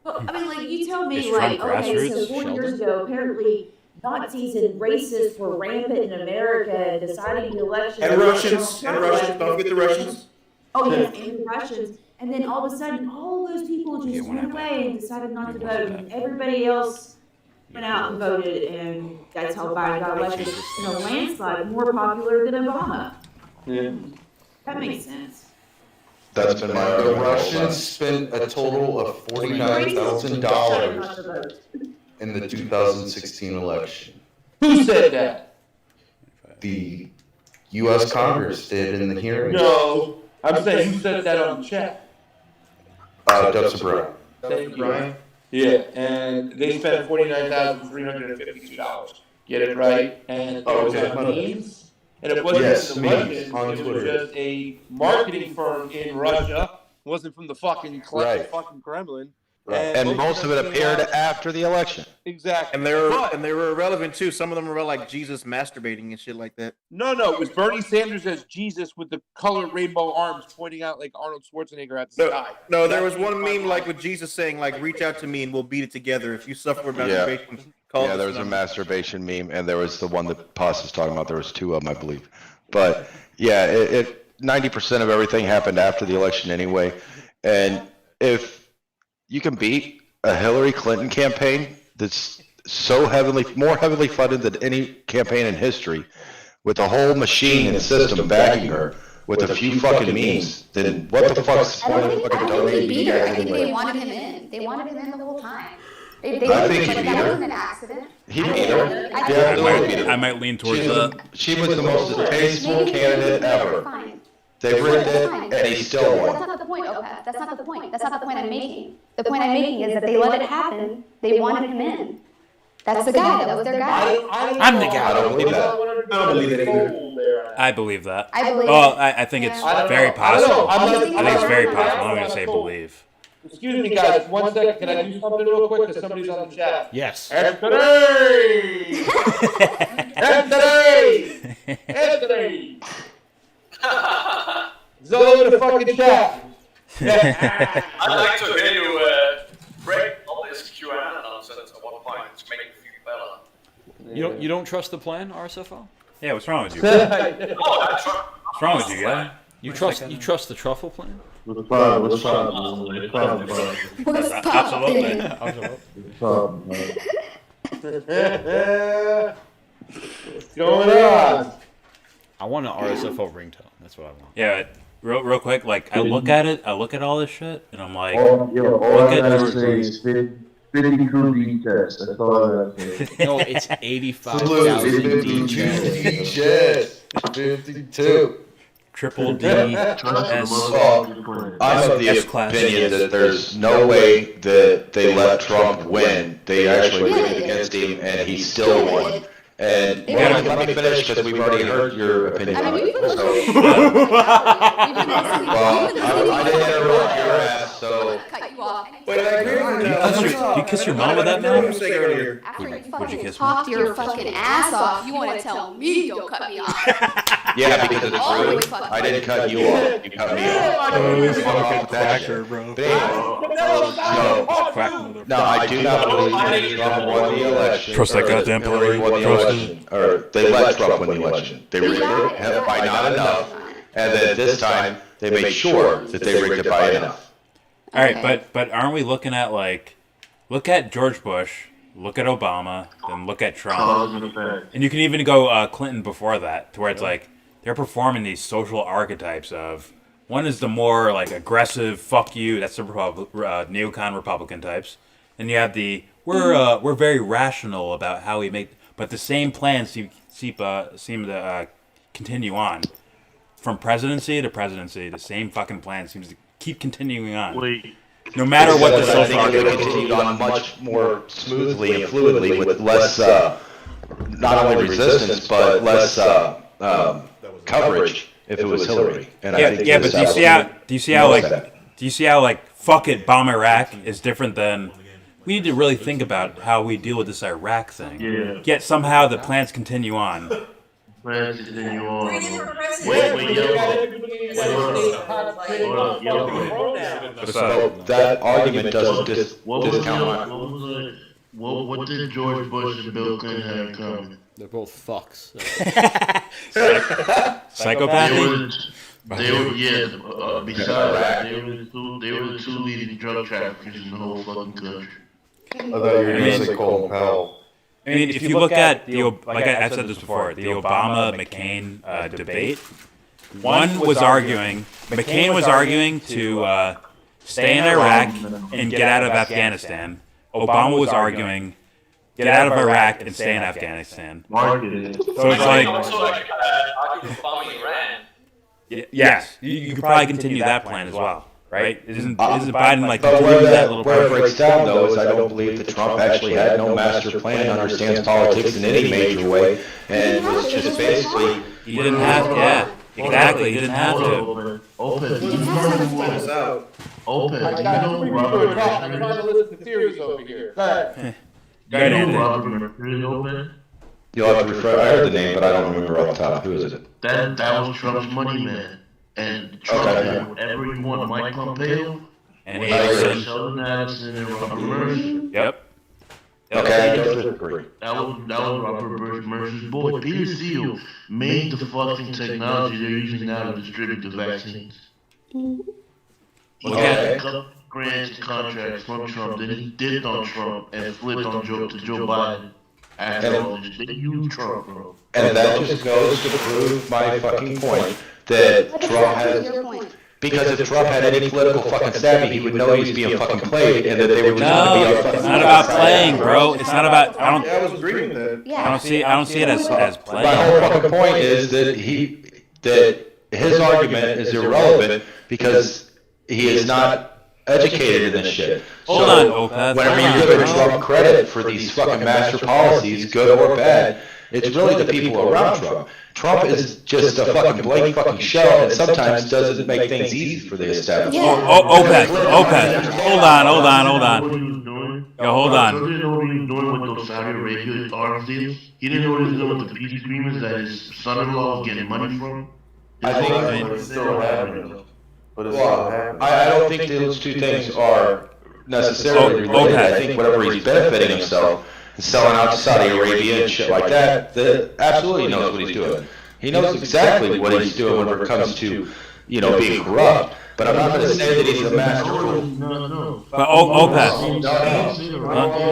Well, I mean, like, you tell me, like, okay, so 40 years ago, apparently Nazis and racists were rampant in America, deciding the election. And Russians, don't forget the Russians. Oh, yes, and the Russians. And then all of a sudden, all those people just went away and decided not to vote, and everybody else went out and voted, and that's how Biden got elected in a landslide, more popular than Obama. Yeah. That makes sense. That's been my The argument. Russians spent a total of $49,000 in the 2016 election. Who said that? The U.S. Congress did in the hearing. No, I'm saying who said that on the chat? Dr. Brown. Thank you, Brian. Yeah, and they spent $49,352. Get it right? And it was on memes. And it wasn't Yes, the memes Russians, on it was Twitter. just a marketing firm in Russia. It wasn't from the fucking Kremlin. And most of it appeared after the election. Exactly. And they were irrelevant too. Some of them were about like Jesus masturbating and shit like that. No, it was Bernie Sanders as Jesus with the colored rainbow arms pointing out like Arnold Schwarzenegger at the sky. No, there was one meme like with Jesus saying like, "Reach out to me and we'll beat it together." If you suffer masturbation, call Yeah, there was a masturbation meme, and there was the one that Paz was talking about. There was two of them, I believe. But yeah, it 90% of everything happened after the election anyway. And if you can beat a Hillary Clinton campaign that's so more heavily funded than any campaign in history, with a whole machine and system backing her, with a few fucking memes, then what the fuck's the point of fucking donating beat to her. her I think they anyway? wanted him in. They wanted him in the whole time. I think he beat that her. wasn't an accident. He beat her. I might lean towards that. She was the most distasteful candidate ever. They rigged it, and he still That's won. not the point, Opeth. That's not the point. That's not the point I'm making. The point I'm making is that they let it happen. They wanted him in. That's the guy. That was their guy. I'm the guy. I don't believe that. I don't believe it either. I believe that. I believe well, it. I think it's Yeah. very possible. I don't know. I think it's very possible. I'm going to say believe. Excuse me, guys. 1 second. Can I do something real quick? Because somebody's on the chat. Yes. Anthony! Anthony! Anthony! He's all over the fucking chat. I'd like to hear you break all this QAnon nonsense at one point to make you feel better. You don't trust the plan, RSFO? Yeah, what's wrong with you? What's wrong with you, guy? You trust the truffle plan? What's up? What's up? What's up? Absolutely. What's going on? I want an RSFO ringtone. That's what I want. Yeah, real quick. Like I look at all this shit, and I'm like, All I gotta George say is 52 D tests. That's all I gotta say. No, it's 85,000 D chest. 52. Triple D. I'm of the opinion that there's no way that they let Trump win. They actually voted against him, and he still won. And let me finish because we've already heard your opinion on it. I didn't interrupt your ass, so. But I agree with You kiss your mom with that mouth? Would you kiss me? Talk your fucking ass off. You want to tell me don't cut me off? Yeah, because it's rude. I didn't cut you off. You cut me off. Quacker, bro. No, I do not believe that Trump won the election. Trust that goddamn Hillary won the election. Or they let Trump win the election. They rigged it by not enough, and then this time they made sure that they rigged it by enough. All right, but aren't we looking at look at George Bush, look at Obama, then look at Trump, and you can even go Clinton before that, to where it's like they're performing these social archetypes of one is the more like aggressive fuck you, that's the neocon Republican types, and you have the we're very rational about how we make, but the same plans seem to continue on from presidency to presidency. The same fucking plan seems to keep continuing on. No matter what the social I think it would continue on much more smoothly and fluidly with less, not only resistance, but less coverage if it was Hillary. And I think but do you see how fuck it, bomb Iraq is different than we need to really think about how we deal with this Iraq thing. Yeah. Yet somehow the plans continue on. Plans continue on. So that argument doesn't discount. What did George Bush and Bill Clinton have in common? They're both fucks. Psychopathy? Besides that, they were the two leading drug traffickers in the whole fucking country. I thought you were going to say Colin Powell. I mean, if you look at like I said this before, the Obama-McCain debate, McCain was arguing to stay in Iraq and get out of Afghanistan. Obama was arguing, get out of Iraq and stay in Afghanistan. So it's like, yes, you could probably continue that plan as well, right? Isn't Biden like continuing that little? Where it breaks down though is I don't believe that Trump actually had no master plan, understands politics in any major way, and was just basically he didn't have to. Yeah, exactly. He didn't have to. Open. Open. Robert. I'm trying to listen to theories over here. Go ahead. You'll have to refer. I heard the name, but I don't remember off the top. Who is it? That was Trump's money man. And Trump had whatever he wanted. Mike Pompeo. And Sheldon Adelson and Robert Mercer. Yep. Okay, I don't disagree. That was Robert Mercer's boy. Peter Thiel made the fucking technology they're using now to distribute the vaccines. He got grants and contracts from Trump. Then he dipped on Trump and flipped on Joe Biden. They use Trump, bro. And that just goes to prove my fucking point that Trump has. Because if Trump had any political fucking savvy, he would know he was being fucking played, and that they were just going to be on fucking. It's not about playing, bro. It's not about. I was agreeing with that. I don't see it as playing. My whole fucking point is that his argument is irrelevant because he is not educated in this shit. Hold on, Opeth. Whenever you give Trump credit for these fucking master policies, good or bad, it's really the people around Trump. Trump is just a fucking blank fucking shell, and sometimes doesn't make things easy for the establishment. Opeth. Hold on. Yo, hold on. Trump didn't know what he was doing with those Saudi Arabia arms deals. He didn't know what he was doing with the peace agreements that his son-in-law was getting money from. I think it's still happening. I don't think those two things are necessarily related. I think whatever he's benefiting himself and selling out to Saudi Arabia and shit like that, absolutely knows what he's doing. He knows exactly what he's doing when it comes to, being corrupt. But I'm not going to say that he's a master. But Opeth,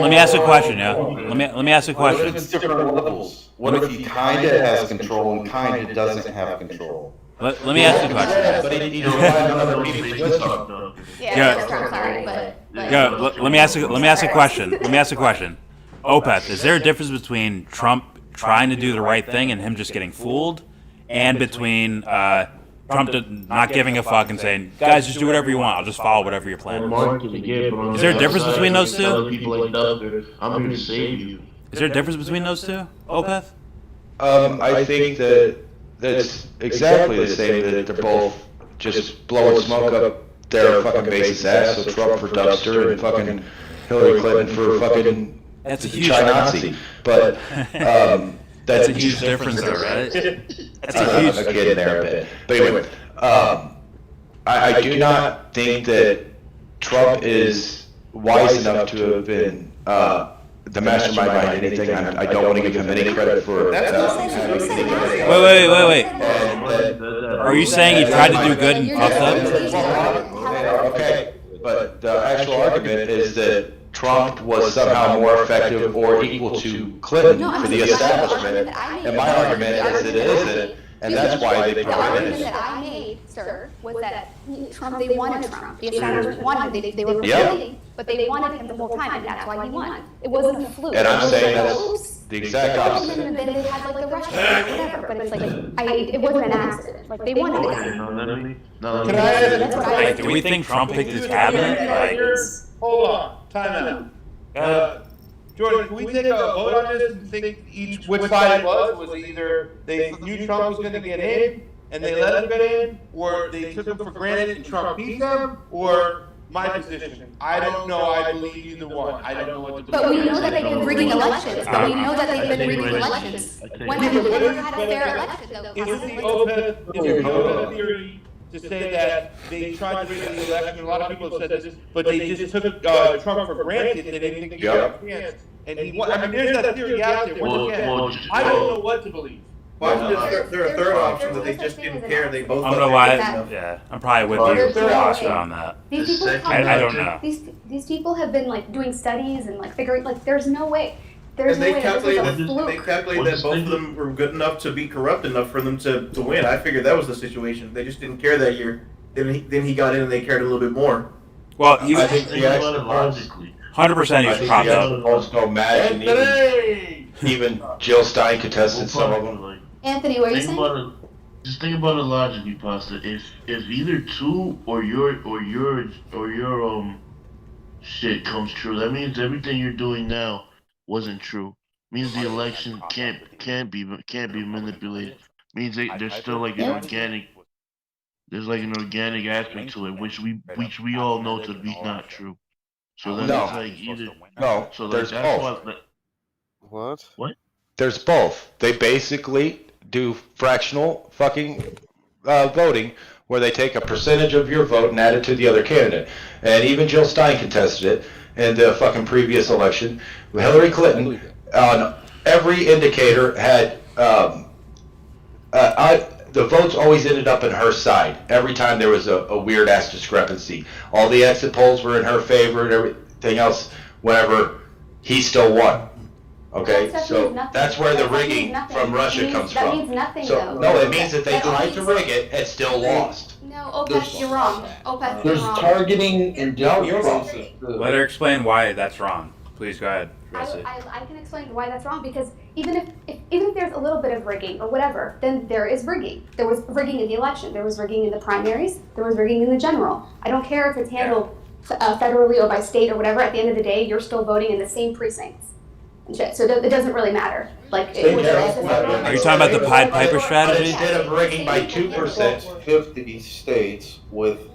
let me ask a question. Yeah, let me ask a question. It's different levels. What if he kind of has control and kind of doesn't have control? Let me ask a question. Let me ask a question. Opeth, is there a difference between Trump trying to do the right thing and him just getting fooled, and between Trump not giving a fuck and saying, guys, just do whatever you want, I'll just follow whatever your plan is? Is there a difference between those two? I'm here to save you. Is there a difference between those two, Opeth? I think that's exactly the same, that they're both just blowing smoke up their fucking base's ass, so Trump for Dubster and fucking Hillary Clinton for fucking that's a huge Nazi. But that's a huge difference though, right? That's a huge I'm kidding there a bit. But anyway, I do not think that Trump is wise enough to have been the mastermind behind anything. I don't want to give him any credit for that. Wait. Are you saying he tried to do good and fucked up? Okay, but the actual argument is that Trump was somehow more effective or equal to Clinton for the establishment. And my argument is that it isn't, and that's why they The argument that I made, sir, was that Trump, they wanted Trump. The establishment wanted him. They were pretending, but they wanted him the whole time, and that's why he won. It wasn't a fluke. And I'm saying that's the exact opposite. And then they had like the Russians or whatever, but it's like, it wasn't an accident. Like, they wanted it. Do we think Trump picked his cabinet? Hold on, time out. Jordan, can we take a vote on this and think which side it was? Was it either they knew Trump was going to get in and they let him get in, or they took him for granted and Trump beat them, or my position? I don't know. I believe either one. I don't know what to believe. But we know that they've been rigging elections. When have we ever had a fair election, though? Is the open theory to say that they tried to rig the election? A lot of people have said this, but they just took Trump for granted. They didn't think he had a chance, and he won. I mean, there's that theory out there. I don't know what to believe. Why isn't there a third option that they just didn't care? They both. I don't know why. Yeah, I'm probably with you on that. I don't know. These people have been like doing studies and like figuring like there's no way. And they calculated that both of them were good enough to be corrupt enough for them to win. I figured that was the situation. They just didn't care that year. Then he got in and they cared a little bit more. Well, I think the actual logically. 100% he's propped up. Also imagine even Jill Stein contested some of them. Anthony, what are you saying? Just think about it logically, Pasta. If either two or your shit comes true, that means everything you're doing now wasn't true. Means the election can't be manipulated. Means there's still like an organic. There's like an organic aspect to it, which we all know to be not true. So then it's like either So like there's that's both. What? There's both. They basically do fractional fucking voting, where they take a percentage of your vote and add it to the other candidate. And even Jill Stein contested it in the fucking previous election. Hillary Clinton, on every indicator, had the votes always ended up in her side. Every time there was a weird ass discrepancy. All the exit polls were in her favor and everything else. Whenever he still won. Okay, so that's where the rigging from Russia comes from. That means nothing, so, though. no, it means that they tried to rig it and still lost. No, Opeth, you're wrong. Opeth, you're wrong. Targeting and you're wrong. Let her explain why that's wrong. Please go ahead. I can explain why that's wrong, because even if there's a little bit of rigging or whatever, then there is rigging. There was rigging in the election. There was rigging in the primaries. There was rigging in the general. I don't care if it's handled federally or by state or whatever. At the end of the day, you're still voting in the same precincts. and shit. So it doesn't really matter. Like, Same which here. way it's Are you talking about the Pied Piper strategy? Instead of rigging by 2%, 50 states with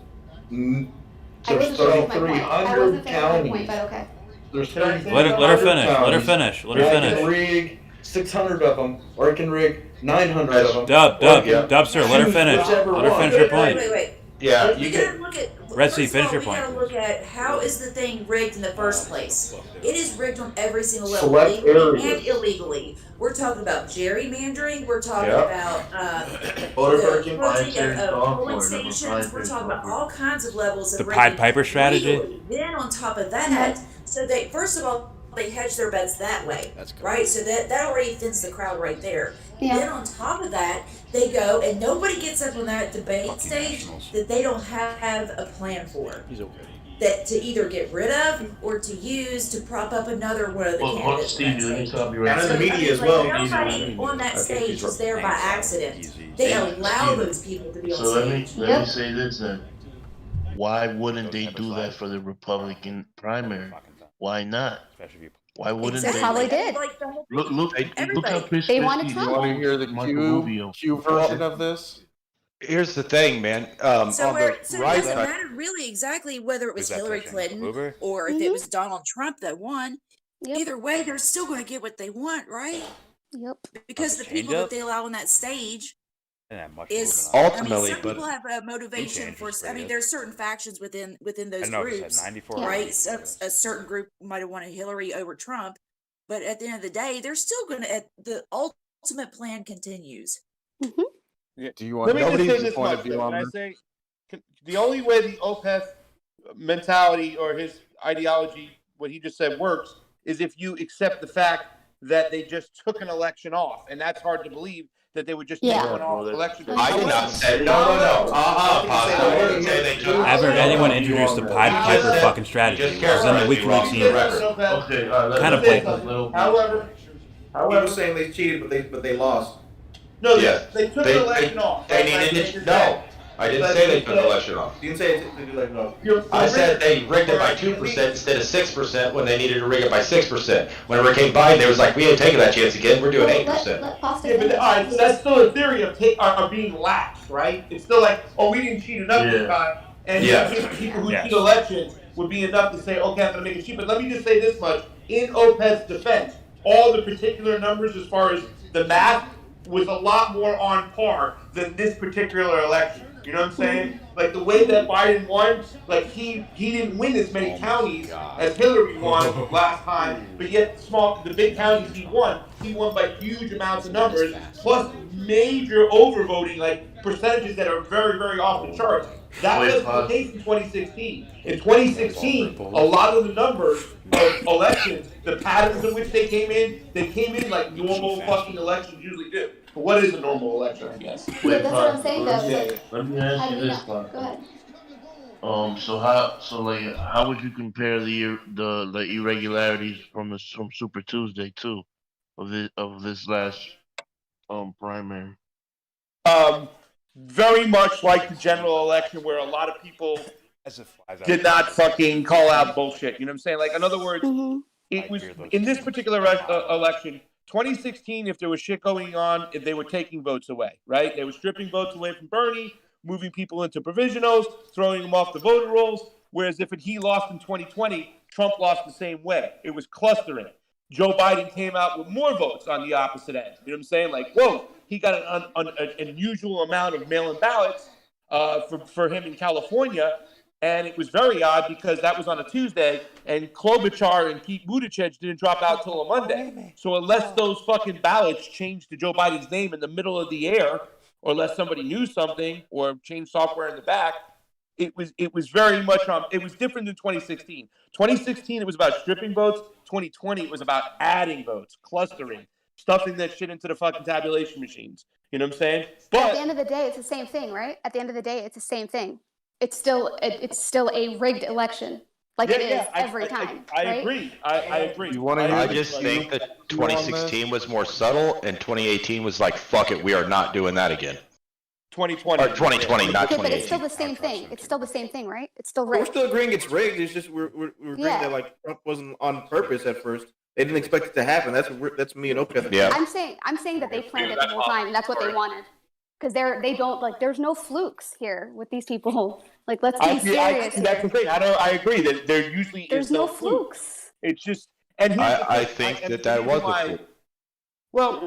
there's 3,300 counties. But okay. There's Let her finish. Let her finish. Let her I finish. can rig 600 of them, or I can rig 900 of them. Dub, sir, let her finish. Let her finish her point. Wait. Yeah, you gotta look at. Red Sea, First of finish all, your we point, gotta look at how is the thing rigged in the first place. It is rigged on every single level, Select legally areas. and illegally. We're talking about gerrymandering. We're talking Yep. about Voter the purging, purging of software, polling stations. We're talking about all kinds of levels of The rigging Pied Piper strategy? legally. Then on top of that, so they first of all they hedge their bets that way, right? So that already thins the crowd right there. Yeah. Then on top of that, they go and nobody gets up on that debate stage that they don't have a plan for. That to either get rid of or to use to prop up another one of the candidates. Steve, let me stop you And right in the there. media as well. Nobody on that stage is there by accident. They allow those people to be on So let me stage. say this then. Why wouldn't they do that for the Republican primary? Why not? Why wouldn't That's they? how they did. Look how pissed They wanted he is. Trump. You want to hear the Q version of this? Here's the thing, man. So On it the right doesn't side, matter really exactly whether it was Who's that Hillary touching? Clinton Uber? or if it was Donald Trump that won. Yep. Either way, they're still going to get what they want, right? Yep. Because the people that they allow on that stage is ultimately, some but people have a motivation for. I mean, there's certain factions within those groups, 94 right? So a certain group might have wanted Hillary over Trump, but at the end of the day, they're still going to. The ultimate plan continues. Do you want Let me just say nobody's this point much. of view Though. on When I this? say the only way the OPEC mentality or his ideology, what he just said, works is if you accept the fact that they just took an election off, and that's hard to believe that they would just take one off election. I did not say no. I wouldn't say they took. I haven't heard anyone introduce the Pied Piper fucking strategy. Just It was in the WikiLeaks universe. Kind of blatant. However, He was saying they cheated, but they lost. no, Yes. they took an election off. They needed to. No, I didn't say they took an election off. You didn't say they did no. I said they rigged it by 2% instead of 6% when they needed to rig it by 6%. Whenever it came Biden, they was like, we ain't taking that chance again. We're doing 8%. Yeah, but all right, so that's still a theory of being lax, right? It's still like, oh, we didn't cheat enough this time, and people who cheat elections would be enough to say, okay, I'm going to make it cheap. But let me just say this much: in OPEC's defense, all the particular numbers as far as the math was a lot more on par than this particular election. You know what I'm saying? Like the way that Biden won, like he didn't win as many counties as Hillary won last time, but yet the big counties he won by huge amounts of numbers, plus major overvoting, like percentages that are very, very off the charts. That was the case in 2016. In 2016, a lot of the numbers of elections, the patterns in which they came in like normal fucking elections usually do. But what is a normal election, I guess? Yeah, that's what I'm saying though. Let me ask you this, Go ahead. How would you compare the irregularities from Super Tuesday too, of this last primary? Very much like the general election, where a lot of people did not fucking call out bullshit. You know what I'm saying? Like, in other words, it was in this particular election, 2016. If there was shit going on, they were taking votes away, right? They were stripping votes away from Bernie, moving people into provisionals, throwing them off the voter rolls. Whereas if he lost in 2020, Trump lost the same way. It was clustering. Joe Biden came out with more votes on the opposite end. You know what I'm saying? Like, whoa, he got an unusual amount of mail-in ballots for him in California. And it was very odd because that was on a Tuesday, and Klobuchar and Pete Buttigieg didn't drop out till a Monday. So unless those fucking ballots changed to Joe Biden's name in the middle of the air, or unless somebody knew something or changed software in the back, it was very much it was different than 2016. 2016 it was about stripping votes. 2020 it was about adding votes, clustering, stuffing that shit into the fucking tabulation machines. You know what I'm saying? But at the end of the day, it's the same thing, right? At the end of the day, it's the same thing. It's still a rigged election, like it is every time. I right? agree. I agree. I just think that 2016 was more subtle, and 2018 was like, fuck it, we are not doing that again. 2020. Or 2020, not Okay, but 2018. it's still the same thing. It's still the same thing, right? It's still We're rigged. still agreeing it's rigged. It's just we're agreeing that like Trump wasn't on purpose at first. They didn't expect it to happen. That's me and Opeth. Yeah. I'm saying that they planned it the whole time, and that's what they wanted. Because they don't like. There's no flukes here with these people. Like, let's be serious. That's the thing. I agree that there usually There's is no flukes. It's just, and here's the thing, I think that was the fluke. Well,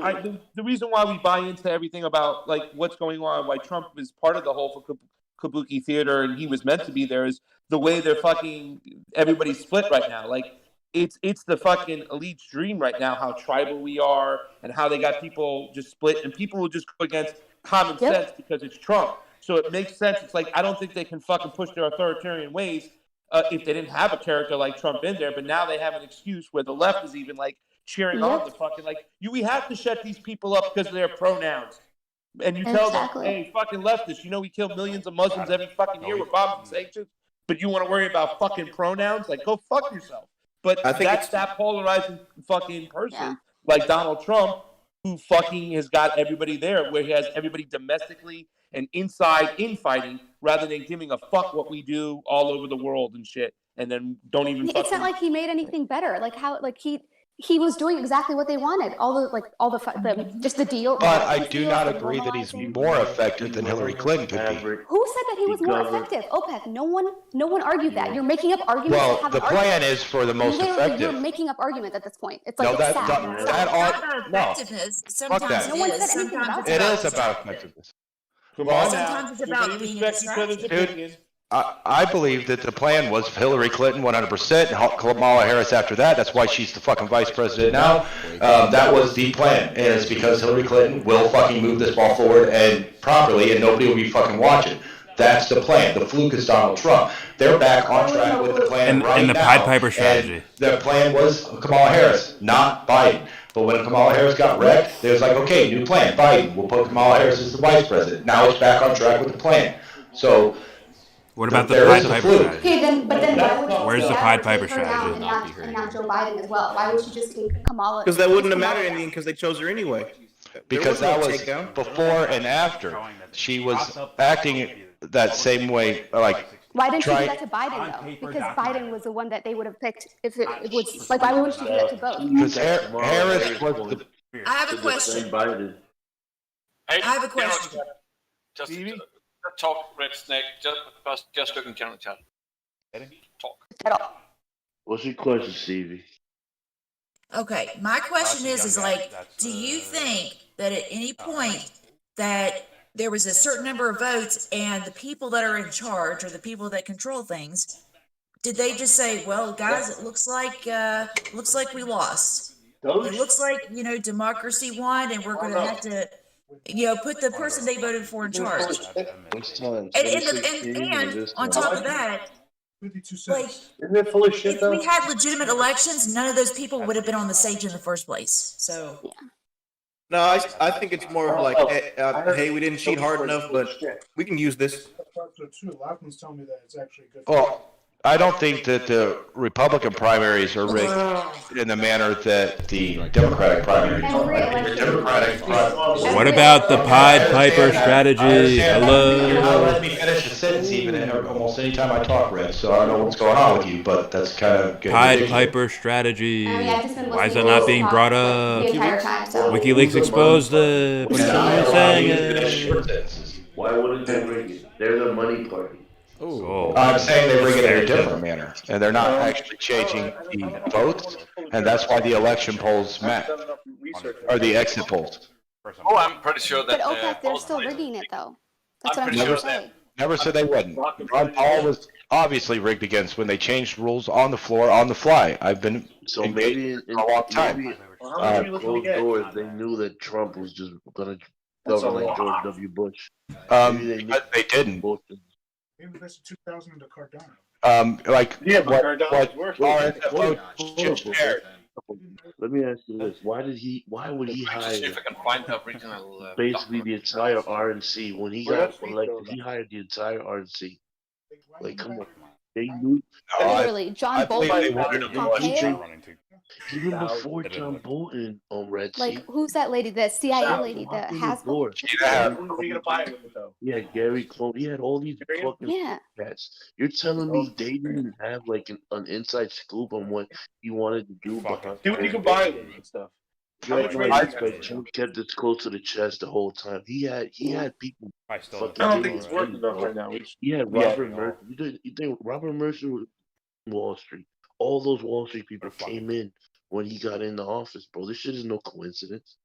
the reason why we buy into everything about like what's going on, why Trump is part of the whole Kabuki theater, and he was meant to be there, is the way they're fucking everybody's split right now. Like it's the fucking elite's dream right now, how tribal we are, and how they got people just split, and people will just go against common sense because it's Trump. So it makes sense. It's like I don't think they can fucking push their authoritarian ways if they didn't have a character like Trump in there. But now they have an excuse where the left is even like cheering on the fucking like we have to shut these people up because of their pronouns. And you tell them, hey, fucking leftists, we kill millions of Muslims every fucking year with bombs and sanctions, but you want to worry about fucking pronouns? Like, go fuck yourself. But I think that's that polarizing fucking person like Donald Trump who fucking has got everybody there, where he has everybody domestically and inside infighting rather than giving a fuck what we do all over the world and shit, and then don't even It's not like he made anything better. Like how he was doing exactly what they wanted. Just the deal. But I do not agree that he's more effective than Hillary Clinton could be. Who said that he was more effective? OPEC. No one argued that. You're making up arguments. Well, the plan is for the most effective. You're making up arguments at this point. It's like effectiveness. Sometimes no one said anything about it. It is about effectiveness. Sometimes it's about being a distraction. Dude, I believe that the plan was Hillary Clinton 100%, and Kamala Harris after that. That's why she's the fucking vice president now. That was the plan, and it's because Hillary Clinton will fucking move this ball forward and properly, and nobody will be fucking watching. That's the plan. The fluke is Donald Trump. They're back on track with the plan right now. And the Pied Piper strategy. The plan was Kamala Harris, not Biden. But when Kamala Harris got wrecked, they was like, okay, new plan, Biden. We'll put Kamala Harris as the vice president. Now it's back on track with the plan. So what about the Pied Piper strategy? Okay, then why would you Where's the Pied Piper strategy? and not Joe Biden as well? Why would you just take Kamala? Because that wouldn't have mattered anything because they chose her anyway. Because that was before and after. She was acting that same way, like. Why didn't you do that to Biden though? Because Biden was the one that they would have picked if it was like. Why wouldn't you do that to both? Because Harris was the. I have a question. I have a question. Just talk, Red Snake. Just looking channel chat. Talk. What's your question, Stevie? Okay, my question is like, do you think that at any point that there was a certain number of votes and the people that are in charge or the people that control things, did they just say, well, guys, it looks like we lost. It looks like, democracy won and we're going to have to, put the person they voted for in charge. And on top of that, like, isn't it full of shit if though? we had legitimate elections, none of those people would have been on the stage in the first place. So No, I think it's more like, hey, we didn't cheat hard enough, but we can use this. Lachlan's telling me that it's actually good. Well, I don't think that the Republican primaries are rigged in the manner that the Democratic primaries are. What about the Pied Piper strategy? Hello. You're not letting me finish a sentence even almost any time I talk, Red, so I don't know what's going on with you, but that's kind of good. Pied Piper strategy. Why is that not being brought up? The entire time, so. WikiLeaks exposed it. What are you saying? Why wouldn't they rig it? They're the money party. Oh. I'm saying they rig it in a different manner, and they're not actually changing the votes, and that's why the election polls matter, or the exit polls. Oh, I'm pretty sure that. But OPEC, they're still rigging it though. That's what I'm trying to say. Never said they wouldn't. Ron Paul was obviously rigged against when they changed rules on the floor, on the fly. I've been so maybe in a long time. Closed doors, they knew that Trump was just going to govern like George W. Bush. They didn't. Maybe that's 2000 into Cardano. Let me ask you this: Why would he hire? See if I can find the original. Basically, the entire RNC when he got elected, he hired the entire RNC. Like, come on. They knew. Literally, John Bolton, Pompeo. Even before John Bolton on Red Sea. Like, who's that lady? The CIA lady that has. Yeah, Gary Clone. He had all these fucking Yeah. cats. You're telling me they didn't have like an inside scoop on what he wanted to do behind? See what you can buy with and stuff. Trump kept this close to the chest the whole time. He had people. I don't think it's worth enough right now. He had Robert Mercer. You think Robert Mercer was on Wall Street? All those Wall Street people came in when he got into office, bro. This shit is no coincidence.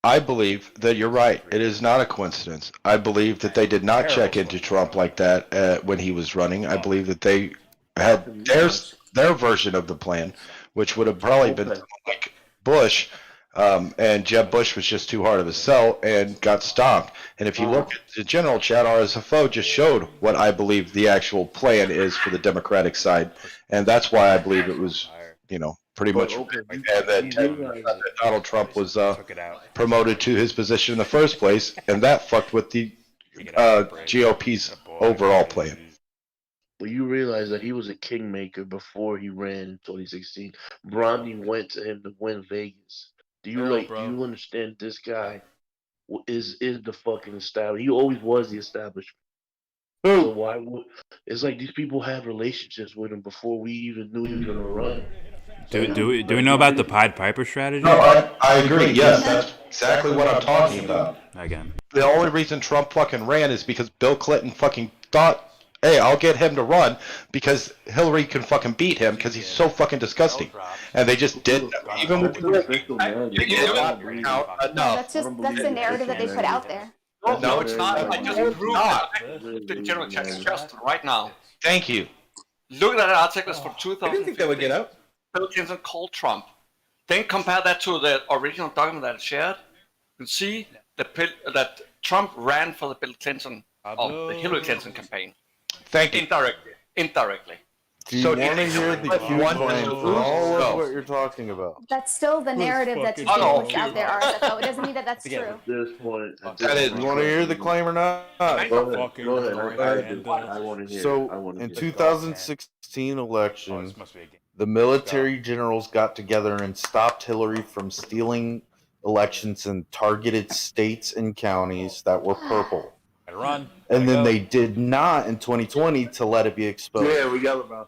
I believe that you're right. It is not a coincidence. I believe that they did not check into Trump like that when he was running. I believe that they had their version of the plan, which would have probably been like Bush, and Jeb Bush was just too hard of a sell and got stomped. And if you look at the general chat, RSFO just showed what I believe the actual plan is for the Democratic side, and that's why I believe it was, pretty much, and that Donald Trump was promoted to his position in the first place, and that fucked with the GOP's overall plan. But you realize that he was a kingmaker before he ran in 2016. Romney went to him to win Vegas. Do you understand this guy is the fucking establishment? He always was the establishment. So why would it's like these people have relationships with him before we even knew he was gonna run. Do we know about the Pied Piper strategy? No, I agree. Yes, that's exactly what I'm talking about. Again, the only reason Trump fucking ran is because Bill Clinton fucking thought, hey, I'll get him to run because Hillary can fucking beat him because he's so fucking disgusting. And they just didn't. Even with That's the narrative that they put out there. No, it's not. I just proved that the general chat just right now. Thank you. Look at that article from 2015. I didn't think that would get out. Bill Clinton called Trump. Then compare that to the original document that I shared. You can see that Trump ran for the Bill Clinton of the Hillary Clinton campaign. Thank you. Indirectly. Do you want to hear the Q plan for all of what you're talking about? That's still the narrative that's being pushed out there, RSFO. It doesn't mean that that's true. At this point, You want to hear the claim or not? Go ahead. I want to hear. So, in 2016 election, the military generals got together and stopped Hillary from stealing elections in targeted states and counties that were purple. And then they did not in 2020 to let it be exposed. Yeah, we got it, bro.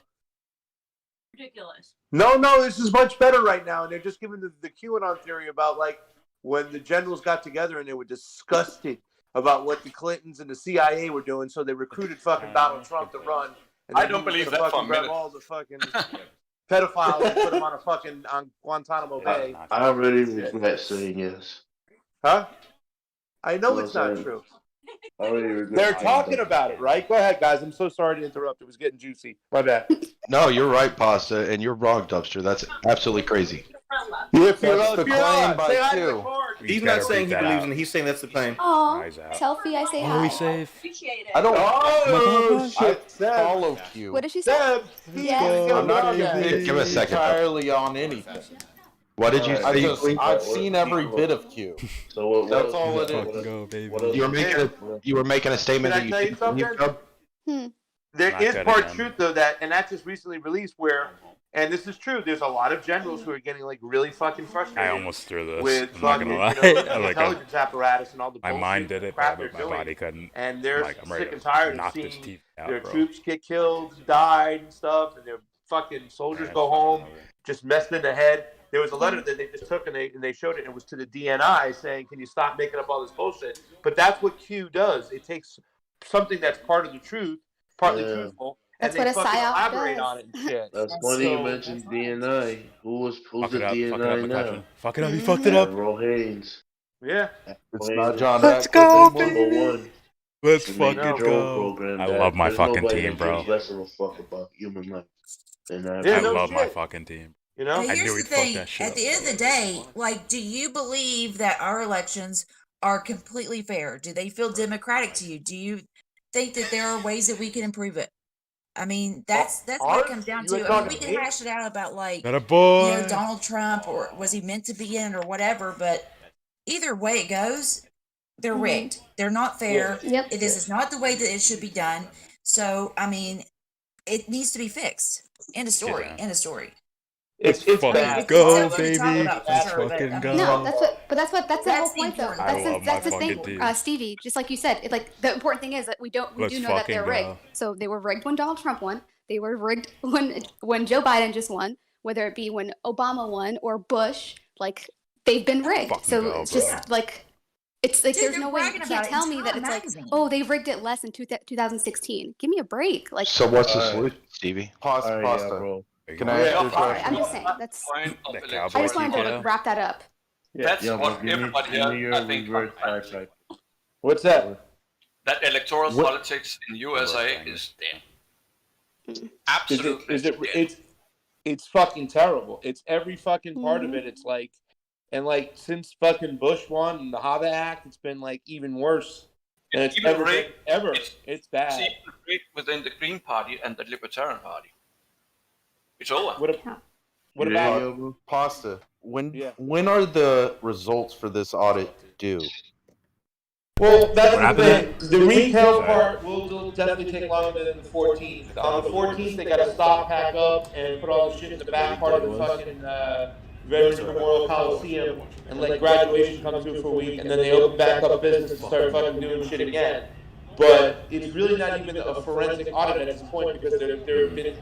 Ridiculous. No, this is much better right now, and they're just giving the QAnon theory about like when the generals got together and they were disgusted about what the Clintons and the CIA were doing, so they recruited fucking Donald Trump to run. And I don't believe that for a minute. All the fucking pedophiles and put them on Guantanamo Bay. I really regret saying yes. Huh? I know it's not true. They're talking about it, right? Go ahead, guys. I'm so sorry to interrupt. It was getting juicy. My bad. No, you're right, Pasta, and you're wrong, Dumpster. That's absolutely crazy. If That's the claim by Q. He's not saying he believes in it. He's saying that's the claim. Oh, selfie, I say hi. Appreciate it. I don't. Oh, shit. I follow Q. What did she say? I'm not Give me a second. entirely on anything. What did you say? I've seen every bit of Q. So That's all it is. Go, baby. You were making a statement Can I tell you something? There is part truth though and that just recently released where, and this is true. There's a lot of generals who are getting like really fucking frustrated. I almost threw this. With I'm not gonna lie. the intelligence apparatus and all the my bullshit mind did it, crap but they're my body doing. couldn't. And they're I'm ready sick to and tired of knock this seeing teeth out, their bro. troops get killed, died, and stuff, and their fucking soldiers go home just messed in the head. There was a letter that they just took and they showed it, and it was to the DNI saying, "Can you stop making up all this bullshit?" But that's what Q does. It takes something that's part of the truth, partly truthful, That's and what they a fucking psyop elaborate does. on it and shit. That's funny you mentioned DNI. Who's the DNI now? Fuck it up. You fucked it up. Admiral Haynes. Yeah. It's not John. Let's go, baby. Let's To fucking make a go. program I that love my there's fucking nobody team, that bro. gives less of a fuck about human life. And I love my fucking team. You know, Now, I here's knew the he'd fuck thing. that shit At up the end of the day, like, do you believe that our elections are completely fair? Do they feel democratic to you? Do you think that there are ways that we can improve it? I mean, that's what it comes down to. I mean, we can hash it out about like, That a boy. Donald Trump, or was he meant to be in, or whatever. But either way it goes, they're rigged. They're not fair. Yep. This is not the way that it should be done. So, I mean, it needs to be fixed. End of story. Yeah. End of story. It's fucking bad. go, It's something to talk baby. about for Let's sure, but, fucking I go. mean, No, that's the whole That's the point though. important I love That's my the thing, fucking team. Stevie. Just like you said, like the important thing is that we Let's do know that they're fucking rigged. go. So they were rigged when Donald Trump won. They were rigged when Joe Biden just won. Whether it be when Obama won or Bush, like they've been rigged. Fucking So go, it's bro. just like. It's like Dude, there's they're no way you bragging can't about it tell in me that Time it's like, magazine. oh, they rigged it less in 2016. Give me a break. Like, So what's the solution, Stevie? Pasta. bro. Can I ask you a sorry, question? I'm just saying that's. Point of The election. cowboy I just wanted to TKO. wrap that up. That's Yeah, what but give me everybody here, your I think, reverse finds backpack. What's that? that electoral What- politics in USA is dead. Is Absolutely. it? It's fucking terrible. It's every fucking part of it. It's like, and like since fucking Bush won and the Hobbs Act, it's been like even worse than it's even ever been. rigged. Ever. It's It's bad. even rigged within the Green Party and the Libertarian Party. It's over. What about Pasta? When Yeah. when are the results for this audit due? Well, that's Wrapping the thing. The retail part will definitely take longer than the 14th. On the 14th, they got to stop, pack up, and put all the shit in the back part of the fucking Veterans Memorial Coliseum and let graduation come through for a week, and then they open back up business and start fucking doing shit again. But it's really not even a forensic audit at this point because they've been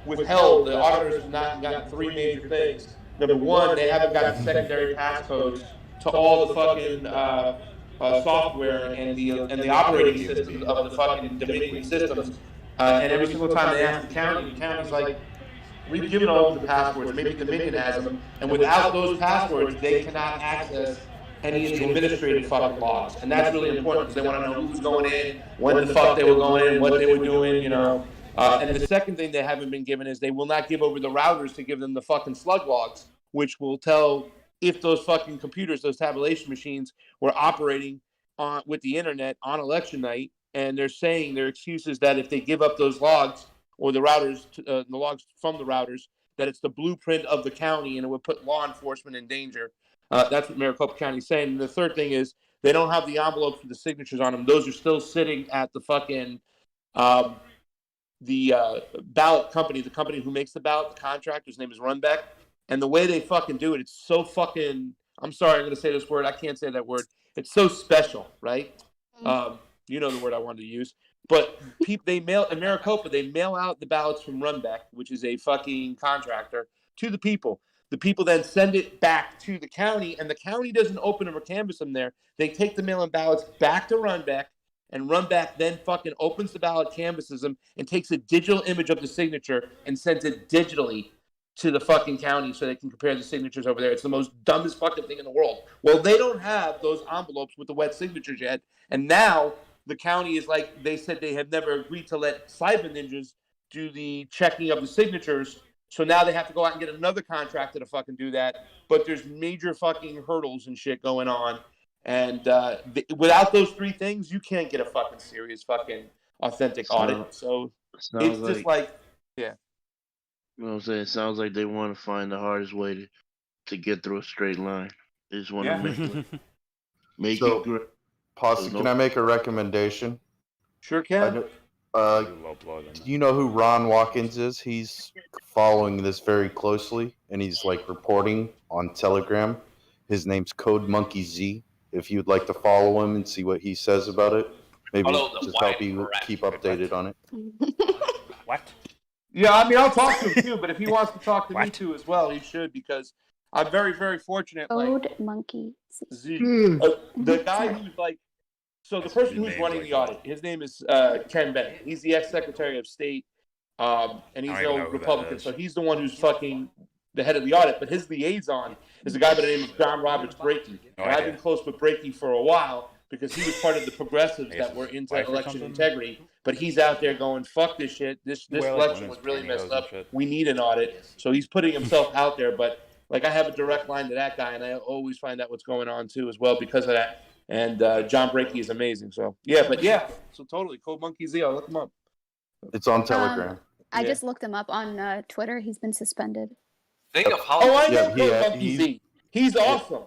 withheld. The auditors have not gotten three major things. Number one, they haven't gotten secondary passcodes to all the fucking software and the operating systems of the fucking Dominion systems. And every single time they ask the county's like, we've given all the passwords, maybe Dominion has them, and without those passwords, they cannot access any of the administrative fucking logs. And that's really important because they want to know who's going in, when the fuck they were going in, what they were doing, you know. And the second thing they haven't been given is they will not give over the routers to give them the fucking slug logs, which will tell if those fucking computers, those tabulation machines, were operating on with the internet on election night. And they're saying their excuse is that if they give up those logs or the routers, the logs from the routers, that it's the blueprint of the county and it would put law enforcement in danger. That's what Maricopa County is saying. And the third thing is they don't have the envelopes with the signatures on them. Those are still sitting at the fucking ballot company, the company who makes the ballot, the contractor's name is Runbeck. And the way they fucking do it, it's so fucking, I'm sorry, I'm going to say this word. I can't say that word. It's so special, right? You know the word I wanted to use. But they mail, in Maricopa, they mail out the ballots from Runbeck, which is a fucking contractor, to the people. The people then send it back to the county, and the county doesn't open them or canvass them there. They take the mail-in ballots back to Runbeck, and Runbeck then fucking opens the ballot, canvasses them, and takes a digital image of the signature and sends it digitally to the fucking county so they can compare the signatures over there. It's the most dumbest fucking thing in the world. Well, they don't have those envelopes with the wet signatures yet, and now the county is like, they said they have never agreed to let cyber ninjas do the checking of the signatures. So now they have to go out and get another contractor to fucking do that. But there's major fucking hurdles and shit going on. And without those three things, you can't get a fucking serious fucking authentic audit. So it's just like, yeah. You know what I'm saying? It sounds like they want to find the hardest way to get through a straight line. They just want to make it great. Pasta, can I make a recommendation? Sure can. Do you know who Ron Watkins is? He's following this very closely, and he's like reporting on Telegram. His name's Code Monkey Z. If you'd like to follow him and see what he says about it, maybe just help you keep updated on it. What? Yeah, I mean, I'll talk to him too, but if he wants to talk to me too as well, he should, because I'm very, very fortunate. Code Monkey Z. The guy who's like, so the person who's running the audit, his name is Ken Bennett. He's the ex-Secretary of State, and he's no Republican, so he's the one who's fucking the head of the audit. But his liaison is a guy by the name of John Roberts Brakey. And I've been close with Brakey for a while because he was part of the progressives that were into election integrity. But he's out there going, fuck this shit. This election was really messed up. We need an audit. So he's putting himself out there. But like, I have a direct line to that guy, and I always find out what's going on too as well because of that. And John Brakey is amazing. So so totally, Code Monkey Z. I'll look him up. It's on Telegram. I just looked him up on Twitter. He's been suspended. Think of how. Oh, I know Code Monkey Z. He's awesome.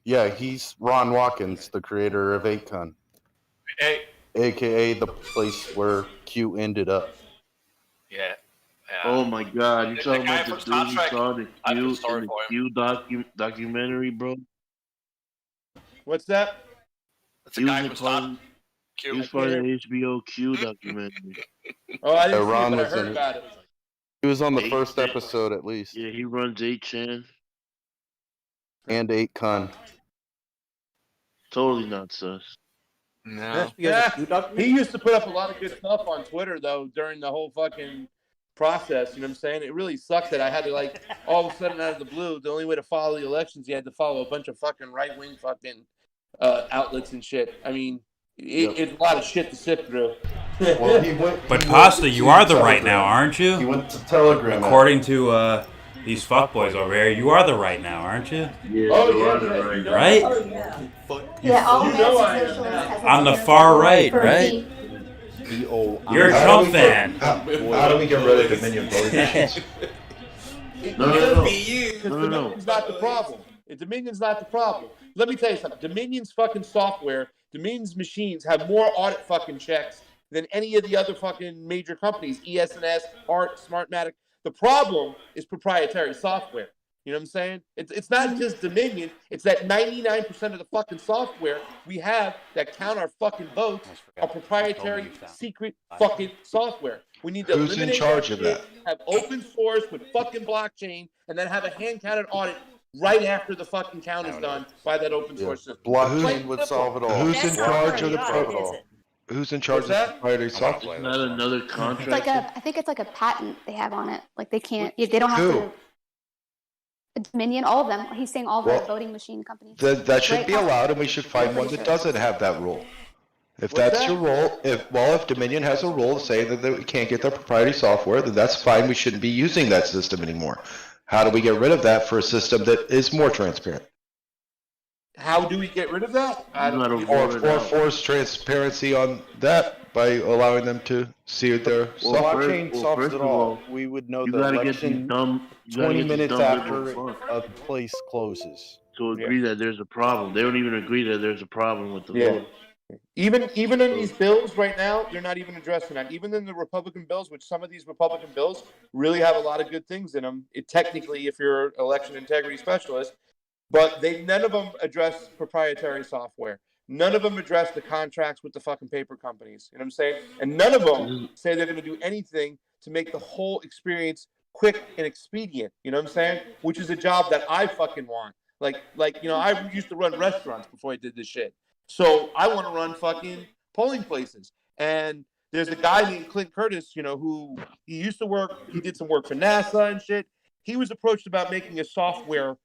Yeah, he's Ron Watkins, the creator of 8Con. Hey. AKA the place where Q ended up. Yeah. Oh my God! You're The talking guy about the first dude who contract, saw the I feel Q sorry in the for him. Q documentary, bro. What's that? It's He a was guy in who part. stopped He was part of the HBO Q documentary. Oh, I didn't see it, Ron but I was heard in it. about it. He was on the 8 first Chan. episode at least. Yeah, he runs 8chan. And 8Con. Totally not sus. No. Yeah, he used to put up a lot of good stuff on Twitter though during the whole fucking process. You know what I'm saying? It really sucked that I had to like all of a sudden out of the blue. The only way to follow the elections, you had to follow a bunch of fucking right wing fucking outlets and shit. I mean, it's a lot of shit to sift through. Well, he went. But he Pasta, went you to are the right Telegram. now, aren't you? He went to Telegram. According to these fuckboys over here, you are the right now, aren't you? Yeah, Oh, you yeah, are the yeah, right. you know. Right? Oh yeah. Yeah, all You know I am socialists now. has On the a far right, for right? deep. You're a How Trump do we get- fan. How do we get rid of Dominion voting machines? No. Because Dominion's not the problem. Dominion's not the problem. Let me tell you something. Dominion's fucking software, Dominion's machines have more audit fucking checks than any of the other fucking major companies, ES&S, ART, Smartmatic. The problem is proprietary software. You know what I'm saying? It's not just Dominion. It's that 99% of the fucking software we have that count our fucking votes are proprietary, secret fucking software. We need to Who's in eliminate charge that of shit, that? have open source with fucking blockchain, and then have a hand-counted audit right after the fucking count is done by that open source system. Blockchain would solve it all. Who's in That's not charge part of the of the pro- audit, is it? Who's in charge of What's the that? proprietary software? Not another It's contract. like I think it's like a patent they have on it. Like they can't, they don't have Who? to. Dominion, all of them. He's saying all the Well, voting machine companies. That should Right. be allowed, and we should find one that doesn't have that rule. If What's that's that? your rule, if Dominion has a rule saying that they can't get their proprietary software, then that's fine. We shouldn't be using that system anymore. How do we get rid of that for a system that is more transparent? How do we get rid of that? I don't Not think a it's- war. Or force transparency on that by allowing them to see their software. Blockchain solves first it of all. all, We would know you the gotta get these election dumb. You gotta 20 get these minutes dumb after liberals a place closes. to agree that there's a problem. They don't even agree that there's a problem with the Yeah. vote. Even in these bills right now, they're not even addressing that. Even in the Republican bills, which some of these Republican bills really have a lot of good things in them. Technically, if you're an election integrity specialist, but none of them address proprietary software. None of them address the contracts with the fucking paper companies. You know what I'm saying? And none of them say they're going to do anything to make the whole experience quick and expedient. You know what I'm saying? Which is a job that I fucking want. Like I used to run restaurants before I did this shit. So I want to run fucking polling places. And there's a guy named Clint Curtis, who he used to work. He did some work for NASA and shit. He was approached about making a software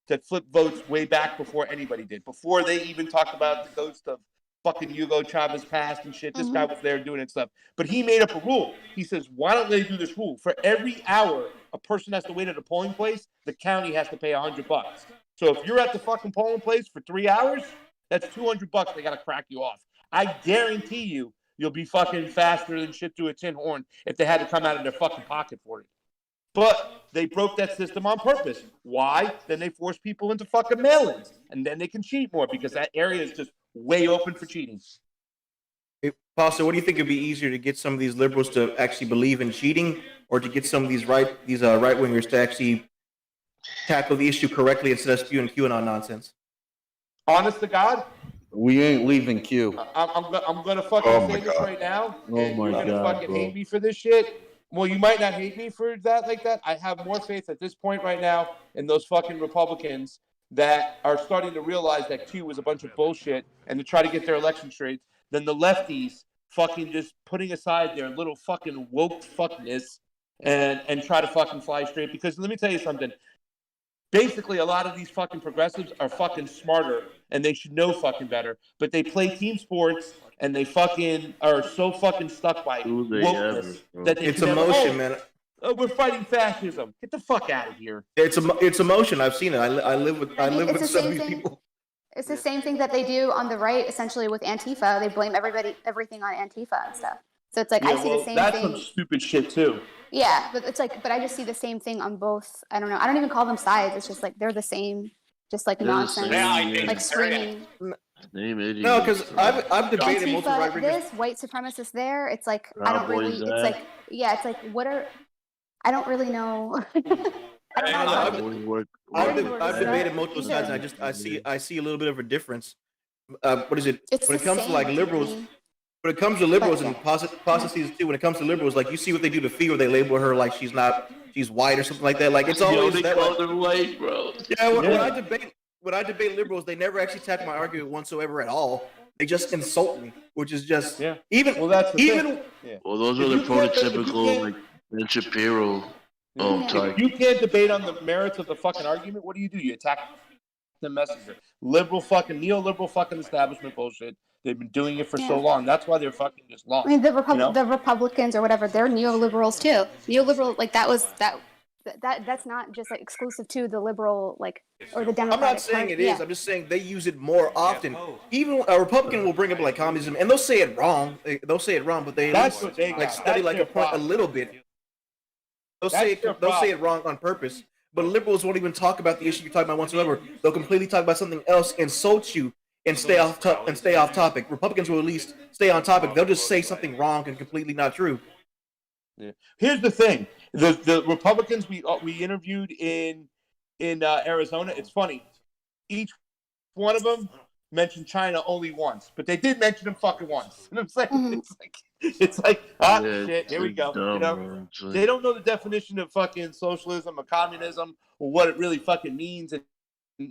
that flipped votes way back before anybody did. Before they even talked about the ghost of fucking Hugo Chavez passed and shit. This guy was there doing it stuff. But he made up a rule. He says, why don't they do this rule? For every hour a person has to wait at a polling place, the county has to pay $100. So if you're at the fucking polling place for 3 hours, that's $200 they gotta crack you off. I guarantee you'll be fucking faster than shit through a tin horn if they had to come out of their fucking pocket for it. But they broke that system on purpose. Why? Then they force people into fucking mail-ins, and then they can cheat more because that area is just way open for cheating. Pastor, what do you think would be easier to get some of these liberals to actually believe in cheating, or to get some of these right wingers to actually tackle the issue correctly instead of spewing QAnon nonsense? Honest to God, We ain't leaving Q. I'm gonna fucking Oh say my this God. right now. Oh and my you're gonna God, fucking bro. hate me for this shit. Well, you might not hate me for that like that. I have more faith at this point right now in those fucking Republicans that are starting to realize that Q was a bunch of bullshit and to try to get their election straight than the lefties fucking just putting aside their little fucking woke fuckness and try to fucking fly straight. Because let me tell you something. Basically, a lot of these fucking progressives are fucking smarter and they should know fucking better. But they play team sports and they fucking are so fucking stuck by Do they wokeness ever, bro? that they It's can never, emotion, man. we're fighting fascism. Get the fuck out of here. It's emotion. I've seen it. I live with I mean, it's with the some of same these thing. people. It's the same thing that they do on the right, essentially with Antifa. They blame everything on Antifa and stuff. So it's like I see the same that's thing. some stupid shit too. Yeah, but it's like, but I just see the same thing on both. I don't know. I don't even call them sides. It's just like they're the same, just like They're the nonsense, same, yeah. like screaming. No, because I've debated multiple right Antifa wingers. this, white supremacist there. It's like I don't really. It's like it's like what are I don't really know. I don't know. I've debated multiple sides, and I see a little bit of a difference. What is it? It's When it the comes to like same, liberals, I mean. when it comes to liberals and processes too, when it comes to liberals, like you see what they do to Fee, where they label her like she's white or something like that. Like it's always they that. call Like, her white, bro. yeah, when I debate liberals, they never actually attack my argument whatsoever at all. They just insult me, which is just even. Well, that's the even. thing. Well, those are the prototypical like Ben Shapiro type. If you can't debate on the merits of the fucking argument, what do? You attack the messenger. Liberal fucking neoliberal fucking establishment bullshit. They've been doing it for so long. That's why they're fucking just lost. I mean, the Republicans or whatever, they're neoliberals too. Neoliberal, like that's not just like exclusive to the liberal, like, or the Democratic I'm not saying Party. it is. I'm just saying they use it more often. Even a Republican will bring up like communism, and they'll say it wrong. They'll say it wrong, but they That's what they like got. study That's like their a point a problem. little bit. They'll say it wrong on purpose. But liberals won't even talk about the issue you're talking about whatsoever. They'll completely talk about something else, insult you, and stay off topic. Republicans will at least stay on topic. They'll just say something wrong and completely not true. Yeah. Here's the thing: the Republicans we interviewed in Arizona. It's funny. Each one of them mentioned China only once, but they did mention him fucking once. You know what I'm saying? It's like shit. Here we go. Dumb, they don't know the definition of fucking socialism or communism or what it really fucking means, and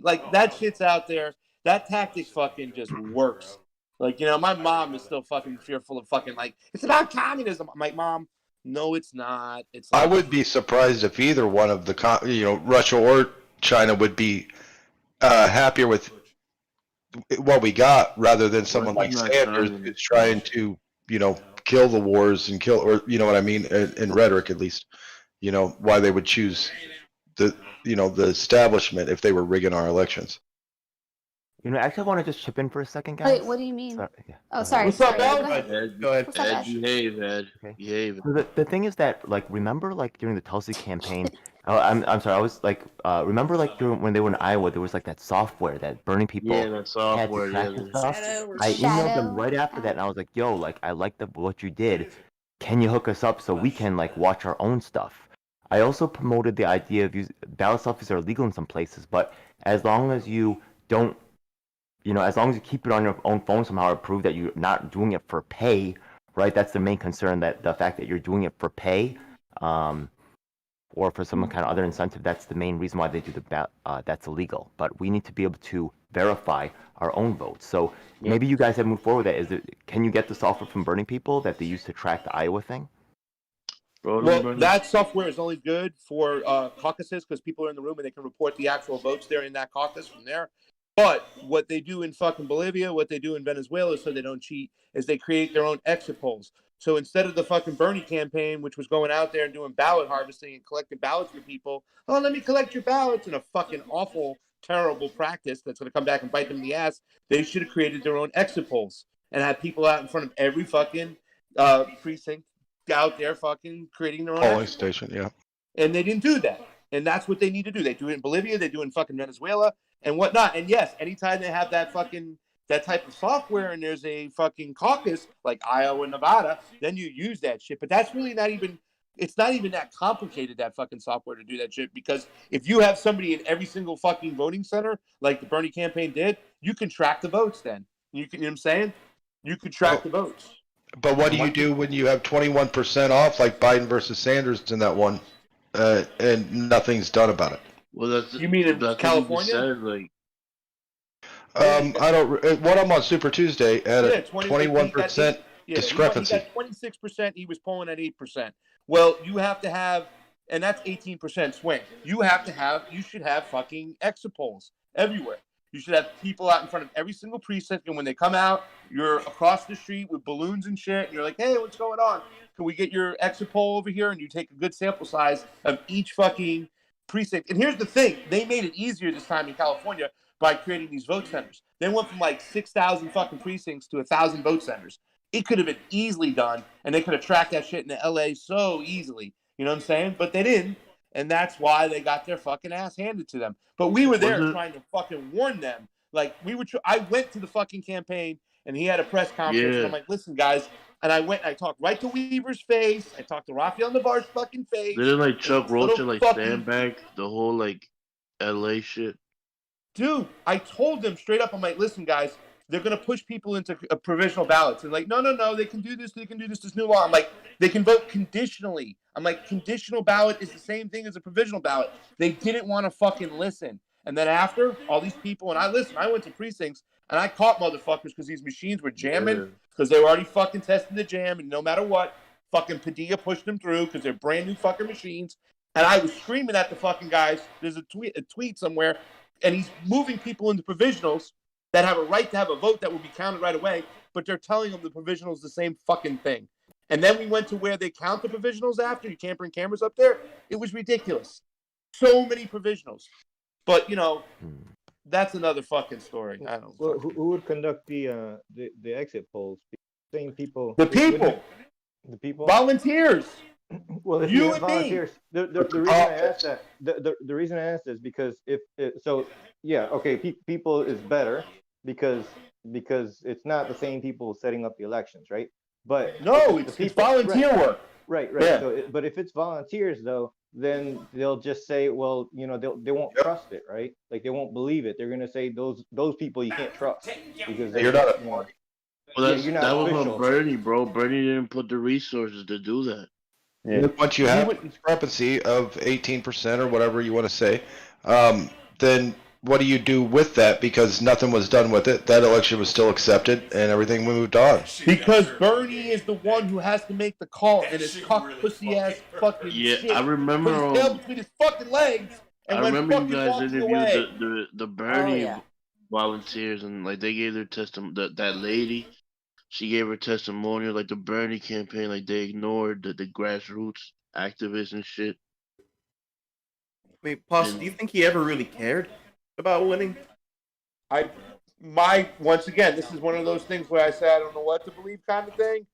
like that shit's out there. That tactic fucking just works. Like, my mom is still fucking fearful of fucking like it's about communism. I'm like, Mom, no, it's not. It's like, I would be surprised if either one of the Russia or China would be happier with what we got rather than someone like Sanders who's trying to kill the wars and kill, or what I mean, in rhetoric at least. Why they would choose the establishment if they were rigging our elections. Actually, I want to just chip in for a second, guys. Wait, what do you mean? Sorry, yeah. Oh, sorry. What's up, Go Al? ahead. Go ahead. What's up, Ash? Behave, Ed. Okay. Behave. So the thing is that, like, remember, like, during the Tulsi campaign, I'm sorry, I was like, remember, like, when they were in Iowa, there was like that software that burning people Yeah, that software. had to track and stuff. Shadow. I emailed them right after that, and I was like, yo, like, I like what you did. Can you hook us up so we can like watch our own stuff? I also promoted the idea of ballot selfies are illegal in some places, but as long as you don't, as long as you keep it on your own phone somehow or prove that you're not doing it for pay, right? That's the main concern, that the fact that you're doing it for pay, or for some kind of other incentive, that's the main reason why they do that's illegal. But we need to be able to verify our own votes. So maybe you guys have moved forward with that. Can you get the software from Burning People that they use to track the Iowa thing? Well, that software is only good for caucuses because people are in the room and they can report the actual votes there in that caucus from there. But what they do in fucking Bolivia, what they do in Venezuela, so they don't cheat, is they create their own exit polls. So instead of the fucking Bernie campaign, which was going out there and doing ballot harvesting and collecting ballots for people, let me collect your ballots in a fucking awful, terrible practice that's going to come back and bite them in the ass, they should have created their own exit polls and had people out in front of every fucking precinct out there fucking creating their own polling station, yeah. And they didn't do that. And that's what they need to do. They do it in Bolivia, they do it in fucking Venezuela and whatnot. And yes, anytime they have that type of software and there's a fucking caucus like Iowa and Nevada, then you use that shit. But that's really it's not even that complicated, that fucking software to do that shit, because if you have somebody in every single fucking voting center like the Bernie campaign did, you can track the votes then. You know what I'm saying? You could track the votes. But what do you do when you have 21% off, like Biden versus Sanders in that one, and nothing's done about it? Well, that's you mean in California? Said, like, I don't. What I'm on Super Tuesday at a 21% discrepancy. He got 26%. He was polling at 8%. Well, you have to have, and that's 18% swing. You should have fucking exit polls everywhere. You should have people out in front of every single precinct, and when they come out, you're across the street with balloons and shit, and you're like, hey, what's going on? Can we get your exit poll over here? And you take a good sample size of each fucking precinct. And here's the thing. They made it easier this time in California by creating these vote centers. They went from like 6,000 fucking precincts to 1,000 vote centers. It could have been easily done, and they could have tracked that shit into LA so easily. You know what I'm saying? But they didn't. And that's why they got their fucking ass handed to them. But we were there trying to fucking warn them. Like I went to the fucking campaign and he had a press conference. And I'm like, listen, guys. And I talked right to Weaver's face. I talked to Rafael Navarre's fucking face. Didn't like Chuck Roach and like fucking... sandbag the whole like LA shit? Dude, I told them straight up, I'm like, listen, guys, they're going to push people into provisional ballots. And like, no, they can do this. They can do this new law. I'm like, they can vote conditionally. I'm like, conditional ballot is the same thing as a provisional ballot. They didn't want to fucking listen. And then after, all these people, and I went to precincts, and I caught motherfuckers because these machines were jamming, because they were already fucking testing the jam, and no matter what, fucking Padilla pushed them through because they're brand new fucking machines. And I was screaming at the fucking guys. There's a tweet somewhere, and he's moving people into provisionals that have a right to have a vote that will be counted right away, but they're telling them the provisional is the same fucking thing. And then we went to where they count the provisionals after. You can't bring cameras up there. It was ridiculous. So many provisionals. But, you know, that's another fucking story. I don't know. Well, who would conduct the exit polls? Same people. The people. The people. Volunteers. Well, if you have volunteers, the reason I asked that, the reason I asked is because people is better because it's not the same people setting up the elections, right? But no, it's volunteer work. Right. Yeah. So, but if it's volunteers though, then they'll just say, well, you know, they won't trust it, right? Like they won't believe it. They're gonna say those people you can't trust because you're not. Well, that was on Bernie, bro. Bernie didn't put the resources to do that. Yeah. Once you have a discrepancy of 18% or whatever you want to say, then what do you do with that? Because nothing was done with it. That election was still accepted, and everything moved on. Because Bernie is the one who has to make the call, and his cock pussy ass fucking shit. I remember. Put his tail between his fucking legs. And I remember you guys interviewed the Bernie Oh, volunteers, and like they gave their testimony. That lady, she gave her testimonial, like the Bernie campaign, like they ignored the grassroots activists and shit. I mean, Posse, do you think he ever really cared about winning? Once again, this is one of those things where I say I don't know what to believe kind of thing.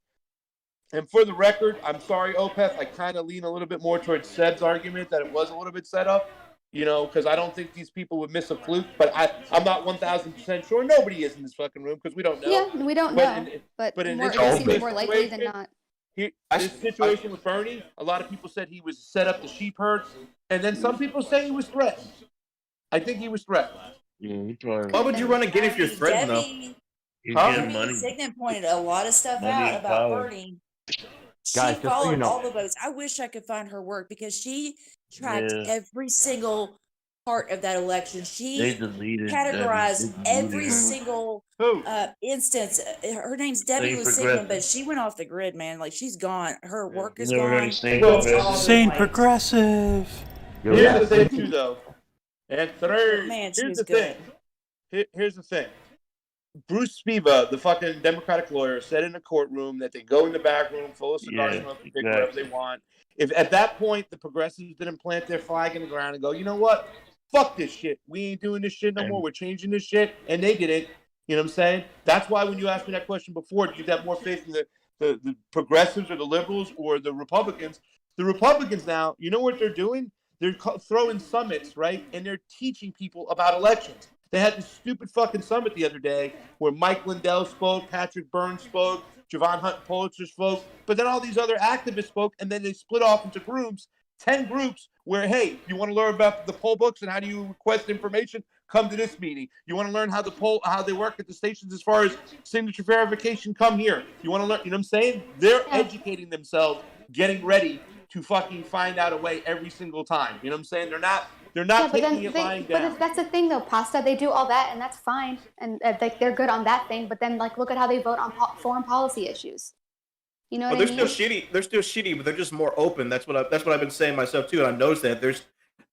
And for the record, I'm sorry, Opeth, I kind of lean a little bit more towards Seb's argument that it was a little bit set up, you know, because I don't think these people would miss a fluke, but I'm not 1,000% sure. Nobody is in this fucking room because we don't know. Yeah, we don't know. But in more, this it seems more likely than not. This situation with Bernie, a lot of people said he was set up the sheep herds, and then some people say he was threatened. I think he was threatened. Why would you run again if you're threatened, though? Debbie Signan pointed a lot of stuff out about Bernie. Guys, She just so followed you know- all the votes. I wish I could find her work because she tracked every single part of that election. They She deleted categorized Debbie. every single instance. Her name's Debbie Saint Lusignan, Progressive. but she went off the grid, man. Like she's gone. Her work is Never heard of gone. Saint It's Progressive. all been Saint wiped. Progressive. Here's the thing, too, though. And third, Man, she here's was the thing. Here's the thing. Bruce Spiva, the fucking Democratic lawyer, said in a courtroom that they go in the back room full of cigar smoke and pick whatever they want. If at that point the progressives didn't plant their flag in the ground and go, you know what? Fuck this shit. We ain't doing this shit no more. We're changing this shit. And they did it. You know what I'm saying? That's why when you asked me that question before, do you have more faith in the progressives or the liberals or the Republicans? The Republicans now, you know what they're doing? They're throwing summits, right? And they're teaching people about elections. They had this stupid fucking summit the other day where Mike Lindell spoke, Patrick Burns spoke, Javon Hunt Pulitzer spoke, but then all these other activists spoke, and then they split off into groups, 10 groups, where, hey, you want to learn about the poll books and how do you request information? Come to this meeting. You want to learn how they work at the stations as far as signature verification? Come here. You want to learn, you know what I'm saying? They're educating themselves, getting ready to fucking find out a way every single time. You know what I'm saying? They're not taking it lying down. But that's the thing, though, Pasta. They do all that, and that's fine, and like they're good on that thing. But then, like, look at how they vote on foreign policy issues. You know what I mean? They're still shitty. They're still shitty, but they're just more open. That's what I've been saying myself too. And I noticed that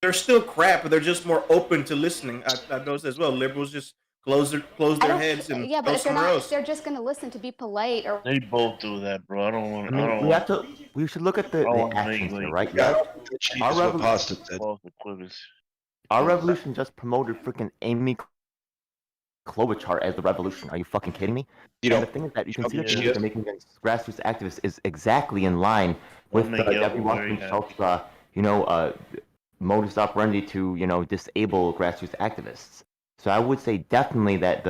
they're still crap, but they're just more open to listening. I've noticed as well. Liberals just close their heads and yeah, but go if they're somewhere not, else. if they're just gonna listen to be polite or. They both do that, bro. I don't want. I mean, we should look at the actions here, right? Our revolution just promoted freaking Amy Klobuchar as the revolution. Are you fucking kidding me? And the thing is that you can see that the changes they're making against grassroots activists is exactly in line with Debbie Wasserman Schultz's, modus operandi to, disable grassroots activists. So I would say definitely that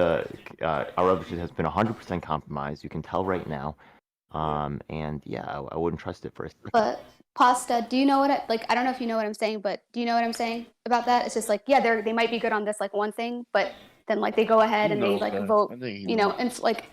our relationship has been 100% compromised. You can tell right now. And yeah, I wouldn't trust it for a second. But Pasta, do you know what I don't know if you know what I'm saying, but do you know what I'm saying about that? It's just like, yeah, they might be good on this like one thing, but then like they go ahead and they like vote, and it's like.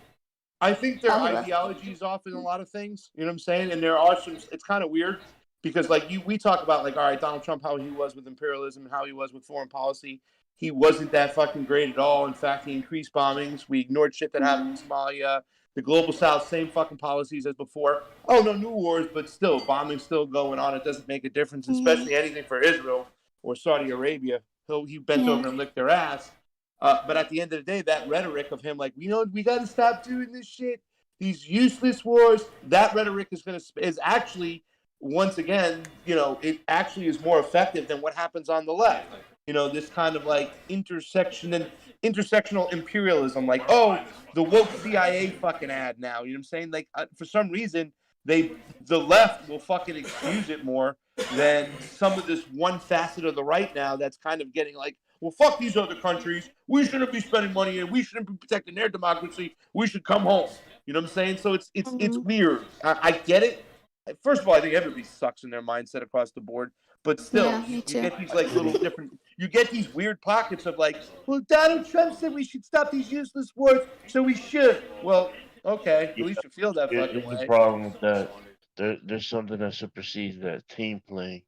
I think their Oh, he left. ideology is off in a lot of things. You know what I'm saying? And there are some. It's kind of weird because like we talk about like, all right, Donald Trump, how he was with imperialism, how he was with foreign policy. He wasn't that fucking great at all. In fact, he increased bombings. We ignored shit that happened in Somalia. The global south, same fucking policies as before. Oh, no new wars, but still, bombing still going on. It doesn't make a difference, especially anything for Israel or Saudi Arabia. He bent over and licked their ass. But at the end of the day, that rhetoric of him, like, we got to stop doing this shit, these useless wars, that rhetoric is actually, once again, it actually is more effective than what happens on the left. This kind of like intersectional imperialism, like, oh, the woke CIA fucking ad now. You know what I'm saying? Like, for some reason, the left will fucking excuse it more than some of this one facet of the right now that's kind of getting like, well, fuck these other countries. We shouldn't be spending money and we shouldn't be protecting their democracy. We should come home. You know what I'm saying? So it's weird. I get it. First of all, I think everybody sucks in their mindset across the board. But still, you get these like little different. You get these weird pockets of like, well, Donald Trump said we should stop these useless wars, so we should. Well, okay, at least you feel that fucking Here's way. the problem with that. There's something that supersedes that: team playing.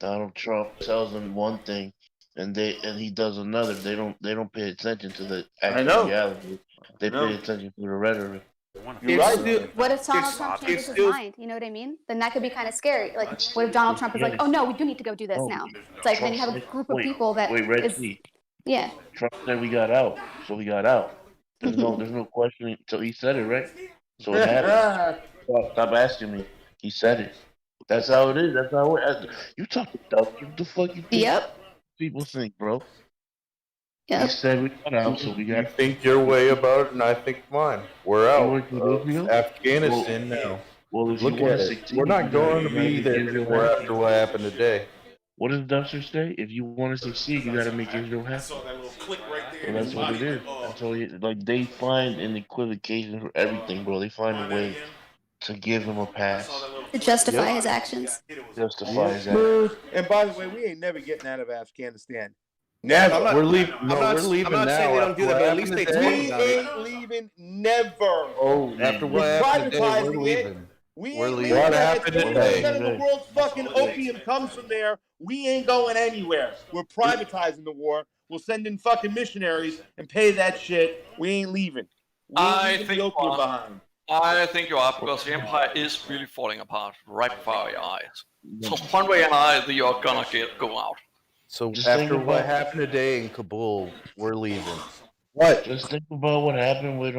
Donald Trump tells them one thing, and he does another. They don't pay attention to the actual reality. They pay attention to the rhetoric. What if Donald Trump changes his mind? You know what I mean? Then that could be kind of scary. Like, what if Donald Trump is like, oh no, we do need to go do this now? It's like then you have a group of people that yeah. Trump said we got out, so we got out. There's no questioning. So he said it, right? So it happened. Stop asking me. He said it. That's how it is. That's how it is. You talking about what the fuck you think? Yep. People think, bro. Yep. He said we got out, so we got. You think your way about it, and I think mine. We're out of Afghanistan now. Well, if Look you want at to it. succeed, We're not going to you gotta be there make Israel anymore happy. after what happened today. What does Dubster say? If you want to succeed, you got to make Israel happy. So that's what it is. That's all. Like they find an equivocation for everything, bro. They find a way to give him a pass. To justify his actions. Justify his actions. And by the way, we ain't never getting out of Afghanistan. Never. We're leaving. No, I'm not, we're leaving I'm not now. saying they don't do that, but at least they talk We about it. ain't leaving. Never. Oh, after what happened today, we're leaving. We're leaving. What happened today? 20% of the world's fucking opium comes from there. We ain't going anywhere. We're privatizing the war. We'll send in fucking missionaries and pay that shit. We ain't leaving. We ain't leaving the opium behind. I think you are, because the empire is really falling apart right before your eyes. So one way or another, you're gonna go out. So Just after think what about- happened today in Kabul, we're leaving. What? Just think about what happened with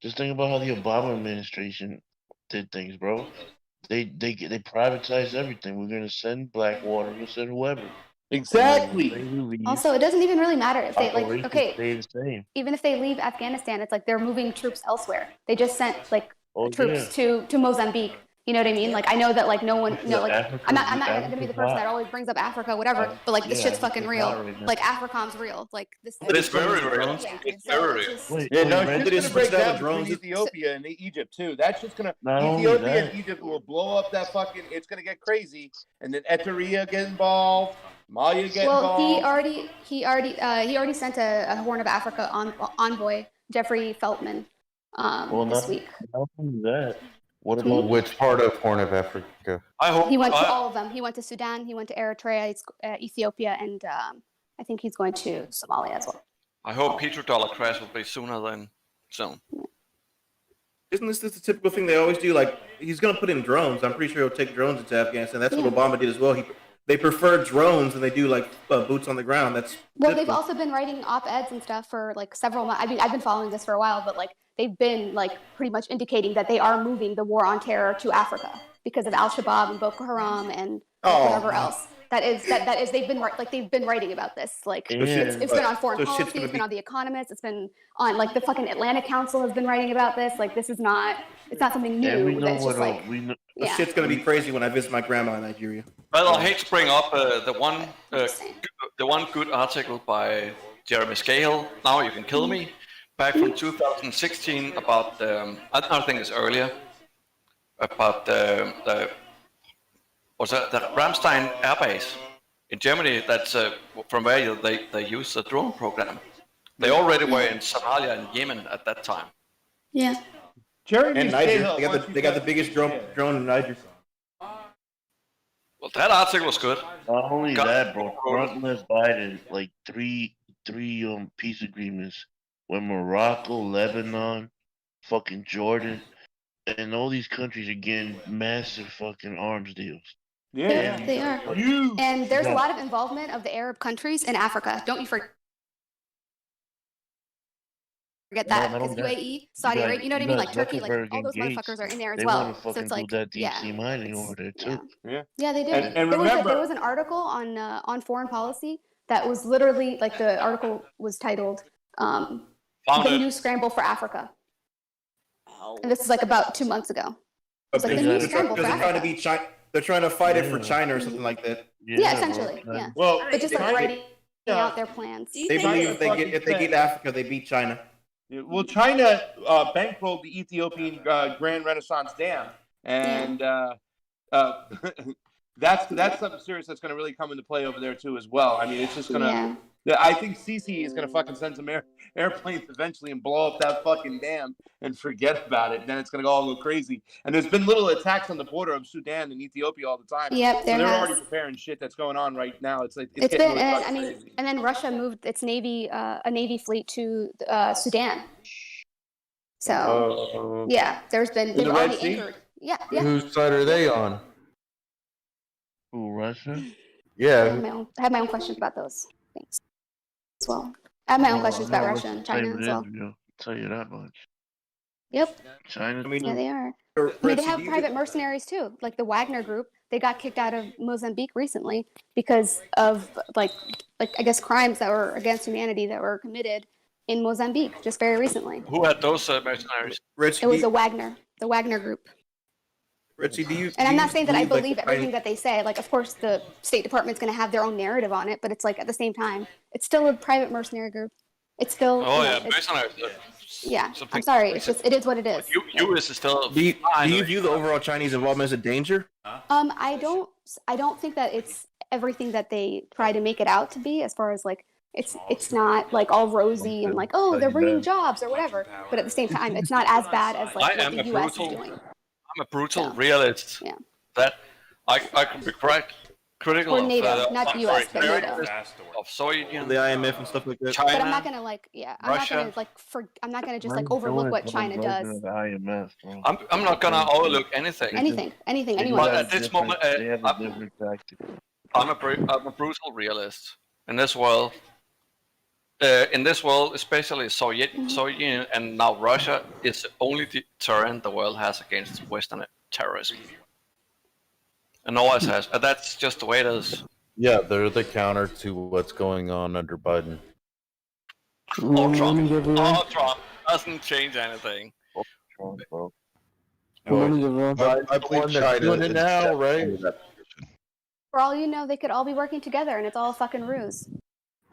Just think about how the Obama administration did things, bro. They privatized everything. We're gonna send Blackwater. We'll send whoever. Exactly. Also, it doesn't even really matter if they Operations okay. stay the same. Even if they leave Afghanistan, it's like they're moving troops elsewhere. They just sent like Oh, troops to Mozambique. You know what I mean? Like I know that like no one, like Africa- I'm not gonna be the Africa's person that hot. always brings up Africa, whatever. But like this Yeah, shit's fucking Africa's real. hot right now. Like Africom's real. Like this. It's very real. Yeah. It's So very it's real. just- Wait, Yeah, no, Red, shit's gonna break down between drones. Ethiopia and Egypt too. That's just gonna Not only Ethiopia that. and Egypt will blow up that fucking. It's gonna get crazy, and then Eritrea get involved, Mali get Well, involved. he already sent a Horn of Africa envoy, Jeffrey Feltman, Well, this not, week. not only that. What about Which part of Horn of Africa? I hope He went to all of them. He went to Sudan, he went to Eritrea, Ethiopia, and I think he's going to Somalia as well. I hope petrodollar crash will be sooner than soon. Isn't this the typical thing they always do? Like he's gonna put in drones. I'm pretty sure he'll take drones into Afghanistan. That's what Obama did as well. They prefer drones than they do like boots on the ground. That's Well, they've also been writing op-eds and stuff for like several months. I mean, I've been following this for a while, but like they've been like pretty much indicating that they are moving the war on terror to Africa because of Al-Shabaab and Boko Haram and whatever else. That is they've been writing about this. Like it's been on foreign policy, it's been on The Economist, it's been on like the fucking Atlantic Council has been writing about this. Like this is not something new. we know It's just like This shit's gonna be crazy when I visit my grandma in Nigeria. Well, I hate to bring up the one good article by Jeremy Scahill, Now You Can Kill Me, back from 2016 about, I think it's earlier, about the Ramstein Air Base in Germany. That's from where they use the drone program. They already were in Somalia and Yemen at that time. Yeah. Jeremy And Niger. Scahill, They got the biggest drone in Niger. Well, that article was good. Not only that, bro. Trump led Biden like three peace agreements with Morocco, Lebanon, fucking Jordan, and all these countries are getting massive fucking arms deals. Yeah, they are. And there's a lot of involvement of the Arab countries in Africa. Don't you forget that, because UAE, Saudi Arabia, you know what I mean, like Turkey, like all those motherfuckers are in there as well. So it's like, that deep sea mining over there too. Yeah, they do. And There was an article on foreign policy that was literally like the article was titled "The New Scramble for Africa," and this is like about 2 months ago. It's like the new scramble for Africa. They're trying to fight it for China or something like that. Yeah, essentially. Yeah. Well, but just like writing out their plans. They believe if they get Africa, they beat China. Yeah, well, China bankrolled the Ethiopian Grand Renaissance Dam, and that's something serious that's going to really come into play over there too as well. I mean, it's just going to. Yeah, I think Sisi is going to fucking send some airplanes eventually and blow up that fucking dam and forget about it. And then it's going to all go crazy. And there's been little attacks on the border of Sudan and Ethiopia all the time. Yep, so they're already preparing shit that's going on right now. It's like it's getting been, really and, crazy. and then Russia moved its navy, a navy fleet to Sudan. So yeah, they've already anchored. Yeah. Whose side are they on? Who, Russia? Yeah. I have my own questions about those things as well. I have my own questions about Russia and China as well. I'll tell you that much. Yep. China. Yeah, they are. I mean, they have private mercenaries too, like the Wagner Group. They got kicked out of Mozambique recently because of like I guess crimes that were against humanity that were committed in Mozambique just very recently. Who had those mercenaries? It was the Wagner Group. Richie, And I'm not saying that I believe everything that they say. Like, of course, the State Department's going to have their own narrative on it, but it's like at the same time, it's still a private mercenary group. It's still. Mercenaries. Yeah, I'm sorry. It's just it is what it is. U.S. is still. Do you view the overall Chinese involvement as a danger? I don't think that it's everything that they try to make it out to be. As far as like, it's not like all rosy and like, oh, they're bringing jobs or whatever. But at the same time, it's not as bad as like what the U.S. is doing. I'm a brutal realist. Yeah. That I can be critical or NATO, of not the U.S., but NATO. Of Soviet the IMF and stuff like that. China, but I'm not gonna Russia. I'm not gonna just like overlook what China does. IMF, I'm not gonna overlook anything. Anyone. But at this moment, they have a different tactic. I'm a brutal realist in this world. Especially Soviet Union and now Russia is the only deterrent the world has against Western terrorism, and always has. And that's just the way it is. Yeah, they're the counter to what's going on under Biden. Trump doesn't change anything. Well, I believe China doing it now, right? For all you know, they could all be working together, and it's all a fucking ruse.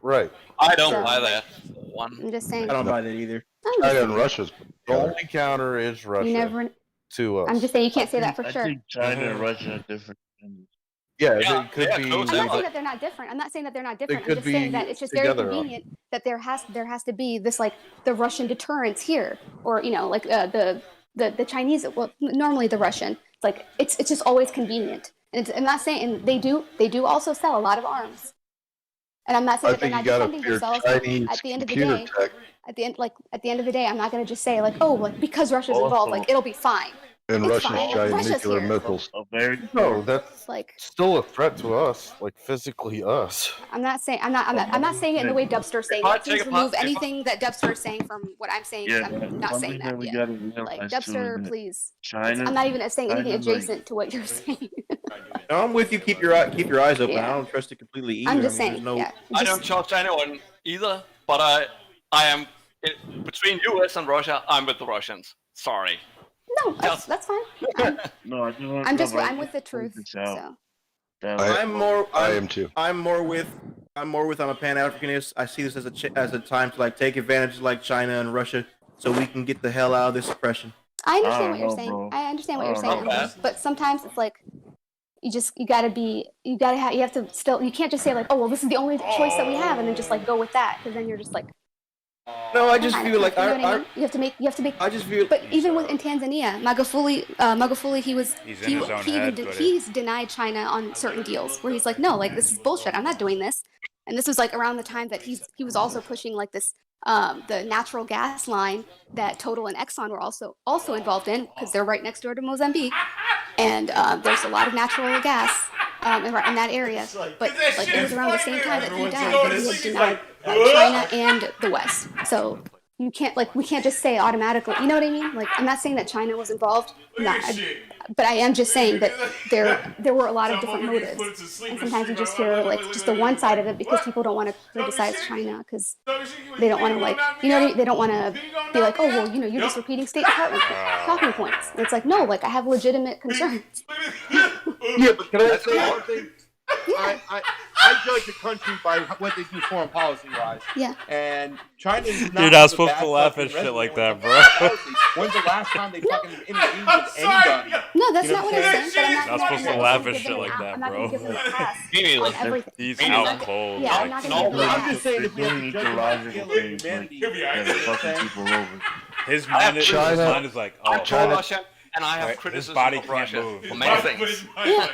Right. I don't buy that. I'm just saying. I don't buy that either. China and Russia's the only counter is Russia. You never. To us. I'm just saying you can't say that for sure. I think China and Russia are different. Yeah, it could be. I'm not saying that they're not different. I'm just saying that it's just very convenient that there has to be this like the Russian deterrence here, or you know like the Chinese. Well, normally the Russian. It's like it's just always convenient. And I'm not saying and they do also sell a lot of arms. And I'm not saying that they're not defending themselves. At the end of the day, at the end of the day, I'm not going to just say like, oh, like because Russia's involved, like it'll be fine. And Russia's giant nuclear missiles. No, that's like still a threat to us, like physically us. I'm not saying I'm not saying it in the way Dubster's saying. Please remove anything that Dubster is saying from what I'm saying. Yeah, I'm not saying that yet. Like Dubster, please. China. I'm not even saying anything adjacent to what you're saying. No, I'm with you. Keep your eyes open. I don't trust it completely either. I'm just saying. I don't trust anyone either, but I am between U.S. and Russia. I'm with the Russians. Sorry. No, that's fine. I'm with the truth. So. I am too. I'm more with I'm a Pan-Africanist. I see this as a time to like take advantage of like China and Russia, so we can get the hell out of this oppression. I understand what you're saying. I understand what you're saying, but sometimes it's like you have to still. You can't just say like, oh well, this is the only choice that we have, and then just like go with that, because then you're just like. No, I just feel like you have to make. I just feel. But even in Tanzania, Magufuli, he's denied China on certain deals where he's like, no, like this is bullshit. I'm not doing this. And this was like around the time that he was also pushing like this the natural gas line that Total and Exxon were also involved in, because they're right next door to Mozambique, and there's a lot of natural gas in that area. But like it was around the same time that he died that he had denied China and the West. So we can't just say automatically. You know what I mean? Like I'm not saying that China was involved. But I am just saying that there were a lot of different motives, and sometimes you just hear like just the one side of it because people don't want to criticize China because they don't want to like they don't want to be like, oh well, you're just repeating State Department talking points. And it's like, no, like I have legitimate concerns. Yeah, but can I say one thing? I judge a country by what they do foreign policy wise. Yeah. And China is not. You're not supposed to laugh at shit like that, bro. When's the last time they fucking intervened with anybody? No, that's not what I'm saying. But I'm not supposed to laugh at shit like that, I'm not bro. going to give them a pass on everything. He's out cold. Yeah, I'm not going to give them a pass. I'm just saying if we have to judge humanity, His mind is like, oh, I'm pro-Russia, and I have criticism his body of can't Russia move. for many things. Yeah.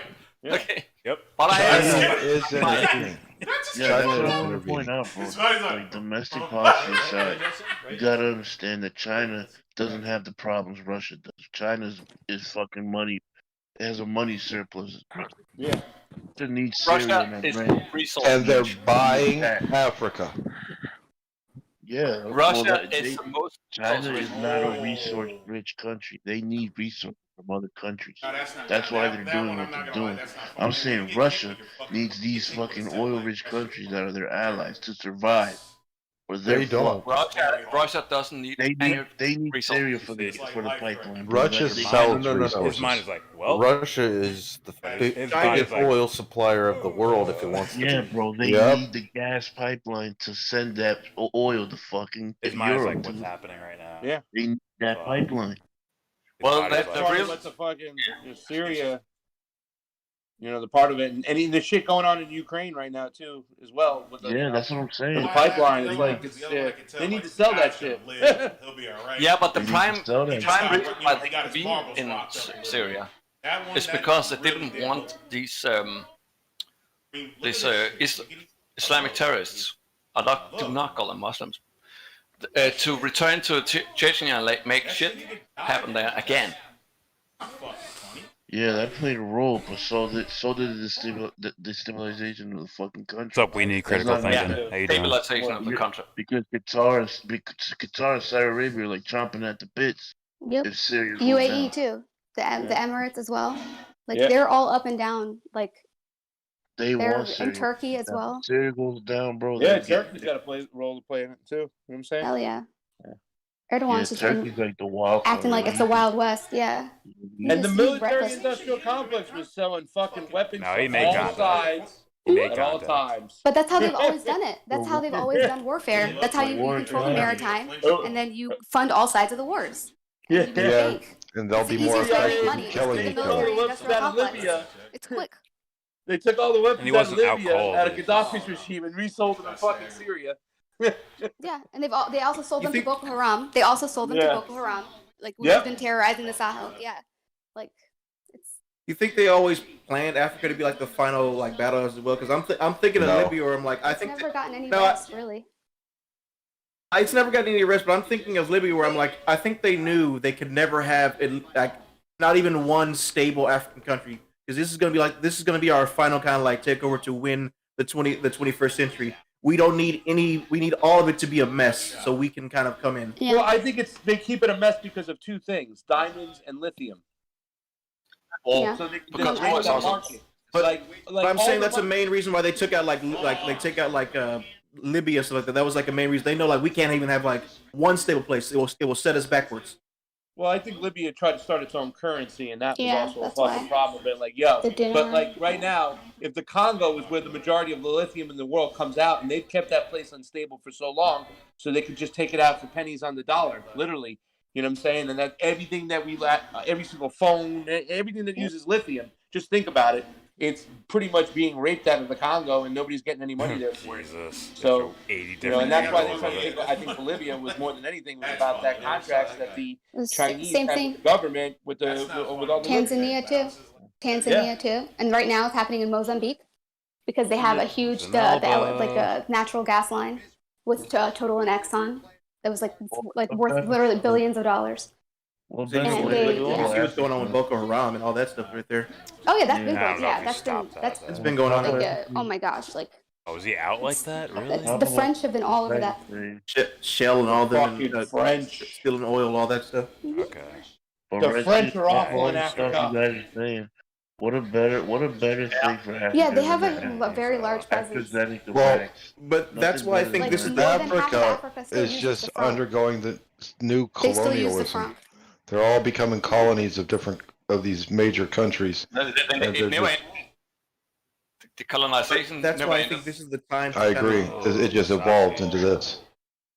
Okay. Yep. But China is intervening. Yeah, that's what I want to point out, bro. Like domestic policy aside, you gotta understand that China doesn't have the problems Russia does. China is fucking money. It has a money surplus. Yeah. It needs Syria Russia is and resource. And they're buying Africa. yeah. Russia is the most. China is not a resource-rich country. They need resources from other countries. That's why they're doing what they're doing. I'm saying Russia needs these fucking oil-rich countries that are their allies to survive. Or They don't. Russia doesn't need. They need resources. Syria for the pipeline. Russia's Like, selling His resources. mind is like, well, Russia is the biggest like- oil supplier of the world if it wants to yeah, be. bro. They Yep. need the gas pipeline to send that oil to fucking his mind is Europe. like, what's happening right now? Yeah. They need that pipeline. Well, body's the like- real. What's the fucking Syria? The part of it, and the shit going on in Ukraine right now too, as well. With the, Yeah, that's what I'm with saying. the pipeline. It's like they need to sell that shit. Yeah, but the They need prime to sell that reason why they intervened in Syria is because they didn't want these Islamic terrorists, do not call them Muslims, to return to Chechnya and like, make shit happen there again. Yeah, that played a role, but so did the destabilization of the fucking country. What's up? We need critical That's not- thinking. How you doing? Stabilization of the country. Because Qatar and Saudi Arabia are like chomping at the bits. Yep. If Syria goes UAE down. too. The Emirates as well. Like Yeah. they're all up and down. Like They they're want Syria in Turkey as well. If Syria goes down, bro. Yeah, they get- Turkey's got a role to play in it too. You know what I'm saying? Hell yeah. Yeah, Erdogan's just been Turkey's like the wild acting card, like it's the Wild West. Yeah. And the He's military reckless. industrial complex was selling fucking weapons No, he from made all contact. sides He made at all contact. times. But that's how they've always done it. That's how they've always done warfare. That's how you control the maritime, and then you fund all sides of the wars. Yeah. Yeah, and they'll It's be the more easiest way to make effective money. in It's killing the each military other. industrial complex. It's quick. They took all the And he weapons out of wasn't out Libya, cold. out of Gaddafi's regime, and resold them in fucking Syria. Yeah, and they also sold them to Boko Haram. They also sold them to Yeah. Boko Haram. Like we've Yep. been terrorizing the Sahel. Yeah. Like You think they always planned Africa to be like the final like battle as well? Because I'm thinking of No. Libya, where I'm like, I it's think never gotten any no, rest, really. it's never gotten any rest. But I'm thinking of Libya, where I'm like, I think they knew they could never have like not even one stable African country, because this is gonna be our final kind of like takeover to win the 21st century. We don't need any. We need all of it to be a mess, so we can kind of come in. Yeah. Well, I think they keep it a mess because of two things: diamonds and lithium. Yeah. So they Because make wars that also- market. But Like I'm all saying the that's a main reason why they took out like Libya, stuff like that. That was like a main reason. They know like we can't even have like one stable place. It will set us backwards. Well, I think Libya tried to start its own currency, and that was Yeah, also a that's fucking why. problem. But like, yo, The dinar. but like right now, if the Congo is where the majority of the lithium in the world comes out, and they've kept that place unstable for so long, so they could just take it out for pennies on the dollar, literally. You know what I'm saying? And that everything that we every single phone, everything that uses lithium, just think about it. It's pretty much being raped out of the Congo, and nobody's getting any money there for it. So, 80 you know, and that's why they different tried to angles take. of it. I think Bolivia was more than anything was about that contracts that the Chinese Same had thing. with the government with all the Tanzania too. Tanzania too, and right now it's happening in Mozambique because they have a huge like a natural gas line with Total and Exxon that was like worth literally billions of dollars. Well, And you see what's going on with Boko Haram and all that stuff right there. Oh yeah, that's been I don't going. know if Yeah, he It's been going on. like oh my gosh, like Oh, is he out like that? Really? the French have been all over that. Shell and all them, Fucking French. stealing oil, all that stuff. Okay. The French are awful in Africa. You guys are saying. What a better thing for Africa. Yeah, they have a very large presence. Well, but that's why I think this is Africa is just undergoing the new They still use the colonialism. franc. They're all becoming colonies of these major countries. And they're just- The colonization. That's why I think this is the time. I agree. It just evolved into this.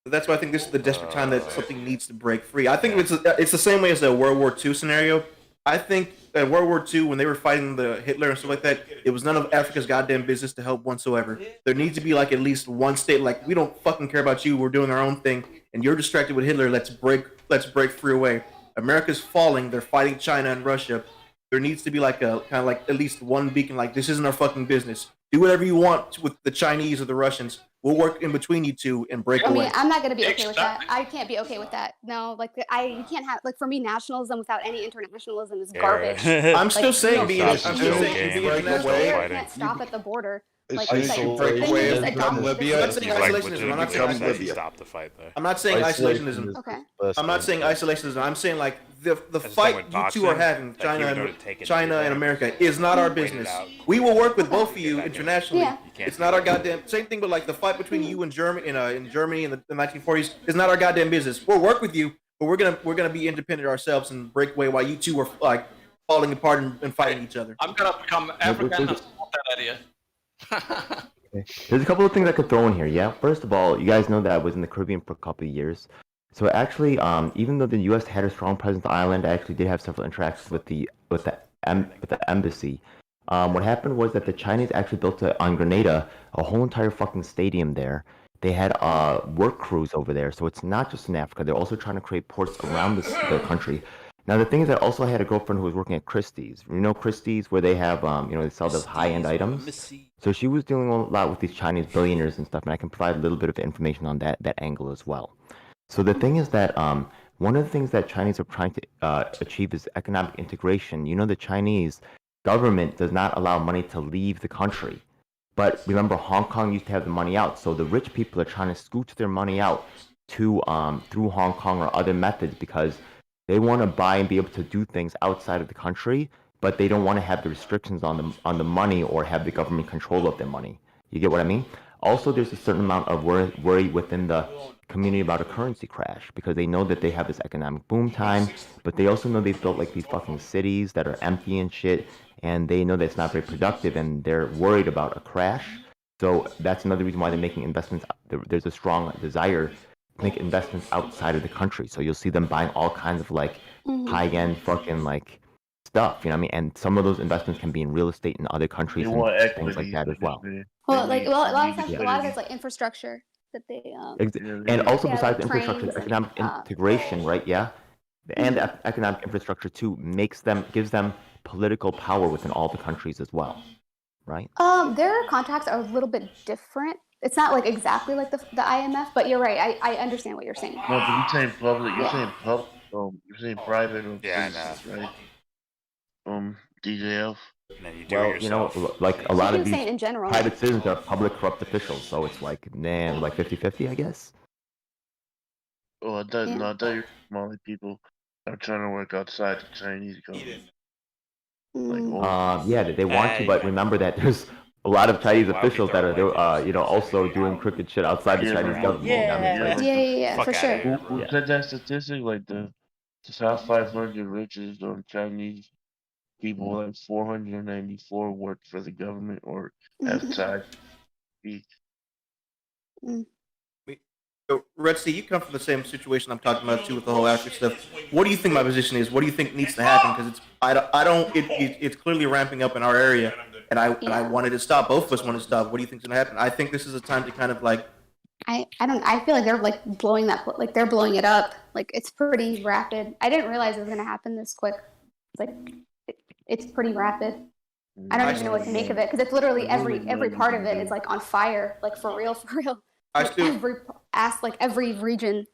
That's why I think this is the desperate time that something needs to break free. I think it's the same way as the World War II scenario. I think in World War II, when they were fighting the Hitler and stuff like that, it was none of Africa's goddamn business to help whatsoever. There needs to be like at least one state, like, we don't fucking care about you. We're doing our own thing, and you're distracted with Hitler. Let's break free away. America's falling. They're fighting China and Russia. There needs to be like a kind of like at least one beacon. Like, this isn't our fucking business. Do whatever you want with the Chinese or the Russians. We'll work in between you two and break I away. mean, I'm not gonna be okay with that. I can't be okay with that. No, like you can't have like for me, nationalism without any internationalism is garbage. I'm still saying like, being. you I'm still saying being international. Player can't stop at the border. Like, break they away just adopt from this. Libya. I'm not saying isolationism. I'm not saying Libya. Stop the fight there. I'm not saying isolationism. Okay. I'm not saying isolationism. I'm saying like the the thing fight with you boxing, two are having, like, China even though and to take it China to and the- America, is not our business. We will work with both of you internationally. Yeah. It's not our goddamn same thing. But like the fight between you and Germany in Germany in the 1940s is not our goddamn business. We'll work with you, but we're gonna be independent ourselves and break away while you two are like falling apart and fighting each other. I'm gonna become African and support that idea. There's a couple of things I could throw in here. Yeah, first of all, you guys know that I was in the Caribbean for a couple of years. So actually, even though the U.S. had a strong presence on the island, I actually did have several interactions with the embassy. What happened was that the Chinese actually built on Grenada a whole entire fucking stadium there. They had work crews over there, so it's not just in Africa. They're also trying to create ports around the country. Now the thing is that I also had a girlfriend who was working at Christie's. You know Christie's, where they have they sell those high-end items. So she was dealing a lot with these Chinese billionaires and stuff, and I can provide a little bit of information on that angle as well. So the thing is that one of the things that Chinese are trying to achieve is economic integration. You know, the Chinese government does not allow money to leave the country. But remember, Hong Kong used to have the money out, so the rich people are trying to scooch their money out to through Hong Kong or other methods because they want to buy and be able to do things outside of the country, but they don't want to have the restrictions on the money or have the government control of their money. You get what I mean? Also, there's a certain amount of worry within the community about a currency crash because they know that they have this economic boom time, but they also know they've built like these fucking cities that are empty and shit, and they know that it's not very productive, and they're worried about a crash. So that's another reason why they're making investments. There's a strong desire to make investments outside of the country. So you'll see them buying all kinds of like high-end fucking like stuff, you know what I mean? And some of those investments can be in real estate in other countries and things like that as well. Well, a lot of it's like infrastructure that they. And also yeah, besides like infrastructure, trains economic and, integration, right? Yeah, and economic infrastructure too gives them political power within all the countries as well, right? Their contracts are a little bit different. It's not like exactly like the IMF, but you're right. I understand what you're saying. No, but you're saying public. You're saying public. You're saying private. Right. DJF. Well, you know, like a lot of You're these saying in general. private citizens are public corrupt officials, so it's like, man, like 50-50, I guess. Oh, I thought no, I thought you Somali people are trying to work outside the Chinese government. Yeah, they want to, but remember that there's a lot of Chinese officials that are, also doing crooked shit outside the Chinese government. Yeah, for sure. Who said that statistic? Like the The top 500 richest Chinese people, like 494 work for the government or have ties. So, Red Sea, you come from the same situation I'm talking about too with the whole Africa stuff. What do you think my position is? What do you think needs to happen? Because it's clearly ramping up in our area, and I wanted to stop. Both of us want to stop. What do you think's gonna happen? I think this is a time to kind of like. I feel like they're like blowing they're blowing it up. Like it's pretty rapid. I didn't realize it was gonna happen this quick. It's like it's pretty rapid. I don't even know what to make of it because it's literally every part of it is like on fire, like for real. Every region.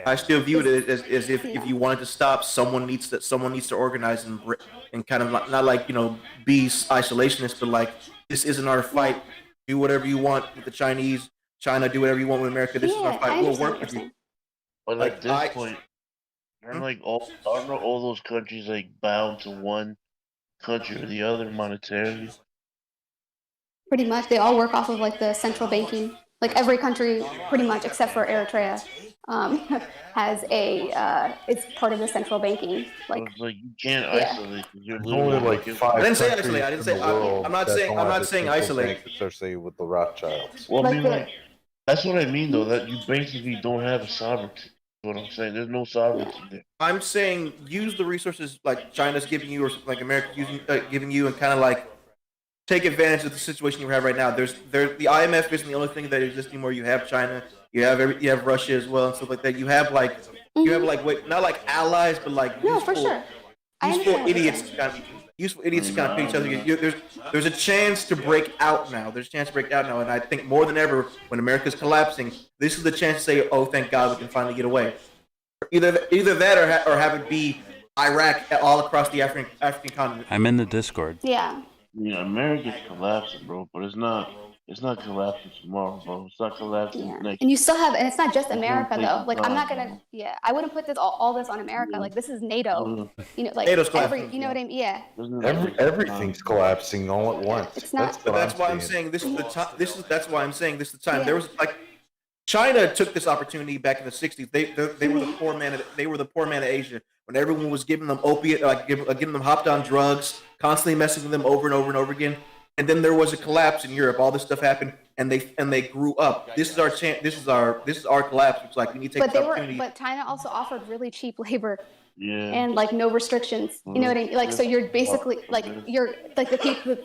I still view it as if you wanted to stop, someone needs to organize and kind of not like be isolationist, but like this isn't our fight. Do whatever you want with the Chinese. China, do whatever you want with America. This is our fight. We'll work with you. But at this point, aren't all those countries like bound to one country or the other monetarily? Pretty much, they all work off of like the central banking. Like every country, pretty much, except for Eritrea, has it's part of the central banking. Like you can't isolate. You're only like 5 I didn't say countries isolate. I didn't say. in the world I'm not that saying. don't I'm have not a saying central isolate. bank, especially with the Rothschilds. Well, I mean, that's what I mean, though. That you basically don't have a sovereignty. That's what I'm saying. There's no sovereignty there. I'm saying use the resources like China's giving you, or like America's giving you, and kind of like take advantage of the situation you have right now. The IMF isn't the only thing that exists anymore. You have China, you have Russia as well, and stuff like that. You have like not like allies, but like for sure. Useful idiots to kind of pick each other. There's a chance to break out now. And I think more than ever, when America's collapsing, this is the chance to say, "Oh, thank God, we can finally get away." Either that, or have it be Iraq all across the African continent. I'm in the Discord. Yeah. Yeah, America's collapsing, bro, but it's not collapsing tomorrow, bro. It's not collapsing next. And you still have, and it's not just America though. Like I'm not gonna, I wouldn't put all this on America. Like this is NATO. Like NATO's what I mean? Yeah. Everything's collapsing all at once. It's not. That's why I'm saying this is the time. That's why I'm saying this is the time. Yeah. There was like China took this opportunity back in the '60s. They were the poor man. They were the poor man of Asia when everyone was giving them opiate, giving them hopped on drugs, constantly messing with them over and over and over again. And then there was a collapse in Europe. All this stuff happened, and they grew up. This is our chance. This is our collapse. It's like we need to take this opportunity. But China also offered really cheap labor. Yeah. And like no restrictions. You know what I mean? Like so you're basically you're like the people.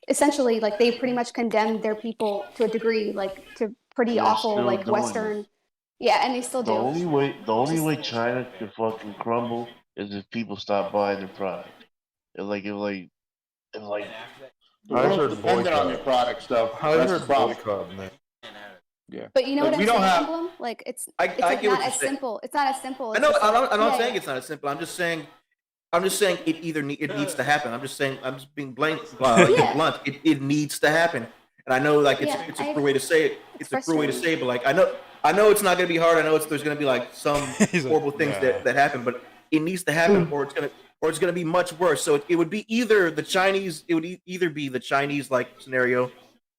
Essentially, like they pretty much condemned their people to a degree, like to pretty awful, like Western. Yeah, and they still do. The only way China can fucking crumble is if people stop buying their product. I heard dependent on your product stuff. That's the problem. Yeah. But you know what I'm saying, Emblem? Like it's like not as simple. It's not as simple. I know. I'm not saying it's not as simple. I'm just saying it needs to happen. I'm just being blunt. It needs to happen. And I know like it's a cruel way to say it. It's a cruel way to say it, but like I know it's not gonna be hard. I know there's gonna be like some horrible things that happen, but it needs to happen or it's gonna be much worse. So it would be either the Chinese like scenario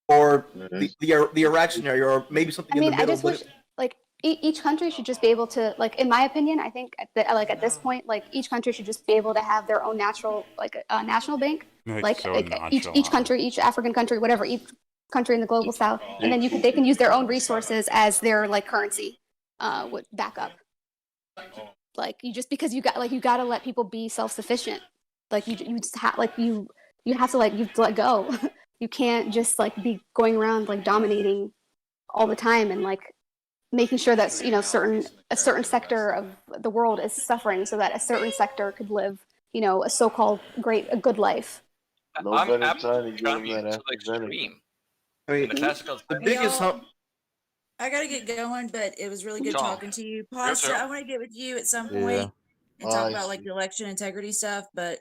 or the Iraq scenario, or maybe something in the middle. I just wish like each country should just be able to, like, in my opinion, I think at this point, like each country should just be able to have their own national bank, each country, each African country, whatever, each country in the global south, and then they can use their own resources as their like currency, with backup. Like because you gotta let people be self-sufficient. Like you have to let go. You can't just like be going around like dominating all the time and like making sure that a certain sector of the world is suffering so that a certain sector could live a so-called a good life. No better time to give them that extreme. I mean, the biggest I gotta get going, but it was really good talking to you. Pasta, I want to get with you at some point and talk about like the election integrity stuff. But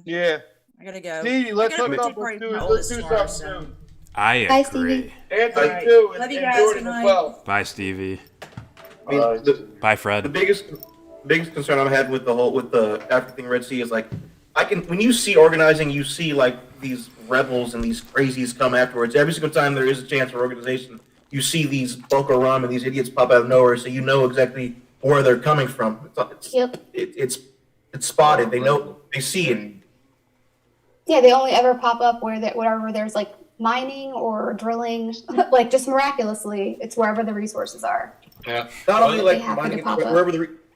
yeah, I gotta go. See, let's hook it up. Let's do something soon. I agree. Bye, Stevie. Anthony too, and Love you guys. Jordan as well. Bye, Stevie. I mean, Bye, Fred. The biggest concern I'm having with the African Red Sea is like when you see organizing, you see like these rebels and these crazies come afterwards. Every single time there is a chance for organization, you see these Boko Haram and these idiots pop out of nowhere. So you know exactly where they're coming from. It's spotted. They know. They see it. Yeah, they only ever pop up wherever there's like mining or drilling, like just miraculously, it's wherever the resources are. Yeah. Not only They like happen to mining, pop up. wherever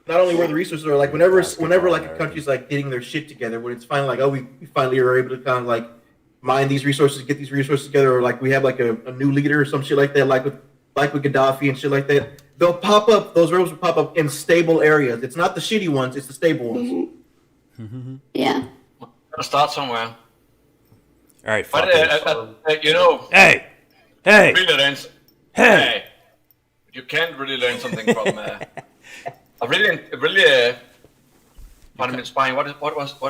not only where the resources are, like whenever like a country's like getting their shit together, when it's finally like, oh, we finally are able to kind of like mine these resources, get these resources together, or like we have like a new leader or some shit like that, like with Gaddafi and shit like that. They'll pop up. Those roads will pop up in stable areas. It's not the shitty ones. It's the stable ones. Yeah. Gotta start somewhere. All right, But fuckers. you know, Hey! really learn. Hey! You can't really learn something from a really fundamental spying. What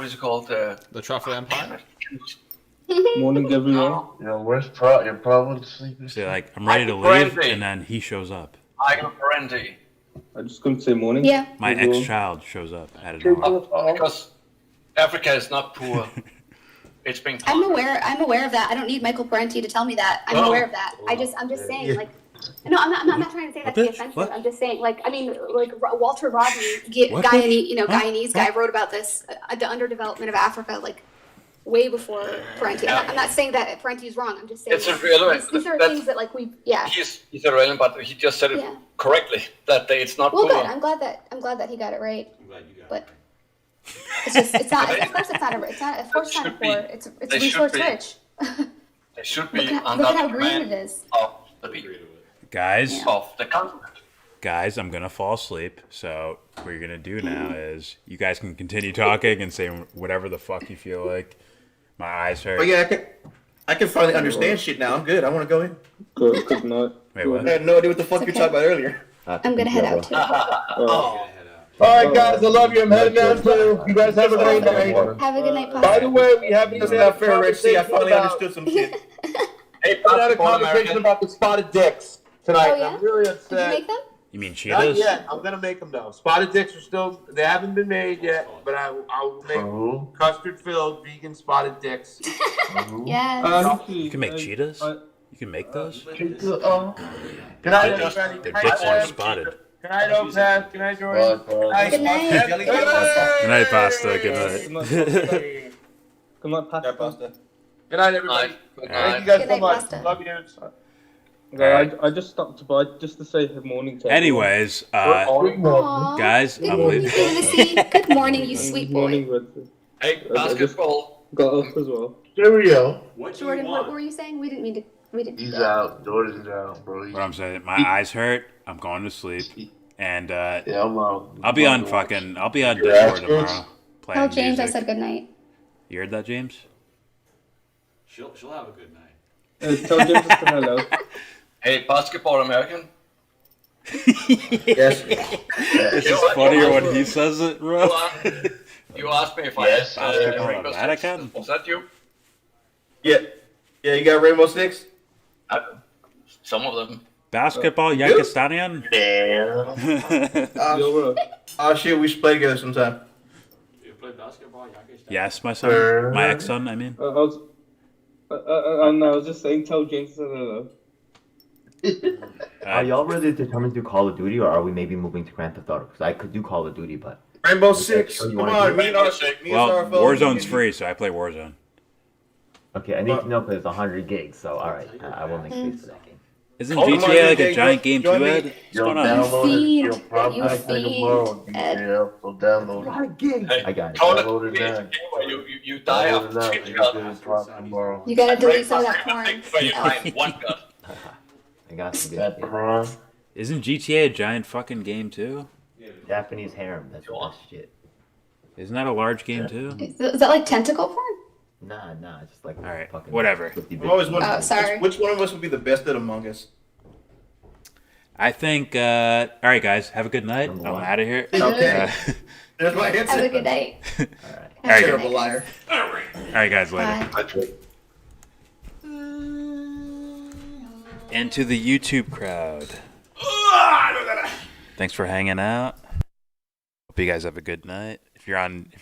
is it called? The Truffle Empire. Morning, everyone. Yo, where's your problem sleeping? So like, I'm ready to leave, and then he shows up. Michael Parenti. I just couldn't say morning. Yeah. My ex-child shows up out of nowhere. Because Africa is not poor. It's being. I'm aware of that. I don't need Michael Parenti to tell me that. I'm aware of that. I'm just saying, like, no, I'm not trying to say that to be offensive. What? I'm just saying, like, I mean, like Walter Rodney, Guyanese guy wrote about this, the underdevelopment of Africa, like, way before Parenti. I'm not saying that Parenti is wrong. I'm just saying It's irrelevant. these are things that, like, He's irrelevant, but he just said it correctly that it's not Well, poor. good. I'm glad that he got it right. I'm glad you got it. It's just, it's not. Of course, it's not. Of course, it's not poor. It's resource rich. They should be Look under at how the green command it is. of the people Guys, of the continent. guys, I'm gonna fall asleep. So what you're gonna do now is you guys can continue talking and say whatever the fuck you feel like. My eyes hurt. But yeah, I can finally understand shit now. I'm good. I want to go in. Good night. Wait, what? I had no idea what the fuck you were talking about earlier. I'm gonna head out too. All right, guys, I love you. I'm heading down too. You guys have a great night. Have a good night, Papa. By the way, we haven't even had a fair Red Sea. I finally understood some shit. Hey, We had a conversation about the spotted dicks tonight. Oh, yeah? I'm really Did you upset. make them? You mean Not cheetahs? yet. I'm gonna make them though. Spotted dicks are still. They haven't been made yet, but I will make custard-filled vegan spotted dicks. Yes. You can make cheetahs. You can make those. Good night, everybody. Their dicks are spotted. Good night, Opaz. Good night, Jordan. Good night. Good night, pasta. Good night. Come on, pasta. Good night, everybody. Good Thank you night. guys Good so night, much. Pasta. Love you. I just stopped by just to say good morning to Anyways, Aw. guys, Good I'm morning, leaving. Fantasy. Good morning, you sweet boy. morning, Redford. Hey, basketball. Got up as well. Cheerio. Jordan, what were you saying? We didn't mean to. We didn't. He's out. Jordan's out, bro. What I'm saying, my eyes hurt. I'm going to sleep, and Yeah, I'm out. I'll be on Discord tomorrow. Tell Playing James I music. said good night. You heard that, James? She'll have a good night. Tell James to say hello. Hey, basketball American. Yes. This is funnier when he says it, bro. You asked me if Yes, I had basketball Rainbow American. Six. Was that you? Yeah. Yeah, you got Rainbow Six? Some of them. Basketball Yakistanian? Oh shit, we should play together sometime. You play basketball, Yes, my son. My ex-son, I mean. I was just saying, tell James to say hello. Are y'all really determined to Call of Duty, or are we maybe moving to Grand Theft Auto? Because I could do Call of Duty, but Rainbow Six. You Come wanna on, do me and our Well, phone. Warzone's free, so I play Warzone. okay, I need to know because it's 100 gigs. So all right, I will make space for that game. Isn't Oh, come on, GTA like a Jay, giant game too, join me. Ed? What's going on? Download it. Fiend. You'll probably You take fiend, tomorrow. Ed. Yeah, so download it. Hey, I got it. call Download it it now. you die Download of it now. skin You gun. can drop tomorrow. You gotta delete some of that porn. Where you find one gun. I got some That good prime. Isn't GTA a giant fucking game too? Japanese harem. That's the best shit. Isn't that a large game too? Is that like tentacle porn? Nah, it's just like All right, fucking whatever. 50 I've always bits. wondered Oh, sorry. which one of us would be the best at Among Us. I think. All right, guys, have a good night. I'm out of here. Okay. There's my Have a answer. good night. All right, Terrible guys. liar. All right, guys, later. Bye. And to the YouTube crowd. Thanks for hanging out. Hope you guys have a good night. If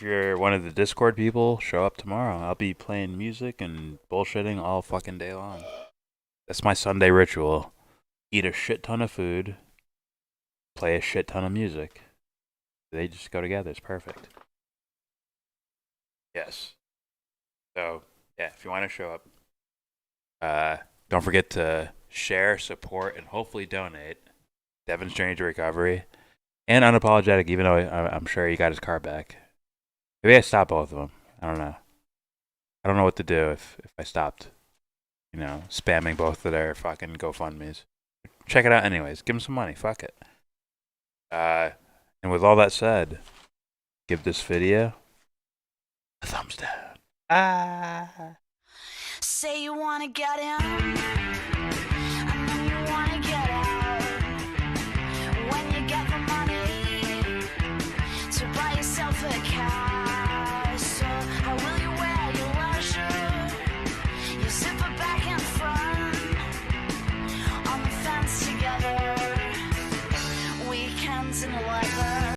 you're one of the Discord people, show up tomorrow. I'll be playing music and bullshitting all fucking day long. That's my Sunday ritual. Eat a shit ton of food, play a shit ton of music. They just go together. It's perfect. Yes. So, yeah, if you want to show up, don't forget to share, support, and hopefully donate Devon's Journey to Recovery and Unapologetic, even though I'm sure he got his car back. Maybe I stopped both of them. I don't know. I don't know what to do if I stopped, spamming both of their fucking GoFundMes. Check it out anyways. Give them some money. Fuck it. And with all that said, give this video a thumbs down. Say you wanna get in.